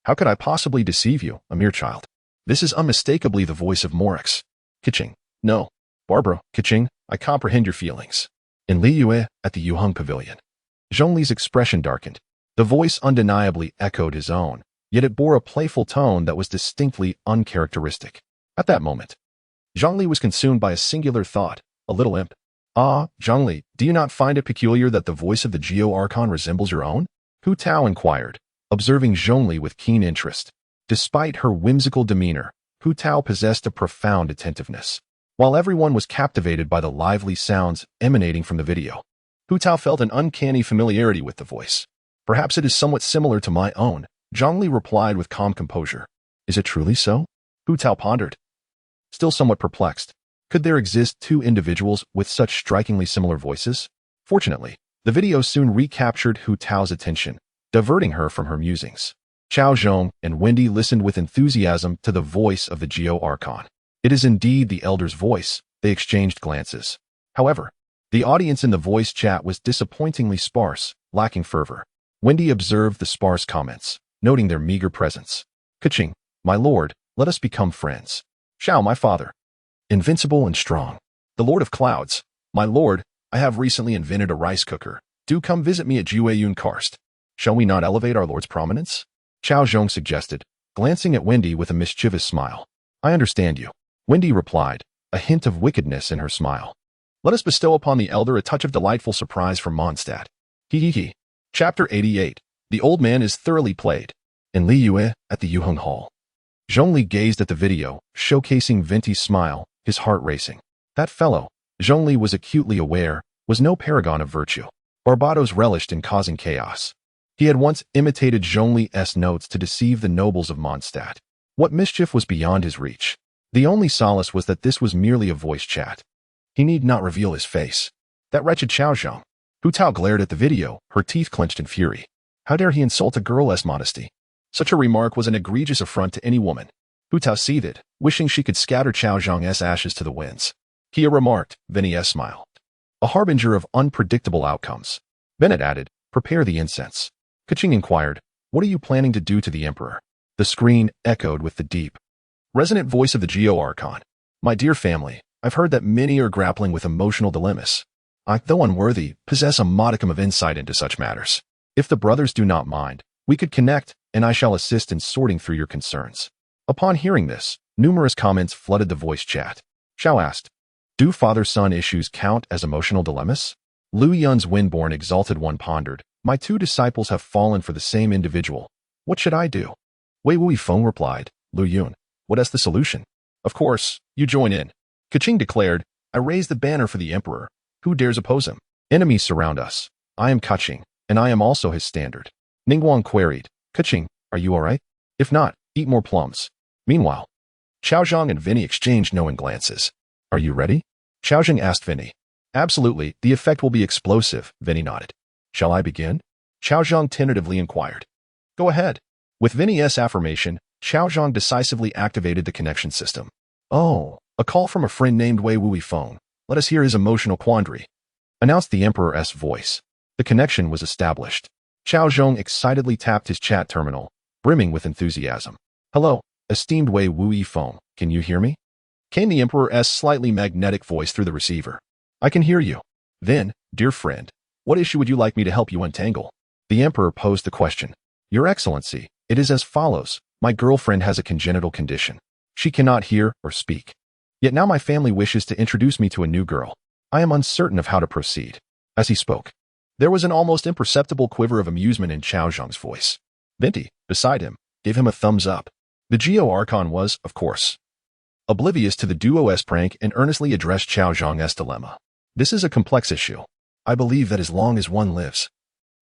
[SPEAKER 1] How could I possibly deceive you, a mere child? This is unmistakably the voice of Morix. Kaching. No. Barbara, Kaching, I comprehend your feelings. In Liyue, at the Yuheng Pavilion. Zhongli's expression darkened. The voice undeniably echoed his own, yet it bore a playful tone that was distinctly uncharacteristic. At that moment, Zhongli was consumed by a singular thought, a little imp. Ah, Zhongli, do you not find it peculiar that the voice of the Geo Archon resembles your own? Hu Tao inquired, observing Zhongli with keen interest. Despite her whimsical demeanor, Hu Tao possessed a profound attentiveness. While everyone was captivated by the lively sounds emanating from the video, Hu Tao felt an uncanny familiarity with the voice. Perhaps it is somewhat similar to my own, Zhongli replied with calm composure. Is it truly so? Hu Tao pondered. Still somewhat perplexed. Could there exist two individuals with such strikingly similar voices? Fortunately, the video soon recaptured Hu Tao's attention, diverting her from her musings. Cao Zhong and Wendy listened with enthusiasm to the voice of the Geo Archon. It is indeed the elder's voice. They exchanged glances. However, the audience in the voice chat was disappointingly sparse, lacking fervor. Wendy observed the sparse comments, noting their meager presence. Kaching, my lord, let us become friends. Xiao, my father. Invincible and strong. The Lord of Clouds. My lord, I have recently invented a rice cooker. Do come visit me at Jueyun Karst. Shall we not elevate our lord's prominence? Cao Zhong suggested, glancing at Wendy with a mischievous smile. I understand you. Wendy replied, a hint of wickedness in her smile. Let us bestow upon the elder a touch of delightful surprise from Mondstadt. He. Chapter 88. The old man is thoroughly played. In Liyue, at the Yuheng Hall. Zhongli gazed at the video, showcasing Venti's smile, his heart racing. That fellow, Zhongli was acutely aware, was no paragon of virtue. Barbados relished in causing chaos. He had once imitated Zhongli's notes to deceive the nobles of Mondstadt. What mischief was beyond his reach? The only solace was that this was merely a voice chat. He need not reveal his face. That wretched Cao Zhong. Hu Tao glared at the video, her teeth clenched in fury. How dare he insult a girl's modesty? Such a remark was an egregious affront to any woman. Hu Tao seethed, wishing she could scatter Cao Zhong's ashes to the winds. Kia remarked, Veni's smiled. A harbinger of unpredictable outcomes. Bennett added, prepare the incense. Kaching inquired, what are you planning to do to the emperor? The screen echoed with the deep, resonant voice of the Geo Archon. My dear family, I've heard that many are grappling with emotional dilemmas. I, though unworthy, possess a modicum of insight into such matters. If the brothers do not mind, we could connect, and I shall assist in sorting through your concerns. Upon hearing this, numerous comments flooded the voice chat. Xiao asked, do father-son issues count as emotional dilemmas? Lu Yun's windborn exalted one pondered, my two disciples have fallen for the same individual. What should I do? Wei Wui Feng replied, Lu Yun, what is the solution? Of course, you join in. Kaching declared, I raise the banner for the emperor. Who dares oppose him? Enemies surround us. I am Kaching, and I am also his standard. Ningguang queried, Kaching, are you all right? If not, eat more plums. Meanwhile, Cao Zhong and Vinny exchanged knowing glances. Are you ready? Cao Zhong asked Vinny. Absolutely, the effect will be explosive, Vinny nodded. Shall I begin? Cao Zhong tentatively inquired. Go ahead. With Vinny's affirmation, Cao Zhong decisively activated the connection system. Oh, a call from a friend named Wei Wui Feng. Let us hear his emotional quandary. Announced the Emperor's voice. The connection was established. Cao Zhong excitedly tapped his chat terminal, brimming with enthusiasm. Hello, esteemed Wei Wui Feng, can you hear me? Came the Emperor's slightly magnetic voice through the receiver. I can hear you. Then, dear friend, what issue would you like me to help you untangle? The Emperor posed the question. Your Excellency, it is as follows. My girlfriend has a congenital condition. She cannot hear or speak. Yet now my family wishes to introduce me to a new girl. I am uncertain of how to proceed. As he spoke, there was an almost imperceptible quiver of amusement in Cao Zhong's voice. Venti, beside him, gave him a thumbs up. The Geo Archon was, of course, oblivious to the duo's prank and earnestly addressed Cao Zhong's dilemma. This is a complex issue. I believe that as long as one lives,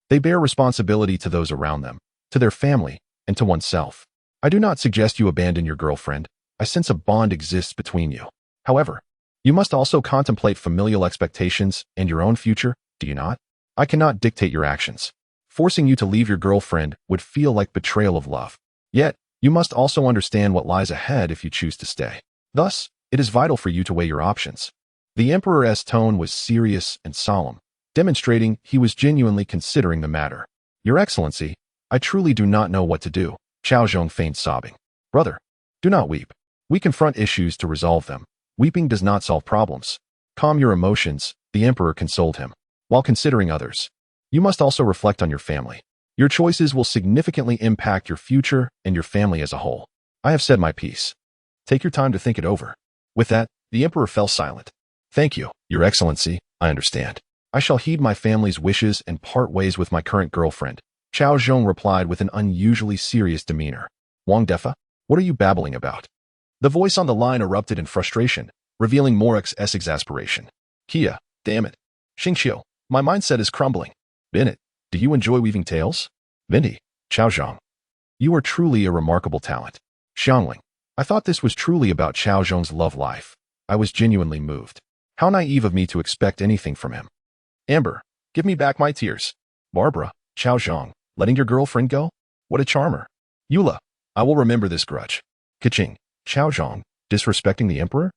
[SPEAKER 1] they bear responsibility to those around them, to their family, and to oneself. I do not suggest you abandon your girlfriend. I sense a bond exists between you. However, you must also contemplate familial expectations and your own future, do you not? I cannot dictate your actions. Forcing you to leave your girlfriend would feel like betrayal of love. Yet, you must also understand what lies ahead if you choose to stay. Thus, it is vital for you to weigh your options. The emperor's tone was serious and solemn, demonstrating he was genuinely considering the matter. Your Excellency, I truly do not know what to do. Cao Zhong feigned sobbing. Brother, do not weep. We confront issues to resolve them. Weeping does not solve problems. Calm your emotions, the emperor consoled him. While considering others, you must also reflect on your family. Your choices will significantly impact your future and your family as a whole. I have said my piece. Take your time to think it over. With that, the emperor fell silent. Thank you, Your Excellency, I understand. I shall heed my family's wishes and part ways with my current girlfriend. Cao Zhong replied with an unusually serious demeanor. Wang Defa, what are you babbling about? The voice on the line erupted in frustration, revealing Morix's exasperation. Kia, damn it. Xingqiu, my mindset is crumbling. Bennett, do you enjoy weaving tales? Vindy, Cao Zhong. You are truly a remarkable talent. Xiangling, I thought this was truly about Cao Zhong's love life. I was genuinely moved. How naive of me to expect anything from him. Amber, give me back my tears. Barbara, Cao Zhong, letting your girlfriend go? What a charmer. Eula, I will remember this grudge. Kaching, Cao Zhong, disrespecting the emperor?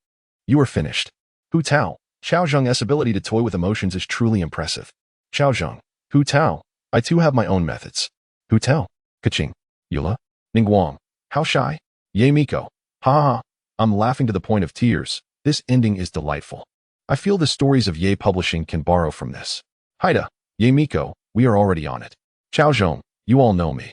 [SPEAKER 1] You are finished. Hu Tao, Cao Zhong's ability to toy with emotions is truly impressive. Cao Zhong, Hu Tao, I too have my own methods. Hu Tao, Kaching, Eula, Ningguang, how shy? Ye Miko, ha ha, I'm laughing to the point of tears. This ending is delightful. I feel the stories of Ye Publishing can borrow from this. Haida, Ye Miko, we are already on it. Cao Zhong, you all know me.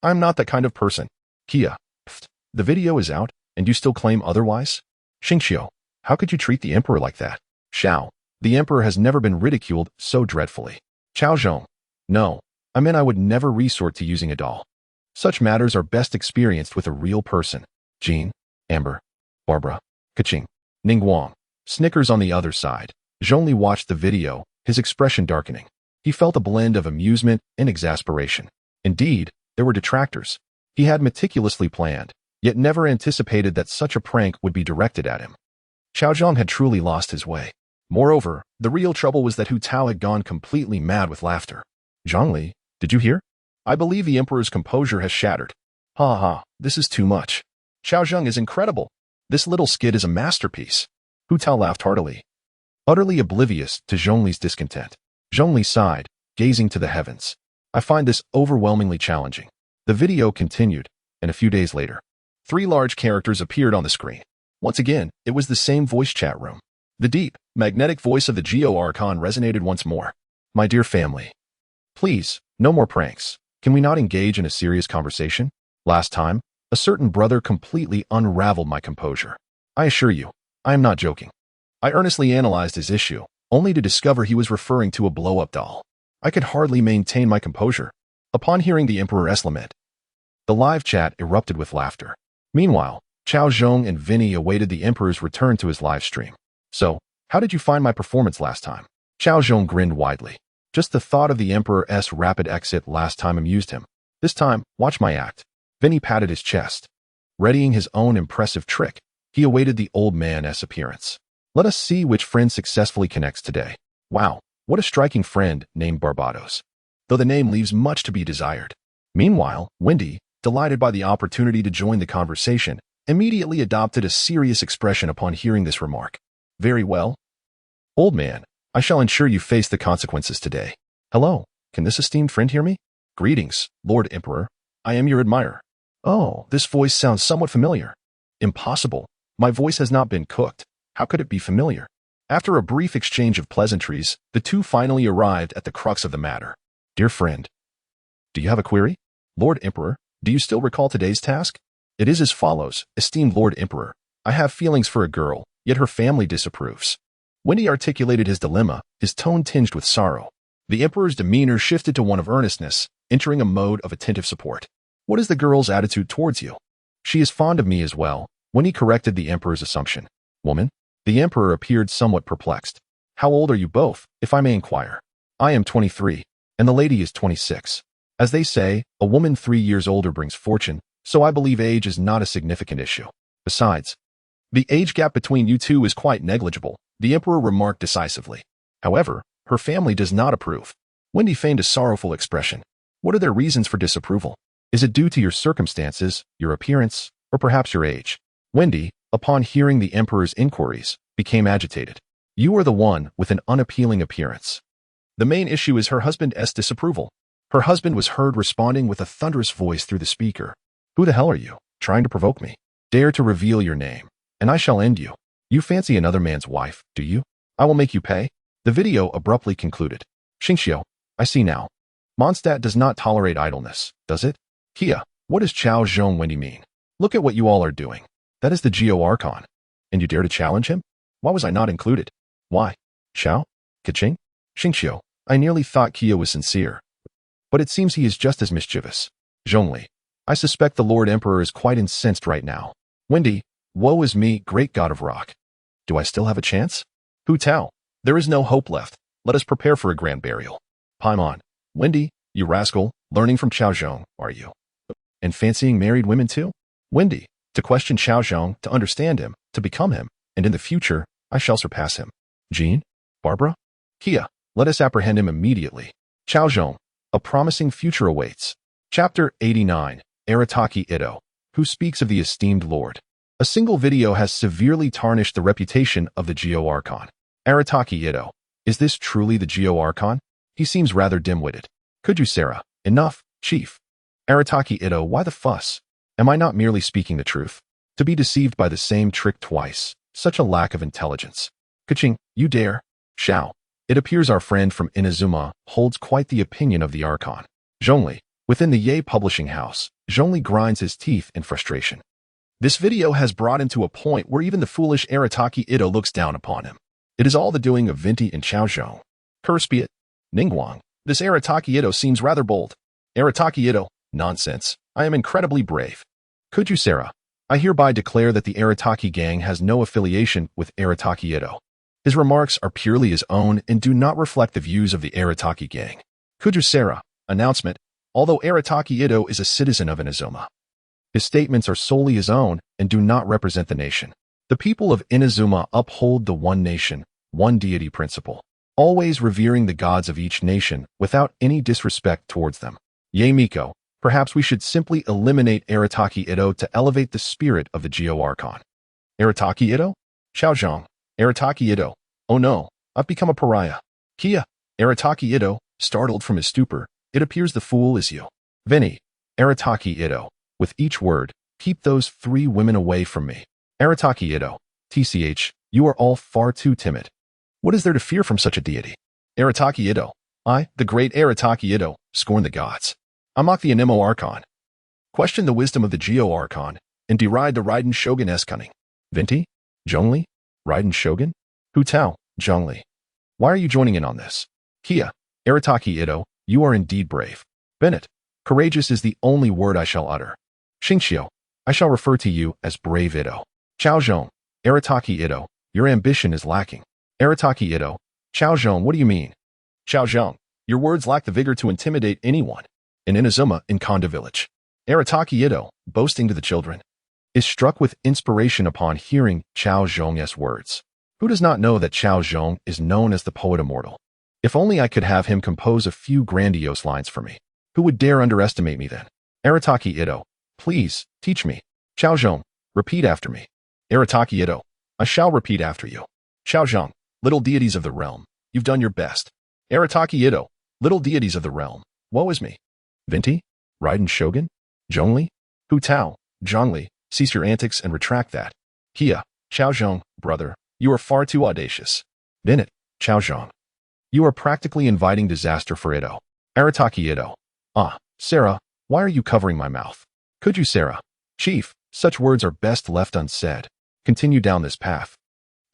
[SPEAKER 1] I'm not that kind of person. Kia, pfft, the video is out, and you still claim otherwise? Xingqiu, how could you treat the emperor like that? Xiao, the emperor has never been ridiculed so dreadfully. Cao Zhong, no, I meant I would never resort to using a doll. Such matters are best experienced with a real person. Jean, Amber, Barbara, Kaching, Ningguang, snickers on the other side. Zhongli watched the video, his expression darkening. He felt a blend of amusement and exasperation. Indeed, there were detractors. He had meticulously planned, yet never anticipated that such a prank would be directed at him. Cao Zhong had truly lost his way. Moreover, the real trouble was that Hu Tao had gone completely mad with laughter. Zhongli, did you hear? I believe the emperor's composure has shattered. Ha ha, this is too much. Cao Zhong is incredible. This little skit is a masterpiece. Hu Tao laughed heartily, utterly oblivious to Zhongli's discontent. Zhongli sighed, gazing to the heavens. I find this overwhelmingly challenging. The video continued, and a few days later, 3 large characters appeared on the screen. Once again, it was the same voice chat room. The deep, magnetic voice of the Geo Archon resonated once more. My dear family, please, no more pranks. Can we not engage in a serious conversation? Last time, a certain brother completely unraveled my composure. I assure you, I am not joking. I earnestly analyzed his issue, only to discover he was referring to a blow-up doll. I could hardly maintain my composure. Upon hearing the emperor's lament, the live chat erupted with laughter. Meanwhile, Cao Zhong and Vinny awaited the emperor's return to his live stream. So, how did you find my performance last time? Cao Zhong grinned widely. Just the thought of the emperor's rapid exit last time amused him. This time, watch my act. Vinny patted his chest. Readying his own impressive trick, he awaited the old man's appearance. Let us see which friend successfully connects today. Wow, what a striking friend named Barbados. Though the name leaves much to be desired. Meanwhile, Wendy, delighted by the opportunity to join the conversation, immediately adopted a serious expression upon hearing this remark. Very well. Old man, I shall ensure you face the consequences today. Hello, can this esteemed friend hear me? Greetings, Lord Emperor. I am your admirer. Oh, this voice sounds somewhat familiar. Impossible. My voice has not been cooked. How could it be familiar? After a brief exchange of pleasantries, the two finally arrived at the crux of the matter. Dear friend, do you have a query? Lord Emperor, do you still recall today's task? It is as follows, esteemed Lord Emperor. I have feelings for a girl, yet her family disapproves. When he articulated his dilemma, his tone tinged with sorrow. The Emperor's demeanor shifted to one of earnestness, entering a mode of attentive support. What is the girl's attitude towards you? She is fond of me as well. When he corrected the Emperor's assumption. Woman? The Emperor appeared somewhat perplexed. How old are you both, if I may inquire? I am 23, and the lady is 26. As they say, a woman 3 years older brings fortune, so I believe age is not a significant issue. Besides, the age gap between you two is quite negligible, the Emperor remarked decisively. However, her family does not approve. Wendy feigned a sorrowful expression. What are their reasons for disapproval? Is it due to your circumstances, your appearance, or perhaps your age? Wendy, upon hearing the Emperor's inquiries, became agitated. You are the one with an unappealing appearance. The main issue is her husband's disapproval. Her husband was heard responding with a thunderous voice through the speaker. Who the hell are you, trying to provoke me? Dare to reveal your name, and I shall end you. You fancy another man's wife, do you? I will make you pay. The video abruptly concluded. Xingxiu, I see now. Mondstadt does not tolerate idleness, does it? Kia, what does Cao Zhong Wendy mean? Look at what you all are doing. That is the Geo Archon. And you dare to challenge him? Why was I not included? Why? Xiao? Kaching? Xingxiu, I nearly thought Kia was sincere. But it seems he is just as mischievous. Zhongli, I suspect the Lord Emperor is quite incensed right now. Wendy, woe is me, great god of rock. Do I still have a chance? Hu Tao, there is no hope left. Let us prepare for a grand burial. Paimon, Wendy, you rascal, learning from Cao Zhong, are you? And fancying married women too? Wendy, to question Cao Zhong, to understand him, to become him, and in the future, I shall surpass him. Jean? Barbara? Kia, let us apprehend him immediately. Cao Zhong, a promising future awaits. Chapter 89, Arataki Ito, who speaks of the esteemed lord. A single video has severely tarnished the reputation of the Geo Archon. Arataki Ito, is this truly the Geo Archon? He seems rather dim-witted. Could you, Sarah? Enough, chief. Arataki Ito, why the fuss? Am I not merely speaking the truth? To be deceived by the same trick twice, such a lack of intelligence. Kaching, you dare? Xiao, it appears our friend from Inazuma holds quite the opinion of the Archon. Zhongli, within the Ye publishing house, Zhongli grinds his teeth in frustration. This video has brought him to a point where even the foolish Arataki Ito looks down upon him. It is all the doing of Vinti and Cao Zhong. Curse be it. Ningguang, this Arataki Ito seems rather bold. Arataki Ito, nonsense. I am incredibly brave. Could you, Sarah? I hereby declare that the Arataki gang has no affiliation with Arataki Ito. His remarks are purely his own and do not reflect the views of the Arataki gang. Could you, Sarah? Announcement. Although Arataki Ito is a citizen of Inazuma, his statements are solely his own and do not represent the nation. The people of Inazuma uphold the one nation, one deity principle, always revering the gods of each nation without any disrespect towards them. Ye Miko, perhaps we should simply eliminate Arataki Ito to elevate the spirit of the Geo Archon. Arataki Ito? Cao Zhong, Arataki Ito. Oh no, I've become a pariah. Kia, Arataki Ito, startled from his stupor, it appears the fool is you. Vinny, Arataki Ito, with each word, keep those three women away from me. Arataki Ito, TCH, you are all far too timid. What is there to fear from such a deity? Arataki Ito, I, the great Arataki Ito, scorn the gods. I mock the Anemo Archon, question the wisdom of the Geo Archon, and deride the Raiden Shogun's cunning. Vinti? Zhongli? Raiden Shogun? Hu Tao, Zhongli. Why are you joining in on this? Kia, Arataki Ito, you are indeed brave. Bennett, courageous is the only word I shall utter. Xingxiu, I shall refer to you as brave Ito. Cao Zhong, Arataki Ito, your ambition is lacking. Arataki Ito, Cao Zhong, what do you mean? Cao Zhong, your words lack the vigor to intimidate anyone. In Inazuma, in Konda village, Arataki Ito, boasting to the children, is struck with inspiration upon hearing Cao Zhong's words. Who does not know that Cao Zhong is known as the poet immortal? If only I could have him compose a few grandiose lines for me. Who would dare underestimate me then? Arataki Ito, please, teach me. Cao Zhong, repeat after me. Arataki Ito, I shall repeat after you. Cao Zhong, little deities of the realm, you've done your best. Arataki Ito, little deities of the realm, woe is me. Vinti? Raiden Shogun? Zhongli? Hu Tao, Zhongli, cease your antics and retract that. Kia, Cao Zhong, brother, you are far too audacious. Bennett, Cao Zhong, you are practically inviting disaster for Ito. Arataki Ito, ah, Sarah, why are you covering my mouth? Could you, Sarah? Chief, such words are best left unsaid. Continue down this path,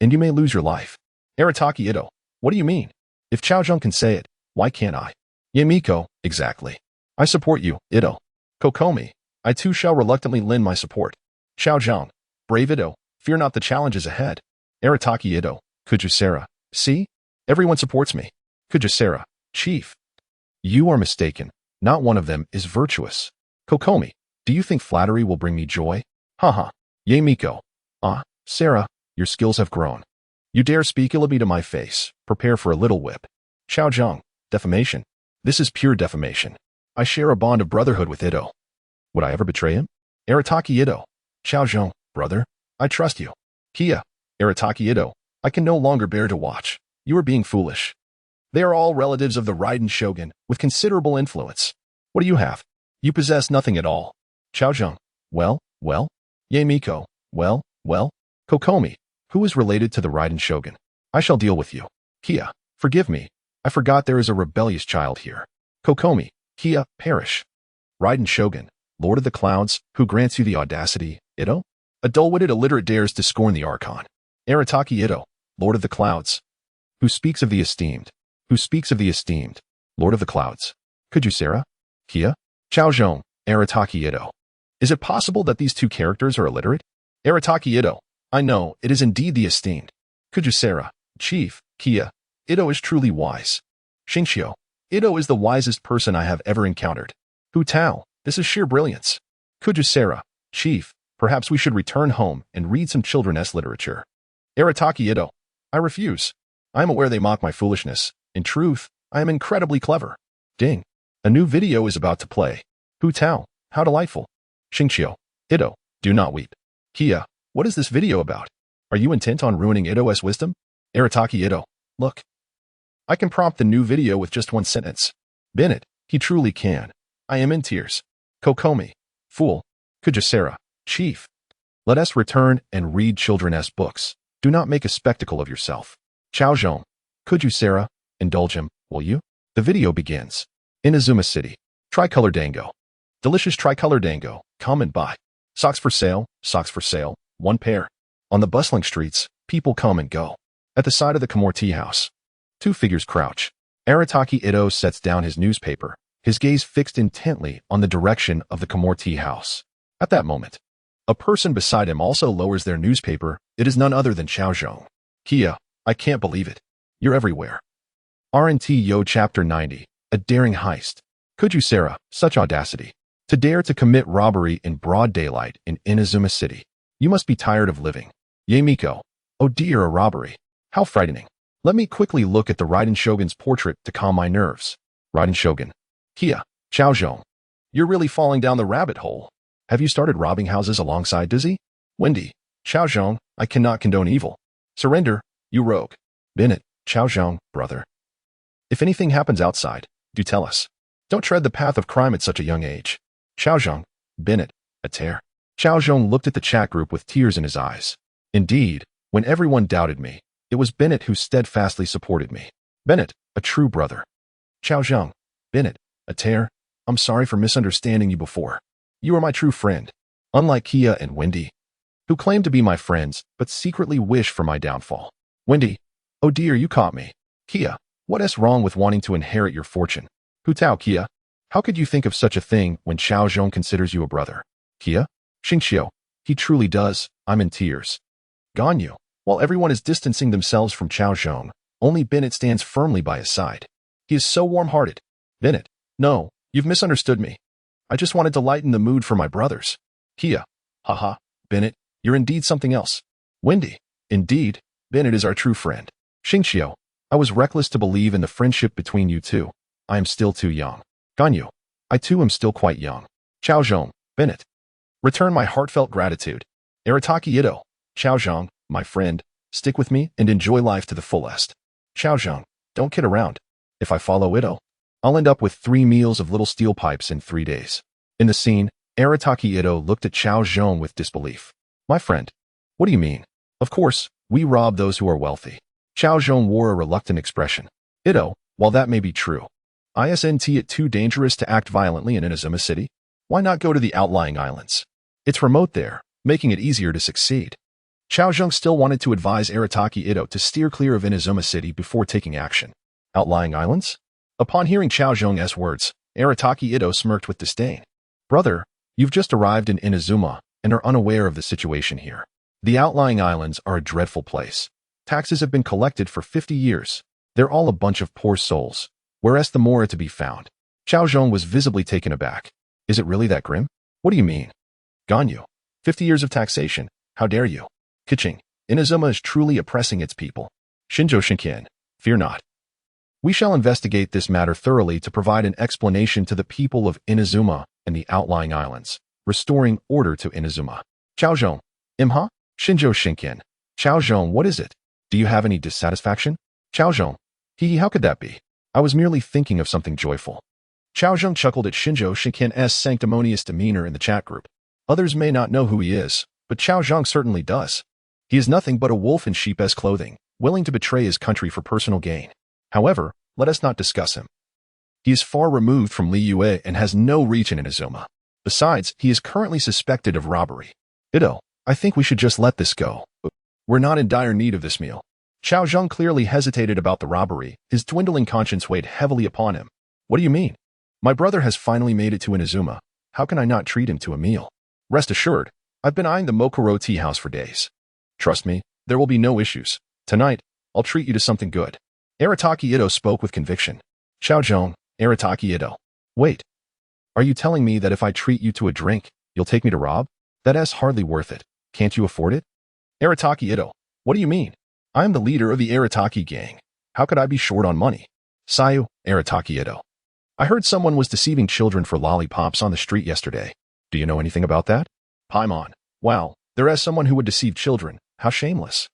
[SPEAKER 1] and you may lose your life. Arataki Ito, what do you mean? If Cao Zhong can say it, why can't I? Yamiko, exactly. I support you, Ito. Kokomi, I too shall reluctantly lend my support. Cao Zhong, brave Ito, fear not the challenges ahead. Arataki Ito, could you, Sarah? See? Everyone supports me. Could you, Sarah? Chief. You are mistaken. Not one of them is virtuous. Kokomi, do you think flattery will bring me joy? Haha. Ye Miko. Ah, Sarah, your skills have grown. You dare speak ill of me to my face. Prepare for a little whip. Cao Zhong, defamation. This is pure defamation. I share a bond of brotherhood with Ito. Would I ever betray him? Arataki Ito. Cao Zhong, brother, I trust you. Kia, Arataki Ito, I can no longer bear to watch. You are being foolish. They are all relatives of the Raiden Shogun with considerable influence. What do you have? You possess nothing at all. Cao Zhong. Well. Ye Miko. Well. Kokomi, who is related to the Raiden Shogun. I shall deal with you. Kia. Forgive me. I forgot there is a rebellious child here. Kokomi. Kia. Perish. Raiden Shogun, Lord of the Clouds, who grants you the audacity, Ito? A dull-witted illiterate dares to scorn the Archon. Arataki Ito, Lord of the Clouds. Who speaks of the esteemed? Lord of the Clouds. Kujusera? Kia? Cao Zhong, Arataki Ito. Is it possible that these two characters are illiterate? Arataki Ito. I know, it is indeed the esteemed. Kujusera. Chief. Kia. Ito is truly wise. Xingqiu. Ito is the wisest person I have ever encountered. Hu Tao. This is sheer brilliance. Kujusera. Chief. Perhaps we should return home and read some children's literature. Arataki Ito. I refuse. I am aware they mock my foolishness. In truth, I am incredibly clever. Ding. A new video is about to play. Hu Tao. How delightful. Xingqiu. Ito. Do not weep. Kia. What is this video about? Are you intent on ruining Ito's wisdom? Arataki Ito. Look. I can prompt the new video with just one sentence. Bennett. He truly can. I am in tears. Kokomi. Fool. Kujusera. Chief. Let us return and read children's books. Do not make a spectacle of yourself. Cao Zhong. Kujusera. Indulge him, will you? The video begins. Inazuma City. Tricolor Dango. Delicious tricolor dango. Come and buy. Socks for sale. 1 pair. On the bustling streets, people come and go. At the side of the Kimura tea house, 2 figures crouch. Arataki Ito sets down his newspaper, his gaze fixed intently on the direction of the Kimura tea house. At that moment, a person beside him also lowers their newspaper. It is none other than Cao Zhong. Kia, I can't believe it. You're everywhere. R&T Yo Chapter 90, A Daring Heist. Kujusera, such audacity. To dare to commit robbery in broad daylight in Inazuma City. You must be tired of living. Ye Miko. Oh dear, a robbery. How frightening. Let me quickly look at the Raiden Shogun's portrait to calm my nerves. Raiden Shogun. Kia. Cao Zhong. You're really falling down the rabbit hole. Have you started robbing houses alongside Dizzy? Wendy. Cao Zhong, I cannot condone evil. Surrender, you rogue. Bennett. Cao Zhong, brother. If anything happens outside, do tell us. Don't tread the path of crime at such a young age. Cao Zhong. Bennett. A tear. Cao Zhong looked at the chat group with tears in his eyes. Indeed, when everyone doubted me, it was Bennett who steadfastly supported me. Bennett, a true brother. Cao Zhong. Bennett. A tear. I'm sorry for misunderstanding you before. You are my true friend. Unlike Kia and Wendy, who claim to be my friends, but secretly wish for my downfall. Wendy. Oh dear, you caught me. Kia. What is wrong with wanting to inherit your fortune? Hu Tao. Kia. How could you think of such a thing when Cao Zhong considers you a brother? Kia. Xingqiu. He truly does. I'm in tears. Ganyu. While everyone is distancing themselves from Cao Zhong, only Bennett stands firmly by his side. He is so warm-hearted. Bennett. No, you've misunderstood me. I just wanted to lighten the mood for my brothers. Kia. Haha. Bennett, you're indeed something else. Wendy. Indeed, Bennett is our true friend. Xingqiu. I was reckless to believe in the friendship between you two. I am still too young. Ganyu. I too am still quite young. Cao Zhong. Bennett. Return my heartfelt gratitude. Arataki Ito. Cao Zhong, my friend, stick with me and enjoy life to the fullest. Cao Zhong. Don't kid around. If I follow Ito, I'll end up with 3 meals of little steel pipes in 3 days. In the scene, Arataki Ito looked at Cao Zhong with disbelief. My friend. What do you mean? Of course, we rob those who are wealthy. Cao Zhong wore a reluctant expression. Ito, while that may be true, isn't it too dangerous to act violently in Inazuma City? Why not go to the outlying islands? It's remote there, making it easier to succeed. Cao Zhong still wanted to advise Arataki Ito to steer clear of Inazuma City before taking action. Outlying islands? Upon hearing Cao Zhong's words, Arataki Ito smirked with disdain. Brother, you've just arrived in Inazuma and are unaware of the situation here. The outlying islands are a dreadful place. Taxes have been collected for 50 years. They're all a bunch of poor souls. Whereas the more are to be found. Cao Zhong was visibly taken aback. Is it really that grim? What do you mean? Ganyu. 50 years of taxation. How dare you? Kiching. Inazuma is truly oppressing its people. Shinjo Shinken. Fear not. We shall investigate this matter thoroughly to provide an explanation to the people of Inazuma and the outlying islands, restoring order to Inazuma. Cao Zhong. Imha? Shinjo Shinken. Cao Zhong, what is it? Do you have any dissatisfaction? Cao Zhong. How could that be? I was merely thinking of something joyful. Cao Zhong chuckled at Shinjo Shinken's sanctimonious demeanor in the chat group. Others may not know who he is, but Cao Zhong certainly does. He is nothing but a wolf in sheep's clothing, willing to betray his country for personal gain. However, let us not discuss him. He is far removed from Li Yue and has no reach in Inazuma. Besides, he is currently suspected of robbery. Ito, I think we should just let this go. We're not in dire need of this meal. Cao Zhong clearly hesitated about the robbery. His dwindling conscience weighed heavily upon him. What do you mean? My brother has finally made it to Inazuma. How can I not treat him to a meal? Rest assured, I've been eyeing the Mokoro tea house for days. Trust me, there will be no issues. Tonight, I'll treat you to something good. Arataki Ito spoke with conviction. Cao Zhong, Arataki Ito. Wait. Are you telling me that if I treat you to a drink, you'll take me to rob? That's hardly worth it. Can't you afford it? Arataki Ito. What do you mean? I am the leader of the Arataki gang. How could I be short on money? Sayu, Arataki Ito. I heard someone was deceiving children for lollipops on the street yesterday. Do you know anything about that? Paimon. Wow, there is someone who would deceive children. How shameless.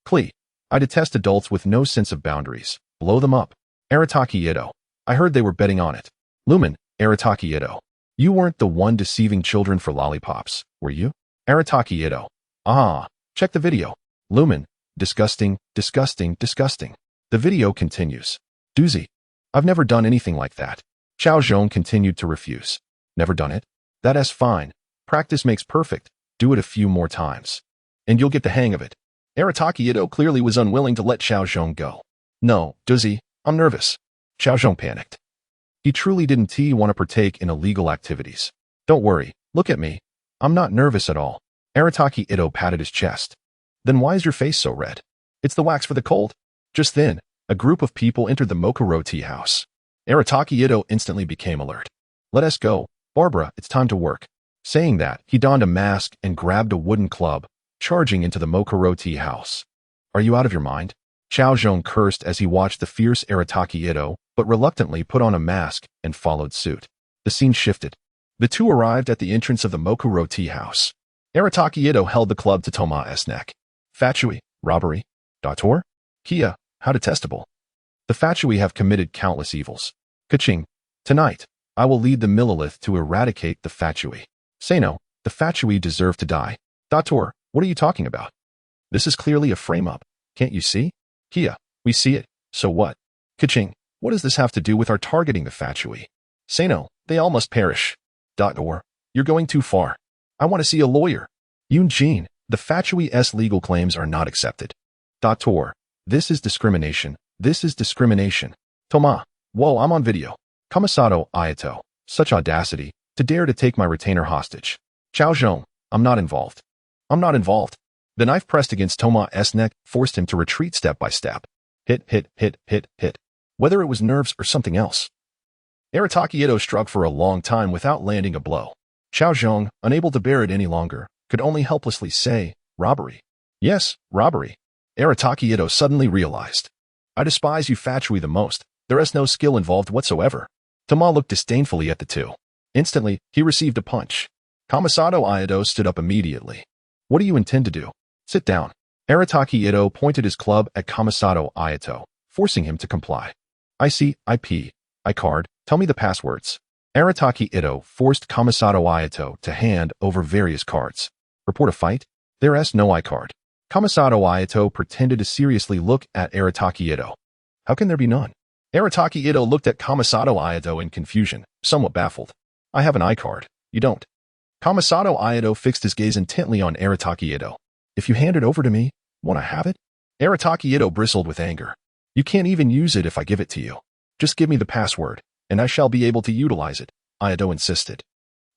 [SPEAKER 1] Klee. I detest adults with no sense of boundaries. Blow them up. Arataki Ito. I heard they were betting on it. Lumen, Arataki Ito. You weren't the one deceiving children for lollipops, were you? Arataki Ito. Ah, check the video. Lumen. Disgusting, disgusting, disgusting. The video continues. Doozy. I've never done anything like that. Cao Zhong continued to refuse. Never done it? That's fine. Practice makes perfect. Do it a few more times. And you'll get the hang of it. Arataki Ito clearly was unwilling to let Cao Zhong go. No, Doozy, I'm nervous. Cao Zhong panicked. He truly didn't want to partake in illegal activities. Don't worry, look at me. I'm not nervous at all. Arataki Ito patted his chest. Then why is your face so red? It's the wax for the cold. Just then, a group of people entered the Mokoro tea house. Arataki Ito instantly became alert. Let us go. Barbara, it's time to work. Saying that, he donned a mask and grabbed a wooden club, charging into the Mokoro tea house. Are you out of your mind? Cao Zhong cursed as he watched the fierce Arataki Ito, but reluctantly put on a mask and followed suit. The scene shifted. The two arrived at the entrance of the Mokoro tea house. Arataki Ito held the club to Toma's neck. Fatui, robbery. Dator? Kia, how detestable. The Fatui have committed countless evils. Kaching. Tonight, I will lead the Millilith to eradicate the Fatui. Sano, the Fatui deserve to die. Dator, what are you talking about? This is clearly a frame-up. Can't you see? Kia, we see it. So what? Kaching, what does this have to do with our targeting the Fatui? Sano, they all must perish. Dator, you're going too far. I want to see a lawyer. Yunjin, the Fatui's legal claims are not accepted. Dator, this is discrimination. This is discrimination. Toma, whoa, I'm on video. Kamisato Ayato, such audacity, to dare to take my retainer hostage. Cao Zhong, I'm not involved. I'm not involved. The knife pressed against Toma's neck forced him to retreat step by step. Hit, hit, hit, hit, hit. Whether it was nerves or something else. Arataki Ito struck for a long time without landing a blow. Cao Zhong, unable to bear it any longer, could only helplessly say, robbery. Yes, robbery. Arataki Ito suddenly realized. I despise you Fatui the most. There is no skill involved whatsoever. Toma looked disdainfully at the two. Instantly, he received a punch. Kamisato Ayato stood up immediately. What do you intend to do? Sit down. Arataki Ito pointed his club at Kamisato Ayato, forcing him to comply. IP, card, tell me the passwords. Arataki Ito forced Kamisato Ayato to hand over various cards. Report a fight? There is no card. Kamisato Ayato pretended to seriously look at Arataki Ito. How can there be none? Arataki Ito looked at Kamisato Ayato in confusion, somewhat baffled. I have an card. You don't. Kamisato Ayato fixed his gaze intently on Arataki Ito. If you hand it over to me, won't I have it? Arataki Ito bristled with anger. You can't even use it if I give it to you. Just give me the password, and I shall be able to utilize it, Ayato insisted.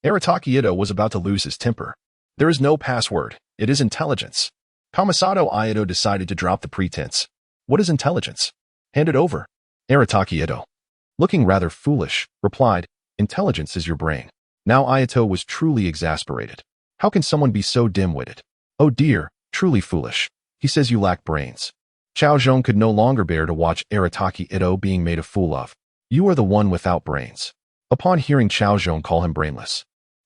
[SPEAKER 1] Arataki Ito was about to lose his temper. There is no password. It is intelligence. Kamisato Ayato decided to drop the pretense. What is intelligence? Hand it over. Arataki Ito, looking rather foolish, replied, Intelligence is your brain. Now Ayato was truly exasperated. How can someone be so dim-witted? Oh dear, truly foolish. He says you lack brains. Cao Zhong could no longer bear to watch Arataki Ito being made a fool of. You are the one without brains. Upon hearing Cao Zhong call him brainless,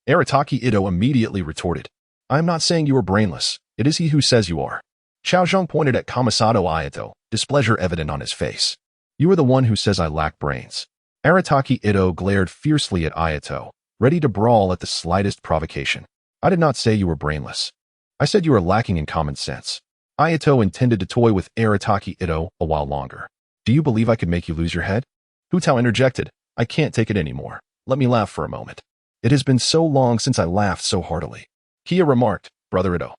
[SPEAKER 1] Arataki Ito immediately retorted. I am not saying you are brainless. It is he who says you are. Cao Zhong pointed at Kamisato Ayato, displeasure evident on his face. You are the one who says I lack brains. Arataki Ito glared fiercely at Ayato, ready to brawl at the slightest provocation. I did not say you were brainless. I said you were lacking in common sense. Ayato intended to toy with Arataki Ito a while longer. Do you believe I could make you lose your head? Hu Tao interjected. I can't take it anymore. Let me laugh for a moment. It has been so long since I laughed so heartily. Kia remarked, Brother Ito.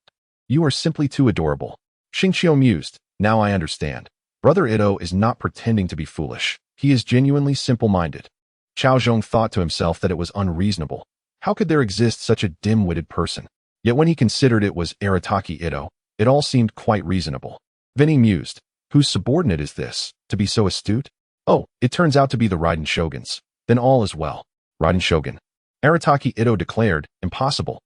[SPEAKER 1] You are simply too adorable. Xingqiu mused. Now I understand. Brother Ito is not pretending to be foolish. He is genuinely simple-minded. Cao Zhong thought to himself that it was unreasonable. How could there exist such a dim-witted person? Yet when he considered it was Arataki Ito, it all seemed quite reasonable. Vinny mused. Whose subordinate is this, to be so astute? Oh, it turns out to be the Raiden Shoguns. Then all is well. Raiden Shogun. Arataki Ito declared, impossible.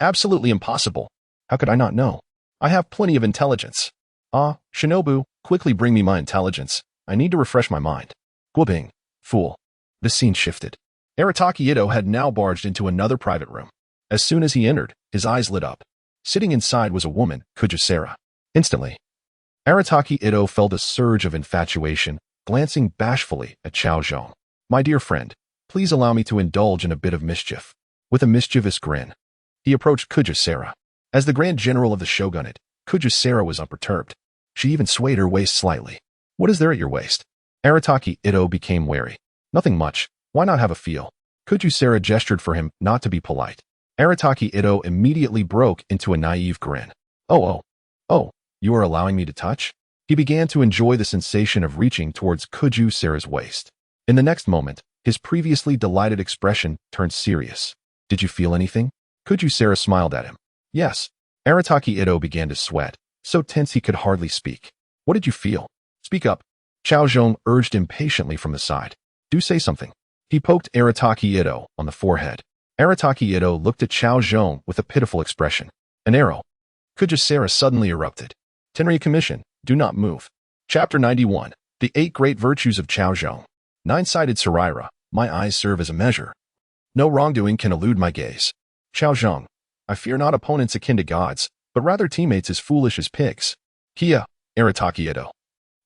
[SPEAKER 1] Absolutely impossible. How could I not know? I have plenty of intelligence. Ah, Shinobu, quickly bring me my intelligence. I need to refresh my mind. Guobing. Fool. The scene shifted. Arataki Ito had now barged into another private room. As soon as he entered, his eyes lit up. Sitting inside was a woman, Kujusera. Instantly, Arataki Ito felt a surge of infatuation, glancing bashfully at Cao Zhong. My dear friend, please allow me to indulge in a bit of mischief. With a mischievous grin, he approached Kujusera. As the Grand General of the Shogunate, Kujusera was unperturbed. She even swayed her waist slightly. What is there at your waist? Arataki Ito became wary. Nothing much. Why not have a feel? Kujusera gestured for him not to be polite. Arataki Ito immediately broke into a naive grin. Oh, you are allowing me to touch? He began to enjoy the sensation of reaching towards Kujusera's waist. In the next moment, his previously delighted expression turned serious. Did you feel anything? Kujusera smiled at him. Yes. Arataki Ito began to sweat, so tense he could hardly speak. What did you feel? Speak up. Cao Zhong urged impatiently from the side. Do say something. He poked Arataki Ito on the forehead. Arataki Ito looked at Cao Zhong with a pitiful expression. An arrow. Kujusera suddenly erupted. Tenryu Commission, do not move. Chapter 91. The 8 Great Virtues of Cao Zhong. 9-sided Saraira. My eyes serve as a measure. No wrongdoing can elude my gaze. Cao Zhong. I fear not opponents akin to gods, but rather teammates as foolish as pigs. Kia, Arataki Ito.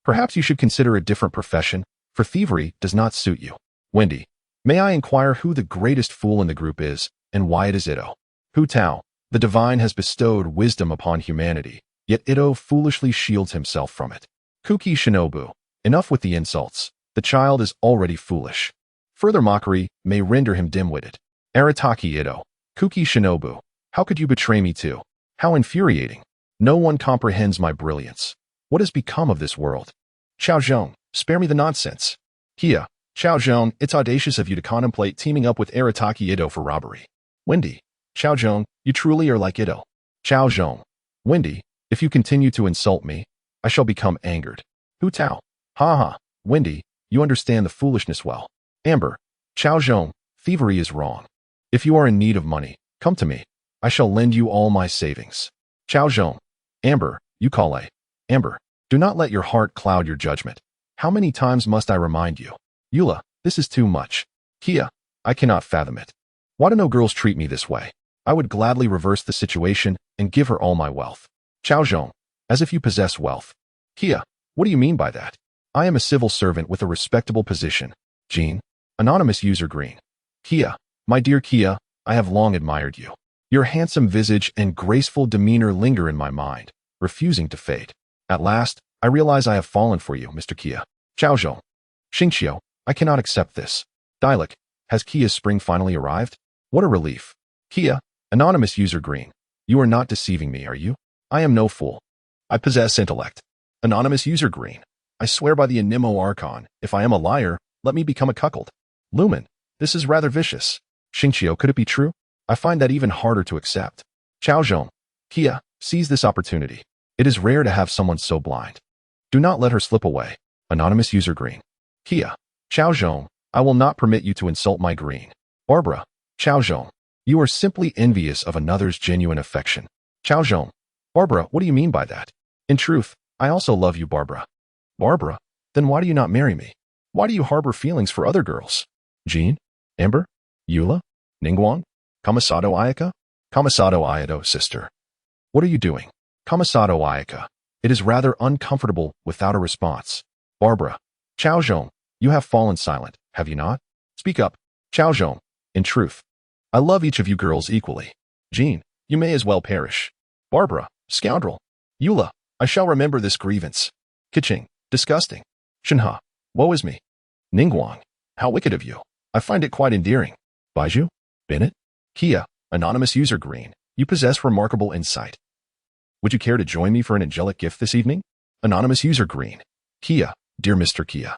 [SPEAKER 1] Perhaps you should consider a different profession, for thievery does not suit you. Wendy. May I inquire who the greatest fool in the group is, and why it is Ito? Hu Tao. The divine has bestowed wisdom upon humanity, yet Ito foolishly shields himself from it. Kuki Shinobu. Enough with the insults. The child is already foolish. Further mockery may render him dim-witted. Arataki Ito. Kuki Shinobu. How could you betray me too? How infuriating. No one comprehends my brilliance. What has become of this world? Cao Zhong. Spare me the nonsense. Kia. Cao Zhong, it's audacious of you to contemplate teaming up with Arataki Ito for robbery. Wendy. Cao Zhong, you truly are like Ito. Cao Zhong. Wendy, if you continue to insult me, I shall become angered. Hu Tao. Ha. Wendy, you understand the foolishness well. Amber. Cao Zhong, thievery is wrong. If you are in need of money, come to me. I shall lend you all my savings. Cao Zhong. Amber, you call a. Amber, do not let your heart cloud your judgment. How many times must I remind you? Eula, this is too much. Kia, I cannot fathom it. Why do no girls treat me this way? I would gladly reverse the situation and give her all my wealth. Cao Zhong, as if you possess wealth. Kia, what do you mean by that? I am a civil servant with a respectable position. Jean, anonymous user Green. Kia, my dear Kia, I have long admired you. Your handsome visage and graceful demeanor linger in my mind, refusing to fade. At last, I realize I have fallen for you, Mr. Kia. Cao Zhong. Xingqiu, I cannot accept this. Dialek, has Kia's spring finally arrived? What a relief. Kia, anonymous user Green. You are not deceiving me, are you? I am no fool. I possess intellect. Anonymous user Green. I swear by the Animo Archon, if I am a liar, let me become a cuckold. Lumen, this is rather vicious. Xingqiu, could it be true? I find that even harder to accept. Cao Zhong. Kia, seize this opportunity. It is rare to have someone so blind. Do not let her slip away. Anonymous user Green. Kia. Cao Zhong, I will not permit you to insult my Green. Barbara. Cao Zhong. You are simply envious of another's genuine affection. Cao Zhong. Barbara, what do you mean by that? In truth, I also love you, Barbara. Barbara? Then why do you not marry me? Why do you harbor feelings for other girls? Jean? Amber? Eula? Ningguang? Kamisato Ayaka? Kamisato Ayato, sister. What are you doing? Kamisato Ayaka. It is rather uncomfortable without a response. Barbara. Cao Zhong, you have fallen silent, have you not? Speak up. Cao Zhong. In truth, I love each of you girls equally. Jean, you may as well perish. Barbara. Scoundrel. Eula. I shall remember this grievance. Kiching. Disgusting. Shenhe. Woe is me. Ningguang. How wicked of you. I find it quite endearing. Baiju. Bennett. Kia. Anonymous user Green. You possess remarkable insight. Would you care to join me for an angelic gift this evening? Anonymous user Green. Kia. Dear Mr. Kia.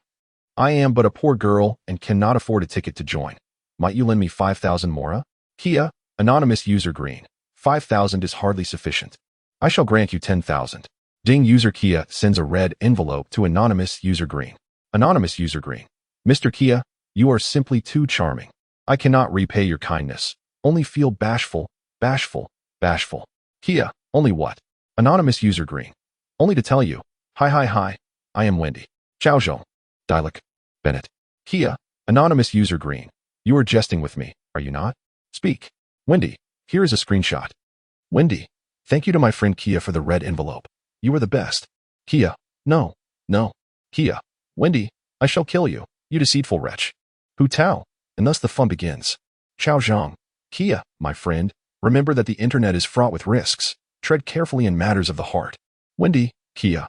[SPEAKER 1] I am but a poor girl and cannot afford a ticket to join. Might you lend me 5,000 mora? Kia. Anonymous user Green. 5,000 is hardly sufficient. I shall grant you 10,000. Ding user Kia sends a red envelope to anonymous user Green. Anonymous user Green. Mr. Kia, you are simply too charming. I cannot repay your kindness. Only feel bashful, bashful, bashful. Kia, only what? Anonymous user Green. Only to tell you. Hi. I am Wendy. Cao Zhong. Dialect. Bennett. Kia, anonymous user Green. You are jesting with me, are you not? Speak. Wendy, here is a screenshot. Wendy, thank you to my friend Kia for the red envelope. You are the best. Kia, no. Kia, Wendy, I shall kill you, you deceitful wretch. Hu Tao, and thus the fun begins. Cao Zhong. Kia, my friend, remember that the internet is fraught with risks. Tread carefully in matters of the heart. Wendy. Kia.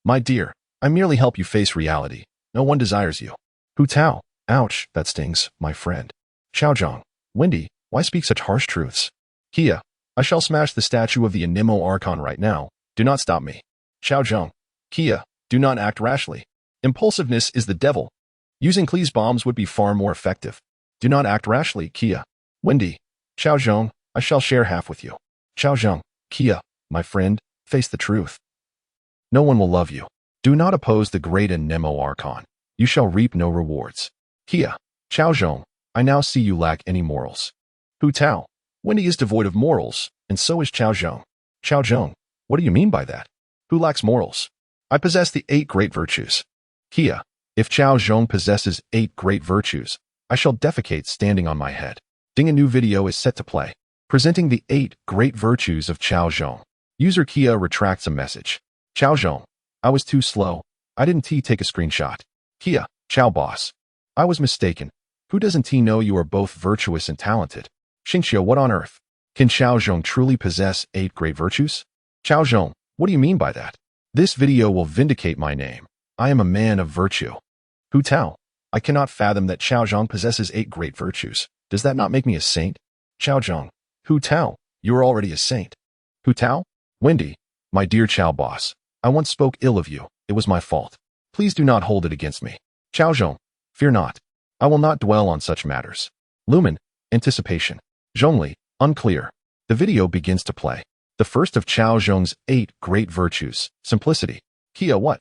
[SPEAKER 1] My dear, I merely help you face reality. No one desires you. Hu Tao. Ouch, that stings, my friend. Cao Zhong. Wendy, why speak such harsh truths? Kia. I shall smash the statue of the Anemo Archon right now. Do not stop me. Cao Zhong. Kia. Do not act rashly. Impulsiveness is the devil. Using Klee's bombs would be far more effective. Do not act rashly, Kia. Wendy. Cao Zhong. I shall share half with you. Cao Zhong. Kia. My friend, face the truth. No one will love you. Do not oppose the great Anemo Archon. You shall reap no rewards. Kia. Cao Zhong. I now see you lack any morals. Hu Tao. Wendy is devoid of morals, and so is Cao Zhong. Cao Zhong. What do you mean by that? Who lacks morals? I possess the 8 great virtues. Kia. If Cao Zhong possesses 8 great virtues, I shall defecate standing on my head. Ding, a new video is set to play, presenting the 8 great virtues of Cao Zhong. User Kia retracts a message. Cao Zhong. I was too slow. I didn't take a screenshot. Kia. Cao boss. I was mistaken. Who doesn't know you are both virtuous and talented? Xingqiu, what on earth? Can Cao Zhong truly possess 8 great virtues? Cao Zhong, what do you mean by that? This video will vindicate my name. I am a man of virtue. Hu Tao. I cannot fathom that Cao Zhong possesses 8 great virtues. Does that not make me a saint? Cao Zhong. Hu Tao. You are already a saint. Hu Tao. Wendy. My dear Cao boss. I once spoke ill of you. It was my fault. Please do not hold it against me. Cao Zhong. Fear not. I will not dwell on such matters. Lumen. Anticipation. Zhongli. Unclear. The video begins to play. The first of Cao Zhong's 8 great virtues. Simplicity. Kia, what?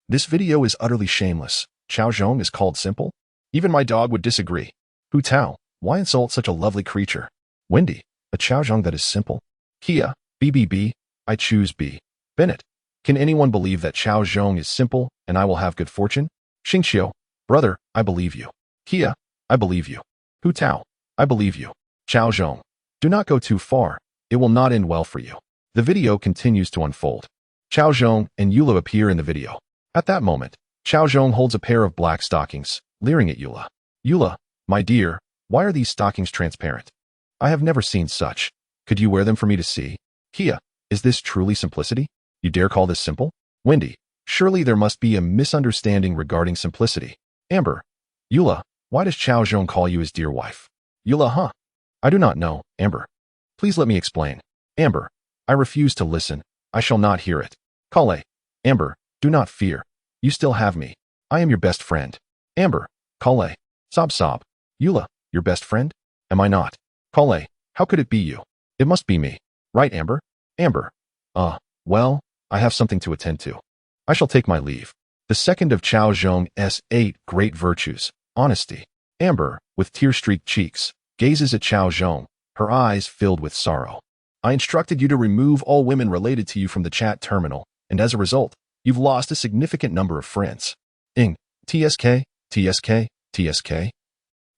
[SPEAKER 1] This video is utterly shameless. Cao Zhong is called simple? Even my dog would disagree. Hu Tao. Why insult such a lovely creature? Wendy. A Cao Zhong that is simple? Kia. BBB. I choose B. Bennett. Can anyone believe that Cao Zhong is simple and I will have good fortune? Xingqiu. Brother, I believe you. Kia. I believe you. Hu Tao. I believe you. Cao Zhong. Do not go too far. It will not end well for you. The video continues to unfold. Cao Zhong and Eula appear in the video. At that moment, Cao Zhong holds a pair of black stockings, leering at Eula. Eula, my dear, why are these stockings transparent? I have never seen such. Could you wear them for me to see? Kia. Is this truly simplicity? You dare call this simple? Wendy. Surely there must be a misunderstanding regarding simplicity. Amber. Eula. Why does Cao Zhong call you his dear wife? Eula, huh? I do not know, Amber. Please let me explain. Amber. I refuse to listen. I shall not hear it. Kale. Amber. Do not fear. You still have me. I am your best friend. Amber. Kale. Sob. Eula. Your best friend? Am I not? Kale. How could it be you? It must be me. Right, Amber? Amber. Well, I have something to attend to. I shall take my leave. The second of Cao Zhong's 8 great virtues. Honesty. Amber, with tear-streaked cheeks, gazes at Cao Zhong, her eyes filled with sorrow. I instructed you to remove all women related to you from the chat terminal, and as a result, you've lost a significant number of friends. Ing. TSK.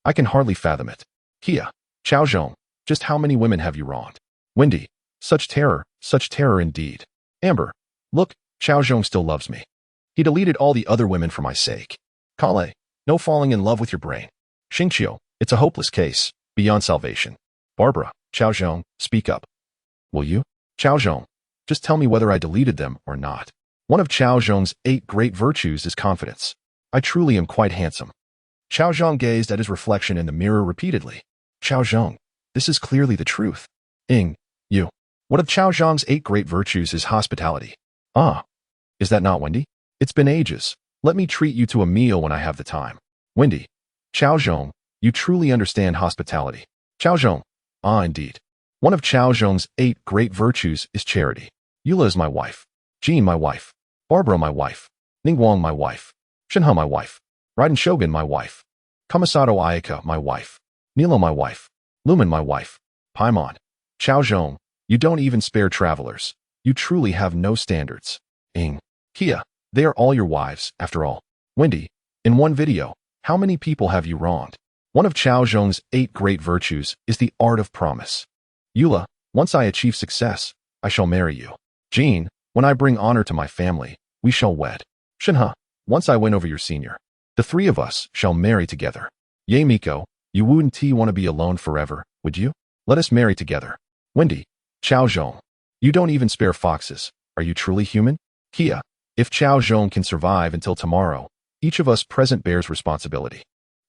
[SPEAKER 1] I can hardly fathom it. Kia. Cao Zhong. Just how many women have you wronged? Wendy. Such terror indeed. Amber. Look, Cao Zhong still loves me. He deleted all the other women for my sake. Kale, no falling in love with your brain. Xingqiu, it's a hopeless case, beyond salvation. Barbara, Cao Zhong, speak up. Will you? Cao Zhong, just tell me whether I deleted them or not. One of Cao Zhong's 8 great virtues is confidence. I truly am quite handsome. Cao Zhong gazed at his reflection in the mirror repeatedly. Cao Zhong, this is clearly the truth. You. One of Cao Zhong's 8 great virtues is hospitality. Ah. Is that not Wendy? It's been ages. Let me treat you to a meal when I have the time. Wendy. Cao Zhong, you truly understand hospitality. Cao Zhong. Ah, indeed. One of Cao Zhong's 8 great virtues is charity. Eula is my wife. Jean, my wife. Barbara, my wife. Ningguang, my wife. Shenhe, my wife. Raiden Shogun, my wife. Kamisato Ayaka, my wife. Nilo, my wife. Lumen, my wife. Paimon. Cao Zhong, you don't even spare travelers. You truly have no standards. Kia, they are all your wives, after all. Wendy, in one video, how many people have you wronged? One of Cao Zhong's 8 great virtues is the art of promise. Eula, once I achieve success, I shall marry you. Jean, when I bring honor to my family, we shall wed. Shenhe, once I win over your senior, the 3 of us shall marry together. Ye Miko, you wouldn't want to be alone forever, would you? Let us marry together. Wendy, Cao Zhong, you don't even spare foxes. Are you truly human? Kia, if Cao Zhong can survive until tomorrow, each of us present bears responsibility.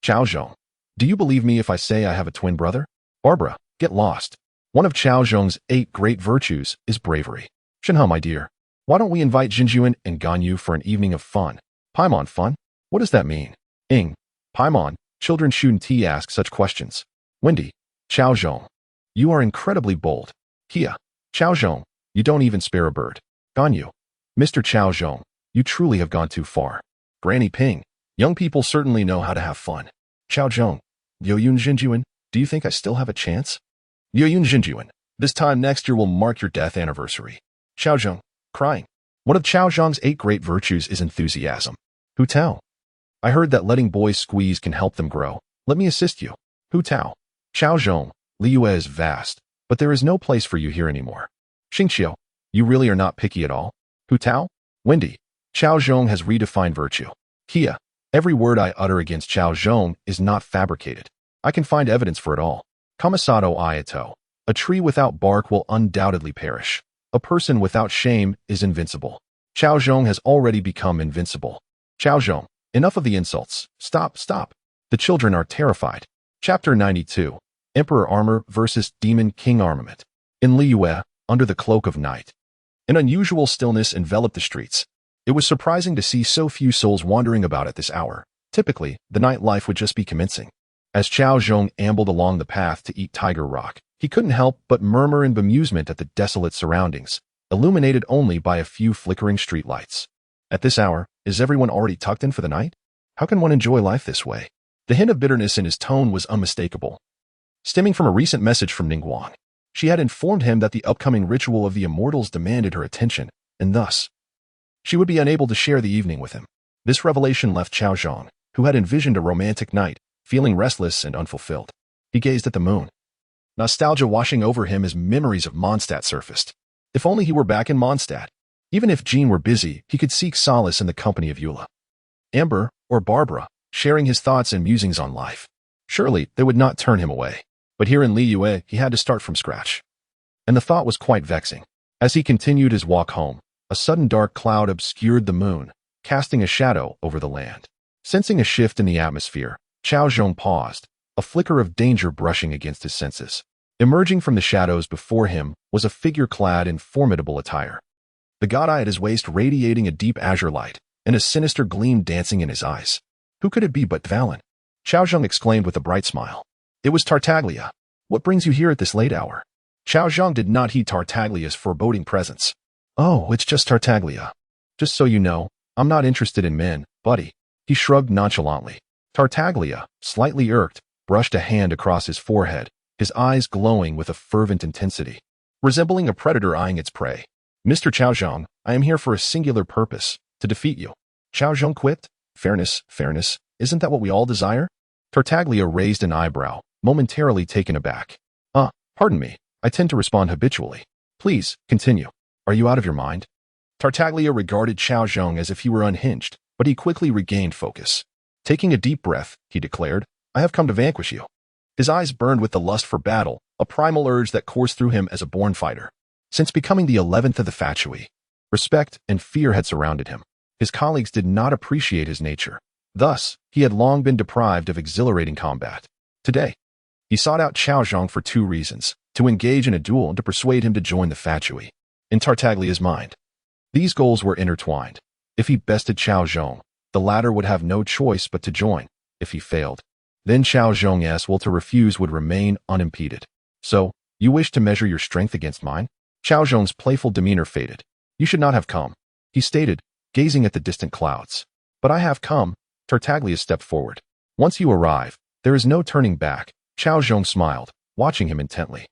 [SPEAKER 1] Cao Zhong, do you believe me if I say I have a twin brother? Barbara, get lost. One of Cao Zhong's 8 great virtues is bravery. Shenhe, my dear, why don't we invite Jinjuan and Ganyu for an evening of fun? Paimon, fun? What does that mean? Paimon, children shouldn't ask such questions. Wendy, Cao Zhong, you are incredibly bold. Kia, Cao Zhong, you don't even spare a bird. Ganyu, Mr. Cao Zhong, you truly have gone too far. Granny Ping, young people certainly know how to have fun. Cao Zhong, Yoyun Jinjuan, do you think I still have a chance? Yoyun Jinjuan, this time next year will mark your death anniversary. Cao Zhong, crying. One of Cao Zhong's 8 great virtues is enthusiasm. Hu Tao, I heard that letting boys squeeze can help them grow. Let me assist you. Hu Tao, Cao Zhong, Liyue is vast, but there is no place for you here anymore. Xingqiu, you really are not picky at all. Hu Tao, Wendy, Cao Zhong has redefined virtue. Kia, every word I utter against Cao Zhong is not fabricated. I can find evidence for it all. Kamisato Ayato, a tree without bark will undoubtedly perish. A person without shame is invincible. Cao Zhong has already become invincible. Cao Zhong, enough of the insults. Stop. The children are terrified. Chapter 92, Emperor Armor versus Demon King Armament. In Liyue, under the cloak of night, an unusual stillness enveloped the streets. It was surprising to see so few souls wandering about at this hour. Typically, the nightlife would just be commencing. As Cao Zhong ambled along the path to eat Tiger Rock, he couldn't help but murmur in bemusement at the desolate surroundings, illuminated only by a few flickering streetlights. At this hour, is everyone already tucked in for the night? How can one enjoy life this way? The hint of bitterness in his tone was unmistakable, stemming from a recent message from Ningguang. She had informed him that the upcoming ritual of the immortals demanded her attention, and thus, she would be unable to share the evening with him. This revelation left Cao Zhong, who had envisioned a romantic night, feeling restless and unfulfilled. He gazed at the moon. Nostalgia washing over him as memories of Mondstadt surfaced. If only he were back in Mondstadt. Even if Jean were busy, he could seek solace in the company of Eula, Amber, or Barbara, sharing his thoughts and musings on life. Surely, they would not turn him away. But here in Liyue, he had to start from scratch. And the thought was quite vexing. As he continued his walk home, a sudden dark cloud obscured the moon, casting a shadow over the land. Sensing a shift in the atmosphere, Cao Zhong paused, a flicker of danger brushing against his senses. Emerging from the shadows before him was a figure clad in formidable attire. The god eye at his waist radiating a deep azure light, and a sinister gleam dancing in his eyes. Who could it be but Valen? Cao Zhong exclaimed with a bright smile. It was Tartaglia. What brings you here at this late hour? Cao Zhong did not heed Tartaglia's foreboding presence. Oh, it's just Tartaglia. Just so you know, I'm not interested in men, buddy. He shrugged nonchalantly. Tartaglia, slightly irked, brushed a hand across his forehead, his eyes glowing with a fervent intensity, resembling a predator eyeing its prey. Mr. Cao Zhong, I am here for a singular purpose, to defeat you. Cao Zhong quipped. Fairness, isn't that what we all desire? Tartaglia raised an eyebrow, momentarily taken aback. Pardon me, I tend to respond habitually. Please, continue. Are you out of your mind? Tartaglia regarded Cao Zhong as if he were unhinged, but he quickly regained focus. Taking a deep breath, he declared, "I have come to vanquish you." His eyes burned with the lust for battle, a primal urge that coursed through him as a born fighter. Since becoming the 11th of the Fatui, respect and fear had surrounded him. His colleagues did not appreciate his nature. Thus, he had long been deprived of exhilarating combat. Today, he sought out Cao Zhong for two reasons: to engage in a duel and to persuade him to join the Fatui. In Tartaglia's mind, these goals were intertwined. If he bested Cao Zhong, the latter would have no choice but to join. If he failed, then Cao Zhong's will to refuse would remain unimpeded. "So, you wish to measure your strength against mine?" Cao Zhong's playful demeanor faded. "You should not have come," he stated, gazing at the distant clouds. "But I have come." Tartaglia stepped forward. "Once you arrive, there is no turning back." Cao Zhong smiled, watching him intently.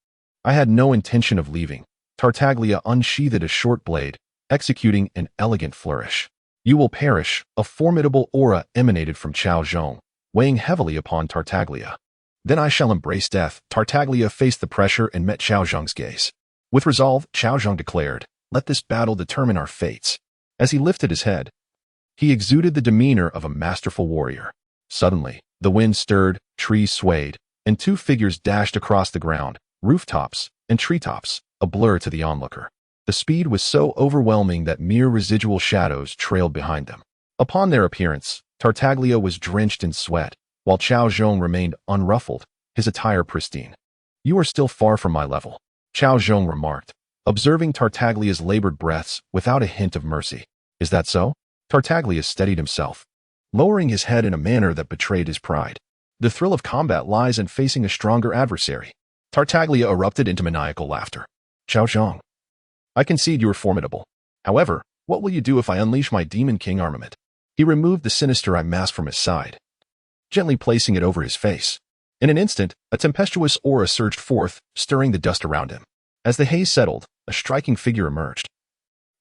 [SPEAKER 1] "I had no intention of leaving." Tartaglia unsheathed a short blade, executing an elegant flourish. "You will perish." A formidable aura emanated from Cao Zhong, weighing heavily upon Tartaglia. "Then I shall embrace death." Tartaglia faced the pressure and met Cao Zhong's gaze. With resolve, Cao Zhong declared, "Let this battle determine our fates." As he lifted his head, he exuded the demeanor of a masterful warrior. Suddenly, the wind stirred, trees swayed, and two figures dashed across the ground, rooftops and treetops, a blur to the onlooker. The speed was so overwhelming that mere residual shadows trailed behind them. Upon their appearance, Tartaglia was drenched in sweat, while Cao Zhong remained unruffled, his attire pristine. "You are still far from my level," Cao Zhong remarked, observing Tartaglia's labored breaths without a hint of mercy. "Is that so?" Tartaglia steadied himself, lowering his head in a manner that betrayed his pride. "The thrill of combat lies in facing a stronger adversary." Tartaglia erupted into maniacal laughter. "Cao Zhong, I concede you are formidable. However, what will you do if I unleash my Demon King armament?" He removed the sinister eye mask from his side, gently placing it over his face. In an instant, a tempestuous aura surged forth, stirring the dust around him. As the haze settled, a striking figure emerged.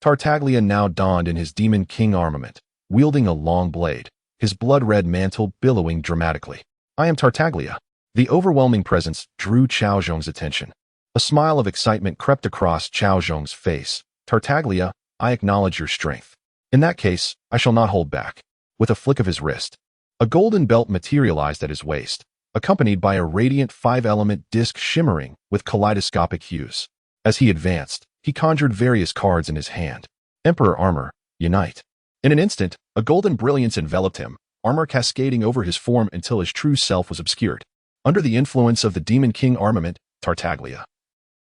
[SPEAKER 1] Tartaglia now donned in his Demon King armament, wielding a long blade, his blood-red mantle billowing dramatically. "I am Tartaglia." The overwhelming presence drew Cao Zhong's attention. A smile of excitement crept across Cao Zhong's face. "Tartaglia, I acknowledge your strength. In that case, I shall not hold back." With a flick of his wrist, a golden belt materialized at his waist, accompanied by a radiant five-element disc shimmering with kaleidoscopic hues. As he advanced, he conjured various cards in his hand. "Emperor Armor, unite." In an instant, a golden brilliance enveloped him, armor cascading over his form until his true self was obscured. Under the influence of the Demon King armament, Tartaglia,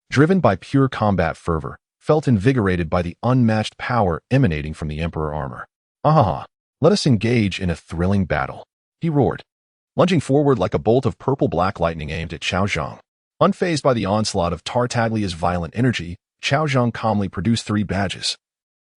[SPEAKER 1] driven by pure combat fervor, felt invigorated by the unmatched power emanating from the Emperor armor. "Ahaha, let us engage in a thrilling battle," he roared, lunging forward like a bolt of purple-black lightning aimed at Cao Zhong. Unfazed by the onslaught of Tartaglia's violent energy, Cao Zhong calmly produced 3 badges,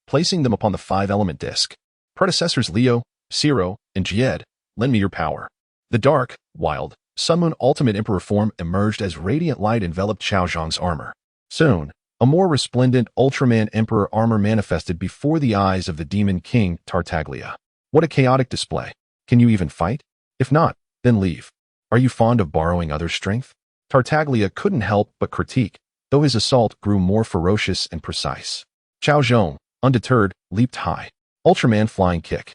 [SPEAKER 1] placing them upon the 5-element disc. "Predecessors Leo, Ciro, and Jed, lend me your power." The dark, wild, Sunmoon Ultimate Emperor form emerged as radiant light enveloped Cao Zhong's armor. Soon, a more resplendent Ultraman Emperor armor manifested before the eyes of the Demon King Tartaglia. What a chaotic display. Can you even fight? If not, then leave. Are you fond of borrowing others' strength? Tartaglia couldn't help but critique, though his assault grew more ferocious and precise. Cao Zhong, undeterred, leaped high. Ultraman flying kick.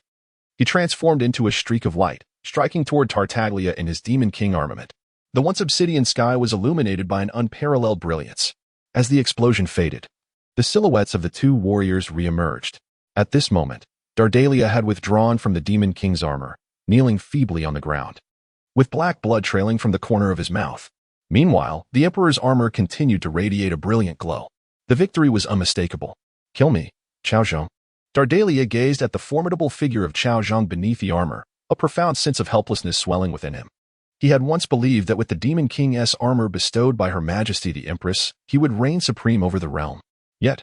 [SPEAKER 1] He transformed into a streak of light, striking toward Tartaglia in his Demon King armament. The once obsidian sky was illuminated by an unparalleled brilliance. As the explosion faded, the silhouettes of the two warriors re-emerged. At this moment, Dardalia had withdrawn from the Demon King's armor, kneeling feebly on the ground, with black blood trailing from the corner of his mouth. Meanwhile, the Emperor's armor continued to radiate a brilliant glow. The victory was unmistakable. "Kill me, Cao Zhong." Dardalia gazed at the formidable figure of Cao Zhong beneath the armor, a profound sense of helplessness swelling within him. He had once believed that with the Demon King's armor bestowed by Her Majesty the Empress, he would reign supreme over the realm. Yet,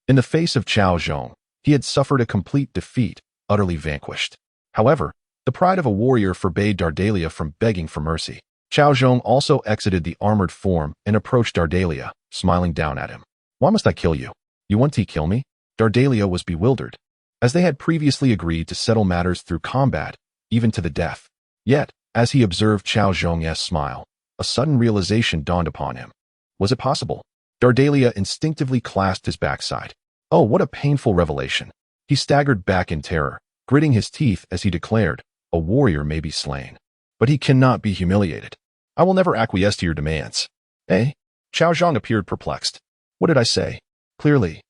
[SPEAKER 1] in the face of Cao Zhong, he had suffered a complete defeat, utterly vanquished. However, the pride of a warrior forbade Dardalia from begging for mercy. Cao Zhong also exited the armored form and approached Dardalia, smiling down at him. "Why must I kill you? You want to kill me?" Dardalia was bewildered, as they had previously agreed to settle matters through combat, even to the death. Yet, as he observed Cao Zhong's smile, a sudden realization dawned upon him. Was it possible? Dardalia instinctively clasped his backside. Oh, what a painful revelation. He staggered back in terror, gritting his teeth as he declared, a warrior may be slain, but he cannot be humiliated. I will never acquiesce to your demands. Eh? Cao Zhong appeared perplexed. What did I say? Clearly,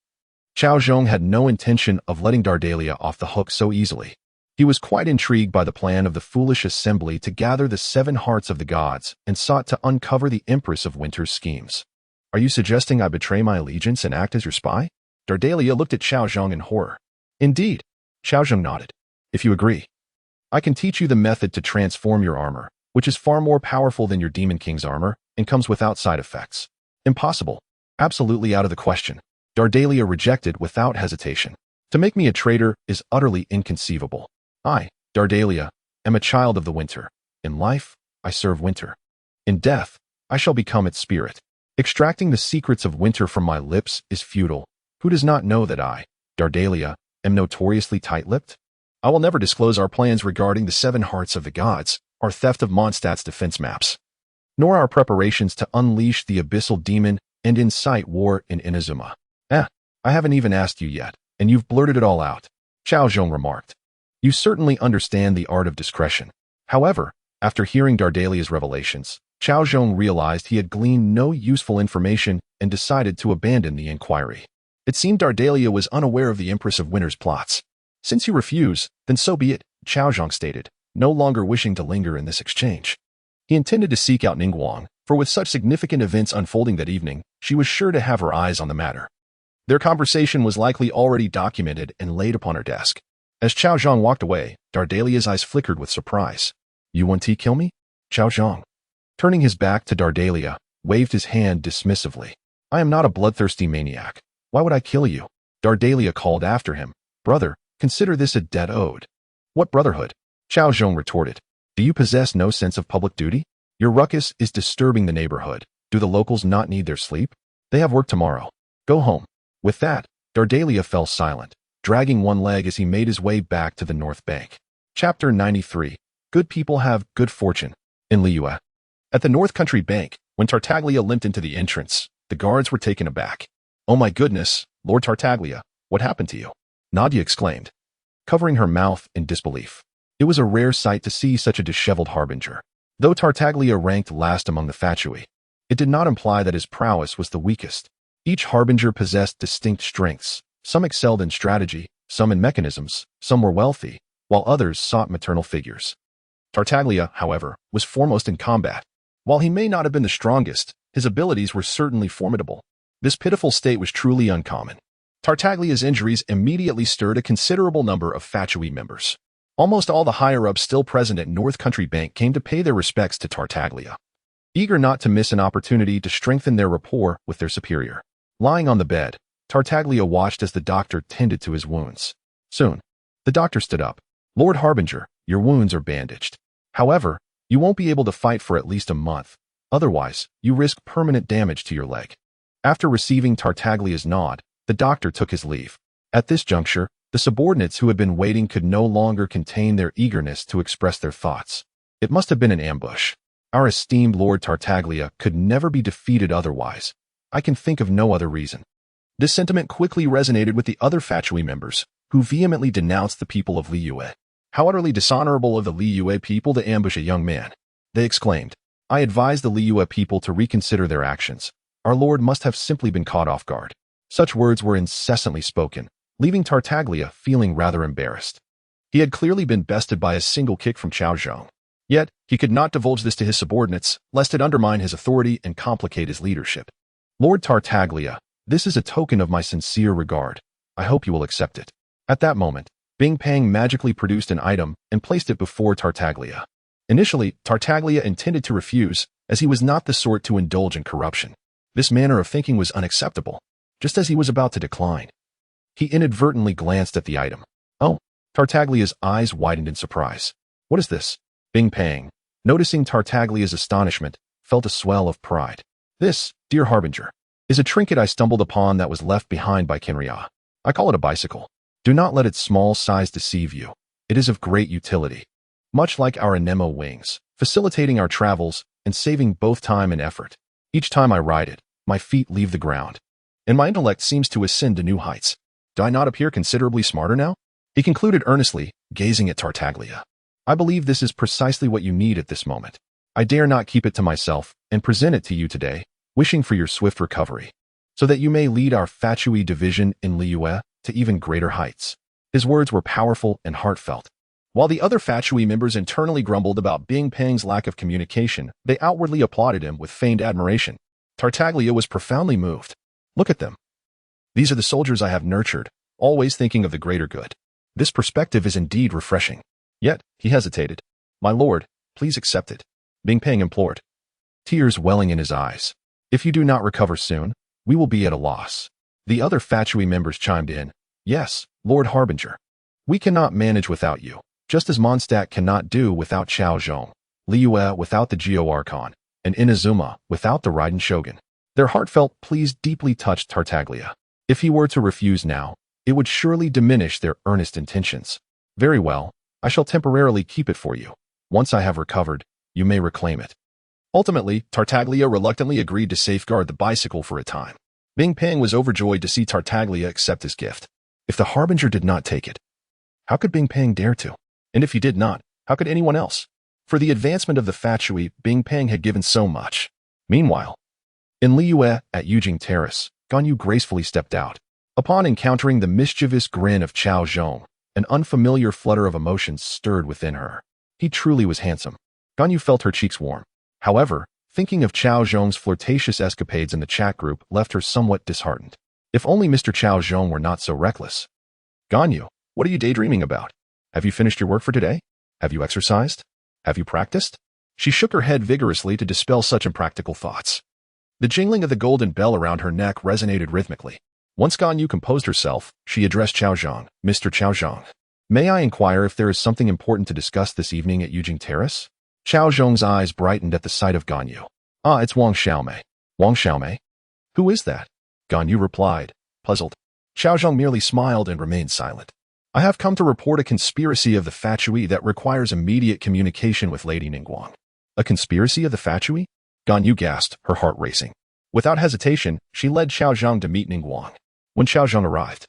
[SPEAKER 1] Cao Zhong had no intention of letting Dardalia off the hook so easily. He was quite intrigued by the plan of the foolish assembly to gather the 7 hearts of the gods and sought to uncover the Empress of Winter's schemes. Are you suggesting I betray my allegiance and act as your spy? Dardalia looked at Cao Zhong in horror. Indeed. Cao Zhong nodded. If you agree, I can teach you the method to transform your armor, which is far more powerful than your Demon King's armor and comes without side effects. Impossible. Absolutely out of the question. Dardalia rejected without hesitation. To make me a traitor is utterly inconceivable. I, Dardalia, am a child of the winter. In life, I serve winter. In death, I shall become its spirit. Extracting the secrets of winter from my lips is futile. Who does not know that I, Dardalia, am notoriously tight-lipped? I will never disclose our plans regarding the 7 hearts of the gods, our theft of Mondstadt's defense maps, nor our preparations to unleash the abyssal demon and incite war in Inazuma. I haven't even asked you yet, and you've blurted it all out, Cao Zhong remarked. You certainly understand the art of discretion. However, after hearing Dardalia's revelations, Cao Zhong realized he had gleaned no useful information and decided to abandon the inquiry. It seemed Dardalia was unaware of the Empress of Winter's plots. Since you refuse, then so be it, Cao Zhong stated, no longer wishing to linger in this exchange. He intended to seek out Ningguang, for with such significant events unfolding that evening, she was sure to have her eyes on the matter. Their conversation was likely already documented and laid upon her desk. As Cao Zhong walked away, Dardalia's eyes flickered with surprise. You want to kill me? Cao Zhong, turning his back to Dardalia, waved his hand dismissively. I am not a bloodthirsty maniac. Why would I kill you? Dardalia called after him. Brother, consider this a debt owed. What brotherhood? Cao Zhong retorted. Do you possess no sense of public duty? Your ruckus is disturbing the neighborhood. Do the locals not need their sleep? They have work tomorrow. Go home. With that, Dardalia fell silent, dragging one leg as he made his way back to the north bank. Chapter 93. Good people have good fortune. In Liyue. At the North Country Bank, when Tartaglia limped into the entrance, the guards were taken aback. Oh my goodness, Lord Tartaglia, what happened to you? Nadia exclaimed, covering her mouth in disbelief. It was a rare sight to see such a disheveled harbinger. Though Tartaglia ranked last among the Fatui, it did not imply that his prowess was the weakest. Each harbinger possessed distinct strengths. Some excelled in strategy, some in mechanisms, some were wealthy, while others sought maternal figures. Tartaglia, however, was foremost in combat. While he may not have been the strongest, his abilities were certainly formidable. This pitiful state was truly uncommon. Tartaglia's injuries immediately stirred a considerable number of Fatui members. Almost all the higher-ups still present at North Country Bank came to pay their respects to Tartaglia, eager not to miss an opportunity to strengthen their rapport with their superior. Lying on the bed, Tartaglia watched as the doctor tended to his wounds. Soon, the doctor stood up. Lord Harbinger, your wounds are bandaged. However, you won't be able to fight for at least a month. Otherwise, you risk permanent damage to your leg. After receiving Tartaglia's nod, the doctor took his leave. At this juncture, the subordinates who had been waiting could no longer contain their eagerness to express their thoughts. It must have been an ambush. Our esteemed Lord Tartaglia could never be defeated otherwise. I can think of no other reason. This sentiment quickly resonated with the other Fatui members, who vehemently denounced the people of Liyue. How utterly dishonorable of the Liyue people to ambush a young man. They exclaimed. I advise the Liyue people to reconsider their actions. Our lord must have simply been caught off guard. Such words were incessantly spoken, leaving Tartaglia feeling rather embarrassed. He had clearly been bested by a single kick from Cao Zhong. Yet, he could not divulge this to his subordinates, lest it undermine his authority and complicate his leadership. Lord Tartaglia, this is a token of my sincere regard. I hope you will accept it. At that moment, Bing Pang magically produced an item and placed it before Tartaglia. Initially, Tartaglia intended to refuse, as he was not the sort to indulge in corruption. This manner of thinking was unacceptable. Just as he was about to decline, he inadvertently glanced at the item. Oh, Tartaglia's eyes widened in surprise. What is this? Bing Pang, noticing Tartaglia's astonishment, felt a swell of pride. This, dear Harbinger, is a trinket I stumbled upon that was left behind by Kinria. I call it a bicycle. Do not let its small size deceive you. It is of great utility. Much like our anemo wings, facilitating our travels and saving both time and effort. Each time I ride it, my feet leave the ground, and my intellect seems to ascend to new heights. Do I not appear considerably smarter now? He concluded earnestly, gazing at Tartaglia. I believe this is precisely what you need at this moment. I dare not keep it to myself and present it to you today, wishing for your swift recovery, so that you may lead our Fatui division in Liyue to even greater heights. His words were powerful and heartfelt. While the other Fatui members internally grumbled about Bing Peng's lack of communication, they outwardly applauded him with feigned admiration. Tartaglia was profoundly moved. Look at them. These are the soldiers I have nurtured, always thinking of the greater good. This perspective is indeed refreshing. Yet, he hesitated. My lord, please accept it. Bing Peng implored, tears welling in his eyes. If you do not recover soon, we will be at a loss. The other Fatui members chimed in. Yes, Lord Harbinger. We cannot manage without you, just as Mondstadt cannot do without Cao Zhong, Liyue without the Geo Archon, and Inazuma without the Raiden Shogun. Their heartfelt pleas deeply touched Tartaglia. If he were to refuse now, it would surely diminish their earnest intentions. Very well, I shall temporarily keep it for you. Once I have recovered, you may reclaim it. Ultimately, Tartaglia reluctantly agreed to safeguard the bicycle for a time. Bing Peng was overjoyed to see Tartaglia accept his gift. If the Harbinger did not take it, how could Bing Peng dare to? And if he did not, how could anyone else? For the advancement of the Fatui, Bing Peng had given so much. Meanwhile, in Liyue at Yujing Terrace, Ganyu gracefully stepped out. Upon encountering the mischievous grin of Cao Zhong, an unfamiliar flutter of emotions stirred within her. He truly was handsome. Ganyu felt her cheeks warm. However, thinking of Cao Zhong's flirtatious escapades in the chat group left her somewhat disheartened. If only Mr. Cao Zhong were not so reckless. Ganyu, what are you daydreaming about? Have you finished your work for today? Have you exercised? Have you practiced? She shook her head vigorously to dispel such impractical thoughts. The jingling of the golden bell around her neck resonated rhythmically. Once Ganyu composed herself, she addressed Cao Zhong. Mr. Cao Zhong, may I inquire if there is something important to discuss this evening at Yujing Terrace? Cao Zhong's eyes brightened at the sight of Ganyu. Ah, it's Wang Xiaomei. Wang Xiaomei? Who is that? Ganyu replied, puzzled. Cao Zhong merely smiled and remained silent. I have come to report a conspiracy of the Fatui that requires immediate communication with Lady Ningguang. A conspiracy of the Fatui? Ganyu gasped, her heart racing. Without hesitation, she led Cao Zhong to meet Ningguang. When Cao Zhong arrived,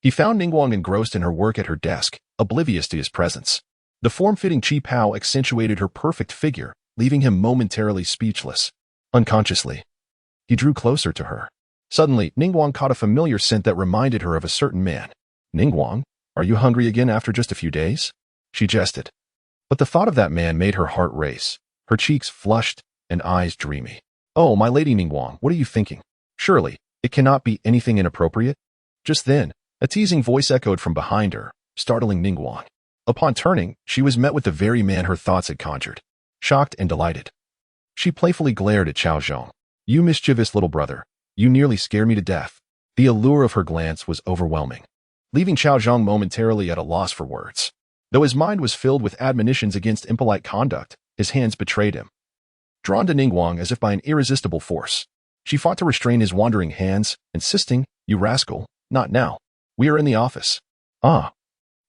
[SPEAKER 1] he found Ningguang engrossed in her work at her desk, oblivious to his presence. The form-fitting Chi Pao accentuated her perfect figure, leaving him momentarily speechless. Unconsciously, he drew closer to her. Suddenly, Ningguang caught a familiar scent that reminded her of a certain man. Ningguang, are you hungry again after just a few days? She jested. But the thought of that man made her heart race, her cheeks flushed and eyes dreamy. Oh, my lady Ningguang, what are you thinking? Surely, it cannot be anything inappropriate? Just then, a teasing voice echoed from behind her, startling Ningguang. Upon turning, she was met with the very man her thoughts had conjured. Shocked and delighted, she playfully glared at Cao Zhong. You mischievous little brother, you nearly scare me to death. The allure of her glance was overwhelming, leaving Cao Zhong momentarily at a loss for words. Though his mind was filled with admonitions against impolite conduct, his hands betrayed him. Drawn to Ningguang as if by an irresistible force, she fought to restrain his wandering hands, insisting, You rascal, not now. We are in the office. Ah.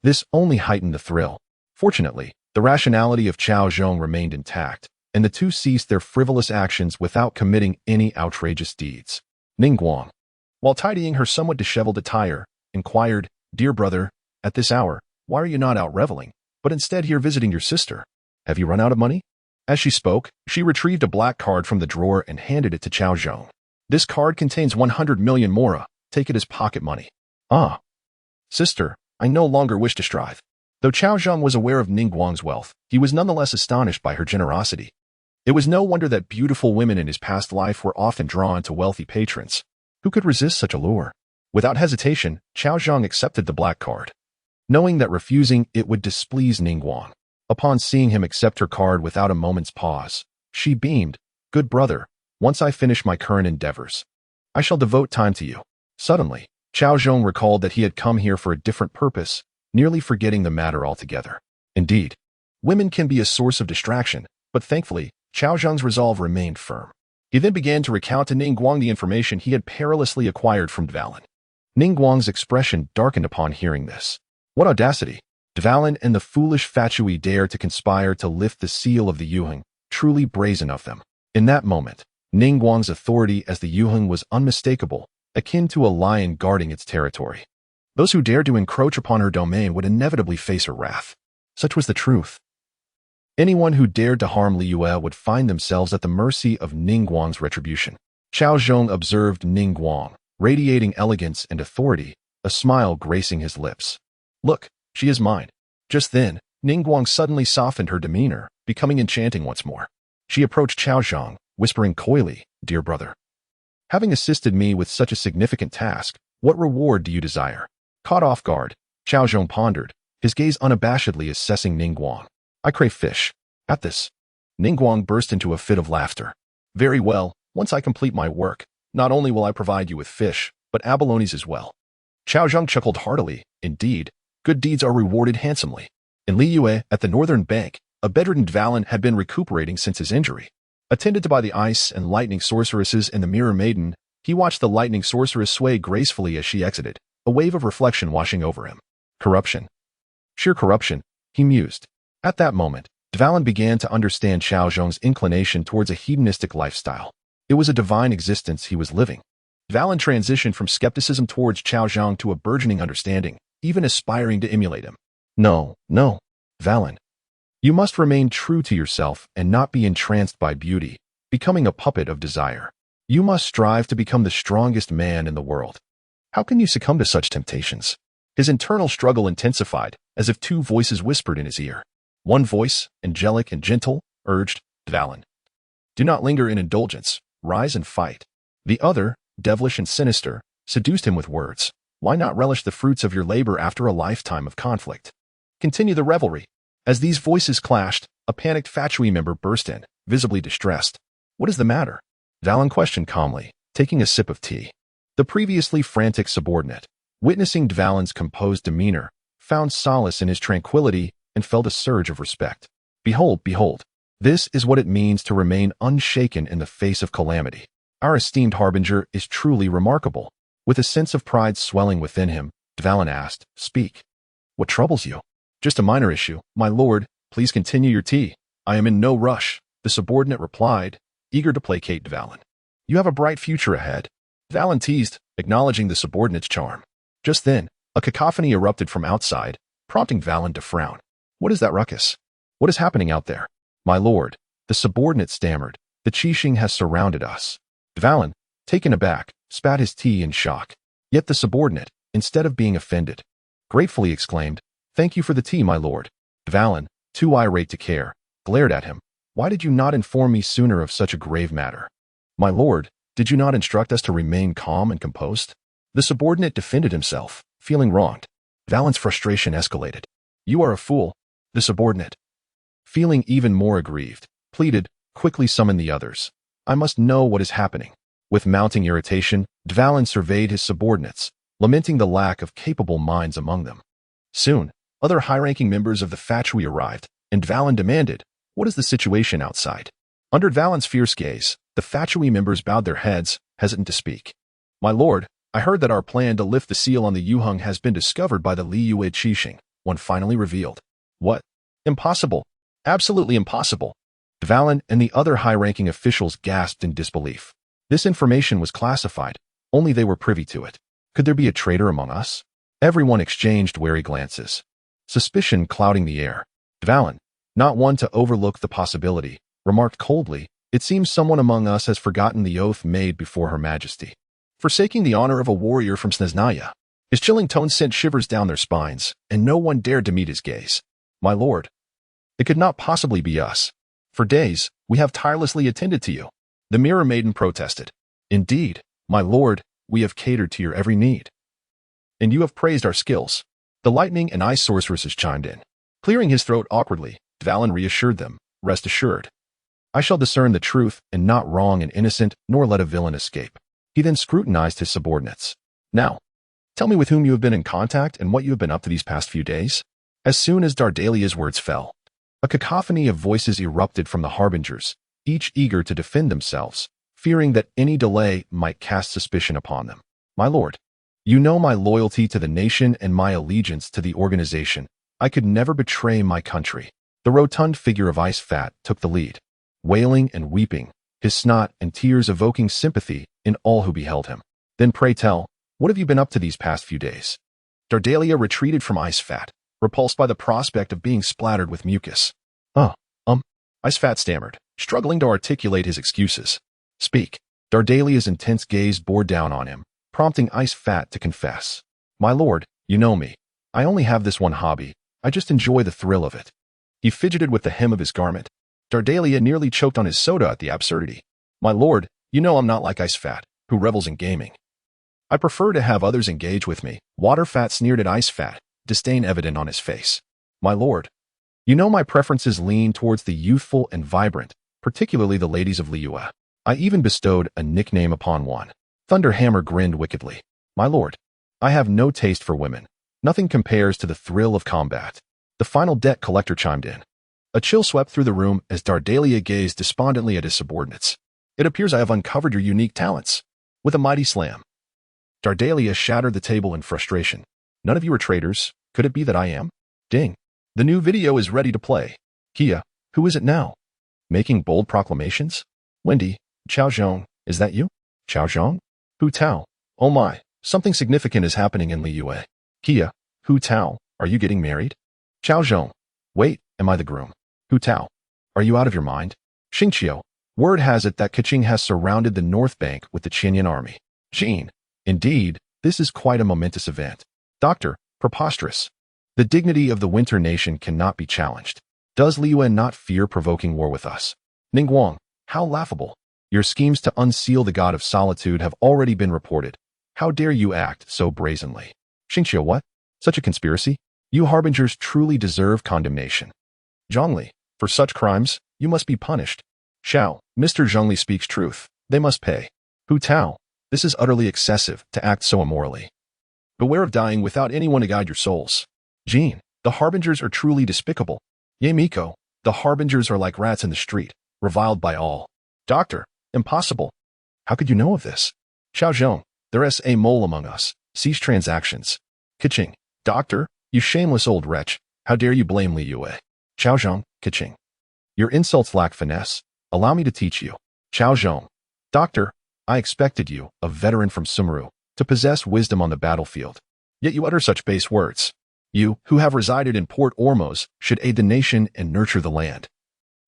[SPEAKER 1] This only heightened the thrill. Fortunately, the rationality of Cao Zhong remained intact, and the two ceased their frivolous actions without committing any outrageous deeds. Ningguang, while tidying her somewhat disheveled attire, inquired, Dear brother, at this hour, why are you not out reveling, but instead here visiting your sister? Have you run out of money? As she spoke, she retrieved a black card from the drawer and handed it to Cao Zhong. This card contains 100 million mora. Take it as pocket money. Ah. Sister, I no longer wish to strive. Though Cao Zhong was aware of Ningguang's wealth, he was nonetheless astonished by her generosity. It was no wonder that beautiful women in his past life were often drawn to wealthy patrons. Who could resist such a lure? Without hesitation, Cao Zhong accepted the black card, knowing that refusing it would displease Ningguang. Upon seeing him accept her card without a moment's pause, she beamed, Good brother, once I finish my current endeavors, I shall devote time to you. Suddenly, Cao Zhong recalled that he had come here for a different purpose, nearly forgetting the matter altogether. Indeed, women can be a source of distraction, but thankfully, Cao Zhong's resolve remained firm. He then began to recount to Ningguang the information he had perilously acquired from Dvalin. Ningguang's expression darkened upon hearing this. What audacity! Dvalin and the foolish Fatui dare to conspire to lift the seal of the Yuheng, truly brazen of them. In that moment, Ningguang's authority as the Yuheng was unmistakable, akin to a lion guarding its territory. Those who dared to encroach upon her domain would inevitably face her wrath. Such was the truth. Anyone who dared to harm Liyue would find themselves at the mercy of Ningguang's retribution. Cao Zhong observed Ningguang, radiating elegance and authority, a smile gracing his lips. Look, she is mine. Just then, Ningguang suddenly softened her demeanor, becoming enchanting once more. She approached Cao Zhong, whispering coyly, "Dear brother, having assisted me with such a significant task, what reward do you desire?" Caught off guard, Cao Zhong pondered, his gaze unabashedly assessing Ningguang. "I crave fish." At this, Ningguang burst into a fit of laughter. "Very well, once I complete my work, not only will I provide you with fish, but abalones as well." Cao Zhong chuckled heartily. Indeed, good deeds are rewarded handsomely. In Liyue, at the northern bank, a bedridden Dvalin had been recuperating since his injury. Attended by the ice and lightning sorceresses and the Mirror Maiden, he watched the lightning sorceress sway gracefully as she exited, a wave of reflection washing over him. Corruption. Sheer corruption, he mused. At that moment, Dvalin began to understand Cao Zhong's inclination towards a hedonistic lifestyle. It was a divine existence he was living. Dvalin transitioned from skepticism towards Cao Zhong to a burgeoning understanding, even aspiring to emulate him. No, Dvalin. You must remain true to yourself and not be entranced by beauty, becoming a puppet of desire. You must strive to become the strongest man in the world. How can you succumb to such temptations? His internal struggle intensified, as if two voices whispered in his ear. One voice, angelic and gentle, urged, "Dvalin, do not linger in indulgence, rise and fight." The other, devilish and sinister, seduced him with words. "Why not relish the fruits of your labor after a lifetime of conflict? Continue the revelry." As these voices clashed, a panicked Fatui member burst in, visibly distressed. "What is the matter?" Dvalin questioned calmly, taking a sip of tea. The previously frantic subordinate, witnessing Dvalin's composed demeanor, found solace in his tranquility and felt a surge of respect. Behold, this is what it means to remain unshaken in the face of calamity. Our esteemed harbinger is truly remarkable. With a sense of pride swelling within him, Dvalin asked, "Speak. What troubles you?" "Just a minor issue, my lord. Please continue your tea. I am in no rush," the subordinate replied, eager to placate Dvalin. "You have a bright future ahead," Dvalin teased, acknowledging the subordinate's charm. Just then, a cacophony erupted from outside, prompting Dvalin to frown. "What is that ruckus? What is happening out there?" "My lord," the subordinate stammered, "the Qixing has surrounded us." Dvalin, taken aback, spat his tea in shock. Yet the subordinate, instead of being offended, gratefully exclaimed, "Thank you for the tea, my lord." Dvalin, too irate to care, glared at him. "Why did you not inform me sooner of such a grave matter?" "My lord, did you not instruct us to remain calm and composed?" The subordinate defended himself, feeling wronged. Dvalin's frustration escalated. "You are a fool," the subordinate, feeling even more aggrieved, pleaded, "Quickly summon the others. I must know what is happening." With mounting irritation, Dvalin surveyed his subordinates, lamenting the lack of capable minds among them. Soon, other high-ranking members of the Fatui arrived, and Dvalin demanded, "What is the situation outside?" Under Dvalin's fierce gaze, the Fatui members bowed their heads, hesitant to speak. "My lord, I heard that our plan to lift the seal on the Yuheng has been discovered by the Liyue Qixing," one finally revealed. "What? Impossible. Absolutely impossible." Dvalin and the other high-ranking officials gasped in disbelief. This information was classified. Only they were privy to it. Could there be a traitor among us? Everyone exchanged wary glances, suspicion clouding the air. Dvalin, not one to overlook the possibility, remarked coldly, "It seems someone among us has forgotten the oath made before Her Majesty, forsaking the honor of a warrior from Snezhnaya." His chilling tone sent shivers down their spines, and no one dared to meet his gaze. "My lord, it could not possibly be us. For days, we have tirelessly attended to you," the Mirror Maiden protested. "Indeed, my lord, we have catered to your every need. And you have praised our skills." The lightning and ice sorceresses chimed in. Clearing his throat awkwardly, Dvalin reassured them, "Rest assured. I shall discern the truth and not wrong an innocent, nor let a villain escape." He then scrutinized his subordinates. "Now, tell me with whom you have been in contact and what you have been up to these past few days." As soon as Dardalia's words fell, a cacophony of voices erupted from the harbingers, each eager to defend themselves, fearing that any delay might cast suspicion upon them. "My lord, you know my loyalty to the nation and my allegiance to the organization. I could never betray my country." The rotund figure of Ice Fat took the lead, wailing and weeping, his snot and tears evoking sympathy in all who beheld him. "Then pray tell, what have you been up to these past few days?" Dardalia retreated from Ice Fat, repulsed by the prospect of being splattered with mucus. Ice Fat stammered, struggling to articulate his excuses. Speak. Dardalia's intense gaze bore down on him, prompting Ice Fat to confess. My lord, you know me. I only have this one hobby. I just enjoy the thrill of it. He fidgeted with the hem of his garment. Dardalia nearly choked on his soda at the absurdity. My lord, you know I'm not like Ice Fat, who revels in gaming. I prefer to have others engage with me. Water Fat sneered at Ice Fat, disdain evident on his face. My lord, you know my preferences lean towards the youthful and vibrant, particularly the ladies of Liyue. I even bestowed a nickname upon one. Thunderhammer grinned wickedly. My lord, I have no taste for women. Nothing compares to the thrill of combat. The final debt collector chimed in. A chill swept through the room as Dardalia gazed despondently at his subordinates. It appears I have uncovered your unique talents. With a mighty slam, Dardalia shattered the table in frustration. None of you are traitors. Could it be that I am? Ding. The new video is ready to play. Kia, who is it now? Making bold proclamations? Wendy, Cao Zhong, is that you? Cao Zhong? Hu Tao. Oh my, something significant is happening in Liyue. Kia, Hu Tao, are you getting married? Cao Zhong. Wait, am I the groom? Hu Tao. Are you out of your mind? Xingqiu. Word has it that Keqing has surrounded the North Bank with the Qinyan army. Jean. Indeed, this is quite a momentous event. Doctor, preposterous. The dignity of the Winter Nation cannot be challenged. Does Liyue not fear provoking war with us? Ningguang, how laughable. Your schemes to unseal the god of solitude have already been reported. How dare you act so brazenly? Xingqiu, what? Such a conspiracy? You harbingers truly deserve condemnation. Zhongli, for such crimes, you must be punished. Xiao, Mr. Zhongli speaks truth. They must pay. Hu Tao, this is utterly excessive to act so immorally. Beware of dying without anyone to guide your souls. Jean, the harbingers are truly despicable. Ye Miko, the harbingers are like rats in the street, reviled by all. Doctor, impossible. How could you know of this? Cao Zhong, there is a mole among us. Cease transactions. Keqing, doctor, you shameless old wretch, how dare you blame Liyue? Cao Zhong, Keqing. Your insults lack finesse. Allow me to teach you. Cao Zhong, doctor, I expected you, a veteran from Sumeru, to possess wisdom on the battlefield. Yet you utter such base words. You, who have resided in Port Ormuz, should aid the nation and nurture the land.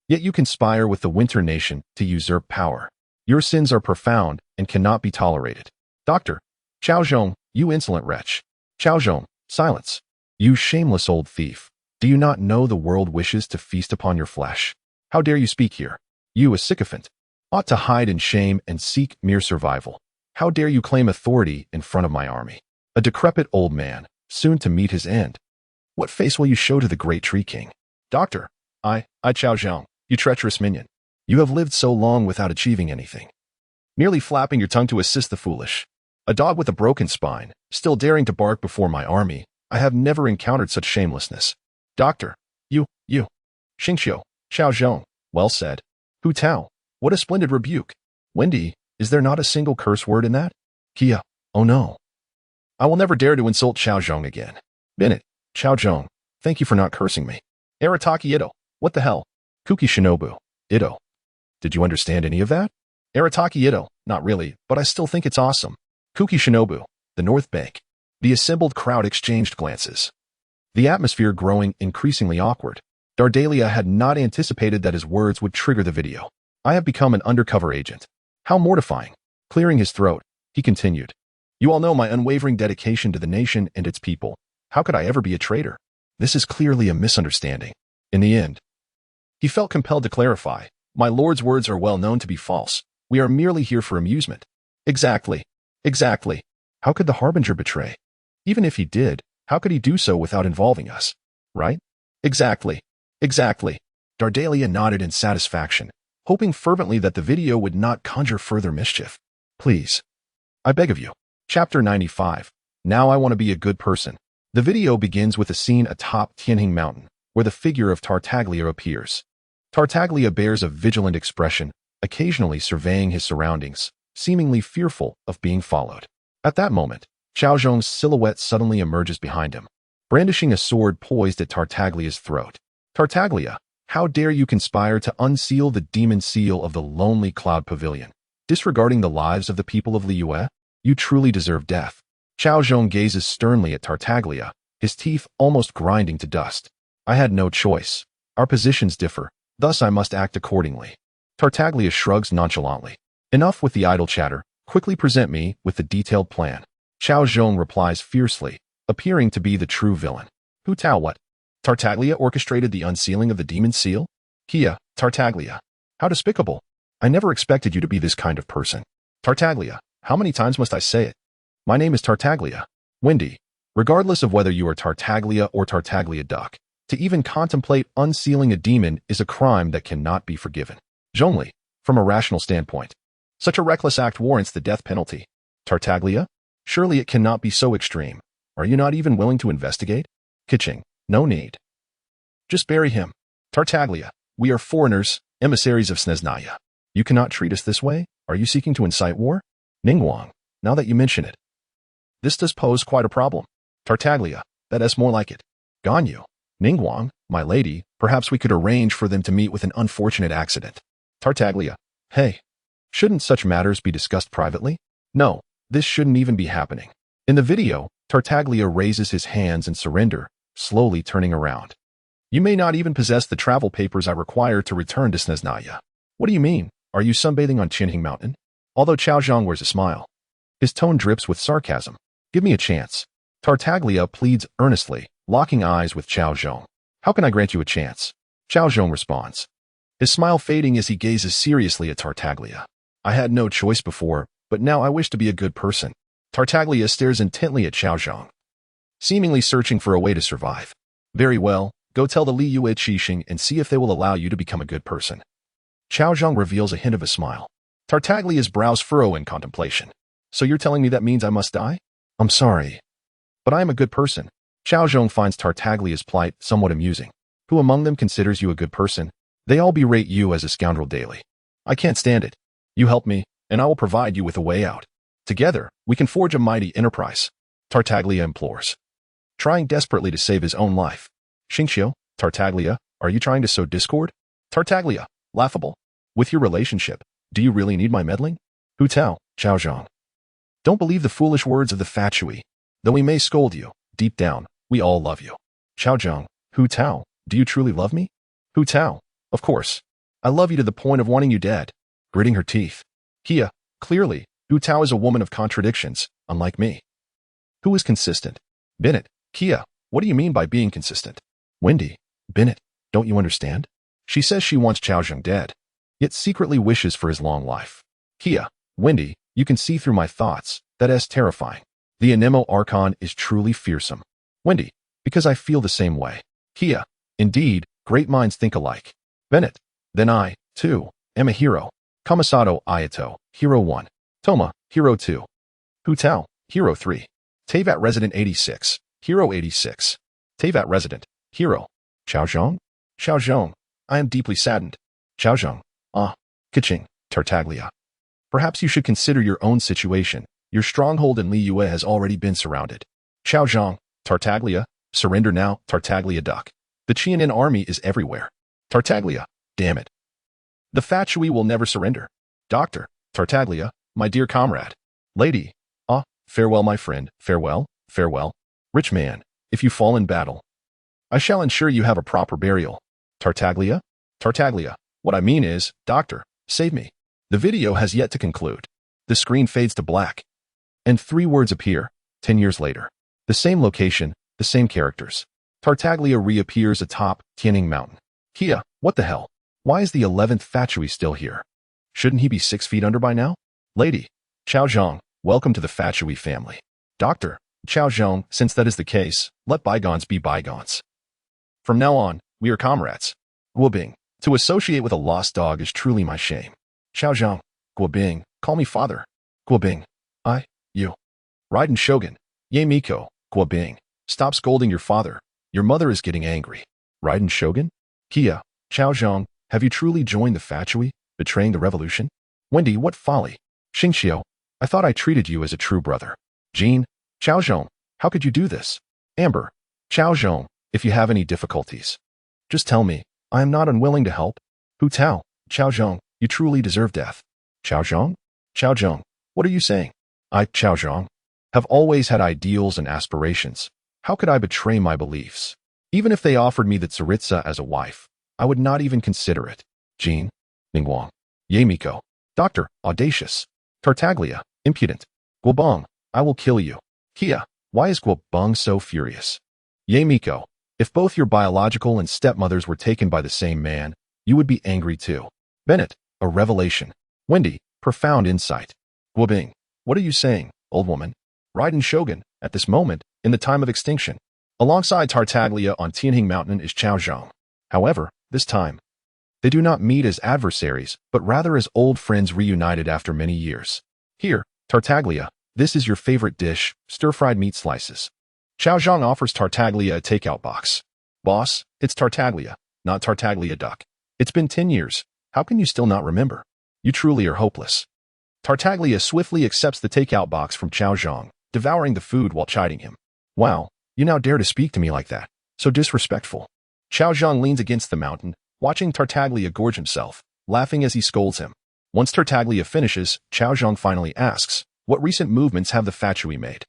[SPEAKER 1] Yet you conspire with the Winter Nation to usurp power. Your sins are profound and cannot be tolerated. Doctor, Cao Zhong, you insolent wretch. Cao Zhong, silence. You shameless old thief. Do you not know the world wishes to feast upon your flesh? How dare you speak here? You, a sycophant, ought to hide in shame and seek mere survival. How dare you claim authority in front of my army? A decrepit old man, soon to meet his end. What face will you show to the great Tree King? Doctor, I Cao Zhong, you treacherous minion. You have lived so long without achieving anything. Merely flapping your tongue to assist the foolish. A dog with a broken spine, still daring to bark before my army. I have never encountered such shamelessness. Doctor, you. Xingqiu, Cao Zhong, well said. Hu Tao, what a splendid rebuke. Wendy, is there not a single curse word in that? Kia, oh no. I will never dare to insult Cao Zhong again. Bennett, Cao Zhong, thank you for not cursing me. Arataki Ito, what the hell? Kuki Shinobu, Ito. Did you understand any of that? Arataki Ito, not really, but I still think it's awesome. Kuki Shinobu, the North Bank. The assembled crowd exchanged glances. The atmosphere growing increasingly awkward. Dardalia had not anticipated that his words would trigger the video. I have become an undercover agent. How mortifying. Clearing his throat, he continued. You all know my unwavering dedication to the nation and its people. How could I ever be a traitor? This is clearly a misunderstanding. In the end, he felt compelled to clarify. My lord's words are well known to be false. We are merely here for amusement. Exactly. How could the Harbinger betray? Even if he did, how could he do so without involving us? Right? Exactly. Dardalia nodded in satisfaction, hoping fervently that the video would not conjure further mischief. Please. I beg of you. Chapter 95. Now I want to be a good person. The video begins with a scene atop Tianhing Mountain, where the figure of Tartaglia appears. Tartaglia bears a vigilant expression, occasionally surveying his surroundings, seemingly fearful of being followed. At that moment, Cao Zhong's silhouette suddenly emerges behind him, brandishing a sword poised at Tartaglia's throat. Tartaglia, how dare you conspire to unseal the demon seal of the lonely cloud pavilion, disregarding the lives of the people of Liyue? You truly deserve death. Cao Zhong gazes sternly at Tartaglia, his teeth almost grinding to dust. I had no choice. Our positions differ, thus I must act accordingly. Tartaglia shrugs nonchalantly. Enough with the idle chatter, quickly present me with the detailed plan. Cao Zhong replies fiercely, appearing to be the true villain. Hu Tao what? Tartaglia orchestrated the unsealing of the demon seal? Kia, Tartaglia. How despicable. I never expected you to be this kind of person. Tartaglia, how many times must I say it? My name is Tartaglia. Wendy, regardless of whether you are Tartaglia or Tartaglia Duck, to even contemplate unsealing a demon is a crime that cannot be forgiven. Zhongli, from a rational standpoint. Such a reckless act warrants the death penalty. Tartaglia? Surely it cannot be so extreme. Are you not even willing to investigate? Kitching, no need. Just bury him. Tartaglia, we are foreigners, emissaries of Snezhnaya. You cannot treat us this way? Are you seeking to incite war? Ningguang, now that you mention it. This does pose quite a problem. Tartaglia, that is more like it. Ganyu, Ningguang, my lady, perhaps we could arrange for them to meet with an unfortunate accident. Tartaglia, hey. Shouldn't such matters be discussed privately? No, this shouldn't even be happening. In the video, Tartaglia raises his hands in surrender, slowly turning around. You may not even possess the travel papers I require to return to Snezhnaya. What do you mean? Are you sunbathing on Qinhing Mountain? Although Cao Zhong wears a smile. His tone drips with sarcasm. Give me a chance. Tartaglia pleads earnestly, locking eyes with Cao Zhong. How can I grant you a chance? Cao Zhong responds. His smile fading as he gazes seriously at Tartaglia. I had no choice before, but now I wish to be a good person. Tartaglia stares intently at Cao Zhong, seemingly searching for a way to survive. Very well, go tell the Li Yue Qixing and see if they will allow you to become a good person. Cao Zhong reveals a hint of a smile. Tartaglia's brows furrow in contemplation. So you're telling me that means I must die? I'm sorry, but I am a good person. Cao Zhong finds Tartaglia's plight somewhat amusing. Who among them considers you a good person? They all berate you as a scoundrel daily. I can't stand it. You help me, and I will provide you with a way out. Together, we can forge a mighty enterprise. Tartaglia implores, trying desperately to save his own life. Xingqiu, Tartaglia, are you trying to sow discord? Tartaglia, laughable. With your relationship, do you really need my meddling? Hu Tao, Cao Zhong. Don't believe the foolish words of the Fatui. Though we may scold you, deep down, we all love you. Cao Zhong, Hu Tao, do you truly love me? Hu Tao, of course. I love you to the point of wanting you dead. Gritting her teeth. Kia, clearly, Hu Tao is a woman of contradictions, unlike me. Who is consistent? Bennett, Kia, what do you mean by being consistent? Wendy, Bennett, don't you understand? She says she wants Cao Zhong dead, yet secretly wishes for his long life. Kia, Wendy, you can see through my thoughts. That is terrifying. The Anemo Archon is truly fearsome. Wendy, because I feel the same way. Kia, indeed, great minds think alike. Bennett, then I, too, am a hero. Kamisato Ayato, Hero 1. Toma, Hero 2. Hu Tao, Hero 3. Tivat Resident 86, Hero 86. Tivat Resident, Hero. Cao Zhong? Cao Zhong, I am deeply saddened. Cao Zhong, Kiching, Tartaglia. Perhaps you should consider your own situation. Your stronghold in Li Yue has already been surrounded. Cao Zhong, Tartaglia, surrender now, Tartaglia Duck. The Qianin army is everywhere. Tartaglia, damn it. The Fatui will never surrender. Doctor, Tartaglia, my dear comrade. Lady, farewell my friend, farewell, farewell. Rich man, if you fall in battle, I shall ensure you have a proper burial. Tartaglia? Tartaglia, what I mean is, doctor, save me. The video has yet to conclude. The screen fades to black. And 3 words appear, 10 years later. The same location, the same characters. Tartaglia reappears atop Tianning Mountain. Kia, what the hell? Why is the 11th Fatui still here? Shouldn't he be 6 feet under by now? Lady, Cao Zhong, welcome to the Fatui family. Doctor, Cao Zhong, since that is the case, let bygones be bygones. From now on, we are comrades. Guobing, to associate with a lost dog is truly my shame. Cao Zhong, Guobing, call me father. Guobing, you. Raiden Shogun, Ye Miko, Guobing, stop scolding your father. Your mother is getting angry. Raiden Shogun? Kia, Cao Zhong, have you truly joined the Fatui, betraying the revolution? Wendy, what folly. Xingqiu, I thought I treated you as a true brother. Jean, Cao Zhong, how could you do this? Amber, Cao Zhong, if you have any difficulties, just tell me. I am not unwilling to help. Hu Tao, Cao Zhong, you truly deserve death. Cao Zhong? Cao Zhong, what are you saying? Cao Zhong. have always had ideals and aspirations. How could I betray my beliefs? Even if they offered me the Tsaritsa as a wife, I would not even consider it. Jean, Ningguang, Yemiko, Doctor, audacious. Tartaglia, impudent. Guobong, I will kill you. Kia, why is Guobong so furious? Yemiko, if both your biological and stepmothers were taken by the same man, you would be angry too. Bennett, a revelation. Wendy, profound insight. Guobing, what are you saying, old woman? Raiden Shogun, at this moment, in the time of extinction. Alongside Tartaglia on Tianjing Mountain is Cao Zhong. However, this time, they do not meet as adversaries, but rather as old friends reunited after many years. Here, Tartaglia, this is your favorite dish, stir-fried meat slices. Cao Zhong offers Tartaglia a takeout box. Boss, it's Tartaglia, not Tartaglia duck. It's been 10 years. How can you still not remember? You truly are hopeless. Tartaglia swiftly accepts the takeout box from Cao Zhong, devouring the food while chiding him. Wow, you now dare to speak to me like that. So disrespectful. Cao Zhong leans against the mountain, watching Tartaglia gorge himself, laughing as he scolds him. Once Tartaglia finishes, Cao Zhong finally asks, what recent movements have the Fatui made?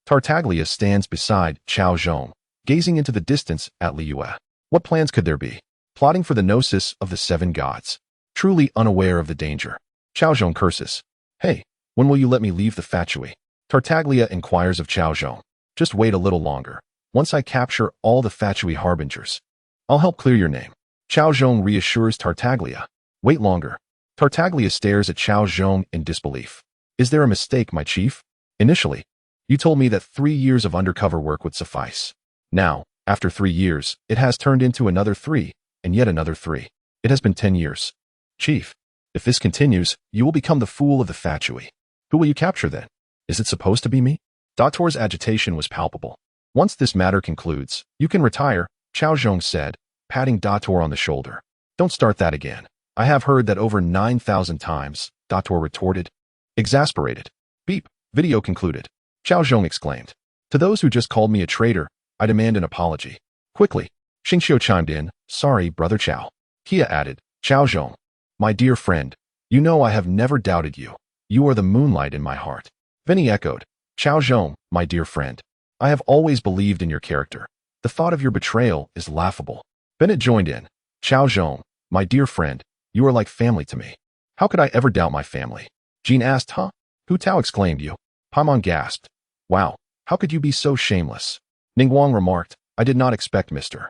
[SPEAKER 1] Tartaglia stands beside Cao Zhong, gazing into the distance at Liyue. What plans could there be? Plotting for the gnosis of the 7 gods. Truly unaware of the danger. Cao Zhong curses. Hey, when will you let me leave the Fatui? Tartaglia inquires of Cao Zhong. Just wait a little longer. Once I capture all the Fatui harbingers, I'll help clear your name. Cao Zhong reassures Tartaglia. Wait longer. Tartaglia stares at Cao Zhong in disbelief. Is there a mistake, my chief? Initially, you told me that 3 years of undercover work would suffice. Now, after 3 years, it has turned into another 3, and yet another 3. It has been 10 years. Chief, if this continues, you will become the fool of the Fatui. Who will you capture then? Is it supposed to be me? Dator's agitation was palpable. Once this matter concludes, you can retire, Cao Zhong said, patting Dator on the shoulder. Don't start that again. I have heard that over 9,000 times, Dator retorted. Exasperated. Beep. Video concluded. Cao Zhong exclaimed. To those who just called me a traitor, I demand an apology. Quickly. Xingqiu chimed in. Sorry, brother Cao. Kia added. Cao Zhong. My dear friend, you know I have never doubted you. You are the moonlight in my heart. Vinny echoed. Cao Zhong, my dear friend. I have always believed in your character. The thought of your betrayal is laughable. Bennett joined in. Cao Zhong, my dear friend, you are like family to me. How could I ever doubt my family? Jean asked, huh? Hu Tao exclaimed you. Paimon gasped. Wow, how could you be so shameless? Ningguang remarked, I did not expect Mr.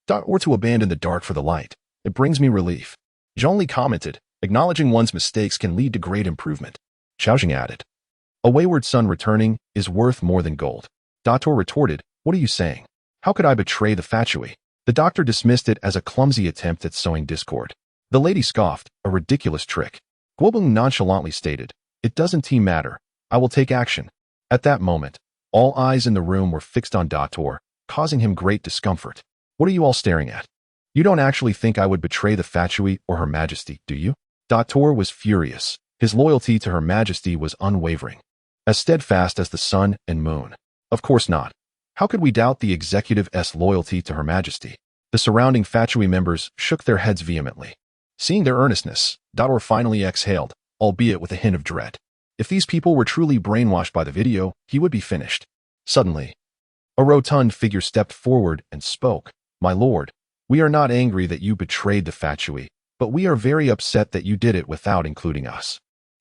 [SPEAKER 1] Or to abandon the dark for the light. It brings me relief. Zhongli commented, acknowledging one's mistakes can lead to great improvement. Xiaojing added. A wayward son returning is worth more than gold. Dator retorted, what are you saying? How could I betray the Fatui? The doctor dismissed it as a clumsy attempt at sowing discord. The lady scoffed, a ridiculous trick. Guobeng nonchalantly stated, it doesn't matter. I will take action. At that moment, all eyes in the room were fixed on Dator, causing him great discomfort. What are you all staring at? You don't actually think I would betray the Fatui or Her Majesty, do you? Dator was furious. His loyalty to Her Majesty was unwavering. As steadfast as the sun and moon. Of course not. How could we doubt the executive's loyalty to Her Majesty? The surrounding Fatui members shook their heads vehemently. Seeing their earnestness, Dator finally exhaled, albeit with a hint of dread. If these people were truly brainwashed by the video, he would be finished. Suddenly, a rotund figure stepped forward and spoke. My lord, we are not angry that you betrayed the Fatui, but we are very upset that you did it without including us.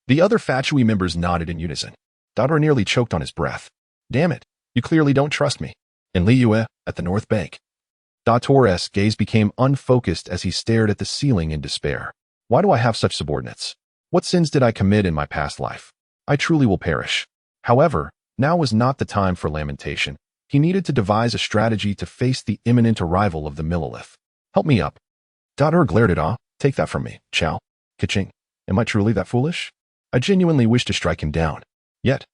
[SPEAKER 1] The other Fatui members nodded in unison. Dator nearly choked on his breath. Damn it, you clearly don't trust me. In Liyue, at the North Bank. Dator's gaze became unfocused as he stared at the ceiling in despair. Why do I have such subordinates? What sins did I commit in my past life? I truly will perish. However, now was not the time for lamentation. He needed to devise a strategy to face the imminent arrival of the Millilith. Help me up. Dator glared at awe. Take that from me, Cao. Kaching. Am I truly that foolish? I genuinely wish to strike him down. Yet,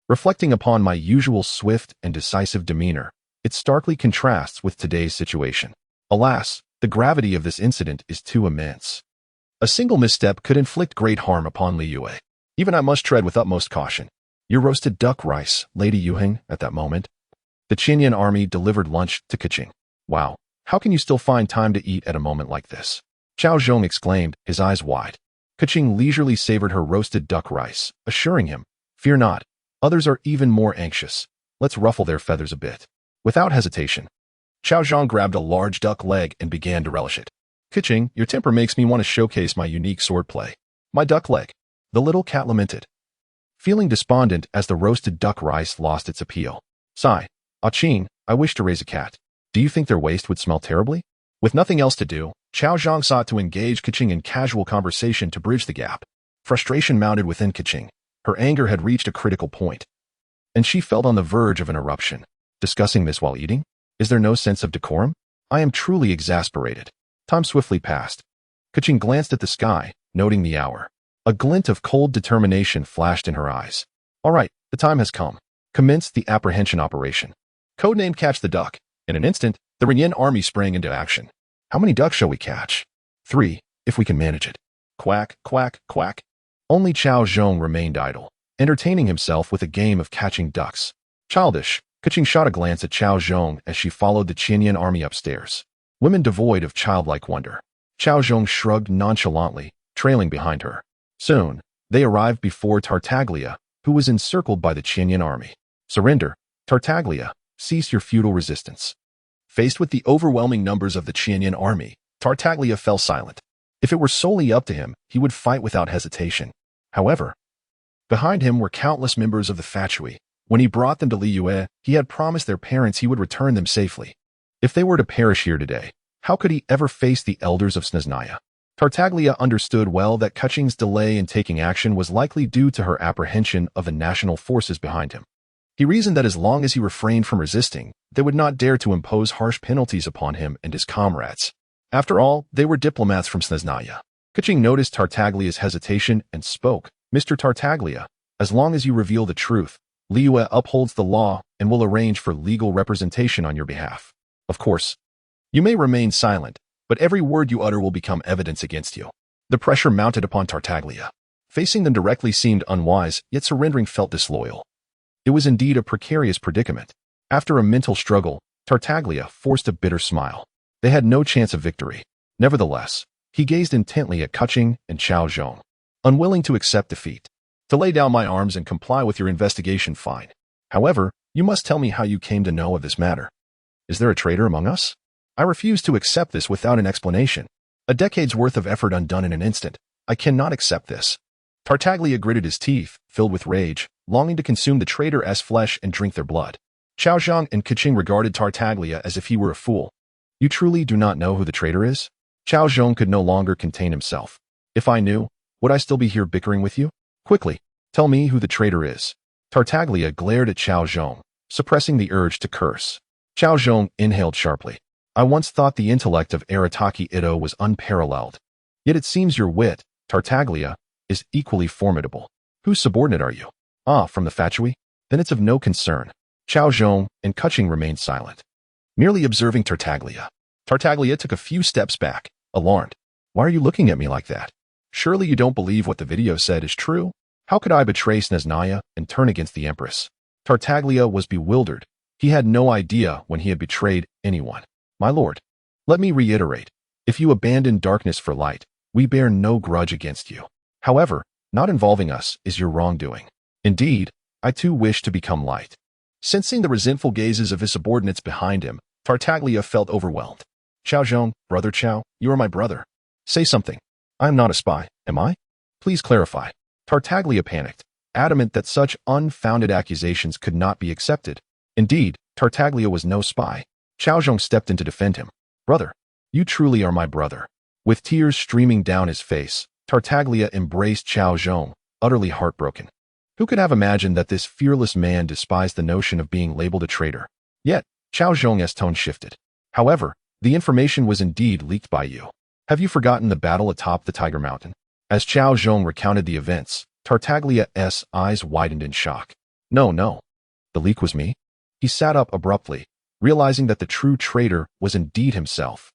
[SPEAKER 1] reflecting upon my usual swift and decisive demeanor, it starkly contrasts with today's situation. Alas, the gravity of this incident is too immense. A single misstep could inflict great harm upon Liyue. Even I must tread with utmost caution. Your roasted duck rice, Lady Yuheng, at that moment. The Qinyan army delivered lunch to Kaching. Wow, how can you still find time to eat at a moment like this? Cao Zhong exclaimed, his eyes wide. Kaching leisurely savored her roasted duck rice, assuring him, fear not, Others are even more anxious. Let's ruffle their feathers a bit. Without hesitation, Cao Zhong grabbed a large duck leg and began to relish it. Keqing, your temper makes me want to showcase my unique swordplay. My duck leg. The little cat lamented, feeling despondent as the roasted duck rice lost its appeal. Sigh. Qing, I wish to raise a cat. Do you think their waste would smell terribly? With nothing else to do, Cao Zhong sought to engage Keqing in casual conversation to bridge the gap. Frustration mounted within Keqing. Her anger had reached a critical point, and she felt on the verge of an eruption. Discussing this while eating? Is there no sense of decorum? I am truly exasperated. Time swiftly passed. Keqing glanced at the sky, noting the hour. A glint of cold determination flashed in her eyes. All right, the time has come. Commenced the apprehension operation. Codenamed Catch the Duck. In an instant, the Renyin army sprang into action. How many ducks shall we catch? 3, if we can manage it. Quack, quack, quack. Only Cao Zhong remained idle, entertaining himself with a game of catching ducks. Childish, Keqing shot a glance at Cao Zhong as she followed the Qianyan army upstairs. Women devoid of childlike wonder. Cao Zhong shrugged nonchalantly, trailing behind her. Soon, they arrived before Tartaglia, who was encircled by the Qianyan army. Surrender, Tartaglia, cease your futile resistance. Faced with the overwhelming numbers of the Qianyan army, Tartaglia fell silent. If it were solely up to him, he would fight without hesitation. However, behind him were countless members of the Fatui. When he brought them to Liyue, he had promised their parents he would return them safely. If they were to perish here today, how could he ever face the elders of Snezhnaya? Tartaglia understood well that Keqing's delay in taking action was likely due to her apprehension of the national forces behind him. He reasoned that as long as he refrained from resisting, they would not dare to impose harsh penalties upon him and his comrades. After all, they were diplomats from Snezhnaya. Keqing noticed Tartaglia's hesitation and spoke. Mr. Tartaglia, as long as you reveal the truth, Liyue upholds the law and will arrange for legal representation on your behalf. Of course, you may remain silent, but every word you utter will become evidence against you. The pressure mounted upon Tartaglia. Facing them directly seemed unwise, yet surrendering felt disloyal. It was indeed a precarious predicament. After a mental struggle, Tartaglia forced a bitter smile. They had no chance of victory. Nevertheless, he gazed intently at Keqing and Cao Zhong, unwilling to accept defeat. To lay down my arms and comply with your investigation, fine. However, you must tell me how you came to know of this matter. Is there a traitor among us? I refuse to accept this without an explanation. A decade's worth of effort undone in an instant. I cannot accept this. Tartaglia gritted his teeth, filled with rage, longing to consume the traitor's flesh and drink their blood. Cao Zhong and Keqing regarded Tartaglia as if he were a fool. You truly do not know who the traitor is? Cao Zhong could no longer contain himself. If I knew, would I still be here bickering with you? Quickly, tell me who the traitor is. Tartaglia glared at Cao Zhong, suppressing the urge to curse. Cao Zhong inhaled sharply. I once thought the intellect of Arataki Ito was unparalleled. Yet it seems your wit, Tartaglia, is equally formidable. Whose subordinate are you? Ah, from the Fatui? Then it's of no concern. Cao Zhong and Keqing remained silent, merely observing Tartaglia. Tartaglia took a few steps back, alarmed. Why are you looking at me like that? Surely you don't believe what the video said is true? How could I betray Snezhnaya and turn against the Empress? Tartaglia was bewildered. He had no idea when he had betrayed anyone. My lord, let me reiterate. If you abandon darkness for light, we bear no grudge against you. However, not involving us is your wrongdoing. Indeed, I too wish to become light. Sensing the resentful gazes of his subordinates behind him, Tartaglia felt overwhelmed. Cao Zhong, brother Cao, you are my brother. Say something. I am not a spy, am I? Please clarify. Tartaglia panicked, adamant that such unfounded accusations could not be accepted. Indeed, Tartaglia was no spy. Cao Zhong stepped in to defend him. Brother, you truly are my brother. With tears streaming down his face, Tartaglia embraced Cao Zhong, utterly heartbroken. Who could have imagined that this fearless man despised the notion of being labeled a traitor? Yet, Cao Zhong's tone shifted. However, the information was indeed leaked by you. Have you forgotten the battle atop the Tiger Mountain? As Cao Zhong recounted the events, Tartaglia's eyes widened in shock. No. The leak was me? He sat up abruptly, realizing that the true traitor was indeed himself.